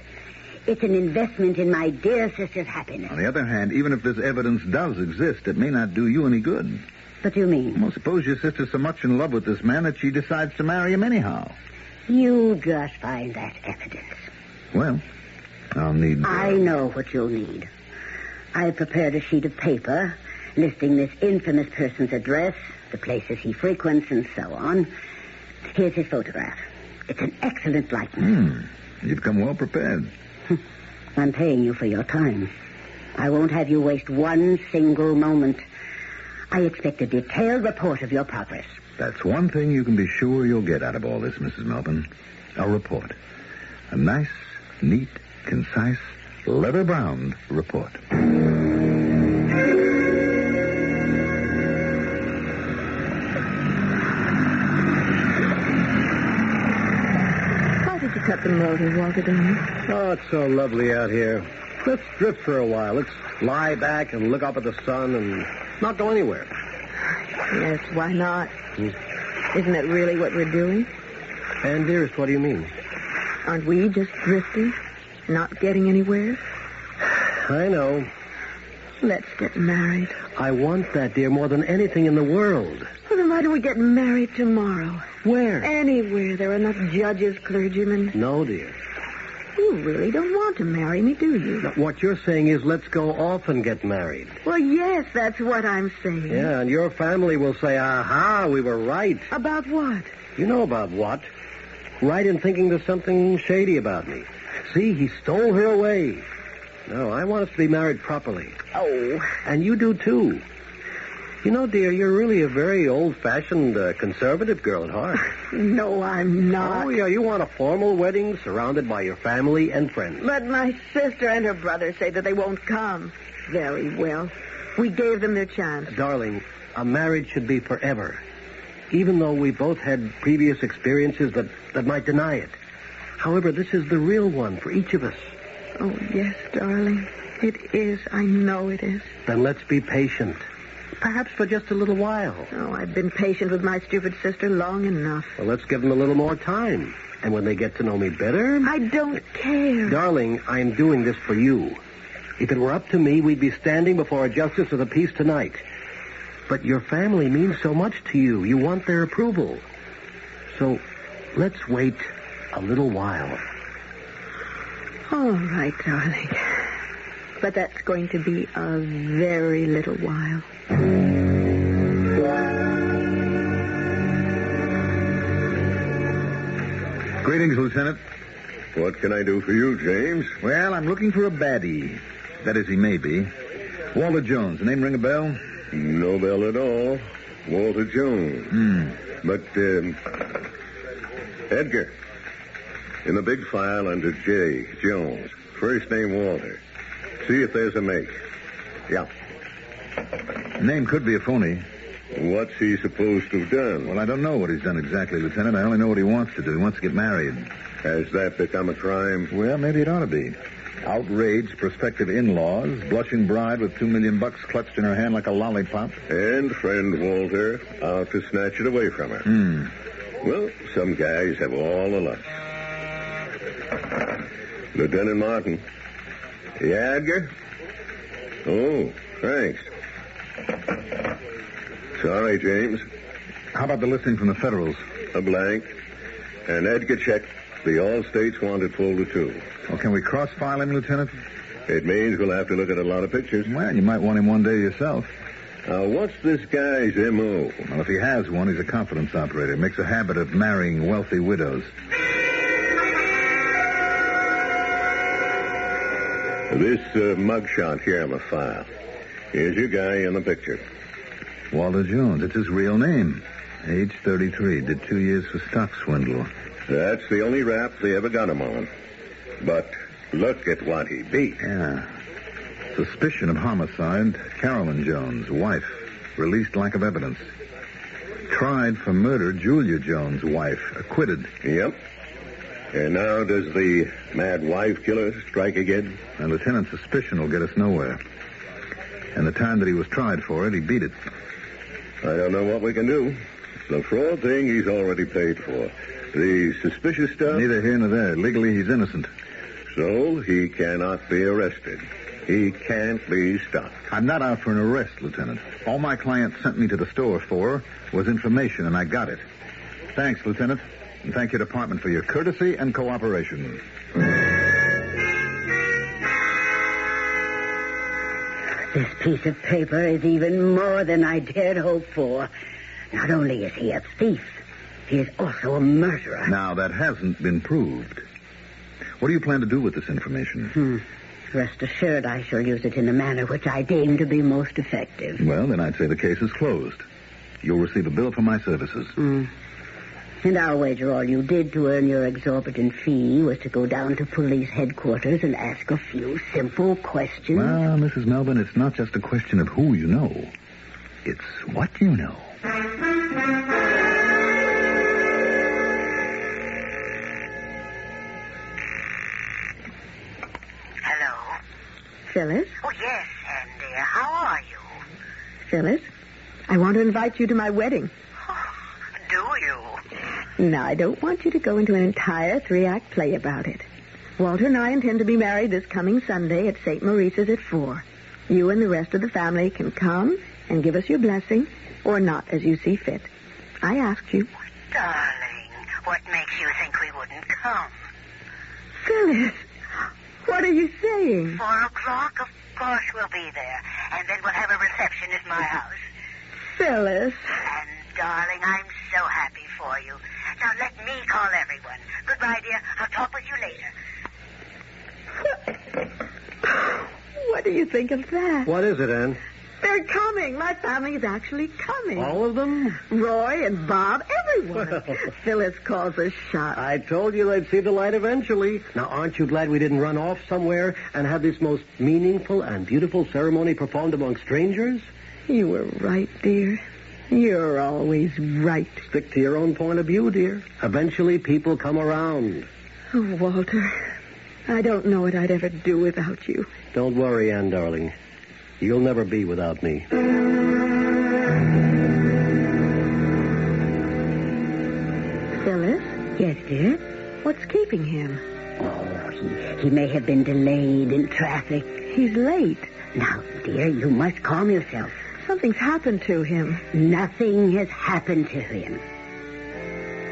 It's an investment in my dear sister's happiness. On the other hand, even if this evidence does exist, it may not do you any good. What do you mean? Well, suppose your sister's so much in love with this man that she decides to marry him anyhow. You just find that evidence. Well, I'll need... I know what you'll need. I prepared a sheet of paper listing this infamous person's address, the places he frequents, and so on. Here's his photograph. It's an excellent likeness. You've come well prepared. I'm paying you for your time. I won't have you waste one single moment. I expect a detailed report of your progress. That's one thing you can be sure you'll get out of all this, Mrs. Melvin. A report. A nice, neat, concise, leather-bound report. Why did you cut the motor, Walter, Dean? Oh, it's so lovely out here. Let's drift for a while. Let's lie back and look up at the sun and not go anywhere. Yes, why not? Isn't that really what we're doing? And, dearest, what do you mean? Aren't we just drifting? Not getting anywhere? I know. Let's get married. I want that, dear, more than anything in the world. Well, then why don't we get married tomorrow? Where? Anywhere. There are enough judges, clergymen. No, dear. You really don't want to marry me, do you? What you're saying is let's go off and get married. Well, yes, that's what I'm saying. Yeah, and your family will say, aha, we were right. About what? You know about what. Right in thinking there's something shady about me. See, he stole her away. No, I want us to be married properly. Oh. And you do, too. You know, dear, you're really a very old-fashioned, conservative girl at heart. No, I'm not. Oh, yeah, you want a formal wedding surrounded by your family and friends. But my sister and her brother say that they won't come. Very well. We gave them their chance. Darling, a marriage should be forever. Even though we both had previous experiences that might deny it. However, this is the real one for each of us. Oh, yes, darling. It is. I know it is. Then let's be patient. Perhaps for just a little while. Oh, I've been patient with my stupid sister long enough. Well, let's give them a little more time. And when they get to know me better... I don't care. Darling, I'm doing this for you. If it were up to me, we'd be standing before a justice of the peace tonight. But your family means so much to you. You want their approval. So let's wait a little while. All right, darling. But that's going to be a very little while. Greetings, Lieutenant. What can I do for you, James? Well, I'm looking for a baddie. That is, he may be. Walter Jones. The name ring a bell? No bell at all. Walter Jones. But, Edgar. In the big file under J. Jones. First name Walter. See if there's a make. Yeah. Name could be a phony. What's he supposed to have done? Well, I don't know what he's done exactly, Lieutenant. I only know what he wants to do. He wants to get married. Has that become a crime? Well, maybe it ought to be. Outraged prospective in-laws, blushing bride with $2 million clutched in her hand like a lollipop. And friend Walter out to snatch it away from her. Well, some guys have all the luck. Lieutenant Martin. Yeah, Edgar? Oh, thanks. Sorry, James. How about the listing from the Federals? A blank. And Edgar checked the all states wanted folder, too. Well, can we cross-file him, Lieutenant? It means we'll have to look at a lot of pictures. Well, you might want him one day yourself. Now, what's this guy's M.O.? Well, if he has one, he's a confidence operator. Makes a habit of marrying wealthy widows. This mugshot here on the file. Here's your guy in the picture. Walter Jones. It's his real name. Age 33. Did 2 years for stock swindle. That's the only rap they ever got him on. But look at what he beat. Yeah. Suspicion of homicide. Carolyn Jones, wife. Released lack of evidence. Tried for murder. Julia Jones, wife. Acquitted. Yep. And now does the mad wife killer strike again? And Lieutenant's suspicion will get us nowhere. And the time that he was tried for it, he beat it. I don't know what we can do. The fraud thing he's already paid for. The suspicious stuff... Neither here nor there. Legally, he's innocent. So he cannot be arrested. He can't be stopped. I'm not out for an arrest, Lieutenant. All my client sent me to the store for was information, and I got it. Thanks, Lieutenant. And thank your department for your courtesy and cooperation. This piece of paper is even more than I dared hope for. Not only is he a thief, he is also a murderer. Now, that hasn't been proved. What do you plan to do with this information? Rest assured I shall use it in a manner which I deem to be most effective. Well, then I'd say the case is closed. You'll receive a bill for my services. And I'll wager all you did to earn your exorbitant fee was to go down to police headquarters and ask a few simple questions. Well, Mrs. Melvin, it's not just a question of who you know. It's what you know. Hello? Phyllis? Oh, yes, Anne, dear. How are you? Phyllis, I want to invite you to my wedding. Do you? Now, I don't want you to go into an entire 3-act play about it. Walter and I intend to be married this coming Sunday at St. Maurice's at 4. You and the rest of the family can come and give us your blessing, or not, as you see fit. I asked you. Darling, what makes you think we wouldn't come? Phyllis, what are you saying? 4 o'clock? Of course we'll be there. And then we'll have a reception at my house. Phyllis. And, darling, I'm so happy for you. Now, let me call everyone. Goodbye, dear. I'll talk with you later. What do you think of that? What is it, Anne? They're coming. My family is actually coming. All of them? Roy and Bob, everyone. Phyllis calls us shot. I told you they'd see the light eventually. Now, aren't you glad we didn't run off somewhere and have this most meaningful and beautiful ceremony performed among strangers? You were right, dear. You're always right. Stick to your own point of view, dear. Eventually, people come around. Oh, Walter, I don't know what I'd ever do without you. Don't worry, Anne, darling. You'll never be without me. Phyllis? Yes, dear? What's keeping him? Oh, he may have been delayed in traffic. He's late. Now, dear, you must calm yourself. Something's happened to him. Nothing has happened to him.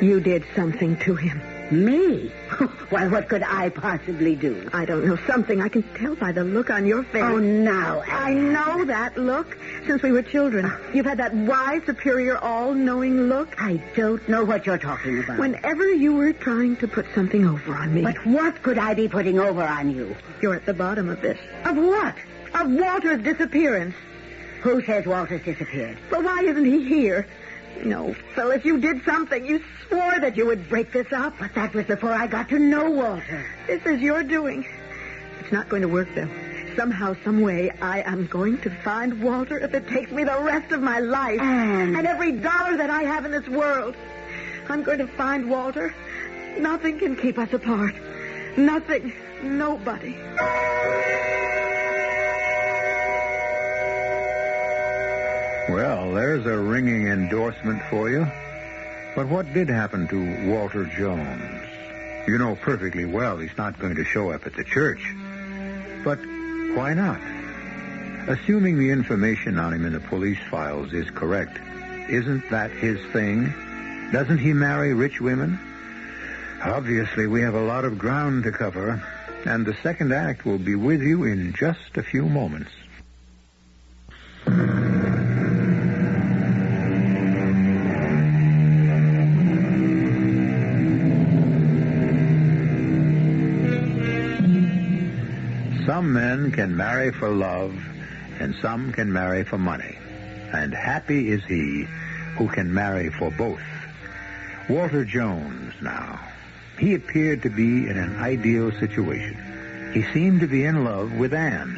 You did something to him. Me? Why, what could I possibly do? I don't know. Something. I can tell by the look on your face. Oh, now, Anne. I know that look since we were children. You've had that wise, superior, all-knowing look. I don't know what you're talking about. Whenever you were trying to put something over on me. But what could I be putting over on you? You're at the bottom of this. Of what? Of Walter's disappearance. Who says Walter's disappeared? Well, why isn't he here? No, Phyllis, you did something. You swore that you would break this up. But that was before I got to know Walter. This is your doing. It's not going to work, though. Somehow, some way, I am going to find Walter if it takes me the rest of my life. And every dollar that I have in this world. I'm going to find Walter. Nothing can keep us apart. Nothing. Nobody. Well, there's a ringing endorsement for you. But what did happen to Walter Jones? You know perfectly well he's not going to show up at the church. But why not? Assuming the information on him in the police files is correct, isn't that his thing? Doesn't he marry rich women? Obviously, we have a lot of ground to cover, and the second act will be with you in just a few moments. Some men can marry for love, and some can marry for money. And happy is he who can marry for both. Walter Jones, now. He appeared to be in an ideal situation. He seemed to be in love with Anne,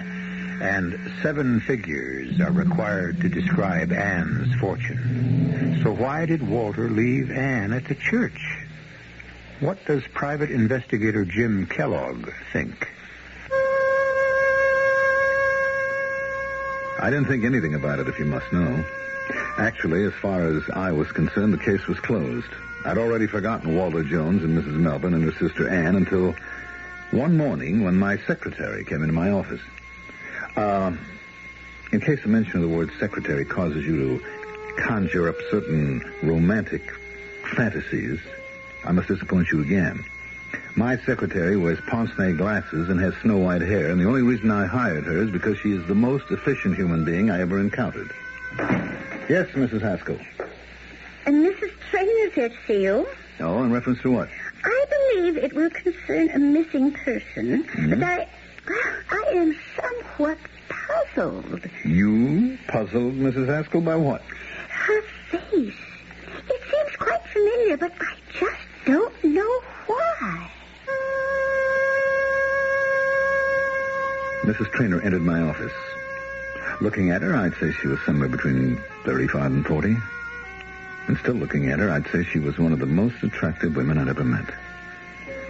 and 7 figures are required to describe Anne's fortune. So why did Walter leave Anne at the church? What does Private Investigator Jim Kellogg think? I didn't think anything about it, if you must know. Actually, as far as I was concerned, the case was closed. I'd already forgotten Walter Jones and Mrs. Melvin and her sister Anne until one morning when my secretary came into my office. In case the mention of the word secretary causes you to conjure up certain romantic fantasies, I must disappoint you again. My secretary wears pince-nez glasses and has snow-white hair, and the only reason I hired her is because she is the most efficient human being I ever encountered. Yes, Mrs. Haskell. And Mrs. Trainor's here to see you. Oh, in reference to what? I believe it will concern a missing person, but I am somewhat puzzled. You puzzled, Mrs. Haskell, by what? Her face. It seems quite familiar, but I just don't know why. Mrs. Trainor entered my office. Looking at her, I'd say she was somewhere between 35 and 40. And still looking at her, I'd say she was one of the most attractive women I'd ever met.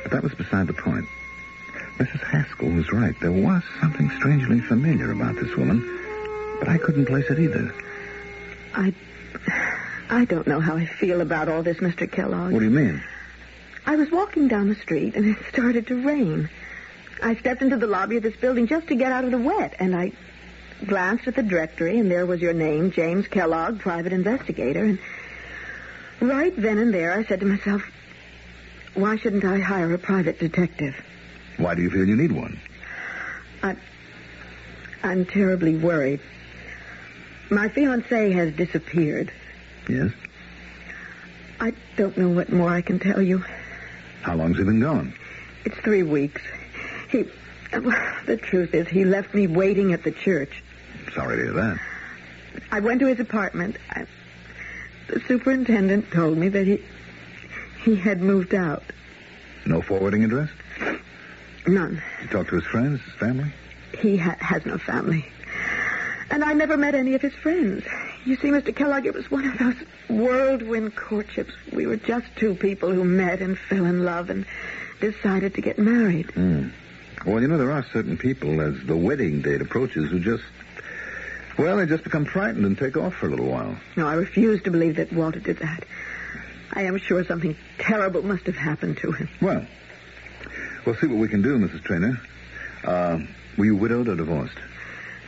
But that was beside the point. Mrs. Haskell was right. There was something strangely familiar about this woman, but I couldn't place it either. I don't know how I feel about all this, Mr. Kellogg. What do you mean? I was walking down the street, and it started to rain. I stepped into the lobby of this building just to get out of the wet, and I glanced at the directory, and there was your name, James Kellogg, private investigator, and right then and there I said to myself, why shouldn't I hire a private detective? Why do you feel you need one? I'm terribly worried. My fiancé has disappeared. Yes? I don't know what more I can tell you. How long's he been gone? It's 3 weeks. The truth is, he left me waiting at the church. Sorry to hear that. I went to his apartment. The superintendent told me that he had moved out. No forwarding address? None. You talked to his friends, his family? He has no family. And I never met any of his friends. You see, Mr. Kellogg, it was one of those whirlwind courtships. We were just 2 people who met and fell in love and decided to get married. Well, you know, there are certain people, as the wedding date approaches, who they just become frightened and take off for a little while. No, I refuse to believe that Walter did that. I am sure something terrible must have happened to him. Well, we'll see what we can do, Mrs. Trainor. Were you widowed or divorced?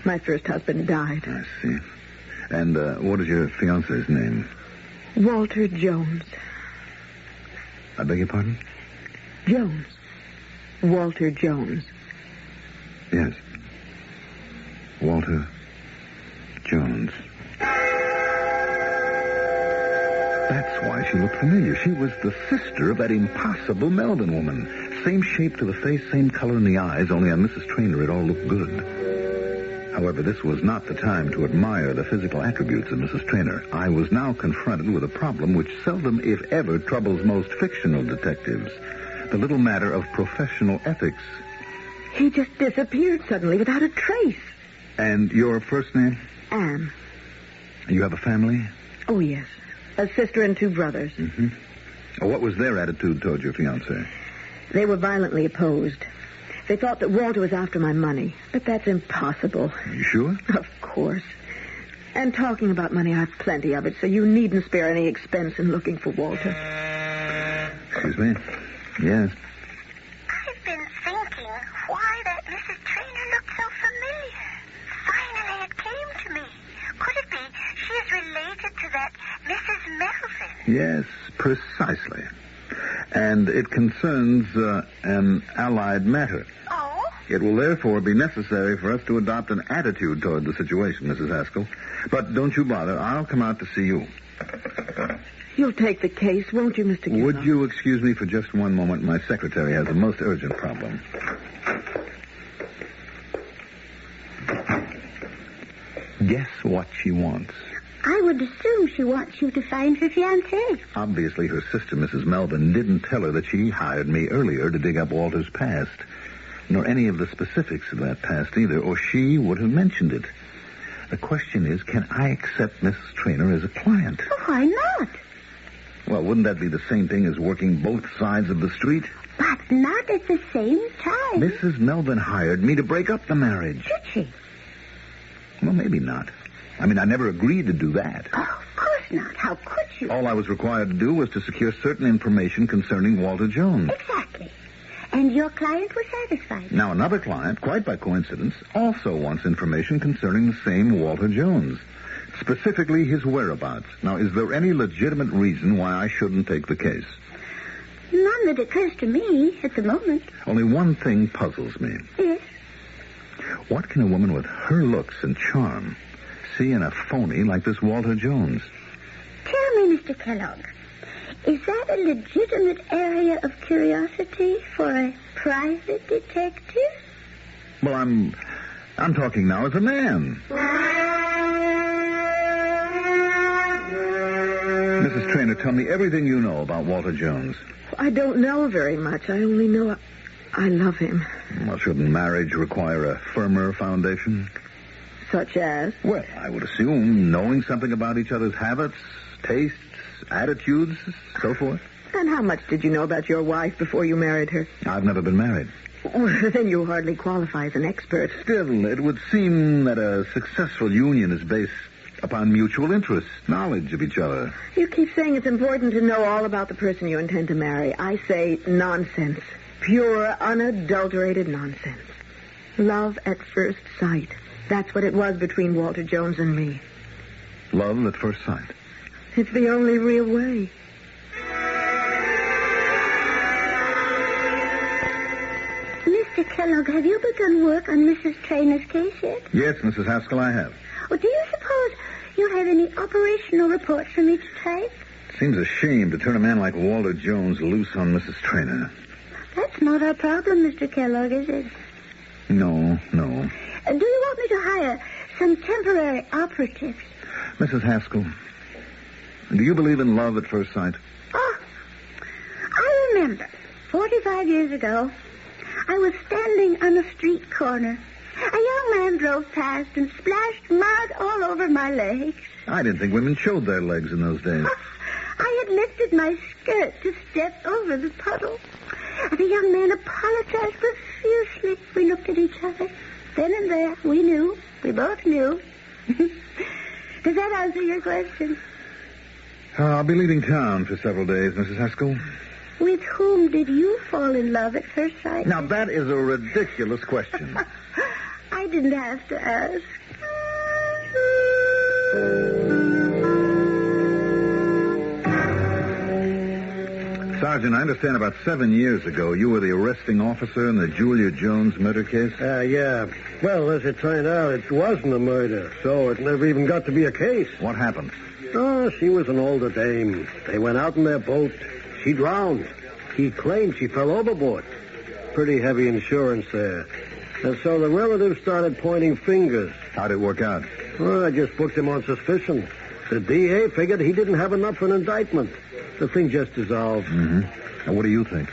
My first husband died. I see. And what is your fiancé's name? Walter Jones. I beg your pardon? Jones. Walter Jones. Yes. Walter Jones. That's why she looked familiar. She was the sister of that impossible Melvin woman. Same shape to the face, same color in the eyes, only on Mrs. Trainor it all looked good. However, this was not the time to admire the physical attributes of Mrs. Trainor. I was now confronted with a problem which seldom, if ever, troubles most fictional detectives. The little matter of professional ethics. He just disappeared suddenly without a trace. And your first name? Anne. You have a family? Oh, yes. A sister and 2 brothers. Mm-hmm. What was their attitude toward your fiancé? They were violently opposed. They thought that Walter was after my money, but that's impossible. Are you sure? Of course. And talking about money, I've plenty of it, so you needn't spare any expense in looking for Walter. Excuse me. Yes. thinking why that Mrs. Trainer looked so familiar. Finally, it came to me. Could it be she is related to that Mrs. Melvin? Yes, precisely. And it concerns an allied matter. Oh? It will therefore be necessary for us to adopt an attitude toward the situation, Mrs. Haskell. But don't you bother. I'll come out to see you. You'll take the case, won't you, Mr. Kellogg? Would you excuse me for just one moment? My secretary has a most urgent problem. Guess what she wants. I would assume she wants you to find her fiancé. Obviously, her sister, Mrs. Melvin, didn't tell her that she hired me earlier to dig up Walter's past, nor any of the specifics of that past either, or she would have mentioned it. The question is, can I accept Mrs. Trainer as a client? Oh, why not? Well, wouldn't that be the same thing as working both sides of the street? But not at the same time. Mrs. Melvin hired me to break up the marriage. Did she? Well, maybe not. I mean, I never agreed to do that. Oh, of course not. How could you? All I was required to do was to secure certain information concerning Walter Jones. Exactly. And your client was satisfied. Now, another client, quite by coincidence, also wants information concerning the same Walter Jones. Specifically, his whereabouts. Now, is there any legitimate reason why I shouldn't take the case? None that occurs to me at the moment. Only one thing puzzles me. Yes? What can a woman with her looks and charm see in a phony like this Walter Jones? Tell me, Mr. Kellogg, is that a legitimate area of curiosity for a private detective? Well, I'm talking now as a man. Mrs. Trainer, tell me everything you know about Walter Jones. I don't know very much. I only know I love him. Well, shouldn't marriage require a firmer foundation? Such as? Well, I would assume knowing something about each other's habits, tastes, attitudes, so forth. And how much did you know about your wife before you married her? I've never been married. Well, then you hardly qualify as an expert. Still, it would seem that a successful union is based upon mutual interest, knowledge of each other. You keep saying it's important to know all about the person you intend to marry. I say nonsense. Pure, unadulterated nonsense. Love at first sight. That's what it was between Walter Jones and me. Love at first sight. It's the only real way. Mr. Kellogg, have you begun work on Mrs. Trainer's case yet? Yes, Mrs. Haskell, I have. Well, do you suppose you have any operational reports from each type? Seems a shame to turn a man like Walter Jones loose on Mrs. Trainer. That's not our problem, Mr. Kellogg, is it? No. Do you want me to hire some temporary operatives? Mrs. Haskell, do you believe in love at first sight? Oh, I remember 45 years ago, I was standing on a street corner. A young man drove past and splashed mud all over my legs. I didn't think women showed their legs in those days. I had lifted my skirt to step over the puddle. The young man apologized profusely. We looked at each other. Then and there, we knew. We both knew. Does that answer your question? I'll be leaving town for several days, Mrs. Haskell. With whom did you fall in love at first sight? Now, that is a ridiculous question. I didn't have to ask. Sergeant, I understand about 7 years ago you were the arresting officer in the Julia Jones murder case? Yeah. Well, as it turned out, it wasn't a murder, so it never even got to be a case. What happened? Oh, she was an older dame. They went out in their boat. She drowned. He claimed she fell overboard. Pretty heavy insurance there. And so the relatives started pointing fingers. How'd it work out? Well, I just booked him on suspicion. The DA figured he didn't have enough for an indictment. The thing just dissolved. Mm-hmm. Now, what do you think?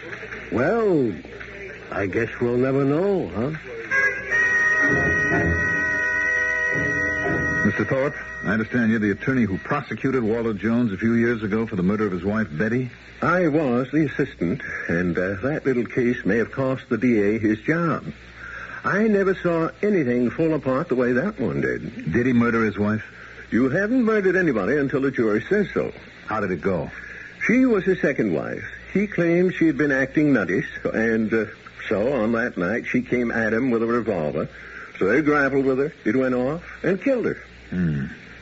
Well, I guess we'll never know, huh? Mr. Thorpe, I understand you're the attorney who prosecuted Walter Jones a few years ago for the murder of his wife, Betty? I was the assistant, and that little case may have cost the DA his job. I never saw anything fall apart the way that one did. Did he murder his wife? You haven't murdered anybody until the jury says so. How did it go? She was his second wife. He claimed she had been acting nuttish, and So on that night, she came at him with a revolver. So he grappled with her, it went off, and killed her.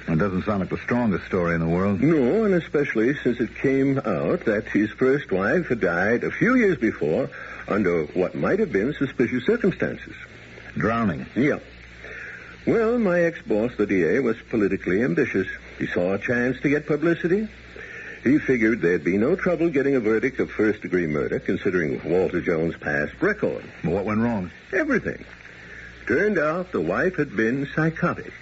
That doesn't sound like the strongest story in the world. No, and especially since it came out that his first wife had died a few years before under what might have been suspicious circumstances. Drowning? Yeah. Well, my ex-boss, the DA, was politically ambitious. He saw a chance to get publicity. He figured there'd be no trouble getting a verdict of first-degree murder, considering Walter Jones' past record. Well, what went wrong? Everything. Turned out the wife had been psychotic.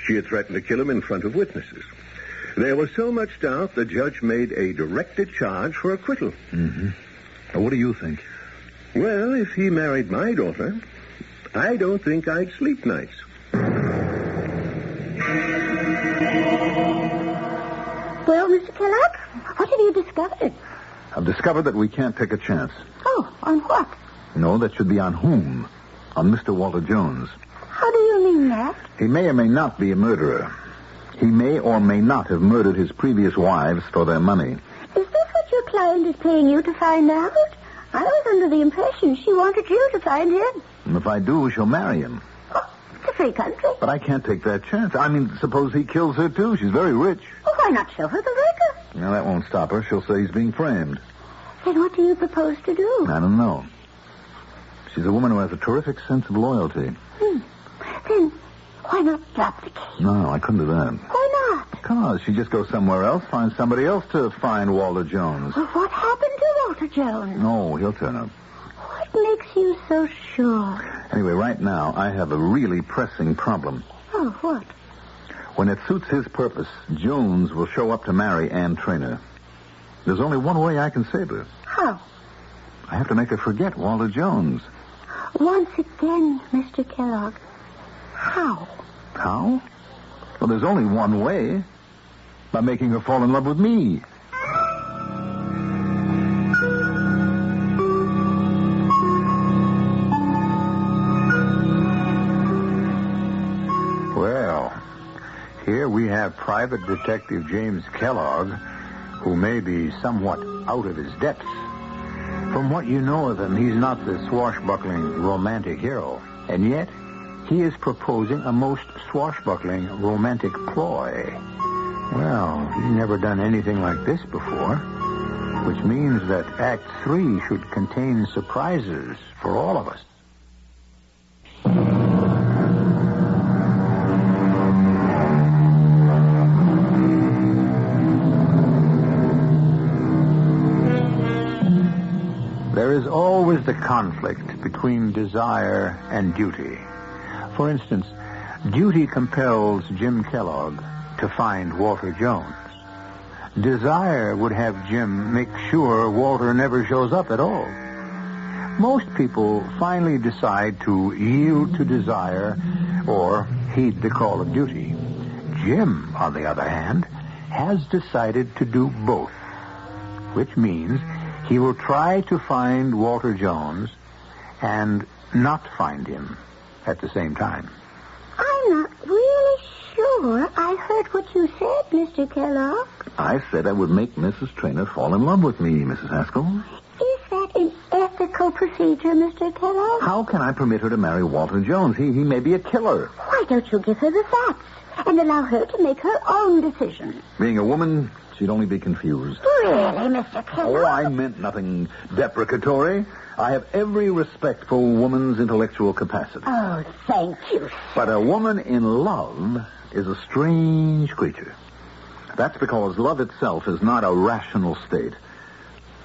She had threatened to kill him in front of witnesses. There was so much doubt, the judge made a directed charge for acquittal. What do you think? Well, if he married my daughter, I don't think I'd sleep nights. Well, Mr. Kellogg, what have you discovered? I've discovered that we can't take a chance. Oh, on what? No, that should be on whom? On Mr. Walter Jones. How do you mean that? He may or may not be a murderer. He may or may not have murdered his previous wives for their money. Is this what your client is paying you to find out? I was under the impression she wanted you to find him. And if I do, she'll marry him. Oh, it's a free country. But I can't take that chance. I mean, suppose he kills her, too. She's very rich. Well, why not show her the record? Now, that won't stop her. She'll say he's being framed. Then what do you propose to do? I don't know. She's a woman who has a terrific sense of loyalty. Then why not drop the case? No, I couldn't do that. Why not? Because she'd just go somewhere else, find somebody else to find Walter Jones. Well, what happened to Walter Jones? No, he'll turn up. What makes you so sure? Anyway, right now, I have a really pressing problem. Oh, what? When it suits his purpose, Jones will show up to marry Ann Traynor. There's only one way I can save her. How? I have to make her forget Walter Jones. Once again, Mr. Kellogg. How? How? Well, there's only one way. By making her fall in love with me. Well, here we have Private Detective James Kellogg, who may be somewhat out of his depths. From what you know of him, he's not the swashbuckling romantic hero. And yet, he is proposing a most swashbuckling romantic ploy. Well, he's never done anything like this before, which means that Act 3 should contain surprises for all of us. There is always the conflict between desire and duty. For instance, duty compels Jim Kellogg to find Walter Jones. Desire would have Jim make sure Walter never shows up at all. Most people finally decide to yield to desire or heed the call of duty. Jim, on the other hand, has decided to do both, which means he will try to find Walter Jones and not find him at the same time. I'm not really sure I heard what you said, Mr. Kellogg. I said I would make Mrs. Traynor fall in love with me, Mrs. Haskell. Is that an ethical procedure, Mr. Kellogg? How can I permit her to marry Walter Jones? He may be a killer. Why don't you give her the facts and allow her to make her own decision? Being a woman, she'd only be confused. Really, Mr. Kellogg? Oh, I meant nothing deprecatory. I have every respect for a woman's intellectual capacity. Oh, thank you. But a woman in love is a strange creature. That's because love itself is not a rational state.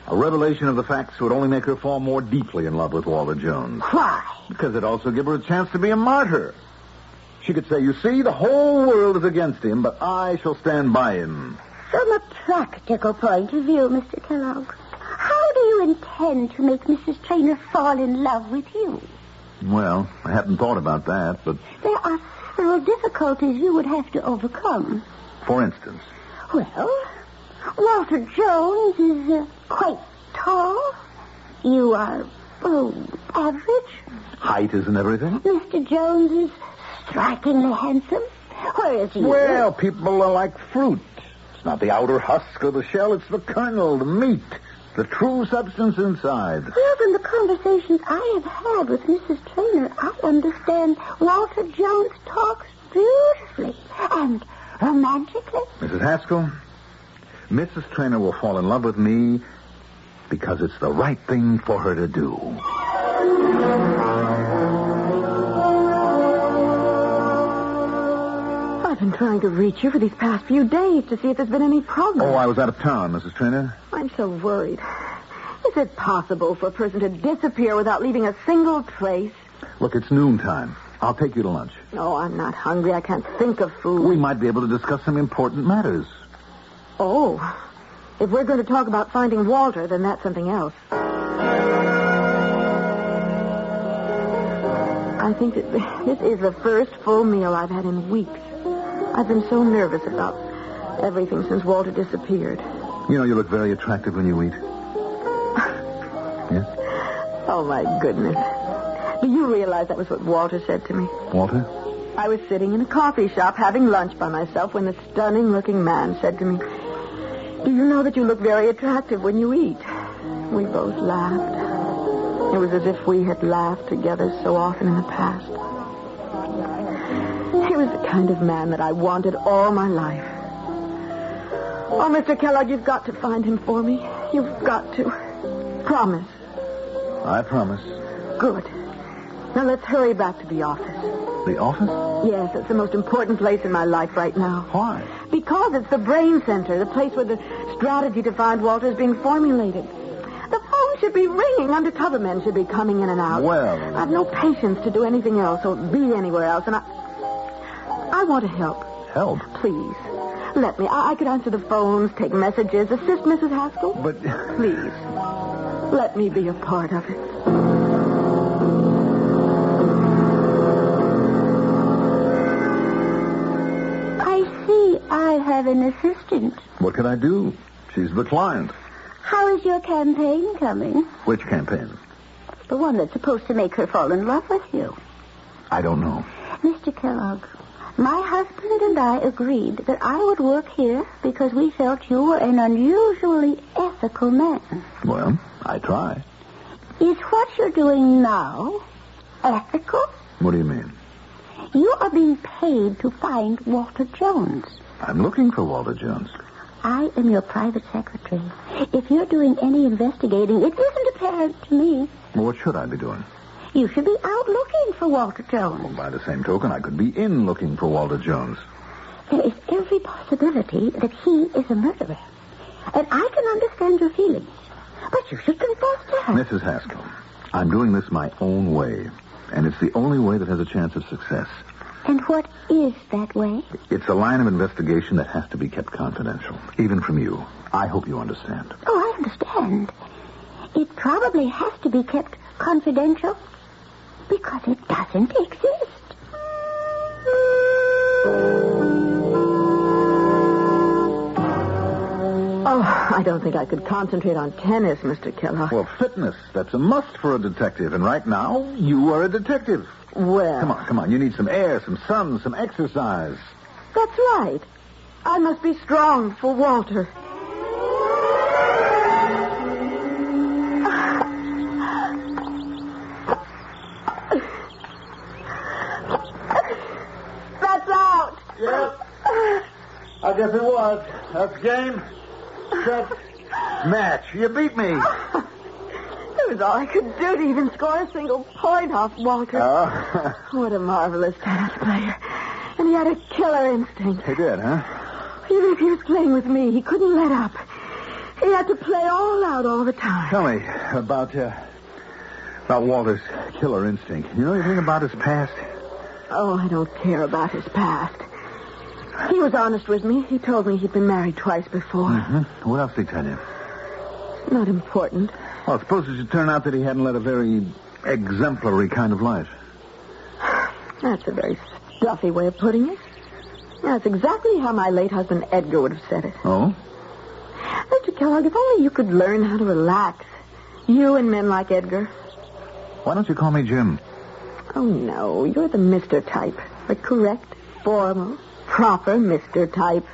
A revelation of the facts would only make her fall more deeply in love with Walter Jones. Why? Because it'd also give her a chance to be a martyr. She could say, you see, the whole world is against him, but I shall stand by him. From a practical point of view, Mr. Kellogg, how do you intend to make Mrs. Traynor fall in love with you? Well, I hadn't thought about that, but... There are several difficulties you would have to overcome. For instance? Well, Walter Jones is quite tall. You are, average. Height isn't everything. Mr. Jones is strikingly handsome. Whereas you... Well, people are like fruit. It's not the outer husk or the shell, it's the kernel, the meat. the true substance inside. Well, from the conversations I have had with Mrs. Traynor, I understand Walter Jones talks beautifully and romantically. Mrs. Haskell, Mrs. Traynor will fall in love with me because it's the right thing for her to do. I've been trying to reach you for these past few days to see if there's been any progress. Oh, I was out of town, Mrs. Traynor. I'm so worried. Is it possible for a person to disappear without leaving a single trace? Look, it's noontime. I'll take you to lunch. No, I'm not hungry. I can't think of food. We might be able to discuss some important matters. Oh. If we're going to talk about finding Walter, then that's something else. I think that this is the first full meal I've had in weeks. I've been so nervous about everything since Walter disappeared. You know, you look very attractive when you eat. Yes? Oh, my goodness. Do you realize that was what Walter said to me? Walter? I was sitting in a coffee shop having lunch by myself when the stunning-looking man said to me, "Do you know that you look very attractive when you eat?" We both laughed. It was as if we had laughed together so often in the past. He was the kind of man that I wanted all my life. Oh, Mr. Kellogg, you've got to find him for me. You've got to. Promise. I promise. Good. Now let's hurry back to the office. The office? Yes, it's the most important place in my life right now. Why? Because it's the brain center, the place where the strategy to find Walter is being formulated. The phone should be ringing. Undercover men should be coming in and out. Well... I've no patience to do anything else or be anywhere else, and I want to help. Help? Please. Let me. I could answer the phones, take messages, assist Mrs. Haskell. But... Please. Let me be a part of it. I have an assistant. What can I do? She's the client. How is your campaign coming? Which campaign? The one that's supposed to make her fall in love with you. I don't know. Mr. Kellogg, my husband and I agreed that I would work here because we felt you were an unusually ethical man. Well, I try. Is what you're doing now ethical? What do you mean? You are being paid to find Walter Jones. I'm looking for Walter Jones. I am your private secretary. If you're doing any investigating, it isn't apparent to me. Well, what should I be doing? You should be out looking for Walter Jones. Well, by the same token, I could be in looking for Walter Jones. There is every possibility that he is a murderer. And I can understand your feelings. But you should confess to her. Mrs. Haskell, I'm doing this my own way. And it's the only way that has a chance of success. And what is that way? It's a line of investigation that has to be kept confidential, even from you. I hope you understand. Oh, I understand. It probably has to be kept confidential because it doesn't exist. Oh, I don't think I could concentrate on tennis, Mr. Kellogg. Well, fitness, that's a must for a detective. And right now, you are a detective. Well... Come on. You need some air, some sun, some exercise. That's right. I must be strong for Walter. That's out. Yep. I guess it was. That's game. Set. Match. You beat me. It was all I could do to even score a single point off Walter. Oh. What a marvelous tennis player. And he had a killer instinct. He did, huh? Even if he was playing with me, he couldn't let up. He had to play all out all the time. Tell me about Walter's killer instinct. You know anything about his past? Oh, I don't care about his past. He was honest with me. He told me he'd been married twice before. Mm-hmm. What else did he tell you? Not important. Well, suppose it should turn out that he hadn't led a very exemplary kind of life. That's a very stuffy way of putting it. That's exactly how my late husband Edgar would have said it. Oh? Mr. Kellogg, if only you could learn how to relax. You and men like Edgar. Why don't you call me Jim? Oh, no. You're the Mr. type. The correct, formal, proper Mr. type.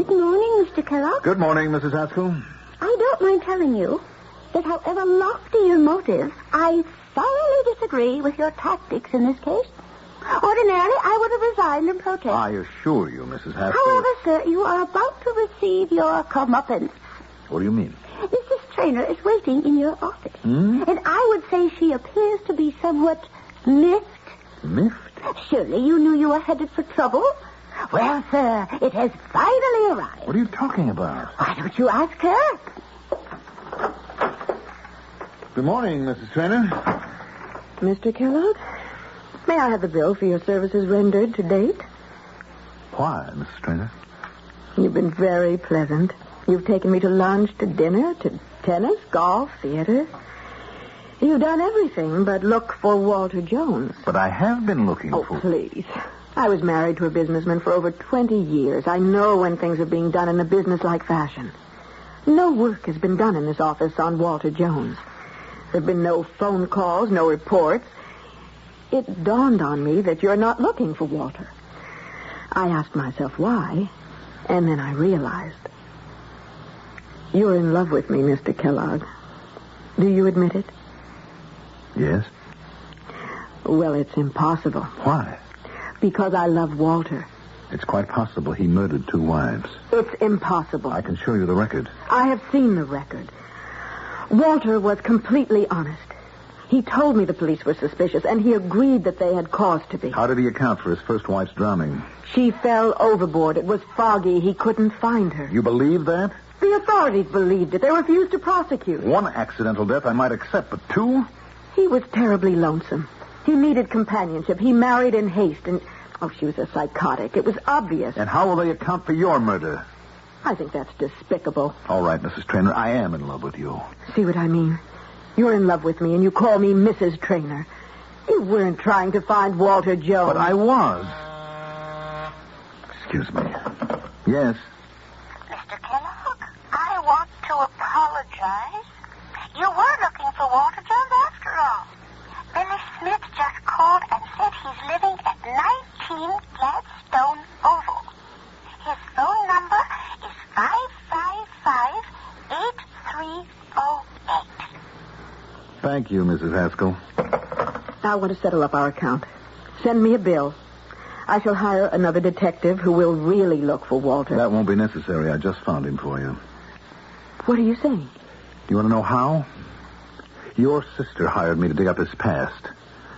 Good morning, Mr. Kellogg. Good morning, Mrs. Haskell. I don't mind telling you that however lofty your motives, I thoroughly disagree with your tactics in this case. Ordinarily, I would have resigned in protest. I assure you, Mrs. Haskell. However, sir, you are about to receive your comeuppance. What do you mean? Mrs. Traynor is waiting in your office. Hmm? And I would say she appears to be somewhat miffed. Miffed? Surely you knew you were headed for trouble? Well, sir, it has finally arrived. What are you talking about? Why don't you ask her? Good morning, Mrs. Traynor. Mr. Kellogg, may I have the bill for your services rendered to date? Why, Mrs. Traynor? You've been very pleasant. You've taken me to lunch, to dinner, to tennis, golf, theater. You've done everything but look for Walter Jones. But I have been looking for... Oh, please. I was married to a businessman for over 20 years. I know when things are being done in a business-like fashion. No work has been done in this office on Walter Jones. There have been no phone calls, no reports. It dawned on me that you're not looking for Walter. I asked myself why, and then I realized. You're in love with me, Mr. Kellogg. Do you admit it? Yes. Well, it's impossible. Why? Because I love Walter. It's quite possible he murdered 2 wives. It's impossible. I can show you the record. I have seen the record. Walter was completely honest. He told me the police were suspicious, and he agreed that they had cause to be. How did he account for his first wife's drowning? She fell overboard. It was foggy. He couldn't find her. You believe that? The authorities believed it. They refused to prosecute. 1 accidental death I might accept, but 2? He was terribly lonesome. He needed companionship. He married in haste, and... Oh, she was a psychotic. It was obvious. And how will they account for your murder? I think that's despicable. All right, Mrs. Traynor, I am in love with you. See what I mean? You're in love with me, and you call me Mrs. Traynor. You weren't trying to find Walter Jones. But I was. Excuse me. Yes? Mr. Kellogg, I want to apologize. You were looking for Walter Jones after all. Billy Smith just called and said he's living at 19 Gladstone Oval. His phone number is 555-8308. Thank you, Mrs. Haskell. I want to settle up our account. Send me a bill. I shall hire another detective who will really look for Walter. That won't be necessary. I just found him for you. What are you saying? You want to know how? Your sister hired me to dig up his past,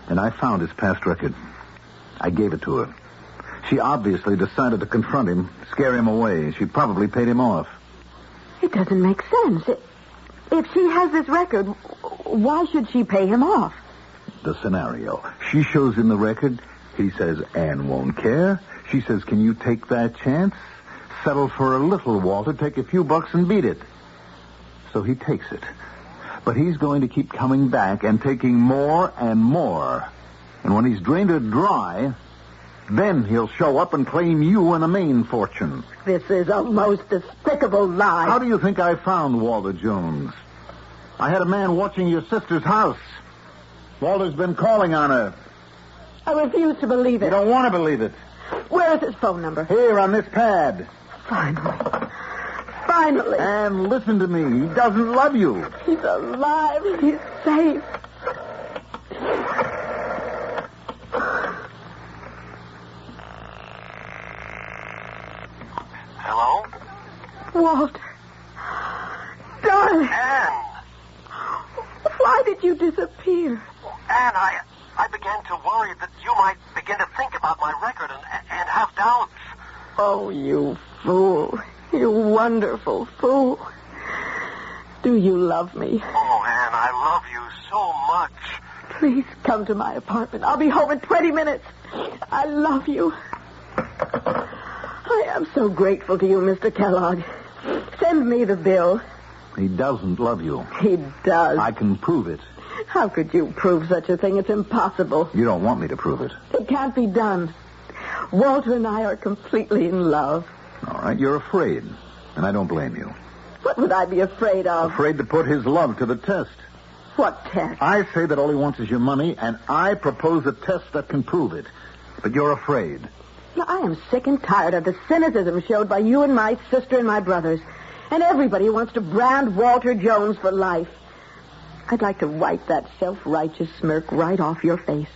and I found his past record. I gave it to her. She obviously decided to confront him, scare him away. She probably paid him off. It doesn't make sense. If she has this record, why should she pay him off? The scenario. She shows him the record. He says, Anne won't care. She says, can you take that chance? Settle for a little, Walter. Take a few bucks and beat it. So he takes it. But he's going to keep coming back and taking more and more. And when he's drained it dry, then he'll show up and claim you and the main fortune. This is a most despicable lie. How do you think I found Walter Jones? I had a man watching your sister's house. Walter's been calling on her. I refuse to believe it. You don't want to believe it. Where is his phone number? Here, on this pad. Finally. Finally. And listen to me. He doesn't love you. He's alive. He's safe. Hello? Walter. Darling. Anne. Why did you disappear? Anne, I began to worry that you might begin to think about my record and have doubts. Oh, you fool. You wonderful fool. Do you love me? Oh, Anne, I love you so much. Please come to my apartment. I'll be home in 20 minutes. I love you. I am so grateful to you, Mr. Kellogg. Send me the bill. He doesn't love you. He does. I can prove it. How could you prove such a thing? It's impossible. You don't want me to prove it. It can't be done. Walter and I are completely in love. All right, you're afraid, and I don't blame you. What would I be afraid of? Afraid to put his love to the test. What test? I say that all he wants is your money, and I propose a test that can prove it. But you're afraid. Now, I am sick and tired of the cynicism showed by you and my sister and my brothers. And everybody wants to brand Walter Jones for life. I'd like to wipe that self-righteous smirk right off your face.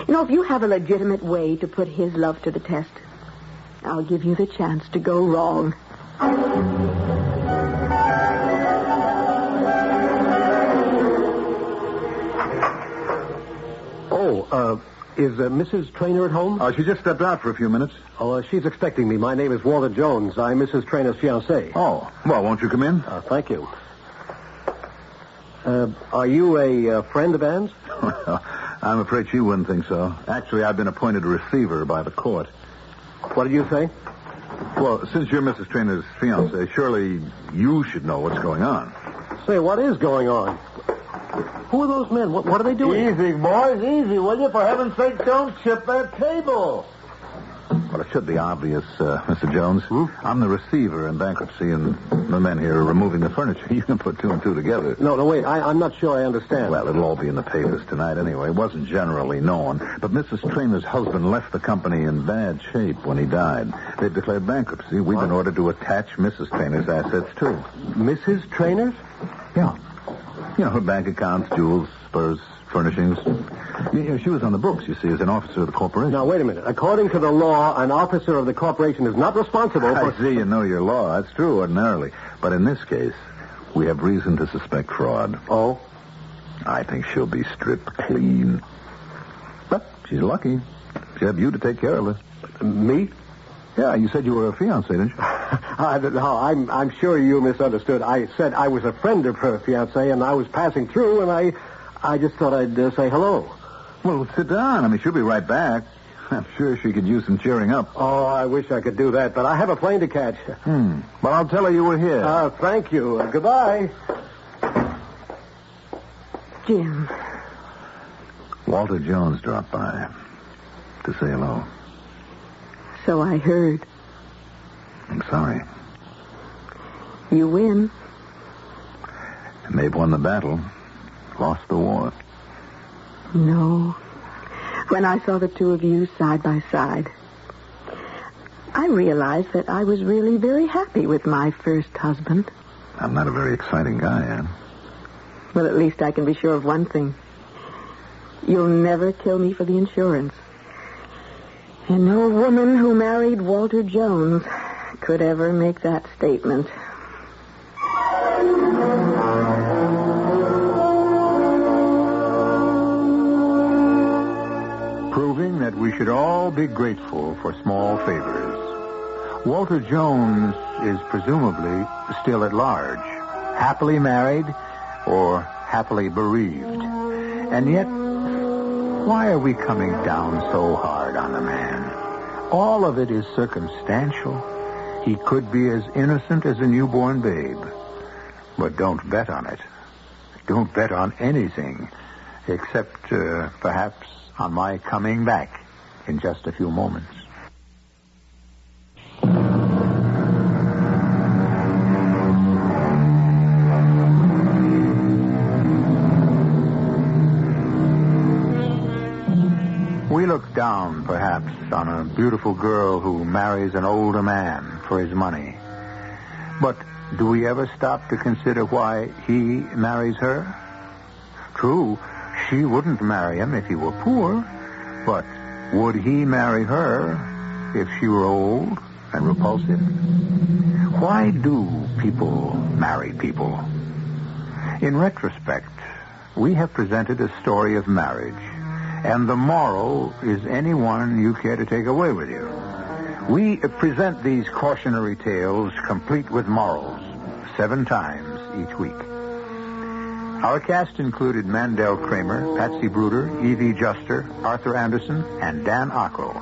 You know, if you have a legitimate way to put his love to the test, I'll give you the chance to go wrong. Is Mrs. Traynor at home? She just stepped out for a few minutes. She's expecting me. My name is Walter Jones. I'm Mrs. Traynor's fiancé. Oh, well, won't you come in? Thank you. Are you a friend of Anne's? I'm afraid she wouldn't think so. Actually, I've been appointed a receiver by the court. What did you say? Well, since you're Mrs. Traynor's fiancé, surely you should know what's going on. Say, what is going on? Who are those men? What are they doing? Easy, boys, easy, will you? For heaven's sake, don't chip that table. Well, it should be obvious, Mr. Jones. I'm the receiver in bankruptcy, and the men here are removing the furniture. You can put two and two together. No, wait. I'm not sure I understand. Well, it'll all be in the papers tonight anyway. It wasn't generally known. But Mrs. Traynor's husband left the company in bad shape when he died. They've declared bankruptcy. We've been ordered to attach Mrs. Traynor's assets, too. Mrs. Traynor's? Yeah. You know, her bank accounts, jewels, spurs, furnishings. She was on the books, you see, as an officer of the corporation. Now, wait a minute. According to the law, an officer of the corporation is not responsible for... I see you know your law. That's true, ordinarily. But in this case, we have reason to suspect fraud. Oh? I think she'll be stripped clean. But she's lucky. She had you to take care of her. Me? Yeah, you said you were a fiancé, didn't you? I'm sure you misunderstood. I said I was a friend of her fiancé, and I was passing through, and I just thought I'd say hello. Well, sit down. I mean, she'll be right back. I'm sure she could use some cheering up. Oh, I wish I could do that, but I have a plane to catch. But I'll tell her you were here. Thank you. Goodbye. Jim. Walter Jones dropped by to say hello. So I heard. I'm sorry. You win. And they've won the battle, lost the war. No. When I saw the two of you side by side, I realized that I was really very happy with my first husband. I'm not a very exciting guy, Anne. Well, at least I can be sure of one thing. You'll never kill me for the insurance. And no woman who married Walter Jones could ever make that statement. Proving that we should all be grateful for small favors. Walter Jones is presumably still at large, happily married or happily bereaved. And yet, why are we coming down so hard on the man? All of it is circumstantial. He could be as innocent as a newborn babe. But don't bet on it. Don't bet on anything, except perhaps on my coming back in just a few moments. We look down, perhaps, on a beautiful girl who marries an older man for his money. But do we ever stop to consider why he marries her? True, she wouldn't marry him if he were poor, but would he marry her if she were old and repulsive? Why do people marry people? In retrospect, we have presented a story of marriage. And the moral is any one you care to take away with you. We present these cautionary tales complete with morals 7 times each week. Our cast included Mandel Kramer, Patsy Bruder, Evie Juster, Arthur Anderson, and Dan Ocko.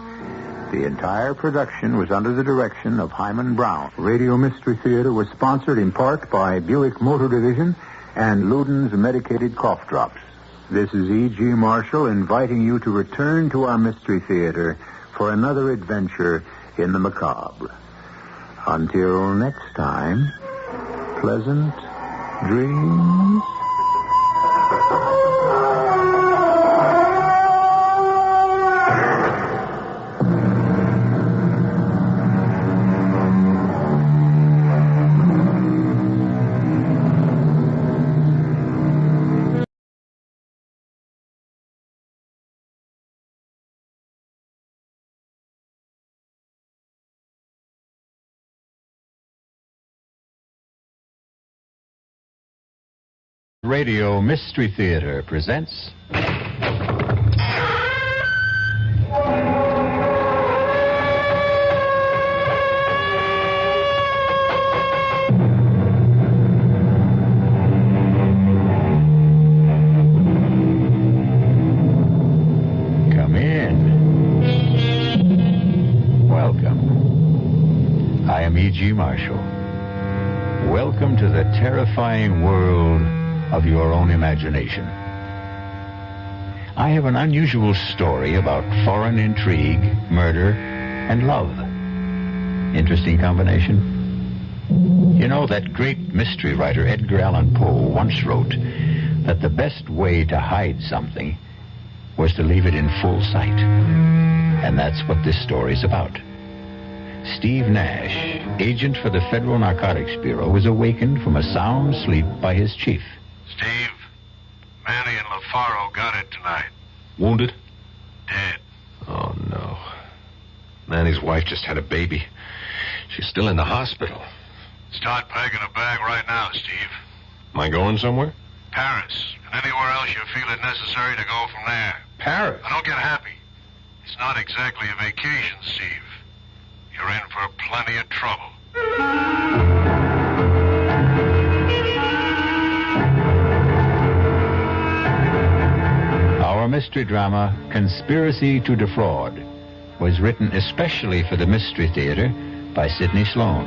The entire production was under the direction of Hyman Brown. Radio Mystery Theater was sponsored in part by Buick Motor Division and Luden's Medicated Cough Drops. This is E.G. Marshall inviting you to return to our Mystery Theater for another adventure in the macabre. Until next time, pleasant dreams. Radio Mystery Theater presents... Come in. Welcome. I am E.G. Marshall. Welcome to the terrifying world of your own imagination. I have an unusual story about foreign intrigue, murder, and love. Interesting combination. You know, that great mystery writer Edgar Allan Poe once wrote that the best way to hide something was to leave it in full sight. And that's what this story's about. Steve Nash, agent for the Federal Narcotics Bureau, was awakened from a sound sleep by his chief. Steve, Manny and LaFaro got it tonight. Wounded? Dead. Oh, no. Manny's wife just had a baby. She's still in the hospital. Start packing a bag right now, Steve. Am I going somewhere? Paris, and anywhere else you feel it necessary to go from there. Paris? Now, don't get happy. It's not exactly a vacation, Steve. You're in for plenty of trouble. Our mystery drama, Conspiracy to Defraud, was written especially for the Mystery Theater by Sidney Sloan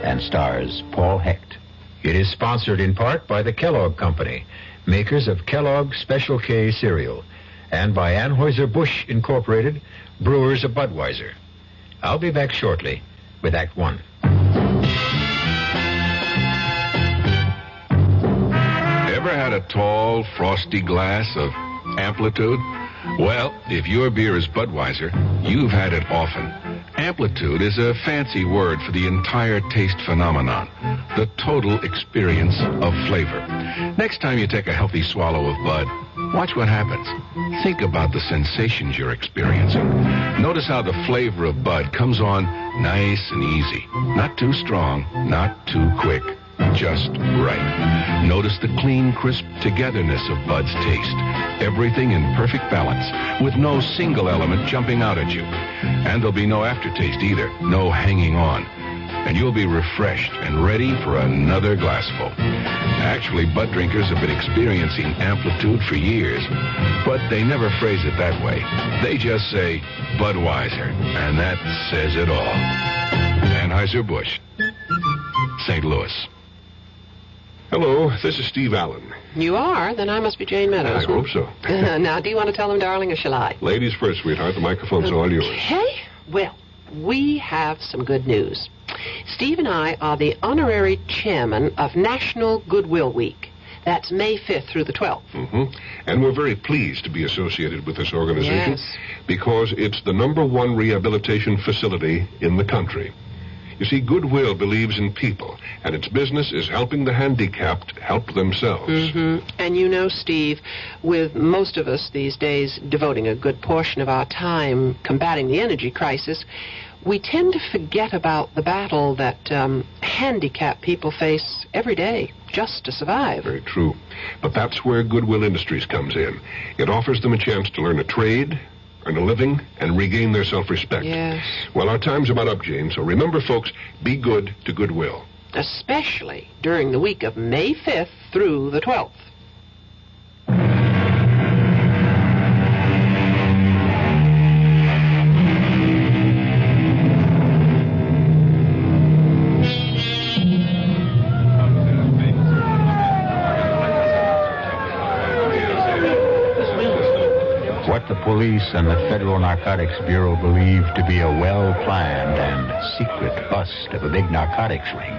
and stars Paul Hecht. It is sponsored in part by the Kellogg Company, makers of Kellogg Special K cereal, and by Anheuser-Busch Incorporated, brewers of Budweiser. I'll be back shortly with Act One. Ever had a tall, frosty glass of Amplitude? Well, if your beer is Budweiser, you've had it often. Amplitude is a fancy word for the entire taste phenomenon, the total experience of flavor. Next time you take a healthy swallow of Bud, watch what happens. Think about the sensations you're experiencing. Notice how the flavor of Bud comes on nice and easy. Not too strong, not too quick. Just right. Notice the clean, crisp togetherness of Bud's taste. Everything in perfect balance, with no single element jumping out at you. And there'll be no aftertaste either, no hanging on. And you'll be refreshed and ready for another glassful. Actually, Bud drinkers have been experiencing Amplitude for years, but they never phrase it that way. They just say Budweiser, and that says it all. Anheuser-Busch, St. Louis. Hello, this is Steve Allen. You are? Then I must be Jane Meadows. I hope so. Now, do you want to tell them, darling, or shall I? Ladies first, sweetheart. The microphone's all yours. Okay. Well, we have some good news. Steve and I are the honorary chairman of National Goodwill Week. That's May 5th through the 12th. Mm-hmm. And we're very pleased to be associated with this organization. Yes. Because it's the #1 rehabilitation facility in the country. You see, Goodwill believes in people, and its business is helping the handicapped help themselves. Mm-hmm. And you know, Steve, with most of us these days devoting a good portion of our time combating the energy crisis, we tend to forget about the battle that handicapped people face every day just to survive. Very true. But that's where Goodwill Industries comes in. It offers them a chance to learn a trade, earn a living, and regain their self-respect. Yes. Well, our time's about up, Jane, so remember, folks, be good to Goodwill. Especially during the week of May 5th through the 12th. The police and the Federal Narcotics Bureau believe to be a well-planned and secret bust of a big narcotics ring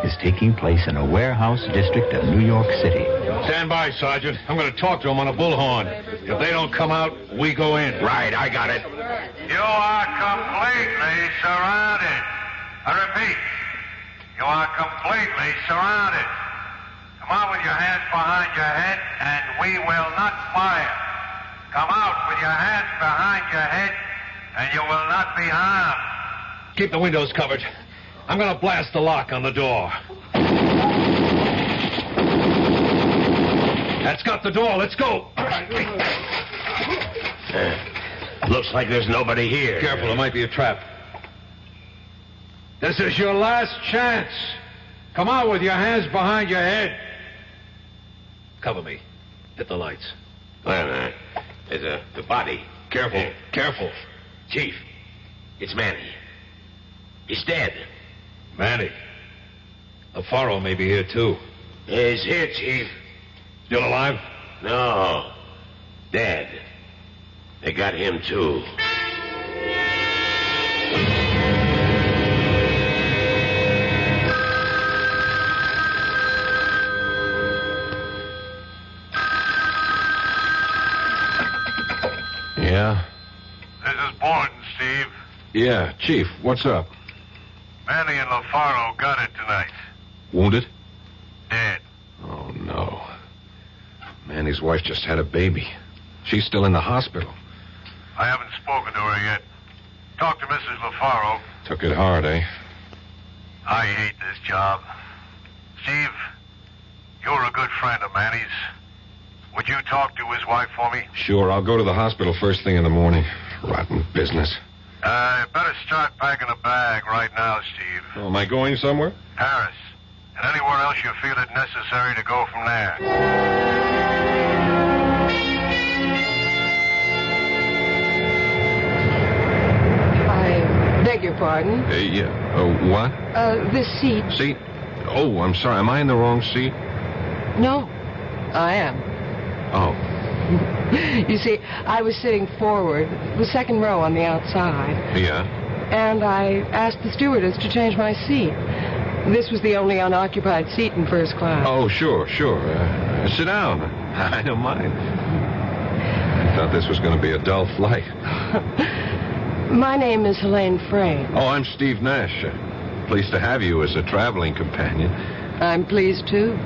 is taking place in a warehouse district of New York City. Stand by, Sergeant. I'm going to talk to them on a bullhorn. If they don't come out, we go in. Right, I got it. You are completely surrounded. I repeat, you are completely surrounded. Come on with your hands behind your head, and we will not fire. Come out with your hands behind your head, and you will not be harmed. Keep the windows covered. I'm going to blast the lock on the door. That's got the door. Let's go. Looks like there's nobody here. Careful, it might be a trap. This is your last chance. Come out with your hands behind your head. Cover me. Hit the lights. Wait a minute. There's a body. Careful. Careful. Chief, it's Manny. He's dead. Manny. LaFaro may be here, too. He's here, Chief. Still alive? No. Dead. They got him, too. Yeah? This is Borden, Steve. Yeah, Chief, what's up? Manny and LaFaro got it tonight. Wounded? Dead. Oh, no. Manny's wife just had a baby. She's still in the hospital. I haven't spoken to her yet. Talked to Mrs. LaFaro. Took it hard, eh? I hate this job. Steve, you're a good friend of Manny's. Would you talk to his wife for me? Sure, I'll go to the hospital first thing in the morning. Rotten business. Better start packing a bag right now, Steve. Oh, am I going somewhere? Paris. And anywhere else you feel it necessary to go from there. I beg your pardon? Yeah. What? This seat. Seat? Oh, I'm sorry. Am I in the wrong seat? No, I am. Oh. You see, I was sitting forward, the second row on the outside. Yeah? And I asked the stewardess to change my seat. This was the only unoccupied seat in first class. Oh, sure. Sit down. I don't mind. I thought this was going to be a dull flight. My name is Helene Frey. Oh, I'm Steve Nash. Pleased to have you as a traveling companion. I'm pleased, too.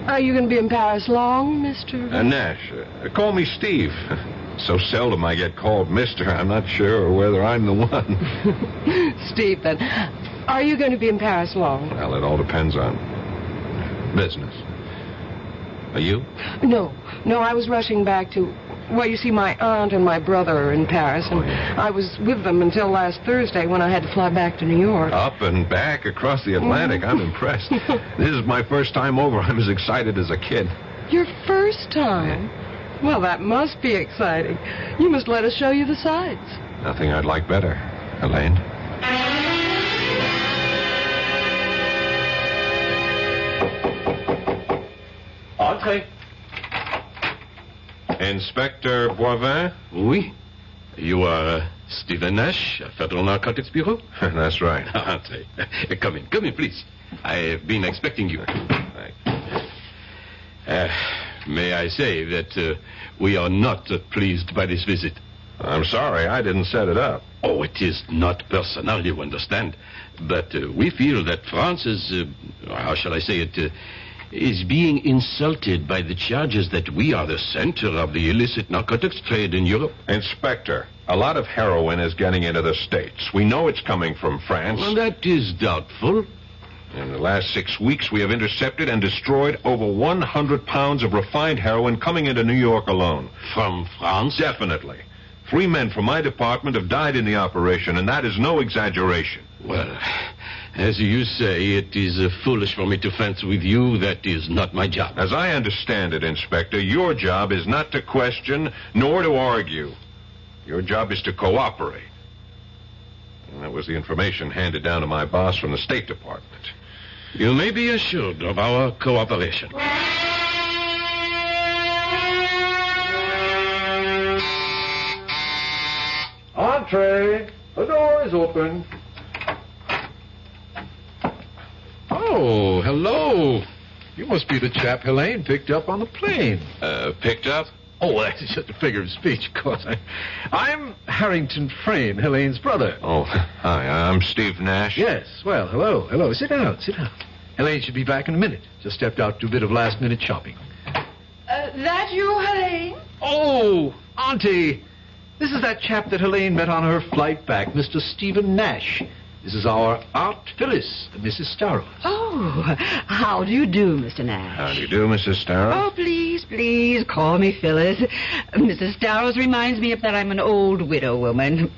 Are you going to be in Paris long, Mr.? Nash. Call me Steve. So seldom I get called Mr. I'm not sure whether I'm the one. Steve, then. Are you going to be in Paris long? Well, it all depends on business. Are you? No, I was rushing back to... Well, you see, my aunt and my brother are in Paris, and I was with them until last Thursday when I had to fly back to New York. Up and back across the Atlantic. I'm impressed. This is my first time over. I'm as excited as a kid. Your first time? Well, that must be exciting. You must let us show you the sights. Nothing I'd like better, Helene. Entrez. Inspector Boivin? Oui. You are Stephen Nash, Federal Narcotics Bureau? That's right. Entrez. Come in, please. I've been expecting you. May I say that we are not pleased by this visit? I'm sorry, I didn't set it up. Oh, it is not personal, you understand. But we feel that France is, how shall I say it, is being insulted by the charges that we are the center of the illicit narcotics trade in Europe. Inspector, a lot of heroin is getting into the States. We know it's coming from France. Well, that is doubtful. In the last 6 weeks, we have intercepted and destroyed over 100 pounds of refined heroin coming into New York alone. From France? Definitely. 3 men from my department have died in the operation, and that is no exaggeration. Well, as you say, it is foolish for me to fence with you. That is not my job. As I understand it, Inspector, your job is not to question nor to argue. Your job is to cooperate. And that was the information handed down to my boss from the State Department. You may be assured of our cooperation. Entree. The door is open. Oh, hello. You must be the chap Helene picked up on the plane. Picked up? Oh, that's just a figure of speech, of course. I'm Harrington Frayne, Helene's brother. Oh, hi, I'm Steve Nash. Yes, well, hello. Sit down. Helene should be back in a minute. Just stepped out to do a bit of last-minute shopping. That you, Helene? Oh, Auntie. This is that chap that Helene met on her flight back, Mr. Stephen Nash. This is our Aunt Phyllis, Mrs. Starrow. Oh, how do you do, Mr. Nash? How do you do, Mrs. Starrow? Oh, please, call me Phyllis. Mrs. Starrow reminds me of that I'm an old widow woman.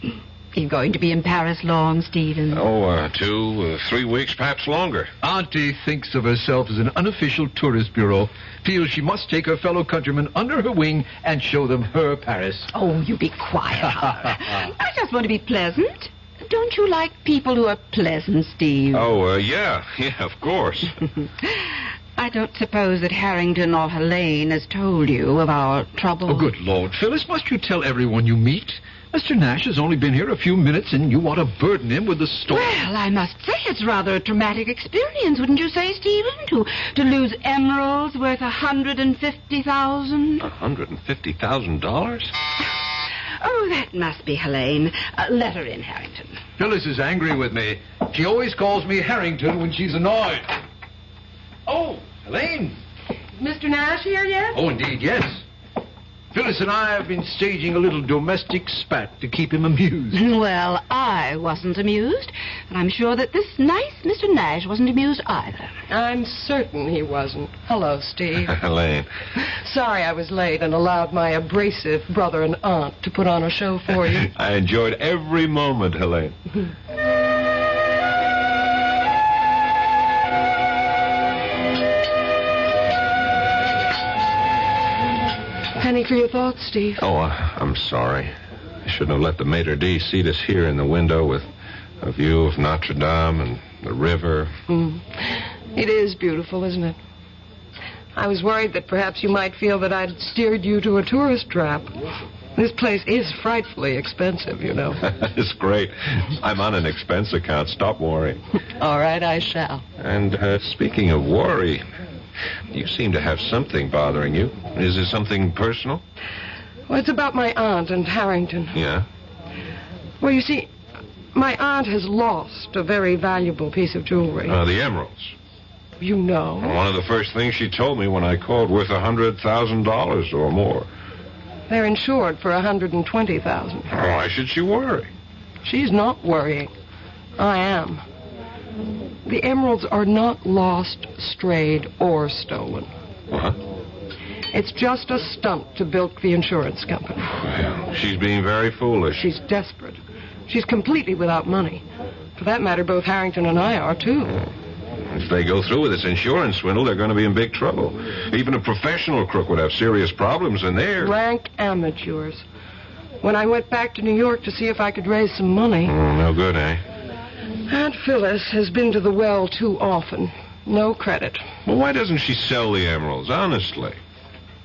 You going to be in Paris long, Stephen? 2, 3 weeks, perhaps longer. Auntie thinks of herself as an unofficial tourist bureau, feels she must take her fellow countrymen under her wing and show them her Paris. Oh, you be quiet, Howard. I just want to be pleasant. Don't you like people who are pleasant, Steve? Yeah, of course. I don't suppose that Harrington or Helene has told you of our trouble. Oh, good Lord, Phyllis, must you tell everyone you meet? Mr. Nash has only been here a few minutes, and you want to burden him with the story. Well, I must say it's rather a traumatic experience, wouldn't you say, Stephen? To lose emeralds worth $150,000. $150,000? Oh, that must be Helene. Let her in, Harrington. Phyllis is angry with me. She always calls me Harrington when she's annoyed. Oh, Helene. Mr. Nash here yet? Oh, indeed, yes. Phyllis and I have been staging a little domestic spat to keep him amused. Well, I wasn't amused, and I'm sure that this nice Mr. Nash wasn't amused either. I'm certain he wasn't. Hello, Steve. Helene. Sorry I was late and allowed my abrasive brother and aunt to put on a show for you. I enjoyed every moment, Helene. Penny for your thoughts, Steve. I'm sorry. I shouldn't have let the maitre d' seat us here in the window with a view of Notre Dame and the river. It is beautiful, isn't it? I was worried that perhaps you might feel that I'd steered you to a tourist trap. This place is frightfully expensive, you know. It's great. I'm on an expense account. Stop worrying. All right, I shall. And speaking of worry, you seem to have something bothering you. Is it something personal? Well, it's about my aunt and Harrington. Yeah? Well, you see, my aunt has lost a very valuable piece of jewelry. The emeralds. You know. One of the first things she told me when I called, worth $100,000 or more. They're insured for $120,000. Why should she worry? She's not worrying. I am. The emeralds are not lost, strayed, or stolen. What? It's just a stunt to bilk the insurance company. Well, she's being very foolish. She's desperate. She's completely without money. For that matter, both Harrington and I are, too. If they go through with this insurance swindle, they're going to be in big trouble. Even a professional crook would have serious problems, and they're... rank amateurs. When I went back to New York to see if I could raise some money... no good, eh? Aunt Phyllis has been to the well too often. No credit. Well, why doesn't she sell the emeralds, honestly?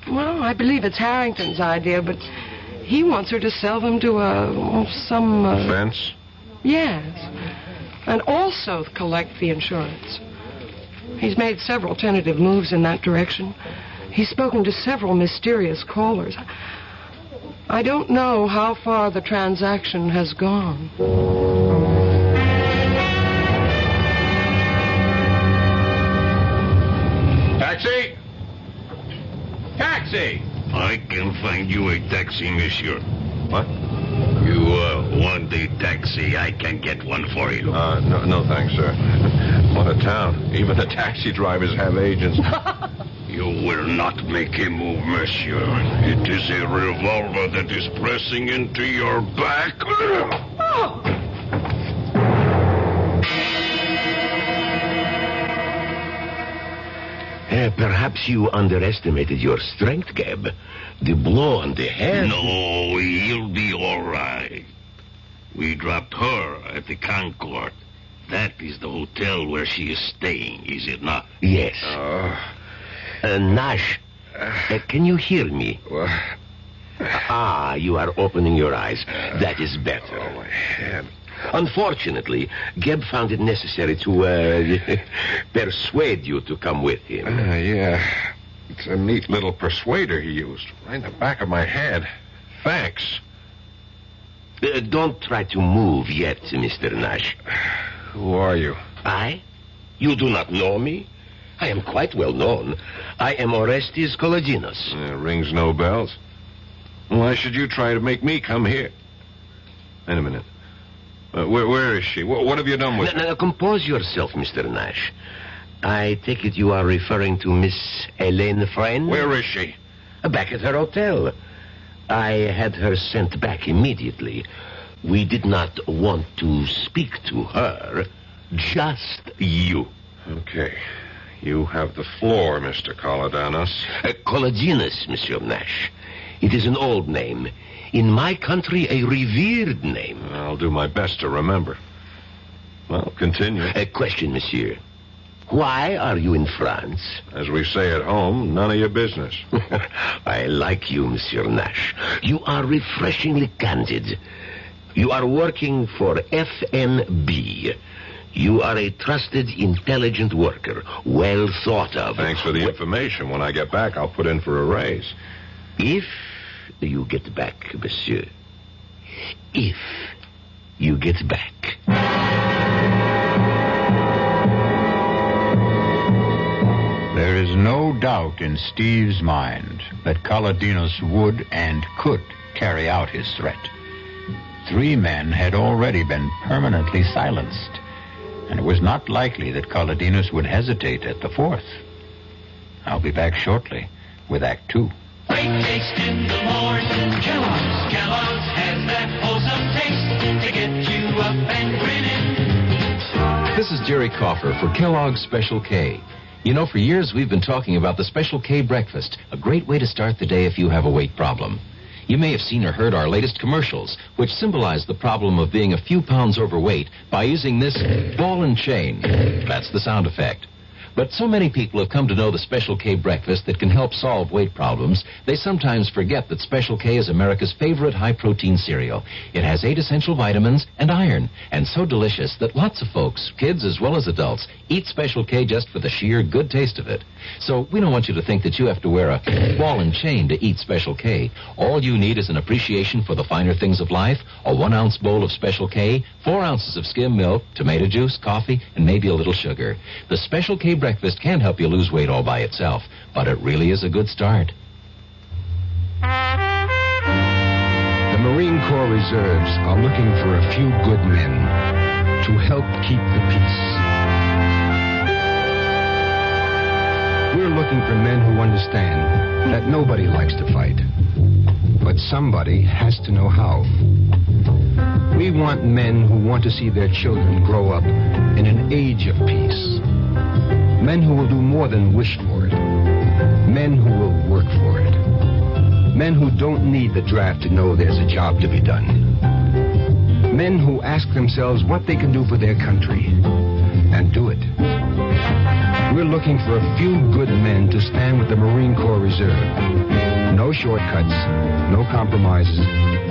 Well, I believe it's Harrington's idea, but he wants her to sell them to some... Fence? Yes. And also collect the insurance. He's made several tentative moves in that direction. He's spoken to several mysterious callers. I don't know how far the transaction has gone. Taxi! Taxi! I can find you a taxi, monsieur. What? You want a taxi? I can get one for you. No thanks, sir. What a town. Even the taxi drivers have agents. You will not make a move, monsieur. It is a revolver that is pressing into your back. Oh! Perhaps you underestimated your strength, Gab. The blow on the head... No, he'll be all right. We dropped her at the Concord. That is the hotel where she is staying, is it not? Yes. Nash, can you hear me? You are opening your eyes. That is better. Oh, my head. Unfortunately, Geb found it necessary to persuade you to come with him. Yeah. It's a neat little persuader he used. Right in the back of my head. Thanks. Don't try to move yet, Mr. Nash. Who are you? I? You do not know me? I am quite well known. I am Orestes Collaginus. Rings no bells. Why should you try to make me come here? Wait a minute. Where is she? What have you done with her? Now, compose yourself, Mr. Nash. I take it you are referring to Miss Elaine Friend? Where is she? Back at her hotel. I had her sent back immediately. We did not want to speak to her, just you. Okay. You have the floor, Mr. Colodanos. Colodinus, Monsieur Nash. It is an old name. In my country, a revered name. I'll do my best to remember. Well, continue. A question, monsieur. Why are you in France? As we say at home, none of your business. I like you, Monsieur Nash. You are refreshingly candid. You are working for FNB. You are a trusted, intelligent worker, well thought of. Thanks for the information. When I get back, I'll put in for a raise. If you get back, monsieur. If you get back. There is no doubt in Steve's mind that Colodinos would and could carry out his threat. 3 men had already been permanently silenced, and it was not likely that Colodinos would hesitate at the 4th. I'll be back shortly with Act 2. Great taste in the morning. Kellogg's has that wholesome taste to get you up and grinning. This is Jerry Coffer for Kellogg's Special K. You know, for years we've been talking about the Special K breakfast, a great way to start the day if you have a weight problem. You may have seen or heard our latest commercials, which symbolize the problem of being a few pounds overweight by using this ball and chain. That's the sound effect. But so many people have come to know the Special K breakfast that can help solve weight problems, they sometimes forget that Special K is America's favorite high-protein cereal. It has 8 essential vitamins and iron, and so delicious that lots of folks, kids as well as adults, eat Special K just for the sheer good taste of it. So we don't want you to think that you have to wear a ball and chain to eat Special K. All you need is an appreciation for the finer things of life, a 1-ounce bowl of Special K, 4 ounces of skim milk, tomato juice, coffee, and maybe a little sugar. The Special K breakfast can't help you lose weight all by itself, but it really is a good start. The Marine Corps Reserves are looking for a few good men to help keep the peace. We're looking for men who understand that nobody likes to fight, but somebody has to know how. We want men who want to see their children grow up in an age of peace. Men who will do more than wish for it. Men who will work for it. Men who don't need the draft to know there's a job to be done. Men who ask themselves what they can do for their country and do it. We're looking for a few good men to stand with the Marine Corps Reserve. No shortcuts, no compromises,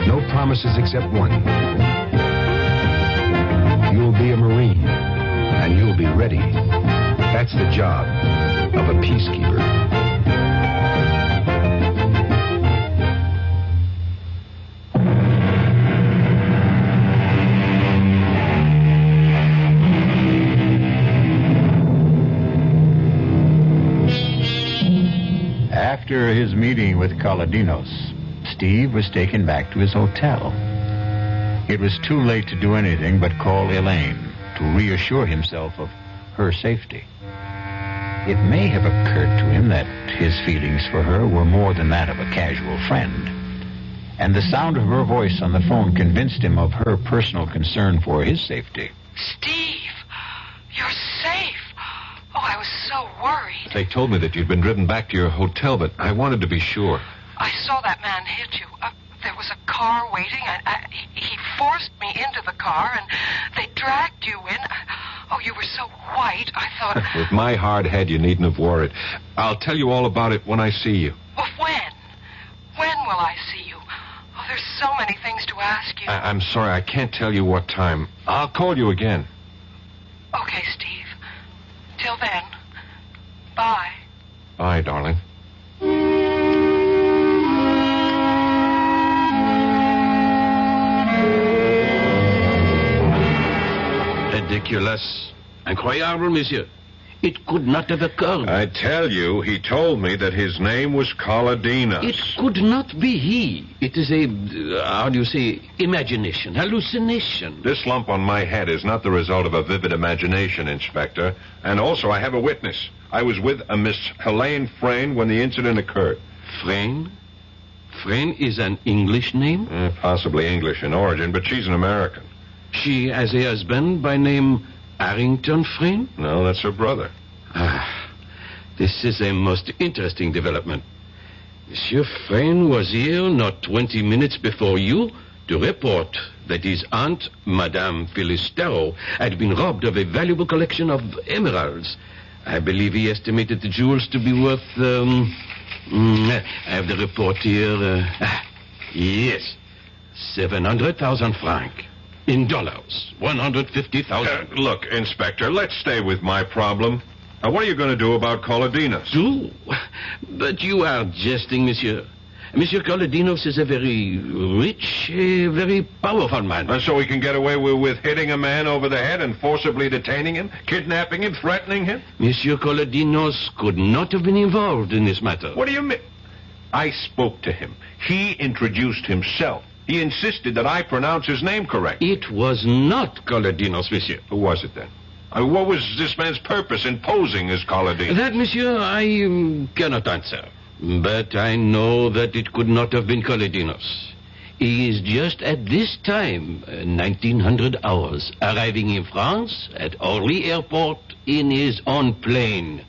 no promises except one. You'll be a Marine, and you'll be ready. That's the job of a peacekeeper. After his meeting with Colodinos, Steve was taken back to his hotel. It was too late to do anything but call Elaine to reassure himself of her safety. It may have occurred to him that his feelings for her were more than that of a casual friend, and the sound of her voice on the phone convinced him of her personal concern for his safety. Steve, you're safe. Oh, I was so worried. They told me that you'd been driven back to your hotel, but I wanted to be sure. I saw that man hit you. There was a car waiting, and he forced me into the car, and they dragged you in. Oh, you were so white, I thought... With my hard head, you needn't have worried. I'll tell you all about it when I see you. Well, when? When will I see you? Oh, there's so many things to ask you. I'm sorry, I can't tell you what time. I'll call you again. Okay, Steve. Till then, bye. Bye, darling. Ridiculous. Incroyable, monsieur. It could not have occurred. I tell you, he told me that his name was Kaladinos. It could not be he. It is a, how do you say, imagination, hallucination. This lump on my head is not the result of a vivid imagination, Inspector. And also, I have a witness. I was with a Miss Helene Frayne when the incident occurred. Frayne? Frayne is an English name? Possibly English in origin, but she's an American. She has a husband by name Harrington Frayne? No, that's her brother. This is a most interesting development. Monsieur Frayne was here not 20 minutes before you to report that his aunt, Madame Phyllis Darrow, had been robbed of a valuable collection of emeralds. I believe he estimated the jewels to be worth, I have the report here. Yes, 700,000 francs. In dollars, 150,000. Look, Inspector, let's stay with my problem. What are you going to do about Kaladinos? Do? But you are jesting, monsieur. Monsieur Kaladinos is a very rich, very powerful man. So he can get away with hitting a man over the head and forcibly detaining him, kidnapping him, threatening him? Monsieur Kaladinos could not have been involved in this matter. What do you mean? I spoke to him. He introduced himself. He insisted that I pronounce his name correct. It was not Kaladinos, monsieur. Who was it then? What was this man's purpose in posing as Kaladinos? That, monsieur, I cannot answer. But I know that it could not have been Kaladinos. He is just at this time, 1900 hours, arriving in France at Orly Airport in his own plane.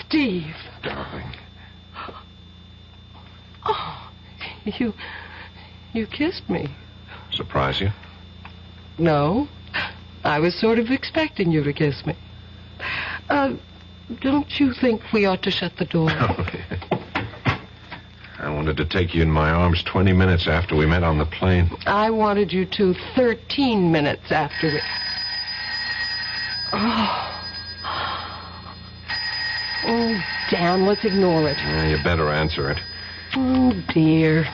Steve. Darling. Oh, you kissed me. Surprise you? No. I was sort of expecting you to kiss me. Don't you think we ought to shut the door? I wanted to take you in my arms 20 minutes after we met on the plane. I wanted you to 13 minutes after we... Oh, damn, let's ignore it. You better answer it. Oh, dear.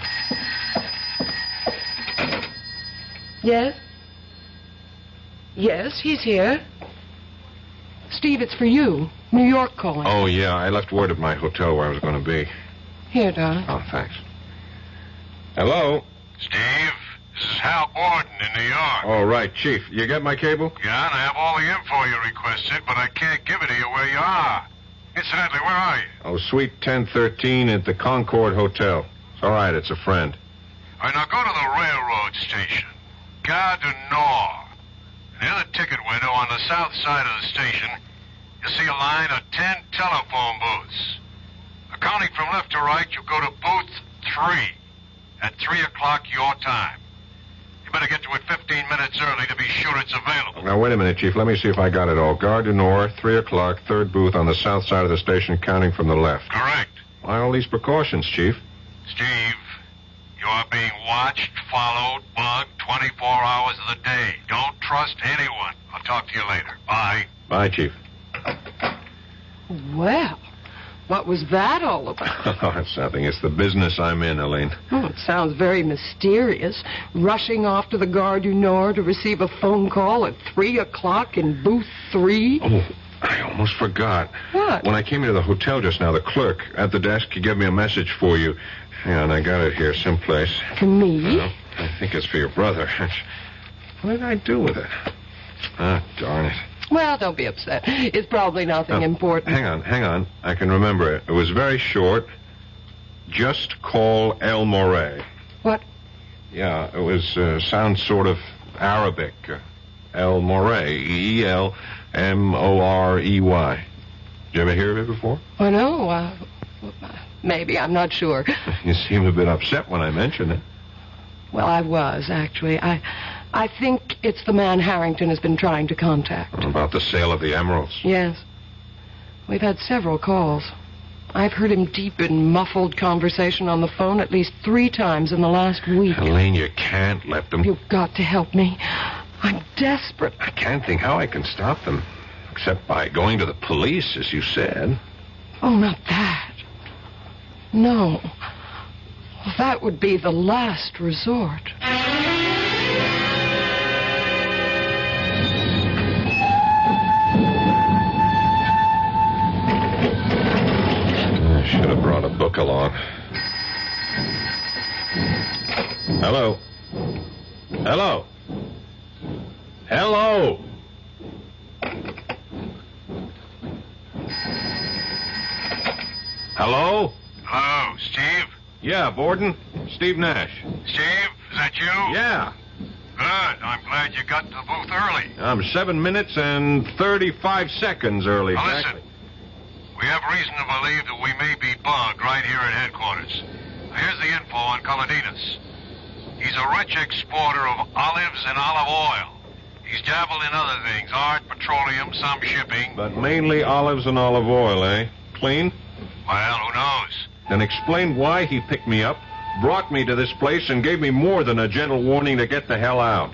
Yes? Yes, he's here. Steve, it's for you. New York calling. Oh, yeah, I left word at my hotel where I was going to be. Here, darling. Oh, thanks. Hello? Steve, this is Hal Borden in New York. Oh, right, Chief. You get my cable? Yeah, and I have all the info you requested, but I can't give it to you where you are. Incidentally, where are you? Oh, Suite 1013 at the Concord Hotel. It's all right, it's a friend. All right, now go to the railroad station. Gare du Nord. Near the ticket window on the south side of the station, you'll see a line of 10 telephone booths. Counting from left to right, you go to booth 3 at 3 o'clock your time. You better get to it 15 minutes early to be sure it's available. Now, wait a minute, Chief. Let me see if I got it all. Gare du Nord, 3 o'clock, third booth on the south side of the station, counting from the left. Correct. Why all these precautions, Chief? Steve, you are being watched, followed, bugged 24 hours of the day. Don't trust anyone. I'll talk to you later. Bye. Bye, Chief. Well, what was that all about? Oh, it's nothing. It's the business I'm in, Helene. Oh, it sounds very mysterious. Rushing off to the Gare du Nord to receive a phone call at 3 o'clock in booth 3. Oh, I almost forgot. What? When I came into the hotel just now, the clerk at the desk, he gave me a message for you. Hang on, I got it here someplace. For me? I think it's for your brother. What did I do with it? Ah, darn it. Well, don't be upset. It's probably nothing important. Hang on. I can remember it. It was very short. Just call El Morey. What? Yeah, it was, sounds sort of Arabic. El Morey. E-L-M-O-R-E-Y. Did you ever hear of it before? Oh, no. Maybe. I'm not sure. You seemed a bit upset when I mentioned it. Well, I was, actually. I think it's the man Harrington has been trying to contact. About the sale of the emeralds? Yes. We've had several calls. I've heard him deep in muffled conversation on the phone at least 3 times in the last week. Helene, you can't let them... You've got to help me. I'm desperate. I can't think how I can stop them. Except by going to the police, as you said. Oh, not that. No. That would be the last resort. I should have brought a book along. Hello? Hello? Hello? Hello? Hello, Steve? Yeah, Borden. Steve Nash. Steve, is that you? Yeah. Good. I'm glad you got to the booth early. I'm 7 minutes and 35 seconds early. Now Exactly. listen, we have reason to believe that we may be bugged right here at headquarters. Now, here's the info on Colodinas. He's a rich exporter of olives and olive oil. He's dabbled in other things, art, petroleum, some shipping. But mainly olives and olive oil, eh? Clean? Well, who knows? Then explain why he picked me up, brought me to this place, and gave me more than a gentle warning to get the hell out.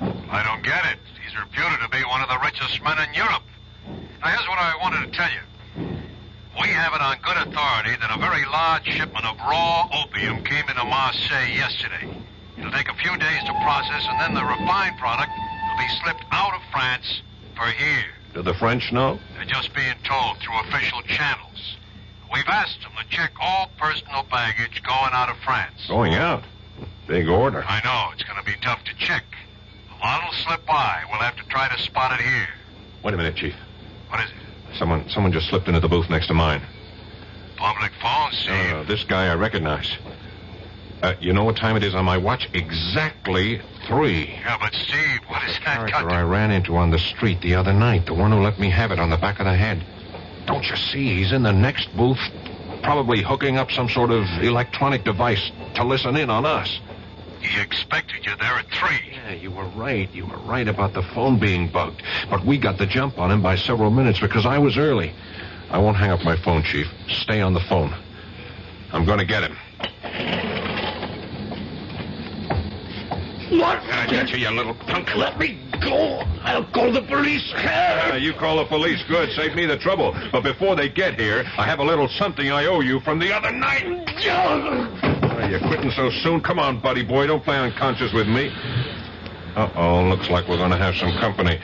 I don't get it. He's reputed to be one of the richest men in Europe. Now, here's what I wanted to tell you. We have it on good authority that a very large shipment of raw opium came into Marseille yesterday. It'll take a few days to process, and then the refined product will be slipped out of France for here. Do the French know? They're just being told through official channels. We've asked them to check all personal baggage going out of France. Going out? Big order. I know. It's going to be tough to check. A lot will slip by. We'll have to try to spot it here. Wait a minute, Chief. What is it? Someone just slipped into the booth next to mine. Public phone, Steve. This guy I recognize. You know what time it is on my watch? Exactly 3. Yeah, but Steve, what is that got I ran into on the street the other night. The one who let me have it on the back of the head. Don't you see? He's in the next booth, probably hooking up some sort of electronic device to listen in on us. He expected you there at 3. Yeah, you were right. You were right about the phone being bugged. But we got the jump on him by several minutes because I was early. I won't hang up my phone, Chief. Stay on the phone. I'm going to get him. What? I get you, you little punk. Let me go. I'll call the police. You call the police. Good. Save me the trouble. But before they get here, I have a little something I owe you from the other night. You're quitting so soon? Come on, buddy boy. Don't play unconscious with me. Uh-oh. Looks like we're going to have some company.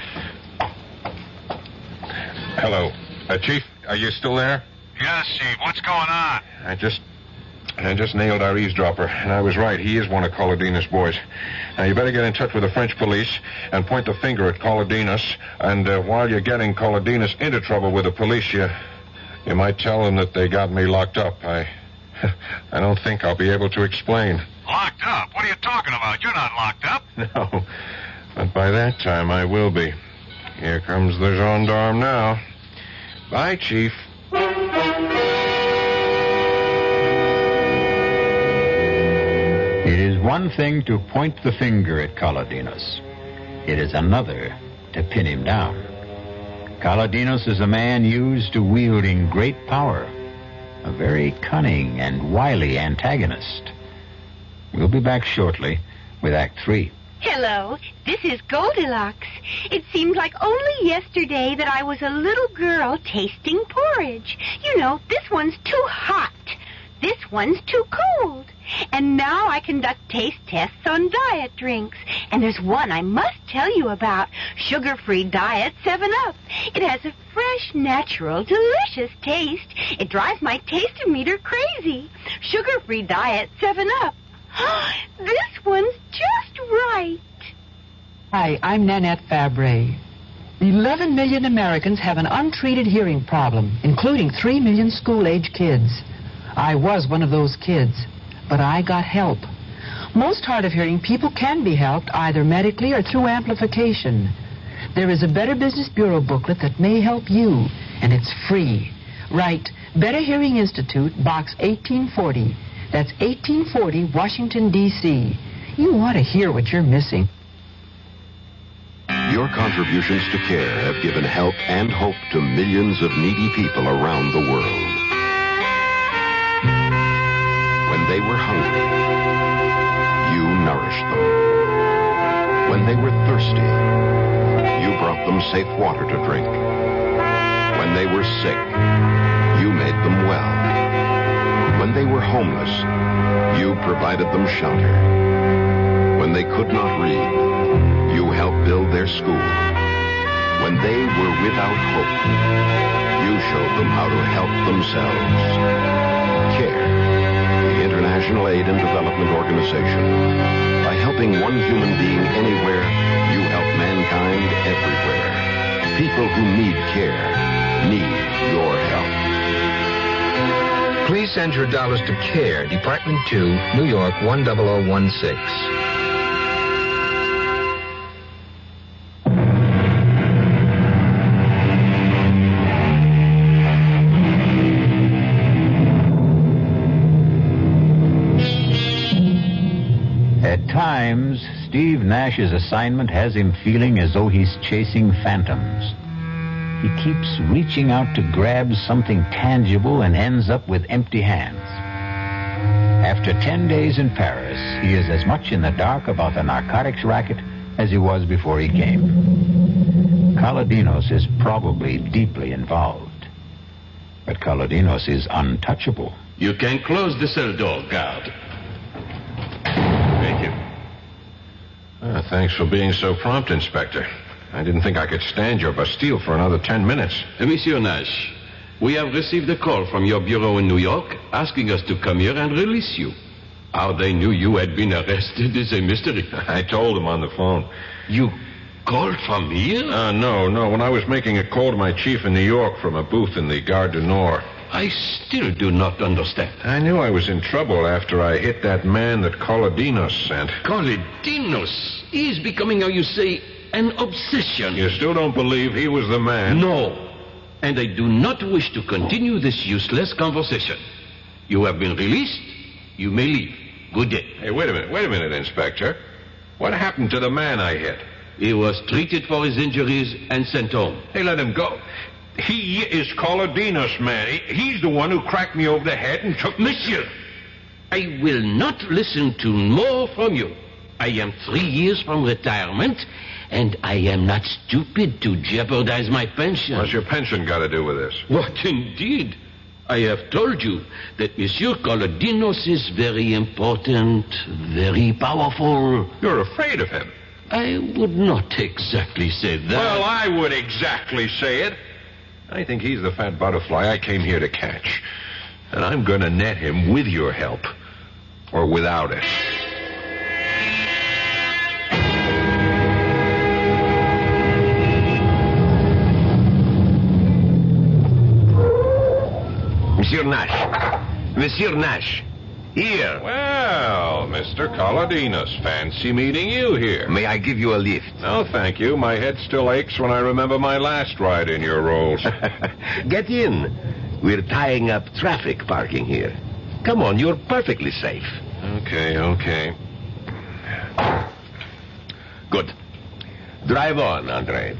Hello. Chief, are you still there? Yes, Steve. What's going on? I just nailed our eavesdropper, and I was right. He is one of Colodinas' boys. Now, you better get in touch with the French police and point the finger at Colodinas, and while you're getting Colodinas into trouble with the police, you might tell them that they got me locked up. I don't think I'll be able to explain. Locked up? What are you talking about? You're not locked up. No, but by that time I will be. Here comes the gendarme now. Bye, Chief. It is one thing to point the finger at Colodinas. It is another to pin him down. Colodinas is a man used to wielding great power, a very cunning and wily antagonist. We'll be back shortly with Act 3. Hello, this is Goldilocks. It seems like only yesterday that I was a little girl tasting porridge. You know, this one's too hot. This one's too cold. And now I conduct taste tests on diet drinks. And there's one I must tell you about. Sugar-free diet 7-Up. It has a fresh, natural, delicious taste. It drives my taste-o-meter crazy. Sugar-free diet 7-Up. This one's just right. Hi, I'm Nanette Fabre. 11 million Americans have an untreated hearing problem, including 3 million school-age kids. I was one of those kids, but I got help. Most hard-of-hearing people can be helped either medically or through amplification. There is a Better Business Bureau booklet that may help you, and it's free. Write Better Hearing Institute, Box 1840. That's 1840, Washington, D.C. You ought to hear what you're missing. Your contributions to care have given help and hope to millions of needy people around the world. When they were hungry, you nourished them. When they were thirsty, you brought them safe water to drink. When they were sick, you made them well. When they were homeless, you provided them shelter. When they could not read, you helped build their school. When they were without hope, you showed them how to help themselves. CARE, the International Aid and Development Organization. By helping one human being anywhere, you help mankind everywhere. People who need care need your help. Please send your dollars to CARE, Department 2, New York 10016. At times, Steve Nash's assignment has him feeling as though he's chasing phantoms. He keeps reaching out to grab something tangible and ends up with empty hands. After 10 days in Paris, he is as much in the dark about the narcotics racket as he was before he came. Kaladinos is probably deeply involved. But Kaladinos is untouchable. You can close the cell door, guard. Thank you. Thanks for being so prompt, Inspector. I didn't think I could stand your Bastille for another 10 minutes. Monsieur Nash, we have received a call from your bureau in New York asking us to come here and release you. How they knew you had been arrested is a mystery. I told them on the phone. You called from here? No. When I was making a call to my chief in New York from a booth in the Gare du Nord. I still do not understand. I knew I was in trouble after I hit that man that Kaladinos sent. Kaladinos? He is becoming, how you say, an obsession. You still don't believe he was the man? No. And I do not wish to continue this useless conversation. You have been released. You may leave. Good day. Hey, wait a minute, Inspector. What happened to the man I hit? He was treated for his injuries and sent home. Hey, let him go. He is Kaladinos, man. He's the one who cracked me over the head and took... Monsieur, I will not listen to more from you. I am 3 years from retirement, and I am not stupid to jeopardize my pension. What's your pension got to do with this? What indeed? I have told you that Monsieur Kaladinos is very important, very powerful. You're afraid of him? I would not exactly say that. Well, I would exactly say it. I think he's the fat butterfly I came here to catch. And I'm going to net him with your help. Or without it. Monsieur Nash. Here. Well, Mr. Kaladinos, fancy meeting you here. May I give you a lift? No, thank you. My head still aches when I remember my last ride in your rolls. Get in. We're tying up traffic parking here. Come on, you're perfectly safe. Okay. Good. Drive on, Andre.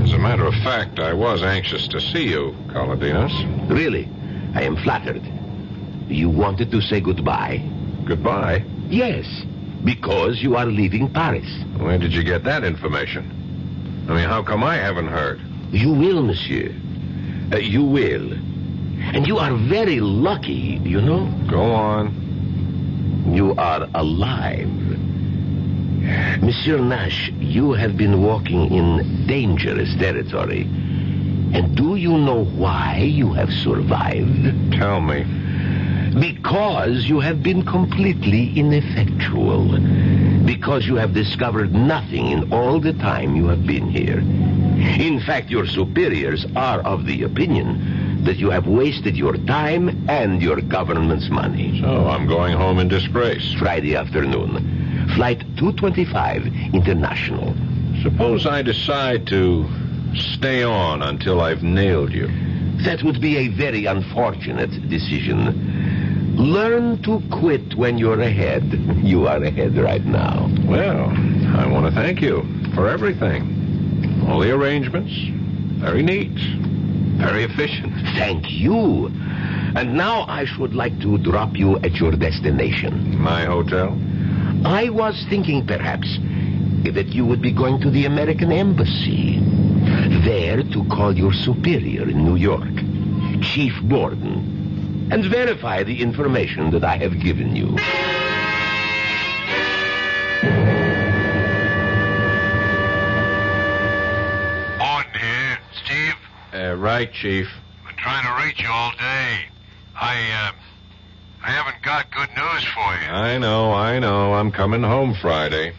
As a matter of fact, I was anxious to see you, Kaladinos. Really? I am flattered. You wanted to say goodbye? Goodbye? Yes, because you are leaving Paris. Where did you get that information? I mean, how come I haven't heard? You will, monsieur. You will. And you are very lucky, you know? Go on. You are alive. Monsieur Nash, you have been walking in dangerous territory. And do you know why you have survived? Tell me. Because you have been completely ineffectual. Because you have discovered nothing in all the time you have been here. In fact, your superiors are of the opinion that you have wasted your time and your government's money. So I'm going home in disgrace. Friday afternoon. Flight 225 International. Suppose I decide to stay on until I've nailed you. That would be a very unfortunate decision. Learn to quit when you're ahead. You are ahead right now. Well, I want to thank you for everything. All the arrangements. Very neat. Very efficient. Thank you. And now I should like to drop you at your destination. My hotel? I was thinking perhaps that you would be going to the American Embassy. there to call your superior in New York, Chief Gordon, and verify the information that I have given you. Gordon here. Steve? Right, Chief. Been trying to reach you all day. I haven't got good news for you. I know. I'm coming home Friday.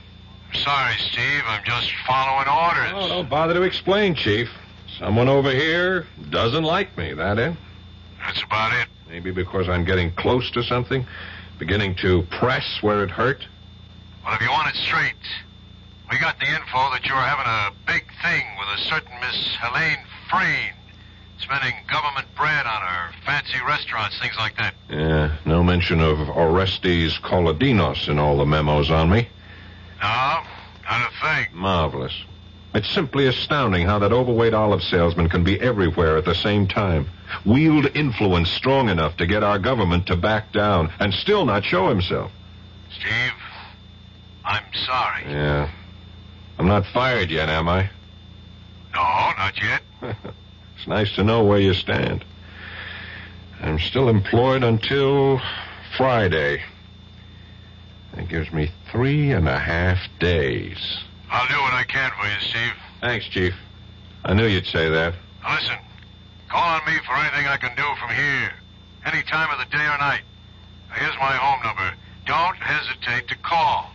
Sorry, Steve. I'm just following orders. Oh, don't bother to explain, Chief. Someone over here doesn't like me, that it? That's about it. Maybe because I'm getting close to something, beginning to press where it hurt. Well, if you want it straight, we got the info that you're having a big thing with a certain Miss Helene Frayne, spending government bread on her fancy restaurants, things like that. Yeah, no mention of Orestes Kolodinos in all the memos on me. No, not a thing. Marvelous. It's simply astounding how that overweight olive salesman can be everywhere at the same time. Wield influence strong enough to get our government to back down and still not show himself. Steve, I'm sorry. Yeah. I'm not fired yet, am I? No, not yet. It's nice to know where you stand. I'm still employed until Friday. That gives me 3.5 days. I'll do what I can for you, Steve. Thanks, Chief. I knew you'd say that. Now listen, call on me for anything I can do from here. Any time of the day or night. Now, here's my home number. Don't hesitate to call.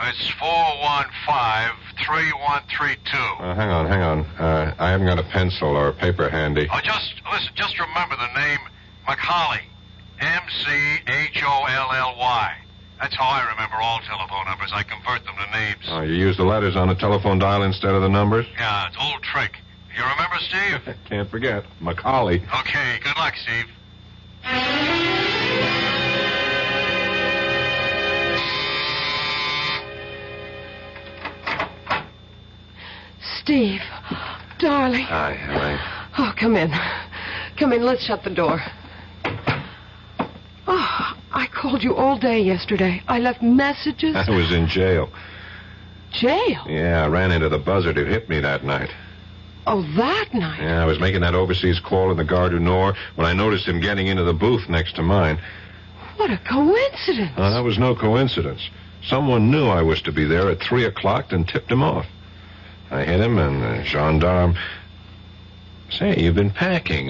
It's 415-3132. Hang on. I haven't got a pencil or a paper handy. Oh, just remember the name McCauley. M-C-H-O-L-L-Y. That's how I remember all telephone numbers. I convert them to names. Oh, you use the letters on the telephone dial instead of the numbers? Yeah, it's an old trick. You remember, Steve? Can't forget. Macaulay. Okay, good luck, Steve. Steve, darling. Hi, Helene. Oh, come in. Come in, let's shut the door. Oh, I called you all day yesterday. I left messages. I was in jail. Jail? Yeah, I ran into the buzzard who hit me that night. Oh, that night? Yeah, I was making that overseas call in the Gare du Nord when I noticed him getting into the booth next to mine. What a coincidence. Oh, that was no coincidence. Someone knew I was to be there at 3 o'clock and tipped him off. I hit him, and the gendarme... Say, you've been packing.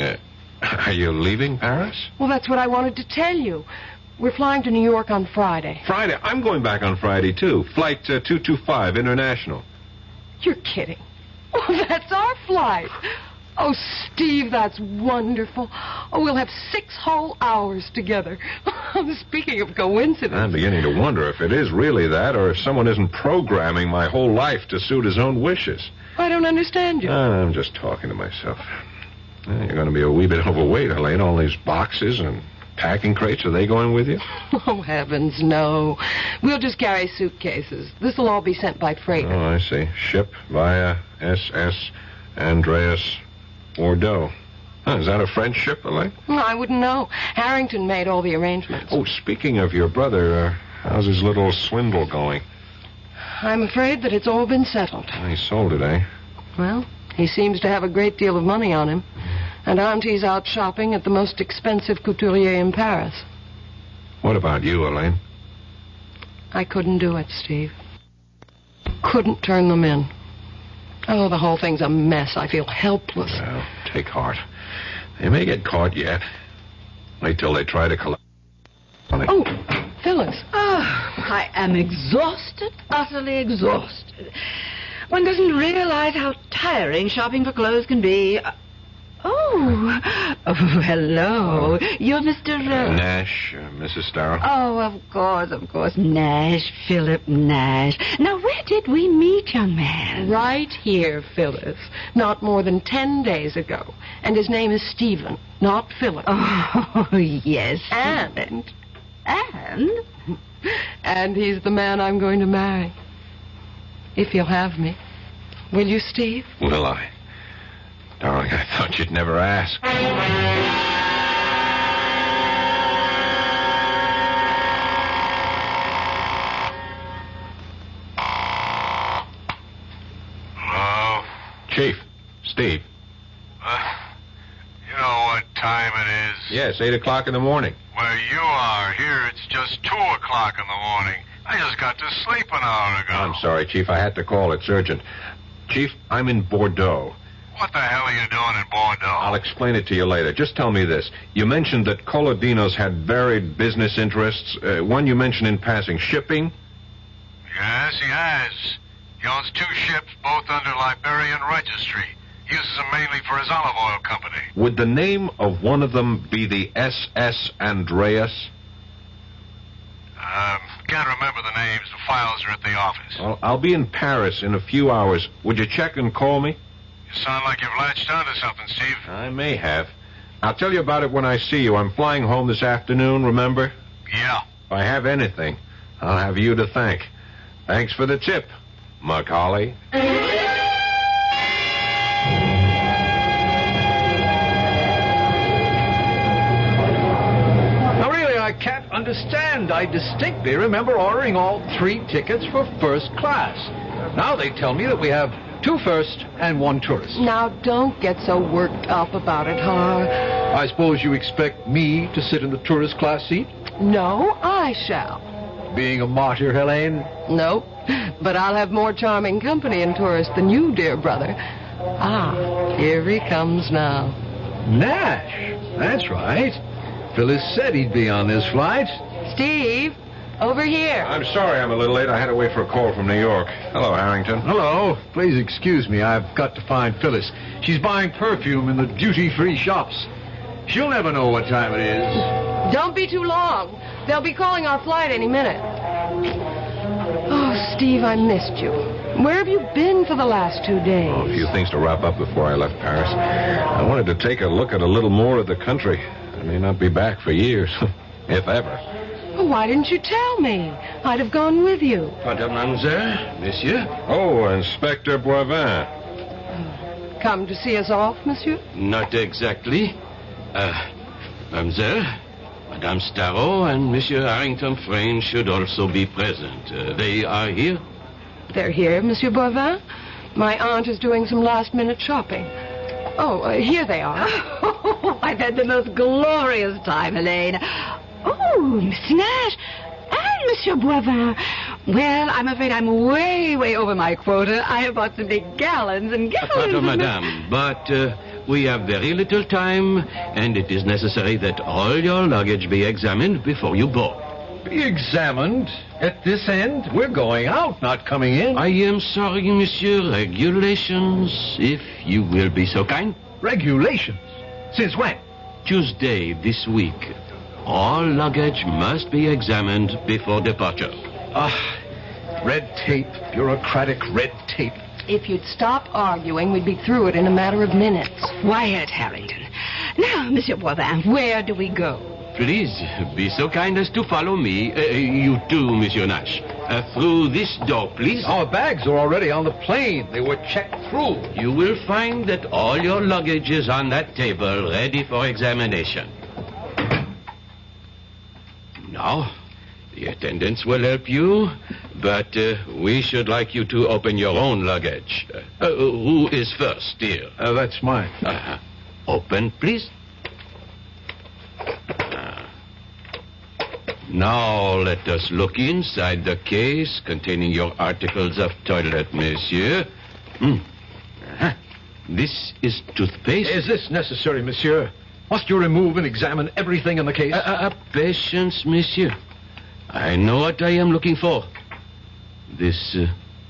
Are you leaving Paris? Well, that's what I wanted to tell you. We're flying to New York on Friday. Friday? I'm going back on Friday, too. Flight 225, international. You're kidding. Oh, that's our flight. Oh, Steve, that's wonderful. Oh, we'll have 6 whole hours together. Speaking of coincidence. I'm beginning to wonder if it is really that, or if someone isn't programming my whole life to suit his own wishes. I don't understand you. I'm just talking to myself. You're going to be a wee bit overweight, Helene. All these boxes and packing crates, are they going with you? Oh, heavens, no. We'll just carry suitcases. This'll all be sent by freighter. Oh, I see. Ship via SS Andreas Bordeaux. Huh, is that a French ship, Helene? I wouldn't know. Harrington made all the arrangements. Oh, speaking of your brother, how's his little swindle going? I'm afraid that it's all been settled. He sold it, eh? Well, he seems to have a great deal of money on him. And Auntie's out shopping at the most expensive couturier in Paris. What about you, Helene? I couldn't do it, Steve. Couldn't turn them in. Oh, the whole thing's a mess. I feel helpless. Well, take heart. They may get caught yet. Wait till they try to collect money. Oh, Phyllis. I am exhausted, utterly exhausted. One doesn't realize how tiring shopping for clothes can be. Oh, hello. You're Mr. Nash, Mrs. Starrow. Oh, of course. Nash, Philip Nash. Now, where did we meet, young man? Right here, Phyllis. Not more than 10 days ago. And his name is Stephen, not Philip. Oh, yes. And? And he's the man I'm going to marry. If you'll have me. Will you, Steve? Will I? Darling, I thought you'd never ask. Hello? Chief, Steve. Steve. You know what time it is? Yes, 8 o'clock in the morning. Where you are. Here it's just 2 o'clock in the morning. I just got to sleep an hour ago. I'm sorry, Chief. I had to call. It's urgent. Chief, I'm in Bordeaux. What the hell are you doing in Bordeaux? I'll explain it to you later. Just tell me this. You mentioned that Colodinos had varied business interests. One you mentioned in passing, shipping? Yes, he has. He owns 2 ships, both under Liberian registry. He uses them mainly for his olive oil company. Would the name of one of them be the SS Andreas? Can't remember the names. The files are at the office. Well, I'll be in Paris in a few hours. Would you check and call me? You sound like you've latched onto something, Steve. I may have. I'll tell you about it when I see you. I'm flying home this afternoon, remember? Yeah. If I have anything, I'll have you to thank. Thanks for the tip, Macaulay. I can't understand. I distinctly remember ordering all 3 tickets for first class. Now they tell me that we have 2 first and 1 tourist. Now, don't get so worked up about it, Har. I suppose you expect me to sit in the tourist class seat? No, I shall. Being a martyr, Helene? Nope, but I'll have more charming company in tourist than you, dear brother. Ah, here he comes now. Nash, that's right. Phyllis said he'd be on this flight. Steve, over here. I'm sorry I'm a little late. I had to wait for a call from New York. Hello, Harrington. Hello. Please excuse me. I've got to find Phyllis. She's buying perfume in the duty-free shops. She'll never know what time it is. Don't be too long. They'll be calling our flight any minute. Oh, Steve, I missed you. Where have you been for the last 2 days? Oh, a few things to wrap up before I left Paris. I wanted to take a look at a little more of the country. I may not be back for years, if ever. Well, why didn't you tell me? I'd have gone with you. Mademoiselle, monsieur? Oh, Inspector Boivin. Come to see us off, monsieur? Not exactly. Mademoiselle, Madame Starrow and Monsieur Harrington Frayne should also be present. They are here? They're here, Monsieur Boivin. My aunt is doing some last-minute shopping. Oh, here they are. Oh, I've had the most glorious time, Helene. Oh, Mr. Nash and Monsieur Boivin. Well, I'm afraid I'm way over my quota. I have bought some big gallons and gallons. Pardon, madame, but we have very little time, and it is necessary that all your luggage be examined before you board. Be examined? At this end? We're going out, not coming in. I am sorry, monsieur. Regulations, if you will be so kind. Regulations? Since when? Tuesday this week. All luggage must be examined before departure. Red tape, bureaucratic red tape. If you'd stop arguing, we'd be through it in a matter of minutes. Quiet, Harrington. Now, Monsieur Boivin, where do we go? Please, be so kind as to follow me. You too, Monsieur Nash. Through this door, please. Our bags are already on the plane. They were checked through. You will find that all your luggage is on that table, ready for examination. Now, the attendants will help you, but we should like you to open your own luggage. Who is first, dear? That's mine. Open, please. Now let us look inside the case containing your articles of toilet, monsieur. This is toothpaste. Is this necessary, monsieur? Must you remove and examine everything in the case? Patience, monsieur. I know what I am looking for. This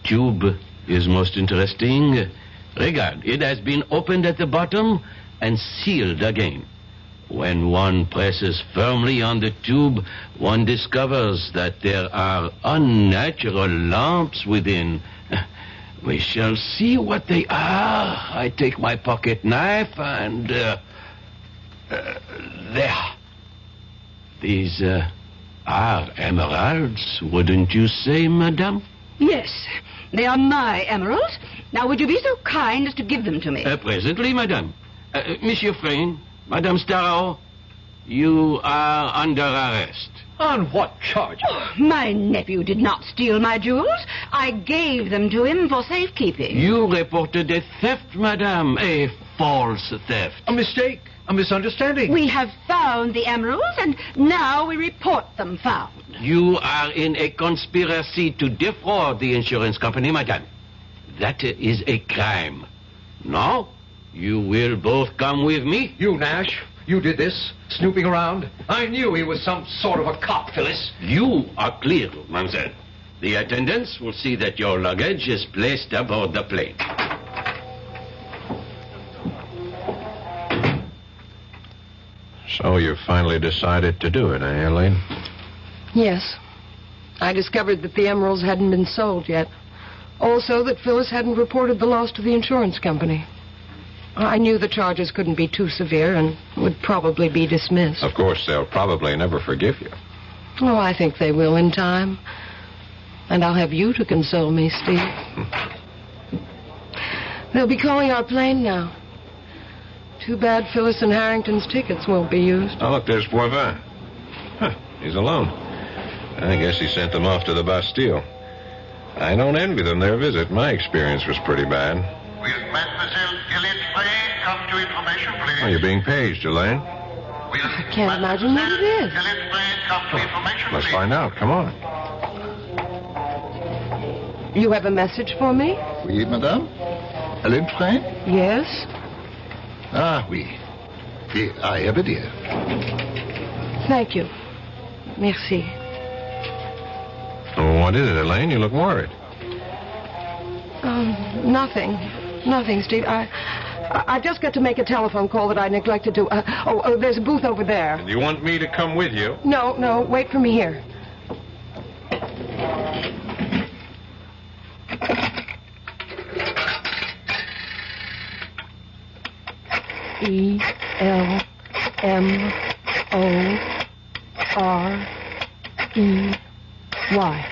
tube is most interesting. Regard, it has been opened at the bottom and sealed again. When one presses firmly on the tube, one discovers that there are unnatural lumps within. We shall see what they are. I take my pocket knife and... there. These are emeralds, wouldn't you say, madame? Yes, they are my emeralds. Now, would you be so kind as to give them to me? Presently, madame. Monsieur Frayne, Madame Starrow, You are under arrest. On what charge? Oh, my nephew did not steal my jewels. I gave them to him for safekeeping. You reported a theft, madame. A false theft. A mistake. A misunderstanding. We have found the emeralds, and now we report them found. You are in a conspiracy to defraud the insurance company, madame. That is a crime. Now, you will both come with me. You, Nash, you did this, snooping around. I knew he was some sort of a cop, Phyllis. You are clear, mademoiselle. The attendants will see that your luggage is placed aboard the plane. So you finally decided to do it, eh, Elaine? Yes. I discovered that the emeralds hadn't been sold yet. Also that Phyllis hadn't reported the loss to the insurance company. I knew the charges couldn't be too severe and would probably be dismissed. Of course, they'll probably never forgive you. Oh, I think they will in time. And I'll have you to console me, Steve. They'll be calling our plane now. Too bad Phyllis and Harrington's tickets won't be used. Oh, look, there's Boivin. Huh, he's alone. I guess he sent them off to the Bastille. I don't envy them their visit. My experience was pretty bad. Will Mademoiselle Elaine Frey come to information, please? Oh, you're being paged, Elaine. I can't imagine what it is. Elaine Frey come to information, Let's please? find out. Come on. You have a message for me? Oui, madame? Elaine Frey? Yes? Ah, oui. Oui, I have it here. Thank you. Merci. Oh, what is it, Elaine? You look worried. Nothing. Nothing, Steve. I just got to make a telephone call that I neglected to. There's a booth over there. Do you want me to come with you? No, wait for me here. ELMOREY.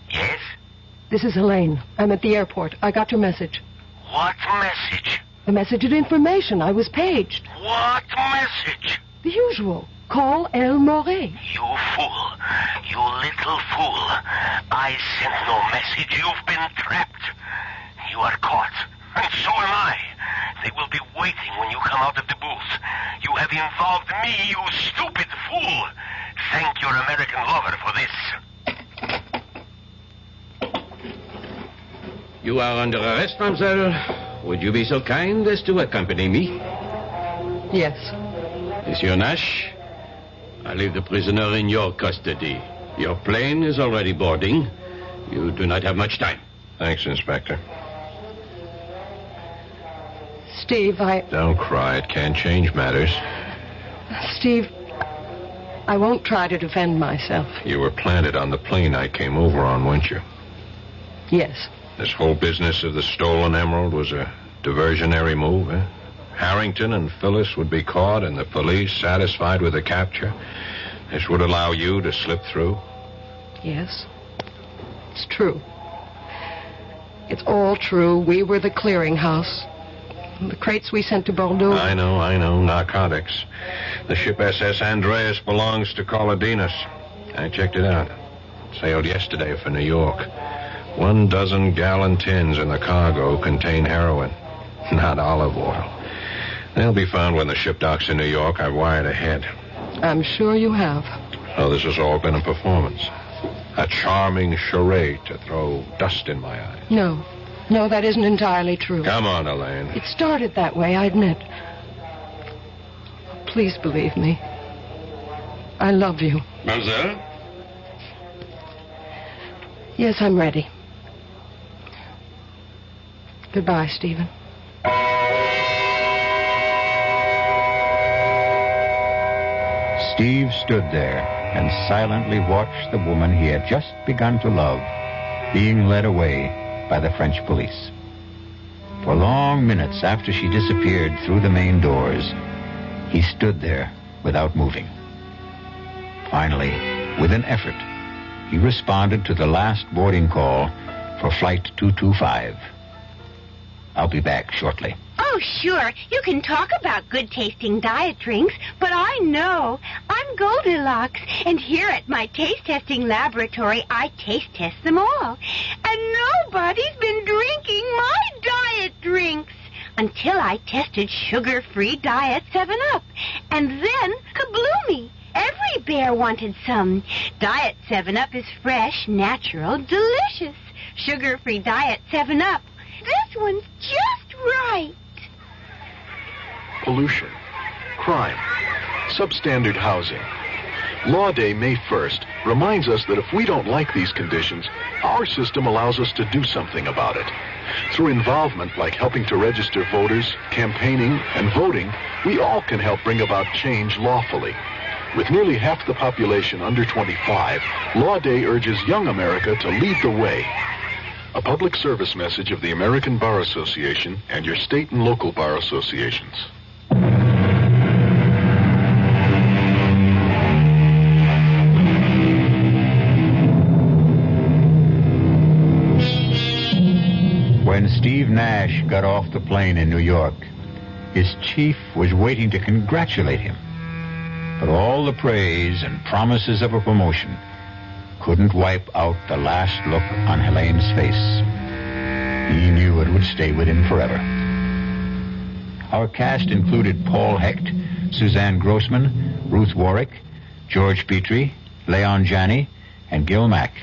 Yes? This is Elaine. I'm at the airport. I got your message. What message? The message of information. I was paged. What message? The usual. Call El Morey. You fool. You little fool. I sent no message. You've been trapped. You are caught. And so am I. They will be waiting when you come out of the booth. You have involved me, you stupid fool. Thank your American lover for this. You are under arrest, mademoiselle. Would you be so kind as to accompany me? Yes. Monsieur Nash, I leave the prisoner in your custody. Your plane is already boarding. You do not have much time. Thanks, Inspector. Steve, Don't cry. It can't change matters. Steve, I won't try to defend myself. You were planted on the plane I came over on, weren't you? Yes. This whole business of the stolen emerald was a diversionary move, eh? Harrington and Phyllis would be caught and the police satisfied with the capture. This would allow you to slip through. Yes. It's true. It's all true. We were the clearinghouse. The crates we sent to Bordeaux. I know. Narcotics. The ship SS Andreas belongs to Colodinas. I checked it out. Sailed yesterday for New York. 12 gallon tins in the cargo contain heroin, not olive oil. They'll be found when the ship docks in New York. I've wired ahead. I'm sure you have. So this has all been a performance. A charming charade to throw dust in my eyes. No, that isn't entirely true. Come on, Elaine. It started that way, I admit. Please believe me. I love you. Mademoiselle? Yes, I'm ready. Goodbye, Stephen. Steve stood there and silently watched the woman he had just begun to love being led away by the French police. For long minutes after she disappeared through the main doors, he stood there without moving. Finally, with an effort, he responded to the last boarding call for Flight 225. I'll be back shortly. Oh, Oh, sure. You can talk about good-tasting diet drinks, but I know. I'm Goldilocks, and here at my taste-testing laboratory, I taste-test them all. And nobody's been drinking my diet drinks until I tested sugar-free Diet 7-Up. And then, kabloomy! Every bear wanted some. Diet 7-Up is fresh, natural, delicious. Sugar-free Diet 7-Up. This one's just right. Pollution, crime, substandard housing. Law Day, May 1st, reminds us that if we don't like these conditions, our system allows us to do something about it. Through involvement like helping to register voters, campaigning, and voting, we all can help bring about change lawfully. With nearly half the population under 25, Law Day urges young America to lead the way. A public service message of the American Bar Association and your state and local bar associations. When Steve Nash got off the plane in New York, his chief was waiting to congratulate him. But all the praise and promises of a promotion couldn't wipe out the last look on Helene's face. He knew it would stay with him forever. Our cast included Paul Hecht, Suzanne Grossman, Ruth Warwick, George Petrie, Leon Janney, and Gil Mack.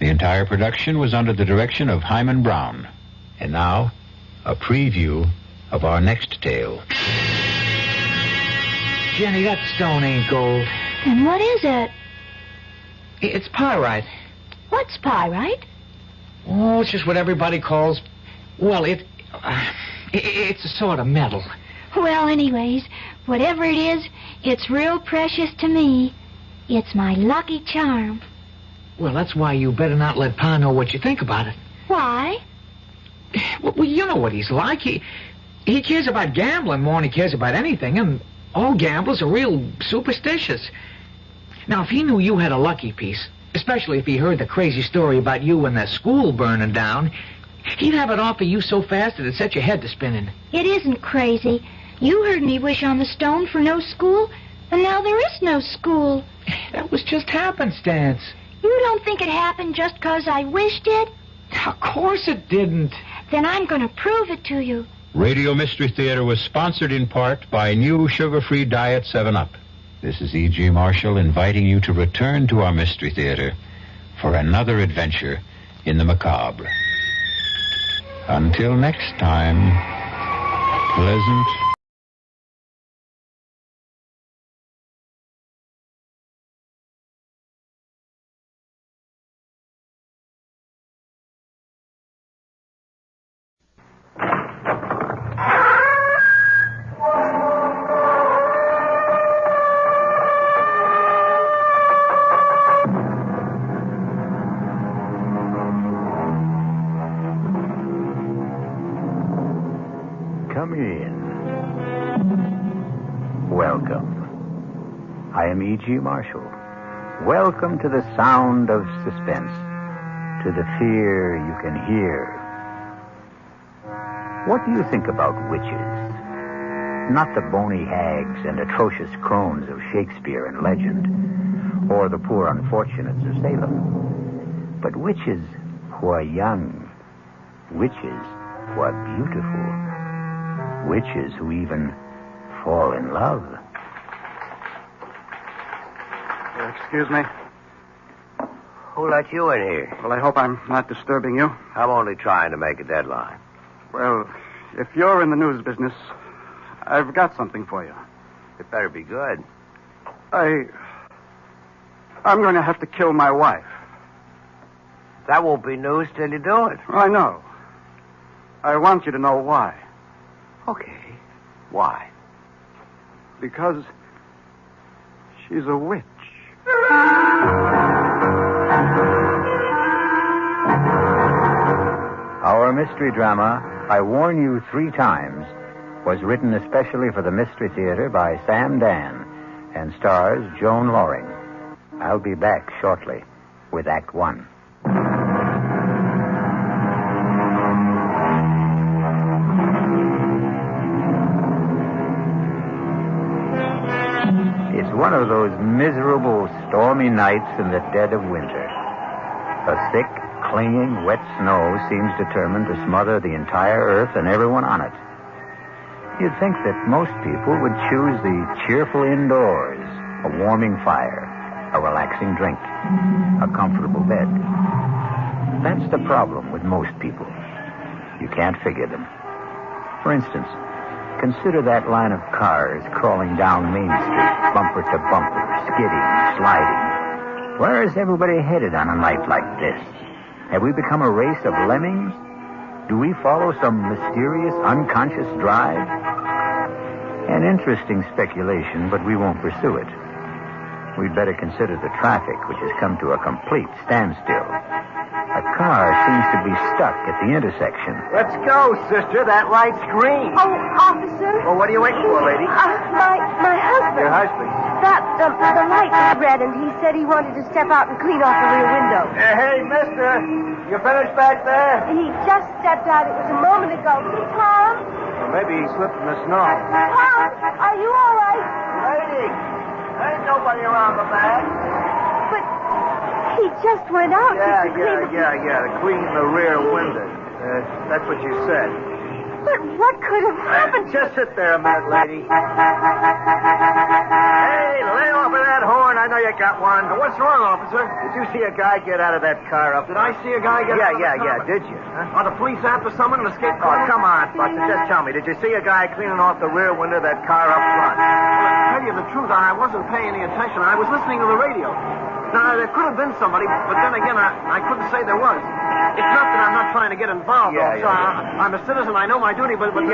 The entire production was under the direction of Hyman Brown. And now, a preview of our next tale. Jenny, that stone ain't gold. And what is it? It's pyrite. What's pyrite? Oh, it's just what everybody calls... Well, it's a sort of metal. Well, anyways, whatever it is, it's real precious to me. It's my lucky charm. Well, that's why you better not let Pa know what you think about it. Why? Well, you know what he's like. He cares about gambling more than he cares about anything, and all gamblers are real superstitious. Now, if he knew you had a lucky piece, especially if he heard the crazy story about you and the school burning down, he'd have it offer you so fast that it'd set your head to spinning. It isn't crazy. You heard me wish on the stone for no school, and now there is no school. That was just happenstance. You don't think it happened just 'cause I wished it? Of course it didn't. Then I'm going to prove it to you. Radio Mystery Theater was sponsored in part by new sugar-free Diet 7-Up. This is E.G. Marshall inviting you to return to our Mystery Theater for another adventure in the macabre. Until next time, pleasant... Come in. Welcome. I am E.G. Marshall. Welcome to the sound of suspense, to the fear you can hear. What do you think about witches? Not the bony hags and atrocious crones of Shakespeare and legend, or the poor unfortunates of Salem, but witches who are young, witches who are beautiful, witches who even fall in love. Excuse me. Who let you in here? Well, I hope I'm not disturbing you. I'm only trying to make a deadline. Well, if you're in the news business, I've got something for you. It better be good. I'm going to have to kill my wife. That won't be news till you do it. I know. I want you to know why. Okay. Why? Because she's a witch. Our mystery drama, I Warn You 3 Times, was written especially for the Mystery Theater by Sam Dan and stars Joan Loring. I'll be back shortly with Act 1. one of those miserable, stormy nights in the dead of winter. A thick, clinging, wet snow seems determined to smother the entire earth and everyone on it. You'd think that most people would choose the cheerful indoors, a warming fire, a relaxing drink, a comfortable bed. That's the problem with most people. You can't figure them. For instance, consider that line of cars crawling down Main Street, bumper to bumper, skidding, sliding. Where is everybody headed on a night like this? Have we become a race of lemmings? Do we follow some mysterious, unconscious drive? An interesting speculation, but we won't pursue it. We'd better consider the traffic, which has come to a complete standstill. A car seems to be stuck at the intersection. Let's go, sister. That light's green. Oh, officer. Well, what are you waiting for, lady? My husband. Your husband? The light was red, and he said he wanted to step out and clean off the rear window. Hey, mister. You finished back there? He just stepped out. It was a moment ago. Tom? Well, maybe he slipped in the snow. Tom, are you all right? Lady, there ain't nobody around the back. But he just went out. Yeah, to clean the rear window. That's what you said. But what could have happened? Just sit there a minute, lady. Hey, lay off of that horn. I know you got one. What's wrong, officer? Did you see a guy get out of that car up? Did I see a guy get out of the car? Did you? Are the police after someone in a escaped Oh, car? come on, Buster. Just tell me. Did you see a guy cleaning off the rear window of that car up front? Well, to tell you the truth, I wasn't paying any attention. I was listening to the radio. Now, there could have been somebody, but then again, I couldn't say there was. It's not that I'm not trying to get involved, officer. I'm a citizen. I know my duty, but... Well,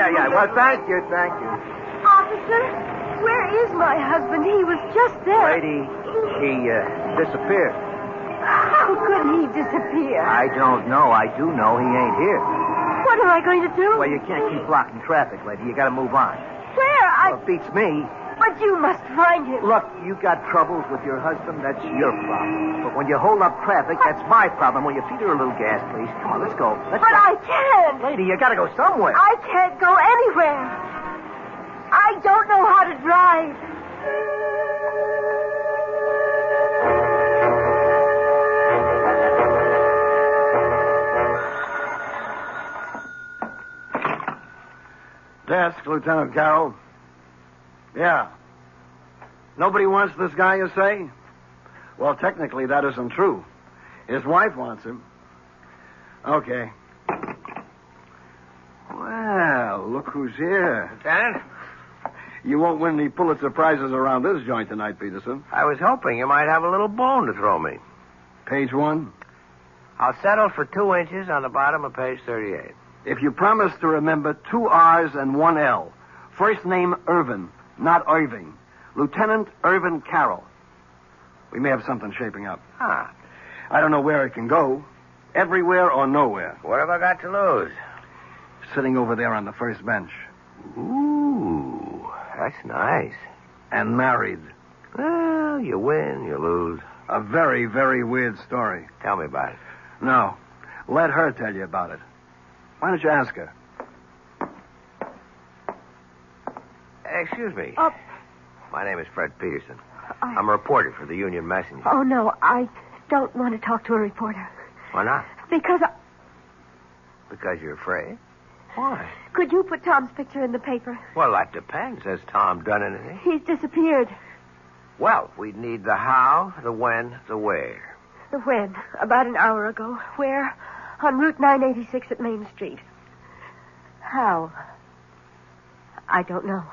thank you. Officer, where is my husband? He was just there. Lady, he disappeared. How could he disappear? I don't know. I do know he ain't here. What am I going to do? Well, you can't keep blocking traffic, lady. You got to move on. Where? Well, it beats me. But you must find him. Look, you got troubles with your husband. That's your problem. But when you hold up traffic, that's my problem. Will you feed her a little gas, please? Come on, let's go. But I can't. Lady, you got to go somewhere. I can't go anywhere. I don't know how to drive. Desk, Lieutenant Carroll. Yeah. Nobody wants this guy, you say? Well, technically, that isn't true. His wife wants him. Okay. Well, look who's here. Lieutenant? You won't win any Pulitzer Prizes around this joint tonight, Peterson. I was hoping you might have a little bone to throw me. Page 1. I'll settle for 2 inches on the bottom of page 38. If you promise to remember 2 R's and 1 L. First name Irvin, not Irving. Lieutenant Irvin Carroll. We may have something shaping up. Ah. I don't know where it can go. Everywhere or nowhere. What have I got to lose? Sitting over there on the first bench. Ooh, that's nice. And married. Well, you win, you lose. A very, very weird story. Tell me about it. No. Let her tell you about it. Why don't you ask her? Excuse me. Oh. My name is Fred Peterson. I'm a reporter for the Union Messenger. Oh, no, I don't want to talk to a reporter. Why not? Because you're afraid? Why? Could you put Tom's picture in the paper? Well, that depends. Has Tom done anything? He's disappeared. Well, we'd need the how, the when, the where. The when? About an hour ago. Where? On Route 986 at Main Street. How? I don't know.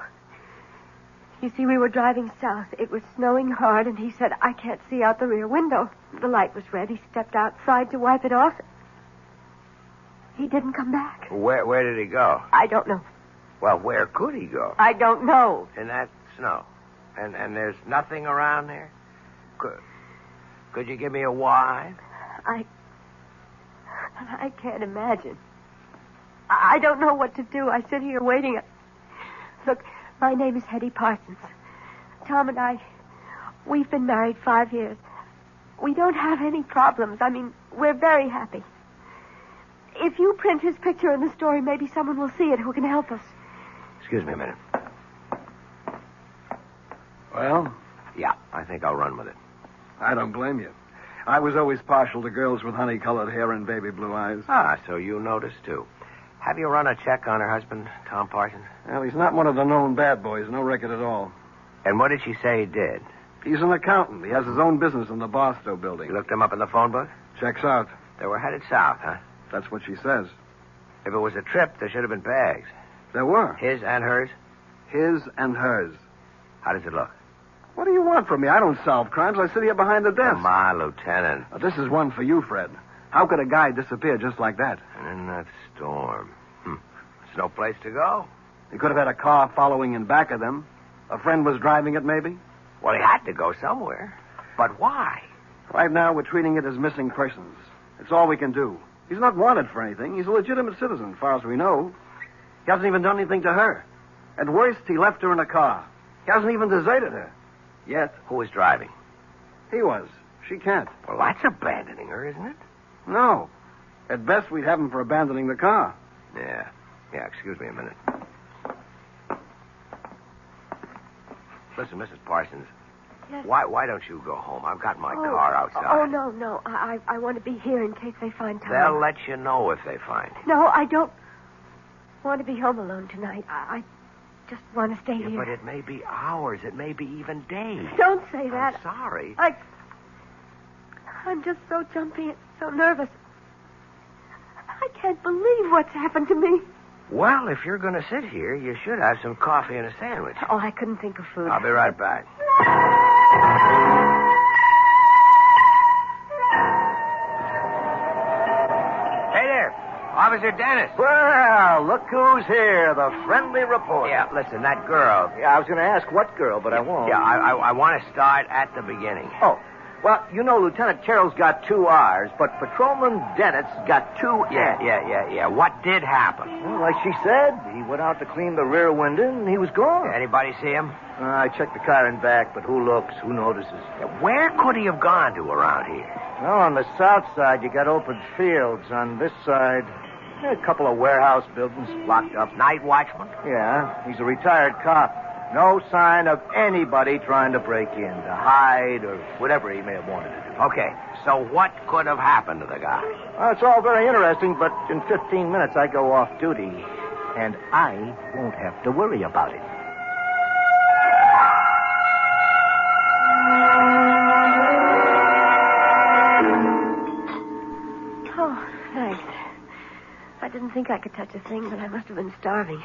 You see, we were driving south. It was snowing hard, and he said, I can't see out the rear window. The light was red. He stepped outside to wipe it off. He didn't come back. Where did he go? I don't know. Well, where could he go? I don't know. In that snow. And there's nothing around there? Could you give me a why? I can't imagine. I don't know what to do. I sit here waiting. Look, my name is Hetty Parsons. Tom and I, we've been married 5 years. We don't have any problems. I mean, we're very happy. If you print his picture in the story, maybe someone will see it who can help us. Excuse me a minute. Well, Yeah, I think I'll run with it. I don't blame you. I was always partial to girls with honey-colored hair and baby blue eyes. Ah, so you noticed, too. Have you run a check on her husband, Tom Parsons? Well, he's not one of the known bad boys. No record at all. And what did she say he did? He's an accountant. He has his own business in the Barstow building. You looked him up in the phone book? Checks out. They were headed south, huh? That's what she says. If it was a trip, there should have been bags. There were. His and hers? His and hers. How does it look? What do you want from me? I don't solve crimes. I sit here behind the desk. Come on, Lieutenant. This is one for you, Fred. How could a guy disappear just like that? And in that storm. There's no place to go. He could have had a car following in back of them. A friend was driving it, maybe? Well, he had to go somewhere. But why? Right now, we're treating it as missing persons. It's all we can do. He's not wanted for anything. He's a legitimate citizen, as far as we know. He hasn't even done anything to her. At worst, he left her in a car. He hasn't even deserted her. Yet. Who was driving? He was. She can't. Well, that's abandoning her, isn't it? No. At best, we'd have him for abandoning the car. Yeah, excuse me a minute. Listen, Mrs. Parsons. Yes. Why don't you go home? I've got my car outside. Oh, no. I want to be here in case they find Tom. They'll let you know if they find him. No, I don't want to be home alone tonight. I just want to stay here. But it may be hours. It may be even days. Don't say that. I'm sorry. I'm just so jumpy and so nervous. I can't believe what's happened to me. Well, if you're going to sit here, you should have some coffee and a sandwich. Oh, I couldn't think of food. I'll be right back. Hey there, Officer Dennis. Well, look who's here, the friendly reporter. Yeah, listen, that girl. Yeah, I was going to ask what girl, but I won't. Yeah, I want to start at the beginning. Oh, well, you know, Lieutenant Carroll's got 2 R's, but Patrolman Dennett's got 2 N's. Yeah. What did happen? Well, like she said, he went out to clean the rear window, and he was gone. Anybody see him? I checked the car and back, but who looks, who notices? Where could he have gone to around here? Well, on the south side, you got open fields. On this side, a couple of warehouse buildings locked up. Night watchman? Yeah, he's a retired cop. No sign of anybody trying to break in, to hide, or whatever he may have wanted to do. Okay, so what could have happened to the guy? Well, it's all very interesting, but in 15 minutes I go off duty, and I won't have to worry about it. Oh, thanks. I didn't think I could touch a thing, but I must have been starving.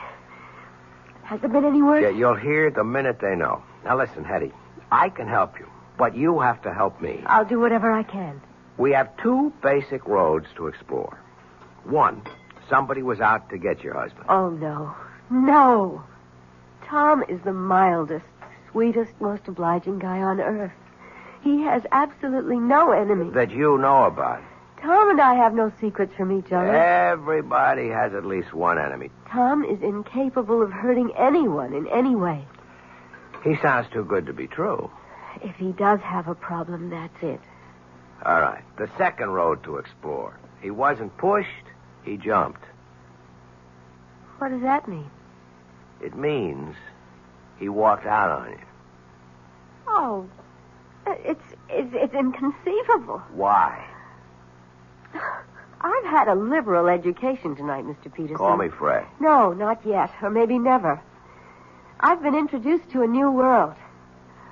Has there been any word? Yeah, you'll hear the minute they know. Now listen, Hetty, I can help you, but you have to help me. I'll do whatever I can. We have 2 basic roads to explore. 1, somebody was out to get your husband. Oh, no. No. Tom is the mildest, sweetest, most obliging guy on earth. He has absolutely no enemies. That you know about. Tom and I have no secrets from each other. Everybody has at least one enemy. Tom is incapable of hurting anyone in any way. He sounds too good to be true. If he does have a problem, that's it. All right. The second road to explore. He wasn't pushed, he jumped. What does that mean? It means he walked out on you. Oh, it's inconceivable. Why? I've had a liberal education tonight, Mr. Peterson. Call me Fred. No, not yet, or maybe never. I've been introduced to a new world.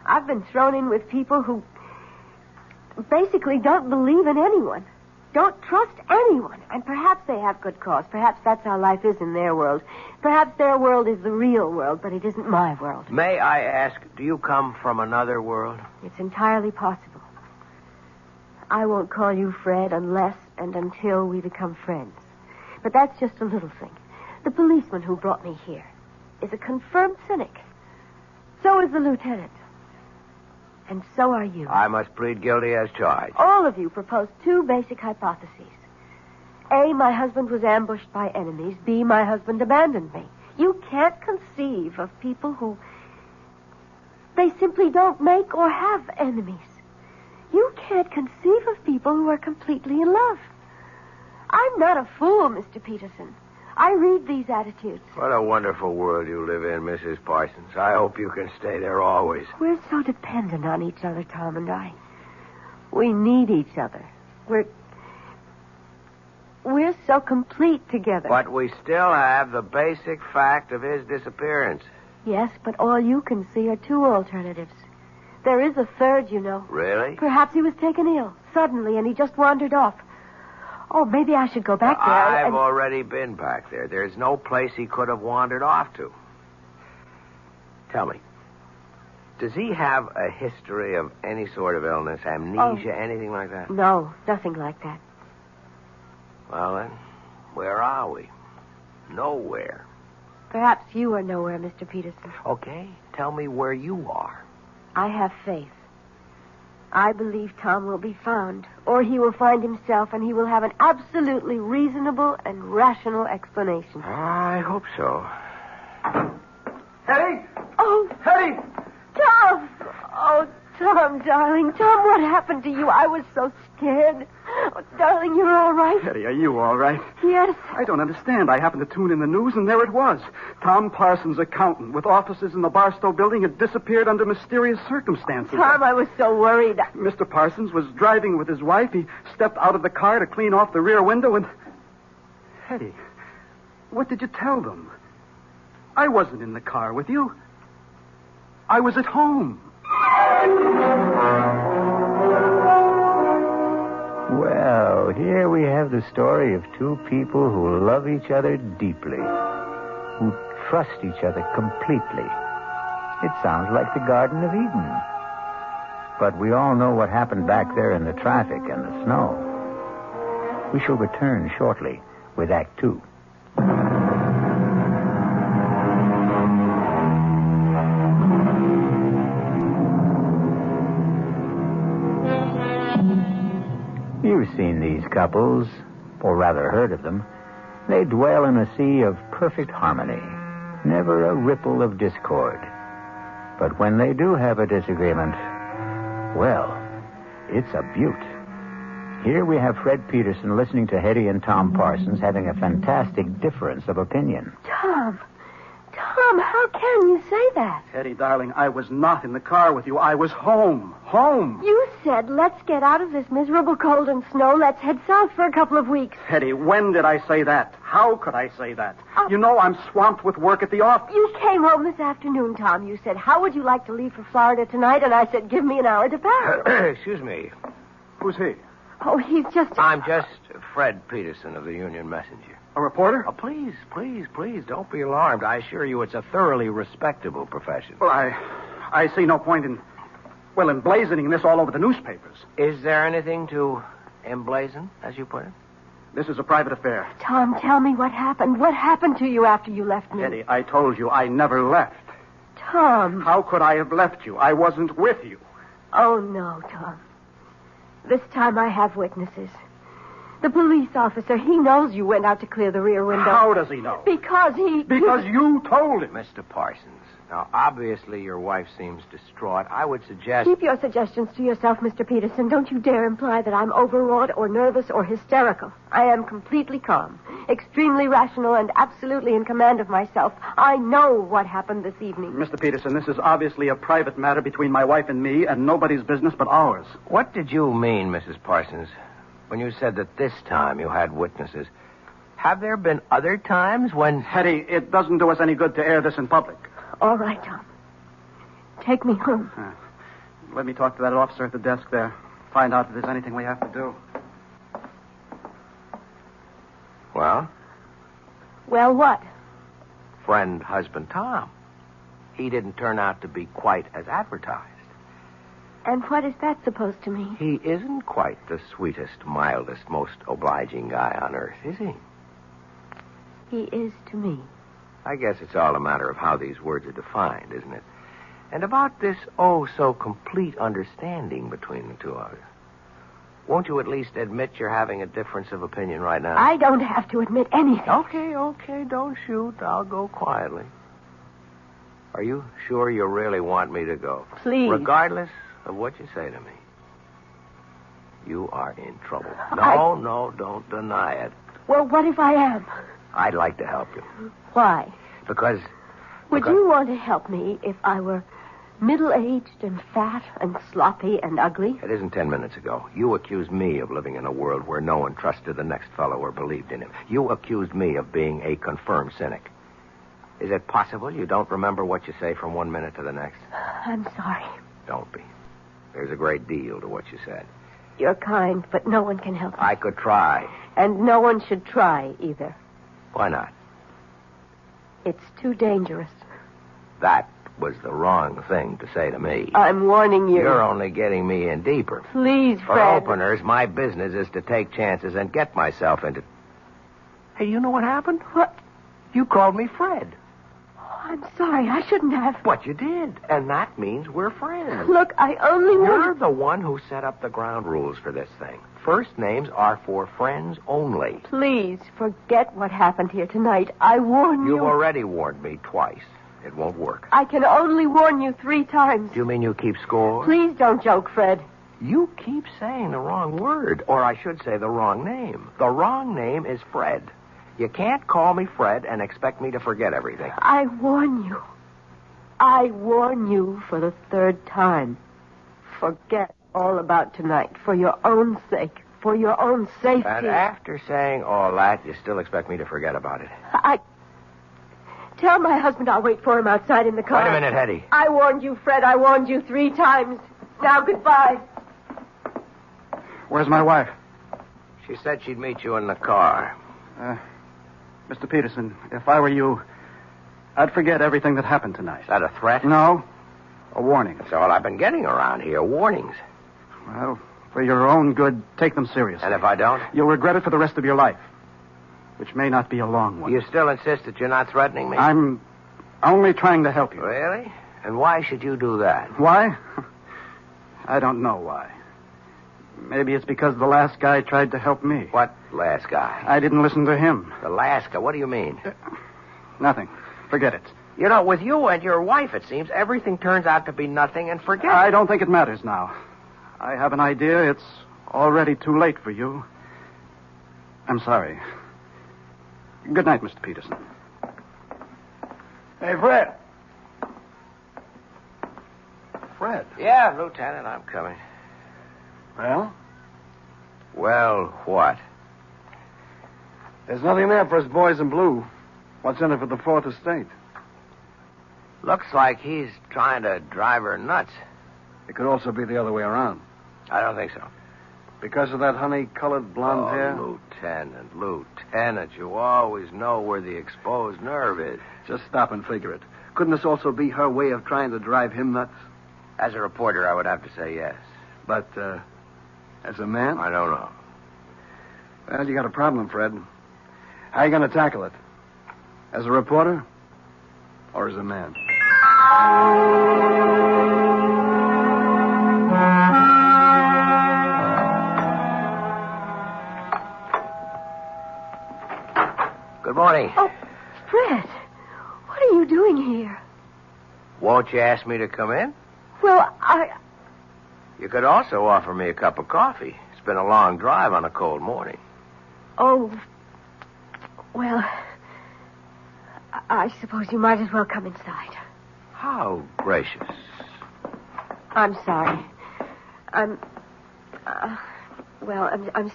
I've been thrown in with people who basically don't believe in anyone, don't trust anyone, and perhaps they have good cause. Perhaps that's how life is in their world. Perhaps their world is the real world, but it isn't my world. May I ask, do you come from another world? It's entirely possible. I won't call you Fred unless and until we become friends. But that's just a little thing. The policeman who brought me here is a confirmed cynic. So is the lieutenant. And so are you. I must plead guilty as charged. All of you proposed 2 basic hypotheses. A, my husband was ambushed by enemies. B, my husband abandoned me. You can't conceive of people who... they simply don't make or have enemies. You can't conceive of people who are completely in love. I'm not a fool, Mr. Peterson. I read these attitudes. What a wonderful world you live in, Mrs. Parsons. I hope you can stay there always. We're so dependent on each other, Tom and I. We need each other. We're so complete together. But we still have the basic fact of his disappearance. Yes, but all you can see are two alternatives. There is a third, you know. Really? Perhaps he was taken ill suddenly and he just wandered off. Oh, maybe I should go back there. I've already been back there. There's no place he could have wandered off to. Tell me, does he have a history of any sort of illness, amnesia, anything like that? No, nothing like that. Well, then, where are we? Nowhere. Perhaps you are nowhere, Mr. Peterson. Okay, tell me where you are. I have faith. I believe Tom will be found, or he will find himself, and he will have an absolutely reasonable and rational explanation. I hope so. Hetty! Oh! Hetty! Tom! Oh, Tom, darling. Tom, what happened to you? I was so scared. Oh, darling, you're all right? Hetty, are you all right? Yes. I don't understand. I happened to tune in the news, and there it was. Tom Parsons, accountant, with offices in the Barstow building, had disappeared under mysterious circumstances. Tom, I was so worried. Mr. Parsons was driving with his wife. He stepped out of the car to clean off the rear window, and... Hetty, what did you tell them? I wasn't in the car with you. I was at home. Well, here we have the story of two people who love each other deeply, who trust each other completely. It sounds like the Garden of Eden. But we all know what happened back there in the traffic and the snow. We shall return shortly with Act Two. You've seen these couples, or rather heard of them. They dwell in a sea of perfect harmony, never a ripple of discord. But when they do have a disagreement, well, it's a beaut. Here we have Fred Peterson listening to Hetty and Tom Parsons having a fantastic difference of opinion. Tom, how can you say that? Hetty, darling, I was not in the car with you. I was home. Home. You said, let's get out of this miserable cold and snow. Let's head south for a couple of weeks. Hetty, when did I say that? How could I say that? You know I'm swamped with work at the office. You came home this afternoon, Tom. You said, how would you like to leave for Florida tonight? And I said, give me an hour to pack. Excuse me. Who's he? Oh, he's just... I'm just Fred Peterson of the Union Messenger. A reporter? Oh, please, don't be alarmed. I assure you it's a thoroughly respectable profession. Well, I see no point in emblazoning this all over the newspapers. Is there anything to emblazon, as you put it? This is a private affair. Tom, tell me what happened. What happened to you after you left me? Hetty, I told you I never left. Tom. How could I have left you? I wasn't with you. Oh, no, Tom. This time I have witnesses. The police officer, he knows you went out to clear the rear window. How does he know? Because you told him. Mr. Parsons, now, obviously your wife seems distraught. I would suggest... Keep your suggestions to yourself, Mr. Peterson. Don't you dare imply that I'm overwrought or nervous or hysterical. I am completely calm, extremely rational, and absolutely in command of myself. I know what happened this evening. Mr. Peterson, this is obviously a private matter between my wife and me, and nobody's business but ours. What did you mean, Mrs. Parsons, when you said that this time you had witnesses? Have there been other times when... Hetty, it doesn't do us any good to air this in public. All right, Tom. Take me home. Let me talk to that officer at the desk there. Find out if there's anything we have to do. Well? Well, what? Friend, husband, Tom. He didn't turn out to be quite as advertised. And what is that supposed to mean? He isn't quite the sweetest, mildest, most obliging guy on earth, is he? He is to me. I guess it's all a matter of how these words are defined, isn't it? And about this oh-so-complete understanding between the two of you. Won't you at least admit you're having a difference of opinion right now? I don't have to admit anything. Okay, don't shoot. I'll go quietly. Are you sure you really want me to go? Please. Regardless of what you say to me. You are in trouble. No, don't deny it. Well, what if I am? I'd like to help you. Why? Because... Would you want to help me if I were middle-aged and fat and sloppy and ugly? It isn't 10 minutes ago. You accused me of living in a world where no one trusted the next fellow or believed in him. You accused me of being a confirmed cynic. Is it possible you don't remember what you say from 1 minute to the next? I'm sorry. Don't be. There's a great deal to what you said. You're kind, but no one can help you. I could try. And no one should try either. Why not? It's too dangerous. That was the wrong thing to say to me. I'm warning you. You're only getting me in deeper. Please, For Fred. openers, my business is to take chances and get myself into... Hey, you know what happened? What? You called me Fred. Oh, I'm sorry. I shouldn't have. But you did. And that means we're friends. Look, I only want... You're the one who set up the ground rules for this thing. First names are for friends only. Please, forget what happened here tonight. I warn you. You've already warned me twice. It won't work. I can only warn you 3 times. Do you mean you keep score? Please don't joke, Fred. You keep saying the wrong word, or I should say the wrong name. The wrong name is Fred. You can't call me Fred and expect me to forget everything. I warn you. I warn you for the 3rd time. Forget all about tonight for your own sake, for your own safety. And after saying all that, you still expect me to forget about it. Tell my husband I'll wait for him outside in the car. Wait a minute, Hetty. I warned you, Fred. I warned you 3 times. Now, goodbye. Where's my wife? She said she'd meet you in the car. Mr. Peterson, if I were you, I'd forget everything that happened tonight. Is that a threat? No. A warning. That's all I've been getting around here, warnings. Well, for your own good, take them seriously. And if I don't? You'll regret it for the rest of your life, which may not be a long one. You still insist that you're not threatening me? I'm only trying to help you. Really? And why should you do that? Why? I don't know why. Maybe it's because the last guy tried to help me. What last guy? I didn't listen to him. The last guy? What do you mean? Nothing. Forget it. You know, with you and your wife, it seems, everything turns out to be nothing and forget it. I don't think it matters now. I have an idea it's already too late for you. I'm sorry. Good night, Mr. Peterson. Hey, Fred. Fred? Yeah, Lieutenant, I'm coming. Well? Well, what? There's nothing there for us boys in blue. What's in it for the 4th Estate? Looks like he's trying to drive her nuts. It could also be the other way around. I don't think so. Because of that honey-colored blonde hair? Lieutenant, you always know where the exposed nerve is. Just stop and figure it. Couldn't this also be her way of trying to drive him nuts? As a reporter, I would have to say yes. But, as a man? I don't know. Well, you got a problem, Fred. How are you going to tackle it? As a reporter? Or as a man? Good morning. Oh, Fred, what are you doing here? Won't you ask me to come in? Well, You could also offer me a cup of coffee. It's been a long drive on a cold morning. Oh, well, I suppose you might as well come inside. How gracious. I'm sorry. I'm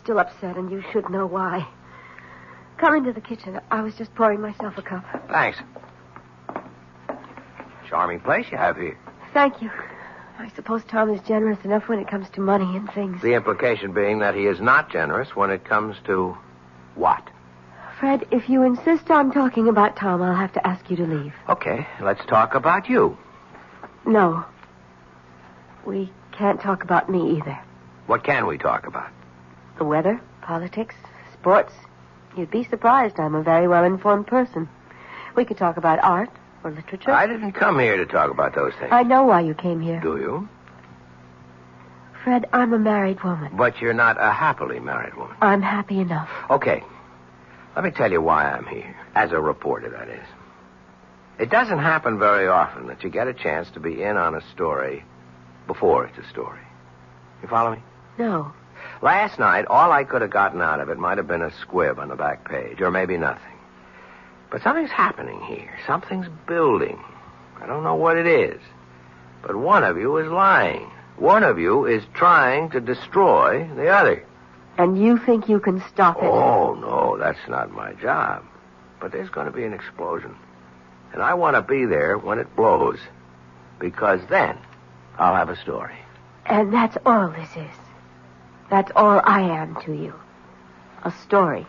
still upset, and you should know why. Come into the kitchen. I was just pouring myself a cup. Thanks. Charming place you have here. Thank you. I suppose Tom is generous enough when it comes to money and things. The implication being that he is not generous when it comes to what? Fred, if you insist on talking about Tom, I'll have to ask you to leave. Okay, let's talk about you. No. We can't talk about me either. What can we talk about? The weather, politics, sports. You'd be surprised. I'm a very well-informed person. We could talk about art or literature. I didn't come here to talk about those things. I know why you came here. Do you? Fred, I'm a married woman. But you're not a happily married woman. I'm happy enough. Okay. Let me tell you why I'm here. As a reporter, that is. It doesn't happen very often that you get a chance to be in on a story before it's a story. You follow me? No. Last night, all I could have gotten out of it might have been a squib on the back page, or maybe nothing. But something's happening here. Something's building. I don't know what it is. But one of you is lying. One of you is trying to destroy the other. And you think you can stop it? Oh, no, that's not my job. But there's going to be an explosion. And I want to be there when it blows. Because then I'll have a story. And that's all this is. That's all I am to you. A story.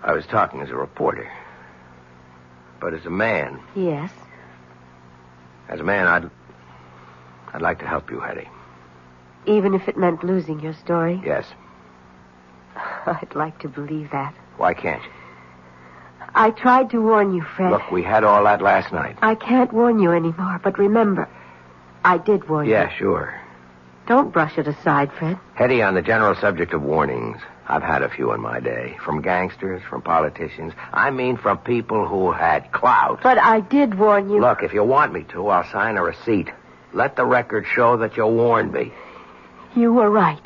I was talking as a reporter. But as a man... Yes? As a man, I'd like to help you, Hetty. Even if it meant losing your story? Yes. I'd like to believe that. Why can't you? I tried to warn you, Fred. Look, we had all that last night. I can't warn you anymore, but remember, I did warn you. Yeah, sure. Don't brush it aside, Fred. Hetty, on the general subject of warnings, I've had a few in my day. From gangsters, from politicians. I mean from people who had clout. But I did warn you. Look, if you want me to, I'll sign a receipt. Let the record show that you warned me. You were right.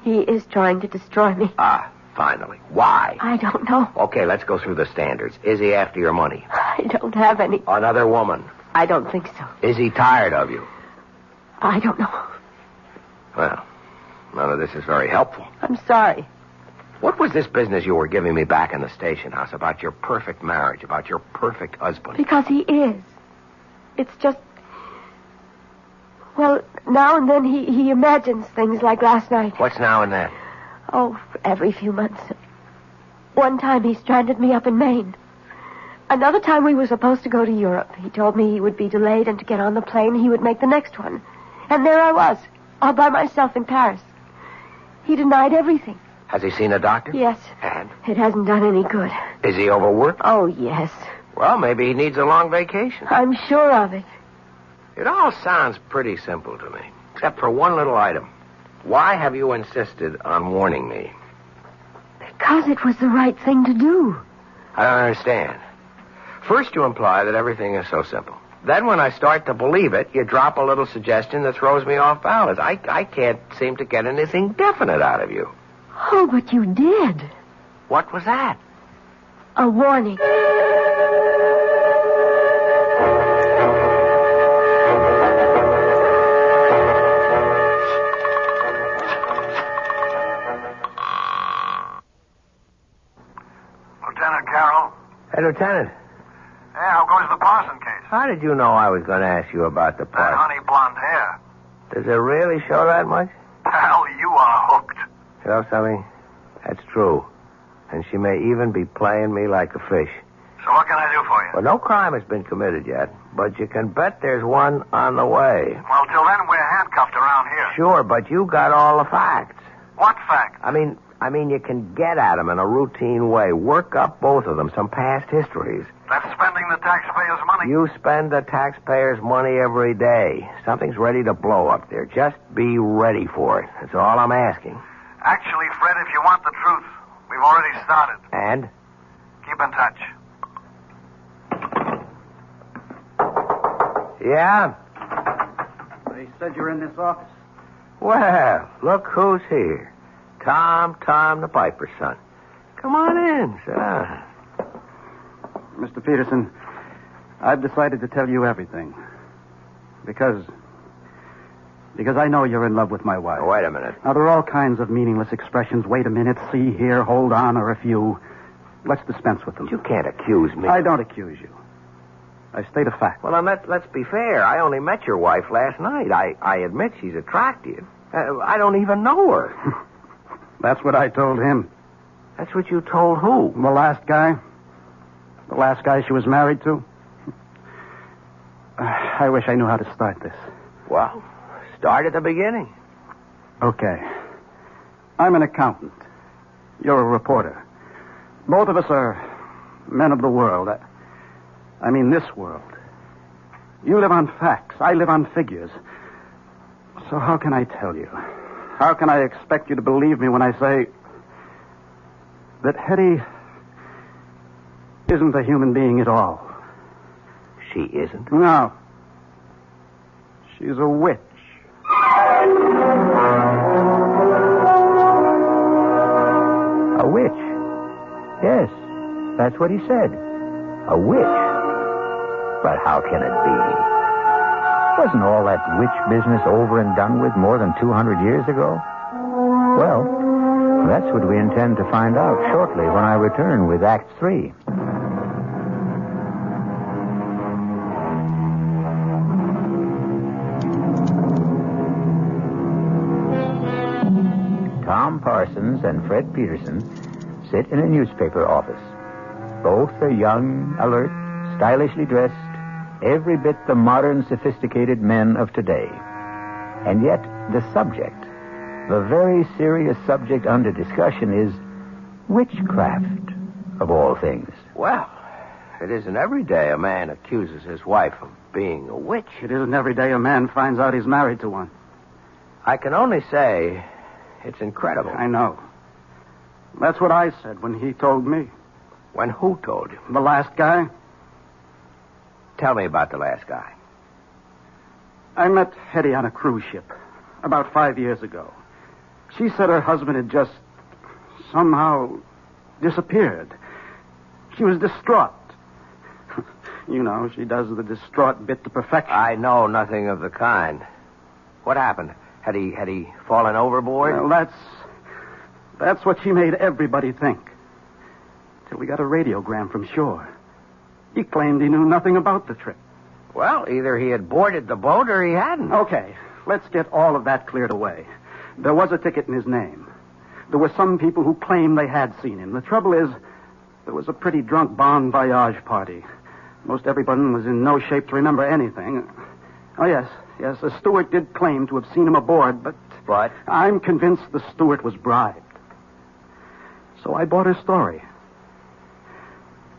He is trying to destroy me. Ah, finally. Why? I don't know. Okay, let's go through the standards. Is he after your money? I don't have any. Another woman? I don't think so. Is he tired of you? I don't know. Well, none of this is very helpful. I'm sorry. What was this business you were giving me back in the station house about your perfect marriage, about your perfect husband? Because he is. It's just... Well, now and then he imagines things like last night. What's now and then? Oh, every few months. One time he stranded me up in Maine. Another time we were supposed to go to Europe. He told me he would be delayed and to get on the plane he would make the next one. And there I was, all by myself in Paris. He denied everything. Has he seen a doctor? Yes. And? It hasn't done any good. Is he overworked? Oh, yes. Well, maybe he needs a long vacation. I'm sure of it. It all sounds pretty simple to me, except for one little item. Why have you insisted on warning me? Because it was the right thing to do. I don't understand. First, you imply that everything is so simple. Then, when I start to believe it, you drop a little suggestion that throws me off balance. I can't seem to get anything definite out of you. Oh, but you did. What was that? A warning. Lieutenant Carroll? Hey, Lieutenant. Hey, how goes the Parson case? How did you know I was going to ask you about the That part? honey blonde hair. Does it really show that much? Pal, you are hooked. You know something? That's true. And she may even be playing me like a fish. So what can I do for you? Well, no crime has been committed yet, but you can bet there's one on the way. Well, till then, we're handcuffed around here. Sure, but you got all the facts. What facts? I mean, you can get at them in a routine way. Work up both of them, some past histories. That's spending the taxpayers' money. You spend the taxpayers' money every day. Something's ready to blow up there. Just be ready for it. That's all I'm asking. Actually, Fred, if you want the truth, we've already started. And? Keep in touch. Yeah? They said you're in this office. Well, look who's here. Tom, the piper's son. Come on in, son. Mr. Peterson, I've decided to tell you everything. Because I know you're in love with my wife. Oh, wait a minute. Now, there are all kinds of meaningless expressions. Wait a minute, see here, hold on, or a few. Let's dispense with them. You can't accuse me. I don't accuse you. I state a fact. Well, now, let's be fair. I only met your wife last night. I admit she's attractive. I don't even know her. That's what I told him. That's what you told who? The last guy. The last guy she was married to. I wish I knew how to start this. Well, start at the beginning. Okay. I'm an accountant. You're a reporter. Both of us are men of the world. I mean this world. You live on facts. I live on figures. So how can I tell you? How can I expect you to believe me when I say that Hetty isn't a human being at all? She isn't? No. She's a witch. A witch? Yes. That's what he said. A witch. But how can it be? Wasn't all that witch business over and done with more than 200 years ago? Well, that's what we intend to find out shortly when I return with Act 3. Tom Parsons and Fred Peterson sit in a newspaper office. Both are young, alert, stylishly dressed, every bit the modern, sophisticated men of today. And yet, the subject, the very serious subject under discussion is witchcraft, of all things. Well, it isn't every day a man accuses his wife of being a witch. It isn't every day a man finds out he's married to one. I can only say it's incredible. I know. That's what I said when he told me. When who told you? The last guy. Tell me about the last guy. I met Hetty on a cruise ship about 5 years ago. She said her husband had just somehow disappeared. She was distraught. You know, she does the distraught bit to perfection. I know nothing of the kind. What happened? Had he fallen overboard? Well, that's what she made everybody think. Till we got a radiogram from shore. He claimed he knew nothing about the trip. Well, either he had boarded the boat or he hadn't. Okay, let's get all of that cleared away. There was a ticket in his name. There were some people who claimed they had seen him. The trouble is, there was a pretty drunk bon voyage party. Most everyone was in no shape to remember anything. Oh, yes, the steward did claim to have seen him aboard, but... But? I'm convinced the steward was bribed. So I bought her story.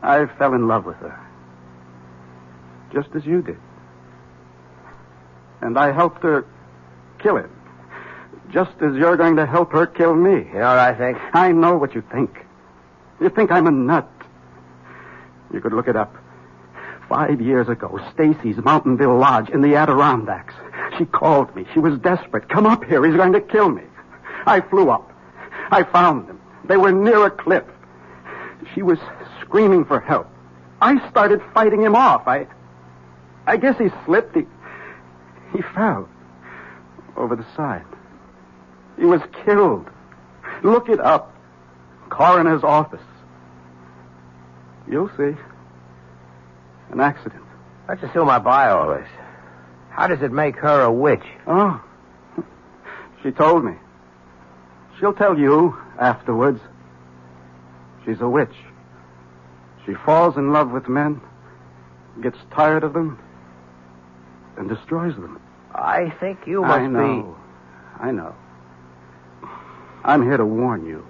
I fell in love with her. Just as you did. And I helped her kill him. Just as you're going to help her kill me. You know what I think? I know what you think. You think I'm a nut. You could look it up. 5 years ago, Stacy's Mountainville Lodge in the Adirondacks. She called me. She was desperate. Come up here. He's going to kill me. I flew up. I found them. They were near a cliff. She was screaming for help. I started fighting him off. I guess he slipped. He fell over the side. He was killed. Look it up. Coroner's office. You'll see. An accident. Let's assume I buy all this. How does it make her a witch? Oh. She told me. She'll tell you afterwards. She's a witch. She falls in love with men, gets tired of them, and destroys them. I think you must be... I know. I'm here to warn you.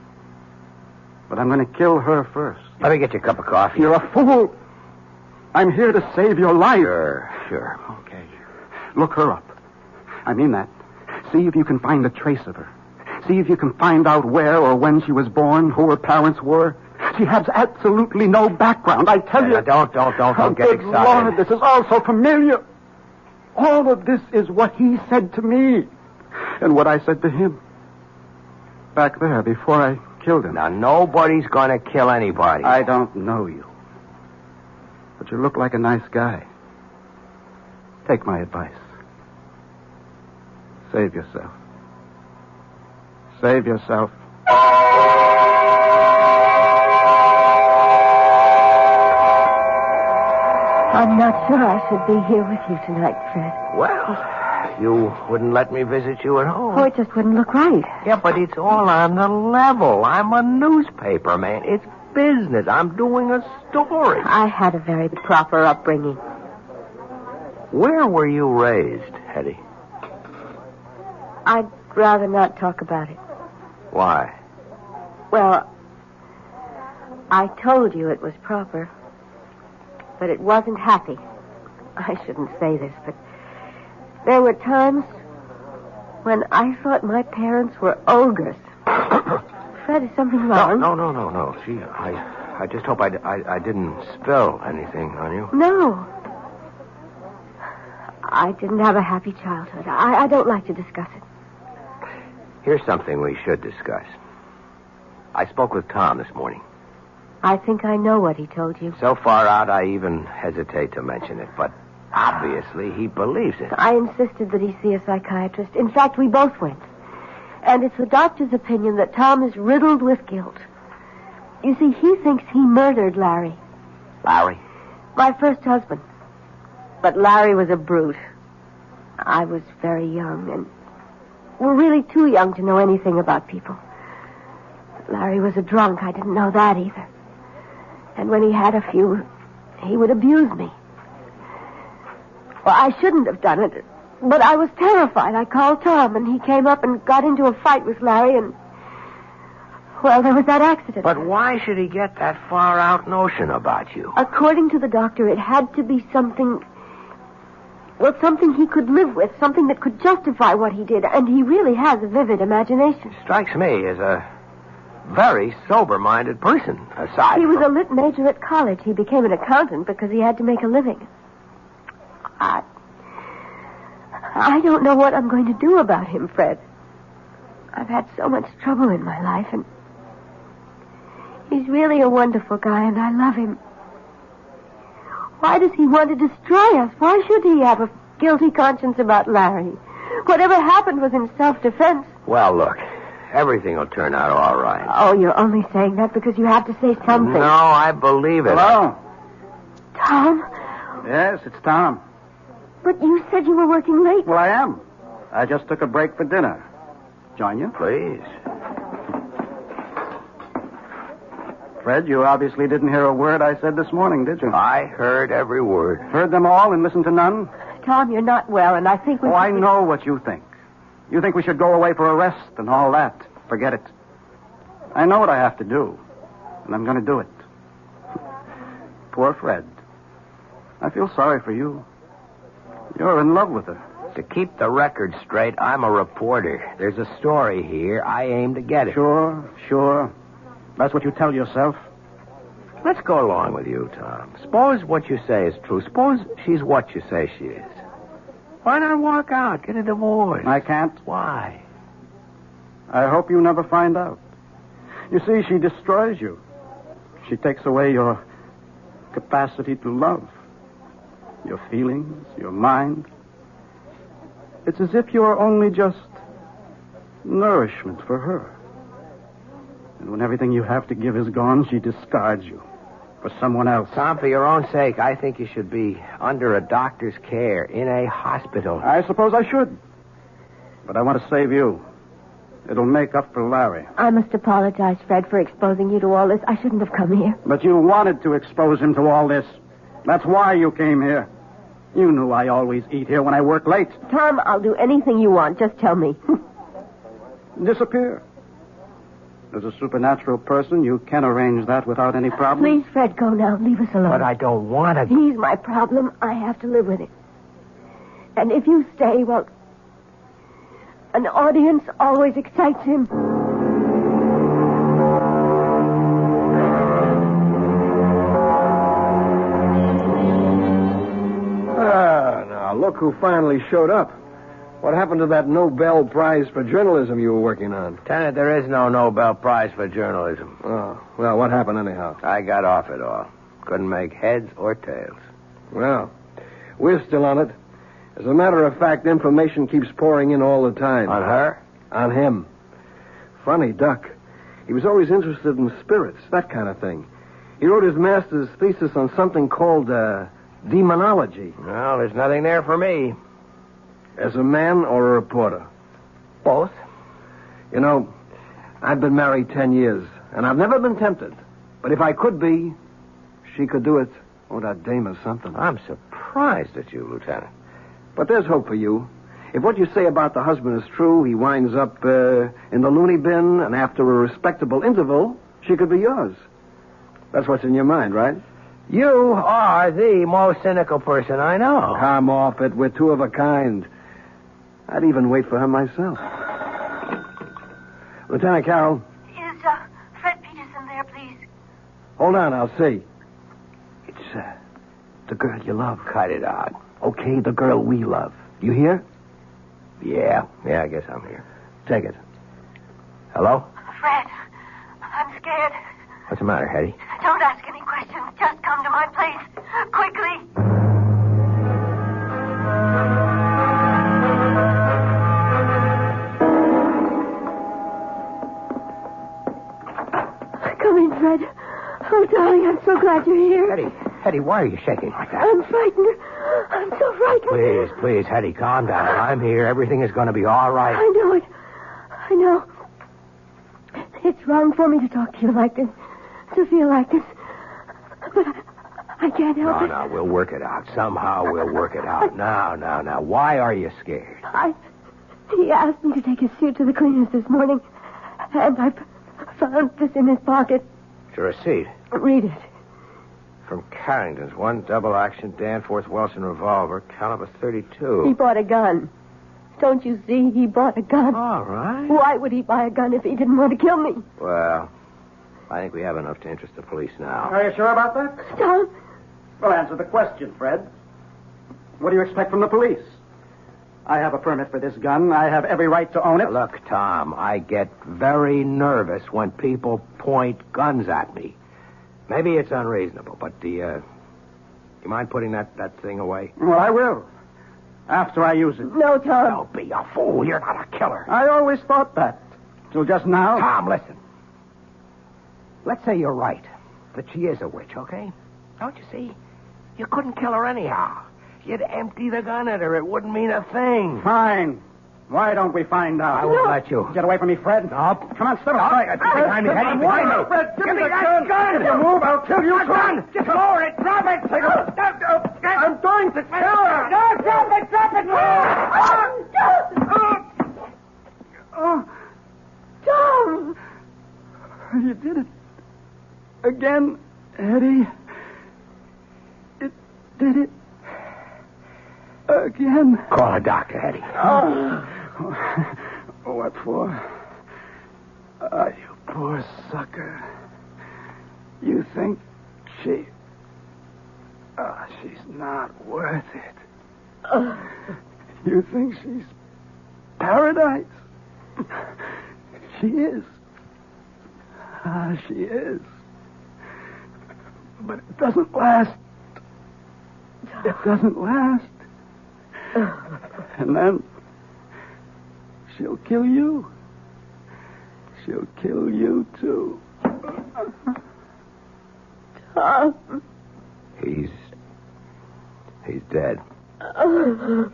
But I'm going to kill her first. Let me get you a cup of coffee. You're a fool. I'm here to save your life. Sure. Okay. Look her up. I mean that. See if you can find a trace of her. See if you can find out where or when she was born, who her parents were. She has absolutely no background, I tell you. Don't get excited. Lord, this is all so familiar. All of this is what he said to me. And what I said to him. Back there, before I killed him. Now, nobody's going to kill anybody. I don't know you. But you look like a nice guy. Take my advice. Save yourself. Save yourself. I'm not sure I should be here with you tonight, Fred. Well, you wouldn't let me visit you at home. Oh, it just wouldn't look right. Yeah, but it's all on the level. I'm a newspaper man. It's business. I'm doing a story. I had a very proper upbringing. Where were you raised, Hetty? I'd rather not talk about it. Why? Well, I told you it was proper, but it wasn't happy. I shouldn't say this, but there were times when I thought my parents were ogres. Fred, is something wrong? No. Gee, I just hope I didn't spill anything on you. No. I didn't have a happy childhood. I don't like to discuss it. Here's something we should discuss. I spoke with Tom this morning. I think I know what he told you. So far out, I even hesitate to mention it, but obviously he believes it. I insisted that he see a psychiatrist. In fact, we both went. And it's the doctor's opinion that Tom is riddled with guilt. You see, he thinks he murdered Larry. Larry? My first husband. But Larry was a brute. I was very young, and we're really too young to know anything about people. Larry was a drunk. I didn't know that either. And when he had a few, he would abuse me. Well, I shouldn't have done it, but I was terrified. I called Tom, and he came up and got into a fight with Larry, and, well, there was that accident. But why should he get that far-out notion about you? According to the doctor, it had to be something... Well, something he could live with, something that could justify what he did, and he really has a vivid imagination. Strikes me as a very sober-minded person, aside He was a lit major at college. He became an accountant because he had to make a living. I don't know what I'm going to do about him, Fred. I've had so much trouble in my life, and he's really a wonderful guy, and I love him. Why does he want to destroy us? Why should he have a guilty conscience about Larry? Whatever happened was in self-defense. Well, look, everything will turn out all right. Oh, you're only saying that because you have to say something. No, I believe it. Hello? Tom? Yes, it's Tom. But you said you were working late. Well, I am. I just took a break for dinner. Join you? Please. Fred, you obviously didn't hear a word I said this morning, did you? I heard every word. Heard them all and listened to none? Tom, you're not well, and I think we... Oh, I know what you think. You think we should go away for a rest and all that. Forget it. I know what I have to do, and I'm going to do it. Poor Fred. I feel sorry for you. You're in love with her. To keep the record straight, I'm a reporter. There's a story here. I aim to get it. Sure. That's what you tell yourself. Let's go along with you, Tom. Suppose what you say is true. Suppose she's what you say she is. Why not walk out, get a divorce? I can't. Why? I hope you never find out. You see, she destroys you. She takes away your capacity to love, your feelings, your mind. It's as if you're only just nourishment for her. And when everything you have to give is gone, she discards you for someone else. Tom, for your own sake, I think you should be under a doctor's care in a hospital. I suppose I should. But I want to save you. It'll make up for Larry. I must apologize, Fred, for exposing you to all this. I shouldn't have come here. But you wanted to expose him to all this. That's why you came here. You knew I always eat here when I work late. Tom, I'll do anything you want. Just tell me. Disappear. As a supernatural person, you can arrange that without any problem. Please, Fred, go now. Leave us alone. But I don't want to... He's my problem. I have to live with it. And if you stay, well, an audience always excites him. Now, look who finally showed up. What happened to that Nobel Prize for Journalism you were working on? Lieutenant, there is no Nobel Prize for journalism. Oh, well, what happened anyhow? I got off it all. Couldn't make heads or tails. Well, we're still on it. As a matter of fact, information keeps pouring in all the time. On her? On him. Funny duck. He was always interested in spirits, that kind of thing. He wrote his master's thesis on something called demonology. Well, there's nothing there for me. As a man or a reporter? Both. You know, I've been married 10 years, and I've never been tempted. But if I could be, she could do it. Oh, that dame is something. I'm surprised at you, Lieutenant. But there's hope for you. If what you say about the husband is true, he winds up in the loony bin, and after a respectable interval, she could be yours. That's what's in your mind, right? You are the most cynical person I know. Come off it. We're two of a kind. I'd even wait for her myself. Lieutenant Carroll. Is Fred Peterson there, please? Hold on, I'll see. It's the girl you love. Cut it out. Okay, the girl we love. You hear? Yeah, I guess I'm here. Take it. Hello? Fred, I'm scared. What's the matter, Hetty? Don't ask any questions. Just come to my place. Quickly. Come in, Fred. Oh, darling, I'm so glad you're here. Hetty, why are you shaking like that? I'm frightened. I'm so frightened. Please, Hetty, calm down. I'm here. Everything is going to be all right. I know it. I know. It's wrong for me to talk to you like this, to feel like this. But I can't help it. No, we'll work it out. Somehow we'll work it out. Now. Why are you scared? He asked me to take his suit to the cleaners this morning, and I found this in his pocket. It's a receipt. Read it. From Carrington's, 1 double-action Danforth Wilson revolver, caliber .32. He bought a gun. Don't you see? He bought a gun. All right. Why would he buy a gun if he didn't want to kill me? Well, I think we have enough to interest the police now. Are you sure about that? Tom? Well, answer the question, Fred. What do you expect from the police? I have a permit for this gun. I have every right to own it. Look, Tom, I get very nervous when people point guns at me. Maybe it's unreasonable, but do you mind putting that thing away? Well, I will. After I use it. No, Tom. Don't be a fool. You're not a killer. I always thought that. Till just now. Tom, listen. Let's say you're right. That she is a witch, okay? Don't you see? You couldn't kill her anyhow. You'd empty the gun at her. It wouldn't mean a thing. Fine. Why don't we find out? I won't let you. Get away from me, Fred. No. Come on, step aside. Behind me, Hetty. Behind me. Fred, give me that gun. If you move, I'll kill you. Gun. Just lower it. Drop it. I'm going to kill her. No, drop it. Tom! You did it. Again, Eddie. It did it. Again. Call a doctor, Hetty. What for? You poor sucker. You think she's not worth it. You think she's paradise? She is. She is. But it doesn't last. It doesn't last. And then she'll kill you. She'll kill you, too. Tom. He's dead. Tom.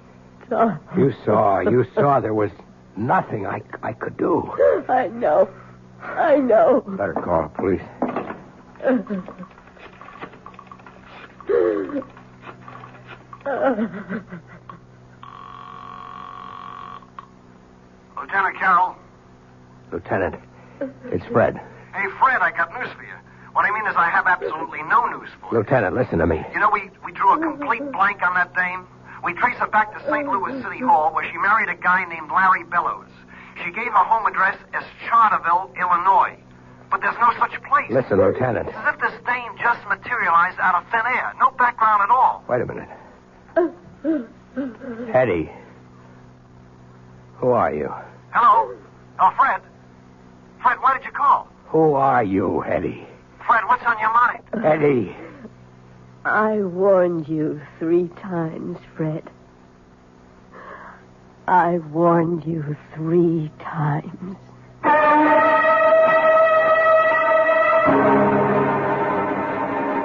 You saw there was nothing I could do. I know. Better call the police. Lieutenant Carroll? Lieutenant, it's Fred. Hey, Fred, I got news for you. What I mean is I have absolutely no news for you. Lieutenant, listen to me. You know, we drew a complete blank on that dame. We traced her back to St. Louis City Hall, where she married a guy named Larry Bellows. She gave her home address as Charterville, Illinois. But there's no such place. Listen, Lieutenant. It's as if this dame just materialized out of thin air. No background at all. Wait a minute. Hetty. Who are you? Hello? Oh, Fred? Fred, why did you call? Who are you, Hetty? Fred, what's on your mind? Hetty. I warned you 3 times, Fred. I warned you 3 times.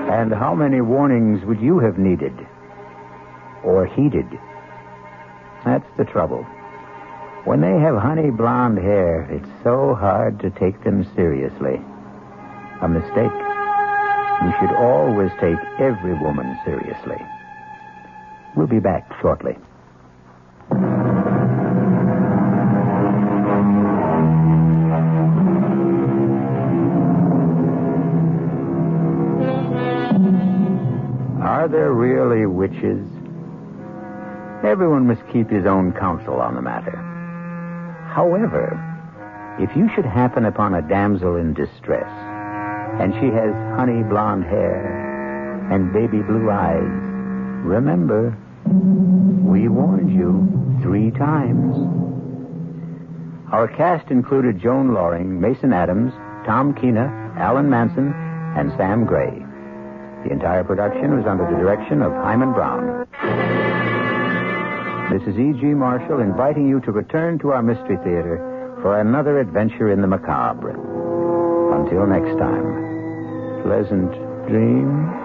And how many warnings would you have needed? Or heeded? That's the trouble. When they have honey blonde hair, it's so hard to take them seriously. A mistake. You should always take every woman seriously. We'll be back shortly. Are there really witches? Everyone must keep his own counsel on the matter. However, if you should happen upon a damsel in distress, and she has honey blonde hair and baby blue eyes, remember, we warned you 3 times. Our cast included Joan Loring, Mason Adams, Tom Keena, Alan Manson, and Sam Gray. The entire production was under the direction of Hyman Brown. This is E.G. Marshall inviting you to return to our Mystery Theater for another adventure in the macabre. Until next time, pleasant dreams.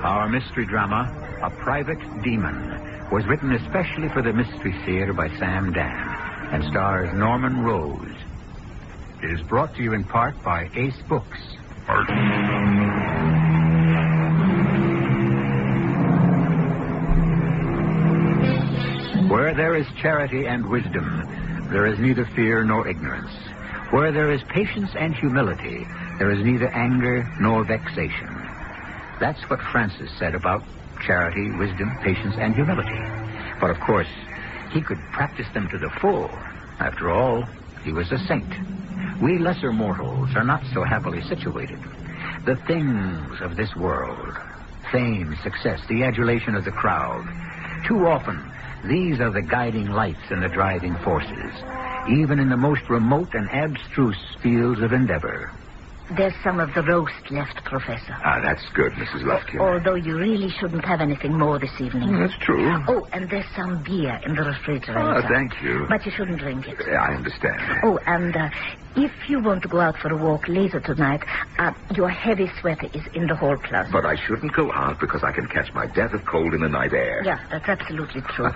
Our mystery drama, A Private Demon, was written especially for the Mystery Theater by Sam Dan and stars Norman Rose. It is brought to you in part by Ace Books. Where there is charity and wisdom, there is neither fear nor ignorance. Where there is patience and humility, there is neither anger nor vexation. That's what Francis said about charity, wisdom, patience, and humility. But, of course, he could practice them to the full. After all, he was a saint. We lesser mortals are not so happily situated. The things of this world, fame, success, the adulation of the crowd, too often, these are the guiding lights and the driving forces, even in the most remote and abstruse fields of endeavor. There's some of the roast left, Professor. Ah, that's good, Mrs. Lufkin. Although you really shouldn't have anything more this evening. That's true. Oh, and there's some beer in the refrigerator. Ah, thank you. But you shouldn't drink it. I understand. Oh, and if you want to go out for a walk later tonight, your heavy sweater is in the hall closet. But I shouldn't go out because I can catch my death of cold in the night air. Yeah, that's absolutely true.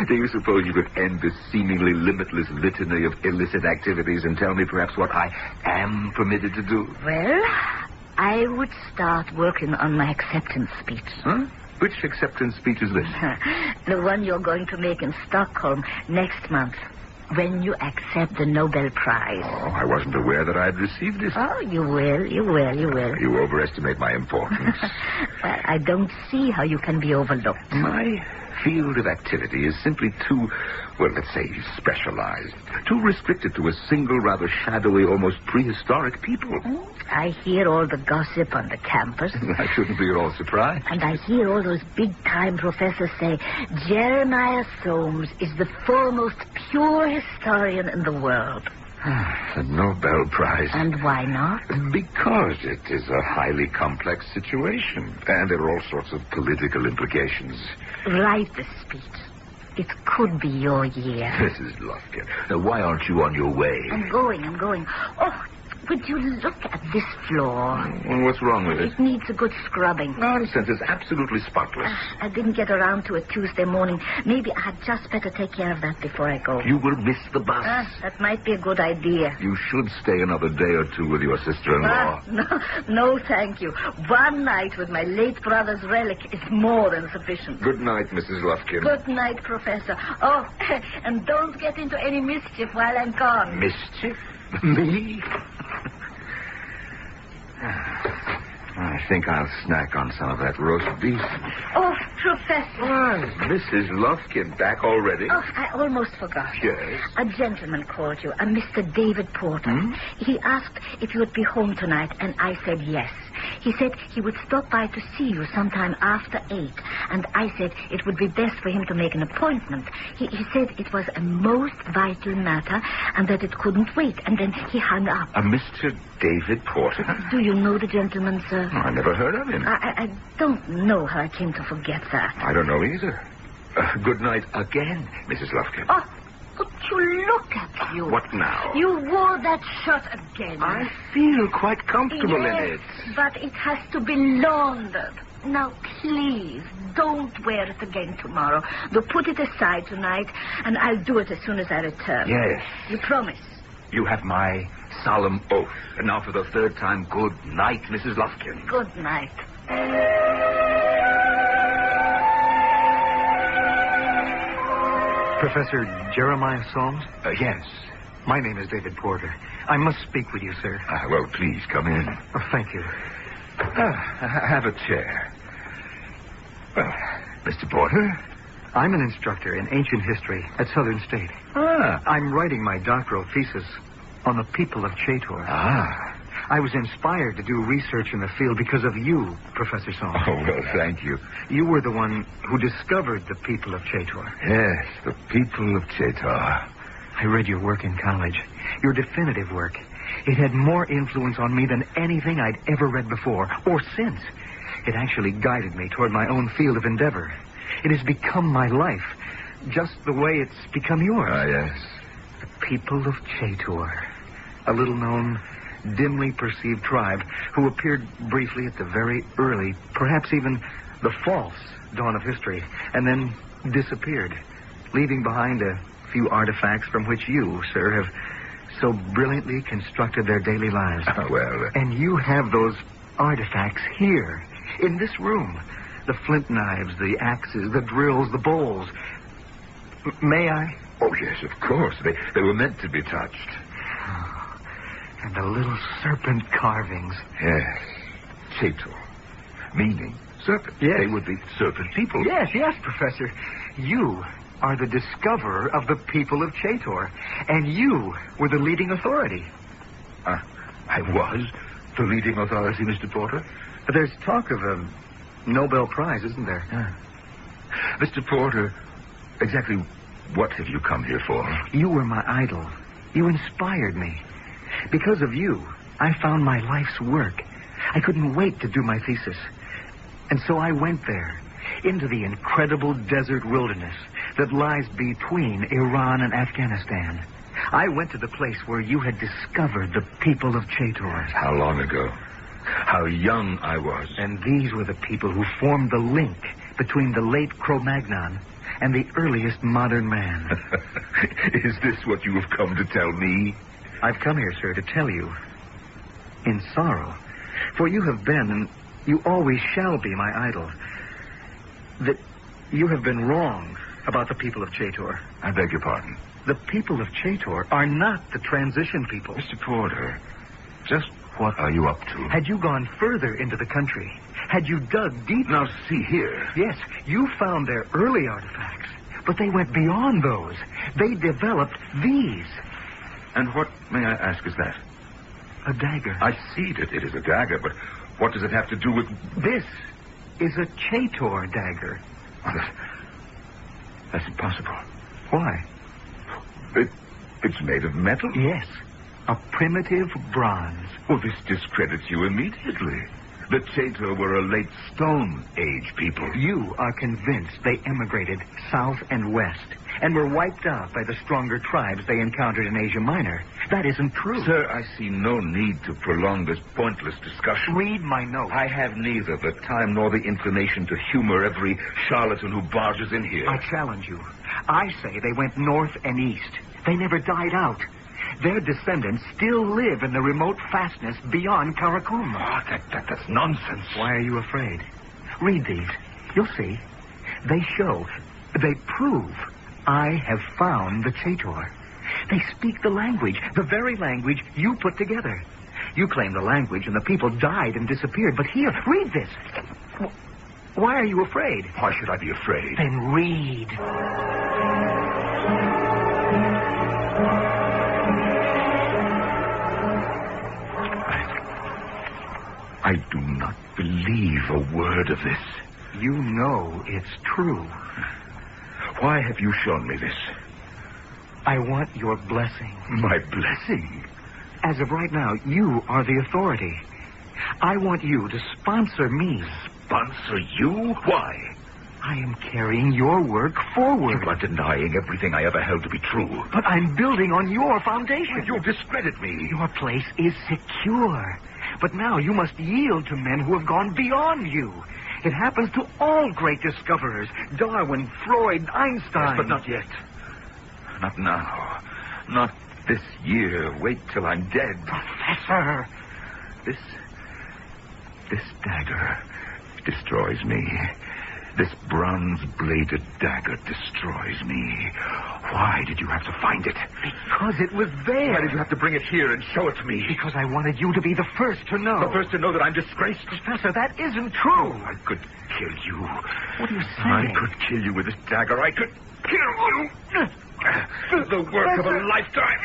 Do you suppose you could end this seemingly limitless litany of illicit activities and tell me perhaps what I am permitted to do? Well, I would start working on my acceptance speech. Huh? Which acceptance speech is this? The one you're going to make in Stockholm next month, when you accept the Nobel Prize. Oh, I wasn't aware that I'd received it. Oh, you will. You overestimate my importance. Well, I don't see how you can be overlooked. My field of activity is simply too, well, let's say, specialized. Too restricted to a single, rather shadowy, almost prehistoric people. I hear all the gossip on the campus. I shouldn't be at all surprised. And I hear all those big-time professors say Jeremiah Soames is the foremost pure historian in the world. The Nobel Prize. And why not? Because it is a highly complex situation, and there are all sorts of political implications. Write the speech. It could be your year. Mrs. Lufkin, why aren't you on your way? I'm going. Oh, would you look at this floor? Well, what's wrong with it? It needs a good scrubbing. Nonsense. It's absolutely spotless. I didn't get around to it Tuesday morning. Maybe I'd just better take care of that before I go. You will miss the bus. That might be a good idea. You should stay another day or two with your sister-in-law. No, thank you. One night with my late brother's relic is more than sufficient. Good night, Mrs. Lufkin. Good night, Professor. Oh, and don't get into any mischief while I'm gone. Mischief? Me? I think I'll snack on some of that roast beef. Oh, Professor. Mrs. Lufkin, back already? Oh, I almost forgot. Yes? A gentleman called you, a Mr. David Porter. He asked if you would be home tonight, and I said yes. He said he would stop by to see you sometime after 8, and I said it would be best for him to make an appointment. He said it was a most vital matter, and that it couldn't wait, and then he hung up. A Mr. David Porter? Do you know the gentleman, sir? Oh, I never heard of him. I don't know how I came to forget that. I don't know either. Good night again, Mrs. Lufkin. Oh, but you look at you. What now? You wore that shirt again. I feel quite comfortable in it. But it has to be laundered. Now, please, don't wear it again tomorrow. They'll put it aside tonight, and I'll do it as soon as I return. Yes. You promise? You have my solemn oath. And now for the third time, good night, Mrs. Lufkin. Good night. Professor Jeremiah Soames? Yes. My name is David Porter. I must speak with you, sir. Well, please, come in. Oh, thank you. Have a chair. Well, Mr. Porter? I'm an instructor in ancient history at Southern State. I'm writing my doctoral thesis on the people of Chetor. I was inspired to do research in the field because of you, Professor Soames. Oh, well, thank you. You were the one who discovered the people of Chetor. Yes, the people of Chetor. I read your work in college, your definitive work. It had more influence on me than anything I'd ever read before, or since. It actually guided me toward my own field of endeavor. It has become my life, just the way it's become yours. Yes. The people of Chetor, a little-known, dimly perceived tribe who appeared briefly at the very early, perhaps even the false dawn of history, and then disappeared, leaving behind a few artifacts from which you, sir, have so brilliantly constructed their daily lives. Well... And you have those artifacts here, in this room. The flint knives, the axes, the drills, the bowls. May I? Oh, yes, of course. They were meant to be touched. And the little serpent carvings. Yes. Chetor. Meaning serpent. Yes. They would be serpent people. Yes, Professor. You are the discoverer of the people of Chetor. And you were the leading authority. I was the leading authority, Mr. Porter? There's talk of a Nobel Prize, isn't there? Mr. Porter, exactly what have you come here for? You were my idol. You inspired me. Because of you, I found my life's work. I couldn't wait to do my thesis. And so I went there, into the incredible desert wilderness that lies between Iran and Afghanistan. I went to the place where you had discovered the people of Chetor. How long ago? How young I was. And these were the people who formed the link between the late Cro-Magnon and the earliest modern man. Is this what you have come to tell me? I've come here, sir, to tell you, in sorrow, for you have been, and you always shall be, my idol, that you have been wrong about the people of Chetor. I beg your pardon? The people of Chetor are not the transition people. Mr. Porter, just what are you up to? Had you gone further into the country, had you dug deep... Now, see here. Yes, you found their early artifacts, but they went beyond those. They developed these. And what, may I ask, is that? A dagger. I see that it is a dagger, but what does it have to do with... This is a Chetor dagger. Oh, that's impossible. Why? It's made of metal? Yes. A primitive bronze. Well, this discredits you immediately. The Chetor were a late Stone Age people. You are convinced they emigrated south and west and were wiped out by the stronger tribes they encountered in Asia Minor. That isn't true. Sir, I see no need to prolong this pointless discussion. Read my notes. I have neither the time nor the inclination to humor every charlatan who barges in here. I challenge you. I say they went north and east. They never died out. Their descendants still live in the remote fastness beyond Karakum. Oh, that's nonsense. Why are you afraid? Read these. You'll see. They show, they prove, I have found the Chetor. They speak the language, the very language you put together. You claim the language and the people died and disappeared, but here, read this. Why are you afraid? Why should I be afraid? Then read. I do not believe a word of this. You know it's true. Why have you shown me this? I want your blessing. My blessing? As of right now, you are the authority. I want you to sponsor me. Sponsor you? Why? I am carrying your work forward. You are denying everything I ever held to be true. But I'm building on your foundation. You discredit me. Your place is secure. But now you must yield to men who have gone beyond you. It happens to all great discoverers. Darwin, Freud, Einstein. Yes, but not yet. Not now. Not this year. Wait till I'm dead. Professor! This dagger destroys me. This bronze-bladed dagger destroys me. Why did you have to find it? Because it was there. Why did you have to bring it here and show it to me? Because I wanted you to be the first to know. The first to know that I'm disgraced? Professor, that isn't true. Oh, I could kill you. What are you I saying? could kill you with this dagger. I could kill you. The work of a lifetime.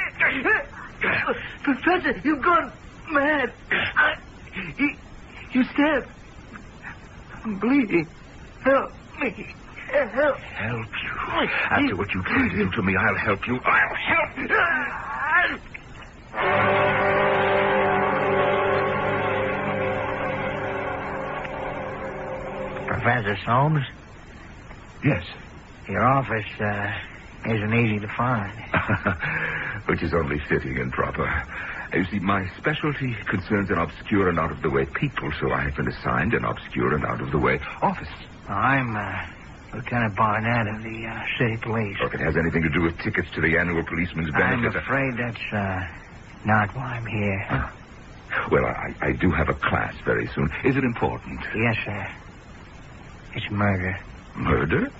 Professor, you've gone mad. You stabbed. I'm bleeding. Help me. Help. Help you? After what you tried to do to me, I'll help you. I'll help you. Professor Soames? Yes. Your office isn't easy to find. Which is only fitting and proper. You see, my specialty concerns an obscure and out-of-the-way people, so I have been assigned an obscure and out-of-the-way office. I'm Lieutenant Barnett of the city police. Or if it has anything to do with tickets to the annual policeman's benefit... I'm afraid that's not why I'm here. Well, I do have a class very soon. Is it important? Yes, sir. It's murder. Murder?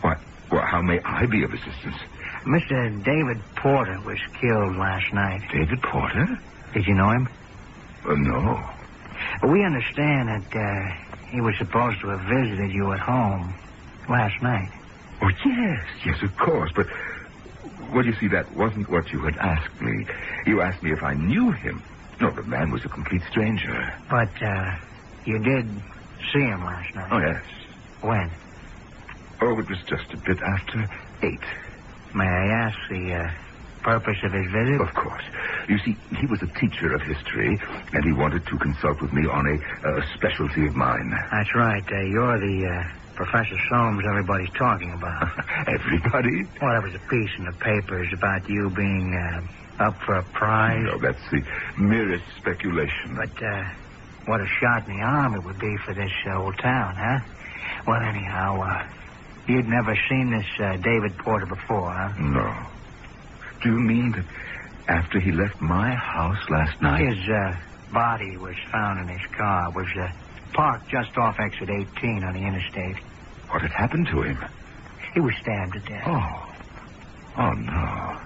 Why, well, how may I be of assistance? Mr. David Porter was killed last night. David Porter? Did you know him? No. We understand that he was supposed to have visited you at home last night. Oh, yes, of course. But, well, you see, that wasn't what you had asked me. You asked me if I knew him. No, the man was a complete stranger. But you did see him last night? Oh, yes. When? Oh, it was just a bit after 8. May I ask the purpose of his visit? Of course. You see, he was a teacher of history, and he wanted to consult with me on a specialty of mine. That's right. You're the Professor Soames everybody's talking about. Everybody? Well, there was a piece in the papers about you being up for a prize. No, that's the merest speculation. But what a shot in the arm it would be for this old town, huh? Well, anyhow, you'd never seen this David Porter before, huh? No. Do you mean that after he left my house last night? His body was found in his car. It was parked just off exit 18 on the interstate. What had happened to him? He was stabbed to death. Oh, no.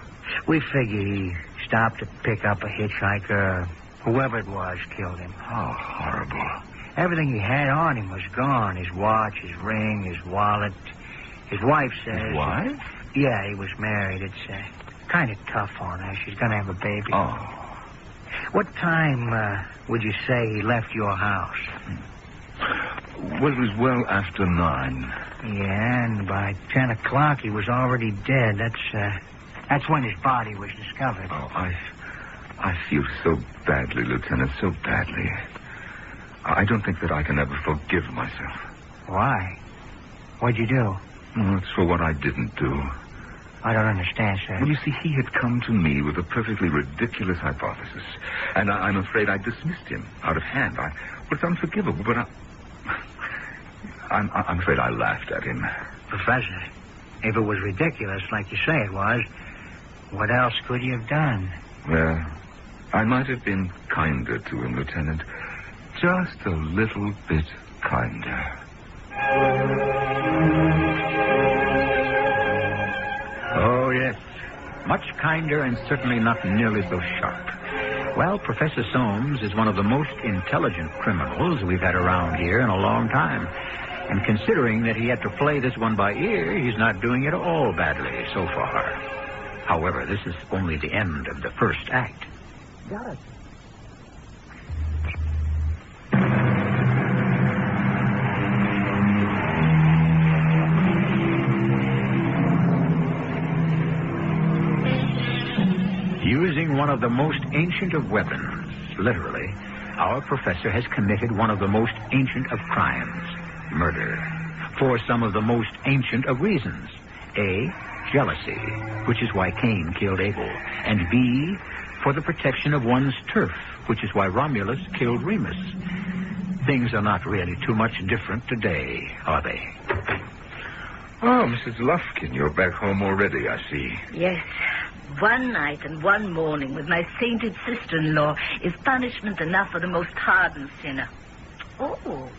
We figure he stopped to pick up a hitchhiker. Whoever it was killed him. Oh, horrible. Everything he had on him was gone. His watch, his ring, his wallet. His wife says... His wife? Yeah, he was married. It's kind of tough on her. She's going to have a baby. Oh. What time would you say he left your house? Well, it was well after 9. Yeah, and by 10 o'clock he was already dead. That's when his body was discovered. Oh, I feel so badly, Lieutenant, so badly. I don't think that I can ever forgive myself. Why? What'd you do? Oh, it's for what I didn't do. I don't understand, sir. Well, you see, he had come to me with a perfectly ridiculous hypothesis. And I'm afraid I dismissed him out of hand. Well, it's unforgivable, but I'm afraid I laughed at him. Professor, if it was ridiculous, like you say it was, what else could you have done? Well, I might have been kinder to him, Lieutenant. Just a little bit kinder. Oh, yes. Much kinder and certainly not nearly so sharp. Well, Professor Soames is one of the most intelligent criminals we've had around here in a long time. And considering that he had to play this one by ear, he's not doing it all badly so far. However, this is only the end of the first act. Got it. Using one of the most ancient of weapons, literally, our professor has committed one of the most ancient of crimes, murder, for some of the most ancient of reasons. A, jealousy, which is why Cain killed Abel, and B, for the protection of one's turf, which is why Romulus killed Remus. Things are not really too much different today, are they? Oh, Mrs. Lufkin, you're back home already, I see. Yes. One night and one morning with my sainted sister-in-law is punishment enough for the most hardened sinner. Oh,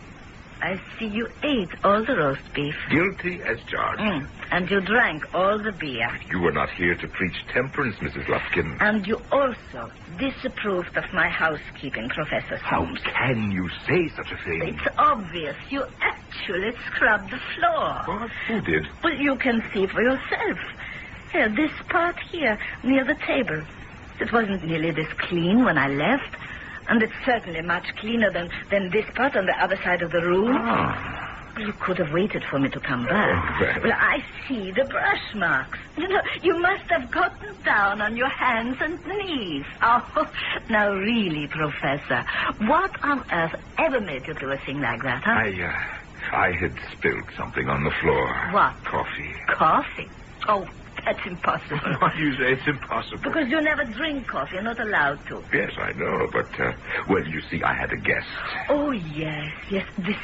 I see you ate all the roast beef. Guilty as charged. And you drank all the beer. You were not here to preach temperance, Mrs. Lufkin. And you also disapproved of my housekeeping, Professor Holmes. How can you say such a thing? It's obvious. You actually scrubbed the floor. What? Who did? Well, you can see for yourself. Here, this part here, near the table. It wasn't nearly this clean when I left. And it's certainly much cleaner than this part on the other side of the room. Oh. Well, you could have waited for me to come back. Oh, well, I see the brush marks. You know, you must have gotten down on your hands and knees. Oh, now really, Professor, what on earth ever made you do a thing like that, huh? I had spilled something on the floor. What? Coffee. Coffee? Oh, that's impossible. Why do you say it's impossible? Because you never drink coffee. You're not allowed to. Yes, I know, but, well, you see, I had a guest. Oh, yes. This,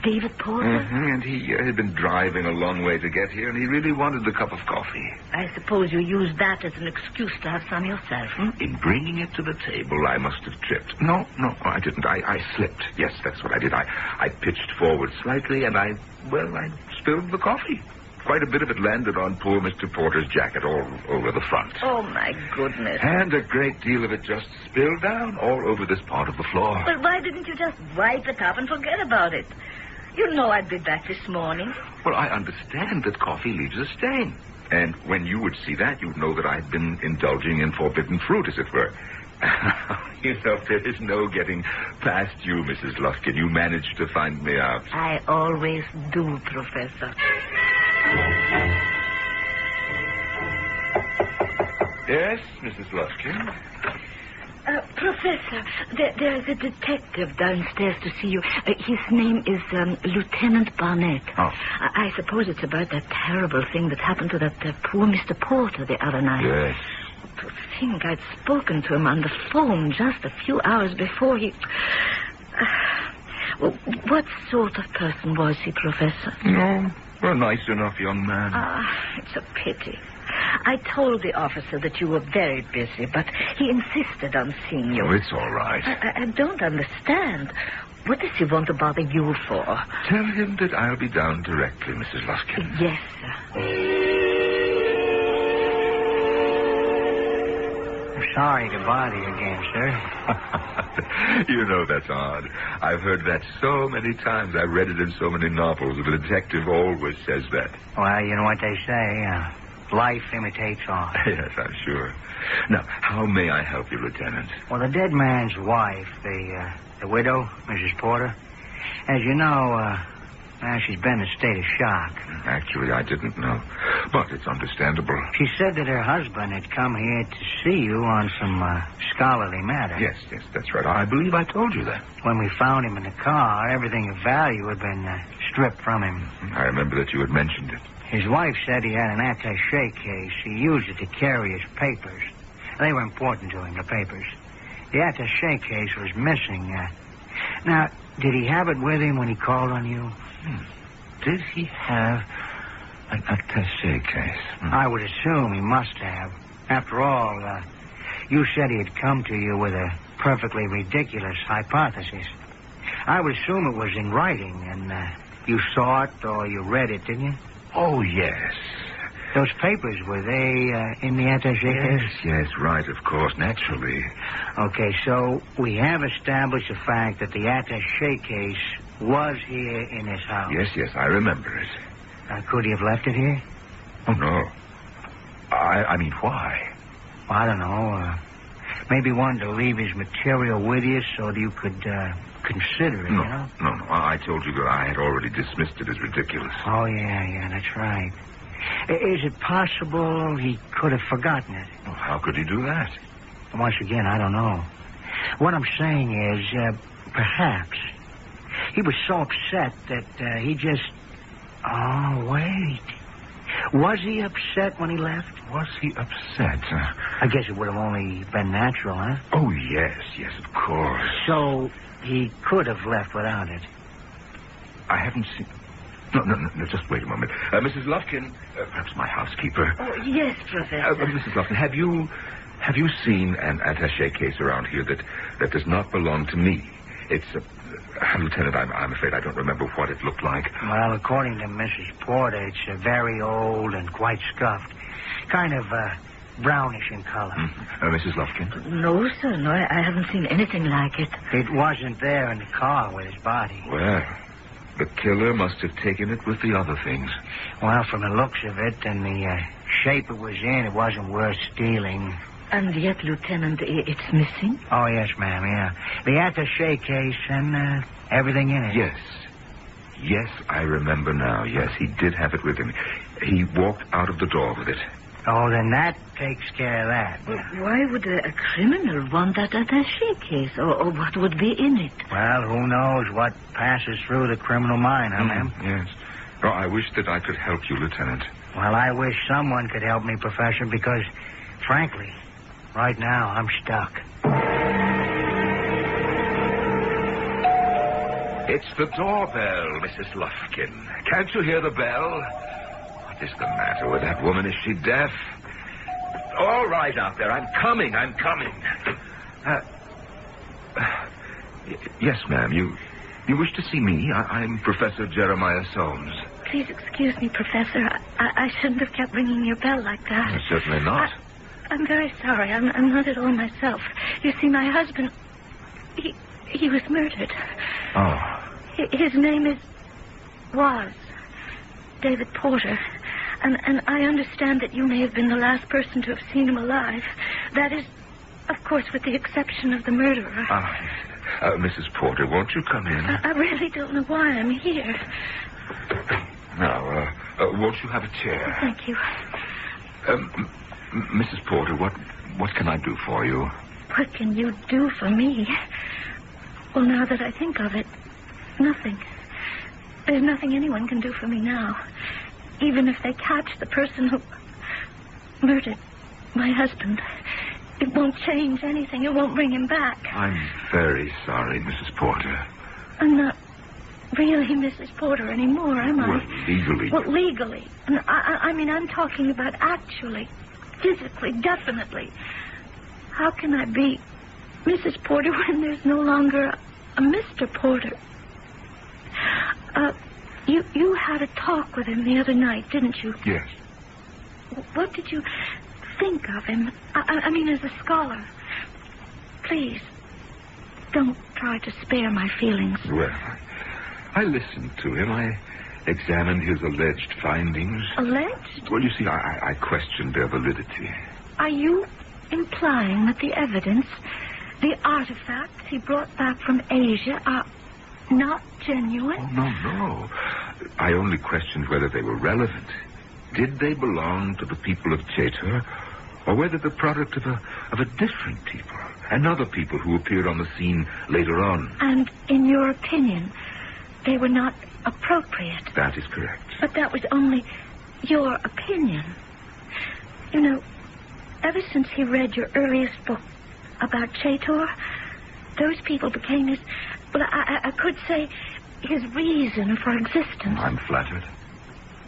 David Porter? And he had been driving a long way to get here, and he really wanted a cup of coffee. I suppose you used that as an excuse to have some yourself, In bringing it to the table, I must have tripped. No, I didn't. I slipped. Yes, that's what I did. I pitched forward slightly, and I spilled the coffee. Quite a bit of it landed on poor Mr. Porter's jacket all over the front. Oh, my goodness. And a great deal of it just spilled down all over this part of the floor. Well, why didn't you just wipe it up and forget about it? You know I did that this morning. Well, I understand that coffee leaves a stain. And when you would see that, you'd know that I'd been indulging in forbidden fruit, as it were. You know, there is no getting past you, Mrs. Lufkin. You managed to find me out. I always do, Professor. Yes, Mrs. Lufkin? Professor, there's a detective downstairs to see you. His name is Lieutenant Barnett. Oh. I suppose it's about that terrible thing that happened to that poor Mr. Porter the other night. Yes. To think I'd spoken to him on the phone just a few hours before he... Well, what sort of person was he, Professor? No, a nice enough young man. It's a pity. I told the officer that you were very busy, but he insisted on seeing you. Oh, it's all right. I don't understand. What does he want to bother you for? Tell him that I'll be down directly, Mrs. Lufkin. Yes, sir. Sorry to bother you again, sir. You know, that's odd. I've heard that so many times. I've read it in so many novels. The detective always says that. Well, you know what they say. Life imitates art. Yes, I'm sure. Now, how may I help you, Lieutenant? Well, the dead man's wife, the widow, Mrs. Porter, as you know, she's been in a state of shock. Actually, I didn't know. But it's understandable. She said that her husband had come here to see you on some scholarly matter. Yes, that's right. I believe I told you that. When we found him in the car, everything of value had been stripped from him. I remember that you had mentioned it. His wife said he had an attaché case. He used it to carry his papers. They were important to him, the papers. The attaché case was missing. Now, did he have it with him when he called on you? Did he have an attaché case? I would assume he must have. After all, you said he had come to you with a perfectly ridiculous hypothesis. I would assume it was in writing, and you saw it or you read it, didn't you? Oh, yes. Those papers, were they in the attaché case? Yes, right, of course, naturally. Okay, so we have established the fact that the attaché case was here in his house. Yes, I remember it. Could he have left it here? Oh, no. I mean, why? I don't know. Maybe wanted to leave his material with you so that you could consider it, No, you know? No. I told you that I had already dismissed it as ridiculous. Oh, yeah, that's right. Is it possible he could have forgotten it? Well, how could he do that? Once again, I don't know. What I'm saying is, perhaps he was so upset that he just... Oh, wait. Was he upset when he left? Was he upset? I guess it would have only been natural, huh? Oh, yes, of course. So he could have left without it. I haven't seen... No, just wait a moment. Mrs. Lufkin, perhaps my housekeeper. Oh, yes, Professor. Mrs. Lufkin, have you seen an attaché case around here that does not belong to me? It's Lieutenant, I'm afraid I don't remember what it looked like. Well, according to Mrs. Porter, it's very old and quite scuffed. Kind of brownish in color. Mrs. Lufkin? No, sir, no, I haven't seen anything like it. It wasn't there in the car with his body. Well, the killer must have taken it with the other things. Well, from the looks of it and the shape it was in, it wasn't worth stealing. And yet, Lieutenant, it's missing? Oh, yes, ma'am, yeah. The attaché case and everything in it. Yes, I remember now. Yes, he did have it with him. He walked out of the door with it. Oh, then that takes care of that. Well, why would a criminal want that attaché case? Or what would be in it? Well, who knows what passes through the criminal mind, huh, ma'am? Yes. Oh, I wish that I could help you, Lieutenant. Well, I wish someone could help me, Professor, because, frankly, right now I'm stuck. It's the doorbell, Mrs. Lufkin. Can't you hear the bell? What is the matter with that woman? Is she deaf? All right out there. I'm coming. Yes, ma'am. You wish to see me? I'm Professor Jeremiah Soames. Please excuse me, Professor. I shouldn't have kept ringing your bell like that. Certainly not. I'm very sorry. I'm not at all myself. You see, my husband, he was murdered. Oh. His name was David Porter. And I understand that you may have been the last person to have seen him alive. That is, of course, with the exception of the murderer. Mrs. Porter, won't you come in? I really don't know why I'm here. Now, won't you have a chair? Thank you. Mrs. Porter, what can I do for you? What can you do for me? Well, now that I think of it, nothing. There's nothing anyone can do for me now. Even if they catch the person who murdered my husband, it won't change anything. It won't bring him back. I'm very sorry, Mrs. Porter. I'm not really Mrs. Porter anymore, am I? Well, legally. Well, legally. And I mean, I'm talking about actually, physically, definitely. How can I be Mrs. Porter when there's no longer a Mr. Porter? You had a talk with him the other night, didn't you? Yes. What did you think of him? I mean, as a scholar. Please, don't try to spare my feelings. Well, I listened to him. I examined his alleged findings. Alleged? Well, you see, I questioned their validity. Are you implying that the evidence, the artifacts he brought back from Asia are not genuine? Oh, no. I only questioned whether they were relevant. Did they belong to the people of Chetor, or whether the product of a different people, and other people who appeared on the scene later on? And in your opinion, they were not appropriate? That is correct. But that was only your opinion. You know, ever since he read your earliest book about Chetor, those people became his... Well, I could say his reason for existence. I'm flattered.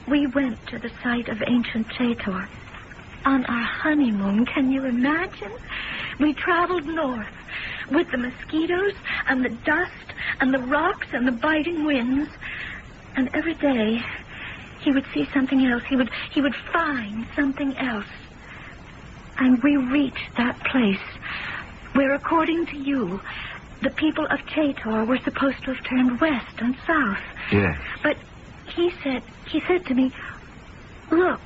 We went to the site of ancient Chetor on our honeymoon. Can you imagine? We traveled north with the mosquitoes and the dust and the rocks and the biting winds. And every day he would see something else. He would find something else. And we reached that place where, according to you, the people of Chetor were supposed to have turned west and south. Yes. But he said to me, look,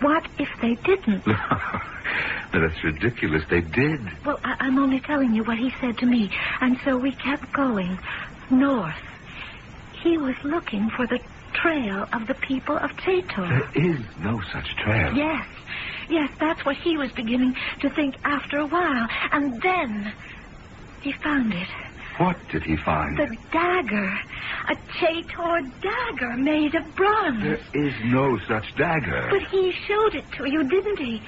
what if they didn't? That's ridiculous. They did. Well, I'm only telling you what he said to me. And so we kept going north. He was looking for the trail of the people of Chetor. There is no such trail. Yes, that's what he was beginning to think after a while. And then He found it. What did he find? The dagger. A Chesterton dagger made of bronze. There is no such dagger. But he showed it to you, didn't he?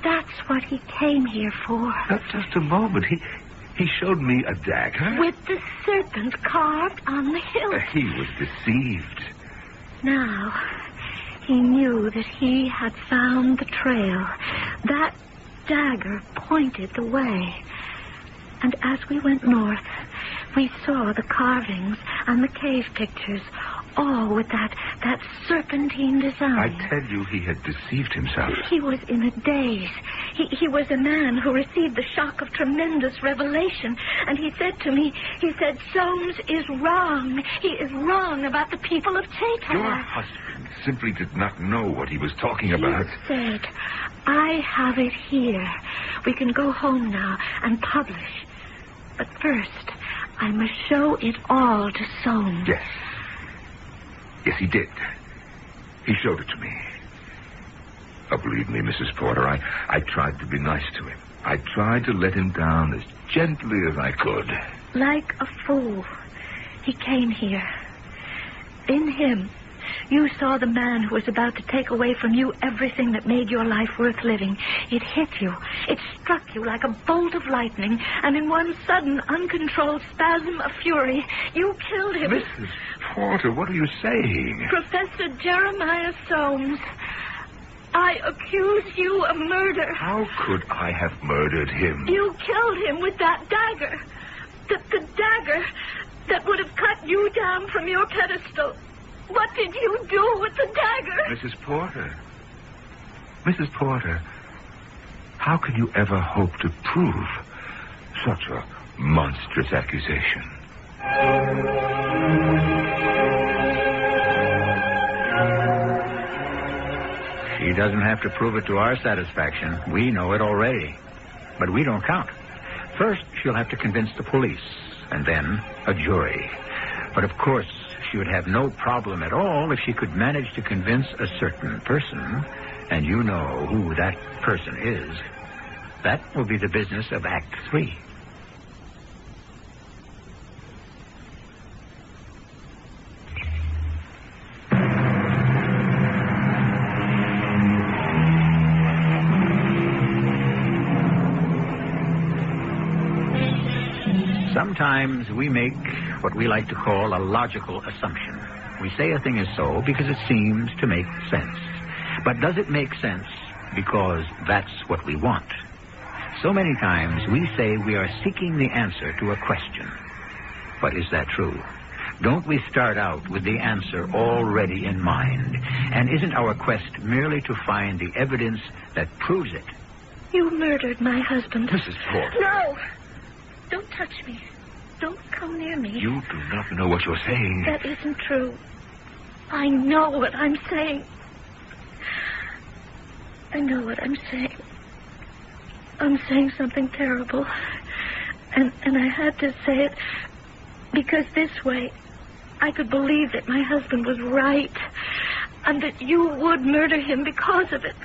That's what he came here for. Just a moment. He showed me a dagger. With the serpent carved on the hilt. He was deceived. Now, he knew that he had found the trail. That dagger pointed the way. And as we went north, we saw the carvings and the cave pictures, all with that serpentine design. I tell you, he had deceived himself. He was in a daze. He was a man who received the shock of tremendous revelation. And he said to me, Soames is wrong. He is wrong about the people of Chesterton. Your husband simply did not know what he was talking about. He said, I have it here. We can go home now and publish. But first, I must show it all to Soames. Yes. Yes, he did. He showed it to me. Oh, believe me, Mrs. Porter, I tried to be nice to him. I tried to let him down as gently as I could. Like a fool, he came here. In him, you saw the man who was about to take away from you everything that made your life worth living. It hit you. It struck you like a bolt of lightning, and in one sudden, uncontrolled spasm of fury, you killed him. Mrs. Porter, what are you saying? Professor Jeremiah Soames, I accuse you of murder. How could I have murdered him? You killed him with that dagger. The dagger that would have cut you down from your pedestal. What did you do with the dagger? Mrs. Porter. Mrs. Porter, how can you ever hope to prove such a monstrous accusation? She doesn't have to prove it to our satisfaction. We know it already. But we don't count. First, she'll have to convince the police, and then a jury. But of course, she would have no problem at all if she could manage to convince a certain person, and you know who that person is. That will be the business of Act 3. Sometimes we make what we like to call a logical assumption. We say a thing is so because it seems to make sense. But does it make sense because that's what we want? So many times we say we are seeking the answer to a question. But is that true? Don't we start out with the answer already in mind? And isn't our quest merely to find the evidence that proves it? You murdered my husband. Mrs. Porter. No! Don't touch me. Don't come near me. You do not know what you're saying. That isn't true. I know what I'm saying. I know what I'm saying. I'm saying something terrible. And I had to say it because this way I could believe that my husband was right and that you would murder him because of it.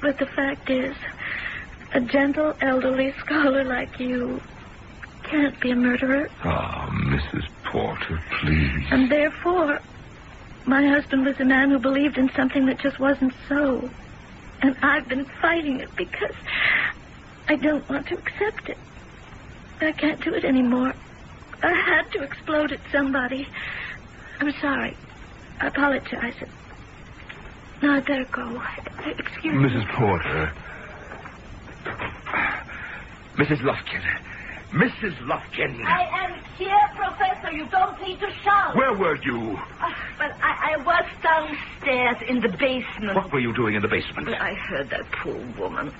But the fact is, a gentle, elderly scholar like you can't be a murderer. Oh, Mrs. Porter, please. And therefore, my husband was a man who believed in something that just wasn't so. And I've been fighting it because I don't want to accept it. I can't do it anymore. I had to explode at somebody. I'm sorry. I apologize. Now I'd better go. Excuse me. Mrs. Porter. Mrs. Lufkin. Mrs. Lufkin. I am here, Professor. You don't need to shout. Where were you? But I was downstairs in the basement. What were you doing in the basement? I heard that poor woman.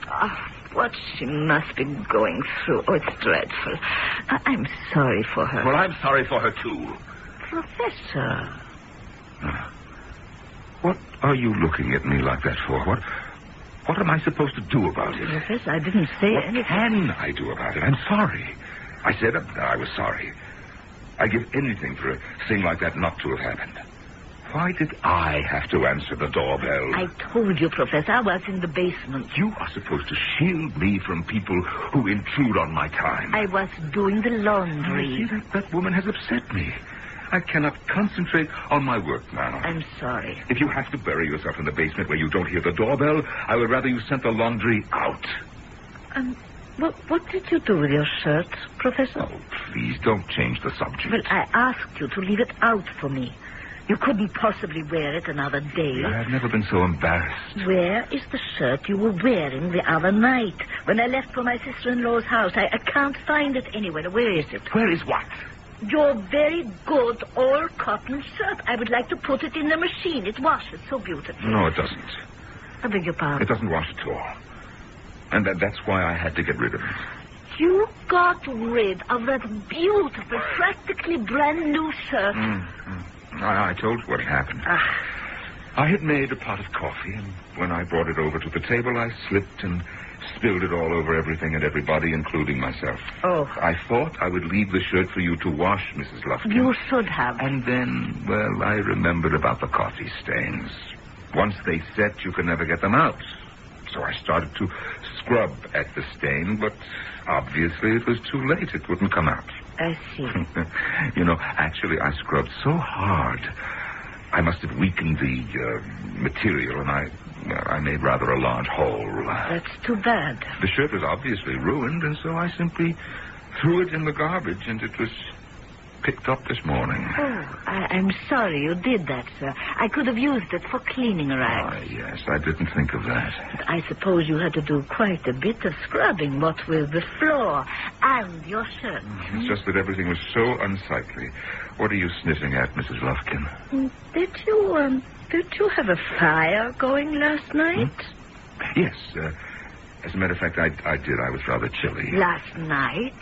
What she must be going through. Oh, it's dreadful. I'm sorry for her. Well, I'm sorry for her, too. Professor. What are you looking at me like that for? What am I supposed to do about it? Professor, I didn't say anything. What can I do about it? I'm sorry. I said I was sorry. I'd give anything for a thing like that not to have happened. Why did I have to answer the doorbell? I told you, Professor, I was in the basement. You are supposed to shield me from people who intrude on my time. I was doing the laundry. That woman has upset me. I cannot concentrate on my work now. I'm sorry. If you have to bury yourself in the basement where you don't hear the doorbell, I would rather you sent the laundry out. What did you do with your shirt, Professor? Oh, please don't change the subject. Well, I asked you to leave it out for me. You couldn't possibly wear it another day. I've never been so embarrassed. Where is the shirt you were wearing the other night? When I left for my sister-in-law's house, I can't find it anywhere. Where is it? Where is what? Your very good all-cotton shirt. I would like to put it in the machine. It washes so beautifully. No, it doesn't. I beg your pardon? It doesn't wash at all. And that's why I had to get rid of it. You got rid of that beautiful, practically brand new shirt. I told you what had happened. I had made a pot of coffee, and when I brought it over to the table, I slipped and spilled it all over everything and everybody, including myself. Oh. I thought I would leave the shirt for you to wash, Mrs. Lufkin. You should have. And then, well, I remembered about the coffee stains. Once they set, you can never get them out. So I started to scrub at the stain, but obviously it was too late. It wouldn't come out. I see. Actually, I scrubbed so hard, I must have weakened the material, and I made rather a large hole. That's too bad. The shirt was obviously ruined, and so I simply threw it in the garbage, and it was picked up this morning. Oh, I'm sorry you did that, sir. I could have used it for cleaning around. Yes, I didn't think of that. But I suppose you had to do quite a bit of scrubbing, what with the floor and your shirt. It's just that everything was so unsightly. What are you sniffing at, Mrs. Lufkin? Did you have a fire going last night? Yes, as a matter of fact, I did. I was rather chilly. Last night?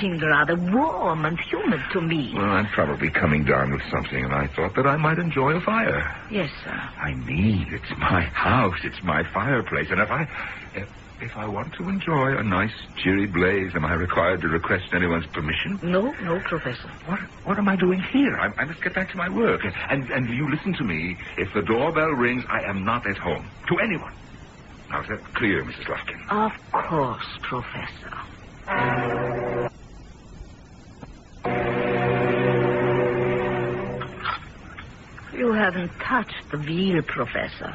Seemed rather warm and humid to me. Well, I'm probably coming down with something, and I thought that I might enjoy a fire. Yes, sir. I mean, it's my house. It's my fireplace. And if I want to enjoy a nice, cheery blaze, am I required to request anyone's permission? No, Professor. What am I doing here? I must get back to my work. And you listen to me. If the doorbell rings, I am not at home. To anyone. Now, is that clear, Mrs. Lufkin? Of course, Professor. You haven't touched the veal, Professor.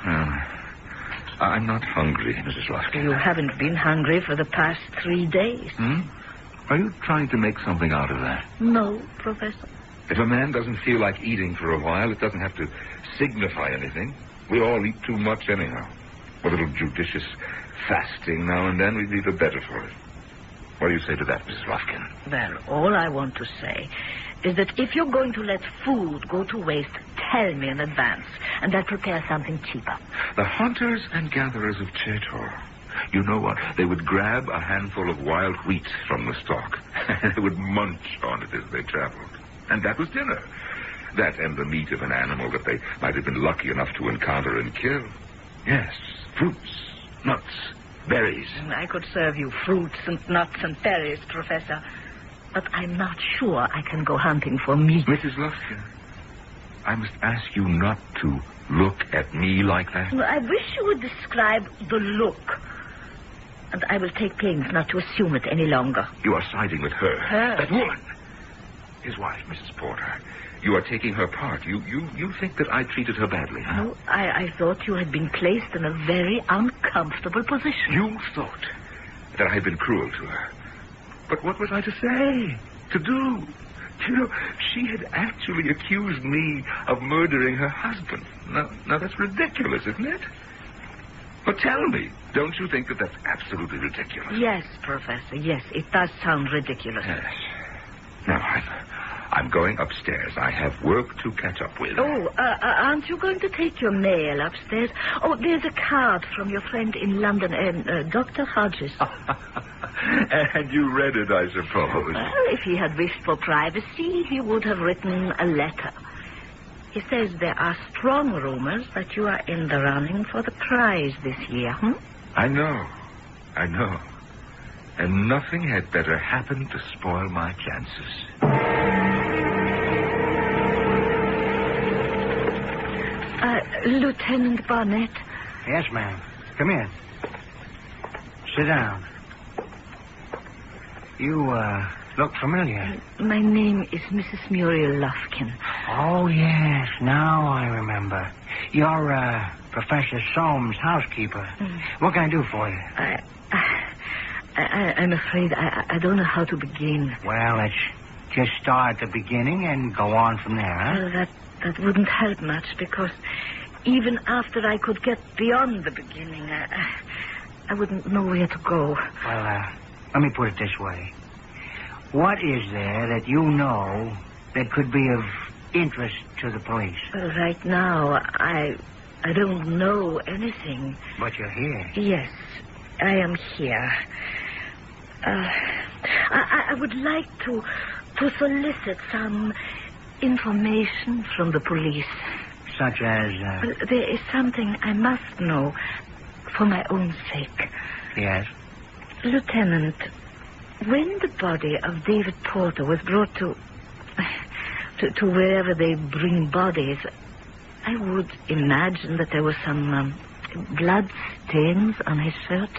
I'm not hungry, Mrs. Lufkin. You haven't been hungry for the past 3 days. Are you trying to make something out of that? No, Professor. If a man doesn't feel like eating for a while, it doesn't have to signify anything. We all eat too much anyhow. A little judicious fasting now and then would be the better for it. What do you say to that, Mrs. Lufkin? Well, all I want to say is that if you're going to let food go to waste, tell me in advance, and I'll prepare something cheaper. The hunters and gatherers of Chesterton, you know what? They would grab a handful of wild wheat from the stalk, and they would munch on it as they traveled. And that was dinner. That and the meat of an animal that they might have been lucky enough to encounter and kill. Yes, fruits, nuts, berries. I could serve you fruits and nuts and berries, Professor. But I'm not sure I can go hunting for meat. Mrs. Lufkin, I must ask you not to look at me like that. I wish you would describe the look. And I will take pains not to assume it any longer. You are siding with her. Her? That woman. His wife, Mrs. Porter. You are taking her part. You think that I treated her badly, huh? No, I thought you had been placed in a very uncomfortable position. You thought that I had been cruel to her. But what was I to say? To do? You know, she had actually accused me of murdering her husband. Now that's ridiculous, isn't it? But tell me, don't you think that that's absolutely ridiculous? Yes, Professor, yes. It does sound ridiculous. Yes. Now, I'm going upstairs. I have work to catch up with. Oh, aren't you going to take your mail upstairs? Oh, there's a card from your friend in London, Dr. Hodges. And you read it, I suppose. Well, if he had wished for privacy, he would have written a letter. He says there are strong rumors that you are in the running for the prize this year, I know. And nothing had better happen to spoil my chances. Lieutenant Barnett. Yes, ma'am. Come in. Sit down. You, look familiar. My name is Mrs. Muriel Lufkin. Oh, yes. Now I remember. You're, Professor Soames' housekeeper. What can I do for you? I'm afraid I don't know how to begin. Well, let's just start at the beginning and go on from there, huh? Well, that wouldn't help much, because even after I could get beyond the beginning, I wouldn't know where to go. Well, let me put it this way. What is there that you know that could be of interest to the police? Well, right now, I don't know anything. But you're here. Yes, I am here. I would like to solicit some information from the police. Such as, Well, there is something I must know for my own sake. Yes? Lieutenant, when the body of David Porter was brought to wherever they bring bodies, I would imagine that there were some blood stains on his shirt.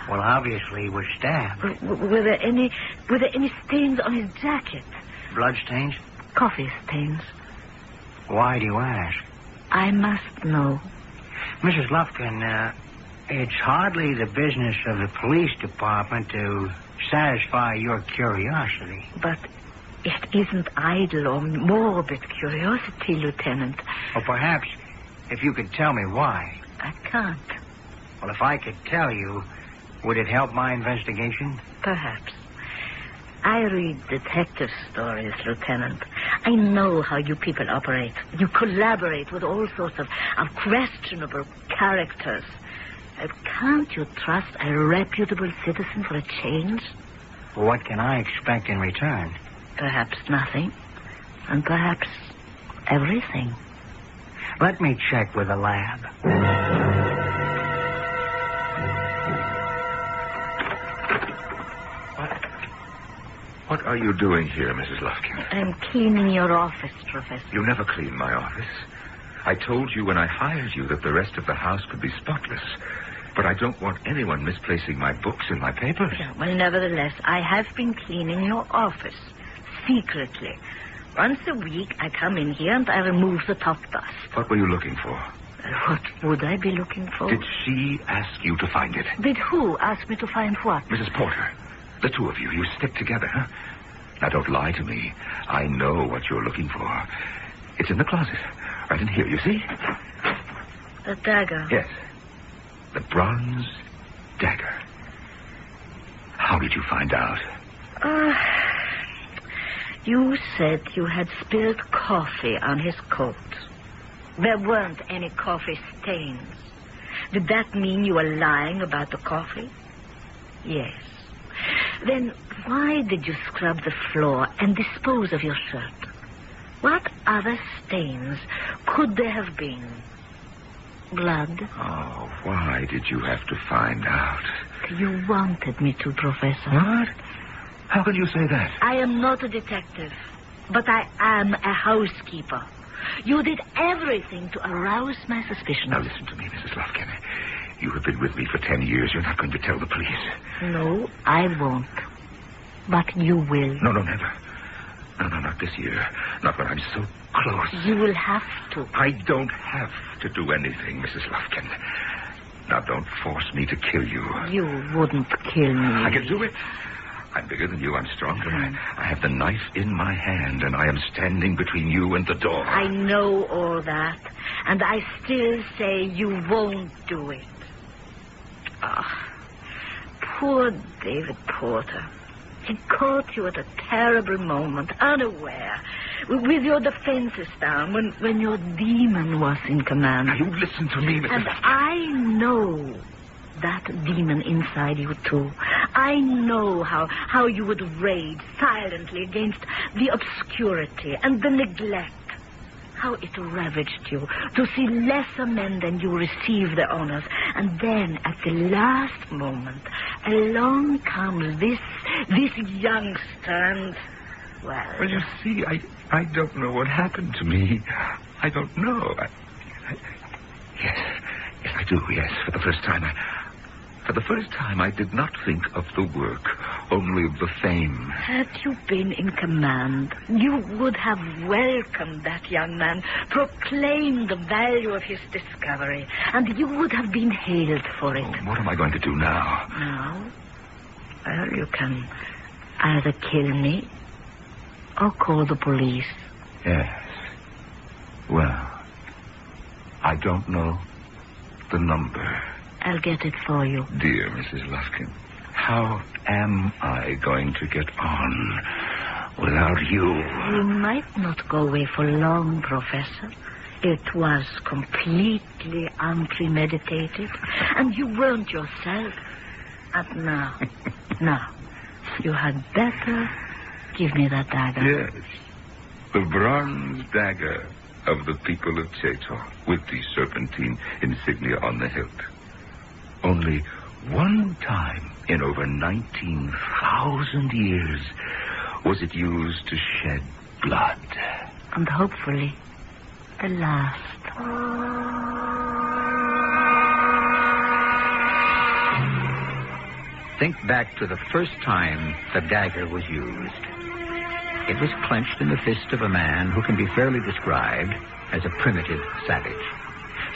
Well, obviously he was stabbed. Were there any stains on his jacket? Blood stains? Coffee stains. Why do you ask? I must know. Mrs. Lufkin, it's hardly the business of the police department to satisfy your curiosity. But it isn't idle or morbid curiosity, Lieutenant. Or perhaps if you could tell me why. I can't. Well, if I could tell you, would it help my investigation? Perhaps. I read detective stories, Lieutenant. I know how you people operate. You collaborate with all sorts of questionable characters. Can't you trust a reputable citizen for a change? Well, what can I expect in return? Perhaps nothing. And perhaps everything. Let me check with the lab. What are you doing here, Mrs. Lufkin? I'm cleaning your office, Professor. You never clean my office. I told you when I hired you that the rest of the house could be spotless. But I don't want anyone misplacing my books and my papers. Yeah, well, nevertheless, I have been cleaning your office. Secretly. Once a week, I come in here and I remove the top dust. What were you looking for? What would I be looking for? Did she ask you to find it? Did who ask me to find what? Mrs. Porter. The two of you stick together, huh? Now, don't lie to me. I know what you're looking for. It's in the closet. Right in here, you see? The dagger. Yes. The bronze dagger. How did you find out? You said you had spilled coffee on his coat. There weren't any coffee stains. Did that mean you were lying about the coffee? Yes. Then why did you scrub the floor and dispose of your shirt? What other stains could there have been? Blood? Oh, why did you have to find out? You wanted me to, Professor. What? How can you say that? I am not a detective, but I am a housekeeper. You did everything to arouse my suspicions. Now listen to me, Mrs. Lufkin. You have been with me for 10 years. You're not going to tell the police. No, I won't. But you will. No, never. No, not this year. Not when I'm so close. You will have to. I don't have to do anything, Mrs. Lufkin. Now, don't force me to kill you. You wouldn't kill me. I can do it. I'm bigger than you. I'm stronger. I have the knife in my hand, and I am standing between you and the door. I know all that, and I still say you won't do it. Poor David Porter. He caught you at a terrible moment, unaware, with your defenses down, when your demon was in command. Now, you listen to me, Mrs. And I know that demon inside you, too. I know how you would rage silently against the obscurity and the neglect. How it ravaged you to see lesser men than you receive their honors. And then, at the last moment, along comes this youngster and, Well, you see, I don't know what happened to me. I don't know. do, yes. For the first time, I did not think of the work, only of the fame. Had you been in command, you would have welcomed that young man, proclaimed the value of his discovery, and you would have been hailed for it. What am I going to do now? Now? Well, you can either kill me or call the police. Yes. Well, I don't know the number. I'll get it for you. Dear Mrs. Lufkin, how am I going to get on without you? You might not go away for long, Professor. It was completely unpremeditated, and you weren't yourself. And now, you had better give me that dagger. Yes, the bronze dagger of the people of Cheto, with the serpentine insignia on the hilt. Only one time in over 19,000 years was it used to shed blood. And hopefully, the last. Think back to the first time the dagger was used. It was clenched in the fist of a man who can be fairly described as a primitive savage.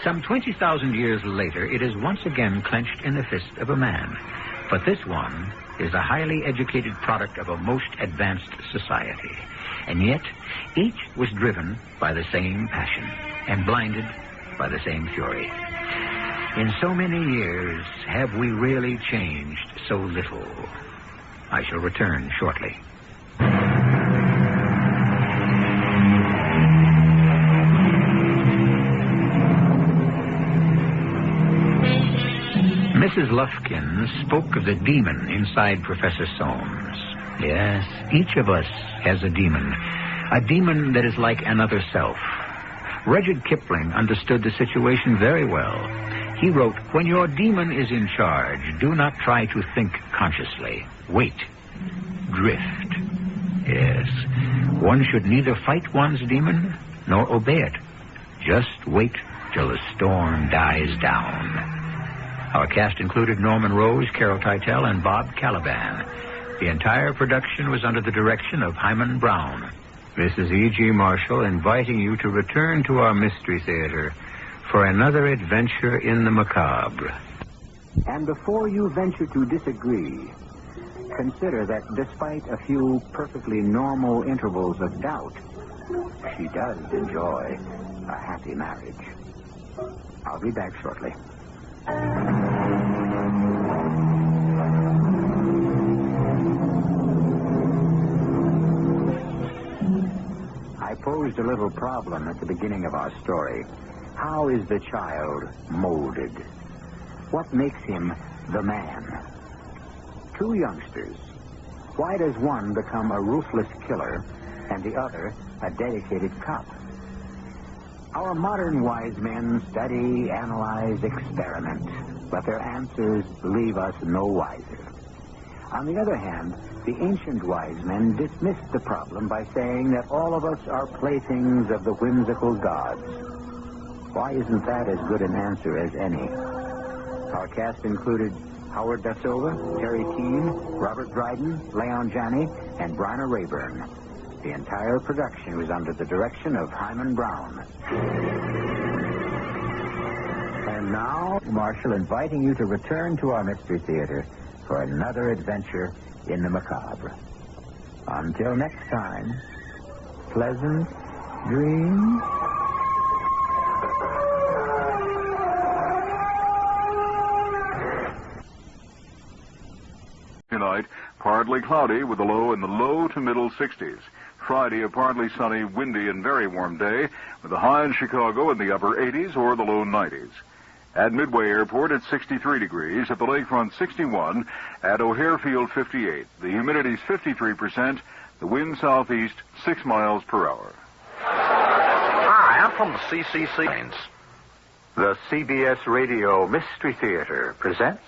Some 20,000 years later, it is once again clenched in the fist of a man. But this one is a highly educated product of a most advanced society. And yet, each was driven by the same passion and blinded by the same fury. In so many years, have we really changed so little? I shall return shortly. Mrs. Lufkin spoke of the demon inside Professor Soames. Yes, each of us has a demon that is like another self. Rudyard Kipling understood the situation very well. He wrote, "When your demon is in charge, do not try to think consciously. Wait. Drift." Yes, one should neither fight one's demon nor obey it. Just wait till the storm dies down. Our cast included Norman Rose, Carol Teitel, and Bob Caliban. The entire production was under the direction of Hyman Brown. This is E.G. Marshall inviting you to return to our Mystery Theater for another adventure in the macabre. And before you venture to disagree, consider that despite a few perfectly normal intervals of doubt, she does enjoy a happy marriage. I'll be back shortly. I posed a little problem at the beginning of our story. How is the child molded? What makes him the man? Two youngsters. Why does one become a ruthless killer and the other a dedicated cop? Our modern wise men study, analyze, experiment, but their answers leave us no wiser. On the other hand, the ancient wise men dismissed the problem by saying that all of us are playthings of the whimsical gods. Why isn't that as good an answer as any? Our cast included Howard Da Silva, Terry Keane, Robert Dryden, Leon Janney, and Bryna Rayburn. The entire production was under the direction of Hyman Brown. And now, Marshall inviting you to return to our Mystery Theater for another adventure in the macabre. Until next time, pleasant dreams. Tonight, partly cloudy with a low in the low to middle 60s. Friday, a partly sunny, windy, and very warm day with a high in Chicago in the upper 80s or the low 90s. At Midway Airport, it's 63 degrees. At the lakefront, 61. At O'Hare Field, 58. The humidity's 53%. The wind southeast, 6 miles per hour. Hi, I'm from the CCC. The CBS Radio Mystery Theater presents...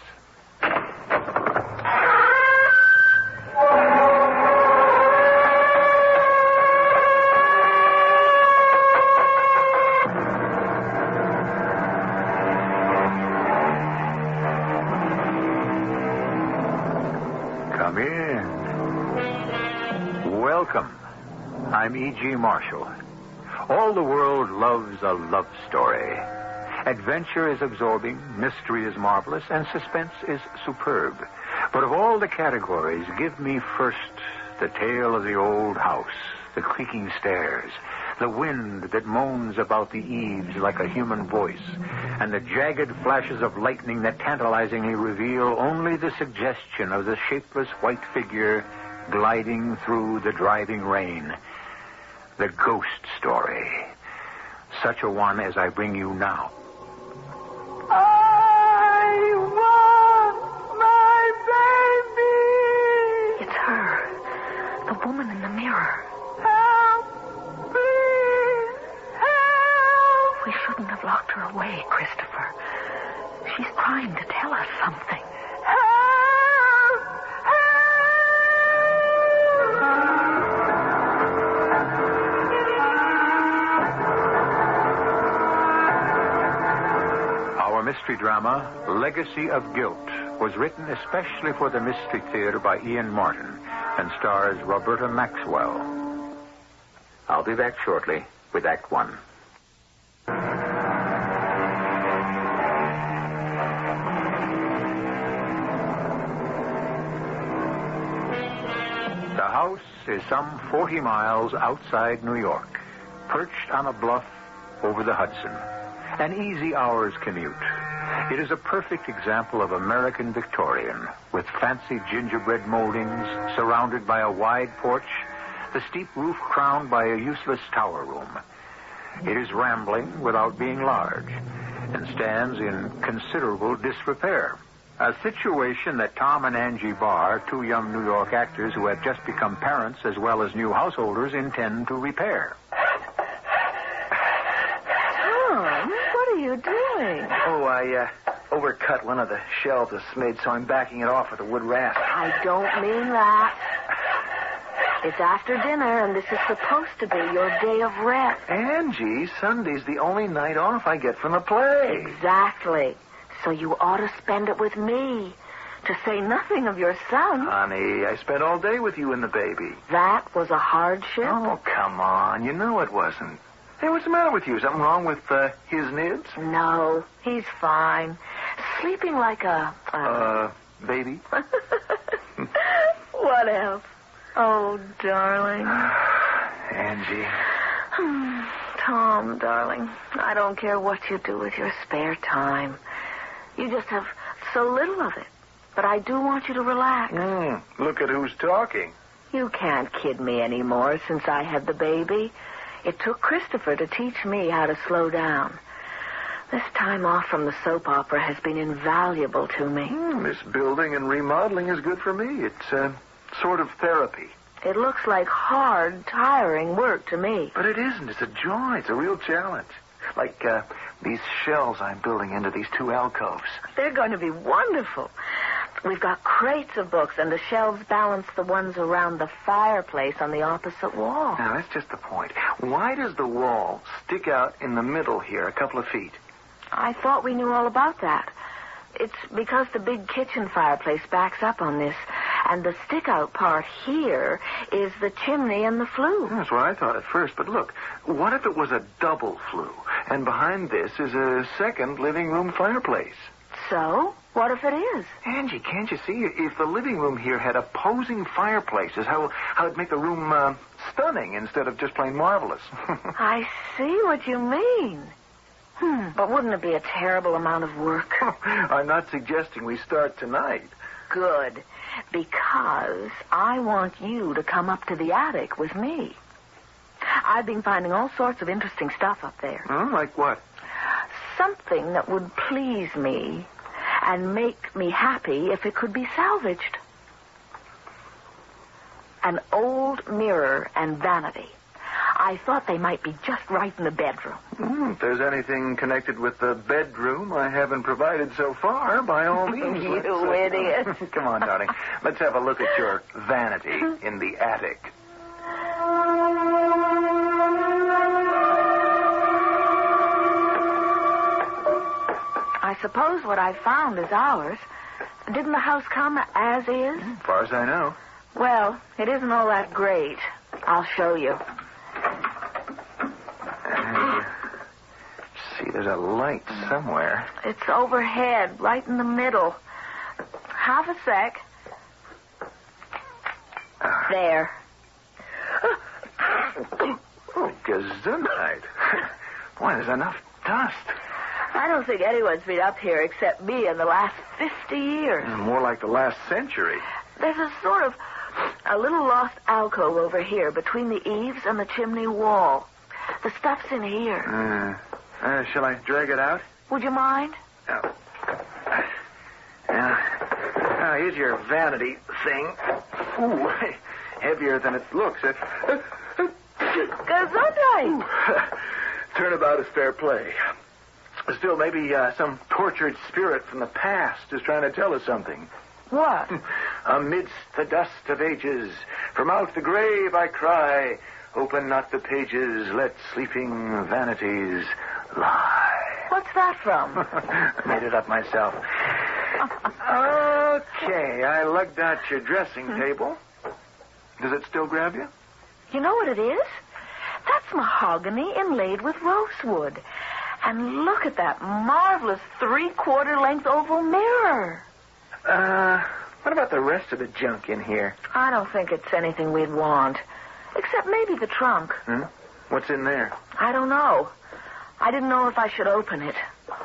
Come in. Welcome. I'm E.G. Marshall. All the world loves a love story. Adventure is absorbing, mystery is marvelous, and suspense is superb. But of all the categories, give me first the tale of the old house, the creaking stairs, the wind that moans about the eaves like a human voice, and the jagged flashes of lightning that tantalizingly reveal only the suggestion of the shapeless white figure gliding through the driving rain. The ghost story. Such a one as I bring you now. I want my baby. It's her. The woman in the mirror. Help, please, help. We shouldn't have locked her away, Christopher. She's trying to tell us something. Mystery drama, Legacy of Guilt, was written especially for the Mystery Theater by Ian Martin and stars Roberta Maxwell. I'll be back shortly with Act One. The house is some 40 miles outside New York, perched on a bluff over the Hudson. An easy hour's commute. It is a perfect example of American Victorian, with fancy gingerbread moldings, surrounded by a wide porch, the steep roof crowned by a useless tower room. It is rambling without being large, and stands in considerable disrepair. A situation that Tom and Angie Barr, two young New York actors who have just become parents as well as new householders, intend to repair. What are you doing? Oh, I overcut one of the shelves a smidge, so I'm backing it off with a wood rasp. I don't mean that. It's after dinner, and this is supposed to be your day of rest. Angie, Sunday's the only night off I get from the play. Exactly. So you ought to spend it with me, to say nothing of your son. Honey, I spent all day with you and the baby. That was a hardship? Oh, come on. You know it wasn't. Hey, what's the matter with you? Something wrong with his nibs? No, he's fine. Sleeping like a... baby? What else? Oh, darling. Angie. Tom, darling, I don't care what you do with your spare time. You just have so little of it. But I do want you to relax. Look at who's talking. You can't kid me anymore since I had the baby. It took Christopher to teach me how to slow down. This time off from the soap opera has been invaluable to me. This building and remodeling is good for me. It's sort of therapy. It looks like hard, tiring work to me. But it isn't. It's a joy. It's a real challenge. Like these shelves I'm building into these two alcoves. They're going to be wonderful. We've got crates of books, and the shelves balance the ones around the fireplace on the opposite wall. Now, that's just the point. Why does the wall stick out in the middle here a couple of feet? I thought we knew all about that. It's because the big kitchen fireplace backs up on this, and the stick-out part here is the chimney and the flue. That's what I thought at first, but look, what if it was a double flue, and behind this is a second living room fireplace? So? What if it is? Angie, can't you see? If the living room here had opposing fireplaces, how it'd make the room stunning instead of just plain marvelous. I see what you mean. But wouldn't it be a terrible amount of work? I'm not suggesting we start tonight. Good. Because I want you to come up to the attic with me. I've been finding all sorts of interesting stuff up there. Like what? Something that would please me and make me happy if it could be salvaged. An old mirror and vanity. I thought they might be just right in the bedroom. If there's anything connected with the bedroom I haven't provided so far, by all means. You idiot. Come on, darling. Let's have a look at your vanity in the attic. I suppose what I found is ours. Didn't the house come as is? As far as I know. Well, it isn't all that great. I'll show you. See, there's a light somewhere. It's overhead, right in the middle. Half a sec. There. Oh, gesundheit. Boy, there's enough dust. I don't think anyone's been up here except me in the last 50 years. More like the last century. There's a little lost alcove over here between the eaves and the chimney wall. The stuff's in here. Shall I drag it out? Would you mind? Now, here's your vanity thing. Ooh, heavier than it looks. Gesundheit! Turnabout is fair play. Still, maybe some tortured spirit from the past is trying to tell us something. What? Amidst the dust of ages, from out the grave I cry, open not the pages, let sleeping vanities lie. What's that from? I made it up myself. Okay, I lugged out your dressing table. Does it still grab you? You know what it is? That's mahogany inlaid with rosewood. And look at that marvelous 3/4 length oval mirror. What about the rest of the junk in here? I don't think it's anything we'd want. Except maybe the trunk. What's in there? I don't know. I didn't know if I should open it.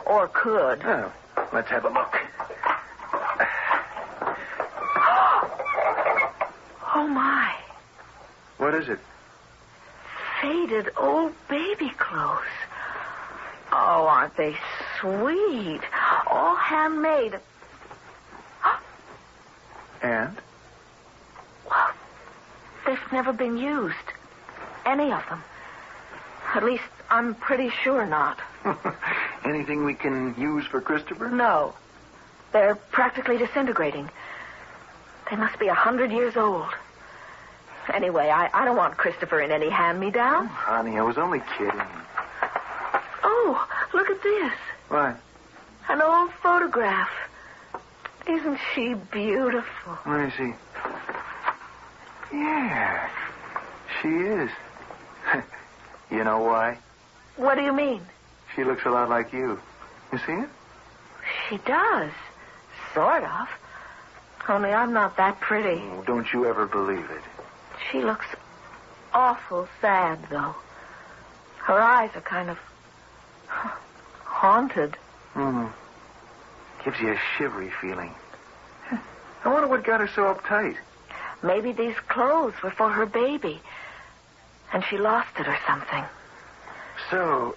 Or could. Oh, let's have a look. Oh, my. What is it? Faded old baby clothes. Oh, aren't they sweet? All handmade. And? Well, they've never been used. Any of them. At least, I'm pretty sure not. Anything we can use for Christopher? No. They're practically disintegrating. They must be 100 years old. Anyway, I don't want Christopher in any hand-me-down. Honey, I was only kidding. Oh, look at this. What? An old photograph. Isn't she beautiful? Let me see. Yeah, she is. You know why? What do you mean? She looks a lot like you. You see it? She does. Sort of. Only I'm not that pretty. Oh, don't you ever believe it. She looks awful sad, though. Her eyes are kind of haunted. Gives you a shivery feeling. I wonder what got her so uptight. Maybe these clothes were for her baby. And she lost it or something. So,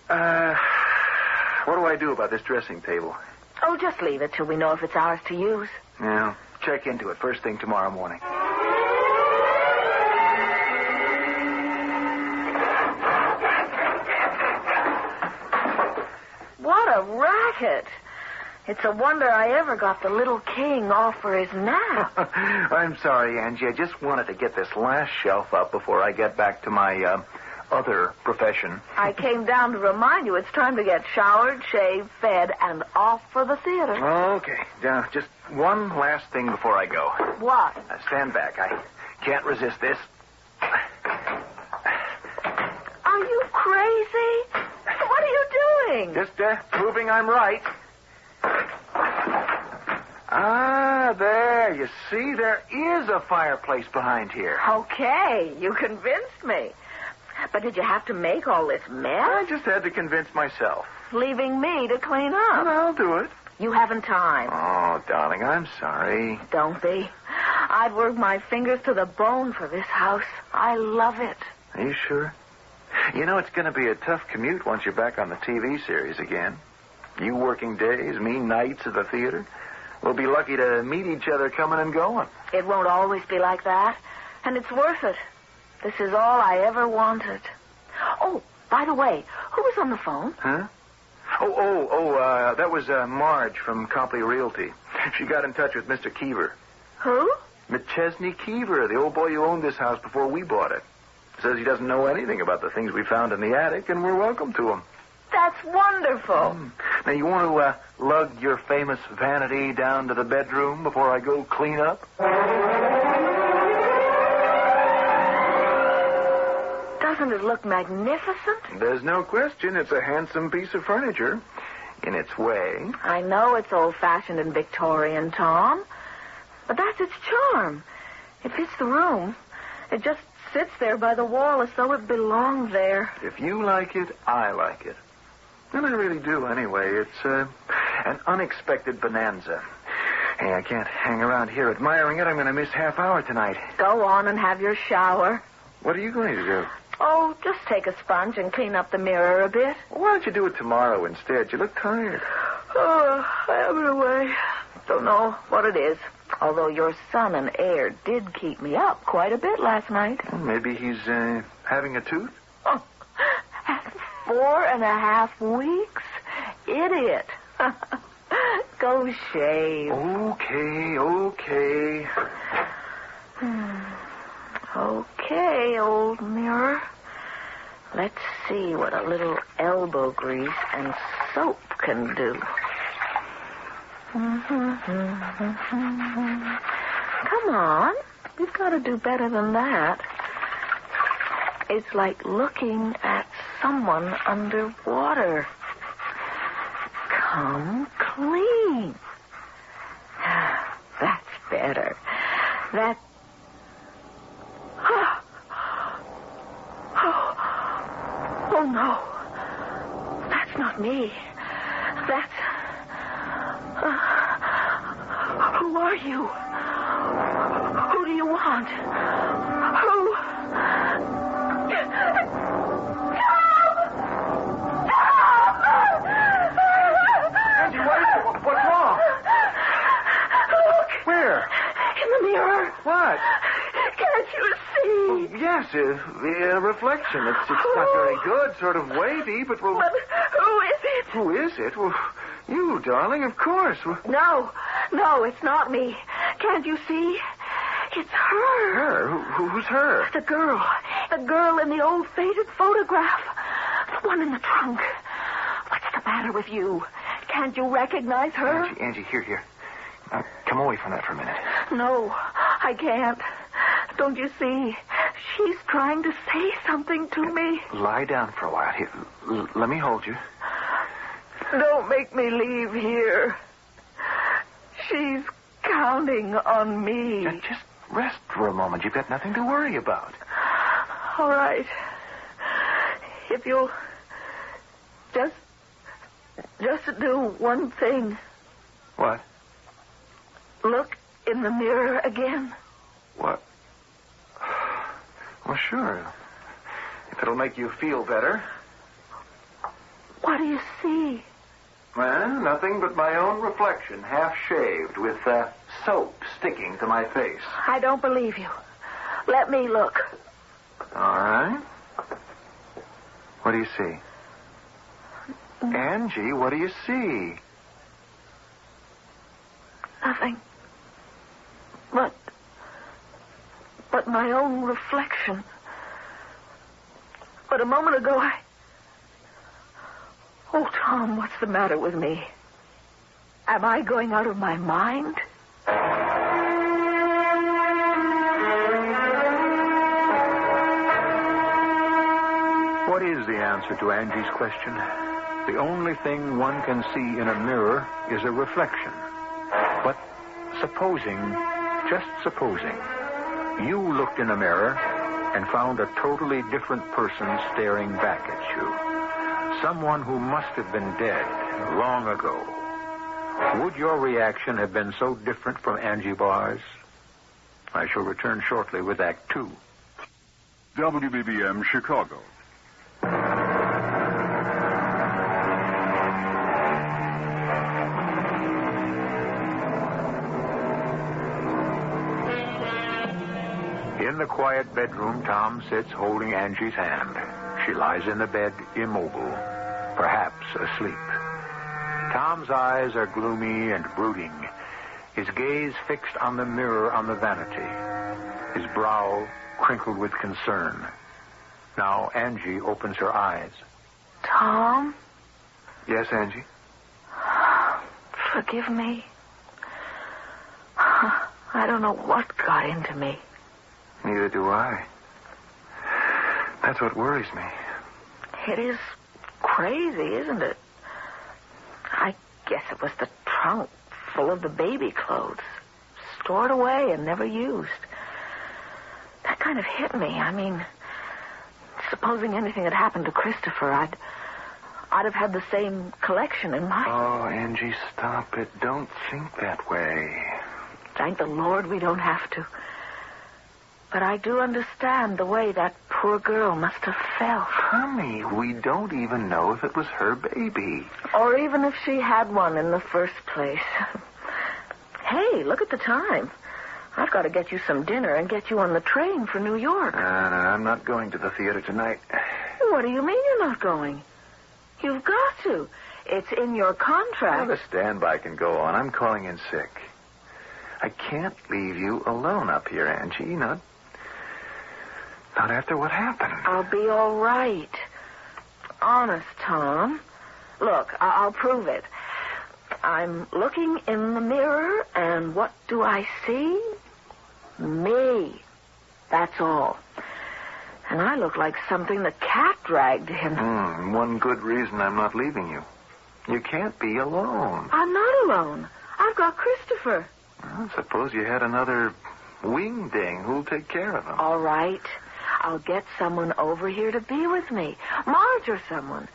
what do I do about this dressing table? Oh, just leave it till we know if it's ours to use. Yeah, check into it first thing tomorrow morning. What a racket. It's a wonder I ever got the little king off for his nap. I'm sorry, Angie. I just wanted to get this last shelf up before I get back to my other profession. I came down to remind you it's time to get showered, shaved, fed, and off for the theater. Okay. Now, just one last thing before I go. What? Stand back. I can't resist this. Are you crazy? What are you doing? Just proving I'm right. There. You see, there is a fireplace behind here. Okay, you convinced me. But did you have to make all this mess? I just had to convince myself. Leaving me to clean up. Well, I'll do it. You haven't time. Oh, darling, I'm sorry. Don't be. I'd work my fingers to the bone for this house. I love it. Are you sure? You know, it's going to be a tough commute once you're back on the TV series again. You working days, me nights at the theater. We'll be lucky to meet each other coming and going. It won't always be like that. And it's worth it. This is all I ever wanted. Oh, by the way, who was on the phone? Huh? That was Marge from Copley Realty. She got in touch with Mr. Keever. Who? McChesney Keever, the old boy who owned this house before we bought it. Says he doesn't know anything about the things we found in the attic, and we're welcome to him. That's wonderful. Now, you want to lug your famous vanity down to the bedroom before I go clean up? Doesn't it look magnificent? There's no question it's a handsome piece of furniture in its way. I know it's old-fashioned and Victorian, Tom, but that's its charm. It fits the room. It just sits there by the wall as though it belonged there. If you like it, I like it. And I really do, anyway. It's an unexpected bonanza. Hey, I can't hang around here admiring it. I'm going to miss half hour tonight. Go on and have your shower. What are you going to do? Oh, just take a sponge and clean up the mirror a bit. Why don't you do it tomorrow instead? You look tired. Oh, I have it away. Don't know what it is. Although your son and heir did keep me up quite a bit last night. Well, maybe he's having a tooth? Oh, 4.5 weeks? Idiot. Go shave. Okay. Okay, old mirror. Let's see what a little elbow grease and soap can do. Come on. You've got to do better than that. It's like looking at someone underwater. Come clean. That's better. That... Oh, no. That's not me. That's... who are you? Who do you want? Who? Angie, what's wrong? Look. Where? In the mirror. What? Can't you see? Well, yes, the reflection. It's not very good, sort of wavy, but... Well, who is it? Who is it? Well, you, darling, of course. No, it's not me. Can't you see? It's her. Her? Who's her? The girl in the old faded photograph. The one in the trunk. What's the matter with you? Can't you recognize her? Angie, here. Now, come away from that for a minute. No, I can't. Don't you see? She's trying to say something to me. Lie down for a while. Here, let me hold you. Don't make me leave here. She's counting on me. Just rest for a moment. You've got nothing to worry about. All right. If you'll just do one thing. What? Look in the mirror again. What? Well, sure. If it'll make you feel better. What do you see? Well, nothing but my own reflection, half shaved, with soap sticking to my face. I don't believe you. Let me look. All right. What do you see? Angie, what do you see? Nothing. But my own reflection. But a moment ago, Oh, Tom, what's the matter with me? Am I going out of my mind? What is the answer to Angie's question? The only thing one can see in a mirror is a reflection. But just supposing, you looked in a mirror and found a totally different person staring back at you. Someone who must have been dead long ago. Would your reaction have been so different from Angie Barr's? I shall return shortly with Act 2. WBBM Chicago. In the quiet bedroom, Tom sits holding Angie's hand. She lies in the bed, immobile, perhaps asleep. Tom's eyes are gloomy and brooding, his gaze fixed on the mirror on the vanity, his brow crinkled with concern. Now Angie opens her eyes. Tom? Yes, Angie? Forgive me. I don't know what got into me. Neither do I. That's what worries me. It is crazy, isn't it? I guess it was the trunk full of the baby clothes, stored away and never used. That kind of hit me. I mean, supposing anything had happened to Christopher, I'd have had the same collection in my... Oh, Angie, stop it. Don't think that way. Thank the Lord we don't have to. But I do understand the way that poor girl must have felt. Honey, we don't even know if it was her baby. Or even if she had one in the first place. Hey, look at the time. I've got to get you some dinner and get you on the train for New York. No, I'm not going to the theater tonight. What do you mean you're not going? You've got to. It's in your contract. Well, the standby can go on. I'm calling in sick. I can't leave you alone up here, Angie. Not after what happened. I'll be all right. Honest, Tom. Look, I'll prove it. I'm looking in the mirror, and what do I see? Me. That's all. And I look like something the cat dragged in. One good reason I'm not leaving you. You can't be alone. I'm not alone. I've got Christopher. Well, suppose you had another wingding. Who'll take care of him? All right. I'll get someone over here to be with me. Marge or someone.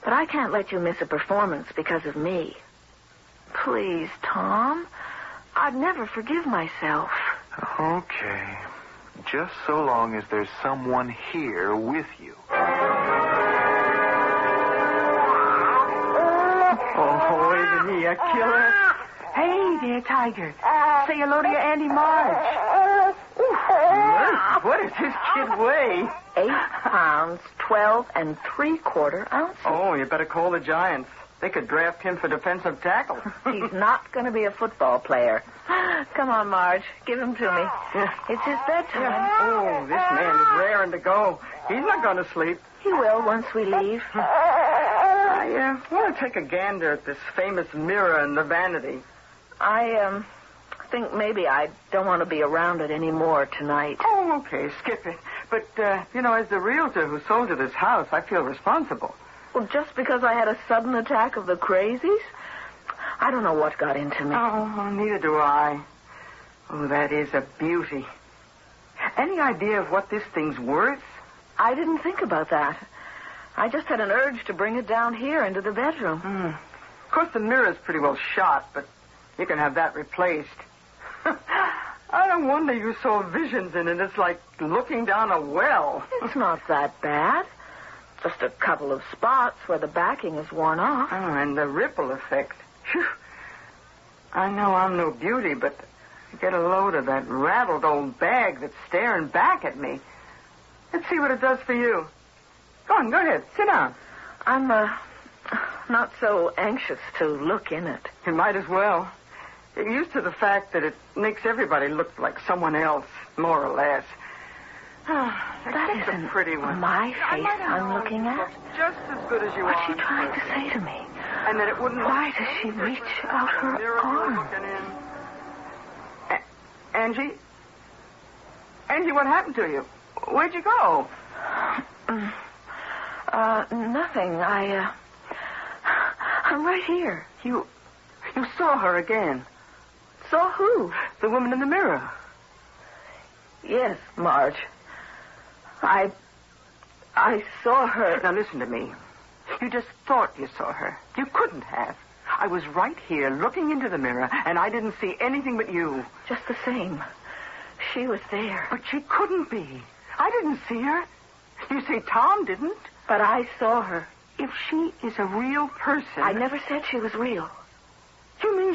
But I can't let you miss a performance because of me. Please, Tom. I'd never forgive myself. Okay. Just so long as there's someone here with you. Oh, isn't he a killer? Hey there, Tiger. Say hello to your Auntie Marge. Look, what does this kid weigh? 8 pounds, 12 3/4 ounces. Oh, you better call the Giants. They could draft him for defensive tackle. He's not going to be a football player. Come on, Marge. Give him to me. It's his bedtime. Yeah. Oh, this man is raring to go. He's not going to sleep. He will once we leave. I want to take a gander at this famous mirror in the vanity. I think maybe I don't want to be around it anymore tonight. Oh, okay. Skip it. But, as the realtor who sold you this house, I feel responsible. Well, just because I had a sudden attack of the crazies? I don't know what got into me. Oh, neither do I. Oh, that is a beauty. Any idea of what this thing's worth? I didn't think about that. I just had an urge to bring it down here into the bedroom. Of course, the mirror's pretty well shot, but you can have that replaced. I don't wonder you saw visions in it. It's like looking down a well. It's not that bad. Just a couple of spots where the backing is worn off. Oh, and the ripple effect. Whew. I know I'm no beauty, but get a load of that rattled old bag that's staring back at me. Let's see what it does for you. Go on, go ahead. Sit down. I'm, not so anxious to look in it. You might as well. Get used to the fact that it makes everybody look like someone else, more or less. That isn't a pretty one. my face I'm looking at. Just as good as you What's are. she trying to say to me? And that it wouldn't. Why does she reach out her arm? Angie? Angie, what happened to you? Where'd you go? Nothing. I'm right here. You saw her again. Saw who? The woman in the mirror. Yes, Marge. I saw her. Now listen to me. You just thought you saw her. You couldn't have. I was right here looking into the mirror, and I didn't see anything but you. Just the same. She was there. But she couldn't be. I didn't see her. You say Tom didn't? But I saw her. If she is a real person... I never said she was real. You mean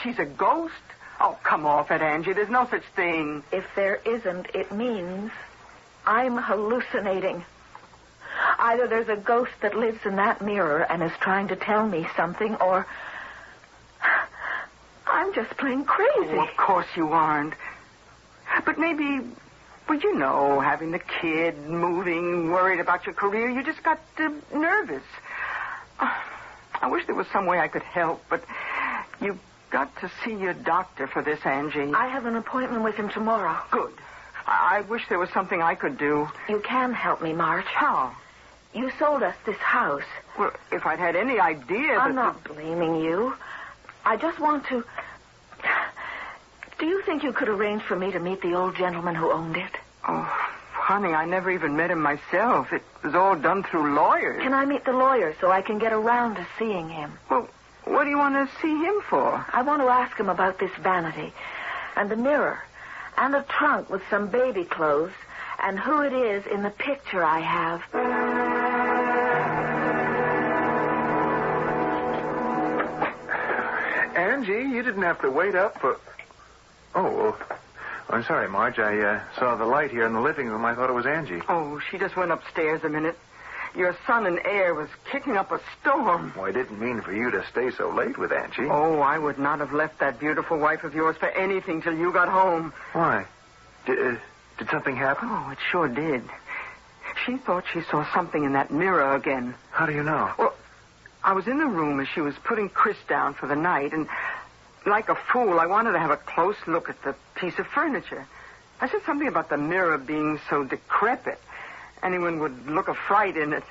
she's a ghost? Oh, come off it, Angie. There's no such thing. If there isn't, it means I'm hallucinating. Either there's a ghost that lives in that mirror and is trying to tell me something, or I'm just plain crazy. Oh, of course you aren't. But maybe, having the kid, moving, worried about your career, you just got nervous. I wish there was some way I could help, but you've got to see your doctor for this, Angie. I have an appointment with him tomorrow. Good. I wish there was something I could do. You can help me, March. How? You sold us this house. Well, if I'd had any idea I'm not blaming you. I just want to... Do you think you could arrange for me to meet the old gentleman who owned it? Oh, honey, I never even met him myself. It was all done through lawyers. Can I meet the lawyer so I can get around to seeing him? Well, what do you want to see him for? I want to ask him about this vanity and the mirror and a trunk with some baby clothes and who it is in the picture I have. Angie, you didn't have to wait up for... Oh, well, I'm sorry, Marge. I saw the light here in the living room. I thought it was Angie. Oh, she just went upstairs a minute. Your son and heir was kicking up a storm. Well, I didn't mean for you to stay so late with Angie. Oh, I would not have left that beautiful wife of yours for anything till you got home. Why? Did something happen? Oh, it sure did. She thought she saw something in that mirror again. How do you know? Well, I was in the room as she was putting Chris down for the night, and like a fool, I wanted to have a close look at the piece of furniture. I said something about the mirror being so decrepit. Anyone would look a fright in it.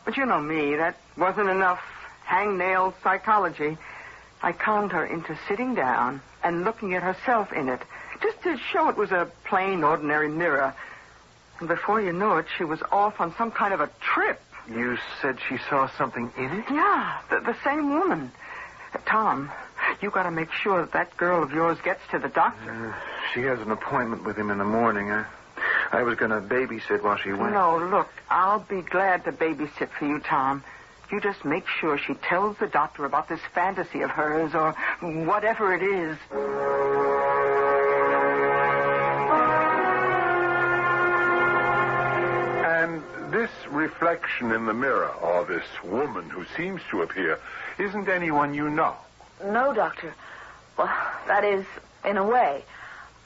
But you know me, that wasn't enough hangnail psychology. I conned her into sitting down and looking at herself in it, just to show it was a plain, ordinary mirror. And before you know it, she was off on some kind of a trip. You said she saw something in it? Yeah, the same woman. Tom, you got to make sure that girl of yours gets to the doctor. She has an appointment with him in the morning. I was going to babysit while she went. No, look, I'll be glad to babysit for you, Tom. You just make sure she tells the doctor about this fantasy of hers or whatever it is. And this reflection in the mirror, or this woman who seems to appear, isn't anyone you know? No, Doctor. Well, that is, in a way.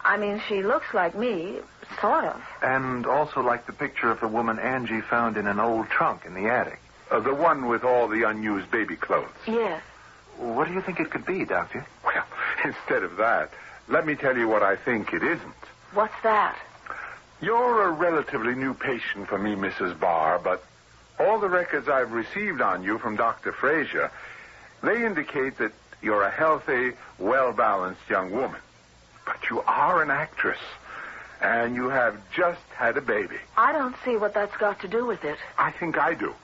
I mean, she looks like me, sort of. And also like the picture of the woman Angie found in an old trunk in the attic. The one with all the unused baby clothes. Yes. What do you think it could be, Doctor? Well, instead of that, let me tell you what I think it isn't. What's that? You're a relatively new patient for me, Mrs. Barr, but all the records I've received on you from Dr. Frazier, they indicate that you're a healthy, well-balanced young woman. But you are an actress, and you have just had a baby. I don't see what that's got to do with it. I think I do.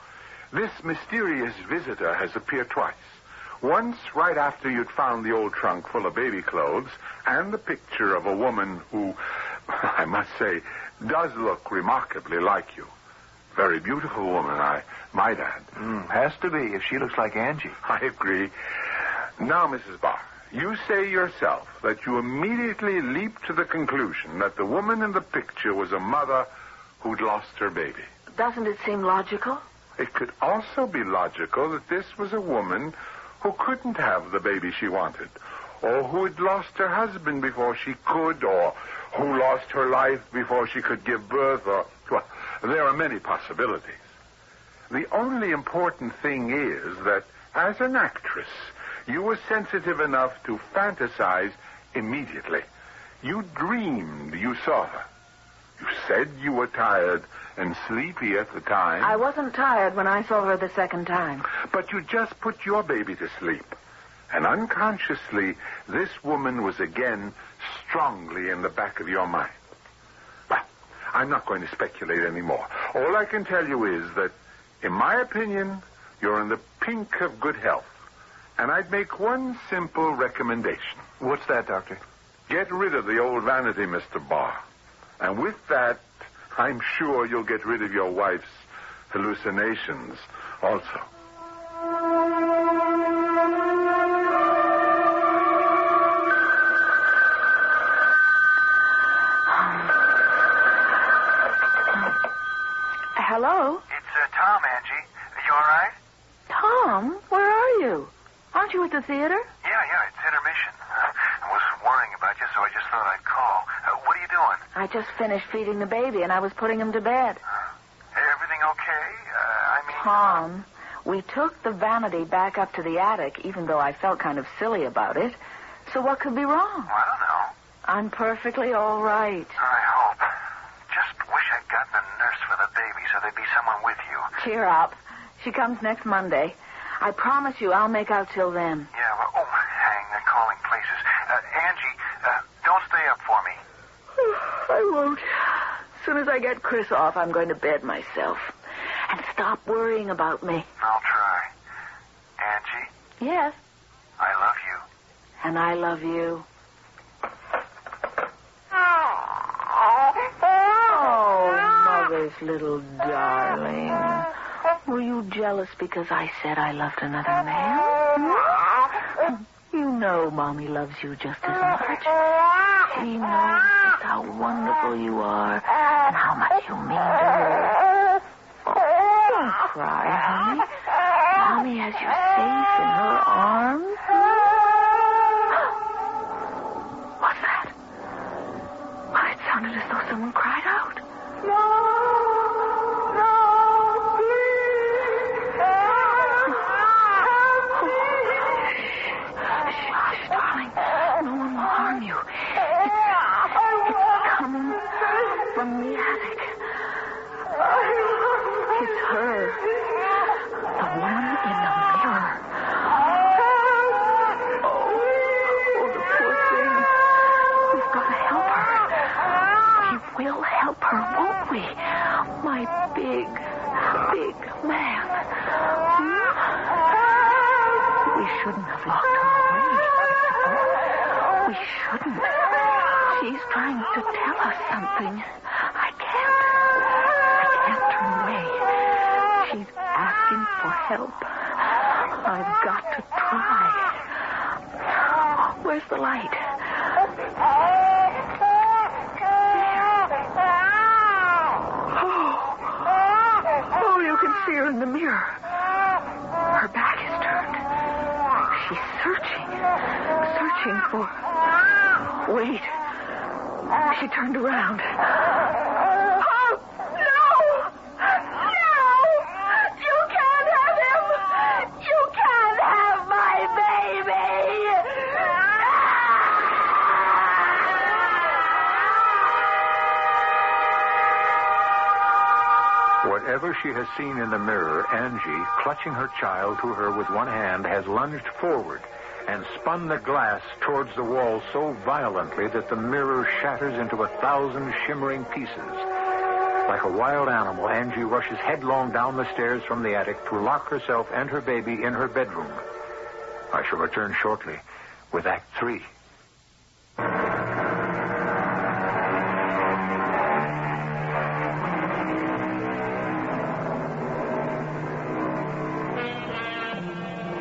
This mysterious visitor has appeared twice. Once right after you'd found the old trunk full of baby clothes and the picture of a woman who, I must say, does look remarkably like you. Very beautiful woman, I might add. Has to be if she looks like Angie. I agree. Now, Mrs. Barr, you say yourself that you immediately leaped to the conclusion that the woman in the picture was a mother who'd lost her baby. Doesn't it seem logical? It could also be logical that this was a woman who couldn't have the baby she wanted, or who had lost her husband before she could, or who lost her life before she could give birth, or... Well, there are many possibilities. The only important thing is that, as an actress, you were sensitive enough to fantasize immediately. You dreamed you saw her. You said you were tired and sleepy at the time. I wasn't tired when I saw her the second time. But you just put your baby to sleep. And unconsciously, this woman was again strongly in the back of your mind. Well, I'm not going to speculate anymore. All I can tell you is that, in my opinion, you're in the pink of good health. And I'd make one simple recommendation. What's that, Doctor? Get rid of the old vanity, Mr. Barr. And with that, I'm sure you'll get rid of your wife's hallucinations also. Hello? It's Tom, Angie. Are you all right? Tom, where are you? Aren't you at the theater? Yeah, it's intermission. I was worrying about you, so I just thought I'd call. What are you doing? I just finished feeding the baby, and I was putting him to bed. Everything okay? Tom, We took the vanity back up to the attic, even though I felt kind of silly about it. So what could be wrong? Well, I don't know. I'm perfectly all right. I hope. Just wish I'd gotten a nurse for the baby so there'd be someone with you. Cheer up. She comes next Monday. I promise you I'll make out till then. Yeah, well, oh, hang, they're calling places. Angie, don't stay up for me. I won't. As soon as I get Chris off, I'm going to bed myself. And stop worrying about me. I'll try. Angie? Yes. I love you. And I love you. Oh, Mother's little darling. Were you jealous because I said I loved another man? You know Mommy loves you just as much. She knows just how wonderful you are and how much you mean to her. Don't cry, honey. Mommy has you safe in her arms. What's that? Why, it sounded as though someone cried out. Hush, darling. No one will harm you. It's coming from the attic. It's her. The one in the mirror. Oh, the poor thing. We've got to help her. We will help her, won't we? My big man. We shouldn't have locked her away. We shouldn't. She's trying to tell us something. I can't turn away. She's asking for help. I've got to try. Where's the light? Oh, you can see her in the mirror. Her back is turned. She's searching for... Wait. She turned around. Oh, no! No! You can't have him! You can't have my baby! Whatever she has seen in the mirror, Angie, clutching her child to her with one hand, has lunged forward and spun the glass towards the wall so violently that the mirror shatters into 1,000 shimmering pieces. Like a wild animal, Angie rushes headlong down the stairs from the attic to lock herself and her baby in her bedroom. I shall return shortly with Act 3.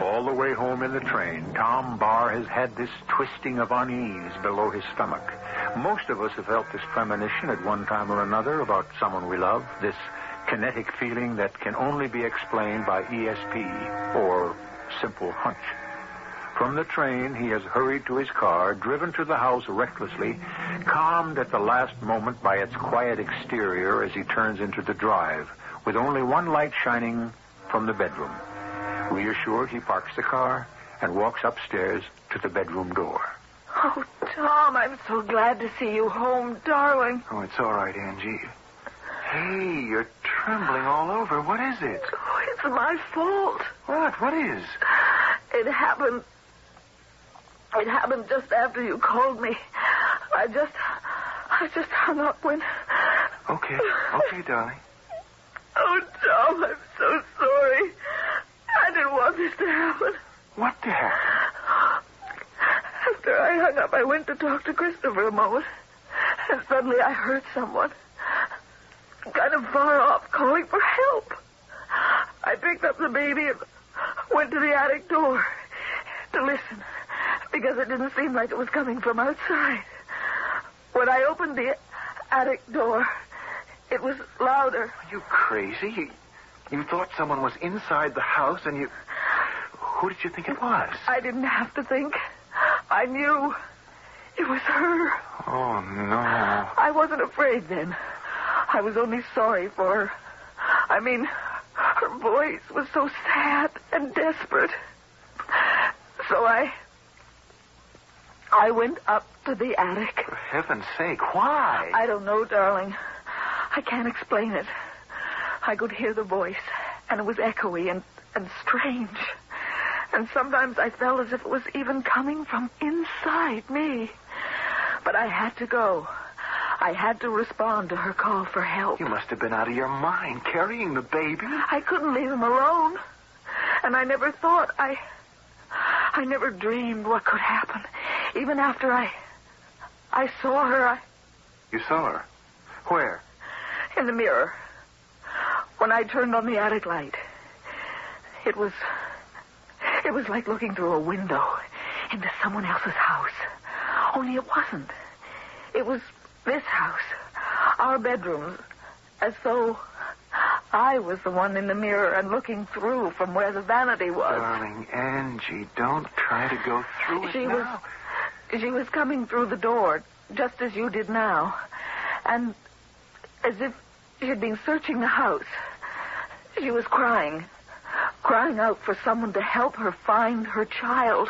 All the way home in the train, Tom Barr has had this twisting of unease below his stomach. Most of us have felt this premonition at one time or another about someone we love, this kinetic feeling that can only be explained by ESP or simple hunch. From the train, he has hurried to his car, driven to the house recklessly, calmed at the last moment by its quiet exterior as he turns into the drive, with only one light shining from the bedroom. Reassured, he parks the car and walks upstairs to the bedroom door. Oh, Tom, I'm so glad to see you home, darling. Oh, it's all right, Angie. Hey, you're trembling all over. What is it? Oh, it's my fault. What? What is? It happened just after you called me. I just hung up when... Okay, darling. Oh, Tom, I'm so sorry. I didn't want this to happen. What to happen? After I hung up, I went to talk to Christopher a moment. And suddenly I heard someone, kind of far off, calling for help. I picked up the baby and went to the attic door to listen, because it didn't seem like it was coming from outside. When I opened the attic door, it was louder. Are you crazy? You thought someone was inside the house, and you... Who did you think it was? I didn't have to think. I knew. It was her. Oh, no. I wasn't afraid then. I was only sorry for her. I mean, her her voice was so sad and desperate. So I went up to the attic. For heaven's sake, why? I don't know, darling. I can't explain it. I could hear the voice, and it was echoey and strange. And sometimes I felt as if it was even coming from inside me. But I had to go. I had to respond to her call for help. You must have been out of your mind carrying the baby. I couldn't leave him alone. And I never thought, I never dreamed what could happen. Even after I saw her, You saw her? Where? In the mirror. When I turned on the attic light, it was like looking through a window into someone else's house. Only it wasn't. It was this house, our bedrooms, as though I was the one in the mirror and looking through from where the vanity was. Darling Angie, don't try to go through it now. She was coming through the door, just as you did now. And as if she had been searching the house. She was crying out for someone to help her find her child.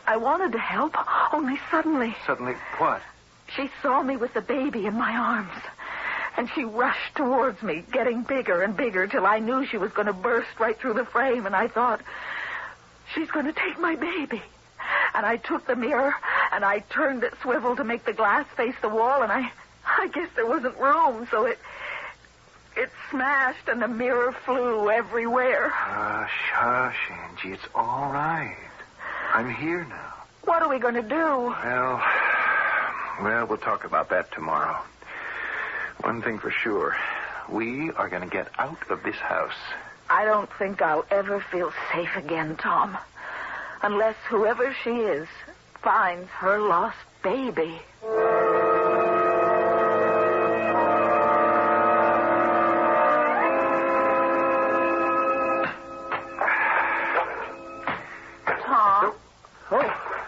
I wanted to help, only suddenly... Suddenly what? She saw me with the baby in my arms. And she rushed towards me, getting bigger and bigger, till I knew she was going to burst right through the frame. And I thought, she's going to take my baby. And I took the mirror, and I turned it swivel to make the glass face the wall, and I guess there wasn't room, so it smashed, and the mirror flew everywhere. Hush, Angie. It's all right. I'm here now. What are we going to do? Well, we'll talk about that tomorrow. One thing for sure, we are going to get out of this house. I don't think I'll ever feel safe again, Tom. Unless whoever she is finds her lost baby. Tom? Oh,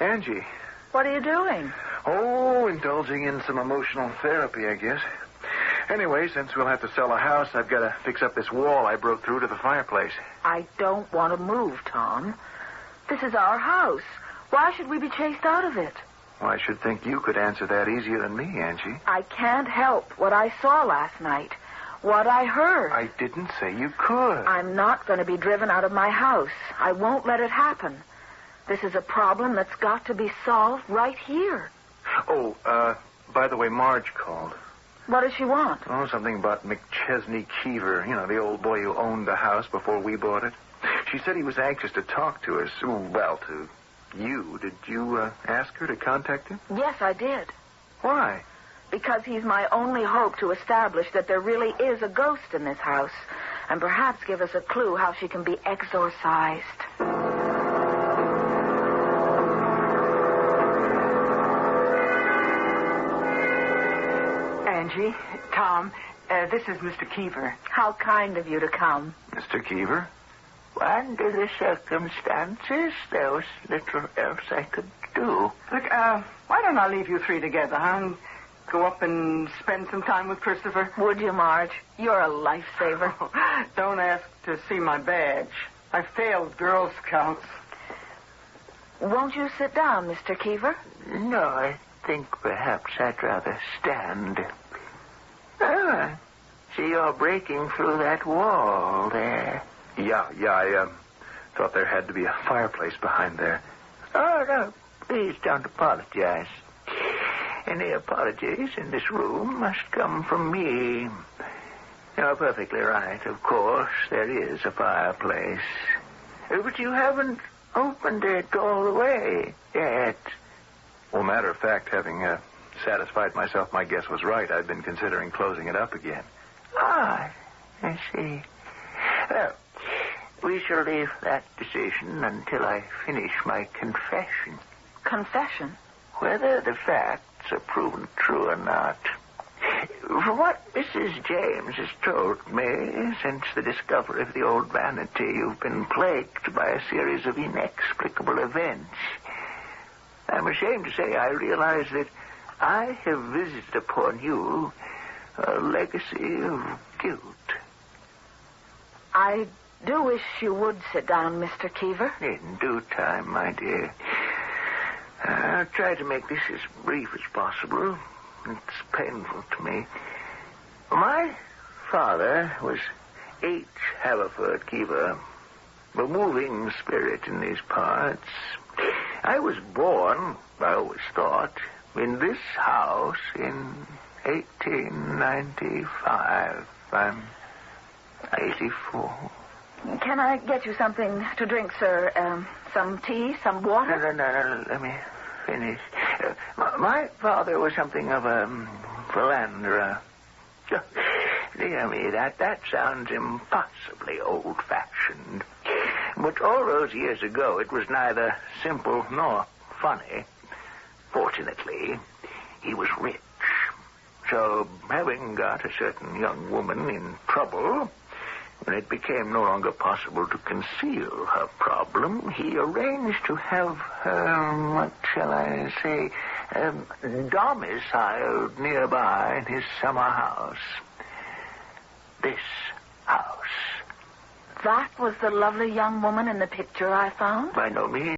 Angie. What are you doing? Oh, indulging in some emotional therapy, I guess. Anyway, since we'll have to sell a house, I've got to fix up this wall I broke through to the fireplace. I don't want to move, Tom. This is our house. Why should we be chased out of it? Well, I should think you could answer that easier than me, Angie. I can't help what I saw last night. What I heard. I didn't say you could. I'm not going to be driven out of my house. I won't let it happen. This is a problem that's got to be solved right here. Oh, by the way, Marge called. What does she want? Oh, something about McChesney Keever. You know, the old boy who owned the house before we bought it. She said he was anxious to talk to us. Well, to you. Did you ask her to contact him? Yes, I did. Why? Because he's my only hope to establish that there really is a ghost in this house, and perhaps give us a clue how she can be exorcised. Angie, Tom, this is Mr. Keever. How kind of you to come. Mr. Keever? Under the circumstances, there was little else I could do. Look, why don't I leave you three together, huh? And go up and spend some time with Christopher? Would you, Marge? You're a lifesaver. Oh, don't ask to see my badge. I failed Girl Scouts. Won't you sit down, Mr. Keever? No, I think perhaps I'd rather stand. See, you're breaking through that wall there. Yeah, I thought there had to be a fireplace behind there. Oh, no, please don't apologize. Any apologies in this room must come from me. You're perfectly right, of course, there is a fireplace. But you haven't opened it all the way yet. Well, matter of fact, having satisfied myself my guess was right, I've been considering closing it up again. Ah, I see. Well, we shall leave that decision until I finish my confession. Confession? Whether the facts are proven true or not. From what Mrs. James has told me, since the discovery of the old vanity, you've been plagued by a series of inexplicable events. I'm ashamed to say I realize that I have visited upon you a legacy of guilt. I do wish you would sit down, Mr. Keever. In due time, my dear. I'll try to make this as brief as possible. It's painful to me. My father was H. Haverford Keever, a moving spirit in these parts. I was born, I always thought, in this house in 1895. I'm 84. Can I get you something to drink, sir? Some tea, some water? No, let me finish. My father was something of a philanderer. Dear me, that sounds impossibly old-fashioned. But all those years ago, it was neither simple nor funny. Fortunately, he was rich. So, having got a certain young woman in trouble, when it became no longer possible to conceal her problem, he arranged to have her, what shall I say, domiciled nearby in his summer house. This house. That was the lovely young woman in the picture I found? By no means.